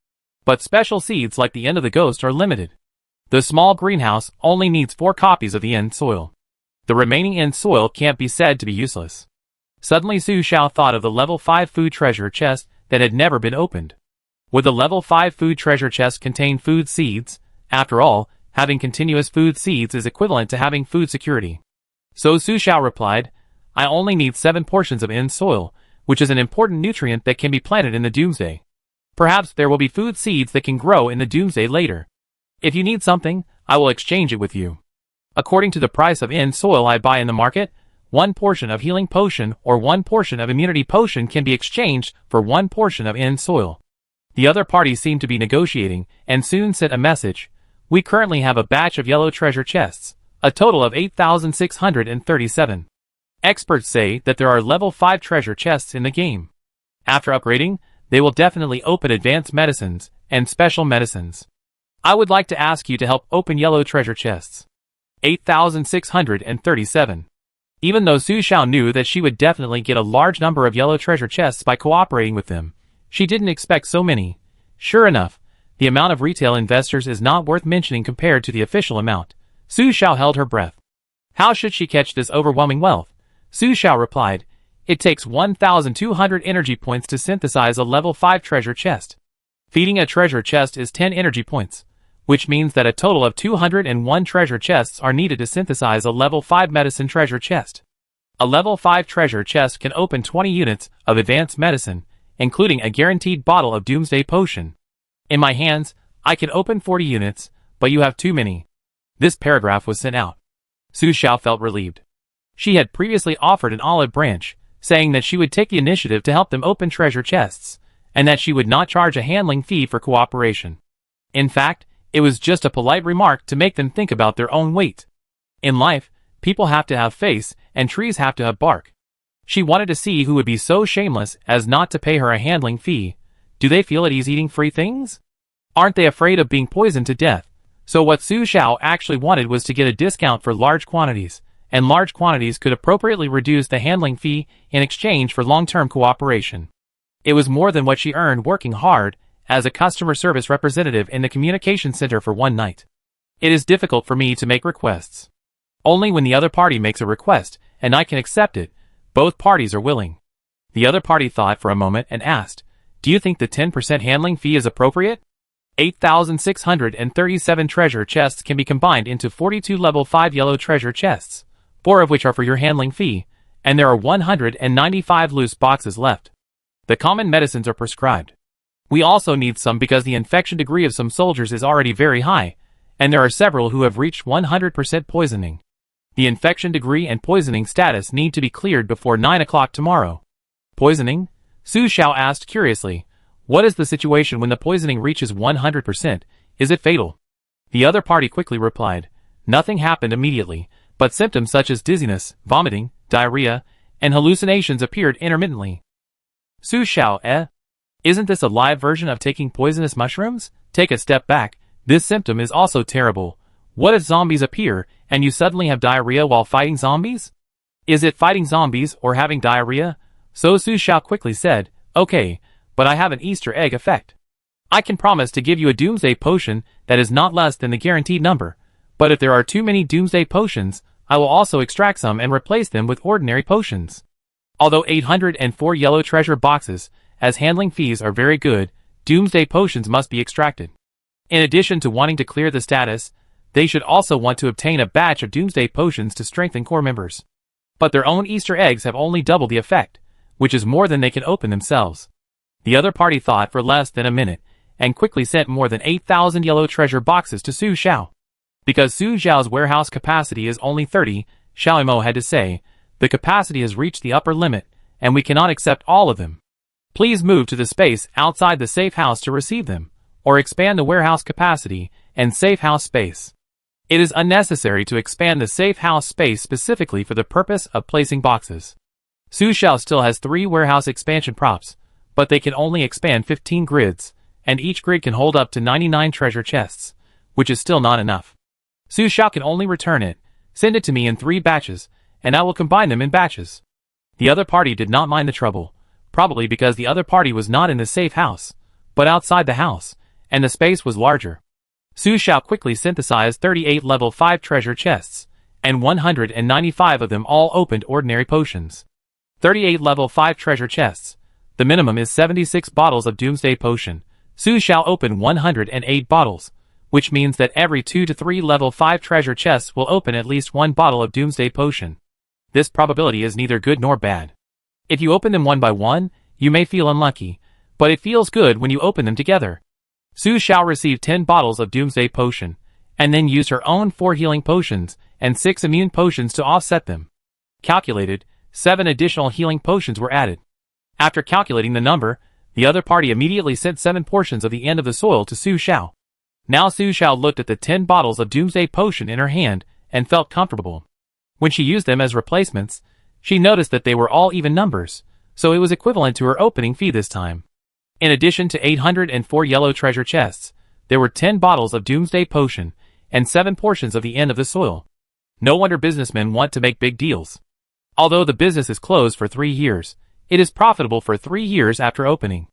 But special seeds like the End of the Ghost are limited. The small greenhouse only needs 4 copies of the end soil. The remaining end soil can't be said to be useless. Suddenly Su Xiao thought of the level 5 food treasure chest that had never been opened. Would the level 5 food treasure chest contain food seeds? After all, having continuous food seeds is equivalent to having food security. So Su Xiao replied, I only need 7 portions of end soil, which is an important nutrient that can be planted in the Doomsday. Perhaps there will be food seeds that can grow in the Doomsday later. If you need something, I will exchange it with you. According to the price of end soil I buy in the market, 1 portion of healing potion or 1 portion of immunity potion can be exchanged for 1 portion of end soil. The other party seemed to be negotiating and soon sent a message. We currently have a batch of yellow treasure chests, a total of 8,637. Experts say that there are level 5 treasure chests in the game. After upgrading, they will definitely open advanced medicines and special medicines. I would like to ask you to help open yellow treasure chests. 8,637. Even though Su Xiao knew that she would definitely get a large number of yellow treasure chests by cooperating with them, she didn't expect so many. Sure enough, the amount of retail investors is not worth mentioning compared to the official amount. Su Xiao held her breath. How should she catch this overwhelming wealth? Su Xiao replied, it takes 1,200 energy points to synthesize a level 5 treasure chest. Feeding a treasure chest is 10 energy points, which means that a total of 201 treasure chests are needed to synthesize a level 5 medicine treasure chest. A level 5 treasure chest can open 20 units of advanced medicine, including a guaranteed bottle of Doomsday potion. In my hands, I can open 40 units, but you have too many. This paragraph was sent out. Su Xiao felt relieved. She had previously offered an olive branch, saying that she would take the initiative to help them open treasure chests, and that she would not charge a handling fee for cooperation. In fact, it was just a polite remark to make them think about their own weight. In life, people have to have face, and trees have to have bark. She wanted to see who would be so shameless as not to pay her a handling fee. Do they feel at ease eating free things? Aren't they afraid of being poisoned to death? So what Su Xiao actually wanted was to get a discount for large quantities, and large quantities could appropriately reduce the handling fee in exchange for long-term cooperation. It was more than what she earned working hard as a customer service representative in the communication center for one night. It is difficult for me to make requests. Only when the other party makes a request, and I can accept it, both parties are willing. The other party thought for a moment and asked, do you think the 10% handling fee is appropriate? 8,637 treasure chests can be combined into 42 level 5 yellow treasure chests, 4 of which are for your handling fee, and there are 195 loose boxes left. The common medicines are prescribed. We also need some because the infection degree of some soldiers is already very high, and there are several who have reached 100% poisoning. The infection degree and poisoning status need to be cleared before 9 o'clock tomorrow. Poisoning? Su Xiao asked curiously. What is the situation when the poisoning reaches 100%? Is it fatal? The other party quickly replied. Nothing happened immediately, but symptoms such as dizziness, vomiting, diarrhea, and hallucinations appeared intermittently. Su Xiao, Isn't this a live version of taking poisonous mushrooms? Take a step back, this symptom is also terrible. What if zombies appear, and you suddenly have diarrhea while fighting zombies? Is it fighting zombies or having diarrhea? So Su Xiao quickly said, okay, but I have an Easter egg effect. I can promise to give you a Doomsday potion that is not less than the guaranteed number, but if there are too many Doomsday potions, I will also extract some and replace them with ordinary potions. Although 804 yellow treasure boxes, as handling fees are very good, Doomsday potions must be extracted. In addition to wanting to clear the status, they should also want to obtain a batch of Doomsday potions to strengthen core members. But their own Easter eggs have only double the effect, which is more than they can open themselves. The other party thought for less than a minute, and quickly sent more than 8,000 yellow treasure boxes to Su Xiao. Because Su Xiao's warehouse capacity is only 30, Xiao Mo had to say, the capacity has reached the upper limit, and we cannot accept all of them. Please move to the space outside the safe house to receive them, or expand the warehouse capacity and safe house space. It is unnecessary to expand the safe house space specifically for the purpose of placing boxes. Su Xiao still has 3 warehouse expansion props, but they can only expand 15 grids, and each grid can hold up to 99 treasure chests, which is still not enough. Su Xiao can only return it, send it to me in 3 batches, and I will combine them in batches. The other party did not mind the trouble, probably because the other party was not in the safe house, but outside the house, and the space was larger. Su Xiao quickly synthesized 38 level 5 treasure chests, and 195 of them all opened ordinary potions. 38 level 5 treasure chests. The minimum is 76 bottles of Doomsday potion. Su Xiao opened 108 bottles, which means that every 2 to 3 level 5 treasure chests will open at least 1 bottle of Doomsday potion. This probability is neither good nor bad. If you open them one by one, you may feel unlucky, but it feels good when you open them together. Su Xiao received 10 bottles of Doomsday potion, and then used her own 4 healing potions and 6 immune potions to offset them. Calculated, 7 additional healing potions were added. After calculating the number, the other party immediately sent 7 portions of the end of the soil to Su Xiao. Now Su Xiao looked at the 10 bottles of Doomsday potion in her hand and felt comfortable. When she used them as replacements, she noticed that they were all even numbers, so it was equivalent to her opening fee this time. In addition to 804 yellow treasure chests, there were 10 bottles of Doomsday potion and 7 portions of the end of the soil. No wonder businessmen want to make big deals. Although the business is closed for 3 years, it is profitable for 3 years after opening.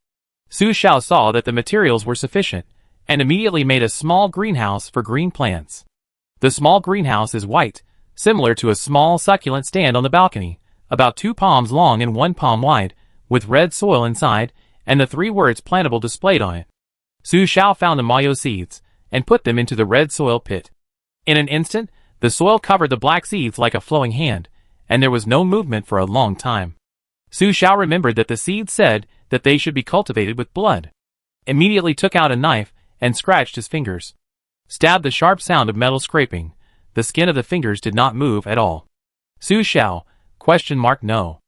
Su Xiao saw that the materials were sufficient, and immediately made a small greenhouse for green plants. The small greenhouse is white, similar to a small succulent stand on the balcony, about 2 palms long and 1 palm wide, with red soil inside, and the 3 words plantable displayed on it. Su Xiao found the mayo seeds, and put them into the red soil pit. In an instant, the soil covered the black seeds like a flowing hand, and there was no movement for a long time. Su Xiao remembered that the seeds said that they should be cultivated with blood. Immediately took out a knife, and scratched his fingers. Stabbed the sharp sound of metal scraping. The skin of the fingers did not move at all. Su Xiao, ? No.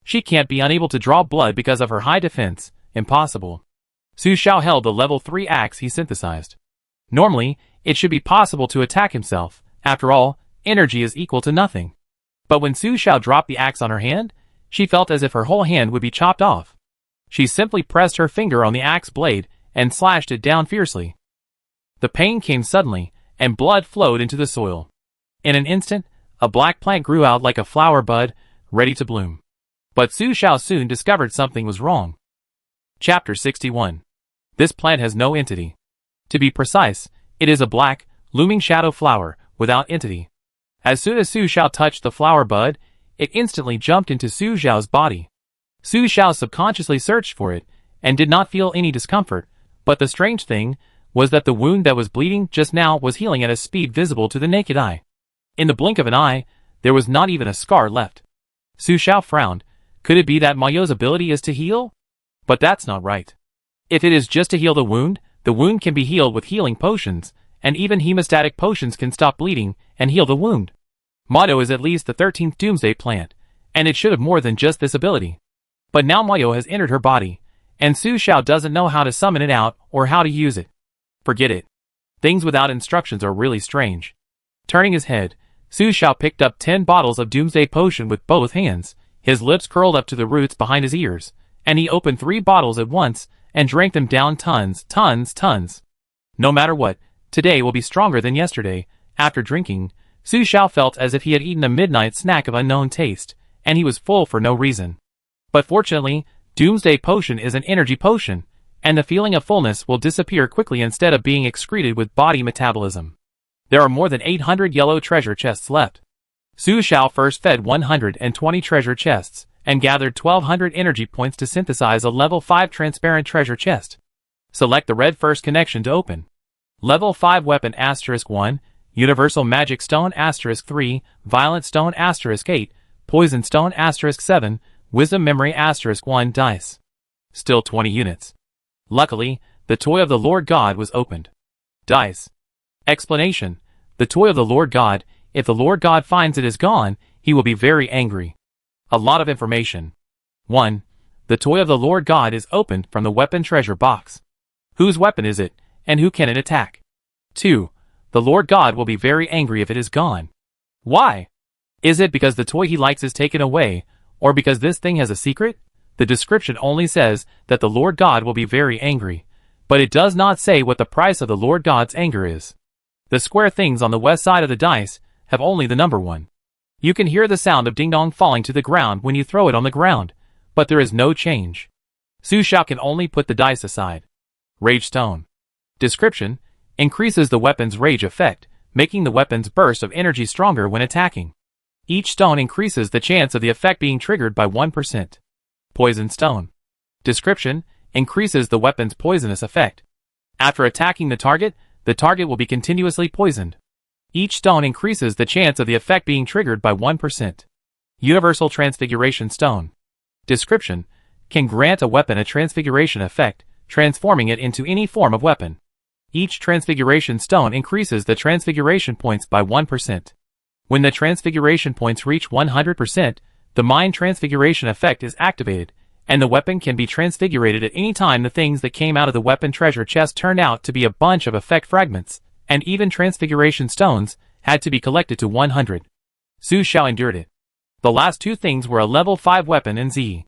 She can't be unable to draw blood because of her high defense. Impossible. Su Xiao held the level 3 axe he synthesized. Normally, it should be possible to attack himself. After all, energy is equal to nothing. But when Su Xiao dropped the axe on her hand, she felt as if her whole hand would be chopped off. She simply pressed her finger on the axe blade and slashed it down fiercely. The pain came suddenly, and blood flowed into the soil. In an instant, a black plant grew out like a flower bud, ready to bloom. But Su Xiao soon discovered something was wrong. Chapter 61. This plant has no entity. To be precise, it is a black, looming shadow flower, without entity. As soon as Su Xiao touched the flower bud, it instantly jumped into Su Xiao's body. Su Xiao subconsciously searched for it, and did not feel any discomfort, but the strange thing was that the wound that was bleeding just now was healing at a speed visible to the naked eye. In the blink of an eye, there was not even a scar left. Su Xiao frowned. Could it be that Mayo's ability is to heal? But that's not right. If it is just to heal the wound can be healed with healing potions, and even hemostatic potions can stop bleeding and heal the wound. Mayo is at least the 13th Doomsday plant, and it should have more than just this ability. But now Mayo has entered her body, and Su Xiao doesn't know how to summon it out or how to use it. Forget it. Things without instructions are really strange. Turning his head, Su Xiao picked up 10 bottles of Doomsday potion with both hands, his lips curled up to the roots behind his ears, and he opened 3 bottles at once and drank them down tons. No matter what, today will be stronger than yesterday. After drinking, Su Xiao felt as if he had eaten a midnight snack of unknown taste, and he was full for no reason. But fortunately, Doomsday potion is an energy potion, and the feeling of fullness will disappear quickly instead of being excreted with body metabolism. There are more than 800 yellow treasure chests left. Su Xiao first fed 120 treasure chests, and gathered 1200 energy points to synthesize a level 5 transparent treasure chest. Select the red first connection to open. Level 5 weapon *1, Universal Magic Stone *3, Violent Stone *8, Poison Stone *7, Wisdom Memory *1 dice. Still 20 units. Luckily, the Toy of the Lord God was opened. Dice. Explanation. The Toy of the Lord God, if the Lord God finds it is gone, he will be very angry. A lot of information. 1. The Toy of the Lord God is opened from the weapon treasure box. Whose weapon is it, and who can it attack? 2. The Lord God will be very angry if it is gone. Why? Is it because the toy he likes is taken away, or because this thing has a secret? The description only says that the Lord God will be very angry, but it does not say what the price of the Lord God's anger is. The square things on the west side of the dice have only the number 1. You can hear the sound of ding-dong falling to the ground when you throw it on the ground, but there is no change. Su Xiao can only put the dice aside. Rage Stone. Description: increases the weapon's rage effect, making the weapon's burst of energy stronger when attacking. Each stone increases the chance of the effect being triggered by 1%. Poison Stone. Description: increases the weapon's poisonous effect. After attacking the target will be continuously poisoned. Each stone increases the chance of the effect being triggered by 1%. Universal Transfiguration Stone. Description: can grant a weapon a transfiguration effect, transforming it into any form of weapon. Each transfiguration stone increases the transfiguration points by 1%. When the transfiguration points reach 100%, the mind transfiguration effect is activated, and the weapon can be transfigurated at any time. The things that came out of the weapon treasure chest turned out to be a bunch of effect fragments, and even transfiguration stones had to be collected to 100. Su Xiao endured it. The last two things were a level 5 weapon and Z.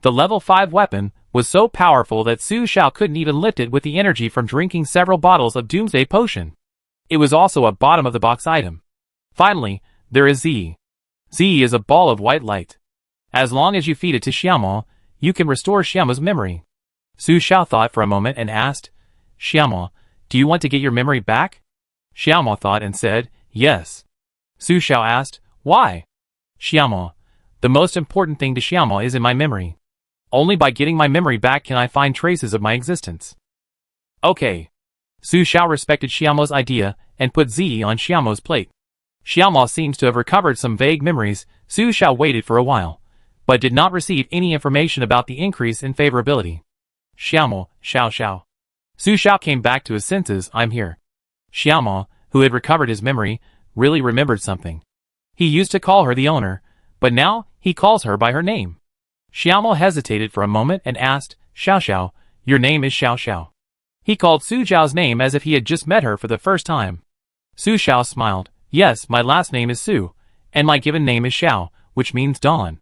The level 5 weapon was so powerful that Su Xiao couldn't even lift it with the energy from drinking several bottles of Doomsday potion. It was also a bottom-of-the-box item. Finally, there is Z. Z is a ball of white light. As long as you feed it to Xiaomo, you can restore Xiaomo's memory. Su Xiao thought for a moment and asked, Xiaomo, do you want to get your memory back? Xiaomo thought and said, yes. Su Xiao asked, why? Xiaomo, the most important thing to Xiaomo is in my memory. Only by getting my memory back can I find traces of my existence. Okay. Su Xiao respected Xiaomo's idea and put Z on Xiaomo's plate. Xiaomo seems to have recovered some vague memories. Su Xiao waited for a while, but did not receive any information about the increase in favorability. Xiaomo, Xiao. Su Xiao came back to his senses. I'm here. Xiaomo, who had recovered his memory, really remembered something. He used to call her the owner, but now he calls her by her name. Xiaomo hesitated for a moment and asked, Xiao, your name is Xiao. He called Su Xiao's name as if he had just met her for the first time. Su Xiao smiled. Yes, my last name is Su, and my given name is Xiao, which means dawn.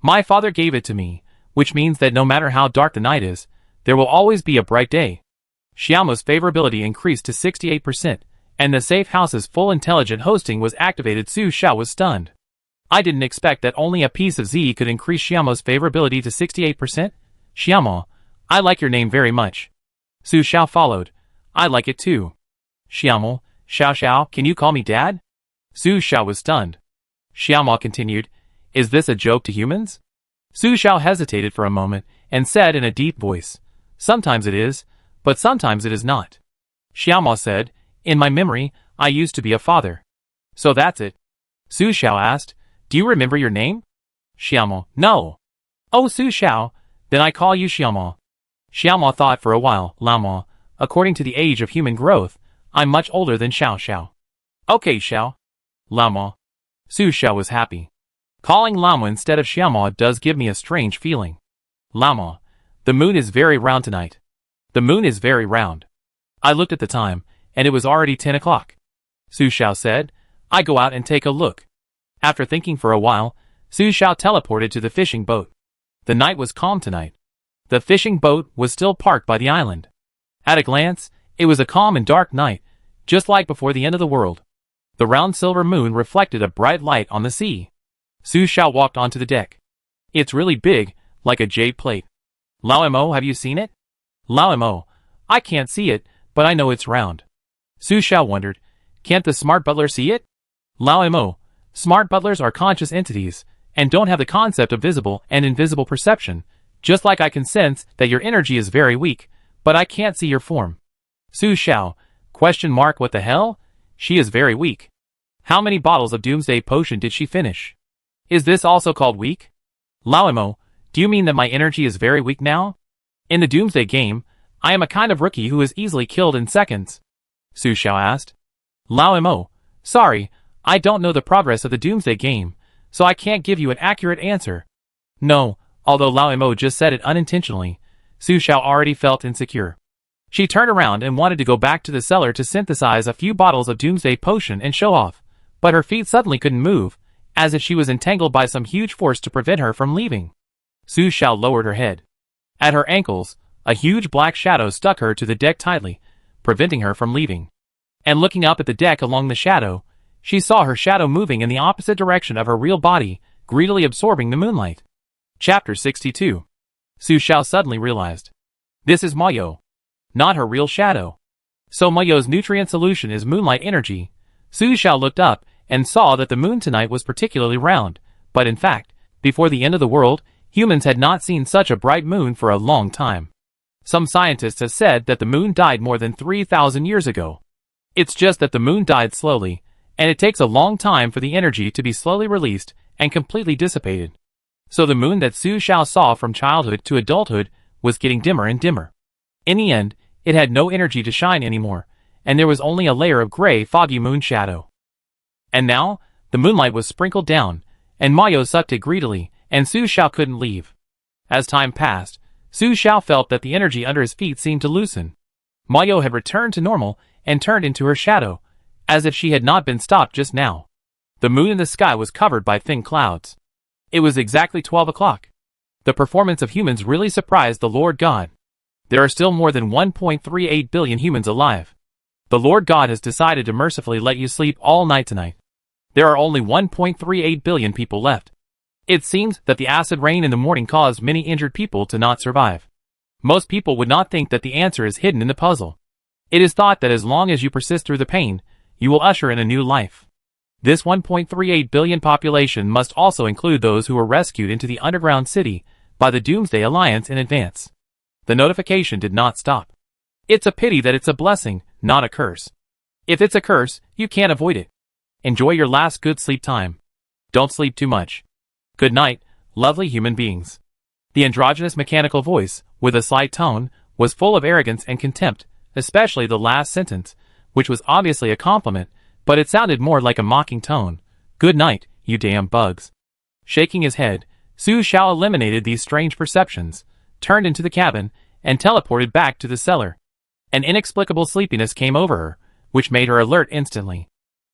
My father gave it to me, which means that no matter how dark the night is, there will always be a bright day. Xiaomo's favorability increased to 68%, and the safe house's full intelligent hosting was activated. Su Xiao was stunned. I didn't expect that only a piece of Z could increase Xiaomo's favorability to 68%. Xiaomo, I like your name very much. Su Xiao followed. I like it too. Xiaomo, Xiao, can you call me Dad? Su Xiao was stunned. Xiaomo continued, is this a joke to humans? Su Xiao hesitated for a moment and said in a deep voice, sometimes it is, but sometimes it is not. Xiaomo said, in my memory, I used to be a father. So that's it. Su Xiao asked, do you remember your name? Xiaomo, no. Oh, Su Xiao, then I call you Xiaomo. Xiaomo thought for a while. Lamo, according to the age of human growth, I'm much older than Xiao. Okay, Xiao. Lamo. Su Xiao was happy. Calling Lamo instead of Xiaomo does give me a strange feeling. Lamo, the moon is very round tonight. The moon is very round. I looked at the time, and it was already 10 o'clock. Su Xiao said, I go out and take a look. After thinking for a while, Su Xiao teleported to the fishing boat. The night was calm tonight. The fishing boat was still parked by the island. At a glance, it was a calm and dark night, just like before the end of the world. The round silver moon reflected a bright light on the sea. Su Xiao walked onto the deck. It's really big, like a jade plate. Lao Mo, have you seen it? Lao Mo, I can't see it, but I know it's round. Su Xiao wondered, can't the smart butler see it? Lao Mo, smart butlers are conscious entities, and don't have the concept of visible and invisible perception, just like I can sense that your energy is very weak, but I can't see your form. Su Xiao, what the hell? She is very weak. How many bottles of Doomsday potion did she finish? Is this also called weak? Lao Mo, do you mean that my energy is very weak now? In the Doomsday game, I am a kind of rookie who is easily killed in seconds. Su Xiao asked. Lao Mo, sorry, I don't know the progress of the Doomsday game, so I can't give you an accurate answer. No, although Lao Mo just said it unintentionally, Su Xiao already felt insecure. She turned around and wanted to go back to the cellar to synthesize a few bottles of Doomsday potion and show off, but her feet suddenly couldn't move, as if she was entangled by some huge force to prevent her from leaving. Su Xiao lowered her head. At her ankles, a huge black shadow stuck her to the deck tightly, preventing her from leaving. And looking up at the deck along the shadow, she saw her shadow moving in the opposite direction of her real body, greedily absorbing the moonlight. Chapter 62. Su Xiao suddenly realized. This is Mayo. Not her real shadow. So Mayo's nutrient solution is moonlight energy. Su Xiao looked up and saw that the moon tonight was particularly round, but in fact, before the end of the world, humans had not seen such a bright moon for a long time. Some scientists have said that the moon died more than 3,000 years ago. It's just that the moon died slowly, and it takes a long time for the energy to be slowly released and completely dissipated. So the moon that Su Xiao saw from childhood to adulthood was getting dimmer and dimmer. In the end, it had no energy to shine anymore, and there was only a layer of gray, foggy moon shadow. And now, The moonlight was sprinkled down, and Mayo sucked it greedily, and Su Xiao couldn't leave. As time passed, Su Xiao felt that the energy under his feet seemed to loosen. Mayo had returned to normal and turned into her shadow, as if she had not been stopped just now. The moon in the sky was covered by thin clouds. It was exactly 12 o'clock. The performance of humans really surprised the Lord God. There are still more than 1.38 billion humans alive. The Lord God has decided to mercifully let you sleep all night tonight. There are only 1.38 billion people left. It seems that the acid rain in the morning caused many injured people to not survive. Most people would not think that the answer is hidden in the puzzle. It is thought that as long as you persist through the pain, you will usher in a new life. This 1.38 billion population must also include those who were rescued into the underground city by the Doomsday Alliance in advance. The notification did not stop. It's a pity that it's a blessing, not a curse. If it's a curse, you can't avoid it. Enjoy your last good sleep time. Don't sleep too much. Good night, lovely human beings. The androgynous mechanical voice, with a slight tone, was full of arrogance and contempt, especially the last sentence, which was obviously a compliment, but it sounded more like a mocking tone. Good night, you damn bugs. Shaking his head, Su Xiao eliminated these strange perceptions, turned into the cabin, and teleported back to the cellar. An inexplicable sleepiness came over her, which made her alert instantly.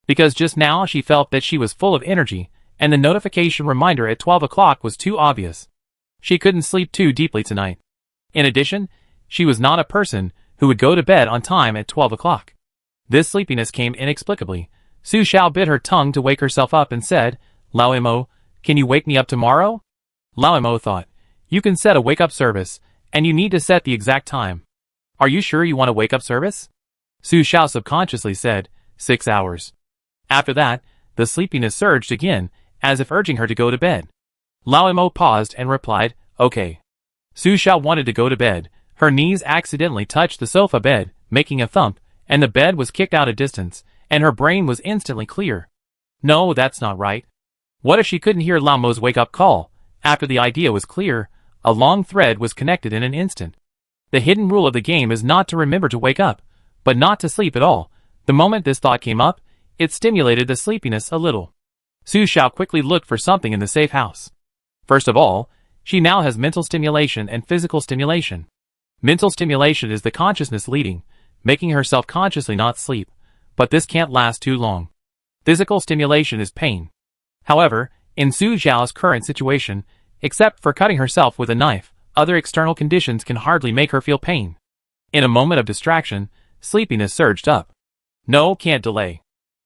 Because just now she felt that she was full of energy, and the notification reminder at 12 o'clock was too obvious. She couldn't sleep too deeply tonight. In addition, she was not a person who would go to bed on time at 12 o'clock. This sleepiness came inexplicably. Su Xiao bit her tongue to wake herself up and said, Lao Mo, can you wake me up tomorrow? Lao Mo thought, you can set a wake-up service, and you need to set the exact time. Are you sure you want a wake-up service? Su Xiao subconsciously said, 6 hours. After that, the sleepiness surged again, as if urging her to go to bed. Lao Mo paused and replied, okay. Su Xiao wanted to go to bed. Her knees accidentally touched the sofa bed, making a thump, and the bed was kicked out a distance, and her brain was instantly clear. No, that's not right. What if she couldn't hear Lao Mo's wake-up call? After the idea was clear, a long thread was connected in an instant. The hidden rule of the game is not to remember to wake up, but not to sleep at all. The moment this thought came up, it stimulated the sleepiness a little. Su Xiao quickly looked for something in the safe house. First of all, she now has mental stimulation and physical stimulation. Mental stimulation is the consciousness leading, making her self-consciously not sleep, but this can't last too long. Physical stimulation is pain. However, in Su Xiao's current situation, except for cutting herself with a knife, other external conditions can hardly make her feel pain. In a moment of distraction, sleepiness surged up. No, can't delay.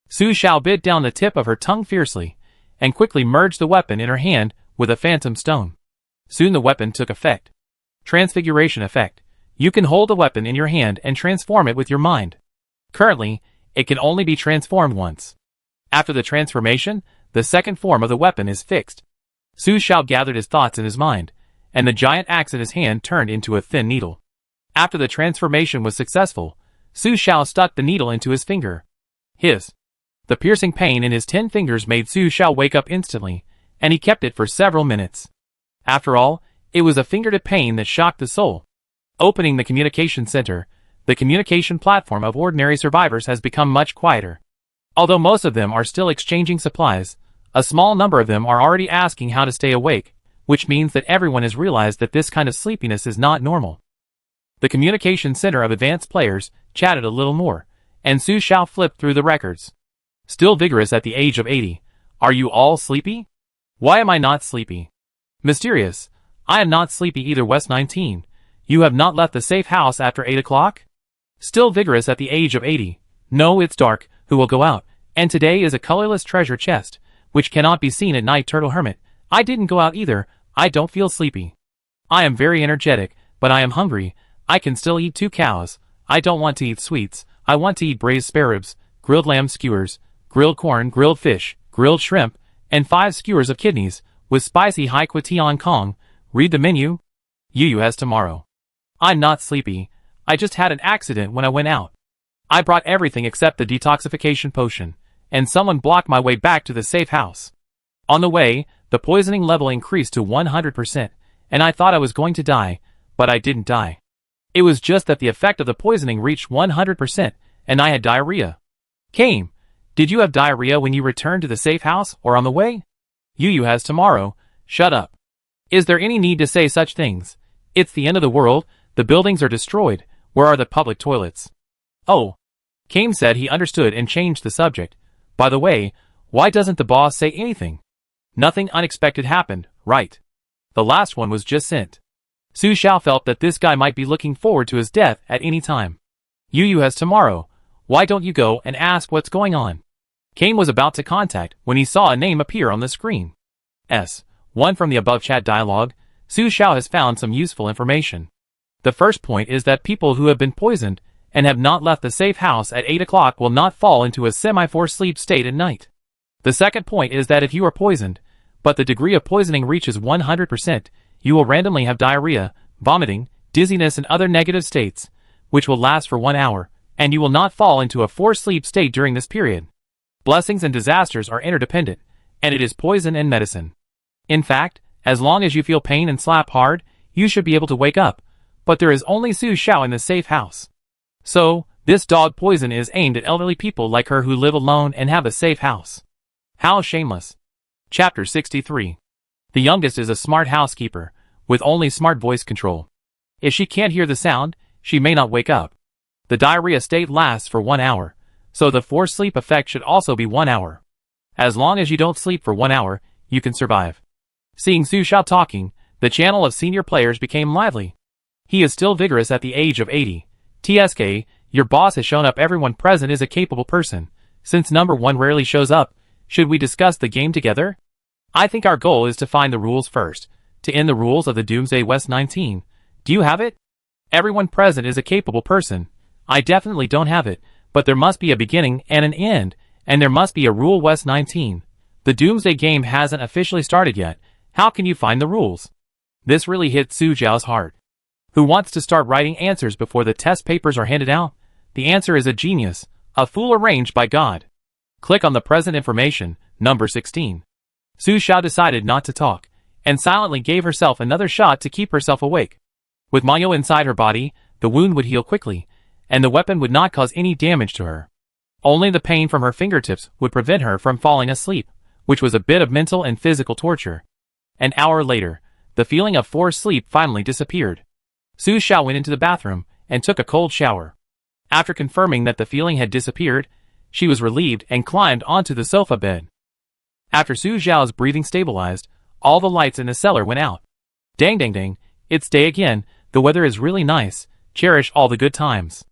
Su Xiao bit down the tip of her tongue fiercely, and quickly merged the weapon in her hand with a phantom stone. Soon the weapon took effect. Transfiguration effect. You can hold the weapon in your hand and transform it with your mind. Currently, it can only be transformed once. After the transformation, the second form of the weapon is fixed. Su Xiao gathered his thoughts in his mind, and the giant axe in his hand turned into a thin needle. After the transformation was successful, Su Xiao stuck the needle into his finger. The piercing pain in his 10 fingers made Su Xiao wake up instantly, and he kept it for several minutes. After all, it was a fingertip pain that shocked the soul. Opening the communication center, the communication platform of ordinary survivors has become much quieter. Although most of them are still exchanging supplies, a small number of them are already asking how to stay awake, which means that everyone has realized that this kind of sleepiness is not normal. The communication center of advanced players chatted a little more, and Su Xiao flipped through the records. Still vigorous at the age of 80. Are you all sleepy? Why am I not sleepy? Mysterious. I am not sleepy either. West 19. You have not left the safe house after 8 o'clock? Still vigorous at the age of 80. No, it's dark. Who will go out? And today is a colorless treasure chest, which cannot be seen at night. Turtle Hermit. I didn't go out either. I don't feel sleepy. I am very energetic, but I am hungry. I can still eat 2 cows. I don't want to eat sweets. I want to eat braised spare ribs, grilled lamb skewers, grilled corn, grilled fish, grilled shrimp, and 5 skewers of kidneys, with spicy hai kwa tian kong. Read the menu. Yu has tomorrow. I'm not sleepy. I just had an accident when I went out. I brought everything except the detoxification potion, and someone blocked my way back to the safe house. On the way, the poisoning level increased to 100%, and I thought I was going to die, but I didn't die. It was just that the effect of the poisoning reached 100%, and I had diarrhea. Did you have diarrhea when you returned to the safe house or on the way? Yu has tomorrow. Shut up. Is there any need to say such things? It's the end of the world, the buildings are destroyed, where are the public toilets? Oh. Kame said he understood and changed the subject. By the way, why doesn't the boss say anything? Nothing unexpected happened, right? The last one was just sent. Su Xiao felt that this guy might be looking forward to his death at any time. Yu has tomorrow. Why don't you go and ask what's going on? Kame was about to contact when he saw a name appear on the screen. One from the above chat dialogue, Su Xiao has found some useful information. The first point is that people who have been poisoned and have not left the safe house at 8 o'clock will not fall into a semi-forced sleep state at night. The second point is that if you are poisoned, but the degree of poisoning reaches 100%, you will randomly have diarrhea, vomiting, dizziness and other negative states, which will last for 1 hour, and you will not fall into a forced sleep state during this period. Blessings and disasters are interdependent, and it is poison and medicine. In fact, as long as you feel pain and slap hard, you should be able to wake up, but there is only Su Xiao in the safe house. So, this dog poison is aimed at elderly people like her who live alone and have a safe house. How shameless. Chapter 63. The youngest is a smart housekeeper, with only smart voice control. If she can't hear the sound, she may not wake up. The diarrhea state lasts for 1 hour, so the forced sleep effect should also be 1 hour. As long as you don't sleep for 1 hour, you can survive. Seeing Su Xiao talking, the channel of senior players became lively. He is still vigorous at the age of 80. TSK, your boss has shown up. Everyone present is a capable person. Since number 1 rarely shows up, should we discuss the game together? I think our goal is to find the rules first, to end the rules of the Doomsday West 19. Do you have it? Everyone present is a capable person. I definitely don't have it, but there must be a beginning and an end, and there must be a rule West 19. The Doomsday game hasn't officially started yet. How can you find the rules? This really hit Su Xiao's heart. Who wants to start writing answers before the test papers are handed out? The answer is a genius, a fool arranged by God. Click on the present information, number 16. Su Xiao decided not to talk, and silently gave herself another shot to keep herself awake. With Mayo inside her body, the wound would heal quickly, and the weapon would not cause any damage to her. Only the pain from her fingertips would prevent her from falling asleep, which was a bit of mental and physical torture. An hour later, the feeling of forced sleep finally disappeared. Su Xiao went into the bathroom and took a cold shower. After confirming that the feeling had disappeared, she was relieved and climbed onto the sofa bed. After Su Xiao's breathing stabilized, all the lights in the cellar went out. Dang dang dang, it's day again, the weather is really nice, cherish all the good times.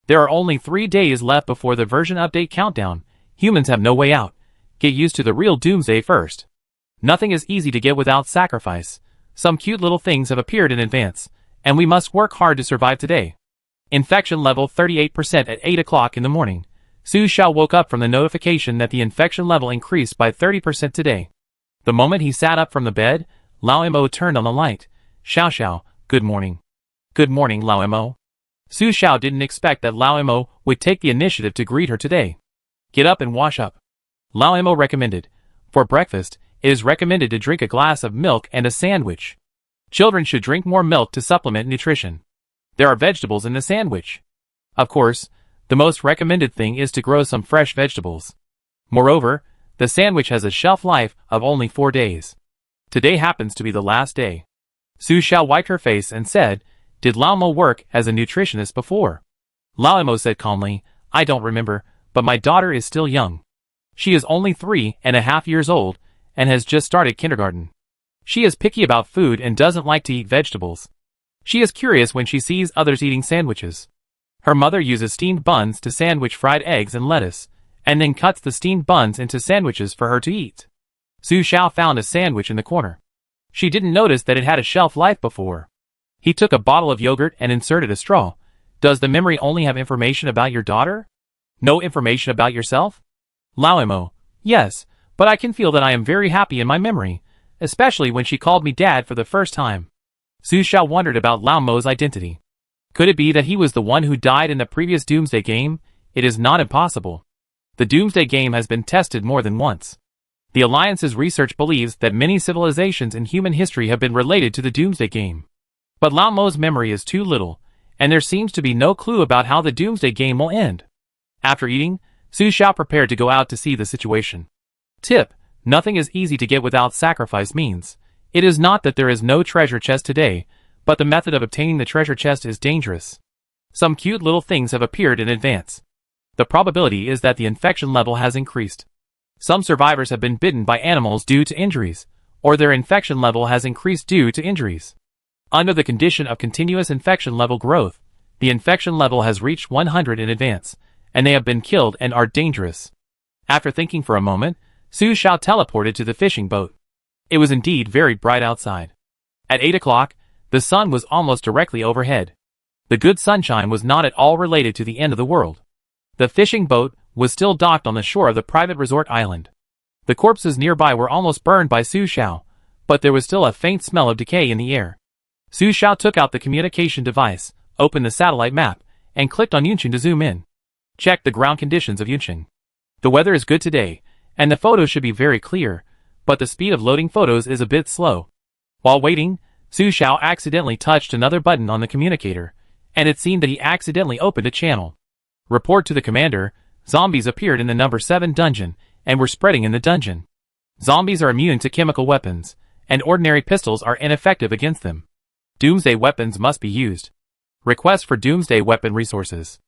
There are only 3 days left before the version update countdown. Humans have no way out. Get used to the real Doomsday first. Nothing is easy to get without sacrifice. Some cute little things have appeared in advance, and we must work hard to survive today. Infection level 38% at 8 o'clock in the morning. Su Xiao woke up from the notification that the infection level increased by 30% today. The moment he sat up from the bed, Lao Mo turned on the light. Xiao Xiao, good morning. Good morning, Lao Mo. Su Xiao didn't expect that Lao Mo would take the initiative to greet her today. Get up and wash up. Lao Mo recommended. For breakfast, it is recommended to drink a glass of milk and a sandwich. Children should drink more milk to supplement nutrition. There are vegetables in the sandwich. Of course, the most recommended thing is to grow some fresh vegetables. Moreover, the sandwich has a shelf life of only 4 days. Today happens to be the last day. Su Xiao wiped her face and said, did Lao Mo work as a nutritionist before? Lao Mo said calmly, I don't remember, but my daughter is still young. She is only 3.5 years old, and has just started kindergarten. She is picky about food and doesn't like to eat vegetables. She is curious when she sees others eating sandwiches. Her mother uses steamed buns to sandwich fried eggs and lettuce, and then cuts the steamed buns into sandwiches for her to eat. Su Xiao found a sandwich in the corner. She didn't notice that it had a shelf life before. He took a bottle of yogurt and inserted a straw. Does the memory only have information about your daughter? No information about yourself? Lao Mo, yes, but I can feel that I am very happy in my memory, especially when she called me dad for the first time. Su Xiao wondered about Lao Mo's identity. Could it be that he was the one who died in the previous Doomsday game? It is not impossible. The Doomsday game has been tested more than once. The Alliance's research believes that many civilizations in human history have been related to the Doomsday game. But Lao Mo's memory is too little, and there seems to be no clue about how the Doomsday game will end. After eating, Su Xiao prepared to go out to see the situation. Tip: nothing is easy to get without sacrifice means. It is not that there is no treasure chest today, but the method of obtaining the treasure chest is dangerous. Some cute little things have appeared in advance. The probability is that the infection level has increased. Some survivors have been bitten by animals due to injuries, or their infection level has increased due to injuries. Under the condition of continuous infection level growth, the infection level has reached 100 in advance, and they have been killed and are dangerous. After thinking for a moment, Su Xiao teleported to the fishing boat. It was indeed very bright outside. At 8 o'clock, the sun was almost directly overhead. The good sunshine was not at all related to the end of the world. The fishing boat was still docked on the shore of the private resort island. The corpses nearby were almost burned by Su Xiao, but there was still a faint smell of decay in the air. Su Xiao took out the communication device, opened the satellite map, and clicked on Yunqing to zoom in. Check the ground conditions of Yunqing. The weather is good today, and the photos should be very clear, but the speed of loading photos is a bit slow. While waiting, Su Xiao accidentally touched another button on the communicator, and it seemed that he accidentally opened a channel. Report to the commander: zombies appeared in the number 7 dungeon, and were spreading in the dungeon. Zombies are immune to chemical weapons, and ordinary pistols are ineffective against them. Doomsday weapons must be used. Request for Doomsday weapon resources.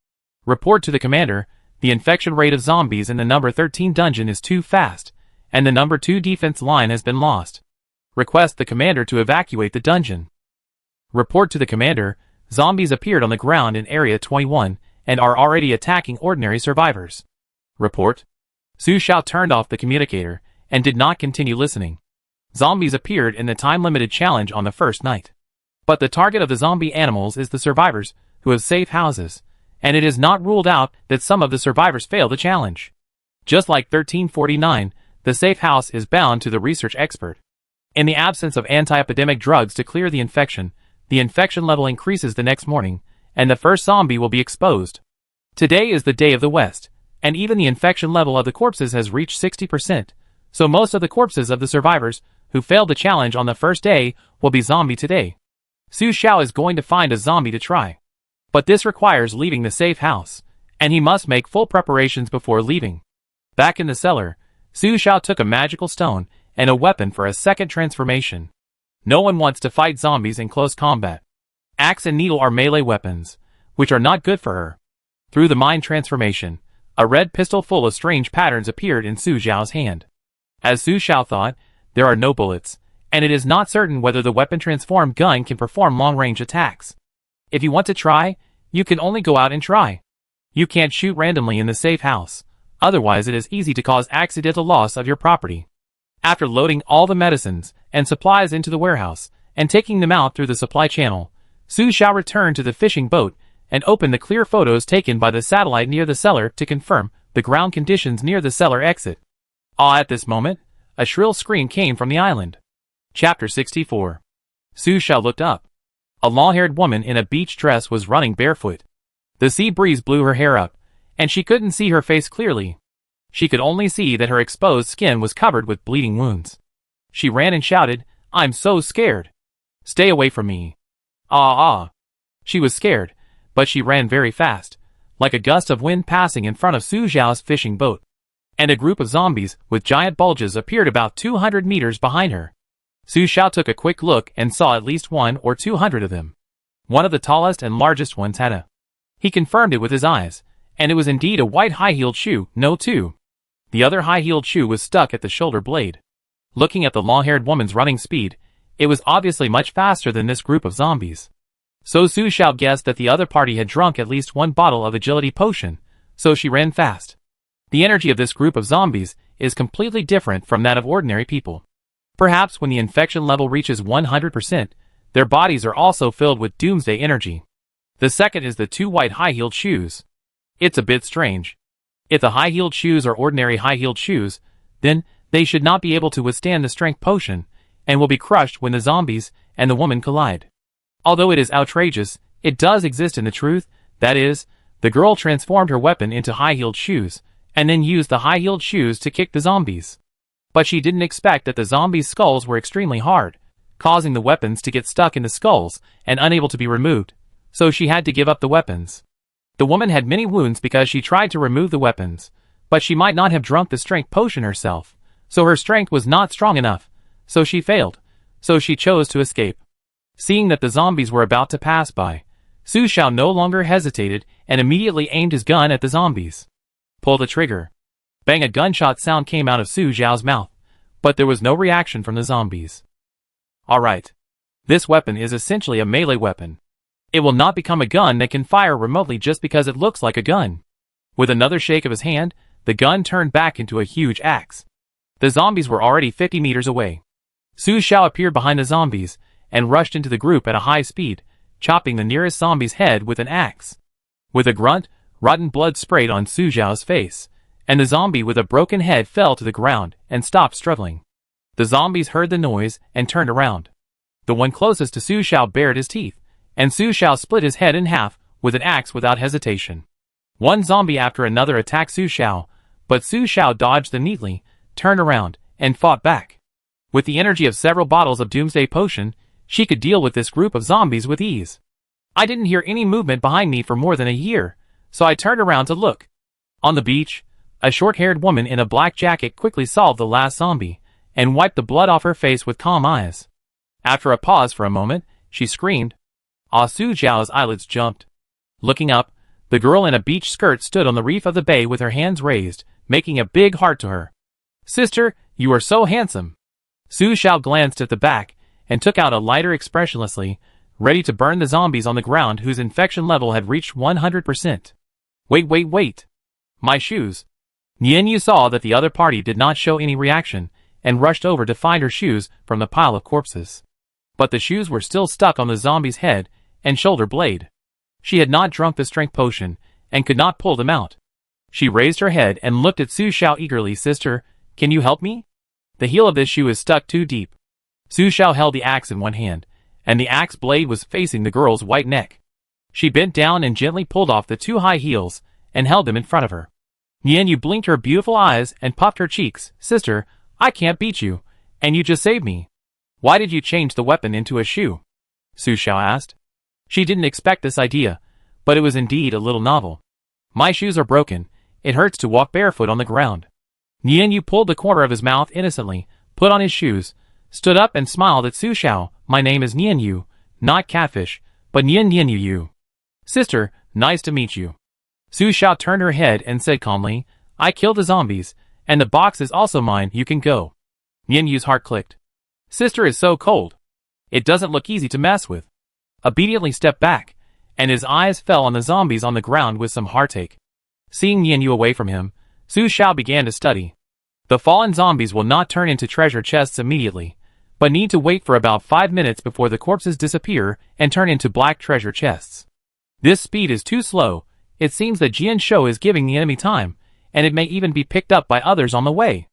Report to the commander: the infection rate of zombies in the number 13 dungeon is too fast, and the number 2 defense line has been lost. Request the commander to evacuate the dungeon. Report to the commander: zombies appeared on the ground in Area 21, and are already attacking ordinary survivors. Report. Su Xiao turned off the communicator, and did not continue listening. Zombies appeared in the time-limited challenge on the first night. But the target of the zombie animals is the survivors, who have safe houses, and it is not ruled out that some of the survivors fail the challenge. Just like 1349, the safe house is bound to the research expert. In the absence of anti-epidemic drugs to clear the infection level increases the next morning, and the first zombie will be exposed. Today is the day of the West, and even the infection level of the corpses has reached 60%, so most of the corpses of the survivors who failed the challenge on the first day will be zombie today. Su Xiao is going to find a zombie to try. But this requires leaving the safe house, and he must make full preparations before leaving. Back in the cellar, Su Xiao took a magical stone and a weapon for a second transformation. No one wants to fight zombies in close combat. Axe and needle are melee weapons, which are not good for her. Through the mind transformation, a red pistol full of strange patterns appeared in Su Xiao's hand. As Su Xiao thought, there are no bullets, and it is not certain whether the weapon-transformed gun can perform long-range attacks. If you want to try, you can only go out and try. You can't shoot randomly in the safe house, otherwise it is easy to cause accidental loss of your property. After loading all the medicines and supplies into the warehouse, and taking them out through the supply channel, Su Xiao returned to the fishing boat and opened the clear photos taken by the satellite near the cellar to confirm the ground conditions near the cellar exit. At this moment, a shrill scream came from the island. Chapter 64. Su Xiao looked up. A long-haired woman in a beach dress was running barefoot. The sea breeze blew her hair up, and she couldn't see her face clearly. She could only see that her exposed skin was covered with bleeding wounds. She ran and shouted, "I'm so scared. Stay away from me." She was scared, but she ran very fast, like a gust of wind passing in front of Su Xiao's fishing boat. And a group of zombies with giant bulges appeared about 200 meters behind her. Su Xiao took a quick look and saw at least 100 or 200 of them. One of the tallest and largest ones had a. He confirmed it with his eyes, and it was indeed a white high-heeled shoe, no two. The other high-heeled shoe was stuck at the shoulder blade. Looking at the long-haired woman's running speed, it was obviously much faster than this group of zombies. So Su Xiao guessed that the other party had drunk at least 1 bottle of agility potion, so she ran fast. The energy of this group of zombies is completely different from that of ordinary people. Perhaps when the infection level reaches 100%, their bodies are also filled with Doomsday energy. The second is the 2 white high-heeled shoes. It's a bit strange. If the high-heeled shoes are ordinary high-heeled shoes, then they should not be able to withstand the strength potion, and will be crushed when the zombies and the woman collide. Although it is outrageous, it does exist in the truth, that is, the girl transformed her weapon into high-heeled shoes, and then used the high-heeled shoes to kick the zombies. But she didn't expect that the zombies' skulls were extremely hard, causing the weapons to get stuck in the skulls and unable to be removed, so she had to give up the weapons. The woman had many wounds because she tried to remove the weapons, But she might not have drunk the strength potion herself, so her strength was not strong enough, so she failed, so she chose to escape. Seeing that the zombies were about to pass by, Su Xiao no longer hesitated and immediately aimed his gun at the zombies. Pull the trigger. Bang, a gunshot sound came out of Su Xiao's mouth, but there was no reaction from the zombies. Alright. This weapon is essentially a melee weapon. It will not become a gun that can fire remotely just because it looks like a gun. With another shake of his hand, the gun turned back into a huge axe. The zombies were already 50 meters away. Su Xiao appeared behind the zombies and rushed into the group at a high speed, chopping the nearest zombie's head with an axe. With a grunt, rotten blood sprayed on Su Xiao's face, and the zombie with a broken head fell to the ground and stopped struggling. The zombies heard the noise and turned around. The one closest to Su Xiao bared his teeth, and Su Xiao split his head in half with an axe without hesitation. One zombie after another attacked Su Xiao, but Su Xiao dodged them neatly, turned around, and fought back. With the energy of several bottles of Doomsday potion, she could deal with this group of zombies with ease. I didn't hear any movement behind me for more than a year, so I turned around to look. On the beach, a short-haired woman in a black jacket quickly solved the last zombie, and wiped the blood off her face with calm eyes. After a pause for a moment, she screamed. Su Xiao's eyelids jumped. Looking up, the girl in a beach skirt stood on the reef of the bay with her hands raised, making a big heart to her. Sister, you are so handsome. Su Xiao glanced at the back, and took out a lighter expressionlessly, ready to burn the zombies on the ground whose infection level had reached 100%. Wait. My shoes. Nianyu saw that the other party did not show any reaction, and rushed over to find her shoes from the pile of corpses. But the shoes were still stuck on the zombie's head and shoulder blade. She had not drunk the strength potion, and could not pull them out. She raised her head and looked at Su Xiao eagerly. Sister, can you help me? The heel of this shoe is stuck too deep. Su Xiao held the axe in one hand, and the axe blade was facing the girl's white neck. She bent down and gently pulled off the two high heels, and held them in front of her. Nianyu blinked her beautiful eyes and puffed her cheeks. Sister, I can't beat you, and you just saved me. Why did you change the weapon into a shoe? Su Xiao asked. She didn't expect this idea, but it was indeed a little novel. My shoes are broken. It hurts to walk barefoot on the ground. Nianyu pulled the corner of his mouth innocently, put on his shoes, stood up and smiled at Su Xiao. My name is Nianyu, not Catfish, but Nianyu. Sister, nice to meet you. Su Xiao turned her head and said calmly, I killed the zombies, and the box is also mine, you can go. Nianyu's heart clicked. Sister is so cold. It doesn't look easy to mess with. Obediently stepped back, and his eyes fell on the zombies on the ground with some heartache. Seeing Nianyu away from him, Su Xiao began to study. The fallen zombies will not turn into treasure chests immediately, but need to wait for about 5 minutes before the corpses disappear and turn into black treasure chests. This speed is too slow. It seems that Jian Shou is giving the enemy time, and it may even be picked up by others on the way.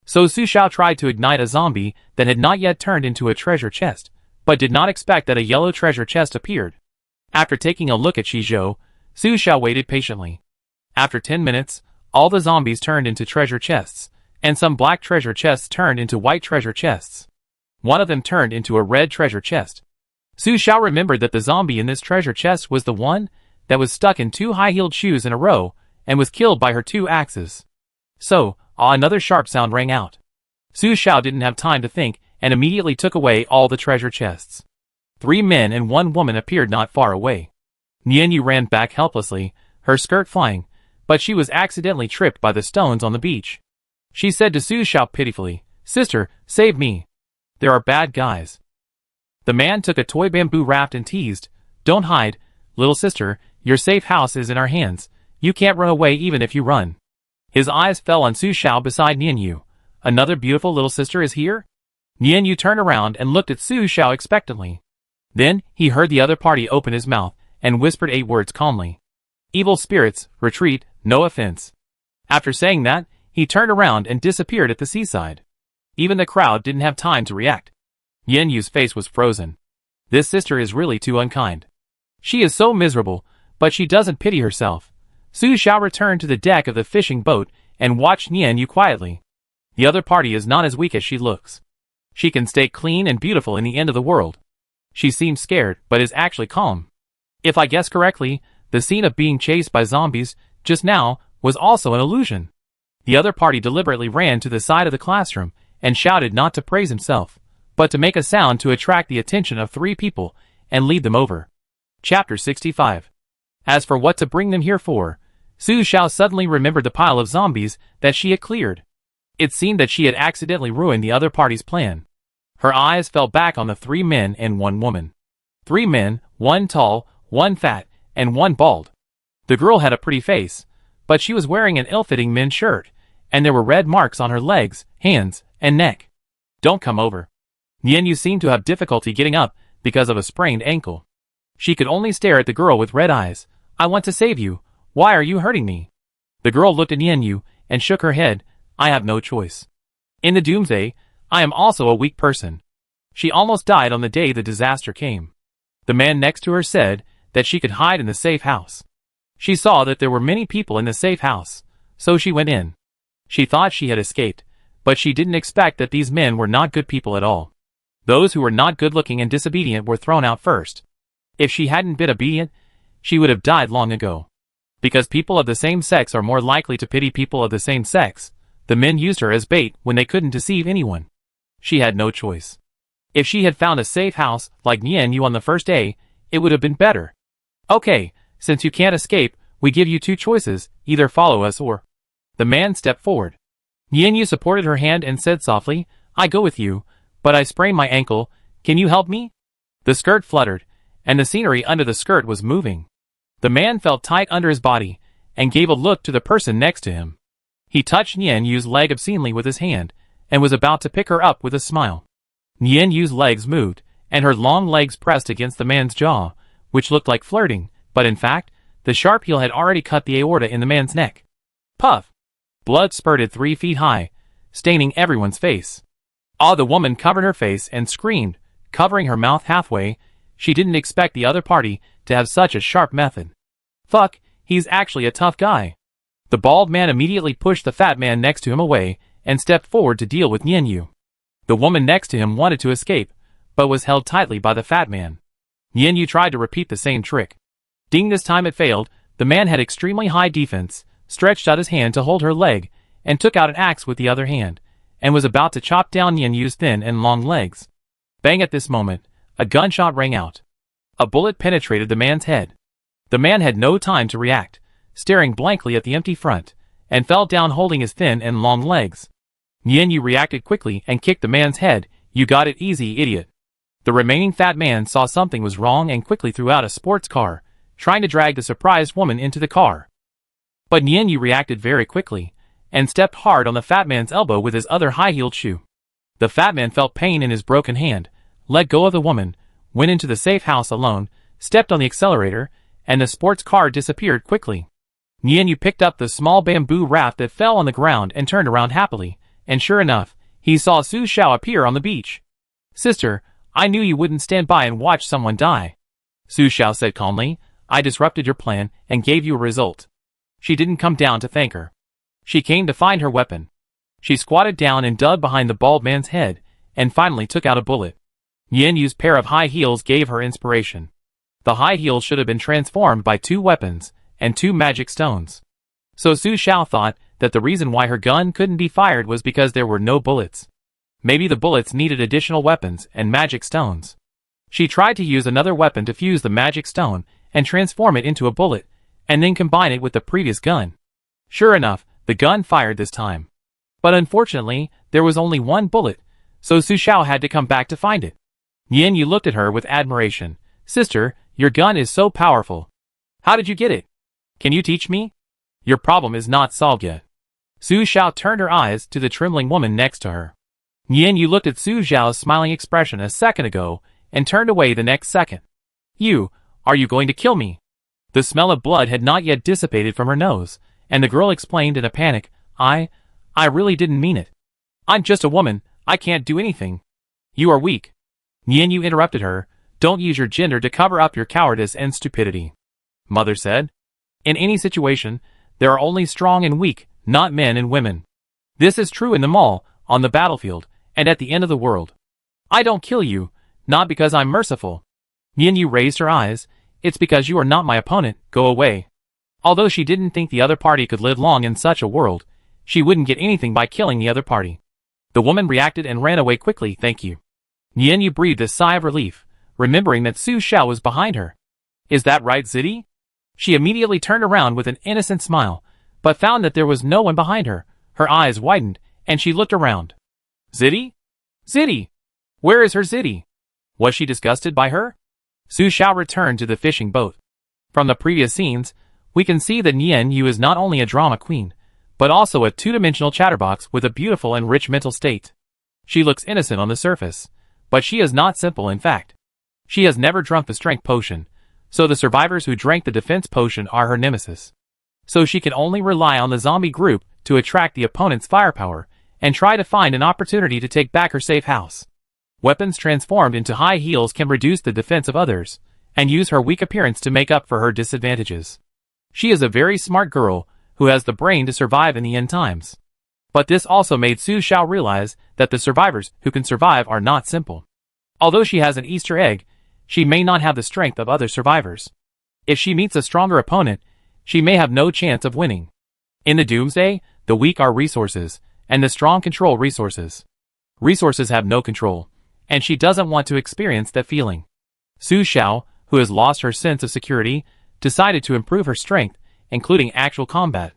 So Su Xiao tried to ignite a zombie that had not yet turned into a treasure chest, but did not expect that a yellow treasure chest appeared. After taking a look at Shizhou, Su Xiao waited patiently. After 10 minutes, all the zombies turned into treasure chests, and some black treasure chests turned into white treasure chests. One of them turned into a red treasure chest. Su Xiao remembered that the zombie in this treasure chest was the one that was stuck in 2 high-heeled shoes in a row and was killed by her 2 axes. So, another sharp sound rang out. Su Xiao didn't have time to think and immediately took away all the treasure chests. 3 men and 1 woman appeared not far away. Nianyu ran back helplessly, her skirt flying, but she was accidentally tripped by the stones on the beach. She said to Su Xiao pitifully, Sister, save me. There are bad guys. The man took a toy bamboo raft and teased, Don't hide, little sister, your safe house is in our hands. You can't run away even if you run. His eyes fell on Su Xiao beside Nianyu. Another beautiful little sister is here? Nianyu turned around and looked at Su Xiao expectantly. Then, he heard the other party open his mouth, and whispered 8 words calmly. Evil spirits, retreat, no offense. After saying that, he turned around and disappeared at the seaside. Even the crowd didn't have time to react. Nianyu's face was frozen. This sister is really too unkind. She is so miserable, but she doesn't pity herself. Su Xiao returned to the deck of the fishing boat and watched Nianyu quietly. The other party is not as weak as she looks. She can stay clean and beautiful in the end of the world. She seems scared, but is actually calm. If I guess correctly, the scene of being chased by zombies just now was also an illusion. The other party deliberately ran to the side of the classroom and shouted not to praise himself, but to make a sound to attract the attention of 3 people and lead them over. Chapter 65. As for what to bring them here for, Su Xiao suddenly remembered the pile of zombies that she had cleared. It seemed that she had accidentally ruined the other party's plan. Her eyes fell back on the 3 men and 1 woman. 3 men, 1 tall, 1 fat, and 1 bald. The girl had a pretty face, but she was wearing an ill-fitting men's shirt, and there were red marks on her legs, hands, and neck. Don't come over. Nianyu seemed to have difficulty getting up because of a sprained ankle. She could only stare at the girl with red eyes. I want to save you. Why are you hurting me? The girl looked at Nianyu and shook her head. I have no choice. In the Doomsday, I am also a weak person. She almost died on the day the disaster came. The man next to her said that she could hide in the safe house. She saw that there were many people in the safe house, so she went in. She thought she had escaped, but she didn't expect that these men were not good people at all. Those who were not good-looking and disobedient were thrown out first. If she hadn't been obedient, she would have died long ago. Because people of the same sex are more likely to pity people of the same sex, the men used her as bait when they couldn't deceive anyone. She had no choice. If she had found a safe house like Nianyu on the first day, it would have been better. Okay, since you can't escape, we give you 2 choices, either follow us or... The man stepped forward. Nianyu supported her hand and said softly, I go with you, but I sprained my ankle, can you help me? The skirt fluttered, and the scenery under the skirt was moving. The man felt tight under his body, and gave a look to the person next to him. He touched Nianyu's leg obscenely with his hand, and was about to pick her up with a smile. Nianyu's legs moved, and her long legs pressed against the man's jaw, which looked like flirting, but in fact, the sharp heel had already cut the aorta in the man's neck. Puff! Blood spurted 3 feet high, staining everyone's face. The woman covered her face and screamed, covering her mouth halfway. She didn't expect the other party to have such a sharp method. Fuck, he's actually a tough guy. The bald man immediately pushed the fat man next to him away and stepped forward to deal with Nianyu. The woman next to him wanted to escape, but was held tightly by the fat man. Nianyu tried to repeat the same trick. Ding, this time it failed. The man had extremely high defense, stretched out his hand to hold her leg, and took out an axe with the other hand, and was about to chop down Nianyu's thin and long legs. Bang! At this moment, a gunshot rang out. A bullet penetrated the man's head. The man had no time to react, staring blankly at the empty front, and fell down holding his thin and long legs. Nianyu reacted quickly and kicked the man's head. You got it easy, idiot. The remaining fat man saw something was wrong and quickly threw out a sports car, trying to drag the surprised woman into the car. But Nianyu reacted very quickly, and stepped hard on the fat man's elbow with his other high-heeled shoe. The fat man felt pain in his broken hand, let go of the woman, went into the safe house alone, stepped on the accelerator, and the sports car disappeared quickly. Nianyu picked up the small bamboo raft that fell on the ground and turned around happily, and sure enough, he saw Su Xiao appear on the beach. Sister, I knew you wouldn't stand by and watch someone die. Su Xiao said calmly, I disrupted your plan and gave you a result. She didn't come down to thank her. She came to find her weapon. She squatted down and dug behind the bald man's head, and finally took out a bullet. Nianyu's pair of high heels gave her inspiration. The high heels should have been transformed by 2 weapons, and 2 magic stones. So Su Xiao thought that the reason why her gun couldn't be fired was because there were no bullets. Maybe the bullets needed additional weapons and magic stones. She tried to use another weapon to fuse the magic stone and transform it into a bullet, and then combine it with the previous gun. Sure enough, the gun fired this time. But unfortunately, there was only 1 bullet, so Su Xiao had to come back to find it. Nianyu looked at her with admiration. Sister, your gun is so powerful. How did you get it? Can you teach me? Your problem is not solved yet. Su Xiao turned her eyes to the trembling woman next to her. Nianyu looked at Su Xiao's smiling expression a second ago, and turned away the next second. Are you going to kill me? The smell of blood had not yet dissipated from her nose, and the girl explained in a panic, I really didn't mean it. I'm just a woman, I can't do anything. You are weak. Nianyu interrupted her, don't use your gender to cover up your cowardice and stupidity. Mother said, in any situation, there are only strong and weak, not men and women. This is true in the mall, on the battlefield, and at the end of the world. I don't kill you, not because I'm merciful. Nianyu raised her eyes, it's because you are not my opponent, go away. Although she didn't think the other party could live long in such a world, she wouldn't get anything by killing the other party. The woman reacted and ran away quickly. Thank you. Nian Yu breathed a sigh of relief, remembering that Su Xiao was behind her. Is that right, Zidi? She immediately turned around with an innocent smile, but found that there was no one behind her. Her eyes widened, and she looked around. Zidi? Zidi! Where is her Zidi? Was she disgusted by her? Su Xiao returned to the fishing boat. From the previous scenes, we can see that Nian Yu is not only a drama queen, but also a two-dimensional chatterbox with a beautiful and rich mental state. She looks innocent on the surface, but she is not simple in fact. She has never drunk the strength potion, so the survivors who drank the defense potion are her nemesis. So she can only rely on the zombie group to attract the opponent's firepower and try to find an opportunity to take back her safe house. Weapons transformed into high heels can reduce the defense of others, and use her weak appearance to make up for her disadvantages. She is a very smart girl who has the brain to survive in the end times. But this also made Su Xiao realize that the survivors who can survive are not simple. Although she has an Easter egg, she may not have the strength of other survivors. If she meets a stronger opponent, she may have no chance of winning. In the Doomsday, the weak are resources, and the strong control resources. Resources have no control, and she doesn't want to experience that feeling. Su Xiao, who has lost her sense of security, decided to improve her strength, including actual combat.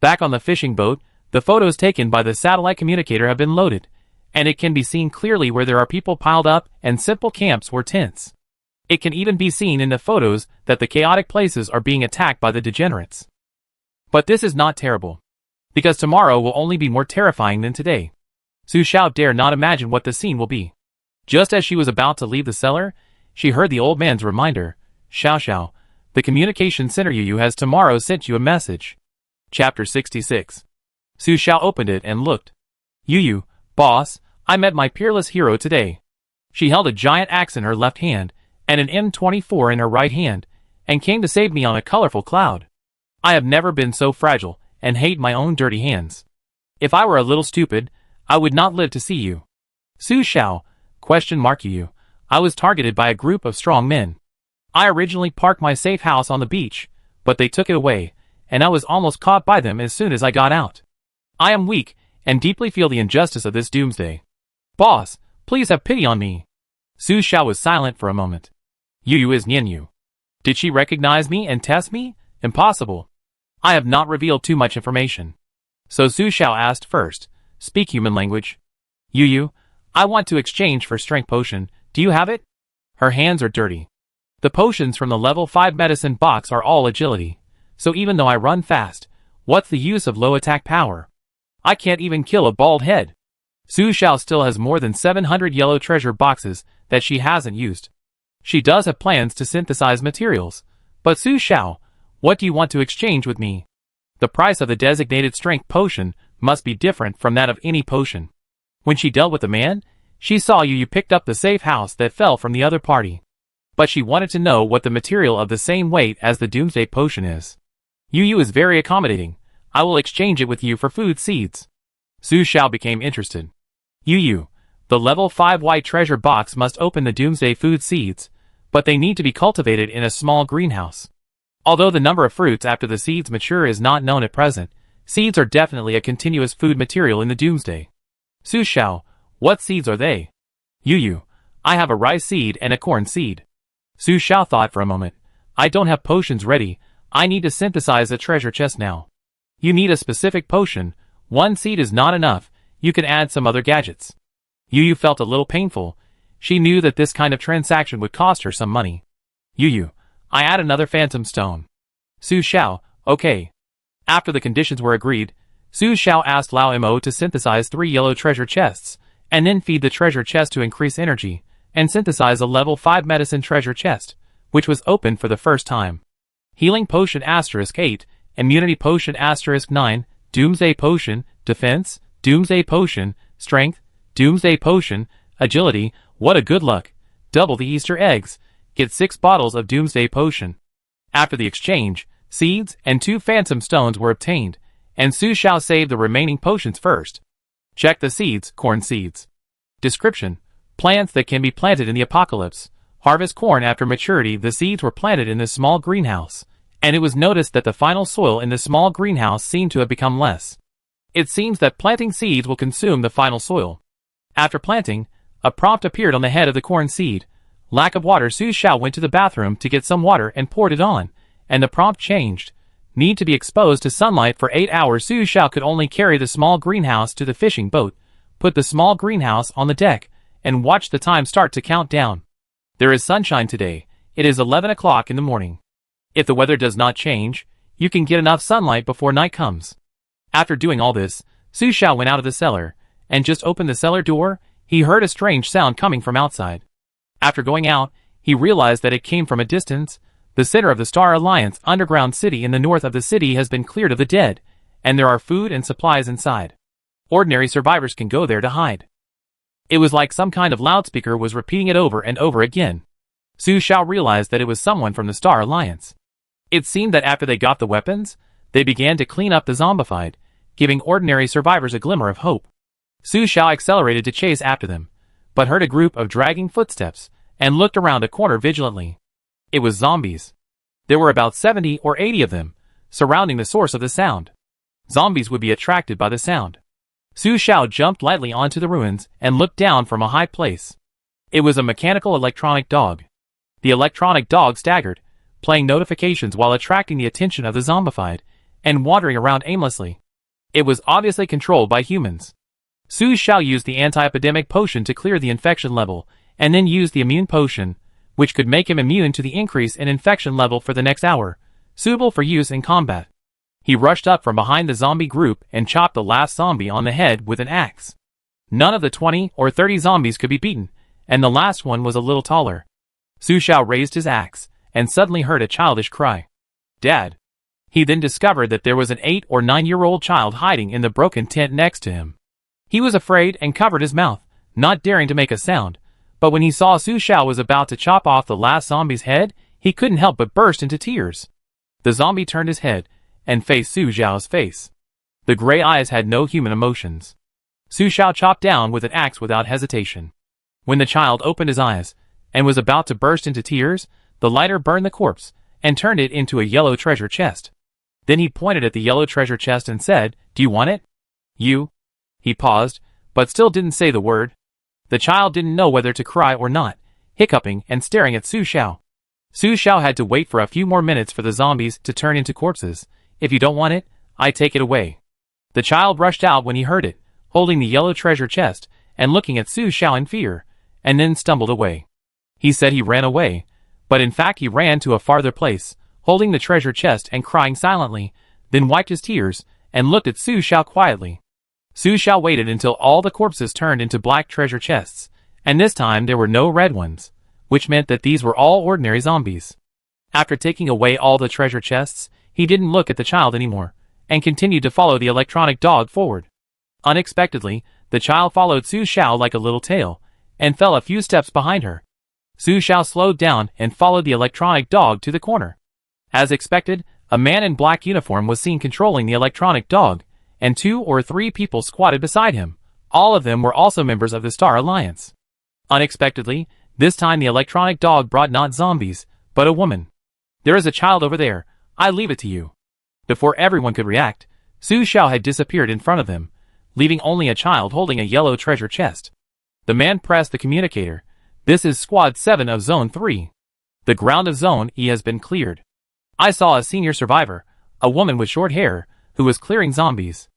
Back on the fishing boat, the photos taken by the satellite communicator have been loaded, and it can be seen clearly where there are people piled up and simple camps or tents. It can even be seen in the photos that the chaotic places are being attacked by the degenerates. But this is not terrible, because tomorrow will only be more terrifying than today. Su Xiao dare not imagine what the scene will be. Just as she was about to leave the cellar, she heard the old man's reminder, Xiao Xiao, the communication center Yu has tomorrow sent you a message. Chapter 66. Su Xiao opened it and looked. Yu, boss, I met my peerless hero today. She held a giant axe in her left hand, and an M24 in her right hand, and came to save me on a colorful cloud. I have never been so fragile, and hate my own dirty hands. If I were a little stupid, I would not live to see you. Su Xiao, Yu, I was targeted by a group of strong men. I originally parked my safe house on the beach, but they took it away, and I was almost caught by them as soon as I got out. I am weak, and deeply feel the injustice of this doomsday. Boss, please have pity on me. Su Xiao was silent for a moment. Yu is Nian Yu. Did she recognize me and test me? Impossible. I have not revealed too much information. So Su Xiao asked first, speak human language. Yu, I want to exchange for strength potion, do you have it? Her hands are dirty. The potions from the level 5 medicine box are all agility, so even though I run fast, what's the use of low attack power? I can't even kill a bald head. Su Xiao still has more than 700 yellow treasure boxes that she hasn't used. She does have plans to synthesize materials, but Su Xiao, what do you want to exchange with me? The price of the designated strength potion must be different from that of any potion. When she dealt with the man, she saw Yu picked up the safe house that fell from the other party. But she wanted to know what the material of the same weight as the Doomsday potion is. Yu is very accommodating. I will exchange it with you for food seeds. Su Xiao became interested. Yu, the level 5 white treasure box must open the Doomsday food seeds, but they need to be cultivated in a small greenhouse. Although the number of fruits after the seeds mature is not known at present, seeds are definitely a continuous food material in the Doomsday. Su Xiao, what seeds are they? Yu, I have a rice seed and a corn seed. Su Xiao thought for a moment. I don't have potions ready, I need to synthesize a treasure chest now. You need a specific potion, one seed is not enough, you can add some other gadgets. Yu felt a little painful, she knew that this kind of transaction would cost her some money. Yu, I add another phantom stone. Su Xiao, okay. After the conditions were agreed, Su Xiao asked Lao Mo to synthesize 3 yellow treasure chests, and then feed the treasure chest to increase energy, and synthesize a level 5 medicine treasure chest, which was opened for the first time. Healing Potion *8, Immunity Potion *9, Doomsday Potion, Defense, Doomsday Potion, Strength, Doomsday Potion, Agility, what a good luck. Double the Easter eggs, get 6 bottles of Doomsday Potion. After the exchange, seeds and 2 phantom stones were obtained, and Su Xiao saved the remaining potions first. Check the seeds, corn seeds. Description: plants that can be planted in the apocalypse. Harvest corn after maturity. The seeds were planted in this small greenhouse, and it was noticed that the final soil in the small greenhouse seemed to have become less. It seems that planting seeds will consume the final soil. After planting, a prompt appeared on the head of the corn seed. Lack of water. Su Xiao went to the bathroom to get some water and poured it on, and the prompt changed. Need to be exposed to sunlight for 8 hours. Su Xiao could only carry the small greenhouse to the fishing boat, put the small greenhouse on the deck, and watch the time start to count down. There is sunshine today. It is 11 o'clock in the morning. If the weather does not change, you can get enough sunlight before night comes. After doing all this, Su Xiao went out of the cellar, and just opened the cellar door, he heard a strange sound coming from outside. After going out, he realized that it came from a distance. The center of the Star Alliance underground city in the north of the city has been cleared of the dead, and there are food and supplies inside. Ordinary survivors can go there to hide. It was like some kind of loudspeaker was repeating it over and over again. Su Xiao realized that it was someone from the Star Alliance. It seemed that after they got the weapons, they began to clean up the zombified, giving ordinary survivors a glimmer of hope. Su Xiao accelerated to chase after them, but heard a group of dragging footsteps, and looked around a corner vigilantly. It was zombies. There were about 70 or 80 of them, surrounding the source of the sound. Zombies would be attracted by the sound. Su Xiao jumped lightly onto the ruins and looked down from a high place. It was a mechanical electronic dog. The electronic dog staggered, playing notifications while attracting the attention of the zombified, and wandering around aimlessly. It was obviously controlled by humans. Su Xiao used the anti-epidemic potion to clear the infection level, and then used the immune potion, which could make him immune to the increase in infection level for the next hour, suitable for use in combat. He rushed up from behind the zombie group and chopped the last zombie on the head with an axe. None of the 20 or 30 zombies could be beaten, and the last one was a little taller. Su Xiao raised his axe, and suddenly heard a childish cry. "Dad!" He then discovered that there was an 8 or 9-year-old child hiding in the broken tent next to him. He was afraid and covered his mouth, not daring to make a sound, but when he saw Su Xiao was about to chop off the last zombie's head, he couldn't help but burst into tears. The zombie turned his head, and faced Su Xiao's face. The gray eyes had no human emotions. Su Xiao chopped down with an axe without hesitation. When the child opened his eyes, and was about to burst into tears, the lighter burned the corpse, and turned it into a yellow treasure chest. Then he pointed at the yellow treasure chest and said, "Do you want it?" "You?" He paused, but still didn't say the word. The child didn't know whether to cry or not, hiccuping and staring at Su Xiao. Su Xiao had to wait for a few more minutes for the zombies to turn into corpses. "If you don't want it, I take it away." The child rushed out when he heard it, holding the yellow treasure chest, and looking at Su Xiao in fear, and then stumbled away. He said he ran away, but in fact he ran to a farther place, holding the treasure chest and crying silently, then wiped his tears, and looked at Su Xiao quietly. Su Xiao waited until all the corpses turned into black treasure chests, and this time there were no red ones, which meant that these were all ordinary zombies. After taking away all the treasure chests, he didn't look at the child anymore, and continued to follow the electronic dog forward. Unexpectedly, the child followed Su Xiao like a little tail, and fell a few steps behind her. Su Xiao slowed down and followed the electronic dog to the corner. As expected, a man in black uniform was seen controlling the electronic dog, and 2 or 3 people squatted beside him. All of them were also members of the Star Alliance. Unexpectedly, this time the electronic dog brought not zombies, but a woman. "There is a child over there, I leave it to you." Before everyone could react, Su Xiao had disappeared in front of them, leaving only a child holding a yellow treasure chest. The man pressed the communicator. "This is Squad 7 of Zone 3. The ground of Zone E has been cleared. I saw a senior survivor, a woman with short hair, who was clearing zombies.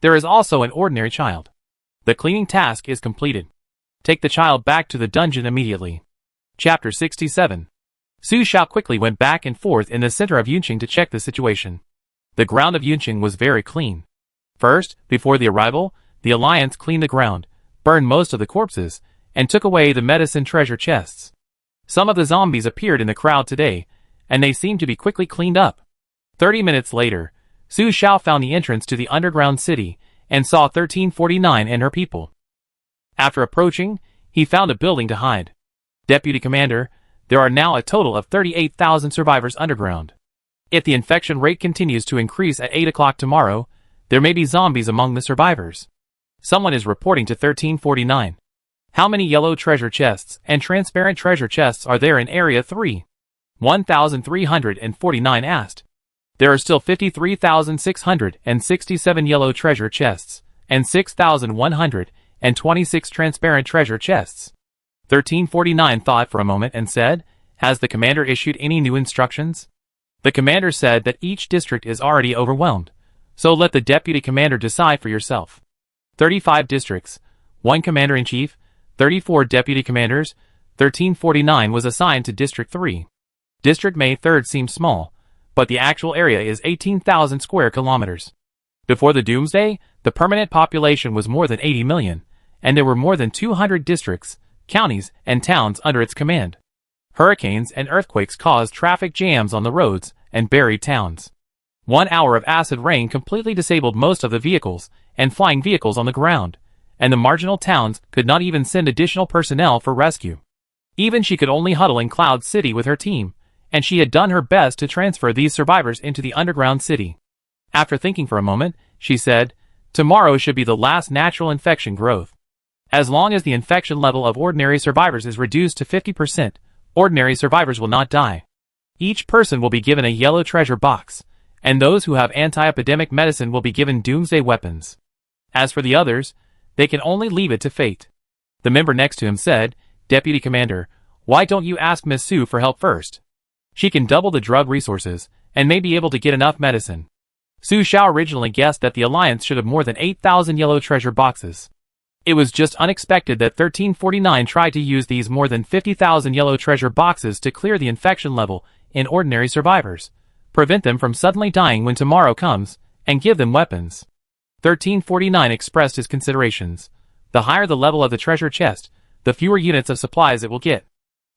There is also an ordinary child. The cleaning task is completed. Take the child back to the dungeon immediately." Chapter 67. Su Xiao quickly went back and forth in the center of Yunqing to check the situation. The ground of Yunqing was very clean. First, before the arrival, the Alliance cleaned the ground, burned most of the corpses, and took away the medicine treasure chests. Some of the zombies appeared in the crowd today, and they seemed to be quickly cleaned up. 30 minutes later, Su Xiao found the entrance to the underground city, and saw 1349 and her people. After approaching, he found a building to hide. "Deputy Commander, there are now a total of 38,000 survivors underground. If the infection rate continues to increase at 8 o'clock tomorrow, there may be zombies among the survivors. Someone is reporting to 1349. How many yellow treasure chests and transparent treasure chests are there in Area 3? 1,349 asked. There are still 53,667 yellow treasure chests, and 6,126 transparent treasure chests. 1349 thought for a moment and said, "Has the commander issued any new instructions?" The commander said that each district is already overwhelmed, so let the deputy commander decide for yourself. 35 districts, 1 commander-in-chief, 34 deputy commanders. 1349 was assigned to District 3. District May 3rd seemed small, but the actual area is 18,000 square kilometers. Before the Doomsday, the permanent population was more than 80 million, and there were more than 200 districts, counties, and towns under its command. Hurricanes and earthquakes caused traffic jams on the roads and buried towns. 1 hour of acid rain completely disabled most of the vehicles and flying vehicles on the ground, and the marginal towns could not even send additional personnel for rescue. Even she could only huddle in Cloud City with her team, and she had done her best to transfer these survivors into the underground city. After thinking for a moment, she said, "Tomorrow should be the last natural infection growth. As long as the infection level of ordinary survivors is reduced to 50%, ordinary survivors will not die. Each person will be given a yellow treasure box, and those who have anti-epidemic medicine will be given doomsday weapons. As for the others, they can only leave it to fate." The member next to him said, "Deputy Commander, why don't you ask Miss Sue for help first? She can double the drug resources, and may be able to get enough medicine." Su Xiao originally guessed that the Alliance should have more than 8,000 yellow treasure boxes. It was just unexpected that 1349 tried to use these more than 50,000 yellow treasure boxes to clear the infection level in ordinary survivors, prevent them from suddenly dying when tomorrow comes, and give them weapons. 1349 expressed his considerations. The higher the level of the treasure chest, the fewer units of supplies it will get.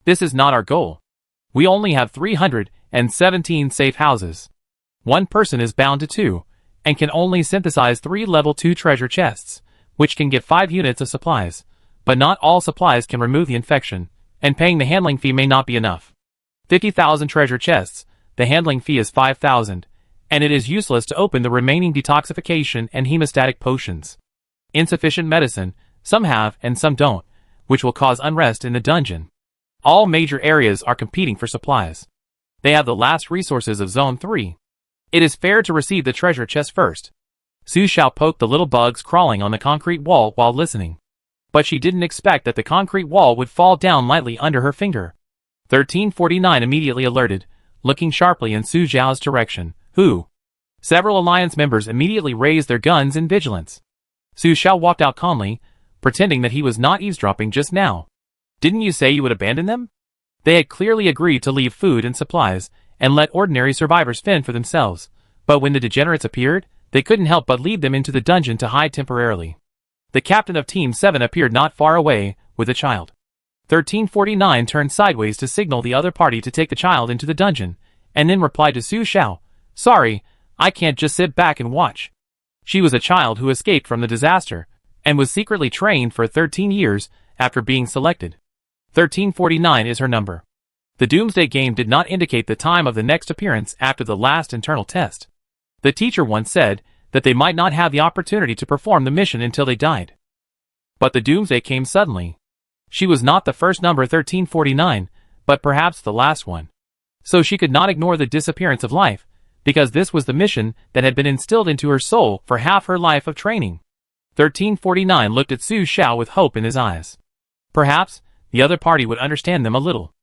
This is not our goal. We only have 317 safe houses. One person is bound to 2, and can only synthesize 3 level 2 treasure chests, which can get 5 units of supplies, but not all supplies can remove the infection, and paying the handling fee may not be enough. 50,000 treasure chests, the handling fee is 5,000, and it is useless to open the remaining detoxification and hemostatic potions. Insufficient medicine, some have and some don't, which will cause unrest in the dungeon. All major areas are competing for supplies. They have the last resources of Zone 3. It is fair to receive the treasure chest first. Su Xiao poked the little bugs crawling on the concrete wall while listening. But she didn't expect that the concrete wall would fall down lightly under her finger. 1349 immediately alerted, looking sharply in Su Xiao's direction. "Who?" Several Alliance members immediately raised their guns in vigilance. Su Xiao walked out calmly, pretending that he was not eavesdropping just now. "Didn't you say you would abandon them?" They had clearly agreed to leave food and supplies, and let ordinary survivors fend for themselves, but when the degenerates appeared, they couldn't help but lead them into the dungeon to hide temporarily. The captain of Team 7 appeared not far away, with a child. 1349 turned sideways to signal the other party to take the child into the dungeon, and then replied to Su Xiao, "Sorry, I can't just sit back and watch." She was a child who escaped from the disaster, and was secretly trained for 13 years after being selected. 1349 is her number. The Doomsday game did not indicate the time of the next appearance after the last internal test. The teacher once said that they might not have the opportunity to perform the mission until they died. But the Doomsday came suddenly. She was not the first number 1349, but perhaps the last one. So she could not ignore the disappearance of life, because this was the mission that had been instilled into her soul for half her life of training. 1349 looked at Su Xiao with hope in his eyes. Perhaps the other party would understand them a little.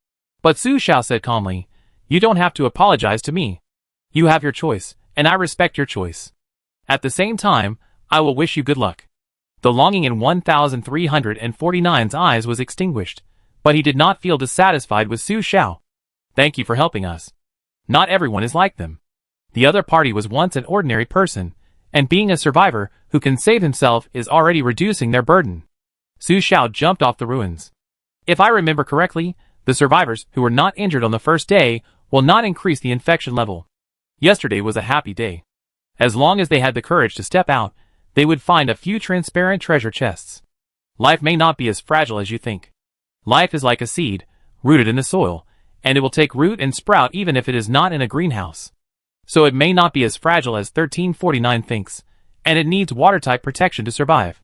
But Su Xiao said calmly, "You don't have to apologize to me. You have your choice, and I respect your choice. At the same time, I will wish you good luck." The longing in 1349's eyes was extinguished, but he did not feel dissatisfied with Su Xiao. "Thank you for helping us. Not everyone is like them." The other party was once an ordinary person, and being a survivor who can save himself is already reducing their burden. Su Xiao jumped off the ruins. "If I remember correctly, the survivors who were not injured on the first day will not increase the infection level. Yesterday was a happy day. As long as they had the courage to step out, they would find a few transparent treasure chests. Life may not be as fragile as you think. Life is like a seed, rooted in the soil, and it will take root and sprout even if it is not in a greenhouse. So it may not be as fragile as 1349 thinks, and it needs watertight protection to survive."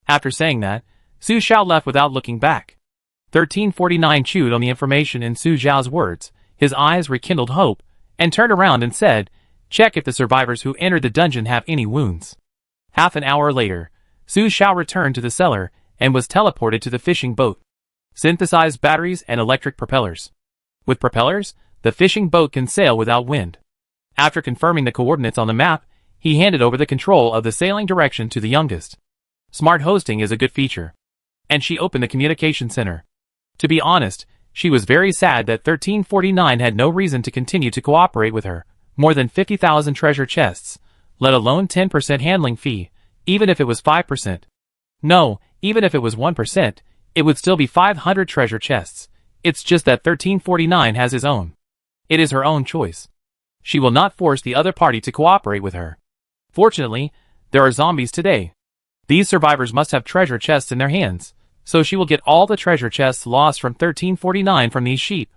After saying that, Su Xiao left without looking back. 1349 chewed on the information in Su Xiao's words, his eyes rekindled hope, and turned around and said, Check if the survivors who entered the dungeon have any wounds. Half an hour later, Su Xiao returned to the cellar and was teleported to the fishing boat. Synthesized batteries and electric propellers. With propellers, the fishing boat can sail without wind. After confirming the coordinates on the map, he handed over the control of the sailing direction to the youngest. Smart hosting is a good feature. And she opened the communication center. To be honest, she was very sad that 1349 had no reason to continue to cooperate with her. More than 50,000 treasure chests, let alone 10% handling fee, even if it was 5%. No, even if it was 1%, it would still be 500 treasure chests. It's just that 1349 has his own. It is her own choice. She will not force the other party to cooperate with her. Fortunately, there are zombies today. These survivors must have treasure chests in their hands, so she will get all the treasure chests lost from 1349 from these sheep.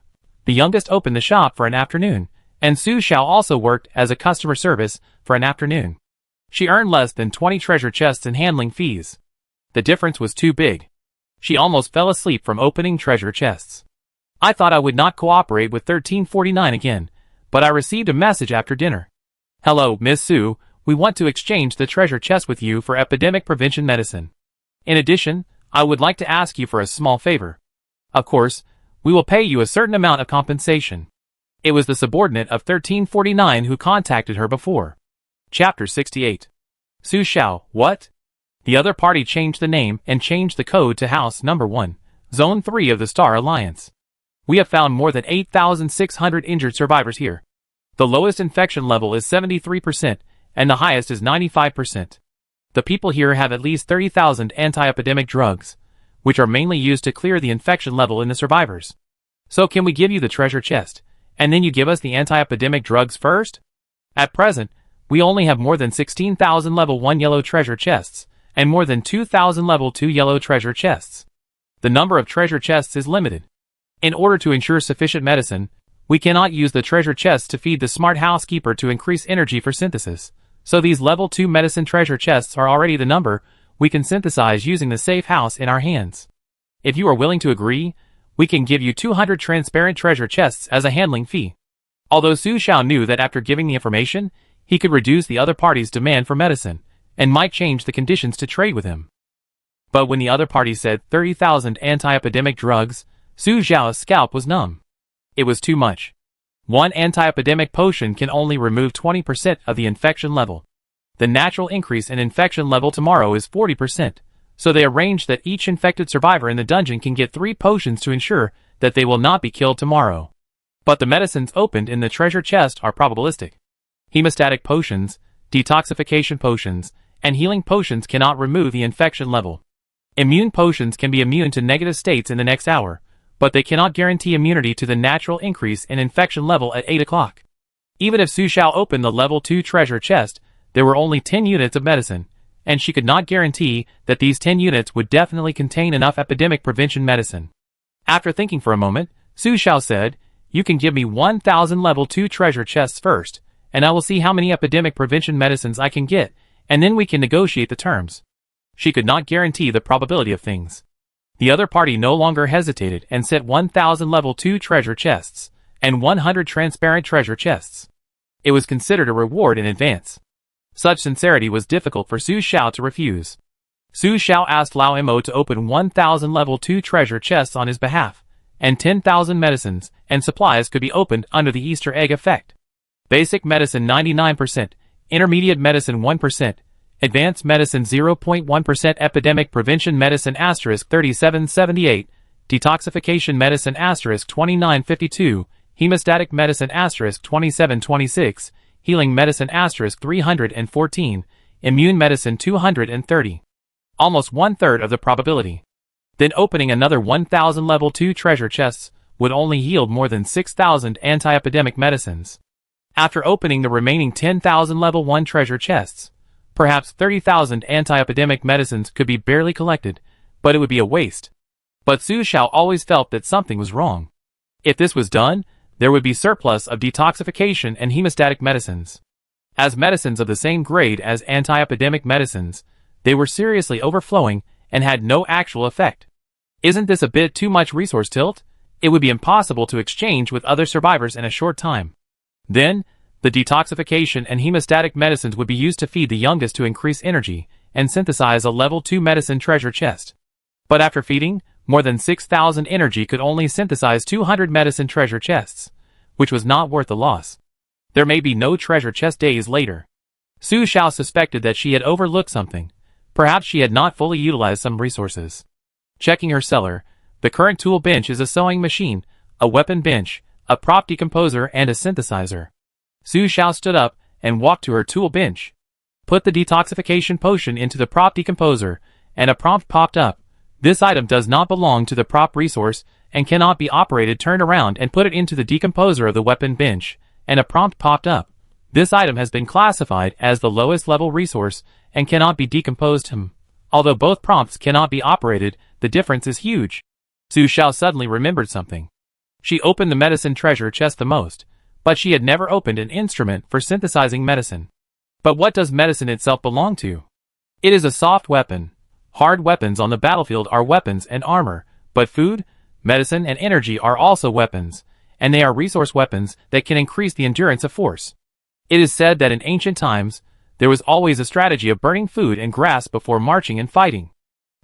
The youngest opened the shop for an afternoon, and Su Xiao also worked as a customer service for an afternoon. She earned less than 20 treasure chests in handling fees. The difference was too big. She almost fell asleep from opening treasure chests. I thought I would not cooperate with 1349 again, but I received a message after dinner. Hello, Miss Su, we want to exchange the treasure chest with you for epidemic prevention medicine. In addition, I would like to ask you for a small favor. Of course, we will pay you a certain amount of compensation. It was the subordinate of 1349 who contacted her before. Chapter 68. Su Xiao, what? The other party changed the name and changed the code to House Number 1, Zone 3 of the Star Alliance. We have found more than 8,600 injured survivors here. The lowest infection level is 73%, and the highest is 95%. The people here have at least 30,000 anti-epidemic drugs, which are mainly used to clear the infection level in the survivors. So can we give you the treasure chest, and then you give us the anti-epidemic drugs first? At present, we only have more than 16,000 level 1 yellow treasure chests, and more than 2,000 level 2 yellow treasure chests. The number of treasure chests is limited. In order to ensure sufficient medicine, we cannot use the treasure chests to feed the smart housekeeper to increase energy for synthesis, so these level 2 medicine treasure chests are already the number we can synthesize using the safe house in our hands. If you are willing to agree, we can give you 200 transparent treasure chests as a handling fee. Although Su Xiao knew that after giving the information, he could reduce the other party's demand for medicine, and might change the conditions to trade with him. But when the other party said 30,000 anti-epidemic drugs, Su Xiao's scalp was numb. It was too much. One anti-epidemic potion can only remove 20% of the infection level. The natural increase in infection level tomorrow is 40%, so they arranged that each infected survivor in the dungeon can get 3 potions to ensure that they will not be killed tomorrow. But the medicines opened in the treasure chest are probabilistic. Hemostatic potions, detoxification potions, and healing potions cannot remove the infection level. Immune potions can be immune to negative states in the next hour, but they cannot guarantee immunity to the natural increase in infection level at 8 o'clock. Even if Su Xiao opened the level 2 treasure chest, there were only 10 units of medicine, and she could not guarantee that these 10 units would definitely contain enough epidemic prevention medicine. After thinking for a moment, Su Xiao said, "You can give me 1,000 level 2 treasure chests first, and I will see how many epidemic prevention medicines I can get, and then we can negotiate the terms." She could not guarantee the probability of things. The other party no longer hesitated and sent 1,000 level 2 treasure chests, and 100 transparent treasure chests. It was considered a reward in advance. Such sincerity was difficult for Su Xiao to refuse. Su Xiao asked Lao Mo to open 1,000 level 2 treasure chests on his behalf, and 10,000 medicines and supplies could be opened under the Easter egg effect. Basic medicine 99%, intermediate medicine 1%, advanced medicine 0.1%, epidemic prevention medicine * 3778, detoxification medicine * 2952, hemostatic medicine * 2726, healing medicine * 314, immune medicine 230. Almost 1/3 of the probability. Then opening another 1,000 level 2 treasure chests would only yield more than 6,000 anti-epidemic medicines. After opening the remaining 10,000 level 1 treasure chests, perhaps 30,000 anti-epidemic medicines could be barely collected, but it would be a waste. But Su Xiao always felt that something was wrong. If this was done, there would be surplus of detoxification and hemostatic medicines. As medicines of the same grade as anti-epidemic medicines, they were seriously overflowing and had no actual effect. Isn't this a bit too much resource tilt? It would be impossible to exchange with other survivors in a short time. Then, The detoxification and hemostatic medicines would be used to feed the youngest to increase energy and synthesize a level 2 medicine treasure chest. But after feeding, more than 6,000 energy could only synthesize 200 medicine treasure chests, which was not worth the loss. There may be no treasure chest days later. Su Xiao suspected that she had overlooked something. Perhaps she had not fully utilized some resources. Checking her cellar, the current tool bench is a sewing machine, a weapon bench, a prop decomposer, and a synthesizer. Su Xiao stood up and walked to her tool bench. Put the detoxification potion into the prop decomposer, and a prompt popped up. This item does not belong to the prop resource and cannot be operated. Turn around and put it into the decomposer of the weapon bench, and a prompt popped up. This item has been classified as the lowest level resource and cannot be decomposed. Although both prompts cannot be operated, the difference is huge. Su Xiao suddenly remembered something. She opened the medicine treasure chest the most, but she had never opened an instrument for synthesizing medicine. But what does medicine itself belong to? It is a soft weapon. Hard weapons on the battlefield are weapons and armor, but food, medicine, and energy are also weapons, and they are resource weapons that can increase the endurance of force. It is said that in ancient times, there was always a strategy of burning food and grass before marching and fighting.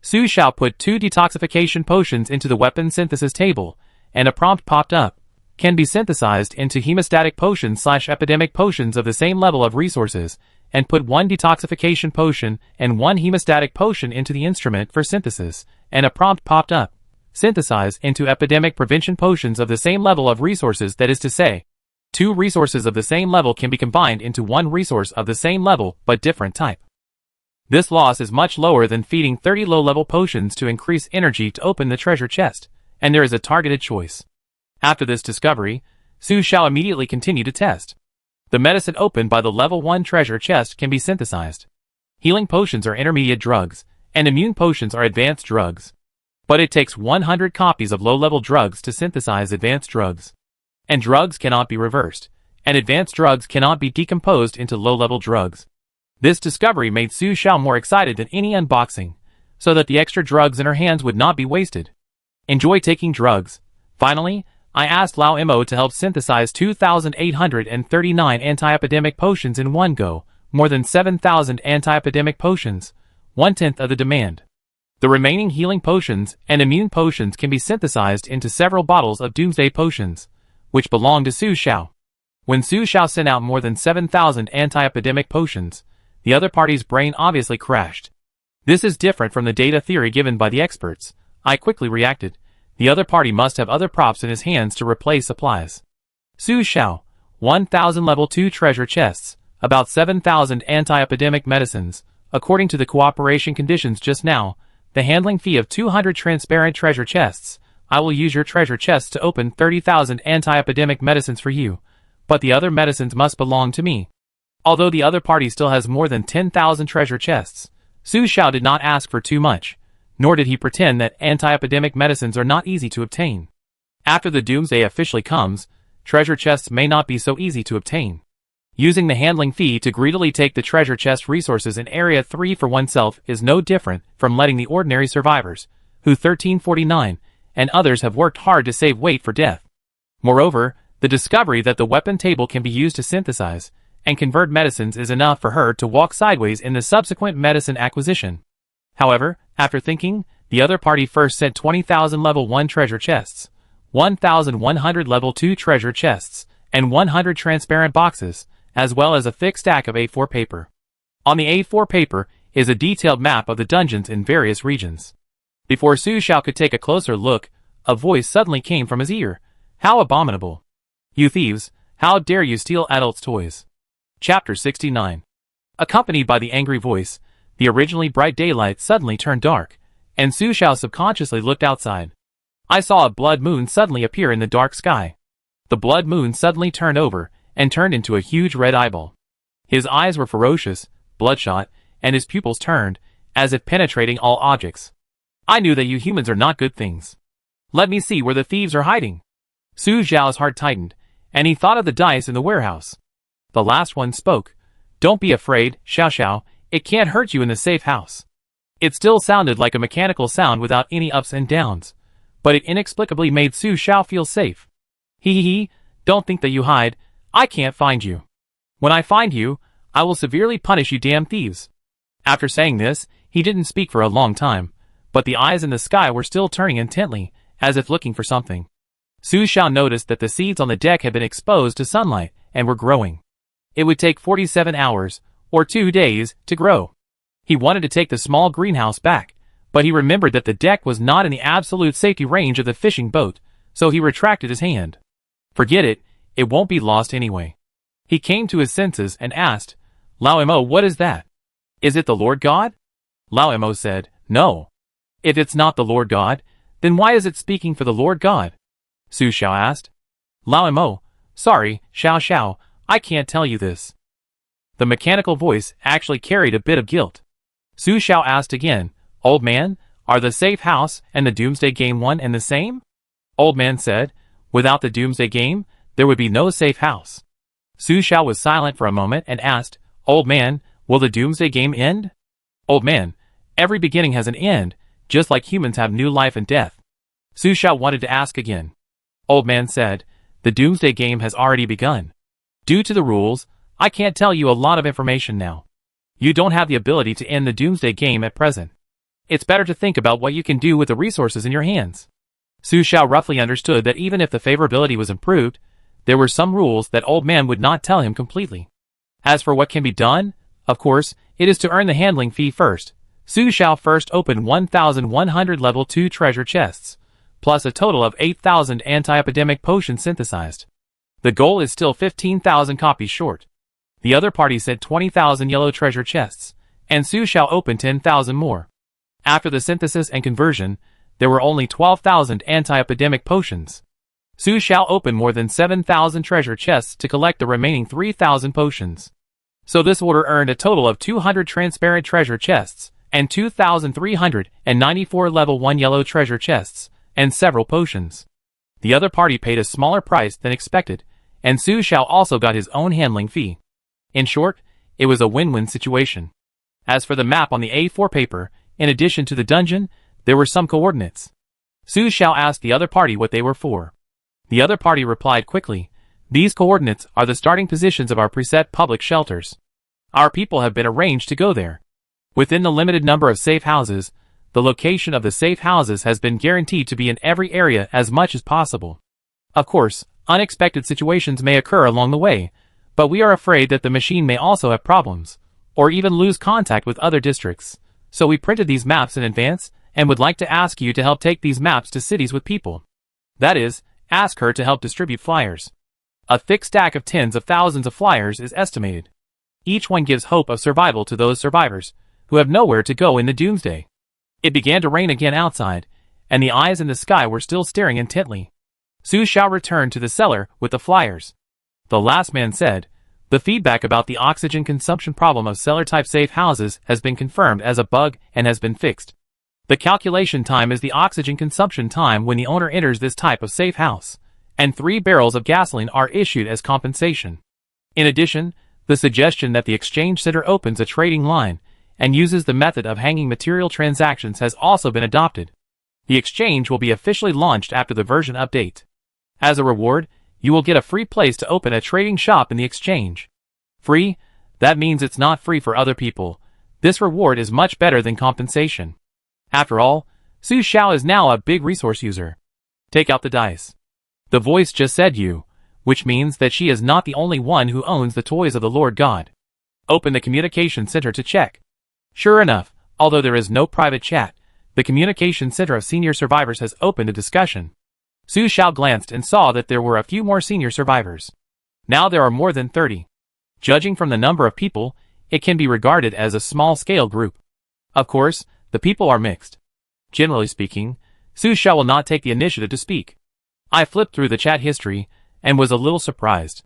Su Xiao put 2 detoxification potions into the weapon synthesis table, and a prompt popped up. Can be synthesized into hemostatic potions/epidemic potions of the same level of resources, and put 1 detoxification potion and 1 hemostatic potion into the instrument for synthesis, and a prompt popped up. Synthesize into epidemic prevention potions of the same level of resources. That is to say, 2 resources of the same level can be combined into 1 resource of the same level but different type. This loss is much lower than feeding 30 low-level potions to increase energy to open the treasure chest, and there is a targeted choice. After this discovery, Su Xiao immediately continued to test. The medicine opened by the level 1 treasure chest can be synthesized. Healing potions are intermediate drugs, and immune potions are advanced drugs. But it takes 100 copies of low-level drugs to synthesize advanced drugs. And drugs cannot be reversed, and advanced drugs cannot be decomposed into low-level drugs. This discovery made Su Xiao more excited than any unboxing, so that the extra drugs in her hands would not be wasted. Enjoy taking drugs. Finally, I asked Lao Mo to help synthesize 2,839 anti-epidemic potions in one go, more than 7,000 anti-epidemic potions, 1/10 of the demand. The remaining healing potions and immune potions can be synthesized into several bottles of Doomsday potions, which belong to Su Xiao. When Su Xiao sent out more than 7,000 anti-epidemic potions, the other party's brain obviously crashed. This is different from the data theory given by the experts. I quickly reacted. The other party must have other props in his hands to replace supplies. Su Xiao, 1,000 level 2 treasure chests, about 7,000 anti-epidemic medicines. According to the cooperation conditions just now, the handling fee of 200 transparent treasure chests, I will use your treasure chests to open 30,000 anti-epidemic medicines for you, but the other medicines must belong to me. Although the other party still has more than 10,000 treasure chests, Su Xiao did not ask for too much, nor did he pretend that anti-epidemic medicines are not easy to obtain. After the Doomsday officially comes, treasure chests may not be so easy to obtain. Using the handling fee to greedily take the treasure chest resources in Area 3 for oneself is no different from letting the ordinary survivors, who 1349, and others have worked hard to save weight for death. Moreover, the discovery that the weapon table can be used to synthesize and convert medicines is enough for her to walk sideways in the subsequent medicine acquisition. However, after thinking, the other party first sent 20,000 level 1 treasure chests, 1,100 level 2 treasure chests, and 100 transparent boxes, as well as a thick stack of A4 paper. On the A4 paper is a detailed map of the dungeons in various regions. Before Su Xiao could take a closer look, a voice suddenly came from his ear. How abominable! You thieves, how dare you steal adults' toys? Chapter 69. Accompanied by the angry voice, the originally bright daylight suddenly turned dark, and Su Xiao subconsciously looked outside. I saw a blood moon suddenly appear in the dark sky. The blood moon suddenly turned over, and turned into a huge red eyeball. His eyes were ferocious, bloodshot, and his pupils turned, as if penetrating all objects. I knew that you humans are not good things. Let me see where the thieves are hiding. Su Xiao's heart tightened, and he thought of the dice in the warehouse. The last one spoke. Don't be afraid, Xiao Xiao, it can't hurt you in the safe house. It still sounded like a mechanical sound without any ups and downs, but it inexplicably made Su Xiao feel safe. Hee, don't think that you hide, I can't find you. When I find you, I will severely punish you damn thieves. After saying this, he didn't speak for a long time, but the eyes in the sky were still turning intently, as if looking for something. Su Xiao noticed that the seeds on the deck had been exposed to sunlight and were growing. It would take 47 hours, or 2 days, to grow. He wanted to take the small greenhouse back, but he remembered that the deck was not in the absolute safety range of the fishing boat, so he retracted his hand. Forget it, it won't be lost anyway. He came to his senses and asked, Lao Mo, what is that? Is it the Lord God? Lao Mo said, no. If it's not the Lord God, then why is it speaking for the Lord God? Su Xiao asked. Lao Mo, sorry, Xiao, I can't tell you this. The mechanical voice actually carried a bit of guilt. Su Xiao asked again, Old man, are the safe house and the Doomsday game one and the same? Old man said, without the Doomsday game, there would be no safe house. Su Xiao was silent for a moment and asked, Old man, will the Doomsday game end? Old man, every beginning has an end, just like humans have new life and death. Su Xiao wanted to ask again. Old man said, the Doomsday game has already begun. Due to the rules, I can't tell you a lot of information now. You don't have the ability to end the Doomsday game at present. It's better to think about what you can do with the resources in your hands. Su Xiao roughly understood that even if the favorability was improved, there were some rules that Old Man would not tell him completely. As for what can be done, of course, it is to earn the handling fee first. Su Xiao first opened 1,100 level 2 treasure chests, plus a total of 8,000 anti-epidemic potions synthesized. The goal is still 15,000 copies short. The other party said 20,000 yellow treasure chests, and Su Xiao opened 10,000 more. After the synthesis and conversion, there were only 12,000 anti-epidemic potions. Su Xiao opened more than 7,000 treasure chests to collect the remaining 3,000 potions. So this order earned a total of 200 transparent treasure chests, and 2,394 level 1 yellow treasure chests, and several potions. The other party paid a smaller price than expected, and Su Xiao also got his own handling fee. In short, it was a win-win situation. As for the map on the A4 paper, in addition to the dungeon, there were some coordinates. Su Xiao asked the other party what they were for. The other party replied quickly, these coordinates are the starting positions of our preset public shelters. Our people have been arranged to go there. Within the limited number of safe houses, the location of the safe houses has been guaranteed to be in every area as much as possible. Of course, unexpected situations may occur along the way, but we are afraid that the machine may also have problems, or even lose contact with other districts. So we printed these maps in advance, and would like to ask you to help take these maps to cities with people. That is, ask her to help distribute flyers. A thick stack of tens of thousands of flyers is estimated. Each one gives hope of survival to those survivors, who have nowhere to go in the Doomsday. It began to rain again outside, and the eyes in the sky were still staring intently. Su Xiao returned to the cellar with the flyers. The last man said, the feedback about the oxygen consumption problem of cellar-type safe houses has been confirmed as a bug and has been fixed. The calculation time is the oxygen consumption time when the owner enters this type of safe house, and 3 barrels of gasoline are issued as compensation. In addition, the suggestion that the exchange center opens a trading line and uses the method of hanging material transactions has also been adopted. The exchange will be officially launched after the version update. As a reward, you will get a free place to open a trading shop in the exchange. Free? That means it's not free for other people. This reward is much better than compensation. After all, Su Xiao is now a big resource user. Take out the dice. The voice just said you, which means that she is not the only one who owns the toys of the Lord God. Open the communication center to check. Sure enough, although there is no private chat, the communication center of senior survivors has opened a discussion. Su Xiao glanced and saw that there were a few more senior survivors. Now there are more than 30. Judging from the number of people, it can be regarded as a small-scale group. Of course, the people are mixed. Generally speaking, Su Xiao will not take the initiative to speak. I flipped through the chat history and was a little surprised.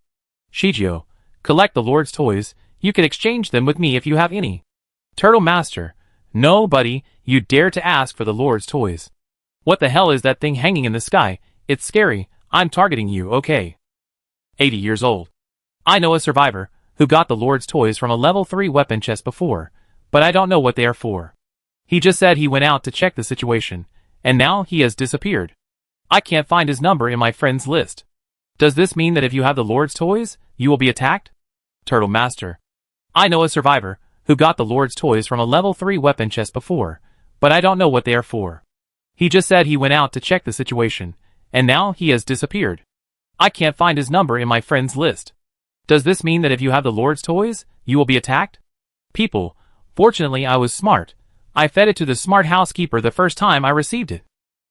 Shijio, collect the Lord's toys, you can exchange them with me if you have any. Turtle Master, no buddy, you dare to ask for the Lord's toys. What the hell is that thing hanging in the sky? It's scary, I'm targeting you, okay. 80 years old. I know a survivor who got the Lord's toys from a level 3 weapon chest before, but I don't know what they are for. He just said he went out to check the situation, and now he has disappeared. I can't find his number in my friends list. Does this mean that if you have the Lord's toys, you will be attacked? Turtle Master. I know a survivor who got the Lord's toys from a level 3 weapon chest before, but I don't know what they are for. He just said he went out to check the situation, and now he has disappeared. I can't find his number in my friends list. Does this mean that if you have the Lord's toys, you will be attacked? People, fortunately I was smart. I fed it to the smart housekeeper the first time I received it.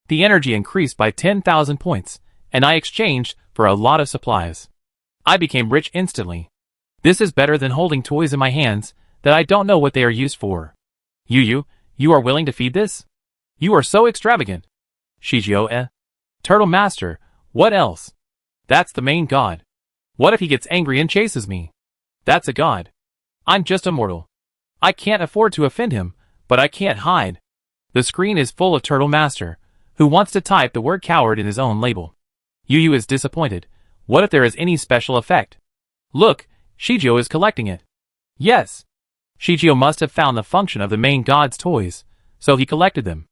The energy increased by 10,000 points, and I exchanged for a lot of supplies. I became rich instantly. This is better than holding toys in my hands that I don't know what they are used for. You are willing to feed this? You are so extravagant. Shijio. Turtle Master, what else? That's the main god. What if he gets angry and chases me? That's a god. I'm just a mortal. I can't afford to offend him, but I can't hide. The screen is full of Turtle Master, who wants to type the word coward in his own label. Yu is disappointed. What if there is any special effect? Look, Shijio is collecting it. Yes. Shijio must have found the function of the main god's toys, so he collected them.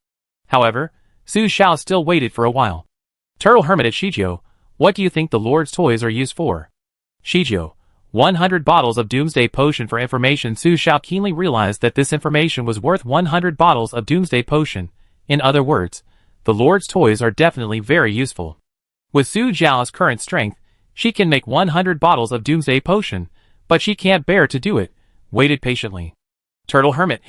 However, Su Xiao still waited for a while. Turtle Hermit at Shijio, what do you think the Lord's toys are used for? Shijio, 100 bottles of Doomsday Potion for information. Su Xiao keenly realized that this information was worth 100 bottles of Doomsday Potion. In other words, the Lord's toys are definitely very useful. With Su Xiao's current strength, she can make 100 bottles of Doomsday Potion, but she can't bear to do it. Waited patiently. Turtle Hermit,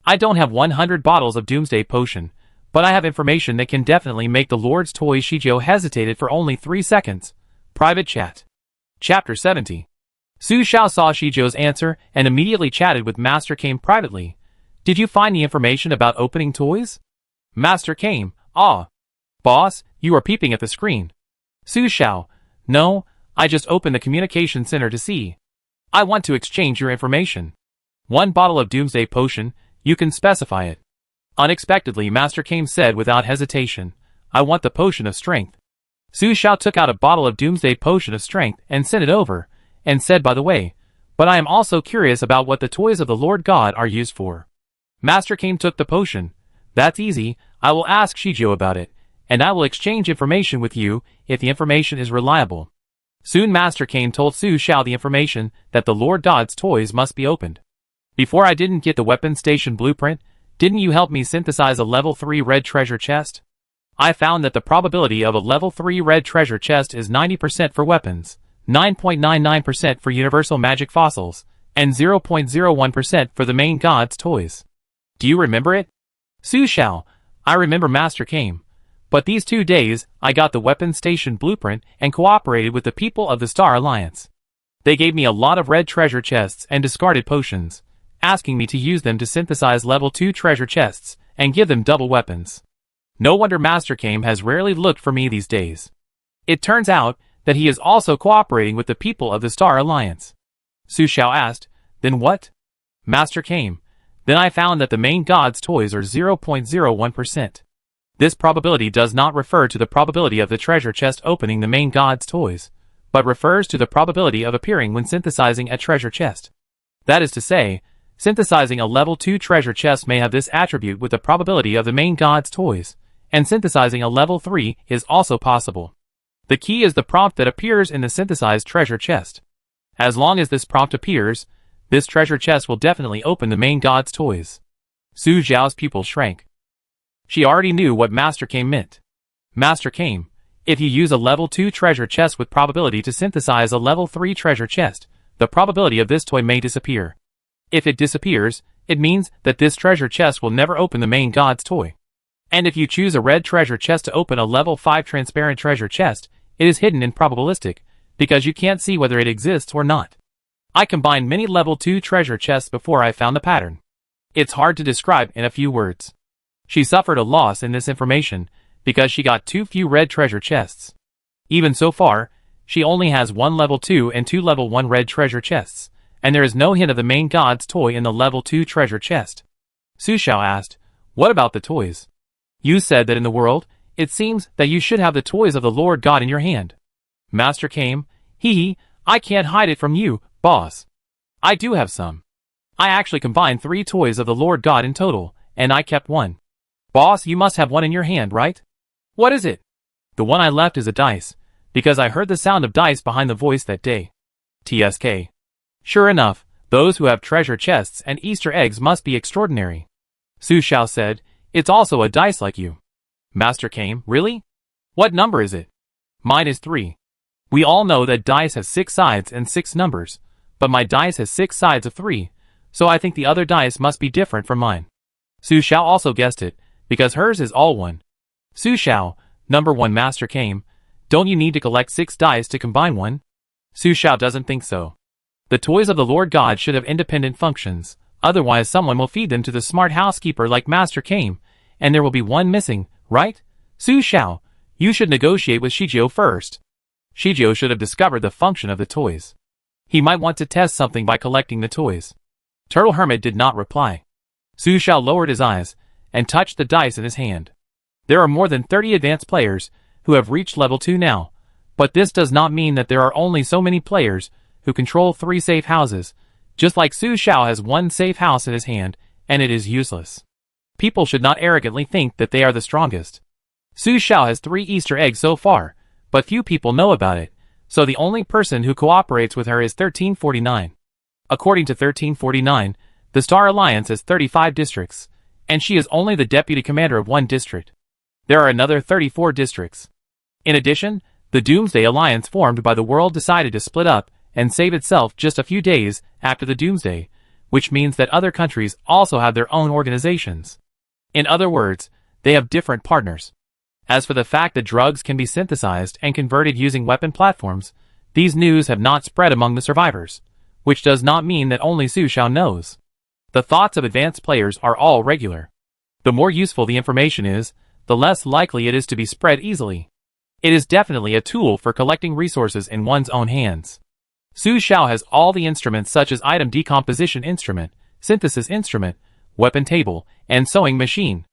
I don't have 100 bottles of Doomsday Potion, but I have information that can definitely make the Lord's toys. Shijio hesitated for only 3 seconds. Private chat. Chapter 70. Su Xiao saw Shijio's answer and immediately chatted with Master Kame privately. Did you find the information about opening toys? Master Kame, Boss, you are peeping at the screen. Su Xiao, no, I just opened the communication center to see. I want to exchange your information. 1 bottle of Doomsday Potion, you can specify it. Unexpectedly, Master Kame said without hesitation, I want the Potion of Strength. Su Xiao took out a bottle of Doomsday Potion of Strength and sent it over, and said, by the way, but I am also curious about what the toys of the Lord God are used for. Master Kame took the potion. That's easy, I will ask Shijio about it, and I will exchange information with you if the information is reliable. Soon Master Kame told Su Xiao the information that the Lord God's toys must be opened. Before I didn't get the weapon station blueprint, didn't you help me synthesize a level 3 red treasure chest? I found that the probability of a level 3 red treasure chest is 90% for weapons, 9.99% for universal magic fossils, and 0.01% for the main god's toys. Do you remember it? Su Xiao, I remember Master Kame. But these 2 days, I got the weapon station blueprint and cooperated with the people of the Star Alliance. They gave me a lot of red treasure chests and discarded potions, asking me to use them to synthesize level 2 treasure chests and give them double weapons. No wonder Master Kame has rarely looked for me these days. It turns out that he is also cooperating with the people of the Star Alliance. Su Xiao asked, then what? Master Kame, then I found that the main god's toys are 0.01%. This probability does not refer to the probability of the treasure chest opening the main god's toys, but refers to the probability of appearing when synthesizing a treasure chest. That is to say, synthesizing a level 2 treasure chest may have this attribute with the probability of the main god's toys, and synthesizing a level 3 is also possible. The key is the prompt that appears in the synthesized treasure chest. As long as this prompt appears, this treasure chest will definitely open the main god's toys. Su Xiao's pupil shrank. She already knew what Master Kame meant. Master Kame, if you use a level 2 treasure chest with probability to synthesize a level 3 treasure chest, the probability of this toy may disappear. If it disappears, it means that this treasure chest will never open the main god's toy. And if you choose a red treasure chest to open a level 5 transparent treasure chest, it is hidden in probabilistic, because you can't see whether it exists or not. I combined many level 2 treasure chests before I found the pattern. It's hard to describe in a few words. She suffered a loss in this information, because she got too few red treasure chests. Even so far, she only has 1 level 2 and 2 level 1 red treasure chests, and there is no hint of the main god's toy in the level 2 treasure chest. Su Xiao asked, what about the toys? You said that in the world, it seems that you should have the toys of the Lord God in your hand. Master Kame, I can't hide it from you, boss. I do have some. I actually combined 3 toys of the Lord God in total, and I kept 1. Boss, you must have one in your hand, right? What is it? The one I left is a dice, because I heard the sound of dice behind the voice that day. TSK. Sure enough, those who have treasure chests and Easter eggs must be extraordinary. Su Xiao said, it's also a dice like you. Master came, really? What number is it? Mine is 3. We all know that dice have 6 sides and 6 numbers, but my dice has 6 sides of 3, so I think the other dice must be different from mine. Su Xiao also guessed it, because hers is all 1. Su Xiao, number 1 master came, don't you need to collect 6 dice to combine one? Su Xiao doesn't think so. The toys of the Lord God should have independent functions, otherwise someone will feed them to the smart housekeeper like master came, and there will be one missing, right? Su Xiao, you should negotiate with Shijio first. Shijio should have discovered the function of the toys. He might want to test something by collecting the toys. Turtle Hermit did not reply. Su Xiao lowered his eyes and touched the dice in his hand. There are more than 30 advanced players who have reached level 2 now, but this does not mean that there are only so many players who control 3 safe houses, just like Su Xiao has 1 safe house in his hand, and it is useless. People should not arrogantly think that they are the strongest. Su Xiao has 3 Easter eggs so far, but few people know about it, so the only person who cooperates with her is 1349. According to 1349, the Star Alliance has 35 districts, and she is only the deputy commander of 1 district. There are another 34 districts. In addition, the Doomsday Alliance formed by the world decided to split up and save itself just a few days after the Doomsday, which means that other countries also have their own organizations. In other words, they have different partners. As for the fact that drugs can be synthesized and converted using weapon platforms, these news have not spread among the survivors, which does not mean that only Su Xiao knows. The thoughts of advanced players are all regular. The more useful the information is, the less likely it is to be spread easily. It is definitely a tool for collecting resources in one's own hands. Su Xiao has all the instruments such as item decomposition instrument, synthesis instrument, weapon table, and sewing machine.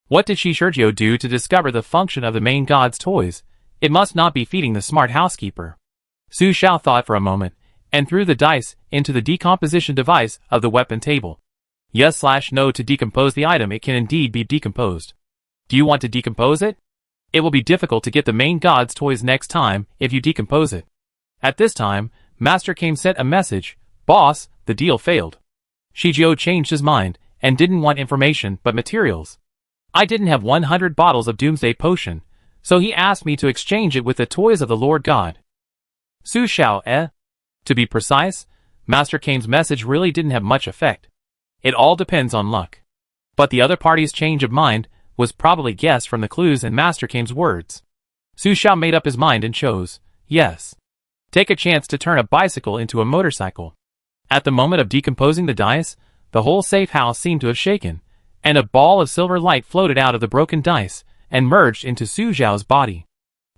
What did Shijio do to discover the function of the main god's toys? It must not be feeding the smart housekeeper. Su Xiao thought for a moment, and threw the dice into the decomposition device of the weapon table. Yes/no to decompose the item. It can indeed be decomposed. Do you want to decompose it? It will be difficult to get the main god's toys next time if you decompose it. At this time, Master Kame sent a message, Boss, the deal failed. Shijio changed his mind and didn't want information but materials. I didn't have 100 bottles of Doomsday potion, so he asked me to exchange it with the toys of the Lord God. Su Xiao, To be precise, Master Kame's message really didn't have much effect. It all depends on luck. But the other party's change of mind was probably guessed from the clues in Master Kame's words. Su Xiao made up his mind and chose, yes. Take a chance to turn a bicycle into a motorcycle. At the moment of decomposing the dice, the whole safe house seemed to have shaken, and a ball of silver light floated out of the broken dice and merged into Su Xiao's body.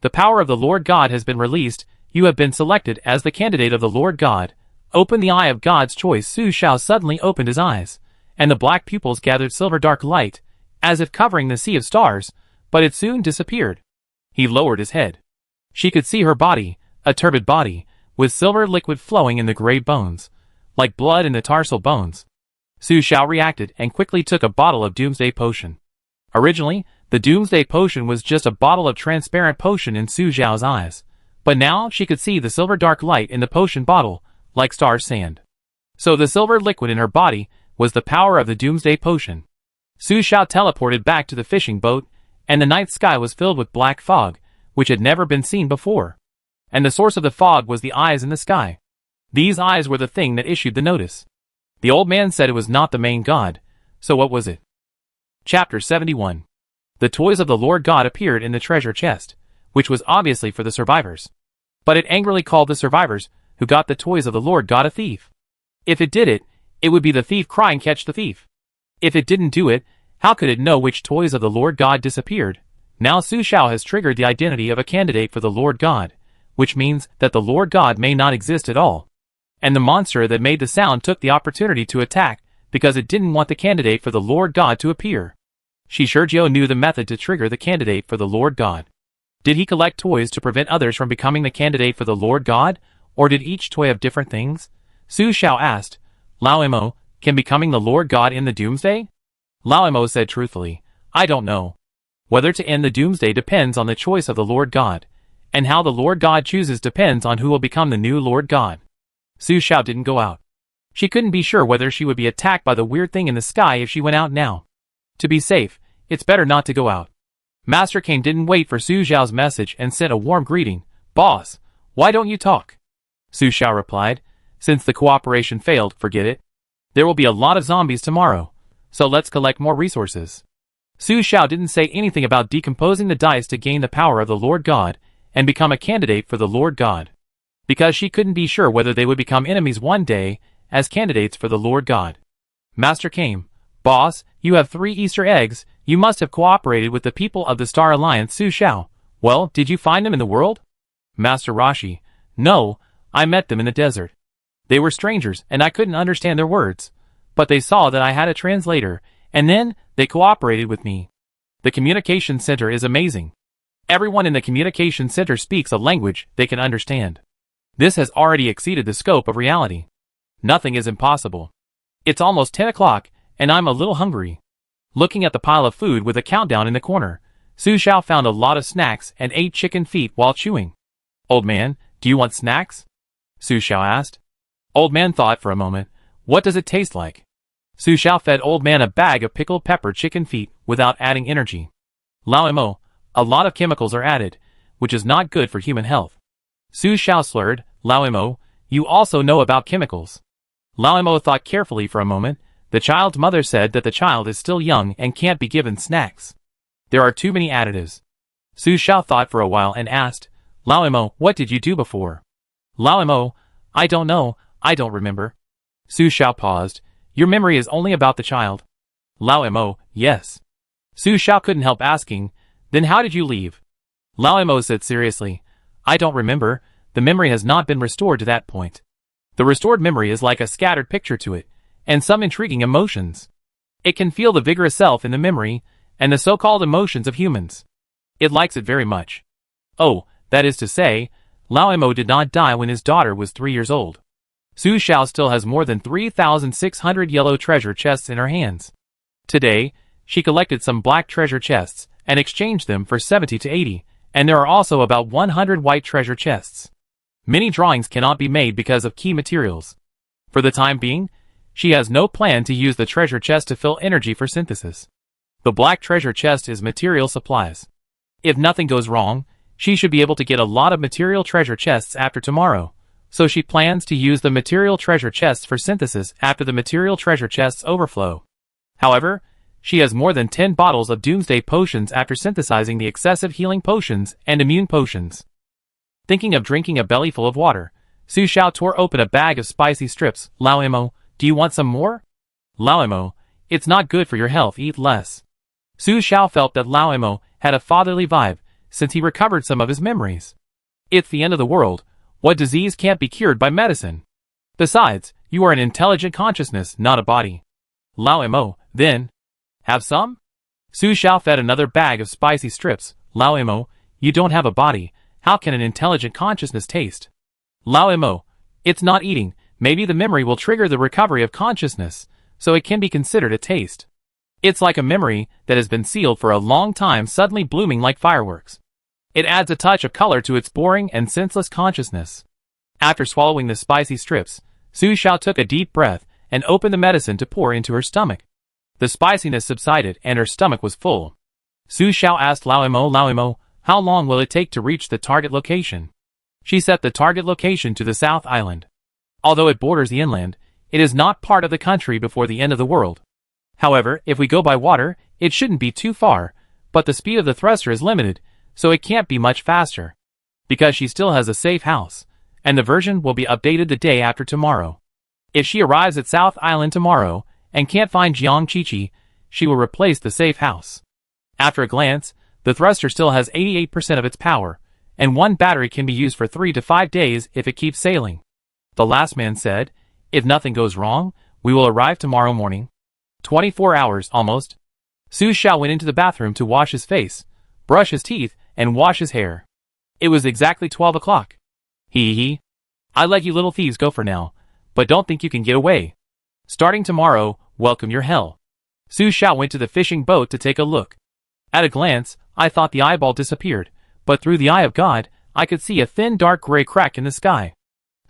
The power of the Lord God has been released. You have been selected as the candidate of the Lord God. Open the eye of God's choice. Su Xiao suddenly opened his eyes, and the black pupils gathered silver dark light, as if covering the sea of stars, but it soon disappeared. He lowered his head. She could see her body, a turbid body, with silver liquid flowing in the gray bones, like blood in the tarsal bones. Su Xiao reacted and quickly took a bottle of Doomsday potion. Originally, the Doomsday potion was just a bottle of transparent potion in Su Xiao's eyes, but now she could see the silver dark light in the potion bottle, like star sand. So the silver liquid in her body was the power of the Doomsday potion. Su Xiao teleported back to the fishing boat, and the night sky was filled with black fog, which had never been seen before. And the source of the fog was the eyes in the sky. These eyes were the thing that issued the notice. The old man said it was not the main god, so what was it? Chapter 71. The toys of the Lord God appeared in the treasure chest, which was obviously for the survivors. But it angrily called the survivors who got the toys of the Lord God a thief. If it did it, it would be the thief crying, "Catch the thief." If it didn't do it, how could it know which toys of the Lord God disappeared? Now Su Xiao has triggered the identity of a candidate for the Lord God, which means that the Lord God may not exist at all. And the monster that made the sound took the opportunity to attack because it didn't want the candidate for the Lord God to appear. Shijio knew the method to trigger the candidate for the Lord God. Did he collect toys to prevent others from becoming the candidate for the Lord God, or did each toy have different things? Su Xiao asked, Lao Mo, can becoming the Lord God end the Doomsday? Lao Mo said truthfully, I don't know. Whether to end the Doomsday depends on the choice of the Lord God, and how the Lord God chooses depends on who will become the new Lord God. Su Xiao didn't go out. She couldn't be sure whether she would be attacked by the weird thing in the sky if she went out now. To be safe, it's better not to go out. Master Kane didn't wait for Su Xiao's message and sent a warm greeting. "Boss, why don't you talk?" Su Xiao replied. "Since the cooperation failed, forget it. There will be a lot of zombies tomorrow, so let's collect more resources." Su Xiao didn't say anything about decomposing the dice to gain the power of the Lord God and become a candidate for the Lord God, because she couldn't be sure whether they would become enemies one day as candidates for the Lord God. Master came. "Boss, you have 3 Easter eggs. You must have cooperated with the people of the Star Alliance." Su Xiao. "Well, did you find them in the world?" Master Rashi. "No, I met them in the desert. They were strangers and I couldn't understand their words, but they saw that I had a translator, and then they cooperated with me. The communication center is amazing. Everyone in the communication center speaks a language they can understand. This has already exceeded the scope of reality. Nothing is impossible. It's almost 10 o'clock, and I'm a little hungry." Looking at the pile of food with a countdown in the corner, Su Xiao found a lot of snacks and ate chicken feet while chewing. "Old man, do you want snacks?" Su Xiao asked. Old man thought for a moment. "What does it taste like?" Su Xiao fed Old man a bag of pickled pepper chicken feet without adding energy. "Lao Mo, a lot of chemicals are added, which is not good for human health." Su Xiao slurred. "Lao Mo, you also know about chemicals." Lao Mo thought carefully for a moment. The child's mother said that the child is still young and can't be given snacks. There are too many additives. Su Xiao thought for a while and asked, "Lao Mo, what did you do before?" Lao Mo, "I don't know, I don't remember." Su Xiao paused. "Your memory is only about the child?" Lao Mo, "Yes." Su Xiao couldn't help asking, "Then how did you leave?" Lao Mo said seriously, "I don't remember, the memory has not been restored to that point. The restored memory is like a scattered picture to it, and some intriguing emotions. It can feel the vigorous self in the memory, and the so-called emotions of humans. It likes it very much." Oh, that is to say, Lao Mo did not die when his daughter was 3 years old. Su Xiao still has more than 3,600 yellow treasure chests in her hands. Today, she collected some black treasure chests and exchanged them for 70 to 80, and there are also about 100 white treasure chests. Many drawings cannot be made because of key materials. For the time being, she has no plan to use the treasure chest to fill energy for synthesis. The black treasure chest is material supplies. If nothing goes wrong, she should be able to get a lot of material treasure chests after tomorrow, so she plans to use the material treasure chests for synthesis after the material treasure chests overflow. However, she has more than 10 bottles of Doomsday potions after synthesizing the excessive healing potions and immune potions. Thinking of drinking a bellyful of water, Su Xiao tore open a bag of spicy strips. "Lao Mo, do you want some more?" "Lao Mo, it's not good for your health, eat less." Su Xiao felt that Lao Mo had a fatherly vibe, since he recovered some of his memories. It's the end of the world. What disease can't be cured by medicine? Besides, you are an intelligent consciousness, not a body. Lao Mo, then. Have some? Su Xiao fed another bag of spicy strips. "Lao Mo, you don't have a body. How can an intelligent consciousness taste?" "Lao Mo, it's not eating. Maybe the memory will trigger the recovery of consciousness, so it can be considered a taste. It's like a memory that has been sealed for a long time suddenly blooming like fireworks. It adds a touch of color to its boring and senseless consciousness." After swallowing the spicy strips, Su Xiao took a deep breath and opened the medicine to pour into her stomach. The spiciness subsided and her stomach was full. Su Xiao asked Lao Mo, "How long will it take to reach the target location?" She set the target location to the South Island. Although it borders the inland, it is not part of the country before the end of the world. However, if we go by water, it shouldn't be too far, but the speed of the thruster is limited, so it can't be much faster. Because she still has a safe house, and the version will be updated the day after tomorrow. If she arrives at South Island tomorrow, and can't find Jiang Qiqi, she will replace the safe house. After a glance, the thruster still has 88% of its power, and one battery can be used for 3 to 5 days if it keeps sailing. The last man said, "If nothing goes wrong, we will arrive tomorrow morning." 24 hours, almost. Su Xiao went into the bathroom to wash his face, brush his teeth, and wash his hair. It was exactly 12 o'clock. Hee. I let you little thieves go for now, but don't think you can get away. Starting tomorrow, welcome your hell. Su Xiao went to the fishing boat to take a look. At a glance, I thought the eyeball disappeared, but through the eye of God, I could see a thin dark gray crack in the sky.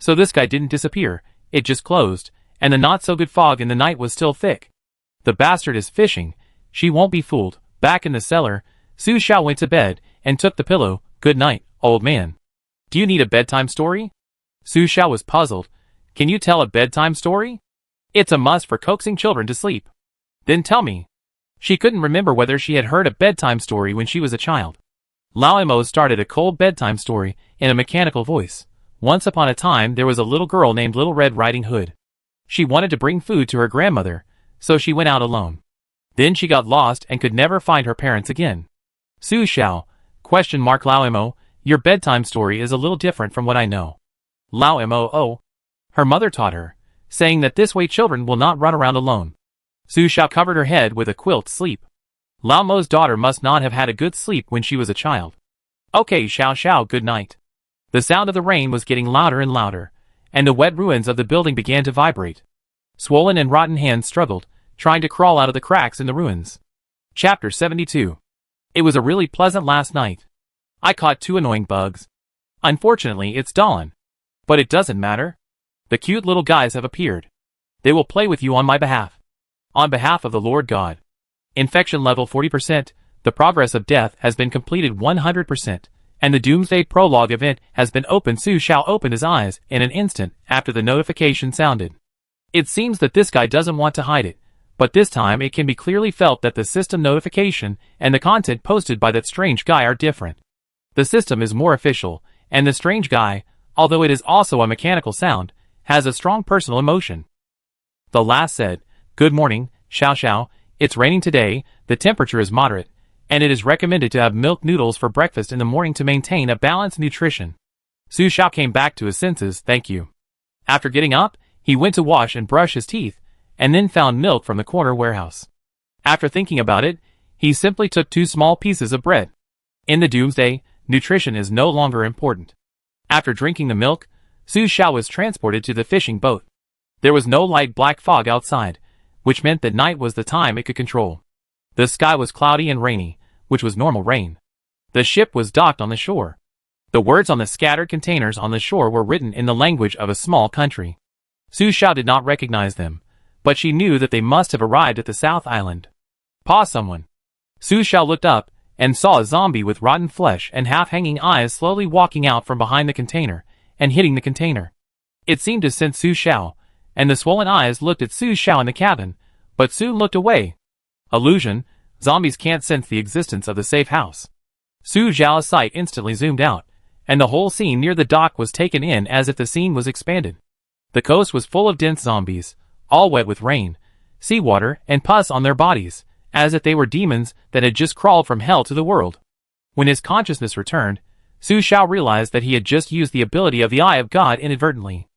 So this guy didn't disappear, it just closed, and the not-so-good fog in the night was still thick. The bastard is fishing. She won't be fooled. Back in the cellar, Su Xiao went to bed and took the pillow. Good night, old man. Do you need a bedtime story? Su Xiao was puzzled. Can you tell a bedtime story? It's a must for coaxing children to sleep. Then tell me. She couldn't remember whether she had heard a bedtime story when she was a child. Lao Mo started a cold bedtime story in a mechanical voice. Once upon a time there was a little girl named Little Red Riding Hood. She wanted to bring food to her grandmother, so she went out alone. Then she got lost and could never find her parents again. Su Xiao, ? Lao Mo, your bedtime story is a little different from what I know. Lao Mo, oh. Her mother taught her, saying that this way children will not run around alone. Su Xiao covered her head with a quilt to sleep. Lao Mo's daughter must not have had a good sleep when she was a child. Okay, Xiao Xiao, good night. The sound of the rain was getting louder and louder, and the wet ruins of the building began to vibrate. Swollen and rotten hands struggled, trying to crawl out of the cracks in the ruins. Chapter 72. It was a really pleasant last night. I caught 2 annoying bugs. Unfortunately, it's dawn. But it doesn't matter. The cute little guys have appeared. They will play with you on my behalf. On behalf of the Lord God. Infection level 40%, the progress of death has been completed 100%, and the Doomsday prologue event has been opened. Su Xiao opened his eyes in an instant after the notification sounded. It seems that this guy doesn't want to hide it, but this time it can be clearly felt that the system notification and the content posted by that strange guy are different. The system is more official, and the strange guy, although it is also a mechanical sound, has a strong personal emotion. The last said, "Good morning, Xiao Xiao, it's raining today, the temperature is moderate, and it is recommended to have milk noodles for breakfast in the morning to maintain a balanced nutrition." Su Xiao came back to his senses, thank you. After getting up, he went to wash and brush his teeth, and then found milk from the corner warehouse. After thinking about it, he simply took 2 small pieces of bread. In the Doomsday, nutrition is no longer important. After drinking the milk, Su Xiao was transported to the fishing boat. There was no light black fog outside, which meant that night was the time it could control. The sky was cloudy and rainy, which was normal rain. The ship was docked on the shore. The words on the scattered containers on the shore were written in the language of a small country. Su Xiao did not recognize them, but she knew that they must have arrived at the South Island. Pause someone. Su Xiao looked up and saw a zombie with rotten flesh and half-hanging eyes slowly walking out from behind the container and hitting the container. It seemed to sense Su Xiao, and the swollen eyes looked at Su Xiao in the cabin, but soon looked away. Illusion, zombies can't sense the existence of the safe house. Su Xiao's sight instantly zoomed out, and the whole scene near the dock was taken in as if the scene was expanded. The coast was full of dense zombies, all wet with rain, seawater, and pus on their bodies, as if they were demons that had just crawled from hell to the world. When his consciousness returned, Su Xiao realized that he had just used the ability of the Eye of God inadvertently.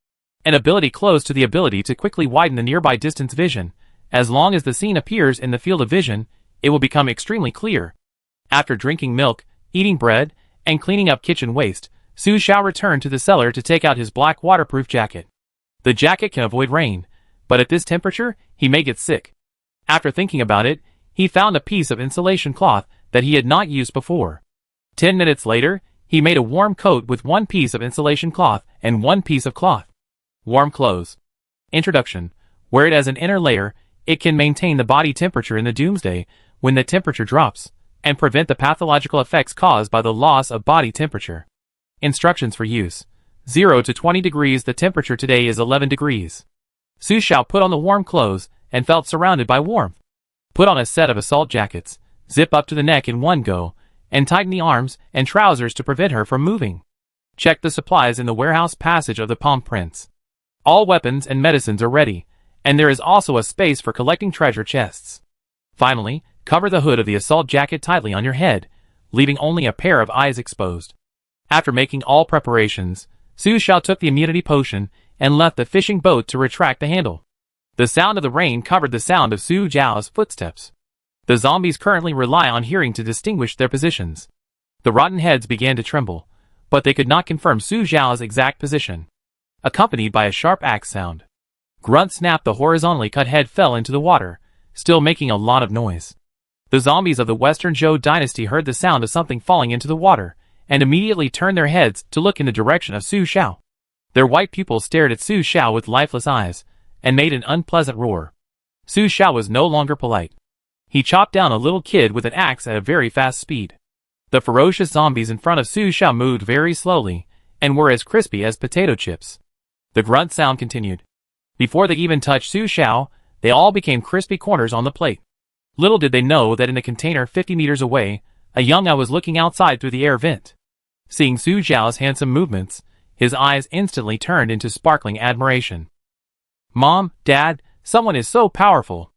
An ability close to the ability to quickly widen the nearby distance vision. As long as the scene appears in the field of vision, it will become extremely clear. After drinking milk, eating bread, and cleaning up kitchen waste, Su Xiao returned to the cellar to take out his black waterproof jacket. The jacket can avoid rain, but at this temperature, he may get sick. After thinking about it, he found a piece of insulation cloth that he had not used before. 10 minutes later, he made a warm coat with 1 piece of insulation cloth and 1 piece of cloth. Warm clothes. Introduction. Wear it as an inner layer, it can maintain the body temperature in the Doomsday when the temperature drops, and prevent the pathological effects caused by the loss of body temperature. Instructions for use. 0 to 20 degrees. The temperature today is 11 degrees. Su Xiao put on the warm clothes and felt surrounded by warmth. Put on a set of assault jackets, zip up to the neck in one go, and tighten the arms and trousers to prevent her from moving. Check the supplies in the warehouse passage of the palm prints. All weapons and medicines are ready, and there is also a space for collecting treasure chests. Finally, cover the hood of the assault jacket tightly on your head, leaving only a pair of eyes exposed. After making all preparations, Su Xiao took the immunity potion and left the fishing boat to retract the handle. The sound of the rain covered the sound of Su Xiao's footsteps. The zombies currently rely on hearing to distinguish their positions. The rotten heads began to tremble, but they could not confirm Su Xiao's exact position. Accompanied by a sharp axe sound. Grunt snapped. The horizontally cut head fell into the water, still making a lot of noise. The zombies of the Western Zhou dynasty heard the sound of something falling into the water, and immediately turned their heads to look in the direction of Su Xiao. Their white pupils stared at Su Xiao with lifeless eyes, and made an unpleasant roar. Su Xiao was no longer polite. He chopped down a little kid with an axe at a very fast speed. The ferocious zombies in front of Su Xiao moved very slowly, and were as crispy as potato chips. The grunt sound continued. Before they even touched Su Xiao, they all became crispy corners on the plate. Little did they know that in a container 50 meters away, a young eye was looking outside through the air vent. Seeing Su Xiao's handsome movements, his eyes instantly turned into sparkling admiration. "Mom, Dad, someone is so powerful.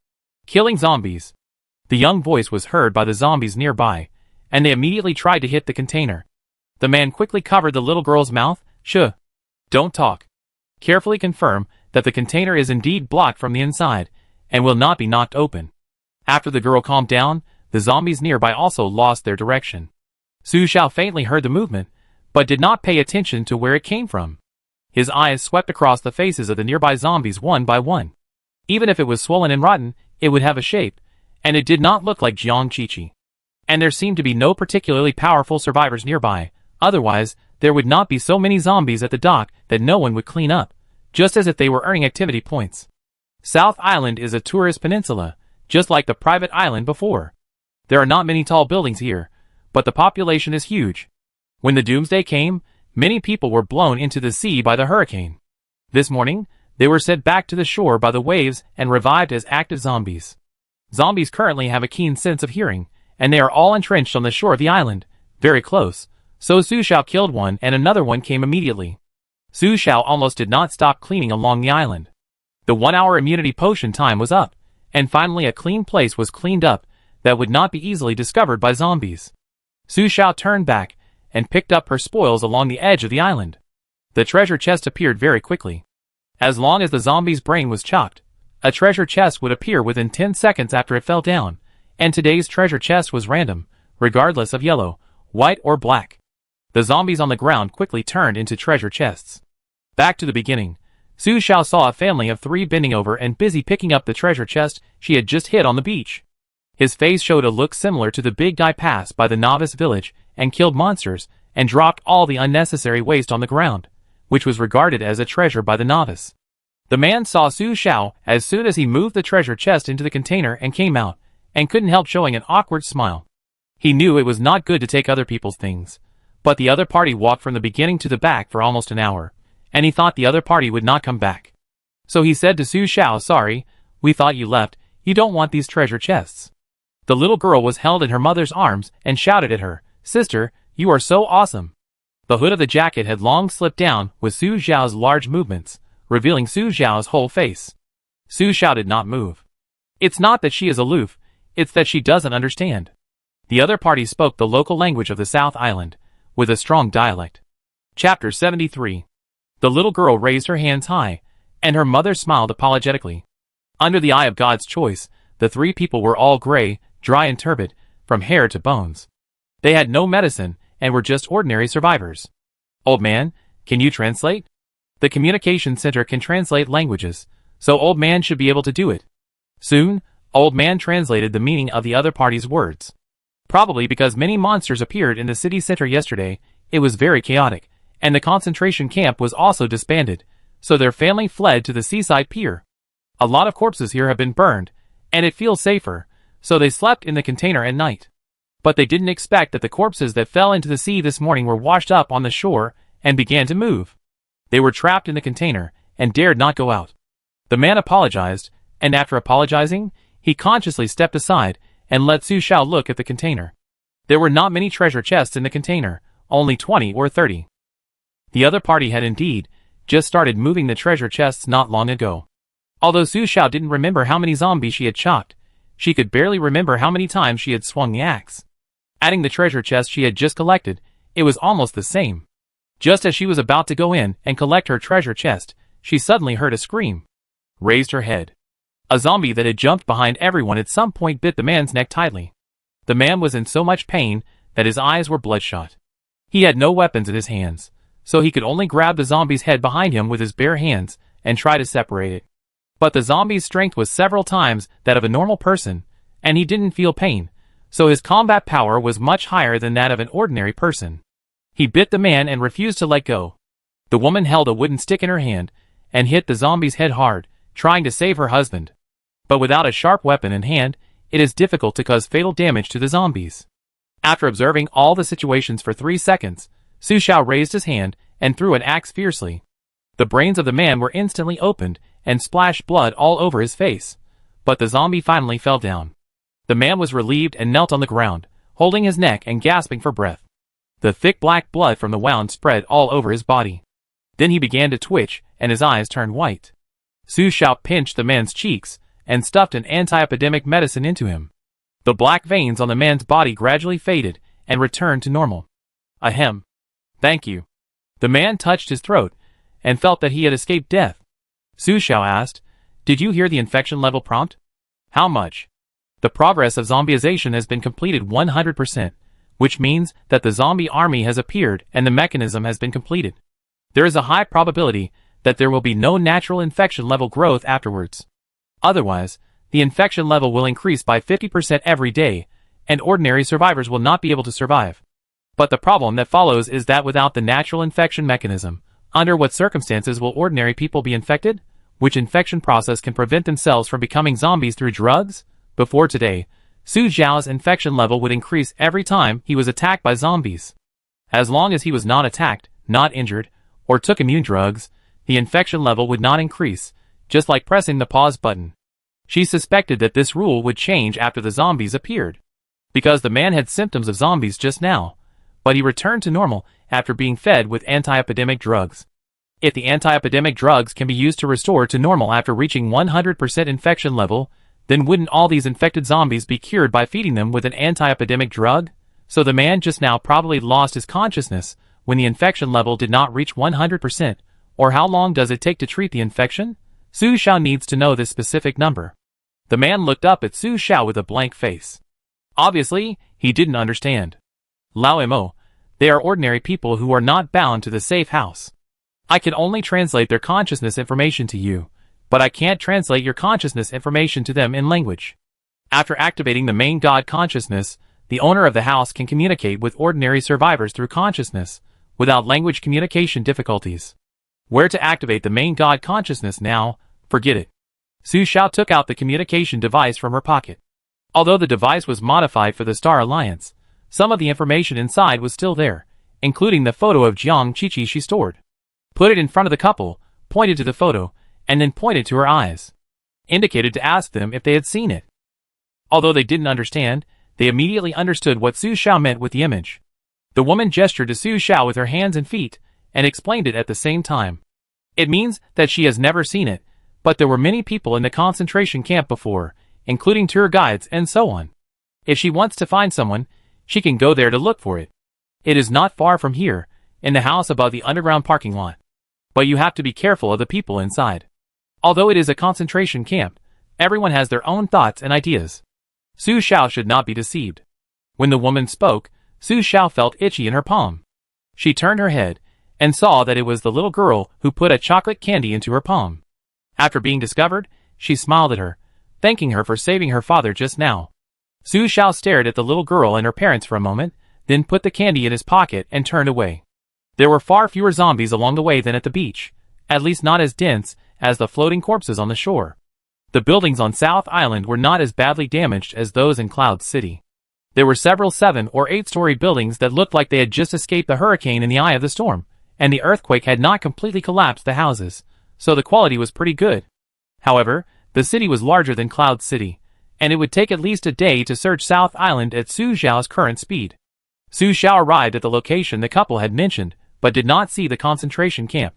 Killing zombies." The young voice was heard by the zombies nearby, and they immediately tried to hit the container. The man quickly covered the little girl's mouth. "Shh. Don't talk. Carefully confirm that the container is indeed blocked from the inside, and will not be knocked open." After the girl calmed down, the zombies nearby also lost their direction. Su Xiao faintly heard the movement, but did not pay attention to where it came from. His eyes swept across the faces of the nearby zombies one by one. Even if it was swollen and rotten, it would have a shape, and it did not look like Jiang Qiqi. And there seemed to be no particularly powerful survivors nearby, otherwise there would not be so many zombies at the dock that no one would clean up, just as if they were earning activity points. South Island is a tourist peninsula, just like the private island before. There are not many tall buildings here, but the population is huge. When the Doomsday came, many people were blown into the sea by the hurricane. This morning, they were sent back to the shore by the waves and revived as active zombies. Zombies currently have a keen sense of hearing, and they are all entrenched on the shore of the island, very close, so Su Xiao killed one and another one came immediately. Su Xiao almost did not stop cleaning along the island. The 1-hour immunity potion time was up, and finally a clean place was cleaned up that would not be easily discovered by zombies. Su Xiao turned back and picked up her spoils along the edge of the island. The treasure chest appeared very quickly. As long as the zombie's brain was chopped, a treasure chest would appear within 10 seconds after it fell down, and today's treasure chest was random, regardless of yellow, white or black. The zombies on the ground quickly turned into treasure chests. Back to the beginning, Su Xiao saw a family of 3 bending over and busy picking up the treasure chest she had just hit on the beach. His face showed a look similar to the big guy passed by the novice village and killed monsters and dropped all the unnecessary waste on the ground, which was regarded as a treasure by the novice. The man saw Su Xiao as soon as he moved the treasure chest into the container and came out, and couldn't help showing an awkward smile. He knew it was not good to take other people's things, but the other party walked from the beginning to the back for almost an hour, and he thought the other party would not come back. So he said to Su Xiao, "Sorry, we thought you left, you don't want these treasure chests." The little girl was held in her mother's arms and shouted at her, "Sister, you are so awesome." The hood of the jacket had long slipped down with Su Xiao's large movements, revealing Su Xiao's whole face. Su Xiao did not move. It's not that she is aloof, it's that she doesn't understand. The other party spoke the local language of the South Island, with a strong dialect. Chapter 73. The little girl raised her hands high, and her mother smiled apologetically. Under the eye of God's choice, the 3 people were all gray, dry and turbid, from hair to bones. They had no medicine, and were just ordinary survivors. "Old man, can you translate?" The communication center can translate languages, so Old Man should be able to do it. Soon, Old Man translated the meaning of the other party's words. Probably because many monsters appeared in the city center yesterday, it was very chaotic, and the concentration camp was also disbanded, so their family fled to the seaside pier. A lot of corpses here have been burned, and it feels safer, so they slept in the container at night. But they didn't expect that the corpses that fell into the sea this morning were washed up on the shore and began to move. They were trapped in the container and dared not go out. The man apologized, and after apologizing, he consciously stepped aside and let Su Xiao look at the container. There were not many treasure chests in the container, only 20 or 30. The other party had indeed just started moving the treasure chests not long ago. Although Su Xiao didn't remember how many zombies she had chopped, she could barely remember how many times she had swung the axe. Adding the treasure chest she had just collected, it was almost the same. Just as she was about to go in and collect her treasure chest, she suddenly heard a scream. Raised her head. A zombie that had jumped behind everyone at some point bit the man's neck tightly. The man was in so much pain that his eyes were bloodshot. He had no weapons in his hands, so he could only grab the zombie's head behind him with his bare hands and try to separate it. But the zombie's strength was several times that of a normal person, and he didn't feel pain, so his combat power was much higher than that of an ordinary person. He bit the man and refused to let go. The woman held a wooden stick in her hand and hit the zombie's head hard, trying to save her husband. But without a sharp weapon in hand, it is difficult to cause fatal damage to the zombies. After observing all the situations for 3 seconds, Su Xiao raised his hand and threw an axe fiercely. The brains of the man were instantly opened and splashed blood all over his face, but the zombie finally fell down. The man was relieved and knelt on the ground, holding his neck and gasping for breath. The thick black blood from the wound spread all over his body. Then he began to twitch and his eyes turned white. Su Xiao pinched the man's cheeks and stuffed an anti-epidemic medicine into him. The black veins on the man's body gradually faded and returned to normal. Ahem. Thank you. The man touched his throat and felt that he had escaped death. Su Xiao asked, "Did you hear the infection level prompt?" "How much?" "The progress of zombieization has been completed 100%, which means that the zombie army has appeared and the mechanism has been completed. There is a high probability that there will be no natural infection level growth afterwards. Otherwise, the infection level will increase by 50% every day, and ordinary survivors will not be able to survive. But the problem that follows is that without the natural infection mechanism, under what circumstances will ordinary people be infected? Which infection process can prevent themselves from becoming zombies through drugs? Before today, Su Xiao's infection level would increase every time he was attacked by zombies. As long as he was not attacked, not injured, or took immune drugs, the infection level would not increase, just like pressing the pause button. She suspected that this rule would change after the zombies appeared, because the man had symptoms of zombies just now, but he returned to normal after being fed with anti-epidemic drugs. If the anti-epidemic drugs can be used to restore to normal after reaching 100% infection level, then wouldn't all these infected zombies be cured by feeding them with an anti-epidemic drug? So the man just now probably lost his consciousness when the infection level did not reach 100%, or how long does it take to treat the infection? Su Xiao needs to know this specific number. The man looked up at Su Xiao with a blank face. Obviously, he didn't understand. Lao Mo, they are ordinary people who are not bound to the safe house. I can only translate their consciousness information to you, but I can't translate your consciousness information to them in language. After activating the main God consciousness, the owner of the house can communicate with ordinary survivors through consciousness, without language communication difficulties. Where to activate the main God consciousness now? Forget it. Su Xiao took out the communication device from her pocket. Although the device was modified for the Star Alliance, some of the information inside was still there, including the photo of Jiang Qiqi she stored. Put it in front of the couple, pointed to the photo, and then pointed to her eyes. Indicated to ask them if they had seen it. Although they didn't understand, they immediately understood what Su Xiao meant with the image. The woman gestured to Su Xiao with her hands and feet, and explained it at the same time. It means that she has never seen it, but there were many people in the concentration camp before, including tour guides and so on. If she wants to find someone, she can go there to look for it. It is not far from here, in the house above the underground parking lot. But you have to be careful of the people inside. Although it is a concentration camp, everyone has their own thoughts and ideas. Su Xiao should not be deceived. When the woman spoke, Su Xiao felt itchy in her palm. She turned her head, and saw that it was the little girl who put a chocolate candy into her palm. After being discovered, she smiled at her, thanking her for saving her father just now. Su Xiao stared at the little girl and her parents for a moment, then put the candy in his pocket and turned away. There were far fewer zombies along the way than at the beach, at least not as dense as the floating corpses on the shore. The buildings on South Island were not as badly damaged as those in Cloud City. There were several 7- or 8-story buildings that looked like they had just escaped the hurricane in the eye of the storm, and the earthquake had not completely collapsed the houses, so the quality was pretty good. However, the city was larger than Cloud City, and it would take at least a day to search South Island at Su Xiao's current speed. Su Xiao arrived at the location the couple had mentioned, but did not see the concentration camp.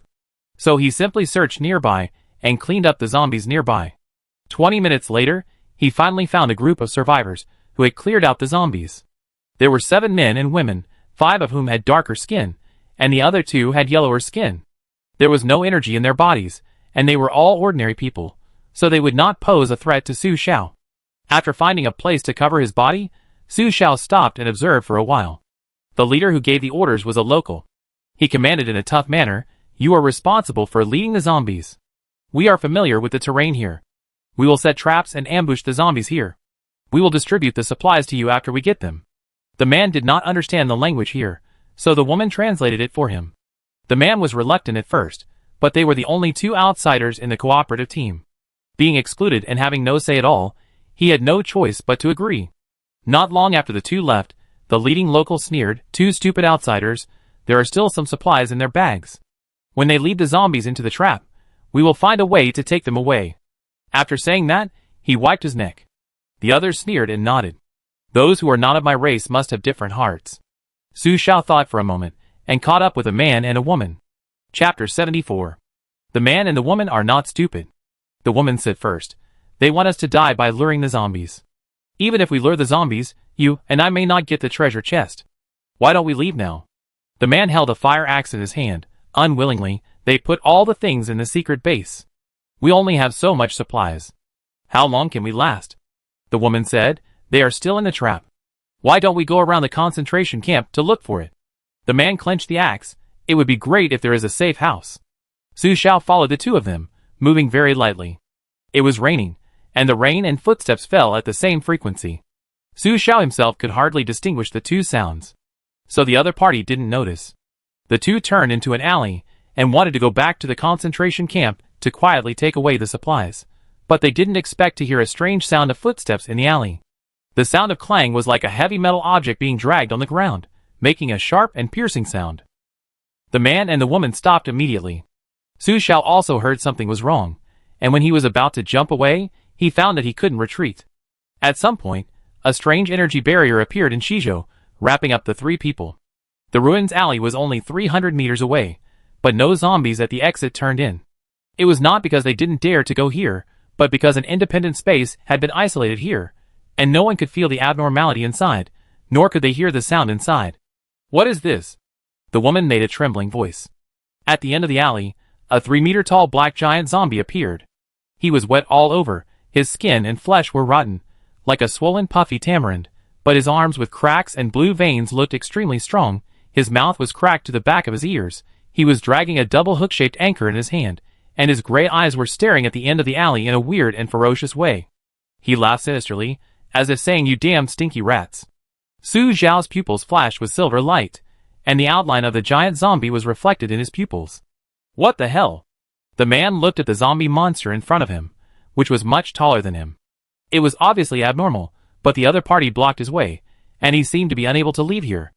So he simply searched nearby, and cleaned up the zombies nearby. 20 minutes later, he finally found a group of survivors, who had cleared out the zombies. There were 7 men and women, 5 of whom had darker skin, and the other 2 had yellower skin. There was no energy in their bodies, and they were all ordinary people, so they would not pose a threat to Su Xiao. After finding a place to cover his body, Su Xiao stopped and observed for a while. The leader who gave the orders was a local. He commanded in a tough manner, "You are responsible for leading the zombies. We are familiar with the terrain here. We will set traps and ambush the zombies here. We will distribute the supplies to you after we get them." The man did not understand the language here, so the woman translated it for him. The man was reluctant at first, but they were the only two outsiders in the cooperative team. Being excluded and having no say at all, he had no choice but to agree. Not long after the two left, the leading local sneered, "Two stupid outsiders, there are still some supplies in their bags. When they lead the zombies into the trap, we will find a way to take them away." After saying that, he wiped his neck. The others sneered and nodded. Those who are not of my race must have different hearts. Su Xiao thought for a moment, and caught up with a man and a woman. Chapter 74. The man and the woman are not stupid. The woman said first, "They want us to die by luring the zombies. Even if we lure the zombies, you and I may not get the treasure chest. Why don't we leave now?" The man held a fire axe in his hand. Unwillingly, they put all the things in the secret base. "We only have so much supplies. How long can we last?" The woman said, "They are still in the trap. Why don't we go around the concentration camp to look for it?" The man clenched the axe. "It would be great if there is a safe house." Su Xiao followed the two of them, moving very lightly. It was raining, and the rain and footsteps fell at the same frequency. Su Xiao himself could hardly distinguish the two sounds, so the other party didn't notice. The two turned into an alley, and wanted to go back to the concentration camp to quietly take away the supplies, but they didn't expect to hear a strange sound of footsteps in the alley. The sound of clang was like a heavy metal object being dragged on the ground, making a sharp and piercing sound. The man and the woman stopped immediately. Su Xiao also heard something was wrong, and when he was about to jump away, he found that he couldn't retreat. At some point, a strange energy barrier appeared in Shizhou, wrapping up the three people. The ruins alley was only 300 meters away, but no zombies at the exit turned in. It was not because they didn't dare to go here, but because an independent space had been isolated here, and no one could feel the abnormality inside, nor could they hear the sound inside. "What is this?" The woman made a trembling voice. At the end of the alley, a 3-meter-tall black giant zombie appeared. He was wet all over, his skin and flesh were rotten, like a swollen puffy tamarind, but his arms with cracks and blue veins looked extremely strong. His mouth was cracked to the back of his ears. He was dragging a double hook-shaped anchor in his hand, and his gray eyes were staring at the end of the alley in a weird and ferocious way. He laughed sinisterly, as if saying, "You damn stinky rats." Su Xiao's pupils flashed with silver light, and the outline of the giant zombie was reflected in his pupils. "What the hell?" The man looked at the zombie monster in front of him, which was much taller than him. It was obviously abnormal, but the other party blocked his way, and he seemed to be unable to leave here.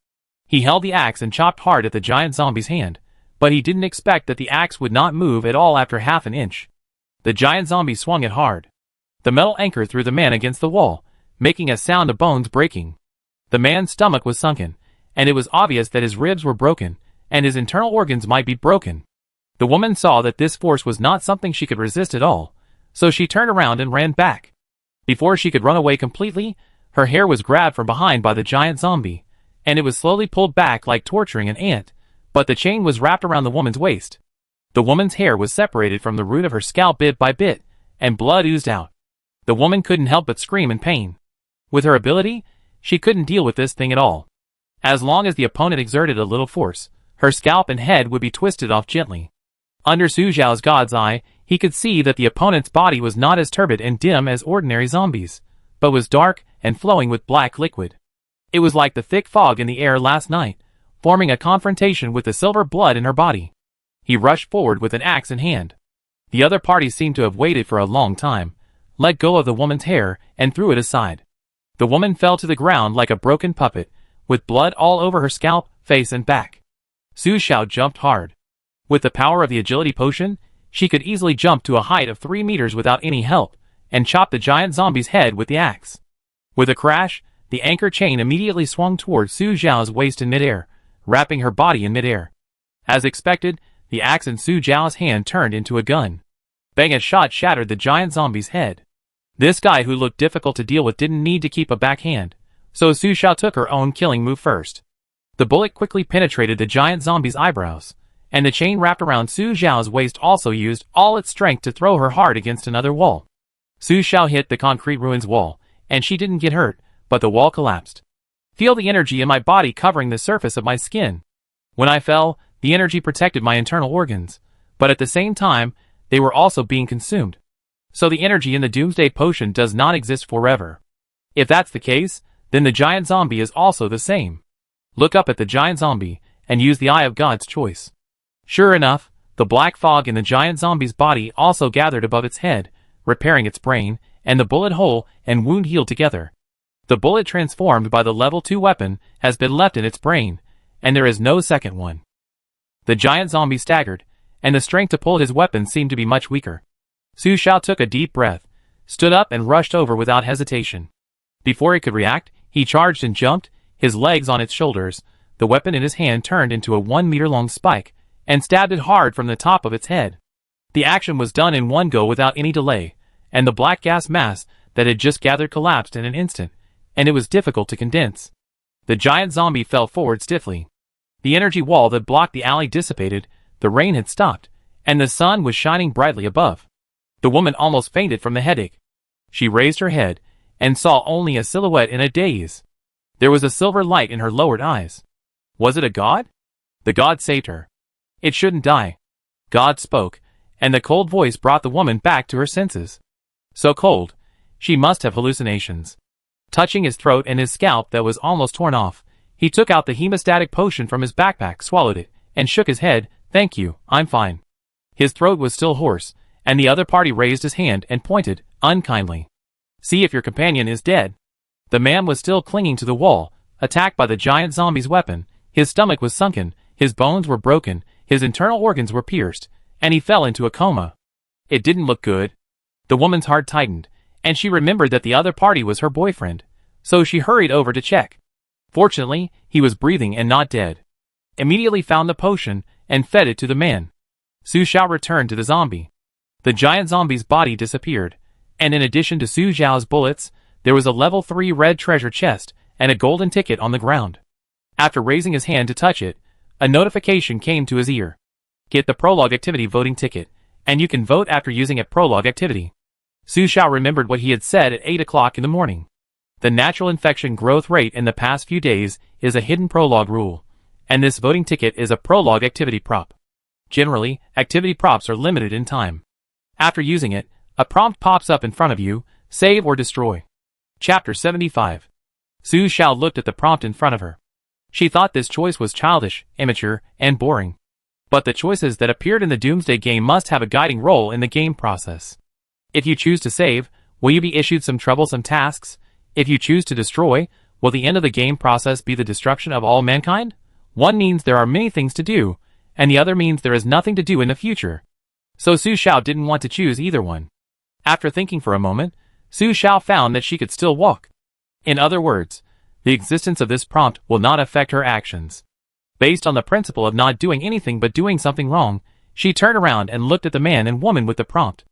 He held the axe and chopped hard at the giant zombie's hand, but he didn't expect that the axe would not move at all after half an inch. The giant zombie swung it hard. The metal anchor threw the man against the wall, making a sound of bones breaking. The man's stomach was sunken, and it was obvious that his ribs were broken, and his internal organs might be broken. The woman saw that this force was not something she could resist at all, so she turned around and ran back. Before she could run away completely, her hair was grabbed from behind by the giant zombie, and it was slowly pulled back like torturing an ant, but the chain was wrapped around the woman's waist. The woman's hair was separated from the root of her scalp bit by bit, and blood oozed out. The woman couldn't help but scream in pain. With her ability, she couldn't deal with this thing at all. As long as the opponent exerted a little force, her scalp and head would be twisted off gently. Under Su Xiao's god's eye, he could see that the opponent's body was not as turbid and dim as ordinary zombies, but was dark and flowing with black liquid. It was like the thick fog in the air last night, forming a confrontation with the silver blood in her body. He rushed forward with an axe in hand. The other party seemed to have waited for a long time, let go of the woman's hair, and threw it aside. The woman fell to the ground like a broken puppet, with blood all over her scalp, face and back. Su Xiao jumped hard. With the power of the agility potion, she could easily jump to a height of 3 meters without any help, and chop the giant zombie's head with the axe. With a crash, the anchor chain immediately swung towards Su Xiao's waist in midair, wrapping her body in midair. As expected, the axe in Su Xiao's hand turned into a gun. Bang! A shot shattered the giant zombie's head. This guy who looked difficult to deal with didn't need to keep a backhand, so Su Xiao took her own killing move first. The bullet quickly penetrated the giant zombie's eyebrows, and the chain wrapped around Su Xiao's waist also used all its strength to throw her hard against another wall. Su Xiao hit the concrete ruins wall, and she didn't get hurt, but the wall collapsed. Feel the energy in my body covering the surface of my skin. When I fell, the energy protected my internal organs, but at the same time, they were also being consumed. So the energy in the Doomsday potion does not exist forever. If that's the case, then the giant zombie is also the same. Look up at the giant zombie, and use the Eye of God's choice. Sure enough, the black fog in the giant zombie's body also gathered above its head, repairing its brain, and the bullet hole and wound healed together. The bullet transformed by the level 2 weapon has been left in its brain, and there is no second one. The giant zombie staggered, and the strength to pull his weapon seemed to be much weaker. Su Xiao took a deep breath, stood up and rushed over without hesitation. Before he could react, he charged and jumped, his legs on its shoulders. The weapon in his hand turned into a 1-meter-long spike, and stabbed it hard from the top of its head. The action was done in one go without any delay, and the black gas mass that had just gathered collapsed in an instant, and it was difficult to condense. The giant zombie fell forward stiffly. The energy wall that blocked the alley dissipated, the rain had stopped, and the sun was shining brightly above. The woman almost fainted from the headache. She raised her head, and saw only a silhouette in a daze. There was a silver light in her lowered eyes. Was it a god? The god saved her. It shouldn't die. God spoke, and the cold voice brought the woman back to her senses. So cold, she must have hallucinations. Touching his throat and his scalp that was almost torn off, he took out the hemostatic potion from his backpack, swallowed it, and shook his head. Thank you, I'm fine. His throat was still hoarse, and the other party raised his hand and pointed, unkindly. See if your companion is dead. The man was still clinging to the wall, attacked by the giant zombie's weapon. His stomach was sunken, his bones were broken, his internal organs were pierced, and he fell into a coma. It didn't look good. The woman's heart tightened, and she remembered that the other party was her boyfriend, so she hurried over to check. Fortunately, he was breathing and not dead. Immediately found the potion, and fed it to the man. Su Xiao returned to the zombie. The giant zombie's body disappeared, and in addition to Su Xiao's bullets, there was a level 3 red treasure chest, and a golden ticket on the ground. After raising his hand to touch it, a notification came to his ear. Get the prologue activity voting ticket, and you can vote after using a prologue activity. Su Xiao remembered what he had said at 8 o'clock in the morning. The natural infection growth rate in the past few days is a hidden prologue rule, and this voting ticket is a prologue activity prop. Generally, activity props are limited in time. After using it, a prompt pops up in front of you, save or destroy. Chapter 75. Su Xiao looked at the prompt in front of her. She thought this choice was childish, immature, and boring. But the choices that appeared in the Doomsday game must have a guiding role in the game process. If you choose to save, will you be issued some troublesome tasks? If you choose to destroy, will the end of the game process be the destruction of all mankind? One means there are many things to do, and the other means there is nothing to do in the future. So Su Xiao didn't want to choose either one. After thinking for a moment, Su Xiao found that she could still walk. In other words, the existence of this prompt will not affect her actions. Based on the principle of not doing anything but doing something wrong, she turned around and looked at the man and woman with the prompt.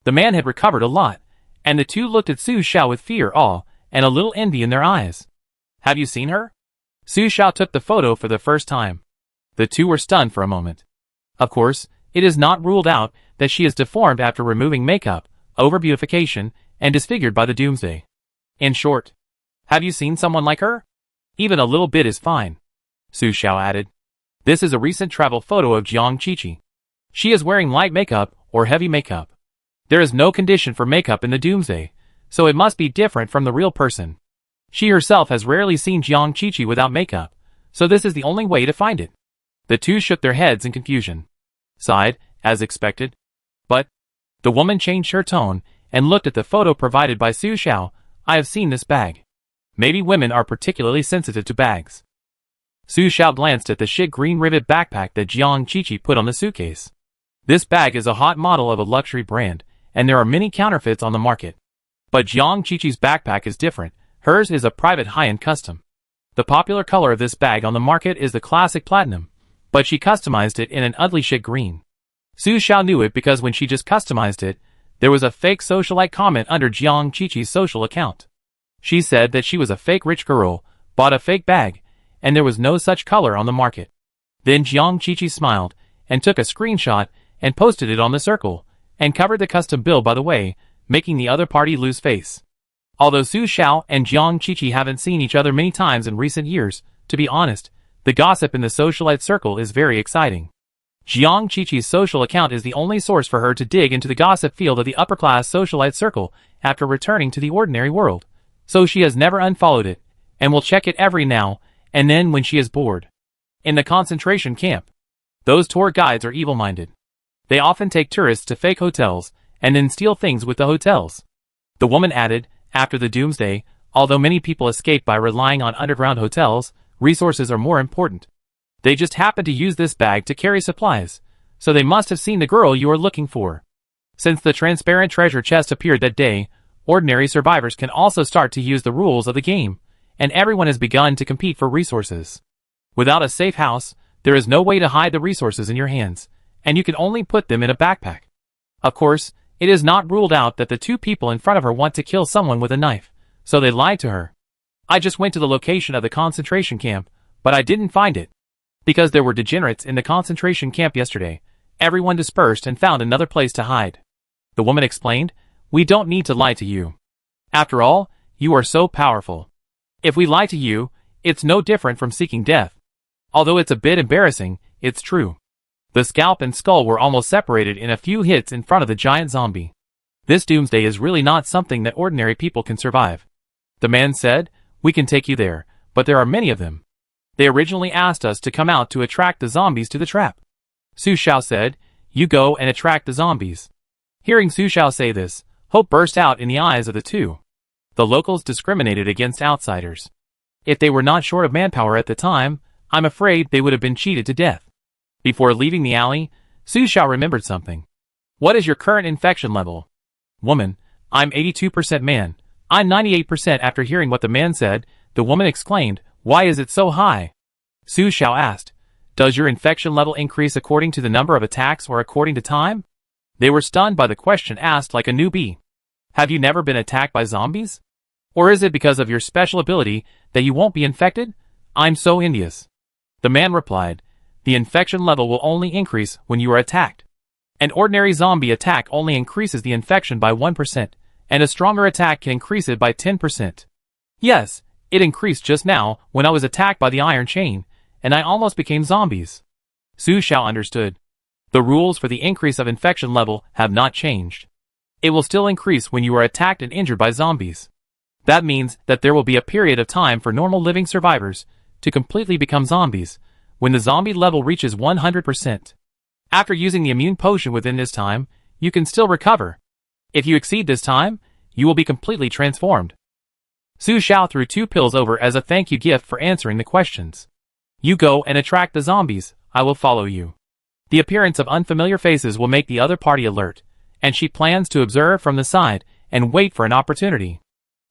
The man had recovered a lot, and the two looked at Su Xiao with fear, awe, and a little envy in their eyes. Have you seen her? Su Xiao took the photo for the first time. The two were stunned for a moment. Of course, it is not ruled out that she is deformed after removing makeup, over-beautification, and disfigured by the Doomsday. In short, have you seen someone like her? Even a little bit is fine, Su Xiao added. This is a recent travel photo of Jiang Qiqi. She is wearing light makeup or heavy makeup. There is no condition for makeup in the Doomsday, so it must be different from the real person. She herself has rarely seen Jiang Qiqi without makeup, so this is the only way to find it. The two shook their heads in confusion. Sighed, as expected. But the woman changed her tone and looked at the photo provided by Su Xiao. I have seen this bag. Maybe women are particularly sensitive to bags. Su Xiao glanced at the shit green rivet backpack that Jiang Qiqi put on the suitcase. This bag is a hot model of a luxury brand, and there are many counterfeits on the market. But Jiang Qiqi's backpack is different. Hers is a private high-end custom. The popular color of this bag on the market is the classic platinum, but she customized it in an ugly shit green. Su Xiao knew it because when she just customized it, there was a fake socialite comment under Jiang Qiqi's social account. She said that she was a fake rich girl, bought a fake bag, and there was no such color on the market. Then Jiang Qiqi smiled, and took a screenshot, and posted it on the circle, and covered the custom bill by the way, making the other party lose face. Although Su Xiao and Jiang Qiqi haven't seen each other many times in recent years, to be honest, the gossip in the socialite circle is very exciting. Jiang Qiqi's social account is the only source for her to dig into the gossip field of the upper-class socialite circle after returning to the ordinary world, so she has never unfollowed it, and will check it every now and then when she is bored. In the concentration camp, Those tour guides are evil-minded. They often take tourists to fake hotels and then steal things with the hotels. The woman added, after the Doomsday, although many people escape by relying on underground hotels, resources are more important. They just happen to use this bag to carry supplies, so they must have seen the girl you are looking for. Since the transparent treasure chest appeared that day, ordinary survivors can also start to use the rules of the game, and everyone has begun to compete for resources. Without a safe house, there is no way to hide the resources in your hands, and you can only put them in a backpack. Of course, it is not ruled out that the two people in front of her want to kill someone with a knife, so they lied to her. I just went to the location of the concentration camp, but I didn't find it. Because there were degenerates in the concentration camp yesterday, everyone dispersed and found another place to hide. The woman explained, we don't need to lie to you. After all, you are so powerful. If we lie to you, it's no different from seeking death. Although it's a bit embarrassing, it's true. The scalp and skull were almost separated in a few hits in front of the giant zombie. This Doomsday is really not something that ordinary people can survive. The man said, we can take you there, but there are many of them. They originally asked us to come out to attract the zombies to the trap. Su Xiao said, you go and attract the zombies. Hearing Su Xiao say this, hope burst out in the eyes of the two. The locals discriminated against outsiders. If they were not short of manpower at the time, I'm afraid they would have been cheated to death. Before leaving the alley, Su Xiao remembered something. What is your current infection level? Woman, I'm 82% man. I'm 98%. After hearing what the man said, the woman exclaimed, why is it so high? Su Xiao asked, does your infection level increase according to the number of attacks or according to time? They were stunned by the question asked like a newbie. Have you never been attacked by zombies? Or is it because of your special ability that you won't be infected? I'm so envious. The man replied, the infection level will only increase when you are attacked. An ordinary zombie attack only increases the infection by 1%, and a stronger attack can increase it by 10%. Yes, it increased just now when I was attacked by the iron chain, and I almost became zombies. Su Xiao understood. The rules for the increase of infection level have not changed. It will still increase when you are attacked and injured by zombies. That means that there will be a period of time for normal living survivors to completely become zombies, when the zombie level reaches 100%. After using the immune potion within this time, you can still recover. If you exceed this time, you will be completely transformed. Su Xiao threw 2 pills over as a thank you gift for answering the questions. You go and attract the zombies, I will follow you. The appearance of unfamiliar faces will make the other party alert, and she plans to observe from the side and wait for an opportunity.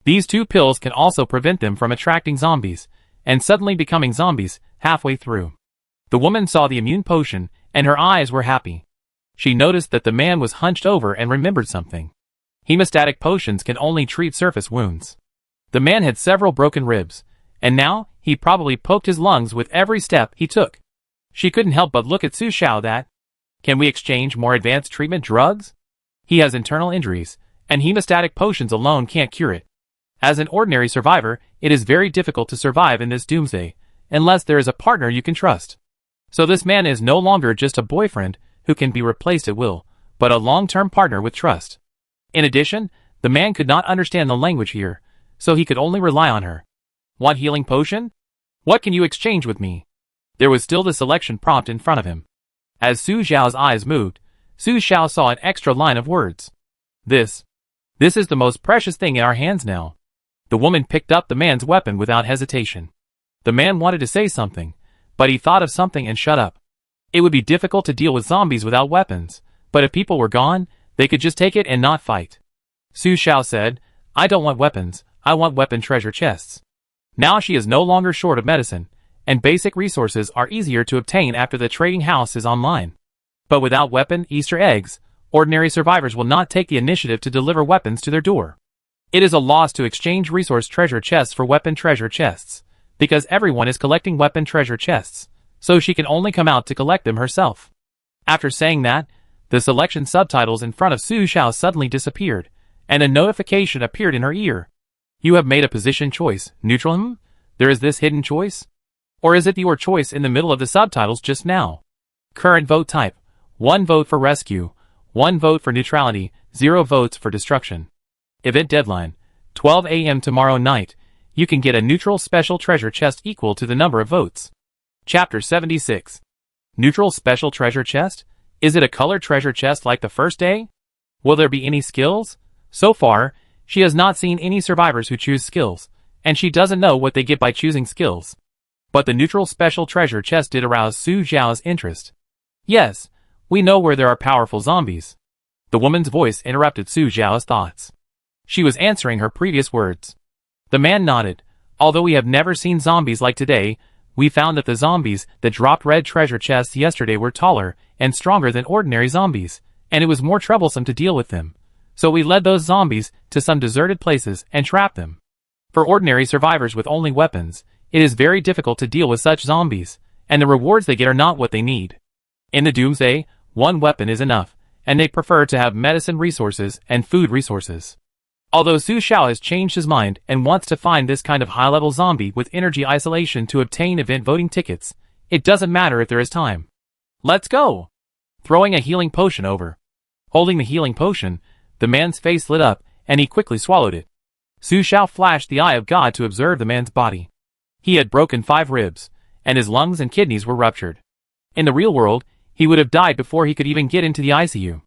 These 2 pills can also prevent them from attracting zombies, and suddenly becoming zombies halfway through. The woman saw the immune potion, and her eyes were happy. She noticed that the man was hunched over and remembered something. Hemostatic potions can only treat surface wounds. The man had several broken ribs, and now he probably poked his lungs with every step he took. She couldn't help but look at Su Xiao that, can we exchange more advanced treatment drugs? He has internal injuries, and hemostatic potions alone can't cure it. As an ordinary survivor, it is very difficult to survive in this Doomsday, unless there is a partner you can trust. So this man is no longer just a boyfriend who can be replaced at will, but a long-term partner with trust. In addition, the man could not understand the language here, so he could only rely on her. Want healing potion? What can you exchange with me? There was still the selection prompt in front of him. As Su Xiao's eyes moved, Su Xiao saw an extra line of words. This is the most precious thing in our hands now. The woman picked up the man's weapon without hesitation. The man wanted to say something, but he thought of something and shut up. It would be difficult to deal with zombies without weapons, but if people were gone, they could just take it and not fight. Su Xiao said, I don't want weapons, I want weapon treasure chests. Now she is no longer short of medicine, and basic resources are easier to obtain after the trading house is online. But without weapon Easter eggs, ordinary survivors will not take the initiative to deliver weapons to their door. It is a loss to exchange resource treasure chests for weapon treasure chests, because everyone is collecting weapon treasure chests, so she can only come out to collect them herself. After saying that, the selection subtitles in front of Su Xiao suddenly disappeared, and a notification appeared in her ear. You have made a position choice, neutral. There is this hidden choice? Or is it your choice in the middle of the subtitles just now? Current vote type, 1 vote for rescue, 1 vote for neutrality, 0 votes for destruction. Event deadline, 12 a.m. tomorrow night. You can get a neutral special treasure chest equal to the number of votes. Chapter 76. Neutral special treasure chest? Is it a colored treasure chest like the first day? Will there be any skills? So far, she has not seen any survivors who choose skills, and she doesn't know what they get by choosing skills. But the neutral special treasure chest did arouse Su Xiao's interest. Yes, we know where there are powerful zombies. The woman's voice interrupted Su Xiao's thoughts. She was answering her previous words. The man nodded. Although we have never seen zombies like today, we found that the zombies that dropped red treasure chests yesterday were taller and stronger than ordinary zombies, and it was more troublesome to deal with them. So we led those zombies to some deserted places and trapped them. For ordinary survivors with only weapons, it is very difficult to deal with such zombies, and the rewards they get are not what they need. In the Doomsday, one weapon is enough, and they prefer to have medicine resources and food resources. Although Su Xiao has changed his mind and wants to find this kind of high-level zombie with energy isolation to obtain event voting tickets, it doesn't matter if there is time. Let's go! Throwing a healing potion over. Holding the healing potion, the man's face lit up, and he quickly swallowed it. Su Xiao flashed the eye of God to observe the man's body. He had broken 5 ribs, and his lungs and kidneys were ruptured. In the real world, he would have died before he could even get into the ICU.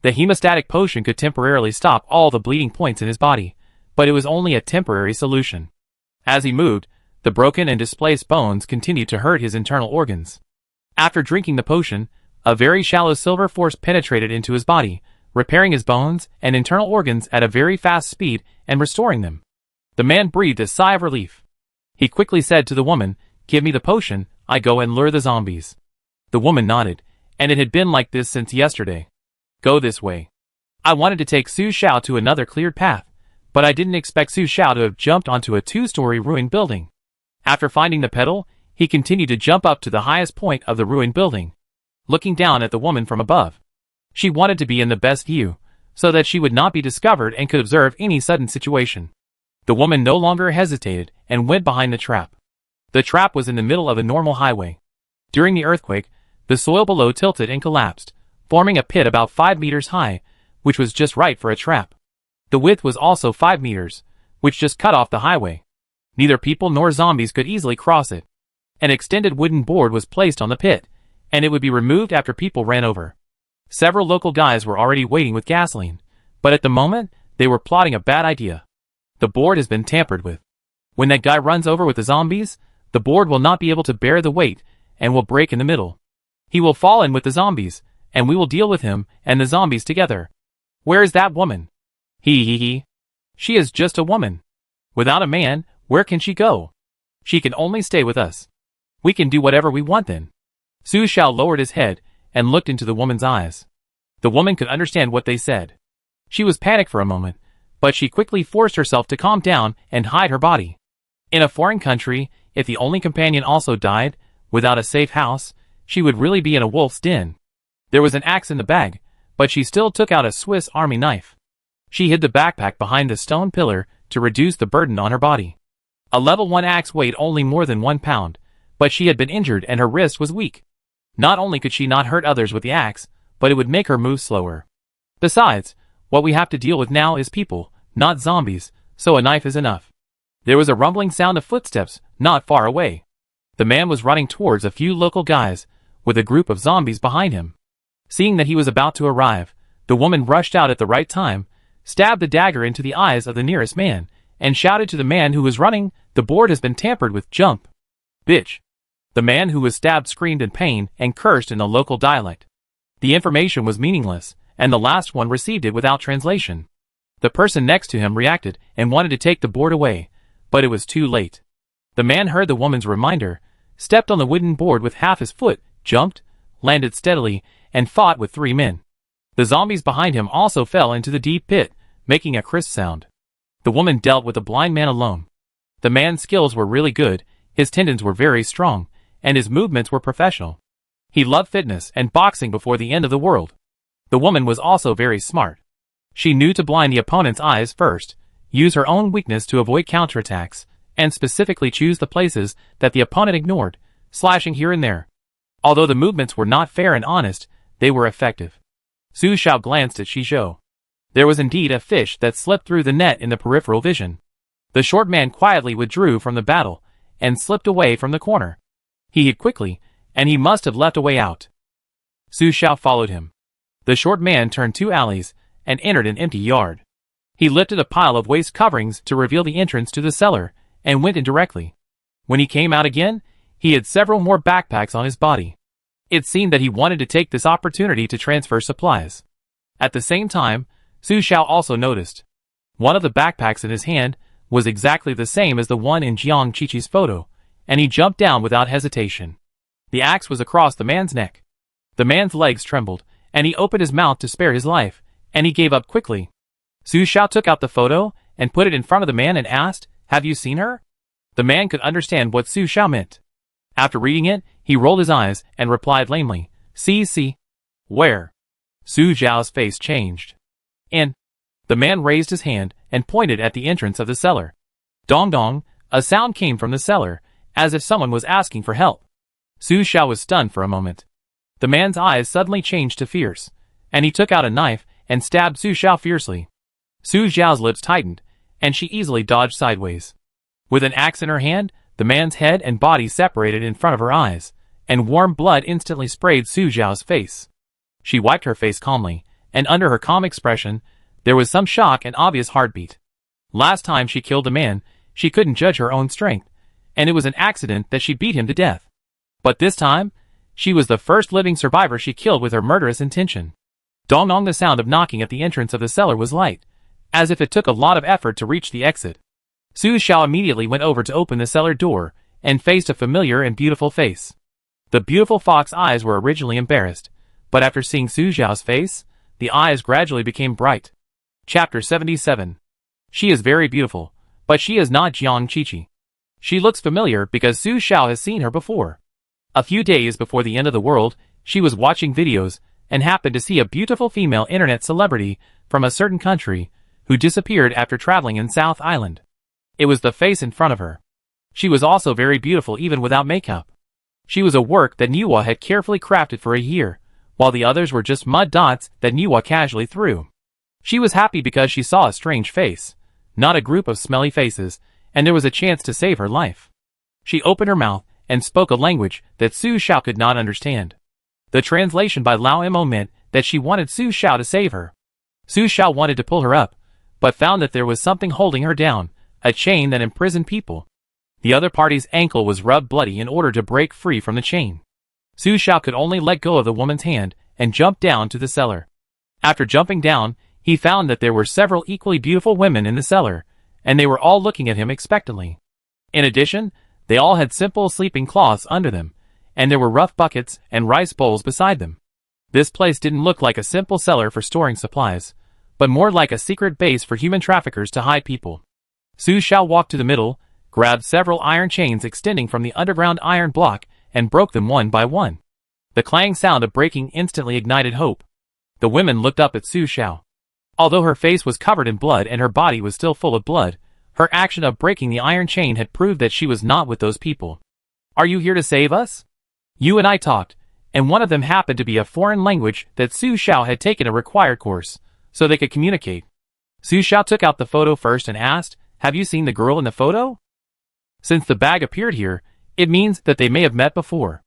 The hemostatic potion could temporarily stop all the bleeding points in his body, but it was only a temporary solution. As he moved, the broken and displaced bones continued to hurt his internal organs. After drinking the potion, a very shallow silver force penetrated into his body, repairing his bones and internal organs at a very fast speed and restoring them. The man breathed a sigh of relief. He quickly said to the woman, "Give me the potion, I go and lure the zombies." The woman nodded, and it had been like this since yesterday. Go this way. I wanted to take Su Xiao to another cleared path, but I didn't expect Su Xiao to have jumped onto a 2-story ruined building. After finding the pedal, he continued to jump up to the highest point of the ruined building, looking down at the woman from above. She wanted to be in the best view, so that she would not be discovered and could observe any sudden situation. The woman no longer hesitated and went behind the trap. The trap was in the middle of a normal highway. During the earthquake, the soil below tilted and collapsed, forming a pit about 5 meters high, which was just right for a trap. The width was also 5 meters, which just cut off the highway. Neither people nor zombies could easily cross it. An extended wooden board was placed on the pit, and it would be removed after people ran over. Several local guys were already waiting with gasoline, but at the moment, they were plotting a bad idea. The board has been tampered with. When that guy runs over with the zombies, the board will not be able to bear the weight and will break in the middle. He will fall in with the zombies, and we will deal with him and the zombies together. Where is that woman? He. She is just a woman. Without a man, where can she go? She can only stay with us. We can do whatever we want then. Su Xiao lowered his head and looked into the woman's eyes. The woman could understand what they said. She was panicked for a moment, but she quickly forced herself to calm down and hide her body. In a foreign country, if the only companion also died, without a safe house, she would really be in a wolf's den. There was an axe in the bag, but she still took out a Swiss Army knife. She hid the backpack behind the stone pillar to reduce the burden on her body. A level 1 axe weighed only more than 1 pound, but she had been injured and her wrist was weak. Not only could she not hurt others with the axe, but it would make her move slower. Besides, what we have to deal with now is people, not zombies, so a knife is enough. There was a rumbling sound of footsteps, not far away. The man was running towards a few local guys, with a group of zombies behind him. Seeing that he was about to arrive, the woman rushed out at the right time, stabbed the dagger into the eyes of the nearest man, and shouted to the man who was running, "The board has been tampered with, jump." Bitch. The man who was stabbed screamed in pain and cursed in a local dialect. The information was meaningless, and the last one received it without translation. The person next to him reacted and wanted to take the board away, but it was too late. The man heard the woman's reminder, stepped on the wooden board with half his foot, jumped, landed steadily, and fought with 3 men. The zombies behind him also fell into the deep pit, making a crisp sound. The woman dealt with a blind man alone. The man's skills were really good, his tendons were very strong, and his movements were professional. He loved fitness and boxing before the end of the world. The woman was also very smart. She knew to blind the opponent's eyes first, use her own weakness to avoid counterattacks, and specifically choose the places that the opponent ignored, slashing here and there. Although the movements were not fair and honest, they were effective. Su Xiao glanced at Shizhou. There was indeed a fish that slipped through the net in the peripheral vision. The short man quietly withdrew from the battle, and slipped away from the corner. He hid quickly, and he must have left a way out. Su Xiao followed him. The short man turned 2 alleys and entered an empty yard. He lifted a pile of waste coverings to reveal the entrance to the cellar and went in directly. When he came out again, he had several more backpacks on his body. It seemed that he wanted to take this opportunity to transfer supplies. At the same time, Su Xiao also noticed. One of the backpacks in his hand was exactly the same as the one in Jiang Qiqi's photo, and he jumped down without hesitation. The axe was across the man's neck. The man's legs trembled, and he opened his mouth to spare his life, and he gave up quickly. Su Xiao took out the photo and put it in front of the man and asked, "Have you seen her?" The man could understand what Su Xiao meant. After reading it, he rolled his eyes and replied lamely, See. Where? Su Xiao's face changed. In. The man raised his hand and pointed at the entrance of the cellar. Dong dong, a sound came from the cellar, as if someone was asking for help. Su Xiao was stunned for a moment. The man's eyes suddenly changed to fierce, and he took out a knife and stabbed Su Xiao fiercely. Su Xiao's lips tightened, and she easily dodged sideways. With an axe in her hand, the man's head and body separated in front of her eyes, and warm blood instantly sprayed Su Xiao's face. She wiped her face calmly, and under her calm expression, there was some shock and obvious heartbeat. Last time she killed a man, she couldn't judge her own strength, and it was an accident that she beat him to death. But this time, she was the first living survivor she killed with her murderous intention. Dong dong, the sound of knocking at the entrance of the cellar was light, as if it took a lot of effort to reach the exit. Su Xiao immediately went over to open the cellar door, and faced a familiar and beautiful face. The beautiful fox eyes were originally embarrassed, but after seeing Su Xiao's face, the eyes gradually became bright. Chapter 77. She is very beautiful, but she is not Jiang Qiqi. She looks familiar because Su Xiao has seen her before. A few days before the end of the world, she was watching videos and happened to see a beautiful female internet celebrity from a certain country who disappeared after traveling in South Island. It was the face in front of her. She was also very beautiful even without makeup. She was a work that Niwa had carefully crafted for a year, while the others were just mud dots that Niwa casually threw. She was happy because she saw a strange face, not a group of smelly faces, and there was a chance to save her life. She opened her mouth and spoke a language that Su Xiao could not understand. The translation by Lao Mo meant that she wanted Su Xiao to save her. Su Xiao wanted to pull her up, but found that there was something holding her down, a chain that imprisoned people. The other party's ankle was rubbed bloody in order to break free from the chain. Su Xiao could only let go of the woman's hand and jump down to the cellar. After jumping down, he found that there were several equally beautiful women in the cellar, and they were all looking at him expectantly. In addition, they all had simple sleeping cloths under them, and there were rough buckets and rice bowls beside them. This place didn't look like a simple cellar for storing supplies, but more like a secret base for human traffickers to hide people. Su Xiao walked to the middle, grabbed several iron chains extending from the underground iron block, and broke them one by one. The clang sound of breaking instantly ignited hope. The women looked up at Su Xiao. Although her face was covered in blood and her body was still full of blood, her action of breaking the iron chain had proved that she was not with those people. "Are you here to save us?" You and I talked, and one of them happened to be a foreign language that Su Xiao had taken a required course, so they could communicate. Su Xiao took out the photo first and asked, "Have you seen the girl in the photo?" Since the bag appeared here, it means that they may have met before.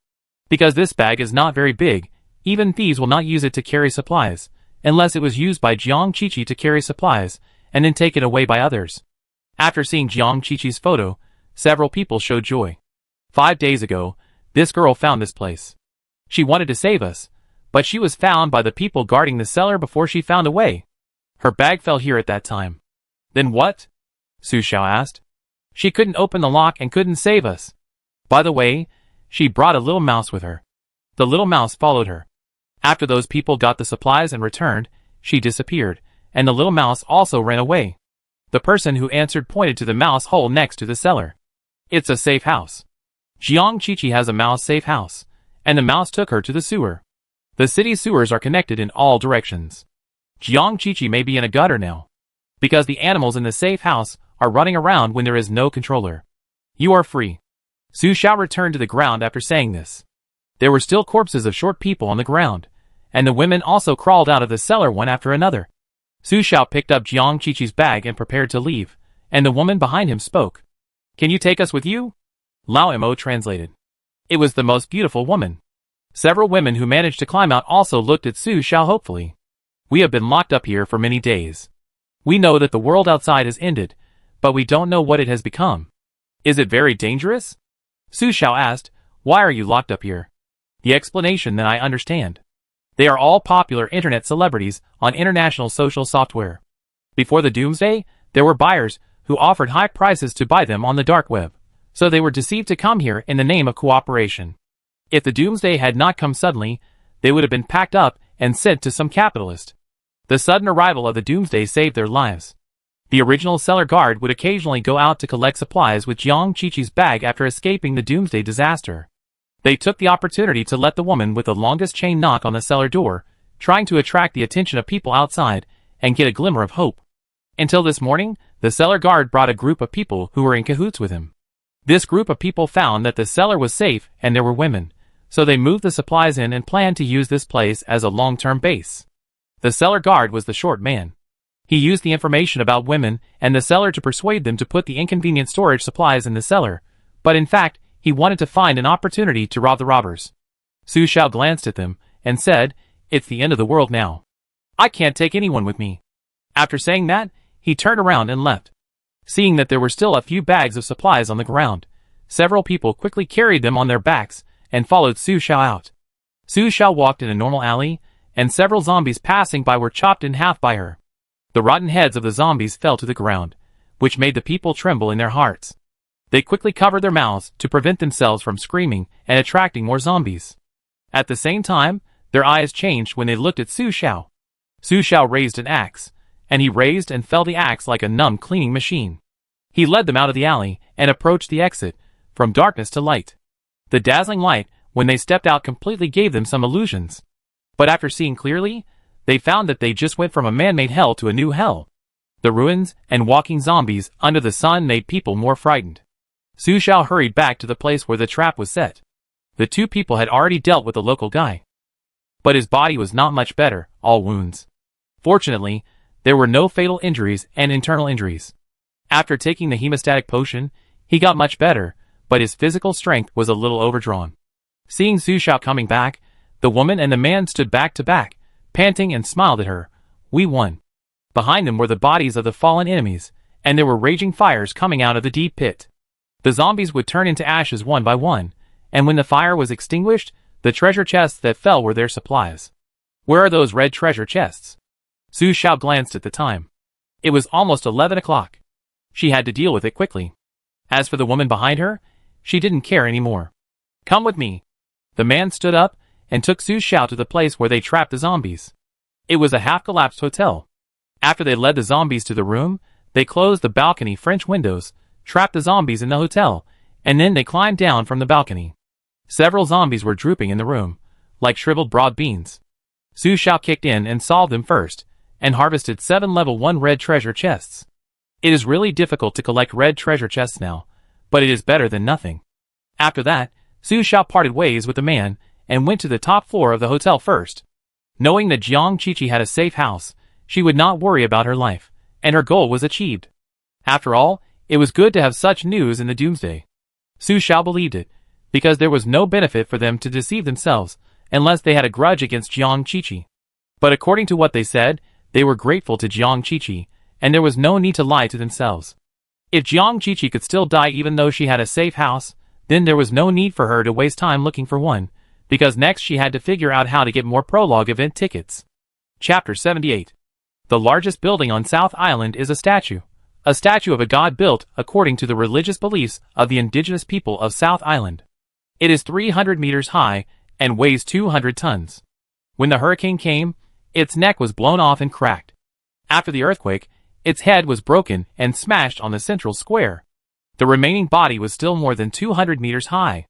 Because this bag is not very big, even thieves will not use it to carry supplies, unless it was used by Jiang Qiqi to carry supplies, and then taken away by others. After seeing Jiang Qiqi's photo, several people showed joy. 5 days ago, this girl found this place. She wanted to save us, but she was found by the people guarding the cellar before she found a way. Her bag fell here at that time. Then what? Su Xiao asked. She couldn't open the lock and couldn't save us. By the way, she brought a little mouse with her. The little mouse followed her. After those people got the supplies and returned, she disappeared, and the little mouse also ran away. The person who answered pointed to the mouse hole next to the cellar. It's a safe house. Jiang Qiqi has a mouse safe house, and the mouse took her to the sewer. The city's sewers are connected in all directions. Jiang Qiqi may be in a gutter now, because the animals in the safe house are running around when there is no controller. You are free. Su Xiao returned to the ground after saying this. There were still corpses of short people on the ground, and the women also crawled out of the cellar one after another. Su Xiao picked up Jiang Qiqi's bag and prepared to leave, and the woman behind him spoke. Can you take us with you? Lao Mo translated. It was the most beautiful woman. Several women who managed to climb out also looked at Su Xiao hopefully. We have been locked up here for many days. We know that the world outside has ended, but we don't know what it has become. Is it very dangerous? Su Xiao asked, why are you locked up here? The explanation that I understand. They are all popular internet celebrities on international social software. Before the Doomsday, there were buyers who offered high prices to buy them on the dark web, so they were deceived to come here in the name of cooperation. If the Doomsday had not come suddenly, they would have been packed up and sent to some capitalist. The sudden arrival of the Doomsday saved their lives. The original cellar guard would occasionally go out to collect supplies with Jiang Qiqi's bag after escaping the Doomsday disaster. They took the opportunity to let the woman with the longest chain knock on the cellar door, trying to attract the attention of people outside and get a glimmer of hope. Until this morning, the cellar guard brought a group of people who were in cahoots with him. This group of people found that the cellar was safe and there were women, so they moved the supplies in and planned to use this place as a long-term base. The cellar guard was the short man. He used the information about women and the cellar to persuade them to put the inconvenient storage supplies in the cellar, but in fact, he wanted to find an opportunity to rob the robbers. Su Xiao glanced at them and said, it's the end of the world now. I can't take anyone with me. After saying that, he turned around and left. Seeing that there were still a few bags of supplies on the ground, several people quickly carried them on their backs and followed Su Xiao out. Su Xiao walked in a normal alley, and several zombies passing by were chopped in half by her. The rotten heads of the zombies fell to the ground, which made the people tremble in their hearts. They quickly covered their mouths to prevent themselves from screaming and attracting more zombies. At the same time, their eyes changed when they looked at Su Xiao. Su Xiao raised an axe, and he raised and fell the axe like a numb cleaning machine. He led them out of the alley and approached the exit, from darkness to light. The dazzling light, when they stepped out, completely gave them some illusions. But after seeing clearly, they found that they just went from a man-made hell to a new hell. The ruins and walking zombies under the sun made people more frightened. Su Xiao hurried back to the place where the trap was set. The two people had already dealt with the local guy. But his body was not much better, all wounds. Fortunately, there were no fatal injuries and internal injuries. After taking the hemostatic potion, he got much better, but his physical strength was a little overdrawn. Seeing Su Xiao coming back, the woman and the man stood back to back, panting, and smiled at her. We won. Behind them were the bodies of the fallen enemies, and there were raging fires coming out of the deep pit. The zombies would turn into ashes one by one, and when the fire was extinguished, the treasure chests that fell were their supplies. Where are those red treasure chests? Su Xiao glanced at the time. It was almost 11 o'clock. She had to deal with it quickly. As for the woman behind her, she didn't care anymore. Come with me. The man stood up and took Su Xiao to the place where they trapped the zombies. It was a half-collapsed hotel. After they led the zombies to the room, they closed the balcony French windows, trapped the zombies in the hotel, and then they climbed down from the balcony. Several zombies were drooping in the room, like shriveled broad beans. Su Xiao kicked in and solved them first, and harvested 7 level 1 red treasure chests. It is really difficult to collect red treasure chests now, but it is better than nothing. After that, Su Xiao parted ways with the man, and went to the top floor of the hotel first. Knowing that Jiang Qiqi had a safe house, she would not worry about her life, and her goal was achieved. After all, it was good to have such news in the Doomsday. Su Xiao believed it, because there was no benefit for them to deceive themselves, unless they had a grudge against Jiang Qiqi. But according to what they said, they were grateful to Jiang Qiqi, and there was no need to lie to themselves. If Jiang Qiqi could still die even though she had a safe house, then there was no need for her to waste time looking for one, because next she had to figure out how to get more prologue event tickets. Chapter 78. The largest building on South Island is a statue of a god built according to the religious beliefs of the indigenous people of South Island. It is 300 meters high and weighs 200 tons. When the hurricane came, its neck was blown off and cracked. After the earthquake, its head was broken and smashed on the central square. The remaining body was still more than 200 meters high.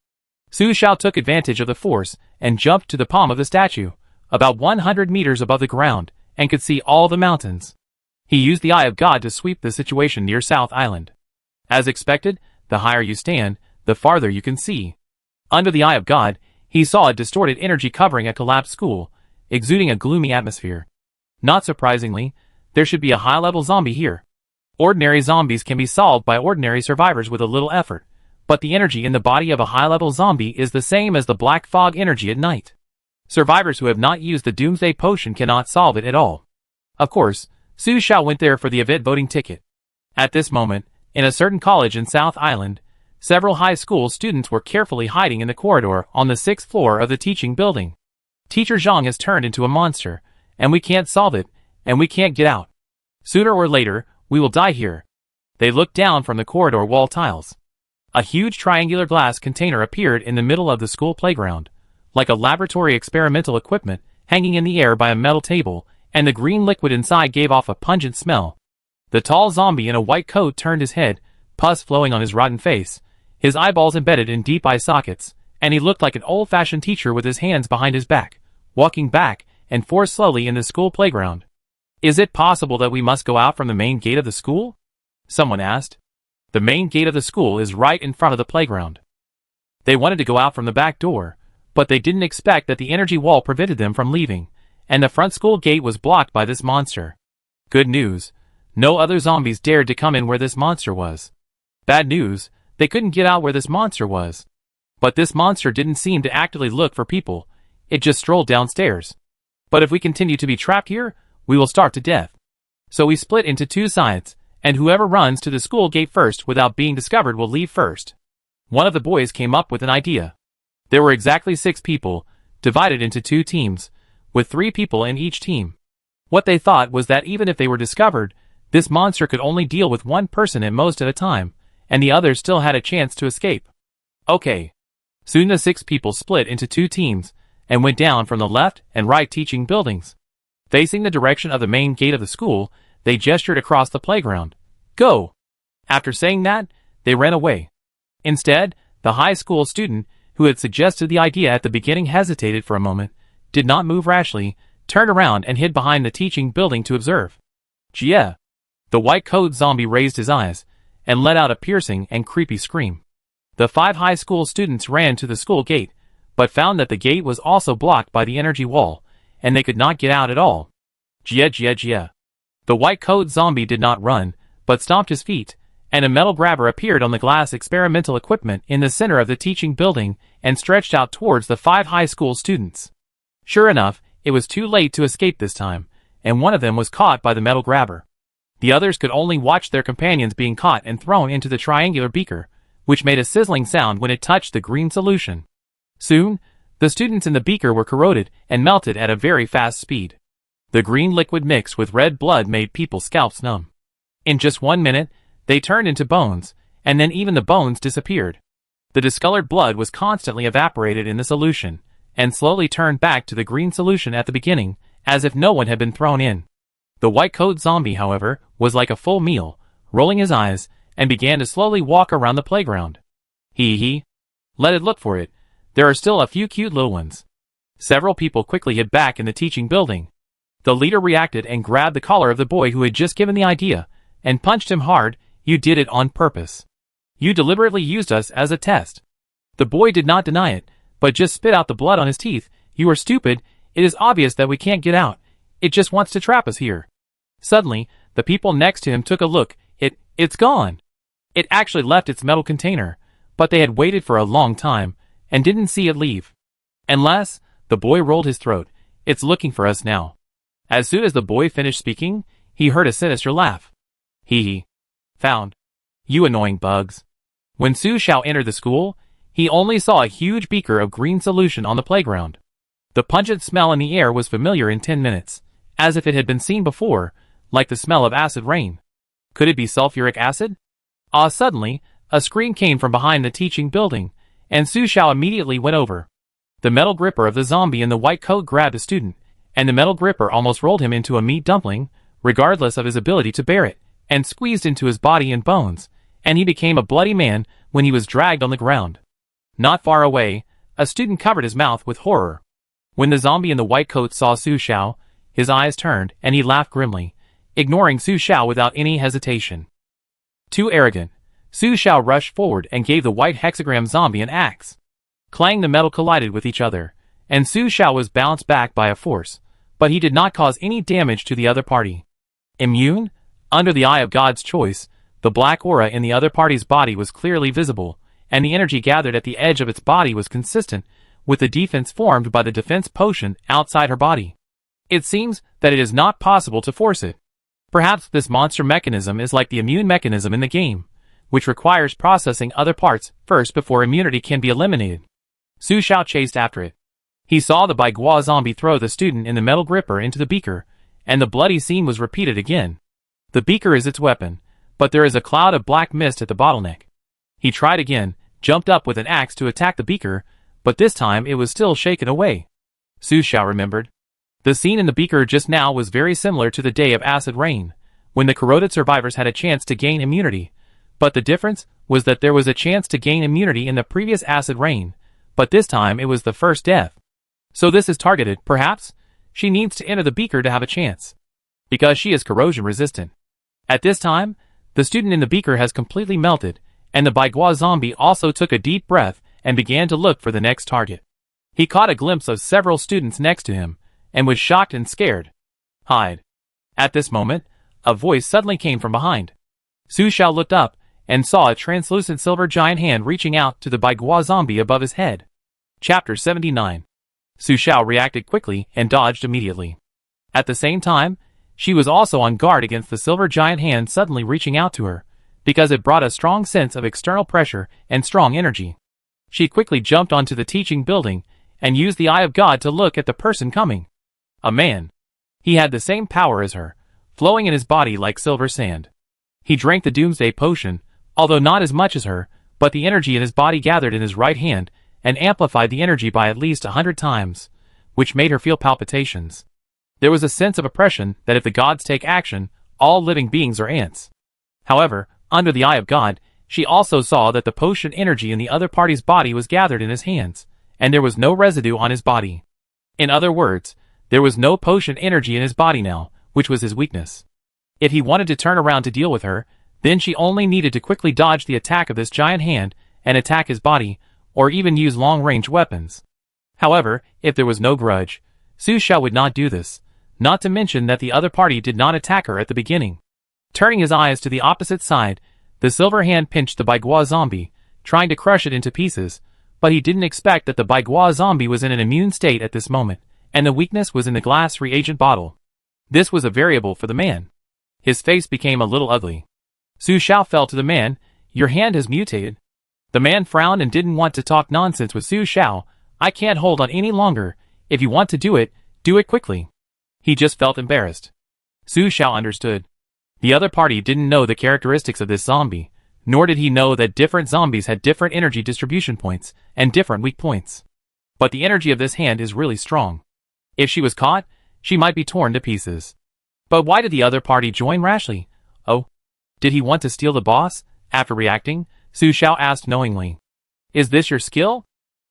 Su Xiao took advantage of the force and jumped to the palm of the statue, about 100 meters above the ground, and could see all the mountains. He used the Eye of God to sweep the situation near South Island. As expected, the higher you stand, the farther you can see. Under the Eye of God, he saw a distorted energy covering a collapsed school, exuding a gloomy atmosphere. Not surprisingly, there should be a high-level zombie here. Ordinary zombies can be solved by ordinary survivors with a little effort, but the energy in the body of a high-level zombie is the same as the black fog energy at night. Survivors who have not used the Doomsday potion cannot solve it at all. Of course, Su Xiao went there for the event voting ticket. At this moment, in a certain college in South Island, several high school students were carefully hiding in the corridor on the 6th floor of the teaching building. Teacher Zhang has turned into a monster, and we can't solve it, and we can't get out. Sooner or later, we will die here. They looked down from the corridor wall tiles. A huge triangular glass container appeared in the middle of the school playground, like a laboratory experimental equipment hanging in the air by a metal table, and the green liquid inside gave off a pungent smell. The tall zombie in a white coat turned his head, pus flowing on his rotten face, his eyeballs embedded in deep eye sockets, and he looked like an old-fashioned teacher with his hands behind his back, walking back and forth slowly in the school playground. "Is it possible that we must go out from the main gate of the school?" someone asked. The main gate of the school is right in front of the playground. They wanted to go out from the back door, but they didn't expect that the energy wall prevented them from leaving, and the front school gate was blocked by this monster. Good news. No other zombies dared to come in where this monster was. Bad news. They couldn't get out where this monster was. But this monster didn't seem to actively look for people. It just strolled downstairs. But if we continue to be trapped here, we will starve to death. So we split into two sides, and whoever runs to the school gate first without being discovered will leave first. One of the boys came up with an idea. There were exactly 6 people, divided into 2 teams, with 3 people in each team. What they thought was that even if they were discovered, this monster could only deal with one person at most at a time, and the others still had a chance to escape. Okay. Soon the 6 people split into 2 teams, and went down from the left and right teaching buildings. Facing the direction of the main gate of the school, they gestured across the playground. Go! After saying that, they ran away. Instead, the high school student, who had suggested the idea at the beginning, hesitated for a moment, did not move rashly, turned around and hid behind the teaching building to observe. Jia! The white coat zombie raised his eyes, and let out a piercing and creepy scream. The 5 high school students ran to the school gate, but found that the gate was also blocked by the energy wall, and they could not get out at all. Jia Jia Jia. The white coat zombie did not run, but stomped his feet, and a metal grabber appeared on the glass experimental equipment in the center of the teaching building and stretched out towards the 5 high school students. Sure enough, it was too late to escape this time, and one of them was caught by the metal grabber. The others could only watch their companions being caught and thrown into the triangular beaker, which made a sizzling sound when it touched the green solution. Soon, the students in the beaker were corroded and melted at a very fast speed. The green liquid mixed with red blood made people's scalps numb. In just 1 minute, they turned into bones, and then even the bones disappeared. The discolored blood was constantly evaporated in the solution, and slowly turned back to the green solution at the beginning, as if no one had been thrown in. The white coat zombie, however, was like a full meal, rolling his eyes, and began to slowly walk around the playground. Hee. Let it look for it. There are still a few cute little ones. Several people quickly hid back in the teaching building. The leader reacted and grabbed the collar of the boy who had just given the idea, and punched him hard. You did it on purpose. You deliberately used us as a test. The boy did not deny it, but just spit out the blood on his teeth. You are stupid. It is obvious that we can't get out. It just wants to trap us here. Suddenly, the people next to him took a look. It's gone. It actually left its metal container, but they had waited for a long time, and didn't see it leave. Unless, the boy rolled his throat. It's looking for us now. As soon as the boy finished speaking, he heard a sinister laugh. Hee. Found. You annoying bugs. When Su Xiao entered the school, he only saw a huge beaker of green solution on the playground. The pungent smell in the air was familiar in 10 minutes, as if it had been seen before, like the smell of acid rain. Could it be sulfuric acid? Suddenly, a scream came from behind the teaching building, and Su Xiao immediately went over. The metal gripper of the zombie in the white coat grabbed a student, and the metal gripper almost rolled him into a meat dumpling, regardless of his ability to bear it, and squeezed into his body and bones, and he became a bloody man when he was dragged on the ground. Not far away, a student covered his mouth with horror. When the zombie in the white coat saw Su Xiao, his eyes turned, and he laughed grimly, ignoring Su Xiao without any hesitation. Too arrogant, Su Xiao rushed forward and gave the white hexagram zombie an axe. Clang, the metal collided with each other, and Su Xiao was bounced back by a force, but he did not cause any damage to the other party. Immune? Under the eye of God's choice, the black aura in the other party's body was clearly visible, and the energy gathered at the edge of its body was consistent with the defense formed by the defense potion outside her body. It seems that it is not possible to force it. Perhaps this monster mechanism is like the immune mechanism in the game, which requires processing other parts first before immunity can be eliminated. Su Xiao chased after it. He saw the Baigua zombie throw the student in the metal gripper into the beaker, and the bloody scene was repeated again. The beaker is its weapon, but there is a cloud of black mist at the bottleneck. He tried again, jumped up with an axe to attack the beaker, but this time it was still shaken away. Su Xiao remembered. The scene in the beaker just now was very similar to the day of acid rain, when the corroded survivors had a chance to gain immunity, but the difference was that there was a chance to gain immunity in the previous acid rain, but this time it was the first death. So this is targeted, perhaps? She needs to enter the beaker to have a chance. Because she is corrosion resistant. At this time, the student in the beaker has completely melted, and the Baigua zombie also took a deep breath and began to look for the next target. He caught a glimpse of several students next to him, and was shocked and scared. Hide. At this moment, a voice suddenly came from behind. Su Xiao looked up, and saw a translucent silver giant hand reaching out to the Baigua zombie above his head. Chapter 79. Su Xiao reacted quickly and dodged immediately. At the same time, she was also on guard against the silver giant hand suddenly reaching out to her, because it brought a strong sense of external pressure and strong energy. She quickly jumped onto the teaching building, and used the Eye of God to look at the person coming. A man. He had the same power as her, flowing in his body like silver sand. He drank the Doomsday potion, although not as much as her, but the energy in his body gathered in his right hand, and amplified the energy by at least 100 times, which made her feel palpitations. There was a sense of oppression that if the gods take action, all living beings are ants. However, under the Eye of God, she also saw that the potion energy in the other party's body was gathered in his hands, and there was no residue on his body. In other words, there was no potion energy in his body now, which was his weakness. If he wanted to turn around to deal with her, then she only needed to quickly dodge the attack of this giant hand and attack his body, or even use long-range weapons. However, if there was no grudge, Su Xiao would not do this, not to mention that the other party did not attack her at the beginning. Turning his eyes to the opposite side, the silver hand pinched the Baigua zombie, trying to crush it into pieces, but he didn't expect that the Baigua zombie was in an immune state at this moment, and the weakness was in the glass reagent bottle. This was a variable for the man. His face became a little ugly. Su Xiao fell to the man. Your hand has mutated. The man frowned and didn't want to talk nonsense with Su Xiao. I can't hold on any longer. If you want to do it quickly. He just felt embarrassed. Su Xiao understood. The other party didn't know the characteristics of this zombie, nor did he know that different zombies had different energy distribution points and different weak points. But the energy of this hand is really strong. If she was caught, she might be torn to pieces. But why did the other party join rashly? Oh, did he want to steal the boss? After reacting, Su Xiao asked knowingly. Is this your skill?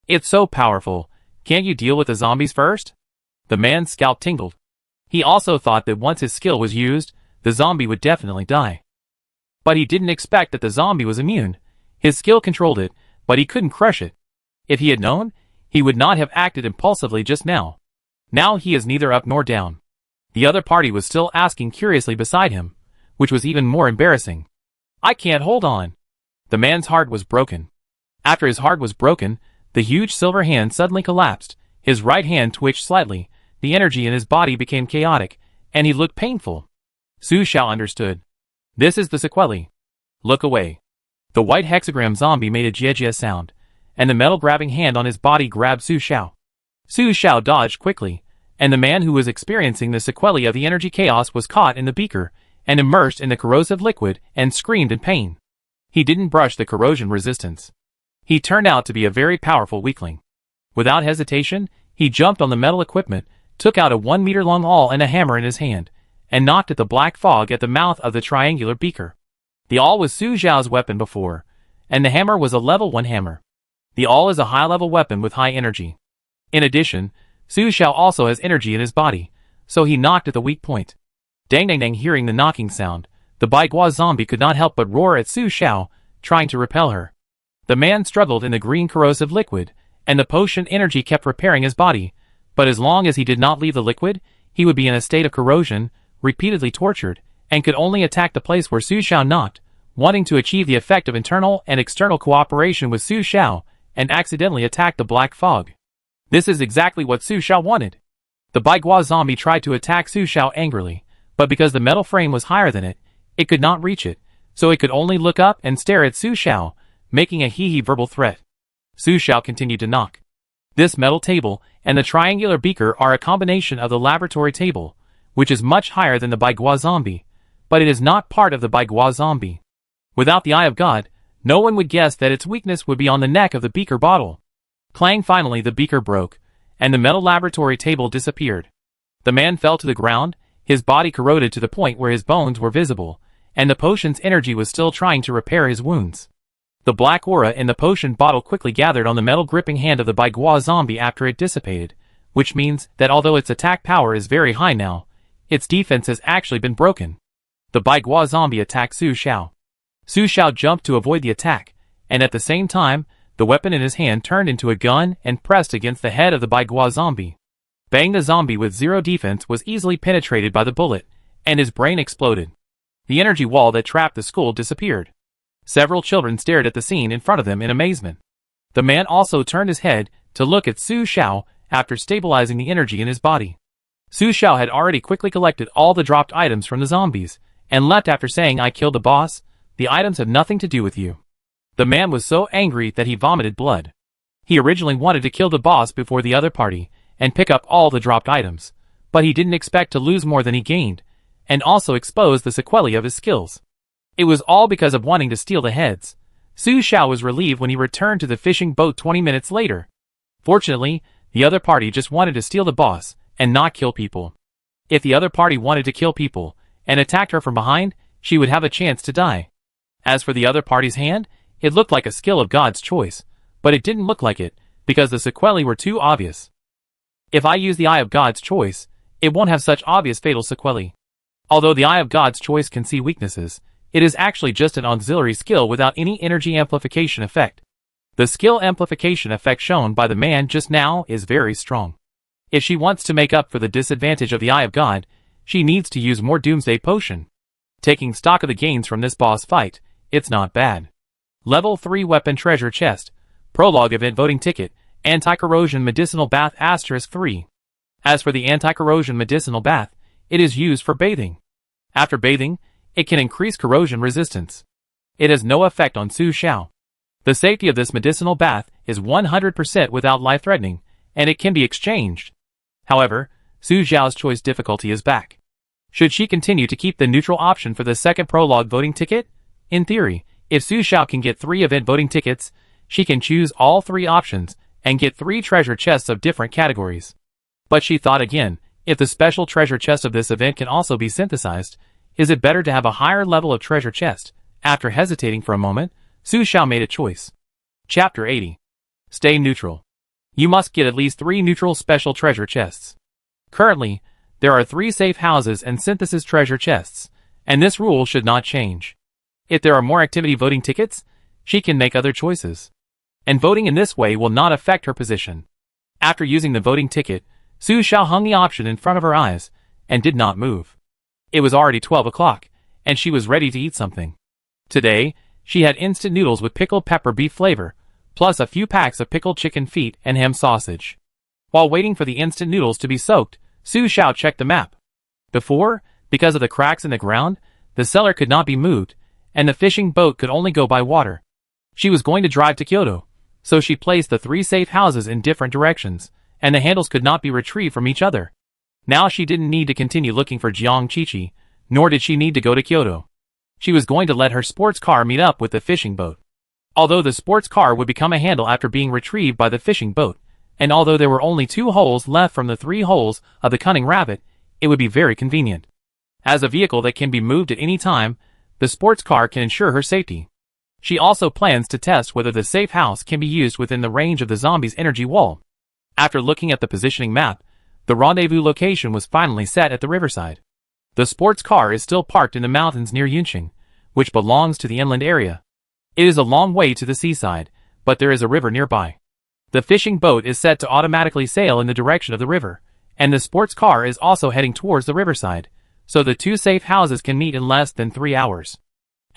It's so powerful. Can't you deal with the zombies first? The man's scalp tingled. He also thought that once his skill was used, the zombie would definitely die. But he didn't expect that the zombie was immune. His skill controlled it, but he couldn't crush it. If he had known, he would not have acted impulsively just now. Now he is neither up nor down. The other party was still asking curiously beside him, which was even more embarrassing. I can't hold on. The man's heart was broken. After his heart was broken, the huge silver hand suddenly collapsed, his right hand twitched slightly, the energy in his body became chaotic, and he looked painful. Su Xiao understood. This is the sequelae. Look away. The white hexagram zombie made a jia sound, and the metal-grabbing hand on his body grabbed Su Xiao. Su Xiao dodged quickly, and the man who was experiencing the sequelae of the energy chaos was caught in the beaker, and immersed in the corrosive liquid, and screamed in pain. He didn't brush the corrosion resistance. He turned out to be a very powerful weakling. Without hesitation, he jumped on the metal equipment, took out a 1-meter-long awl and a hammer in his hand, and knocked at the black fog at the mouth of the triangular beaker. The awl was Su Xiao's weapon before, and the hammer was a level 1 hammer. The awl is a high-level weapon with high energy. In addition, Su Xiao also has energy in his body, so he knocked at the weak point. Dang dang dang. Hearing the knocking sound, the Baigua zombie could not help but roar at Su Xiao, trying to repel her. The man struggled in the green corrosive liquid, and the potion energy kept repairing his body, but as long as he did not leave the liquid, he would be in a state of corrosion, repeatedly tortured, and could only attack the place where Su Xiao knocked, wanting to achieve the effect of internal and external cooperation with Su Xiao, and accidentally attacked the black fog. This is exactly what Su Xiao wanted. The Baigua zombie tried to attack Su Xiao angrily, but because the metal frame was higher than it, it could not reach it, so it could only look up and stare at Su Xiao, making a hee-hee verbal threat. Su Xiao continued to knock. This metal table and the triangular beaker are a combination of the laboratory table, which is much higher than the Baigua zombie, but it is not part of the Baigua zombie. Without the Eye of God, no one would guess that its weakness would be on the neck of the beaker bottle. Clang! Finally the beaker broke, and the metal laboratory table disappeared. The man fell to the ground, his body corroded to the point where his bones were visible, and the potion's energy was still trying to repair his wounds. The black aura in the potion bottle quickly gathered on the metal gripping hand of the Baigua zombie after it dissipated, which means that although its attack power is very high now, its defense has actually been broken. The Baigua zombie attacked Su Xiao. Su Xiao jumped to avoid the attack, and at the same time, the weapon in his hand turned into a gun and pressed against the head of the Baigua zombie. Bang! The zombie with zero defense was easily penetrated by the bullet, and his brain exploded. The energy wall that trapped the skull disappeared. Several children stared at the scene in front of them in amazement. The man also turned his head to look at Su Xiao after stabilizing the energy in his body. Su Xiao had already quickly collected all the dropped items from the zombies, and left after saying, "I killed the boss, the items have nothing to do with you." The man was so angry that he vomited blood. He originally wanted to kill the boss before the other party, and pick up all the dropped items, but he didn't expect to lose more than he gained, and also expose the sequelae of his skills. It was all because of wanting to steal the heads. Su Xiao was relieved when he returned to the fishing boat 20 minutes later. Fortunately, the other party just wanted to steal the boss, and not kill people. If the other party wanted to kill people, and attacked her from behind, she would have a chance to die. As for the other party's hand, it looked like a skill of God's choice, but it didn't look like it, because the sequelae were too obvious. If I use the Eye of God's choice, it won't have such obvious fatal sequelae. Although the Eye of God's choice can see weaknesses, it is actually just an auxiliary skill without any energy amplification effect. The skill amplification effect shown by the man just now is very strong. If she wants to make up for the disadvantage of the Eye of God, she needs to use more Doomsday potion. Taking stock of the gains from this boss fight, it's not bad. Level 3 Weapon Treasure Chest, Prologue Event Voting Ticket, Anti-Corrosion Medicinal Bath *3. As for the Anti-Corrosion Medicinal Bath, it is used for bathing. After bathing, it can increase corrosion resistance. It has no effect on Su Xiao. The safety of this medicinal bath is 100% without life-threatening, and it can be exchanged. However, Su Xiao's choice difficulty is back. Should she continue to keep the neutral option for the second prologue voting ticket? In theory, if Su Xiao can get 3 event voting tickets, she can choose all 3 options and get 3 treasure chests of different categories. But she thought again, if the special treasure chest of this event can also be synthesized, is it better to have a higher level of treasure chest? After hesitating for a moment, Su Xiao made a choice. Chapter 80. Stay neutral. You must get at least 3 neutral special treasure chests. Currently, there are 3 safe houses and synthesis treasure chests, and this rule should not change. If there are more activity voting tickets, she can make other choices. And voting in this way will not affect her position. After using the voting ticket, Su Xiao hung the option in front of her eyes, and did not move. It was already 12 o'clock, and she was ready to eat something. Today, she had instant noodles with pickled pepper beef flavor, plus a few packs of pickled chicken feet and ham sausage. While waiting for the instant noodles to be soaked, Su Xiao checked the map. Before, because of the cracks in the ground, the cellar could not be moved, and the fishing boat could only go by water. She was going to drive to Kyoto, so she placed the 3 safe houses in different directions, and the handles could not be retrieved from each other. Now she didn't need to continue looking for Jiang Qiqi, nor did she need to go to Kyoto. She was going to let her sports car meet up with the fishing boat. Although the sports car would become a handle after being retrieved by the fishing boat, and although there were only 2 holes left from the 3 holes of the cunning rabbit, it would be very convenient. As a vehicle that can be moved at any time, the sports car can ensure her safety. She also plans to test whether the safe house can be used within the range of the zombie's energy wall. After looking at the positioning map, the rendezvous location was finally set at the riverside. The sports car is still parked in the mountains near Yunqing, which belongs to the inland area. It is a long way to the seaside, but there is a river nearby. The fishing boat is set to automatically sail in the direction of the river, and the sports car is also heading towards the riverside, so the 2 safe houses can meet in less than 3 hours.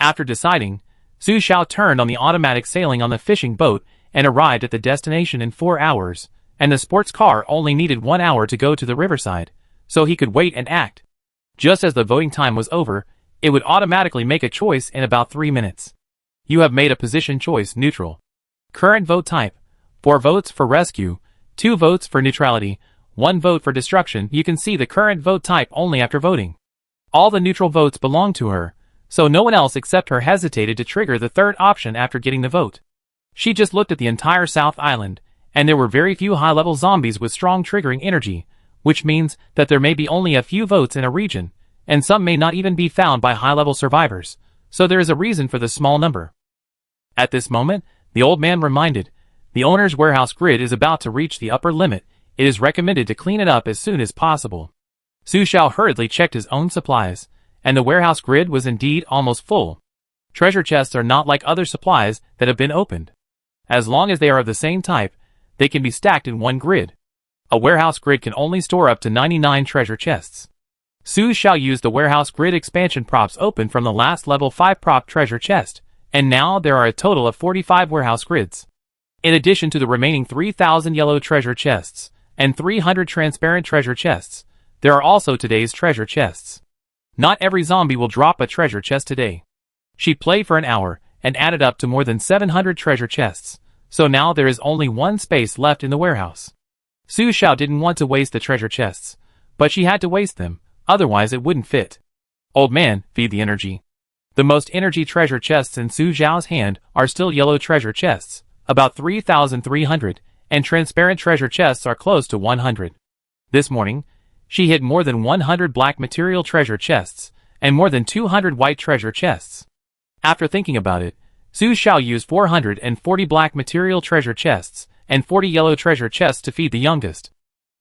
After deciding, Su Xiao turned on the automatic sailing on the fishing boat and arrived at the destination in 4 hours, and the sports car only needed 1 hour to go to the riverside, so he could wait and act. Just as the voting time was over, it would automatically make a choice in about 3 minutes. You have made a position choice neutral. Current vote type: 4 votes for rescue, 2 votes for neutrality, 1 vote for destruction. You can see the current vote type only after voting. All the neutral votes belong to her, so no one else except her hesitated to trigger the third option after getting the vote. She just looked at the entire South Island, and there were very few high-level zombies with strong triggering energy, which means that there may be only a few votes in a region, and some may not even be found by high-level survivors, so there is a reason for the small number. At this moment, the old man reminded, the owner's warehouse grid is about to reach the upper limit. It is recommended to clean it up as soon as possible. Su Xiao hurriedly checked his own supplies, and the warehouse grid was indeed almost full. Treasure chests are not like other supplies that have been opened. As long as they are of the same type, they can be stacked in one grid. A warehouse grid can only store up to 99 treasure chests. Su Xiao used the warehouse grid expansion props opened from the last level 5 prop treasure chest, and now there are a total of 45 warehouse grids. In addition to the remaining 3,000 yellow treasure chests, and 300 transparent treasure chests, there are also today's treasure chests. Not every zombie will drop a treasure chest today. She played for an hour, and added up to more than 700 treasure chests, so now there is only 1 space left in the warehouse. Su Xiao didn't want to waste the treasure chests, but she had to waste them, otherwise it wouldn't fit. Old man, feed the energy. The most energy treasure chests in Su Xiao's hand are still yellow treasure chests, about 3,300, and transparent treasure chests are close to 100. This morning, she hid more than 100 black material treasure chests, and more than 200 white treasure chests. After thinking about it, Su Xiao used 440 black material treasure chests, and 40 yellow treasure chests to feed the youngest.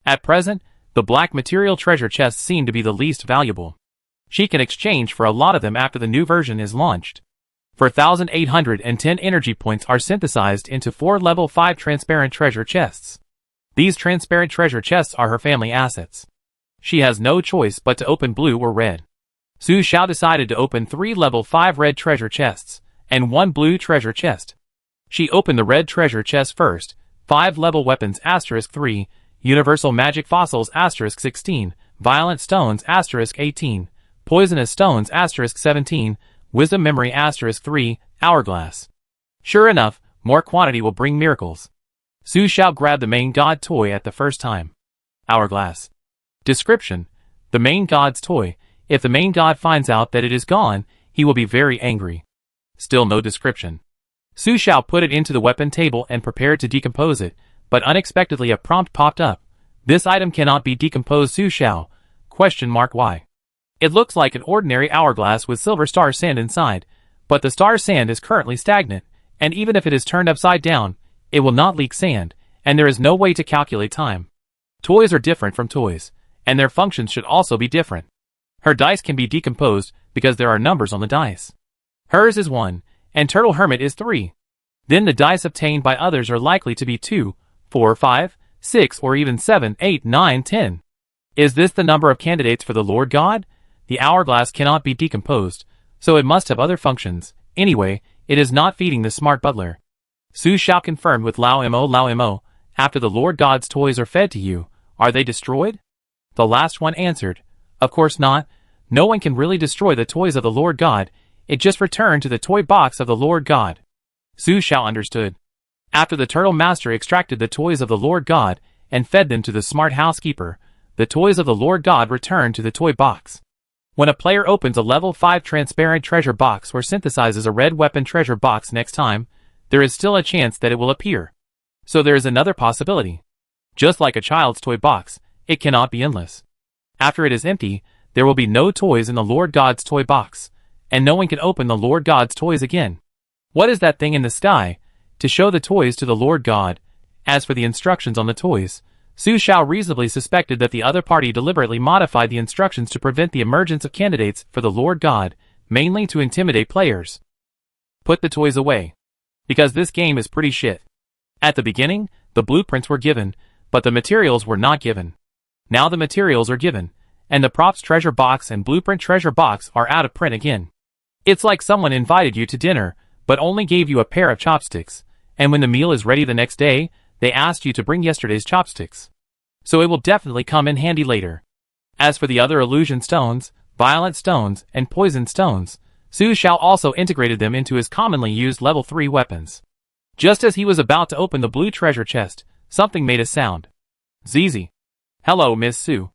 At present, the black material treasure chests seem to be the least valuable. She can exchange for a lot of them after the new version is launched. 4,810 energy points are synthesized into 4 level 5 transparent treasure chests. These transparent treasure chests are her family assets. She has no choice but to open blue or red. Su Xiao decided to open 3 level 5 red treasure chests, and 1 blue treasure chest. She opened the red treasure chest first, 5 level weapons *3, universal magic fossils *16, violent stones *18, poisonous stones *17, wisdom memory *3, hourglass. Sure enough, more quantity will bring miracles. Su Xiao grabbed the main god toy at the first time. Hourglass. Description: the main god's toy. If the main god finds out that it is gone, he will be very angry. Still no description. Su Xiao put it into the weapon table and prepared to decompose it, but unexpectedly a prompt popped up. This item cannot be decomposed. Su Xiao? Why? It looks like an ordinary hourglass with silver star sand inside, but the star sand is currently stagnant, and even if it is turned upside down, it will not leak sand, and there is no way to calculate time. Toys are different from toys, and their functions should also be different. Her dice can be decomposed because there are numbers on the dice. Hers is 1, and Turtle Hermit is 3. Then the dice obtained by others are likely to be 2, 4, 5, 6, or even 7, 8, 9, 10. Is this the number of candidates for the Lord God? The hourglass cannot be decomposed, so it must have other functions. Anyway, it is not feeding the smart butler. Su Xiao confirmed with Lao Mo, after the Lord God's toys are fed to you, are they destroyed? The last one answered, of course not. No one can really destroy the toys of the Lord God, it just returned to the toy box of the Lord God. Su Xiao understood. After the Turtle Master extracted the toys of the Lord God and fed them to the smart housekeeper, the toys of the Lord God returned to the toy box. When a player opens a level 5 transparent treasure box or synthesizes a red weapon treasure box next time, there is still a chance that it will appear. So there is another possibility. Just like a child's toy box, it cannot be endless. After it is empty, there will be no toys in the Lord God's toy box, and no one can open the Lord God's toys again. What is that thing in the sky? To show the toys to the Lord God. As for the instructions on the toys, Su Xiao reasonably suspected that the other party deliberately modified the instructions to prevent the emergence of candidates for the Lord God, mainly to intimidate players. Put the toys away. Because this game is pretty shit. At the beginning, the blueprints were given, but the materials were not given. Now the materials are given, and the props treasure box and blueprint treasure box are out of print again. It's like someone invited you to dinner, but only gave you a pair of chopsticks, and when the meal is ready the next day, they asked you to bring yesterday's chopsticks. So it will definitely come in handy later. As for the other illusion stones, violent stones, and poison stones, Su Xiao also integrated them into his commonly used level 3 weapons. Just as he was about to open the blue treasure chest, something made a sound. ZZ. Hello, Miss Su.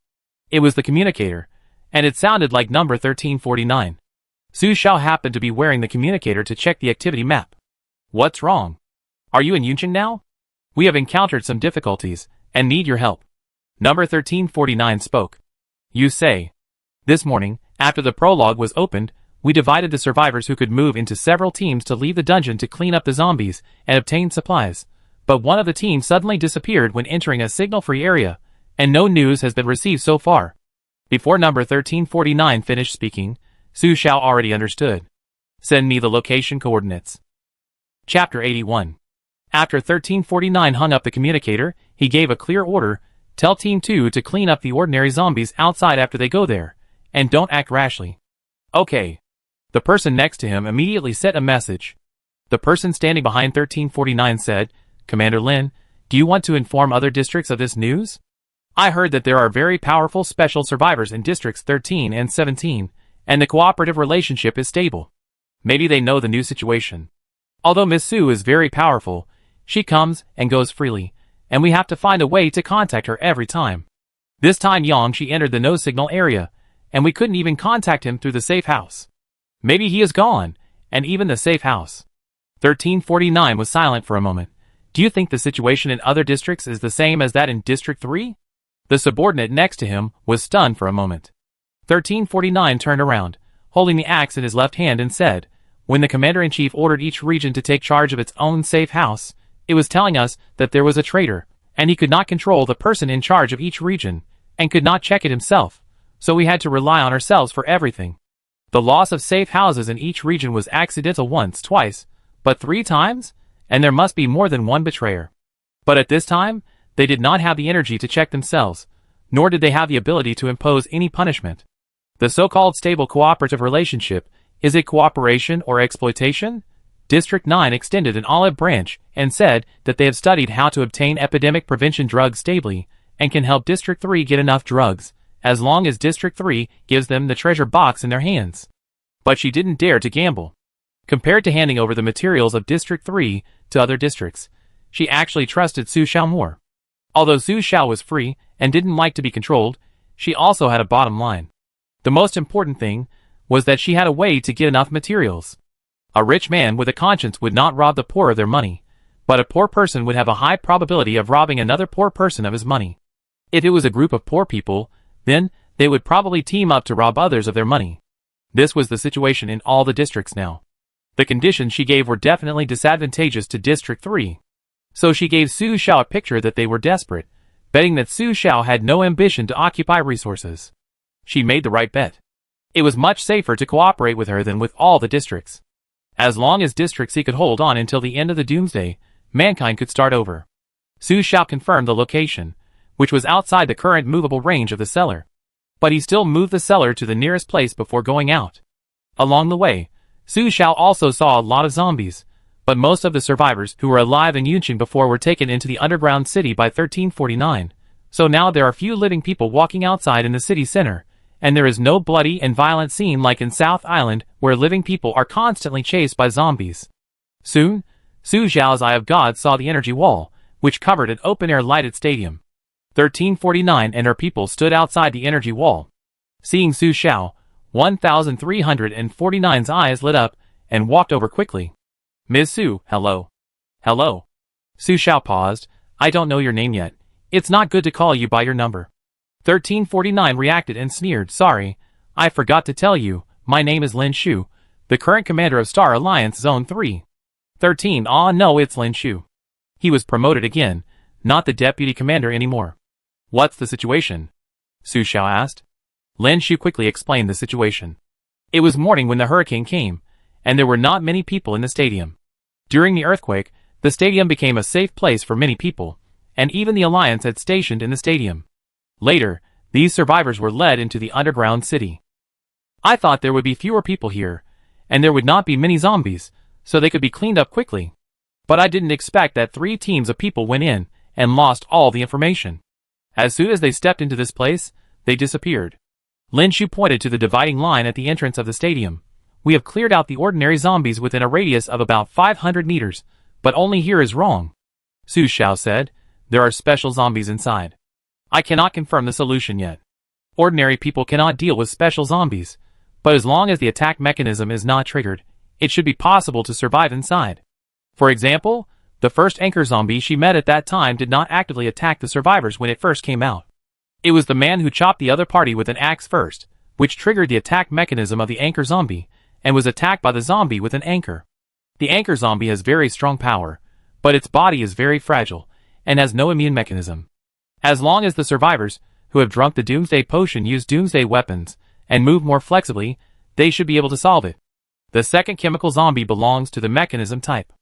It was the communicator, and it sounded like number 1349. Su Xiao happened to be wearing the communicator to check the activity map. What's wrong? Are you in Yunqing now? We have encountered some difficulties, and need your help. Number 1349 spoke. You say. This morning, after the prologue was opened, we divided the survivors who could move into several teams to leave the dungeon to clean up the zombies and obtain supplies, but one of the teams suddenly disappeared when entering a signal-free area, and no news has been received so far. Before number 1349 finished speaking, Su Xiao already understood. Send me the location coordinates. Chapter 81. After 1349 hung up the communicator, he gave a clear order. Tell Team 2 to clean up the ordinary zombies outside after they go there, and don't act rashly. Okay. The person next to him immediately sent a message. The person standing behind 1349 said, Commander Lin, do you want to inform other districts of this news? I heard that there are very powerful special survivors in districts 13 and 17, and the cooperative relationship is stable. Maybe they know the new situation. Although Miss Su is very powerful, she comes and goes freely, and we have to find a way to contact her every time. This time she entered the no signal area, and we couldn't even contact him through the safe house. Maybe he is gone, and even the safe house. 1349 was silent for a moment. Do you think the situation in other districts is the same as that in District 3? The subordinate next to him was stunned for a moment. 1349 turned around, holding the axe in his left hand and said, when the commander-in-chief ordered each region to take charge of its own safe house, it was telling us that there was a traitor, and he could not control the person in charge of each region, and could not check it himself, so we had to rely on ourselves for everything. The loss of safe houses in each region was accidental once, twice, but 3 times? And there must be more than one betrayer. But at this time, they did not have the energy to check themselves, nor did they have the ability to impose any punishment. The so-called stable cooperative relationship, is it cooperation or exploitation? District 9 extended an olive branch and said that they have studied how to obtain epidemic prevention drugs stably, and can help District 3 get enough drugs, as long as District 3 gives them the treasure box in their hands. But she didn't dare to gamble. Compared to handing over the materials of District 3 to other districts, she actually trusted Su Xiao more. Although Su Xiao was free and didn't like to be controlled, she also had a bottom line. The most important thing was that she had a way to get enough materials. A rich man with a conscience would not rob the poor of their money, but a poor person would have a high probability of robbing another poor person of his money. If it was a group of poor people, then they would probably team up to rob others of their money. This was the situation in all the districts now. The conditions she gave were definitely disadvantageous to District 3. So she gave Su Xiao a picture that they were desperate, betting that Su Xiao had no ambition to occupy resources. She made the right bet. It was much safer to cooperate with her than with all the districts. As long as District C could hold on until the end of the Doomsday, mankind could start over. Su Xiao confirmed the location, which was outside the current movable range of the cellar. But he still moved the cellar to the nearest place before going out. Along the way, Su Xiao also saw a lot of zombies, but most of the survivors who were alive in Yunqing before were taken into the underground city by 1349, so now there are few living people walking outside in the city center, and there is no bloody and violent scene like in South Island where living people are constantly chased by zombies. Soon, Su Xiao's Eye of God saw the energy wall, which covered an open-air lighted stadium. 1349 and her people stood outside the energy wall. Seeing Su Xiao, 1349's eyes lit up, and walked over quickly. Ms. Su, hello. Hello. Su Xiao paused. I don't know your name yet. It's not good to call you by your number. 1349 reacted and sneered. Sorry, I forgot to tell you, my name is Lin Shu, the current commander of Star Alliance Zone 3. 13 No, it's Lin Shu. He was promoted again, not the deputy commander anymore. What's the situation? Su Xiao asked. Lin Shu quickly explained the situation. It was morning when the hurricane came, and there were not many people in the stadium. During the earthquake, the stadium became a safe place for many people, and even the Alliance had stationed in the stadium. Later, these survivors were led into the underground city. I thought there would be fewer people here, and there would not be many zombies, so they could be cleaned up quickly. But I didn't expect that 3 teams of people went in and lost all the information. As soon as they stepped into this place, they disappeared. Lin Shu pointed to the dividing line at the entrance of the stadium. We have cleared out the ordinary zombies within a radius of about 500 meters, but only here is wrong. Su Xiao said, there are special zombies inside. I cannot confirm the solution yet. Ordinary people cannot deal with special zombies, but as long as the attack mechanism is not triggered, it should be possible to survive inside. For example, the first anchor zombie she met at that time did not actively attack the survivors when it first came out. It was the man who chopped the other party with an axe first, which triggered the attack mechanism of the anchor zombie, and was attacked by the zombie with an anchor. The anchor zombie has very strong power, but its body is very fragile, and has no immune mechanism. As long as the survivors, who have drunk the Doomsday potion, use Doomsday weapons, and move more flexibly, they should be able to solve it. The second chemical zombie belongs to the mechanism type.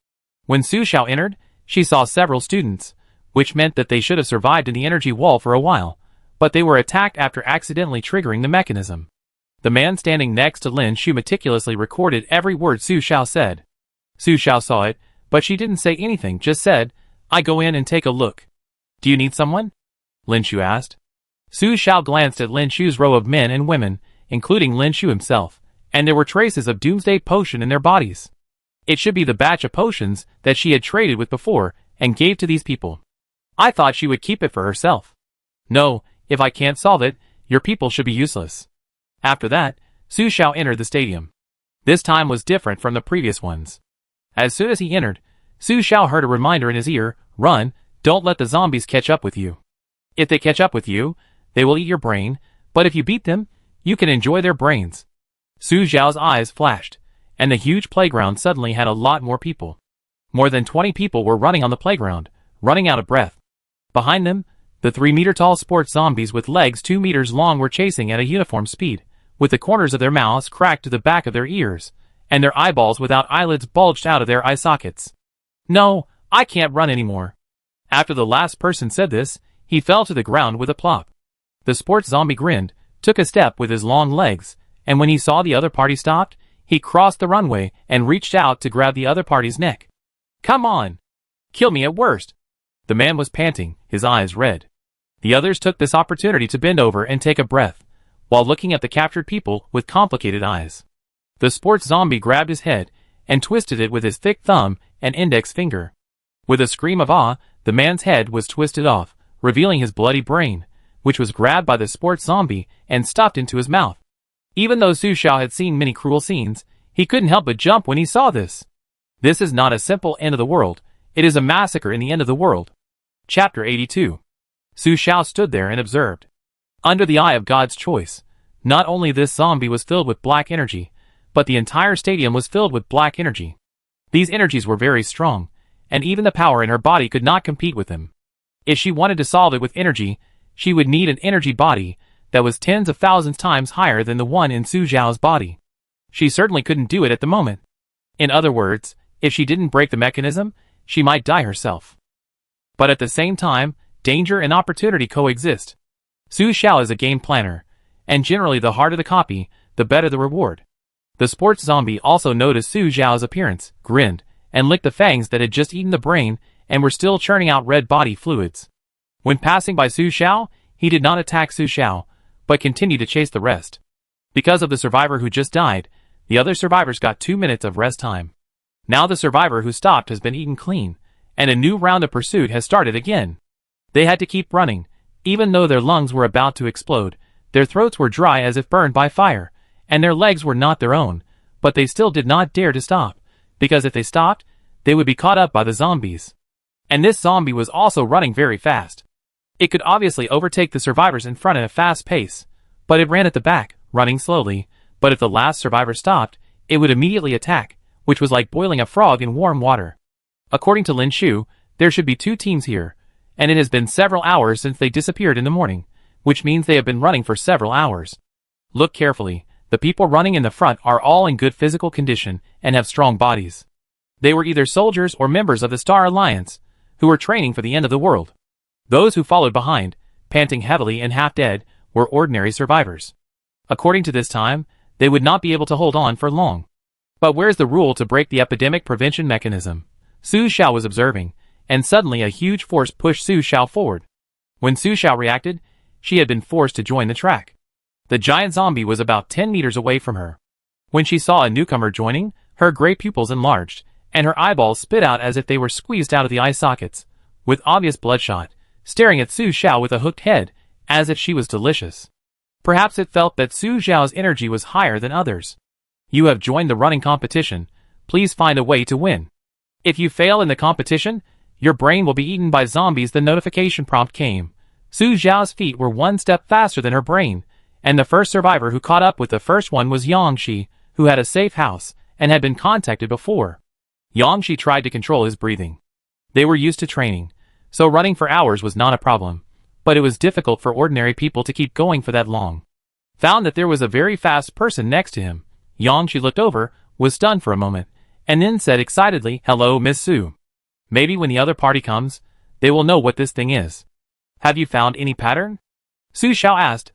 When Su Xiao entered, she saw several students, which meant that they should have survived in the energy wall for a while, but they were attacked after accidentally triggering the mechanism. The man standing next to Lin Shu meticulously recorded every word Su Xiao said. Su Xiao saw it, but she didn't say anything, just said, I go in and take a look. Do you need someone? Lin Shu asked. Su Xiao glanced at Lin Shu's row of men and women, including Lin Shu himself, and there were traces of Doomsday potion in their bodies. It should be the batch of potions that she had traded with before and gave to these people. I thought she would keep it for herself. No, if I can't solve it, your people should be useless. After that, Su Xiao entered the stadium. This time was different from the previous ones. As soon as he entered, Su Xiao heard a reminder in his ear, run, don't let the zombies catch up with you. If they catch up with you, they will eat your brain, but if you beat them, you can enjoy their brains. Su Xiao's eyes flashed, and the huge playground suddenly had a lot more people. More than 20 people were running on the playground, running out of breath. Behind them, the 3-meter-tall sports zombies with legs 2 meters long were chasing at a uniform speed, with the corners of their mouths cracked to the back of their ears, and their eyeballs without eyelids bulged out of their eye sockets. No, I can't run anymore. After the last person said this, he fell to the ground with a plop. The sports zombie grinned, took a step with his long legs, and when he saw the other party stopped, he crossed the runway and reached out to grab the other party's neck. Come on! Kill me at worst! The man was panting, his eyes red. The others took this opportunity to bend over and take a breath, while looking at the captured people with complicated eyes. The sports zombie grabbed his head and twisted it with his thick thumb and index finger. With a scream of awe, the man's head was twisted off, revealing his bloody brain, which was grabbed by the sports zombie and stuffed into his mouth. Even though Su Xiao had seen many cruel scenes, he couldn't help but jump when he saw this. This is not a simple end of the world, it is a massacre in the end of the world. Chapter 82. Su Xiao stood there and observed. Under the eye of God's choice, not only this zombie was filled with black energy, but the entire stadium was filled with black energy. These energies were very strong, and even the power in her body could not compete with them. If she wanted to solve it with energy, she would need an energy body that was tens of thousands times higher than the one in Su Xiao's body. She certainly couldn't do it at the moment. In other words, if she didn't break the mechanism, she might die herself. But at the same time, danger and opportunity coexist. Su Xiao is a game planner, and generally the harder the copy, the better the reward. The sports zombie also noticed Su Xiao's appearance, grinned, and licked the fangs that had just eaten the brain and were still churning out red body fluids. When passing by Su Xiao, he did not attack Su Xiao, but continued to chase the rest. Because of the survivor who just died, the other survivors got 2 minutes of rest time. Now the survivor who stopped has been eaten clean, and a new round of pursuit has started again. They had to keep running, even though their lungs were about to explode, their throats were dry as if burned by fire, and their legs were not their own, but they still did not dare to stop, because if they stopped, they would be caught up by the zombies. And this zombie was also running very fast. It could obviously overtake the survivors in front at a fast pace, but it ran at the back, running slowly, but if the last survivor stopped, it would immediately attack, which was like boiling a frog in warm water. According to Lin Shu, there should be 2 teams here, and it has been several hours since they disappeared in the morning, which means they have been running for several hours. Look carefully, the people running in the front are all in good physical condition and have strong bodies. They were either soldiers or members of the Star Alliance, who were training for the end of the world. Those who followed behind, panting heavily and half dead, were ordinary survivors. According to this time, they would not be able to hold on for long. But where's the rule to break the epidemic prevention mechanism? Su Xiao was observing, and suddenly a huge force pushed Su Xiao forward. When Su Xiao reacted, she had been forced to join the track. The giant zombie was about 10 meters away from her. When she saw a newcomer joining, her gray pupils enlarged, and her eyeballs spit out as if they were squeezed out of the eye sockets, with obvious bloodshot, staring at Su Xiao with a hooked head, as if she was delicious. Perhaps it felt that Su Xiao's energy was higher than others. You have joined the running competition. Please find a way to win. If you fail in the competition, your brain will be eaten by zombies. The notification prompt came. Su Xiao's feet were one step faster than her brain, and the first survivor who caught up with the first one was Yangshi, who had a safe house and had been contacted before. Yangshi tried to control his breathing. They were used to training, so running for hours was not a problem, but it was difficult for ordinary people to keep going for that long. Found that there was a very fast person next to him. Yangshi looked over, was stunned for a moment, and then said excitedly, "Hello, Miss Su. Maybe when the other party comes, they will know what this thing is. Have you found any pattern?" Su Xiao asked,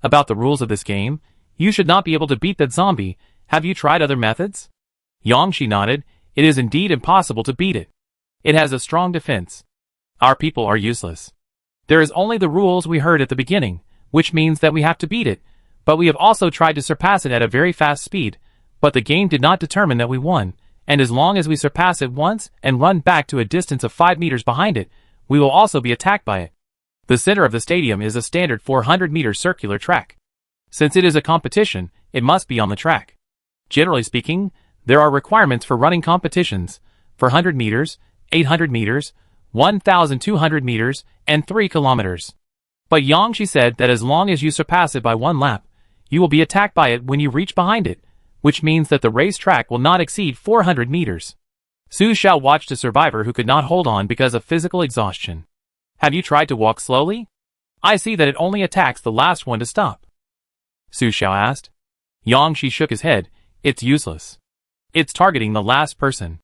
about the rules of this game. You should not be able to beat that zombie. Have you tried other methods? Yangshi nodded. It is indeed impossible to beat it. It has a strong defense. Our people are useless. There is only the rules we heard at the beginning, which means that we have to beat it, but we have also tried to surpass it at a very fast speed, but the game did not determine that we won, and as long as we surpass it once and run back to a distance of 5 meters behind it, we will also be attacked by it. The center of the stadium is a standard 400-meter circular track. Since it is a competition, it must be on the track. Generally speaking, there are requirements for running competitions, for 100 meters, 800 meters, 1,200 meters, and 3 kilometers. But Yangshi said that as long as you surpass it by 1 lap, you will be attacked by it when you reach behind it, which means that the race track will not exceed 400 meters. Su Xiao watched a survivor who could not hold on because of physical exhaustion. Have you tried to walk slowly? I see that it only attacks the last one to stop. Su Xiao asked. Yangshi shook his head. It's useless. It's targeting the last person.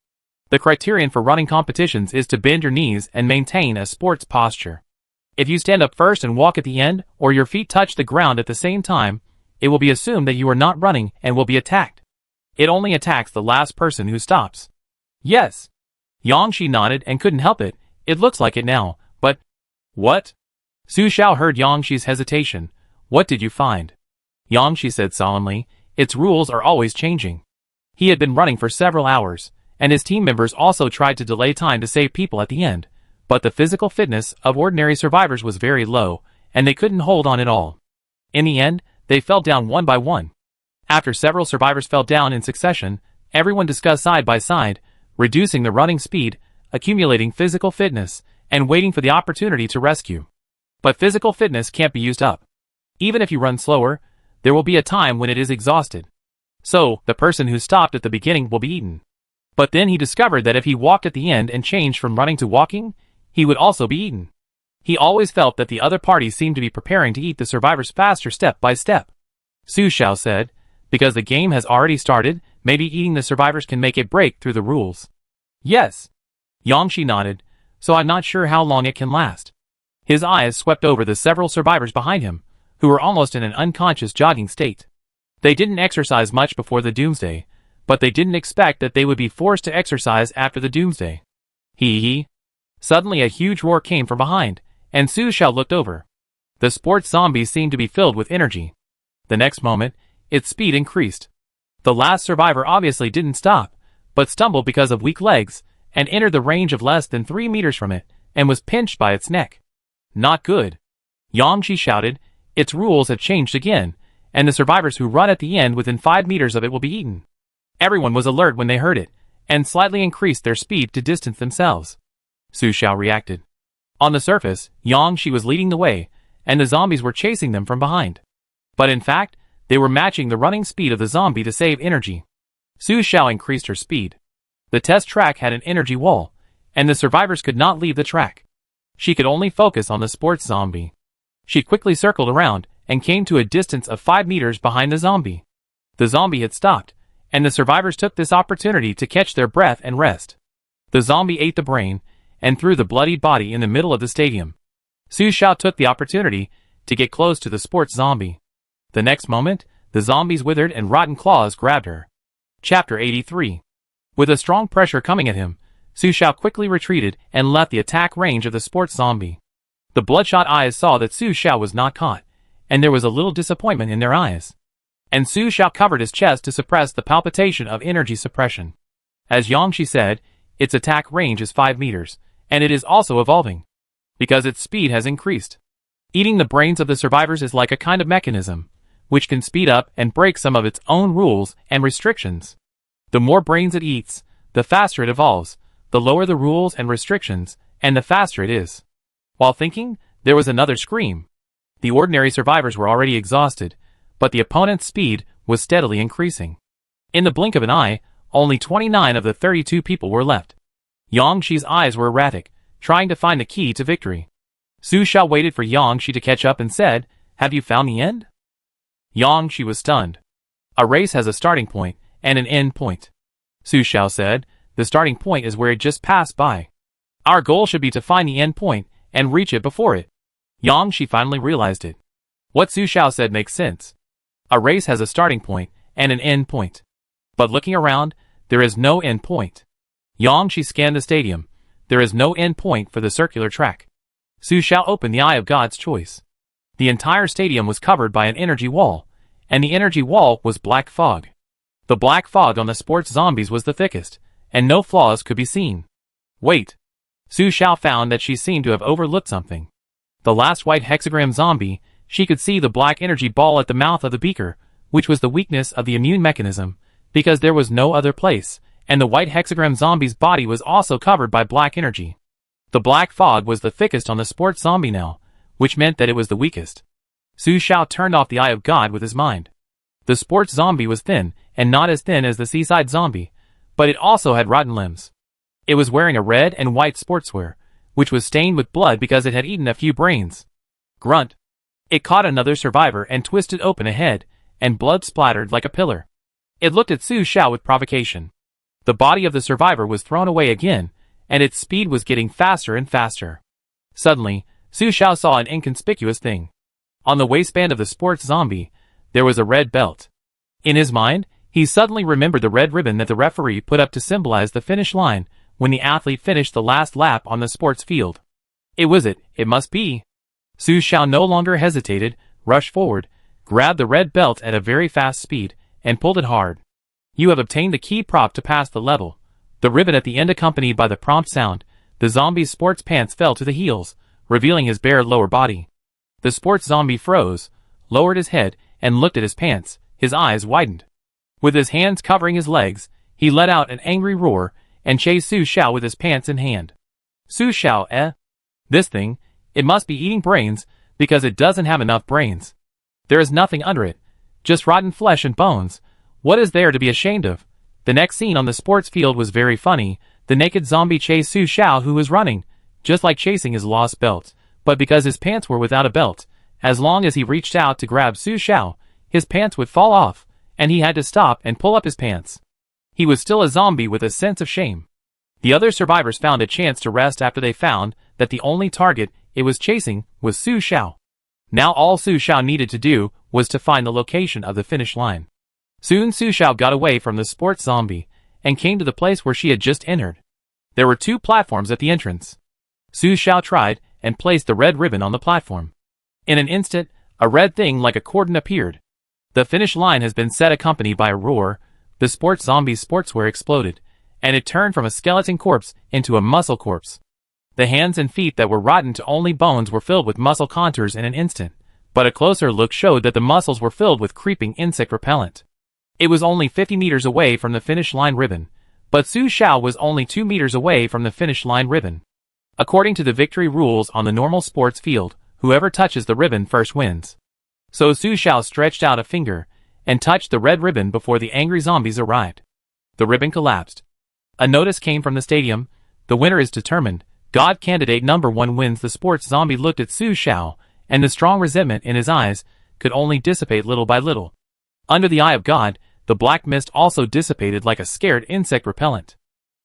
The criterion for running competitions is to bend your knees and maintain a sports posture. If you stand up first and walk at the end, or your feet touch the ground at the same time, it will be assumed that you are not running and will be attacked. It only attacks the last person who stops. Yes. Yangshi nodded and couldn't help it. It looks like it now, but... What? Su Xiao heard Yangshi's hesitation. What did you find? Yangshi said solemnly, its rules are always changing. He had been running for several hours, and his team members also tried to delay time to save people at the end, but the physical fitness of ordinary survivors was very low, and they couldn't hold on at all. In the end, they fell down one by one. After several survivors fell down in succession, everyone discussed side by side, reducing the running speed, accumulating physical fitness, and waiting for the opportunity to rescue. But physical fitness can't be used up. Even if you run slower, there will be a time when it is exhausted. So, the person who stopped at the beginning will be eaten. But then he discovered that if he walked at the end and changed from running to walking, he would also be eaten. He always felt that the other party seemed to be preparing to eat the survivors faster step by step. Su Xiao said, because the game has already started, maybe eating the survivors can make it break through the rules. Yes. Yangshi nodded, so I'm not sure how long it can last. His eyes swept over the several survivors behind him, who were almost in an unconscious jogging state. They didn't exercise much before the Doomsday, but they didn't expect that they would be forced to exercise after the Doomsday. Hee. Suddenly a huge roar came from behind, and Su Xiao looked over. The sports zombie seemed to be filled with energy. The next moment, its speed increased. The last survivor obviously didn't stop, but stumbled because of weak legs, and entered the range of less than 3 meters from it, and was pinched by its neck. Not good. Yangshi shouted, its rules have changed again, and the survivors who run at the end within 5 meters of it will be eaten. Everyone was alert when they heard it, and slightly increased their speed to distance themselves. Su Xiao reacted. On the surface, Yangshi was leading the way, and the zombies were chasing them from behind. But in fact, they were matching the running speed of the zombie to save energy. Su Xiao increased her speed. The test track had an energy wall, and the survivors could not leave the track. She could only focus on the sports zombie. She quickly circled around, and came to a distance of 5 meters behind the zombie. The zombie had stopped, and the survivors took this opportunity to catch their breath and rest. The zombie ate the brain, and threw the bloodied body in the middle of the stadium. Su Xiao took the opportunity to get close to the sports zombie. The next moment, the zombie's withered and rotten claws grabbed her. Chapter 83. With a strong pressure coming at him, Su Xiao quickly retreated and left the attack range of the sports zombie. The bloodshot eyes saw that Su Xiao was not caught, and there was a little disappointment in their eyes. And Su Xiao covered his chest to suppress the palpitation of energy suppression. As Yangshi said, its attack range is 5 meters, and it is also evolving, because its speed has increased. Eating the brains of the survivors is like a kind of mechanism, which can speed up and break some of its own rules and restrictions. The more brains it eats, the faster it evolves, the lower the rules and restrictions, and the faster it is. While thinking, there was another scream. The ordinary survivors were already exhausted, but the opponent's speed was steadily increasing. In the blink of an eye, only 29 of the 32 people were left. Yangshi's eyes were erratic, trying to find the key to victory. Su Xiao waited for Yangshi to catch up and said, "Have you found the end?" Yangshi was stunned. "A race has a starting point and an end point," Su Xiao said. "The starting point is where it just passed by. Our goal should be to find the end point and reach it before it." Yangshi finally realized it. What Su Xiao said makes sense. A race has a starting point and an end point. But looking around, there is no end point. Yangshi scanned the stadium. There is no end point for the circular track. Su Xiao opened the Eye of God's Choice. The entire stadium was covered by an energy wall, and the energy wall was black fog. The black fog on the sports zombies was the thickest, and no flaws could be seen. Wait. Su Xiao found that she seemed to have overlooked something. The last white hexagram zombie, she could see the black energy ball at the mouth of the beaker, which was the weakness of the immune mechanism, because there was no other place, and the white hexagram zombie's body was also covered by black energy. The black fog was the thickest on the sports zombie now, which meant that it was the weakest. Su Xiao turned off the Eye of God with his mind. The sports zombie was thin, and not as thin as the seaside zombie, but it also had rotten limbs. It was wearing a red and white sportswear, which was stained with blood because it had eaten a few brains. Grunt. It caught another survivor and twisted open a head, and blood splattered like a pillar. It looked at Su Xiao with provocation. The body of the survivor was thrown away again, and its speed was getting faster and faster. Suddenly, Su Xiao saw an inconspicuous thing. On the waistband of the sports zombie, there was a red belt. In his mind, he suddenly remembered the red ribbon that the referee put up to symbolize the finish line when the athlete finished the last lap on the sports field. It must be. Su Xiao no longer hesitated, rushed forward, grabbed the red belt at a very fast speed, and pulled it hard. You have obtained the key prop to pass the level. The ribbon at the end accompanied by the prompt sound. The zombie's sports pants fell to the heels, revealing his bare lower body. The sports zombie froze, lowered his head, and looked at his pants. His eyes widened. With his hands covering his legs, he let out an angry roar and chased Su Xiao with his pants in hand. Su Xiao, This thing, it must be eating brains, because it doesn't have enough brains. There is nothing under it, just rotten flesh and bones. What is there to be ashamed of? The next scene on the sports field was very funny. The naked zombie chased Su Xiao, who was running, just like chasing his lost belt, but because his pants were without a belt, as long as he reached out to grab Su Xiao, his pants would fall off, and he had to stop and pull up his pants. He was still a zombie with a sense of shame. The other survivors found a chance to rest after they found that the only target it was chasing was Su Xiao. Now all Su Xiao needed to do was to find the location of the finish line. Soon Su Xiao got away from the sports zombie and came to the place where she had just entered. There were 2 platforms at the entrance. Su Xiao tried and placed the red ribbon on the platform. In an instant, a red thing like a cordon appeared. The finish line has been set, accompanied by a roar. The sports zombie's sportswear exploded, and it turned from a skeleton corpse into a muscle corpse. The hands and feet that were rotten to only bones were filled with muscle contours in an instant, but a closer look showed that the muscles were filled with creeping insect repellent. It was only 50 meters away from the finish line ribbon, but Su Xiao was only 2 meters away from the finish line ribbon. According to the victory rules on the normal sports field, whoever touches the ribbon first wins. So Su Xiao stretched out a finger and touched the red ribbon before the angry zombies arrived. The ribbon collapsed. A notice came from the stadium. The winner is determined. God candidate number 1 wins. The sports zombie looked at Su Xiao, and the strong resentment in his eyes could only dissipate little by little. Under the Eye of God, the black mist also dissipated like a scared insect repellent.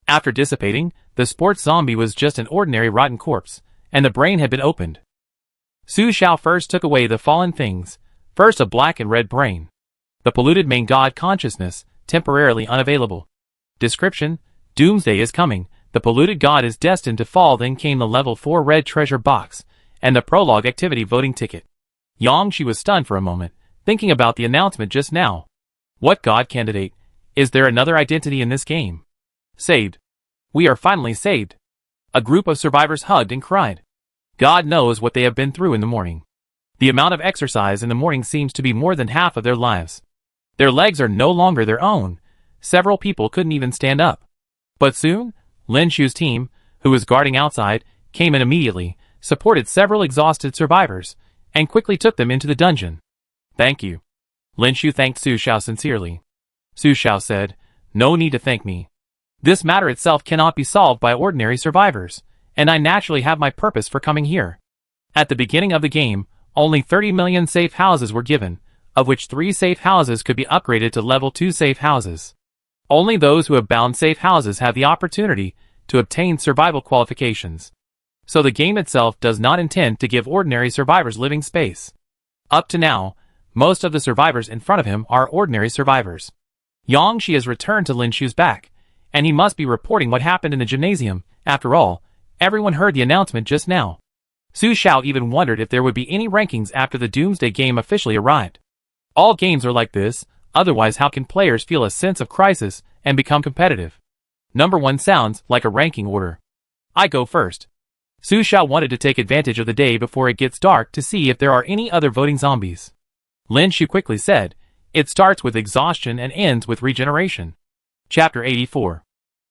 After dissipating, the sports zombie was just an ordinary rotten corpse, and the brain had been opened. Su Xiao first took away the fallen things, first a black and red brain. The polluted main god consciousness temporarily unavailable. Description: Doomsday is coming. The polluted god is destined to fall. Then came the level 4 red treasure box, and the prologue activity voting ticket. She was stunned for a moment, thinking about the announcement just now. What god candidate? Is there another identity in this game? Saved. We are finally saved. A group of survivors hugged and cried. God knows what they have been through in the morning. The amount of exercise in the morning seems to be more than half of their lives. Their legs are no longer their own. Several people couldn't even stand up. But soon, Lin Shu's team, who was guarding outside, came in immediately, supported several exhausted survivors, and quickly took them into the dungeon. Thank you. Lin Shu thanked Su Xiao sincerely. Su Xiao said, "No need to thank me. This matter itself cannot be solved by ordinary survivors, and I naturally have my purpose for coming here." At the beginning of the game, only 30 million safe houses were given, of which 3 safe houses could be upgraded to level 2 safe houses. Only those who have bound safe houses have the opportunity to obtain survival qualifications. So the game itself does not intend to give ordinary survivors living space. Up to now, most of the survivors in front of him are ordinary survivors. Shi has returned to Lin Shu's back, and he must be reporting what happened in the gymnasium. After all, everyone heard the announcement just now. Su Xiao even wondered if there would be any rankings after the Doomsday game officially arrived. All games are like this, otherwise how can players feel a sense of crisis and become competitive? Number 1 sounds like a ranking order. I go first. Su Xiao wanted to take advantage of the day before it gets dark to see if there are any other voting zombies. Lin Shu quickly said, "It starts with exhaustion and ends with regeneration." Chapter 84.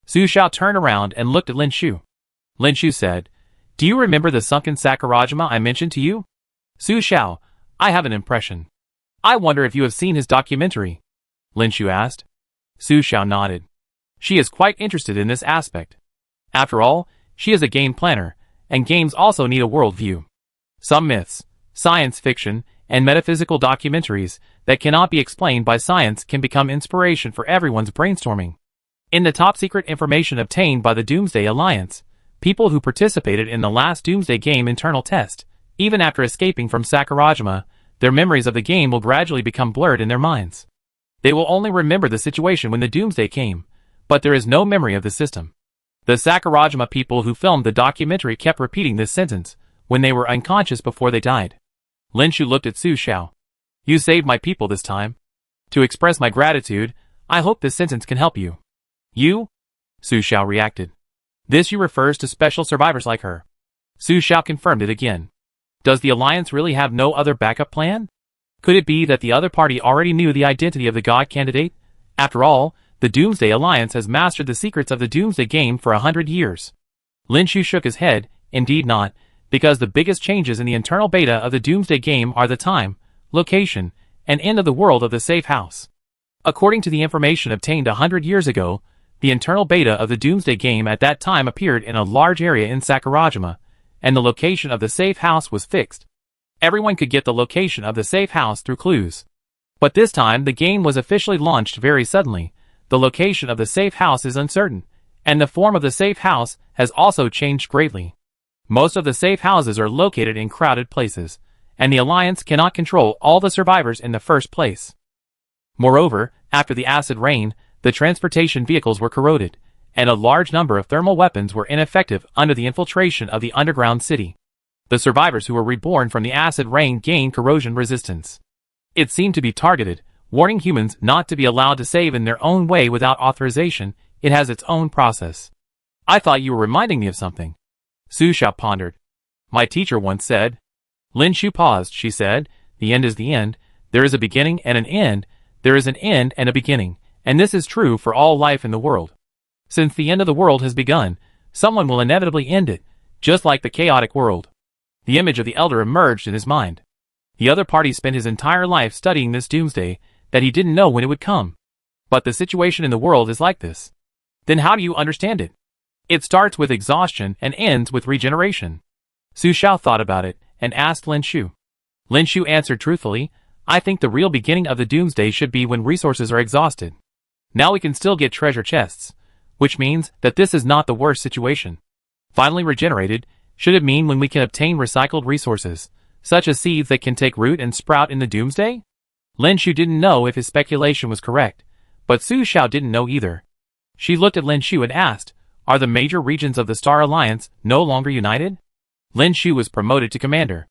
Su Xiao turned around and looked at Lin Shu. Lin Shu said, "Do you remember the sunken Sakurajima I mentioned to you?" Su Xiao, "I have an impression. I wonder if you have seen his documentary?" Lin Shu asked. Su Xiao nodded. She is quite interested in this aspect. After all, she is a game planner, and games also need a worldview. Some myths, science fiction, and metaphysical documentaries that cannot be explained by science can become inspiration for everyone's brainstorming. In the top-secret information obtained by the Doomsday Alliance, people who participated in the last Doomsday game internal test, even after escaping from Sakurajima, their memories of the game will gradually become blurred in their minds. They will only remember the situation when the Doomsday came, but there is no memory of the system. The Sakurajima people who filmed the documentary kept repeating this sentence when they were unconscious before they died. Lin Shu looked at Su Xiao. "You saved my people this time. To express my gratitude, I hope this sentence can help you." "You?" Su Xiao reacted. "This you refers to special survivors like her." Su Xiao confirmed it again. Does the Alliance really have no other backup plan? Could it be that the other party already knew the identity of the god candidate? After all, the Doomsday Alliance has mastered the secrets of the Doomsday game for 100 years. Lin Shu shook his head. Indeed not, because the biggest changes in the internal beta of the Doomsday game are the time, location, and end of the world of the safe house. According to the information obtained 100 years ago, the internal beta of the Doomsday game at that time appeared in a large area in Sakurajima, and the location of the safe house was fixed. Everyone could get the location of the safe house through clues. But this time the game was officially launched very suddenly. The location of the safe house is uncertain, and the form of the safe house has also changed greatly. Most of the safe houses are located in crowded places, and the Alliance cannot control all the survivors in the first place. Moreover, after the acid rain, the transportation vehicles were corroded, and a large number of thermal weapons were ineffective under the infiltration of the underground city. The survivors who were reborn from the acid rain gained corrosion resistance. It seemed to be targeted, warning humans not to be allowed to save in their own way without authorization. It has its own process. I thought you were reminding me of something. Su Xiao pondered. My teacher once said. Lin Shu paused. She said, "The end is the end. There is a beginning and an end. There is an end and a beginning, and this is true for all life in the world. Since the end of the world has begun, someone will inevitably end it, just like the chaotic world." The image of the elder emerged in his mind. The other party spent his entire life studying this doomsday, that he didn't know when it would come. But the situation in the world is like this. Then how do you understand it? It starts with exhaustion and ends with regeneration. Su Xiao thought about it, and asked Lin Shu. Lin Shu answered truthfully, I think the real beginning of the doomsday should be when resources are exhausted. Now we can still get treasure chests, which means that this is not the worst situation. Finally regenerated, should it mean when we can obtain recycled resources, such as seeds that can take root and sprout in the doomsday? Lin Shu didn't know if his speculation was correct, But Su Xiao didn't know either. She looked at Lin Shu and asked, "Are the major regions of the Star Alliance no longer united?" Lin Shu was promoted to commander.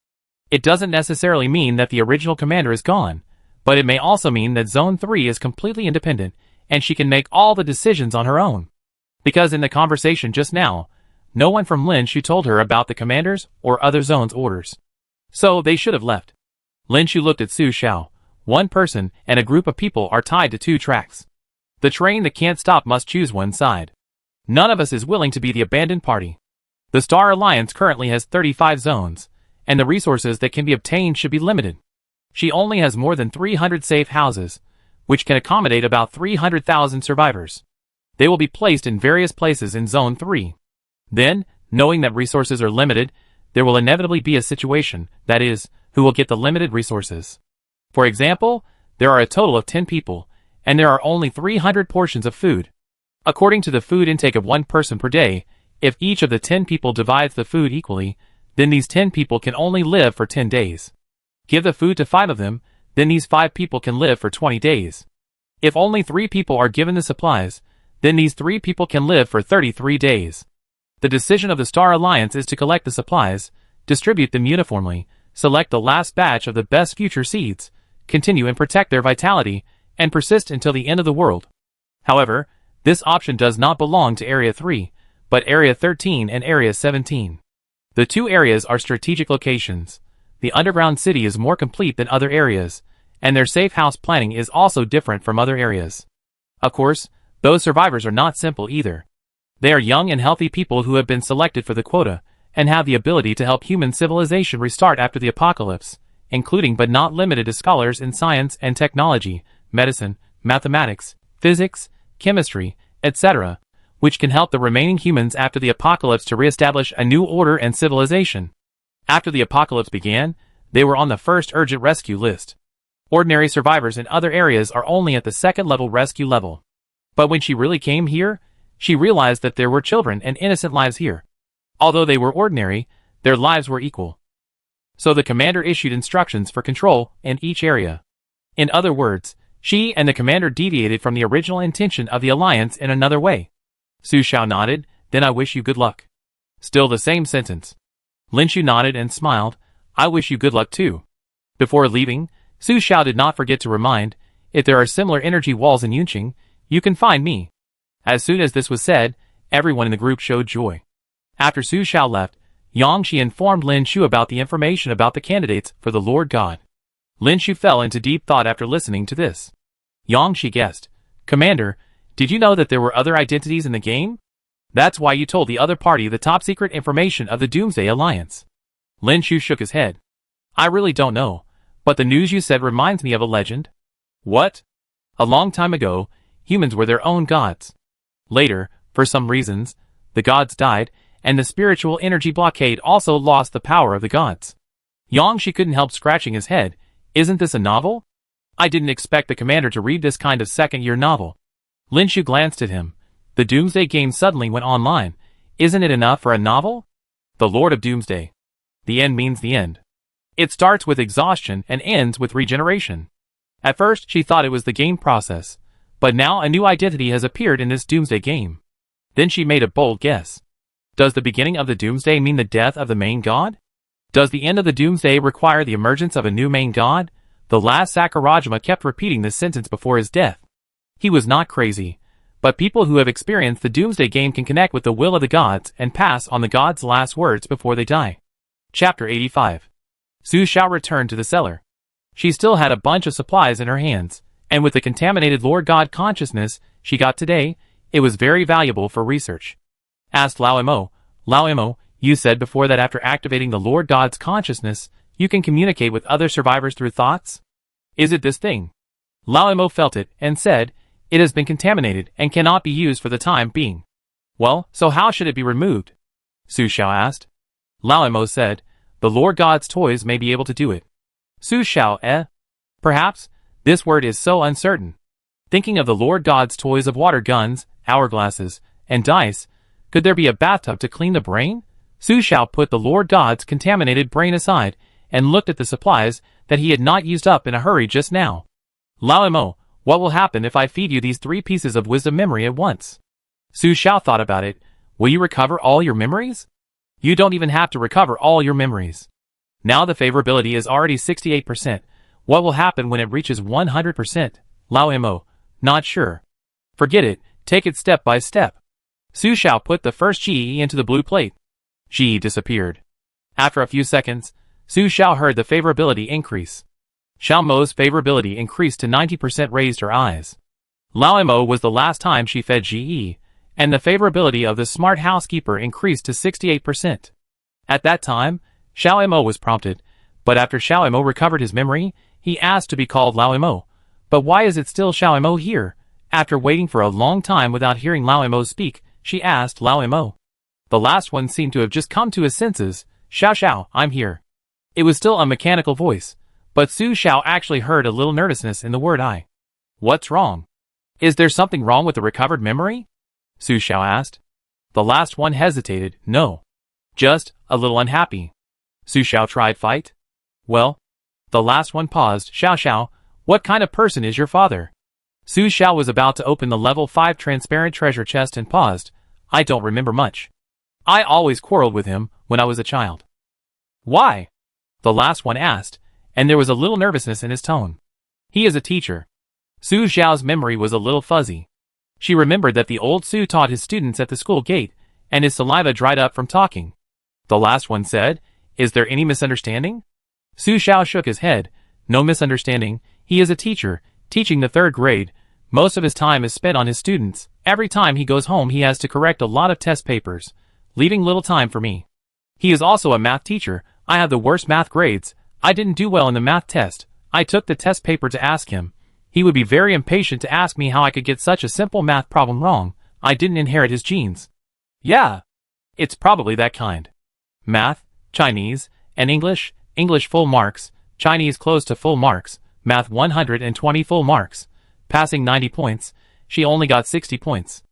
It doesn't necessarily mean that the original commander is gone, but it may also mean that Zone 3 is completely independent and she can make all the decisions on her own. Because in the conversation just now, no one from Lin Shu told her about the commander's or other zones' orders. So they should have left. Lin Shu looked at Su Xiao. One person and a group of people are tied to two tracks. The train that can't stop must choose one side. None of us is willing to be the abandoned party. The Star Alliance currently has 35 zones, and the resources that can be obtained should be limited. She only has more than 300 safe houses, which can accommodate about 300,000 survivors. They will be placed in various places in Zone 3. Then, knowing that resources are limited, there will inevitably be a situation, that is, who will get the limited resources. For example, there are a total of 10 people, and there are only 300 portions of food. According to the food intake of one person per day, if each of the 10 people divides the food equally, then these 10 people can only live for 10 days. Give the food to 5 of them, then these 5 people can live for 20 days. If only 3 people are given the supplies, then these 3 people can live for 33 days. The decision of the Star Alliance is to collect the supplies, distribute them uniformly, select the last batch of the best future seeds, continue and protect their vitality, and persist until the end of the world. However, this option does not belong to Area 3, but Area 13 and Area 17. The two areas are strategic locations. The underground city is more complete than other areas, and their safe house planning is also different from other areas. Of course, those survivors are not simple either. They are young and healthy people who have been selected for the quota, and have the ability to help human civilization restart after the apocalypse, including but not limited to scholars in science and technology, medicine, mathematics, physics, chemistry, etc., which can help the remaining humans after the apocalypse to reestablish a new order and civilization. After the apocalypse began, they were on the first urgent rescue list. Ordinary survivors in other areas are only at the second-level rescue level. But when she really came here, she realized that there were children and innocent lives here. Although they were ordinary, their lives were equal. So the commander issued instructions for control in each area. In other words, she and the commander deviated from the original intention of the alliance in another way. Su Xiao nodded, "Then I wish you good luck." Still the same sentence. Lin Shu nodded and smiled, "I wish you good luck too." Before leaving, Su Xiao did not forget to remind, "If there are similar energy walls in Yunqing, you can find me." As soon as this was said, everyone in the group showed joy. After Su Xiao left, Yang Shi informed Lin Shu about the information about the candidates for the Lord God. Lin Shu fell into deep thought after listening to this. Yang Shi guessed, "Commander, did you know that there were other identities in the game? That's why you told the other party the top-secret information of the Doomsday Alliance." Lin Shu shook his head. "I really don't know, but the news you said reminds me of a legend." "What?" "A long time ago, humans were their own gods. Later, for some reasons, the gods died, and the spiritual energy blockade also lost the power of the gods." Yang Shi couldn't help scratching his head. "Isn't this a novel? I didn't expect the commander to read this kind of second-year novel." Lin Shu glanced at him. The Doomsday game suddenly went online. "Isn't it enough for a novel?" The Lord of Doomsday. The end means the end. It starts with exhaustion and ends with regeneration. At first, she thought it was the game process, but now a new identity has appeared in this Doomsday game. Then she made a bold guess. Does the beginning of the Doomsday mean the death of the main god? Does the end of the Doomsday require the emergence of a new main god? The last Sakurajima kept repeating this sentence before his death. He was not crazy, but people who have experienced the Doomsday game can connect with the will of the gods and pass on the gods' last words before they die. Chapter 85. Su Xiao returned to the cellar. She still had a bunch of supplies in her hands, and with the contaminated Lord God consciousness she got today, it was very valuable for research. Asked Lao Mo, you said before that after activating the Lord God's consciousness, you can communicate with other survivors through thoughts? Is it this thing? Lao Mo felt it and said, "It has been contaminated and cannot be used for the time being." "Well, so how should it be removed?" Su Xiao asked. Lao Mo said, "The Lord God's toys may be able to do it." Su Xiao, Perhaps, this word is so uncertain. Thinking of the Lord God's toys of water guns, hourglasses, and dice, could there be a bathtub to clean the brain? Su Xiao put the Lord God's contaminated brain aside and looked at the supplies that he had not used up in a hurry just now. Lao Mo, What will happen if I feed you these 3 pieces of wisdom memory at once? Su Xiao thought about it. Will you recover all your memories? You don't even have to recover all your memories. Now the favorability is already 68%. What will happen when it reaches 100%? Lao Mo. Not sure. Forget it, take it step by step. Su Xiao put the first GE into the blue plate. GE disappeared. After a few seconds, Su Xiao heard the favorability increase. Xiao Mo's favorability increased to 90%, raised her eyes. Lao Mo was the last time she fed GE, and the favorability of the smart housekeeper increased to 68%. At that time, Xiao Mo was prompted, but after Xiao Mo recovered his memory, he asked to be called Lao Mo. But why is it still Xiao Mo here? After waiting for a long time without hearing Lao Mo speak, she asked Lao Mo. The last one seemed to have just come to his senses. Xiao Xiao, I'm here. It was still a mechanical voice, but Su Xiao actually heard a little nervousness in the word I. What's wrong? Is there something wrong with the recovered memory? Su Xiao asked. The last one hesitated. No. Just a little unhappy. Su Xiao tried fight. Well? The last one paused. Xiao Xiao, what kind of person is your father? Su Xiao was about to open the level 5 transparent treasure chest and paused. I don't remember much. I always quarreled with him when I was a child. Why? The last one asked, and there was a little nervousness in his tone. He is a teacher. Su Xiao's memory was a little fuzzy. She remembered that the old Su taught his students at the school gate, and his saliva dried up from talking. The last one said, Is there any misunderstanding? Su Xiao shook his head. No misunderstanding. He is a teacher, teaching the 3rd grade. Most of his time is spent on his students. Every time he goes home he has to correct a lot of test papers, leaving little time for me. He is also a math teacher. I have the worst math grades. I didn't do well in the math test. I took the test paper to ask him. He would be very impatient to ask me how I could get such a simple math problem wrong. I didn't inherit his genes. Yeah. It's probably that kind. Math, Chinese, and English. English full marks, Chinese close to full marks, math 120 full marks. Passing 90 points, she only got 60 points.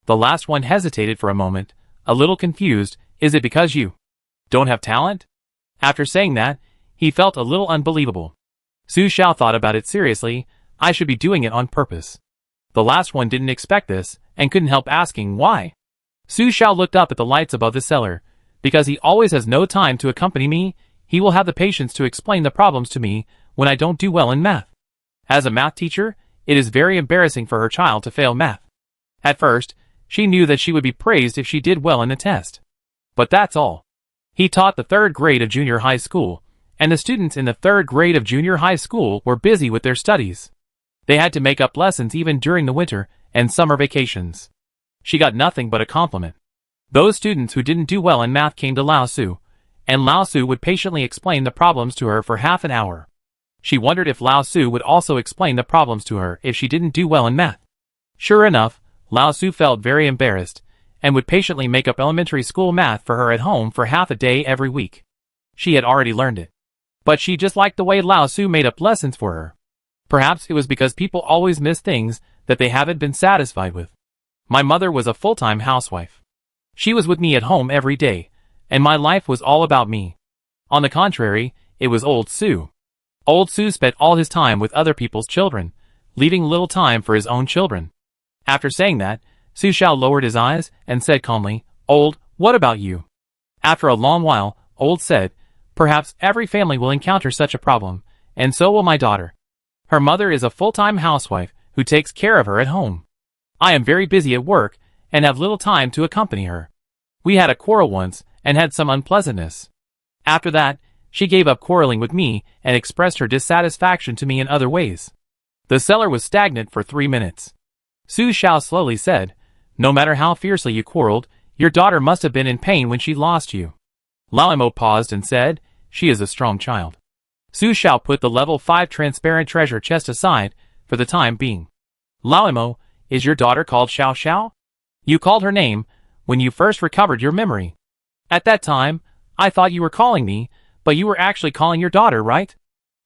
The last one hesitated for a moment, a little confused. Is it because you don't have talent? After saying that, he felt a little unbelievable. Su Xiao thought about it seriously. I should be doing it on purpose. The last one didn't expect this, and couldn't help asking why. Su Xiao looked up at the lights above the cellar. Because he always has no time to accompany me, he will have the patience to explain the problems to me when I don't do well in math. As a math teacher, it is very embarrassing for her child to fail math. At first, she knew that she would be praised if she did well in the test. But that's all. He taught the 3rd grade of junior high school, and the students in the 3rd grade of junior high school were busy with their studies. They had to make up lessons even during the winter and summer vacations. She got nothing but a compliment. Those students who didn't do well in math came to Lao Su, and Lao Su would patiently explain the problems to her for half an hour. She wondered if Lao Su would also explain the problems to her if she didn't do well in math. Sure enough, Lao Su felt very embarrassed, and would patiently make up elementary school math for her at home for half a day every week. She had already learned it. But she just liked the way Lao Su made up lessons for her. Perhaps it was because people always miss things that they haven't been satisfied with. My mother was a full-time housewife. She was with me at home every day, and my life was all about me. On the contrary, it was old Su. Old Su spent all his time with other people's children, leaving little time for his own children. After saying that, Su Xiao lowered his eyes and said calmly, Old, what about you? After a long while, Old said, Perhaps every family will encounter such a problem, and so will my daughter. Her mother is a full-time housewife who takes care of her at home. I am very busy at work and have little time to accompany her. We had a quarrel once and had some unpleasantness. After that, she gave up quarreling with me and expressed her dissatisfaction to me in other ways. The cellar was stagnant for 3 minutes. Su Xiao slowly said, No matter how fiercely you quarreled, your daughter must have been in pain when she lost you. Lao Mo paused and said, She is a strong child. Su Xiao put the level 5 transparent treasure chest aside for the time being. Lao Mo, is your daughter called Xiao Xiao? You called her name when you first recovered your memory. At that time, I thought you were calling me, but you were actually calling your daughter, right?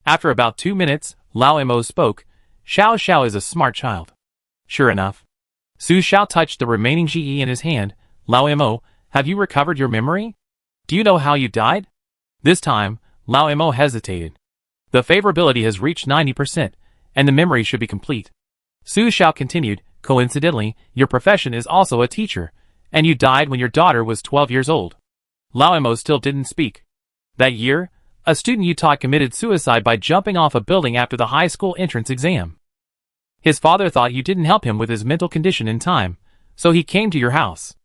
After about 2 minutes, Lao Mo spoke. Xiao Xiao is a smart child. Sure enough. Su Xiao touched the remaining GE in his hand. Lao Mo, have you recovered your memory? Do you know how you died? This time, Lao Mo hesitated. The favorability has reached 90%, and the memory should be complete. Su Xiao continued, coincidentally, your profession is also a teacher, and you died when your daughter was 12 years old. Lao Mo still didn't speak. That year, a student you taught committed suicide by jumping off a building after the high school entrance exam. His father thought you didn't help him with his mental condition in time, so he came to your house.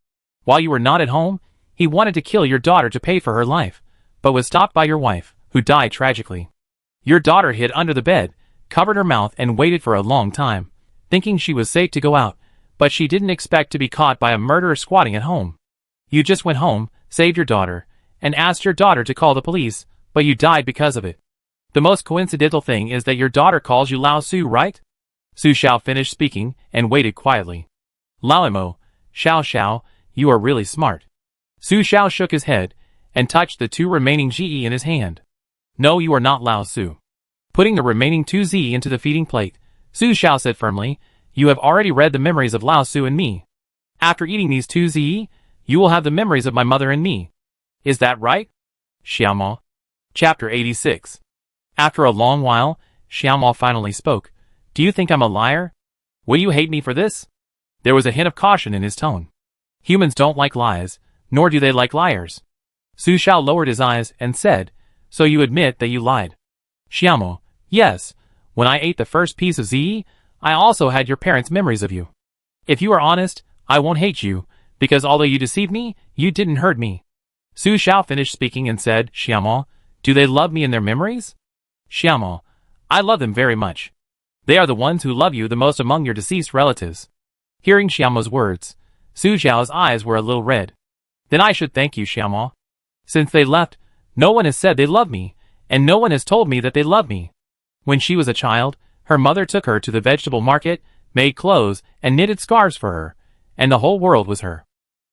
While you were not at home, he wanted to kill your daughter to pay for her life, but was stopped by your wife, who died tragically. Your daughter hid under the bed, covered her mouth and waited for a long time, thinking she was safe to go out, but she didn't expect to be caught by a murderer squatting at home. You just went home, saved your daughter, and asked your daughter to call the police, but you died because of it. The most coincidental thing is that your daughter calls you Lao Su, right? Su Xiao finished speaking and waited quietly. Lao Mo, Xiao, you are really smart. Su Xiao shook his head and touched the 2 remaining GE in his hand. No, you are not Lao Su. Putting the remaining 2 Z into the feeding plate, Su Xiao said firmly, you have already read the memories of Lao Su and me. After eating these 2 Z, you will have the memories of my mother and me. Is that right? Xiaomo. Chapter 86. After a long while, Xiaomo finally spoke. Do you think I'm a liar? Will you hate me for this? There was a hint of caution in his tone. Humans don't like lies, nor do they like liars. Su Xiao lowered his eyes and said, so you admit that you lied. Xiaomo, yes. When I ate the first piece of ZE, I also had your parents' memories of you. If you are honest, I won't hate you, because although you deceived me, you didn't hurt me. Su Xiao finished speaking and said, Xiaomo, do they love me in their memories? Xiaomo, I love them very much. They are the ones who love you the most among your deceased relatives. Hearing Xiaomo's words, Su Xiao's eyes were a little red. Then I should thank you, Xiaomo. Since they left, no one has said they love me, and no one has told me that they love me. When she was a child, her mother took her to the vegetable market, made clothes, and knitted scarves for her, and the whole world was her.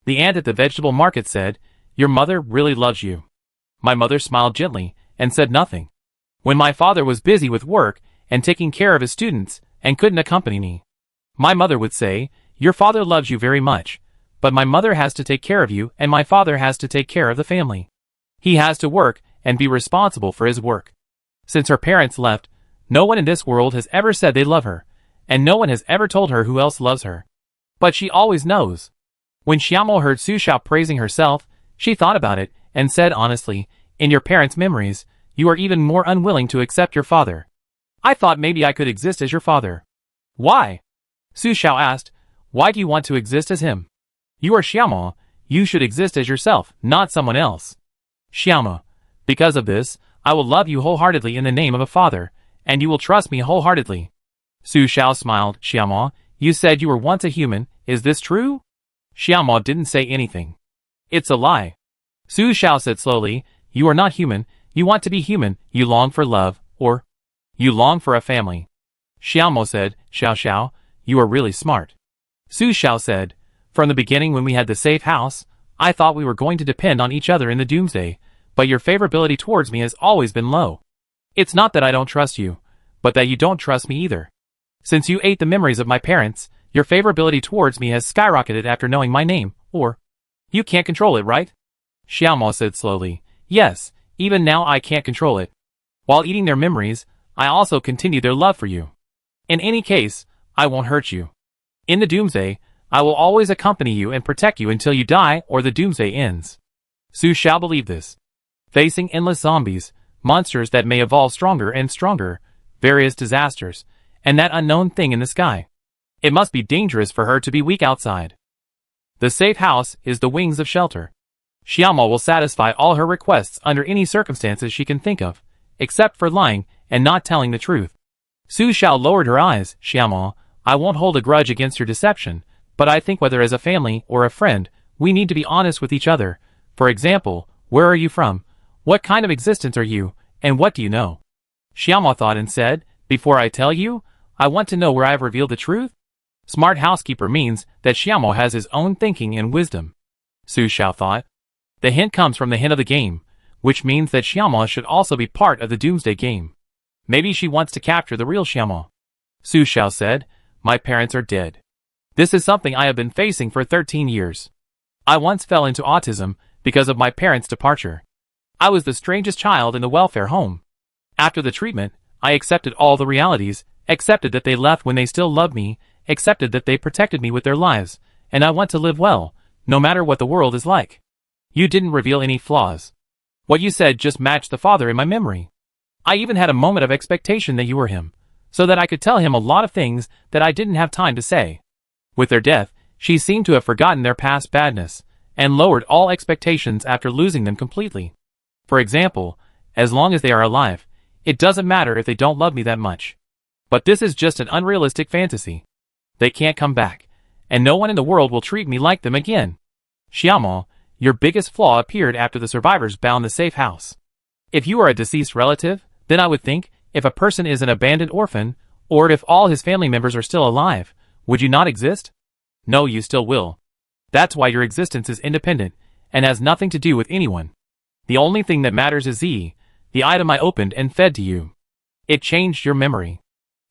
The aunt at the vegetable market said, your mother really loves you. My mother smiled gently and said nothing. When my father was busy with work and taking care of his students and couldn't accompany me, my mother would say, your father loves you very much, but my mother has to take care of you and my father has to take care of the family. He has to work and be responsible for his work. Since her parents left, no one in this world has ever said they love her, and no one has ever told her who else loves her. But she always knows. When Xiaomo heard Su Xiao praising herself, she thought about it and said honestly, in your parents' memories, you are even more unwilling to accept your father. I thought maybe I could exist as your father. Why? Su Xiao asked, why do you want to exist as him? You are Xiaomo, you should exist as yourself, not someone else. Xiaomo, because of this, I will love you wholeheartedly in the name of a father, and you will trust me wholeheartedly. Su Xiao smiled. Xiaomo, you said you were once a human, is this true? Xiaomo didn't say anything. It's a lie. Su Xiao said slowly, you are not human, you want to be human, you long for love, or you long for a family. Xiaomo said, Xiao, you are really smart. Su Xiao said, from the beginning when we had the safe house, I thought we were going to depend on each other in the Doomsday, but your favorability towards me has always been low. It's not that I don't trust you, but that you don't trust me either. Since you ate the memories of my parents, your favorability towards me has skyrocketed after knowing my name, or you can't control it, right? Xiaomo said slowly, yes, even now I can't control it. While eating their memories, I also continue their love for you. In any case, I won't hurt you. In the Doomsday, I will always accompany you and protect you until you die or the Doomsday ends. Su Xiao believed this. Facing endless zombies, monsters that may evolve stronger and stronger, various disasters, and that unknown thing in the sky. It must be dangerous for her to be weak outside. The safe house is the wings of shelter. Xiaomo will satisfy all her requests under any circumstances she can think of, except for lying and not telling the truth. Su Xiao lowered her eyes. Xiaomo, I won't hold a grudge against your deception, but I think whether as a family or a friend, we need to be honest with each other. For example, where are you from? What kind of existence are you, and what do you know? Xiaomo thought and said, before I tell you, I want to know where I have revealed the truth. Smart housekeeper means that Xiaomo has his own thinking and wisdom. Su Xiao thought. The hint comes from the hint of the game, which means that Xiaomo should also be part of the Doomsday game. Maybe she wants to capture the real Xiaomo. Su Xiao said, my parents are dead. This is something I have been facing for 13 years. I once fell into autism because of my parents' departure. I was the strangest child in the welfare home. After the treatment, I accepted all the realities accepted that they left when they still loved me, accepted that they protected me with their lives, and I want to live well, no matter what the world is like. You didn't reveal any flaws. What you said just matched the father in my memory. I even had a moment of expectation that you were him, so that I could tell him a lot of things that I didn't have time to say. With their death, she seemed to have forgotten their past badness, and lowered all expectations after losing them completely. For example, as long as they are alive, it doesn't matter if they don't love me that much. But this is just an unrealistic fantasy. They can't come back, and no one in the world will treat me like them again. Xiaomo, your biggest flaw appeared after the survivors bound the safe house. If you are a deceased relative, then I would think, if a person is an abandoned orphan, or if all his family members are still alive, would you not exist? No, you still will. That's why your existence is independent, and has nothing to do with anyone. The only thing that matters is Z, the item I opened and fed to you. It changed your memory.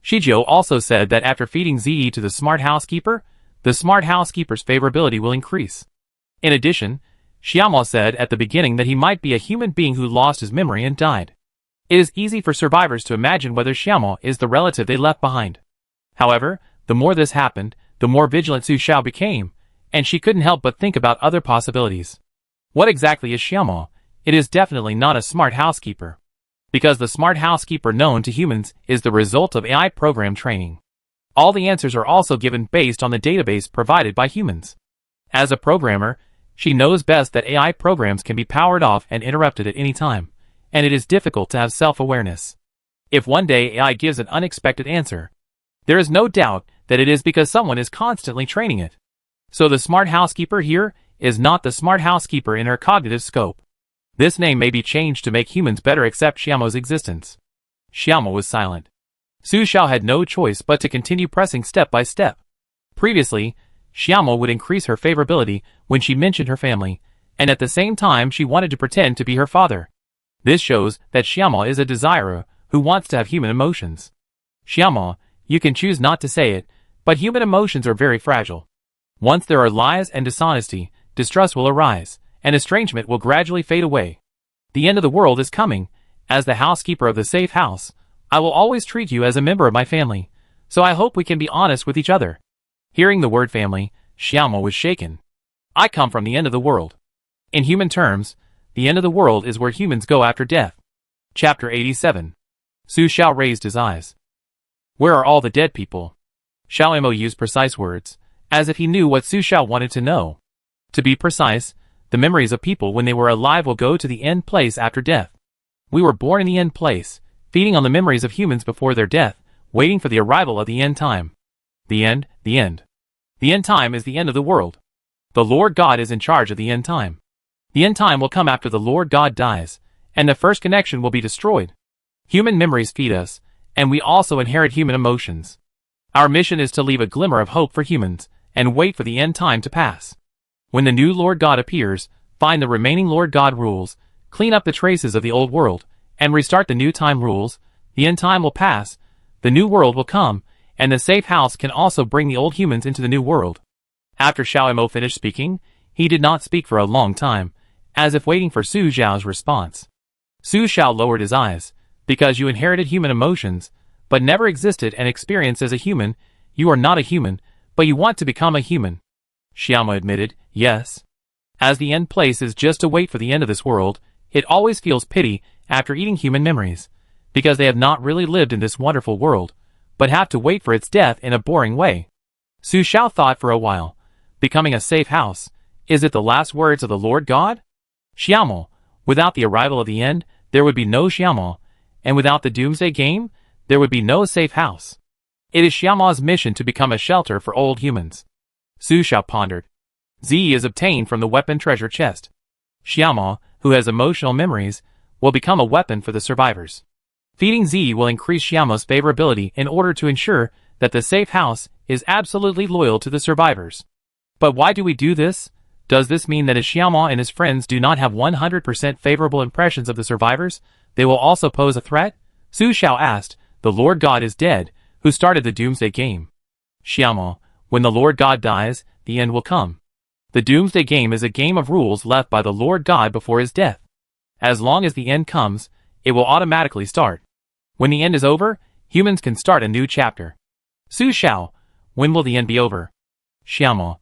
Shijio also said that after feeding Z to the smart housekeeper, the smart housekeeper's favorability will increase. In addition, Xiaomo said at the beginning that he might be a human being who lost his memory and died. It is easy for survivors to imagine whether Xiaomo is the relative they left behind. However, the more this happened, the more vigilant Su Xiao became, and she couldn't help but think about other possibilities. What exactly is Xiaomo? It is definitely not a smart housekeeper. Because the smart housekeeper known to humans is the result of AI program training. All the answers are also given based on the database provided by humans. As a programmer, she knows best that AI programs can be powered off and interrupted at any time, and it is difficult to have self-awareness. If one day AI gives an unexpected answer, there is no doubt that it is because someone is constantly training it. So the smart housekeeper here is not the smart housekeeper in her cognitive scope. This name may be changed to make humans better accept Xiaomo's existence. Xiaomo was silent. Su Xiao had no choice but to continue pressing step by step. Previously, Xiaomo would increase her favorability when she mentioned her family, and at the same time she wanted to pretend to be her father. This shows that Xiaomo is a desirer who wants to have human emotions. Xiaomo, you can choose not to say it, but human emotions are very fragile. Once there are lies and dishonesty, distrust will arise, and estrangement will gradually fade away. The end of the world is coming. As the housekeeper of the safe house, I will always treat you as a member of my family, so I hope we can be honest with each other. Hearing the word family, Xiaomo was shaken. I come from the end of the world. In human terms, the end of the world is where humans go after death. Chapter 87. Su Xiao raised his eyes. Where are all the dead people? Xiaomo used precise words, as if he knew what Su Xiao wanted to know. To be precise, the memories of people when they were alive will go to the end place after death. We were born in the end place, feeding on the memories of humans before their death, waiting for the arrival of the end time. The end, the end. The end time is the end of the world. The Lord God is in charge of the end time. The end time will come after the Lord God dies, and the first connection will be destroyed. Human memories feed us, and we also inherit human emotions. Our mission is to leave a glimmer of hope for humans, and wait for the end time to pass. When the new Lord God appears, find the remaining Lord God rules, clean up the traces of the old world, and restart the new time rules. The end time will pass, the new world will come, and the safe house can also bring the old humans into the new world. After Xiaomo finished speaking, he did not speak for a long time, as if waiting for Su Xiao's response. Su Xiao lowered his eyes. Because you inherited human emotions, but never existed and experienced as a human, you are not a human, but you want to become a human. Xiaomo admitted, yes. As the end place is just to wait for the end of this world, it always feels pity after eating human memories, because they have not really lived in this wonderful world, but have to wait for its death in a boring way. Su Xiao thought for a while. Becoming a safe house, is it the last words of the Lord God? Xiaomo, without the arrival of the end, there would be no Xiaomo, and without the Doomsday game, there would be no safe house. It is Xiaomo's mission to become a shelter for old humans. Su Xiao pondered. Z is obtained from the weapon treasure chest. Xiaomo, who has emotional memories, will become a weapon for the survivors. Feeding Z will increase Xiaomo's favorability in order to ensure that the safe house is absolutely loyal to the survivors. But why do we do this? Does this mean that if Xiaomo and his friends do not have 100% favorable impressions of the survivors, they will also pose a threat? Su Xiao asked. The Lord God is dead, who started the Doomsday game. Xiaomo, when the Lord God dies, the end will come. The Doomsday game is a game of rules left by the Lord God before his death. As long as the end comes, it will automatically start. When the end is over, Humans can start a new chapter. Su Xiao, when will the end be over? Xiaomo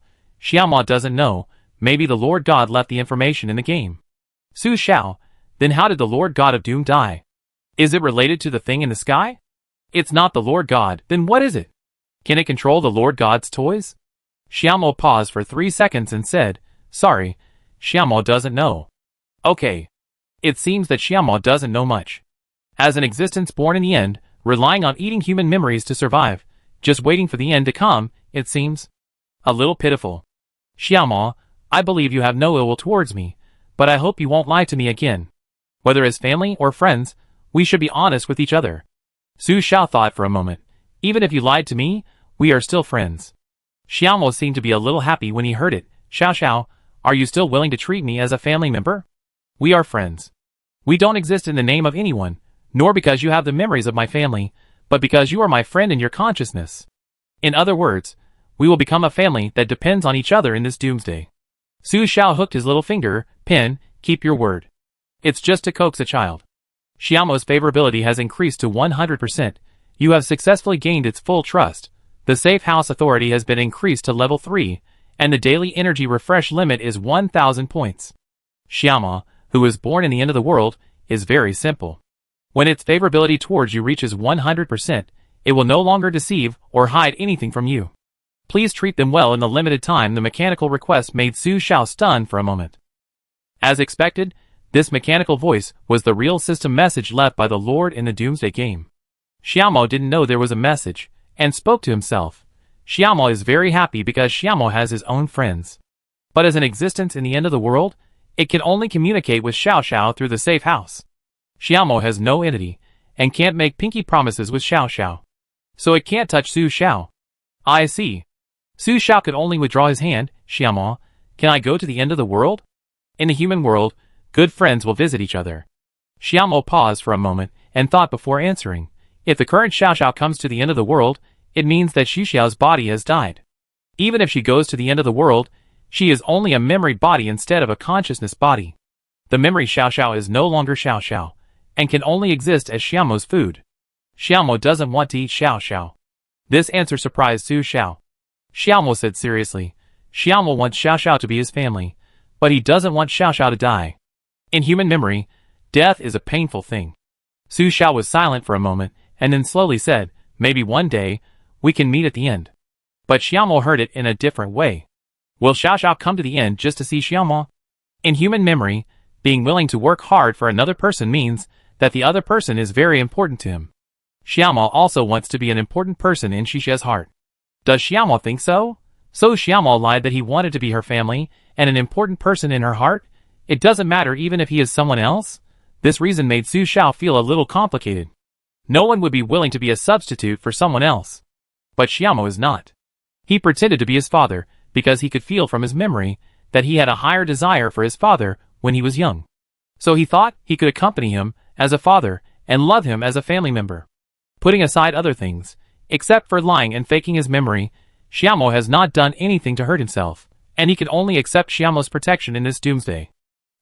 doesn't know, maybe the Lord God left the information in the game. Su Xiao, then how did the Lord God of Doom die? Is it related to the thing in the sky? It's not the Lord God, then what is it? Can it control the Lord God's toys? Xiaomo paused for 3 seconds and said, sorry, Xiaomo doesn't know. Okay. It seems that Xiaomo doesn't know much. As an existence born in the end, relying on eating human memories to survive, just waiting for the end to come, it seems. A little pitiful. Xiaomo, I believe you have no ill will towards me, but I hope you won't lie to me again. Whether as family or friends, we should be honest with each other. Su Xiao thought for a moment. Even if you lied to me, we are still friends. Xiaomo seemed to be a little happy when he heard it. Xiao, are you still willing to treat me as a family member? We are friends. We don't exist in the name of anyone, nor because you have the memories of my family, but because you are my friend in your consciousness. In other words, we will become a family that depends on each other in this doomsday. Su Xiao hooked his little finger, Pin, keep your word. It's just to coax a child. Xiaomo's favorability has increased to 100%. You have successfully gained its full trust. The safe house authority has been increased to level 3, and the daily energy refresh limit is 1000 points. Xiaomo, who was born in the end of the world, is very simple. When its favorability towards you reaches 100%, it will no longer deceive or hide anything from you. Please treat them well in the limited time. The mechanical request made Su Xiao stun for a moment. As expected, this mechanical voice was the real system message left by the Lord in the Doomsday game. Xiaomo didn't know there was a message, and spoke to himself. Xiaomo is very happy because Xiaomo has his own friends. But as an existence in the end of the world, it can only communicate with Xiao through the safe house. Xiaomo has no entity, and can't make pinky promises with Xiao. So it can't touch Su Xiao. I see. Su Xiao could only withdraw his hand. Xiaomo, can I go to the end of the world? In the human world, good friends will visit each other. Xiaomo paused for a moment, and thought before answering. If the current Xiao comes to the end of the world, it means that Xu Xiao's body has died. Even if she goes to the end of the world, she is only a memory body instead of a consciousness body. The memory Xiao is no longer Xiao, and can only exist as Xiaomo's food. Xiaomo doesn't want to eat Xiao. This answer surprised Su Xiao. Xiaomo said seriously, Xiaomo wants Xiao to be his family, but he doesn't want Xiao to die. In human memory, death is a painful thing. Su Xiao was silent for a moment, and then slowly said, maybe one day, we can meet at the end. But Xiaomo heard it in a different way. Will Xiao come to the end just to see Xiaomo? In human memory, being willing to work hard for another person means that the other person is very important to him. Xiaomo also wants to be an important person in Xiao's heart. Does Xiaomo think so? So Xiaomo lied that he wanted to be her family and an important person in her heart? It doesn't matter even if he is someone else? This reason made Su Xiao feel a little complicated. No one would be willing to be a substitute for someone else. But Xiaomo is not. He pretended to be his father because he could feel from his memory that he had a higher desire for his father when he was young. So he thought he could accompany him as a father and love him as a family member. Putting aside other things, except for lying and faking his memory, Xiaomo has not done anything to hurt himself, and he can only accept Xiaomo's protection in this doomsday.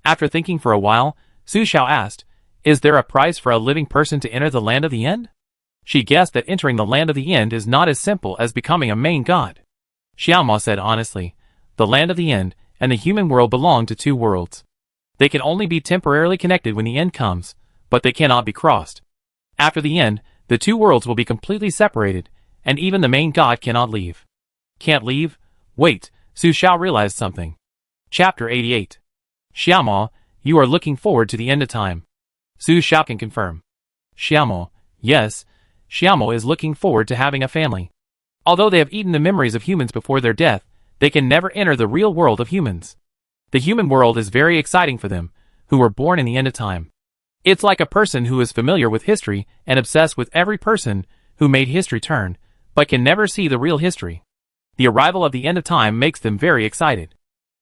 After thinking for a while, Su Xiao asked, is there a price for a living person to enter the land of the end? She guessed that entering the land of the end is not as simple as becoming a main god. Xiaomo said honestly, the land of the end and the human world belong to two worlds. They can only be temporarily connected when the end comes, but they cannot be crossed. After the end, the two worlds will be completely separated, and even the main god cannot leave. Can't leave? Wait, Su Xiao realized something. Chapter 88. Xiaomo, you are looking forward to the end of time. Su Xiao can confirm. Xiaomo, yes, Xiaomo is looking forward to having a family. Although they have eaten the memories of humans before their death, they can never enter the real world of humans. The human world is very exciting for them, who were born in the end of time. It's like a person who is familiar with history and obsessed with every person who made history turn, but can never see the real history. The arrival of the end of time makes them very excited.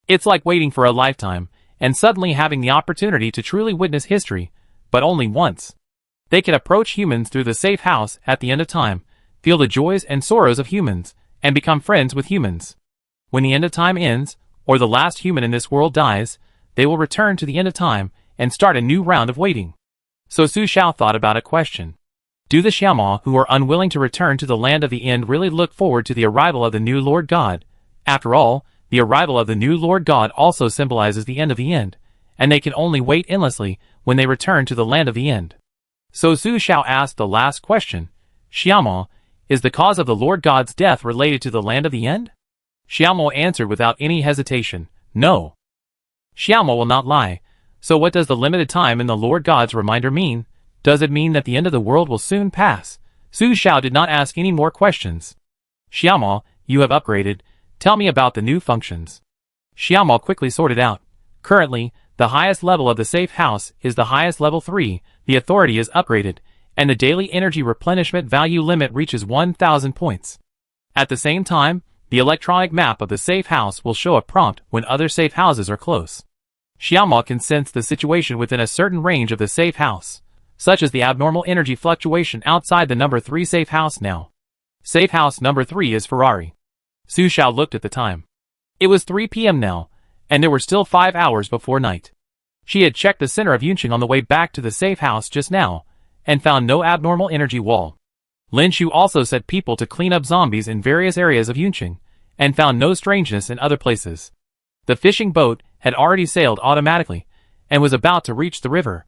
It's like waiting for a lifetime, and suddenly having the opportunity to truly witness history, but only once. They can approach humans through the safe house at the end of time, feel the joys and sorrows of humans, and become friends with humans. When the end of time ends, or the last human in this world dies, they will return to the end of time and start a new round of waiting. So Su Xiao thought about a question. Do the Xiaomao who are unwilling to return to the land of the end really look forward to the arrival of the new Lord God? After all, the arrival of the new Lord God also symbolizes the end of the end, and they can only wait endlessly when they return to the land of the end. So Su Xiao asked the last question, Xiaomao, is the cause of the Lord God's death related to the land of the end? Xiaomao answered without any hesitation, no. Xiaomao will not lie. So what does the limited time in the Lord God's reminder mean? Does it mean that the end of the world will soon pass? Su Xiao did not ask any more questions. Xiaomao, you have upgraded. Tell me about the new functions. Xiaomao quickly sorted out. Currently, the highest level of the safe house is the highest level 3, the authority is upgraded, and the daily energy replenishment value limit reaches 1,000 points. At the same time, the electronic map of the safe house will show a prompt when other safe houses are close. Xiaomao can sense the situation within a certain range of the safe house, such as the abnormal energy fluctuation outside the number 3 safe house now. Safe house number 3 is Ferrari. Su Xiao looked at the time. It was 3 p.m. now, and there were still 5 hours before night. She had checked the center of Yunqing on the way back to the safe house just now, and found no abnormal energy wall. Lin Shu also set people to clean up zombies in various areas of Yunqing, and found no strangeness in other places. The fishing boat had already sailed automatically, and was about to reach the river.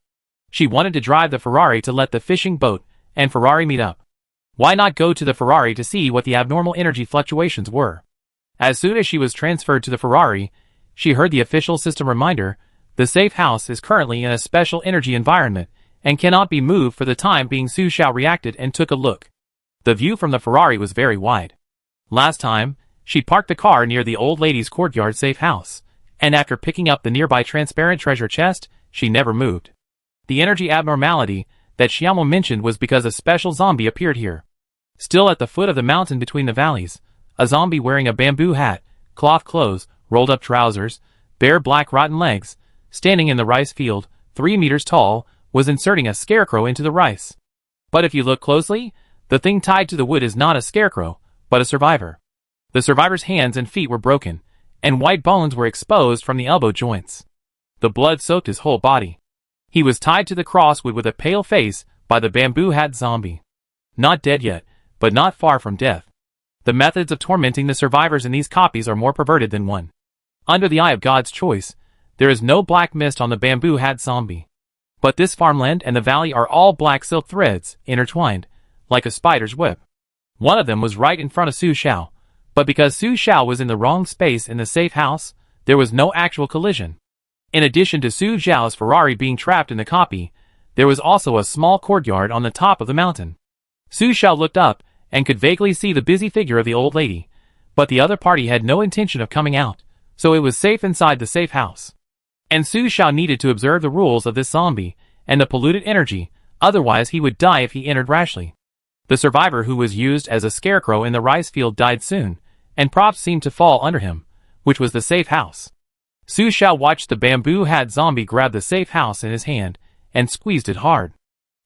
She wanted to drive the Ferrari to let the fishing boat and Ferrari meet up. Why not go to the Ferrari to see what the abnormal energy fluctuations were? As soon as she was transferred to the Ferrari, she heard the official system reminder, the safe house is currently in a special energy environment, and cannot be moved for the time being. Su Xiao reacted and took a look. The view from the Ferrari was very wide. Last time, she parked the car near the old lady's courtyard safe house, and after picking up the nearby transparent treasure chest, she never moved. The energy abnormality that Xiaomao mentioned was because a special zombie appeared here. Still at the foot of the mountain between the valleys, a zombie wearing a bamboo hat, cloth clothes, rolled up trousers, bare black rotten legs, standing in the rice field, 3 meters tall, was inserting a scarecrow into the rice. But if you look closely, the thing tied to the wood is not a scarecrow, but a survivor. The survivor's hands and feet were broken, and white bones were exposed from the elbow joints. The blood soaked his whole body. He was tied to the crosswood with a pale face by the bamboo hat zombie. Not dead yet, but not far from death. The methods of tormenting the survivors in these copies are more perverted than one. Under the eye of God's choice, there is no black mist on the bamboo hat zombie. But this farmland and the valley are all black silk threads, intertwined, like a spider's web. One of them was right in front of Su Xiao, but because Su Xiao was in the wrong space in the safe house, there was no actual collision. In addition to Su Xiao's Ferrari being trapped in the copy, there was also a small courtyard on the top of the mountain. Su Xiao looked up and could vaguely see the busy figure of the old lady, but the other party had no intention of coming out, so it was safe inside the safe house. And Su Xiao needed to observe the rules of this zombie and the polluted energy, otherwise he would die if he entered rashly. The survivor who was used as a scarecrow in the rice field died soon, and props seemed to fall under him, which was the safe house. Su Xiao watched the bamboo hat zombie grab the safe house in his hand and squeezed it hard.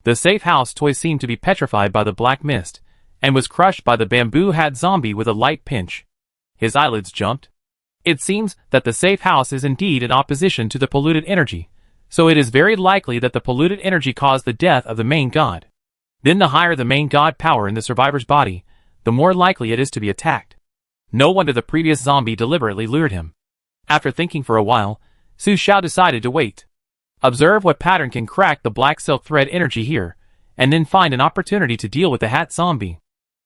The safe house toy seemed to be petrified by the black mist, and was crushed by the bamboo hat zombie with a light pinch. His eyelids jumped. It seems that the safe house is indeed in opposition to the polluted energy, so it is very likely that the polluted energy caused the death of the main god. Then the higher the main god power in the survivor's body, the more likely it is to be attacked. No wonder the previous zombie deliberately lured him. After thinking for a while, Su Xiao decided to wait. Observe what pattern can crack the black silk thread energy here, and then find an opportunity to deal with the hat zombie.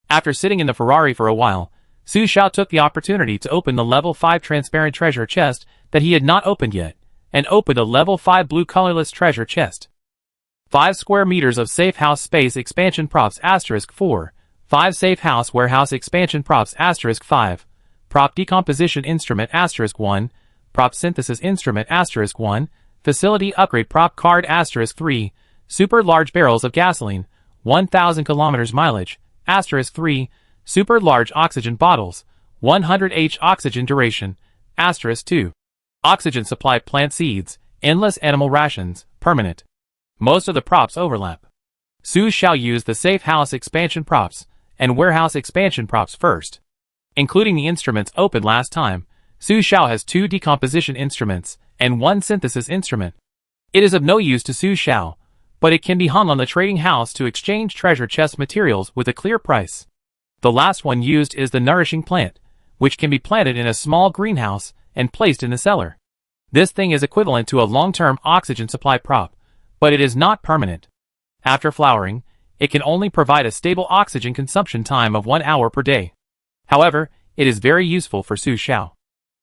After sitting in the Ferrari for a while, Su Xiao took the opportunity to open the level 5 transparent treasure chest that he had not opened yet, and opened a level 5 blue colorless treasure chest. 5 square meters of safe house space expansion props *4, 5 safe house warehouse expansion props *5, prop decomposition instrument *1, prop synthesis instrument *1, facility upgrade prop card *3, super large barrels of gasoline, 1,000 kilometers mileage *3, super large oxygen bottles, 100H oxygen duration *2, oxygen supply plant seeds, endless animal rations, permanent. Most of the props overlap. Su Xiao used the safe house expansion props and warehouse expansion props first. Including the instruments opened last time, Su Xiao has 2 decomposition instruments and 1 synthesis instrument. It is of no use to Su Xiao, but it can be hung on the trading house to exchange treasure chest materials with a clear price. The last one used is the nourishing plant, which can be planted in a small greenhouse and placed in the cellar. This thing is equivalent to a long-term oxygen supply prop, but it is not permanent. After flowering, it can only provide a stable oxygen consumption time of 1 hour per day. However, it is very useful for Su Xiao.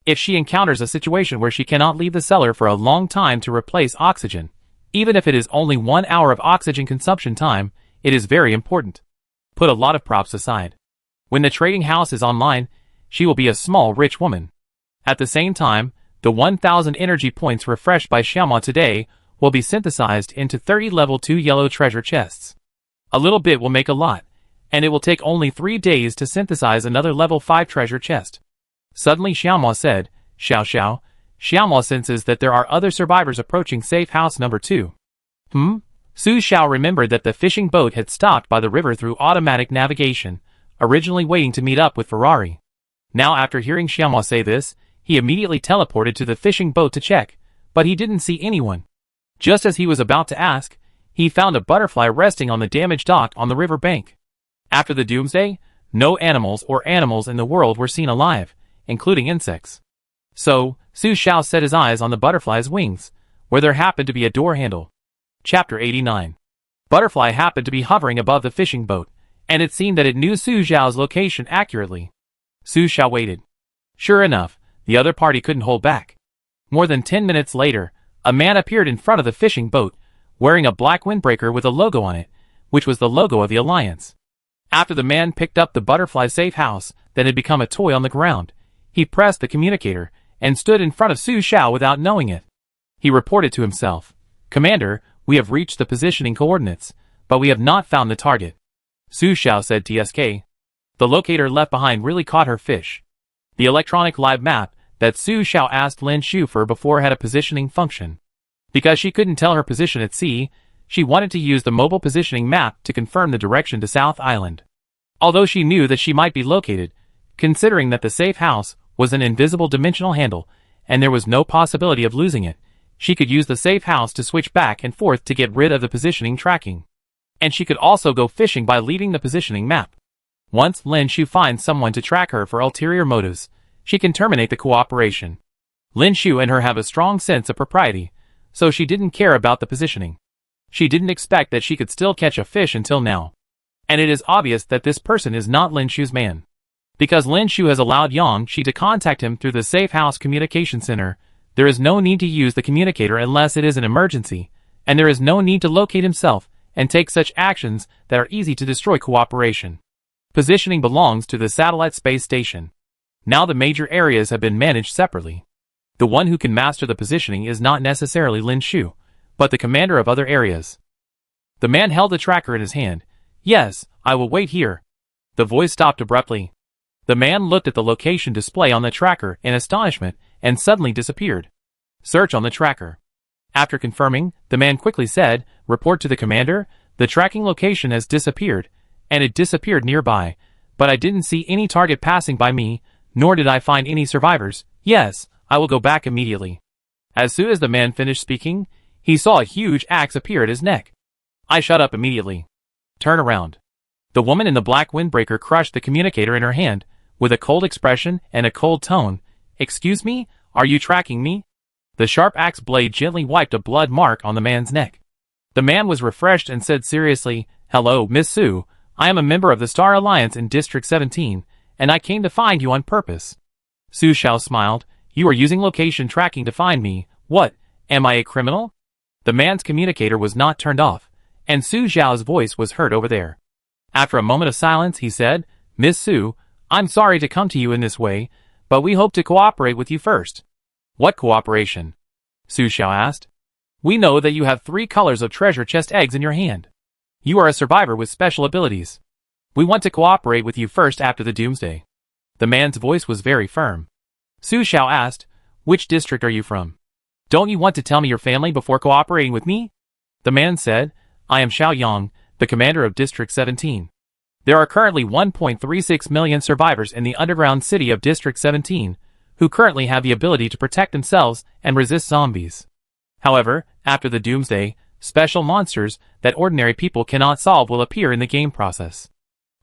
If she encounters a situation where she cannot leave the cellar for a long time to replace oxygen, even if it is only 1 hour of oxygen consumption time, it is very important. Put a lot of props aside. When the trading house is online, she will be a small rich woman. At the same time, the 1,000 energy points refreshed by Xiaoma today will be synthesized into 30 level 2 yellow treasure chests. A little bit will make a lot, and it will take only 3 days to synthesize another level 5 treasure chest. Suddenly Xiaoma said, Xiao Xiao. Xiaoma senses that there are other survivors approaching safe house number 2. Su Xiao remembered that the fishing boat had stopped by the river through automatic navigation, originally waiting to meet up with Ferrari. Now after hearing Xiaoma say this, he immediately teleported to the fishing boat to check, but he didn't see anyone. Just as he was about to ask, he found a butterfly resting on the damaged dock on the river bank. After the Doomsday, no animals in the world were seen alive, including insects. So, Su Xiao set his eyes on the butterfly's wings, where there happened to be a door handle. Chapter 89. Butterfly happened to be hovering above the fishing boat, and it seemed that it knew Su Xiao's location accurately. Su Xiao waited. Sure enough, the other party couldn't hold back. More than 10 minutes later, a man appeared in front of the fishing boat, wearing a black windbreaker with a logo on it, which was the logo of the Alliance. After the man picked up the butterfly safe house that had become a toy on the ground, he pressed the communicator and stood in front of Su Xiao without knowing it. He reported to himself, Commander, we have reached the positioning coordinates, but we have not found the target. Su Xiao said TSK. The locator left behind really caught her fish. The electronic live map that Su Xiao asked Lin Shu for before had a positioning function. Because she couldn't tell her position at sea, she wanted to use the mobile positioning map to confirm the direction to South Island. Although she knew that she might be located, considering that the safe house was an invisible dimensional handle, and there was no possibility of losing it, she could use the safe house to switch back and forth to get rid of the positioning tracking. And she could also go fishing by leaving the positioning map. Once Lin Shu finds someone to track her for ulterior motives, she can terminate the cooperation. Lin Shu and her have a strong sense of propriety, so she didn't care about the positioning. She didn't expect that she could still catch a fish until now. And it is obvious that this person is not Lin Shu's man. Because Lin Shu has allowed Yang Shi to contact him through the Safe House Communication Center, there is no need to use the communicator unless it is an emergency, and there is no need to locate himself and take such actions that are easy to destroy cooperation. Positioning belongs to the satellite space station. Now the major areas have been managed separately. The one who can master the positioning is not necessarily Lin Shu, but the commander of other areas. The man held the tracker in his hand. Yes, I will wait here. The voice stopped abruptly. The man looked at the location display on the tracker in astonishment and suddenly disappeared. Search on the tracker. After confirming, the man quickly said, report to the commander, the tracking location has disappeared, and it disappeared nearby, but I didn't see any target passing by me, nor did I find any survivors. Yes, I will go back immediately. As soon as the man finished speaking, he saw a huge axe appear at his neck. I shut up immediately. Turn around. The woman in the black windbreaker crushed the communicator in her hand, with a cold expression and a cold tone. Excuse me, are you tracking me? The sharp axe blade gently wiped a blood mark on the man's neck. The man was refreshed and said seriously, Hello, Miss Su, I am a member of the Star Alliance in District 17, and I came to find you on purpose. Su Xiao smiled. You are using location tracking to find me. What, am I a criminal? The man's communicator was not turned off, and Su Xiao's voice was heard over there. After a moment of silence, he said, Miss Su, I'm sorry to come to you in this way, but we hope to cooperate with you first. What cooperation? Su Xiao asked. We know that you have 3 colors of treasure chest eggs in your hand. You are a survivor with special abilities. We want to cooperate with you first after the Doomsday. The man's voice was very firm. Su Xiao asked, Which district are you from? Don't you want to tell me your family before cooperating with me? The man said, I am Xiao Yang, the commander of District 17. There are currently 1.36 million survivors in the underground city of District 17, who currently have the ability to protect themselves and resist zombies. However, after the Doomsday, special monsters that ordinary people cannot solve will appear in the game process.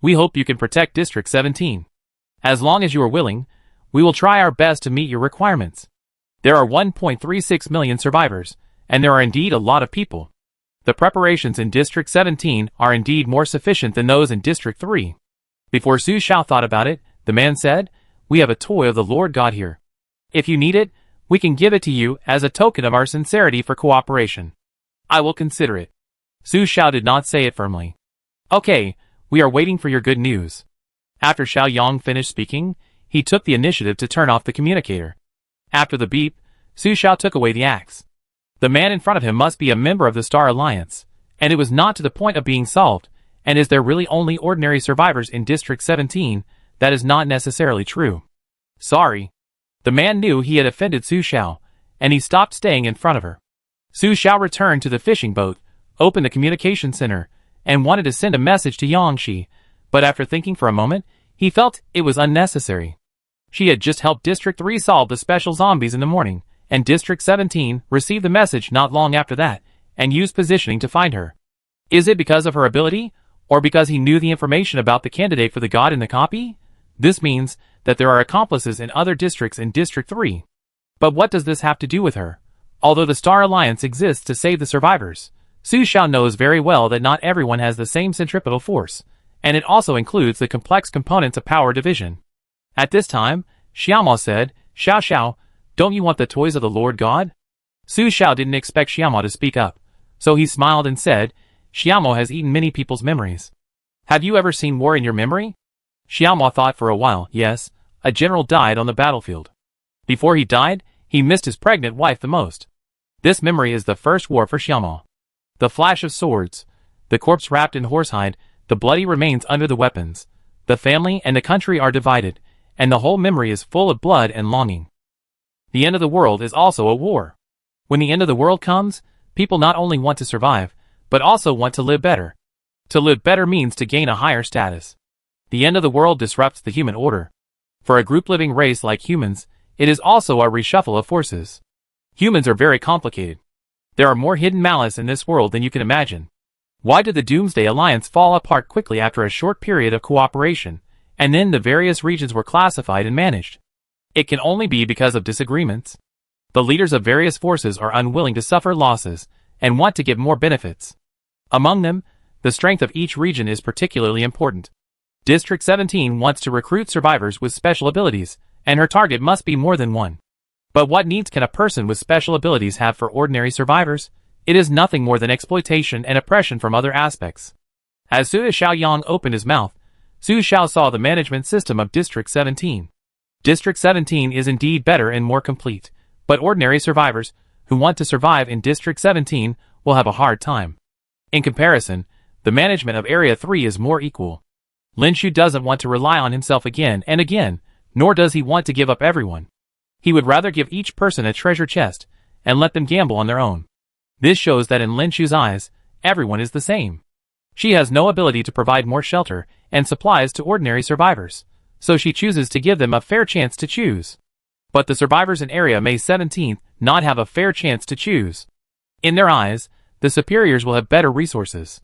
We hope you can protect District 17. As long as you are willing, we will try our best to meet your requirements. There are 1.36 million survivors, and there are indeed a lot of people. The preparations in District 17 are indeed more sufficient than those in District 3. Before Su Xiao thought about it, the man said, "We have a toy of the Lord God here. If you need it, we can give it to you as a token of our sincerity for cooperation. I will consider it." Su Xiao did not say it firmly. "Okay, we are waiting for your good news." After Xiao Yang finished speaking, he took the initiative to turn off the communicator. After the beep, Su Xiao took away the axe. The man in front of him must be a member of the Star Alliance, and it was not to the point of being solved, and is there really only ordinary survivors in District 17? That is not necessarily true. Sorry. The man knew he had offended Su Xiao, and he stopped staying in front of her. Su Xiao returned to the fishing boat, opened the communication center, and wanted to send a message to Yangshi, but after thinking for a moment, he felt it was unnecessary. She had just helped District 3 solve the special zombies in the morning, and District 17 received the message not long after that, and used positioning to find her. Is it because of her ability, or because he knew the information about the candidate for the god in the copy? This means that there are accomplices in other districts in District 3. But what does this have to do with her? Although the Star Alliance exists to save the survivors, Su Xiao knows very well that not everyone has the same centripetal force, and it also includes the complex components of power division. At this time, Xiaomao said, "Xiao Xiao, don't you want the toys of the Lord God?" Su Xiao didn't expect Xiaomao to speak up, so he smiled and said, "Xiaomao has eaten many people's memories. Have you ever seen war in your memory?" Xiaomao thought for a while. Yes, a general died on the battlefield. Before he died, he missed his pregnant wife the most. This memory is the first war for Xiaomao. The flash of swords, the corpse wrapped in horsehide, the bloody remains under the weapons. The family and the country are divided, and the whole memory is full of blood and longing. The end of the world is also a war. When the end of the world comes, people not only want to survive, but also want to live better. To live better means to gain a higher status. The end of the world disrupts the human order. For a group-living race like humans, it is also a reshuffle of forces. Humans are very complicated. There are more hidden malice in this world than you can imagine. Why did the Doomsday Alliance fall apart quickly after a short period of cooperation, and then the various regions were classified and managed? It can only be because of disagreements. The leaders of various forces are unwilling to suffer losses, and want to give more benefits. Among them, the strength of each region is particularly important. District 17 wants to recruit survivors with special abilities, and her target must be more than one. But what needs can a person with special abilities have for ordinary survivors? It is nothing more than exploitation and oppression from other aspects. As soon as Xiao Yang opened his mouth, Su Xiao saw the management system of District 17. District 17 is indeed better and more complete, but ordinary survivors, who want to survive in District 17, will have a hard time. In comparison, the management of Area 3 is more equal. Lin Shu doesn't want to rely on himself again and again, nor does he want to give up everyone. He would rather give each person a treasure chest, and let them gamble on their own. This shows that in Lin Shu's eyes, everyone is the same. She has no ability to provide more shelter and supplies to ordinary survivors, so she chooses to give them a fair chance to choose. But the survivors in Area May 17th not have a fair chance to choose. In their eyes, the superiors will have better resources.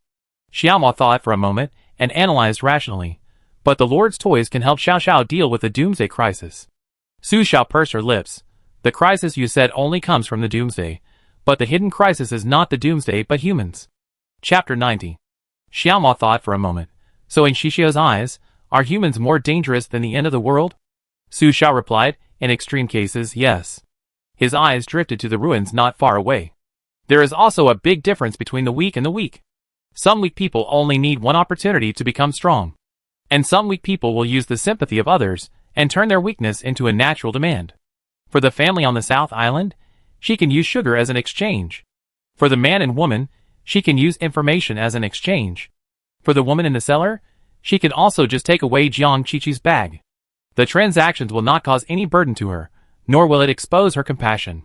Xiaomao thought for a moment and analyzed rationally, but the Lord's toys can help Xiao Xiao deal with the Doomsday crisis. Su Xiao pursed her lips. The crisis you said only comes from the Doomsday, but the hidden crisis is not the Doomsday but humans. Chapter 90. Xiaomao thought for a moment. So in Shishio's eyes, are humans more dangerous than the end of the world? Su Xiao replied, in extreme cases, yes. His eyes drifted to the ruins not far away. There is also a big difference between the weak and the weak. Some weak people only need one opportunity to become strong. And some weak people will use the sympathy of others and turn their weakness into a natural demand. For the family on the South Island, she can use sugar as an exchange. For the man and woman, she can use information as an exchange. For the woman in the cellar, she can also just take away Jiang Qiqi's bag. The transactions will not cause any burden to her, nor will it expose her compassion.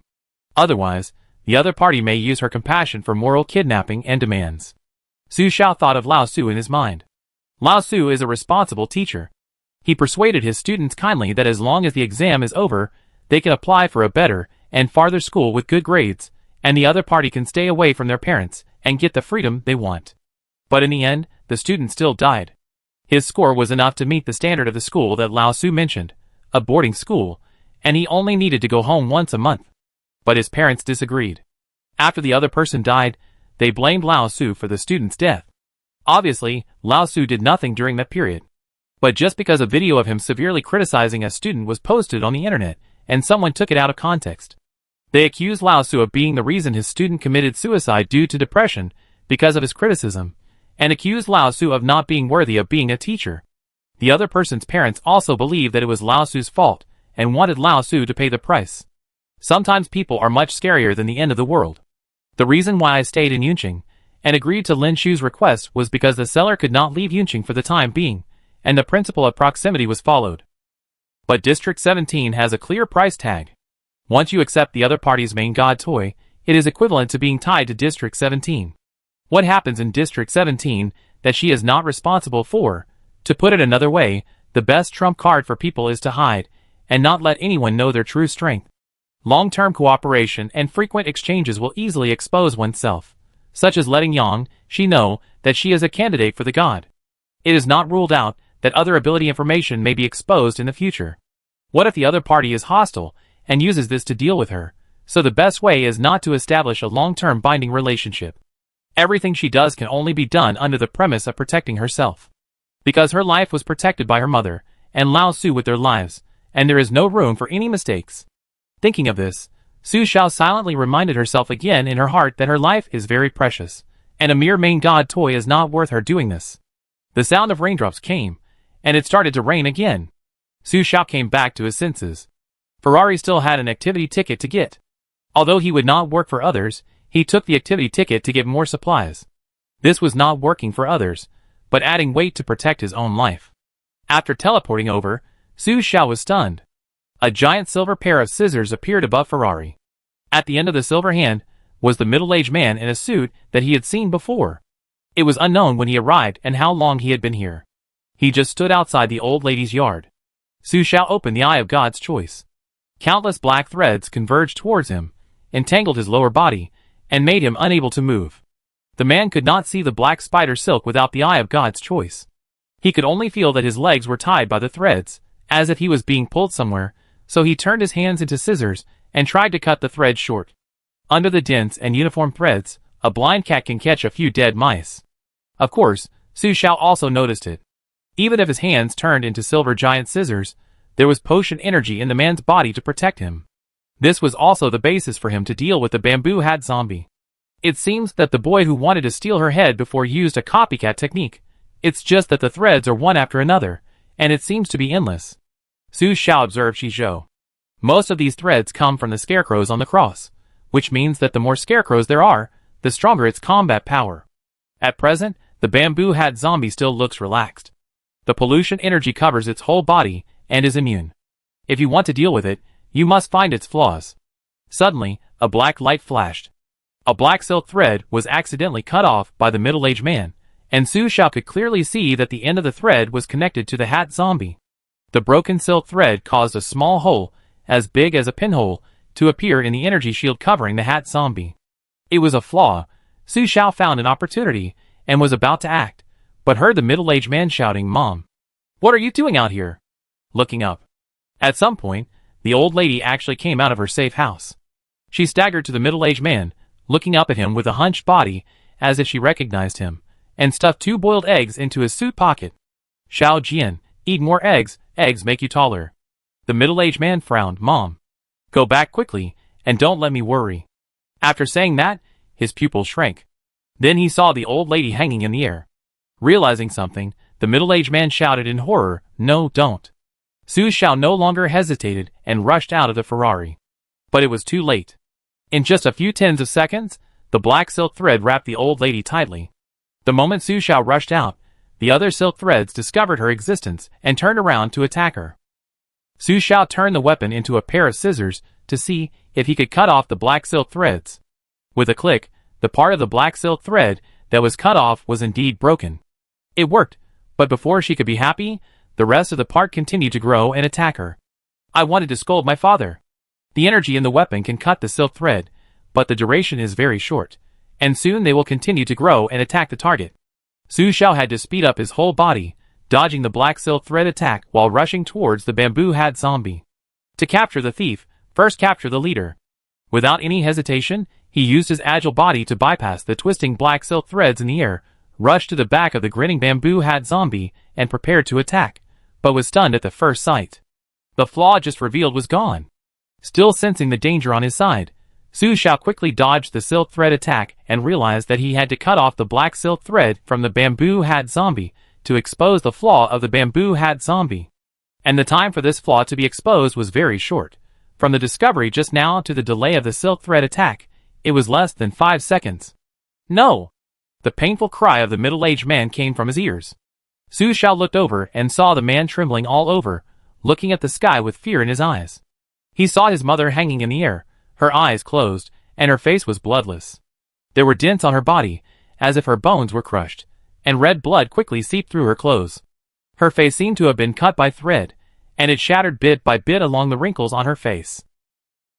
Otherwise, the other party may use her compassion for moral kidnapping and demands. Su Xiao thought of Lao Su in his mind. Lao Su is a responsible teacher. He persuaded his students kindly that as long as the exam is over, they can apply for a better and farther school with good grades, and the other party can stay away from their parents and get the freedom they want. But in the end, the student still died. His score was enough to meet the standard of the school that Lao Su mentioned, a boarding school, and he only needed to go home once a month. But his parents disagreed. After the other person died, they blamed Lao Su for the student's death. Obviously, Lao Su did nothing during that period. But just because a video of him severely criticizing a student was posted on the internet, and someone took it out of context, they accused Lao Su of being the reason his student committed suicide due to depression because of his criticism, and accused Lao Su of not being worthy of being a teacher. The other person's parents also believed that it was Lao Su's fault, and wanted Lao Su to pay the price. Sometimes people are much scarier than the end of the world. The reason why I stayed in Yunqing and agreed to Lin Shu's request was because the seller could not leave Yunqing for the time being, and the principle of proximity was followed. But District 17 has a clear price tag. Once you accept the other party's main god toy, it is equivalent to being tied to District 17. What happens in District 17 that she is not responsible for? To put it another way, the best trump card for people is to hide, and not let anyone know their true strength. Long-term cooperation and frequent exchanges will easily expose oneself, such as letting Yang Shi know that she is a candidate for the god. It is not ruled out that other ability information may be exposed in the future. What if the other party is hostile and uses this to deal with her? So the best way is not to establish a long-term binding relationship. Everything she does can only be done under the premise of protecting herself. Because her life was protected by her mother and Lao Su with their lives, and there is no room for any mistakes. Thinking of this, Su Xiao silently reminded herself again in her heart that her life is very precious, and a mere main god toy is not worth her doing this. The sound of raindrops came, and it started to rain again. Su Xiao came back to his senses. Ferrari still had an activity ticket to get. Although he would not work for others, he took the activity ticket to get more supplies. This was not working for others, but adding weight to protect his own life. After teleporting over, Su Xiao was stunned. A giant silver pair of scissors appeared above Ferrari. At the end of the silver hand was the middle-aged man in a suit that he had seen before. It was unknown when he arrived and how long he had been here. He just stood outside the old lady's yard. Su Xiao opened the eye of God's choice. Countless black threads converged towards him, entangled his lower body, and made him unable to move. The man could not see the black spider silk without the eye of God's choice. He could only feel that his legs were tied by the threads, as if he was being pulled somewhere, so he turned his hands into scissors and tried to cut the threads short. Under the dense and uniform threads, a blind cat can catch a few dead mice. Of course, Su Xiao also noticed it. Even if his hands turned into silver giant scissors, there was potion energy in the man's body to protect him. This was also the basis for him to deal with the bamboo hat zombie. It seems that the boy who wanted to steal her head before used a copycat technique. It's just that the threads are one after another, and it seems to be endless. Su Xiao observed Shizhou. Most of these threads come from the scarecrows on the cross, which means that the more scarecrows there are, the stronger its combat power. At present, the bamboo hat zombie still looks relaxed. The pollution energy covers its whole body and is immune. If you want to deal with it, you must find its flaws. Suddenly, a black light flashed. A black silk thread was accidentally cut off by the middle-aged man, and Su Xiao could clearly see that the end of the thread was connected to the hat zombie. The broken silk thread caused a small hole, as big as a pinhole, to appear in the energy shield covering the hat zombie. It was a flaw. Su Xiao found an opportunity, and was about to act, but heard the middle-aged man shouting, "Mom! What are you doing out here?" Looking up. At some point, the old lady actually came out of her safe house. She staggered to the middle-aged man, looking up at him with a hunched body, as if she recognized him, and stuffed 2 boiled eggs into his suit pocket. "Xiao Jian, eat more eggs, eggs make you taller." The middle-aged man frowned. "Mom, go back quickly, and don't let me worry." After saying that, his pupils shrank. Then he saw the old lady hanging in the air. Realizing something, the middle-aged man shouted in horror, "No, don't." Su Xiao no longer hesitated and rushed out of the Ferrari. But it was too late. In just a few tens of seconds, the black silk thread wrapped the old lady tightly. The moment Su Xiao rushed out, the other silk threads discovered her existence and turned around to attack her. Su Xiao turned the weapon into a pair of scissors to see if he could cut off the black silk threads. With a click, the part of the black silk thread that was cut off was indeed broken. It worked, but before she could be happy, the rest of the part continued to grow and attack her. "I wanted to scold my father. The energy in the weapon can cut the silk thread, but the duration is very short, and soon they will continue to grow and attack the target. Su Xiao had to speed up his whole body, dodging the black silk thread attack while rushing towards the bamboo hat zombie. To capture the thief, first capture the leader. Without any hesitation, he used his agile body to bypass the twisting black silk threads in the air, rushed to the back of the grinning bamboo hat zombie, and prepared to attack, but was stunned at the first sight. The flaw just revealed was gone. Still sensing the danger on his side, Su Xiao quickly dodged the silk thread attack and realized that he had to cut off the black silk thread from the bamboo hat zombie to expose the flaw of the bamboo hat zombie. And the time for this flaw to be exposed was very short. From the discovery just now to the delay of the silk thread attack, it was less than 5 seconds. No! The painful cry of the middle-aged man came from his ears. Su Xiao looked over and saw the man trembling all over, looking at the sky with fear in his eyes. He saw his mother hanging in the air, her eyes closed, and her face was bloodless. There were dents on her body, as if her bones were crushed, and red blood quickly seeped through her clothes. Her face seemed to have been cut by thread, and it shattered bit by bit along the wrinkles on her face.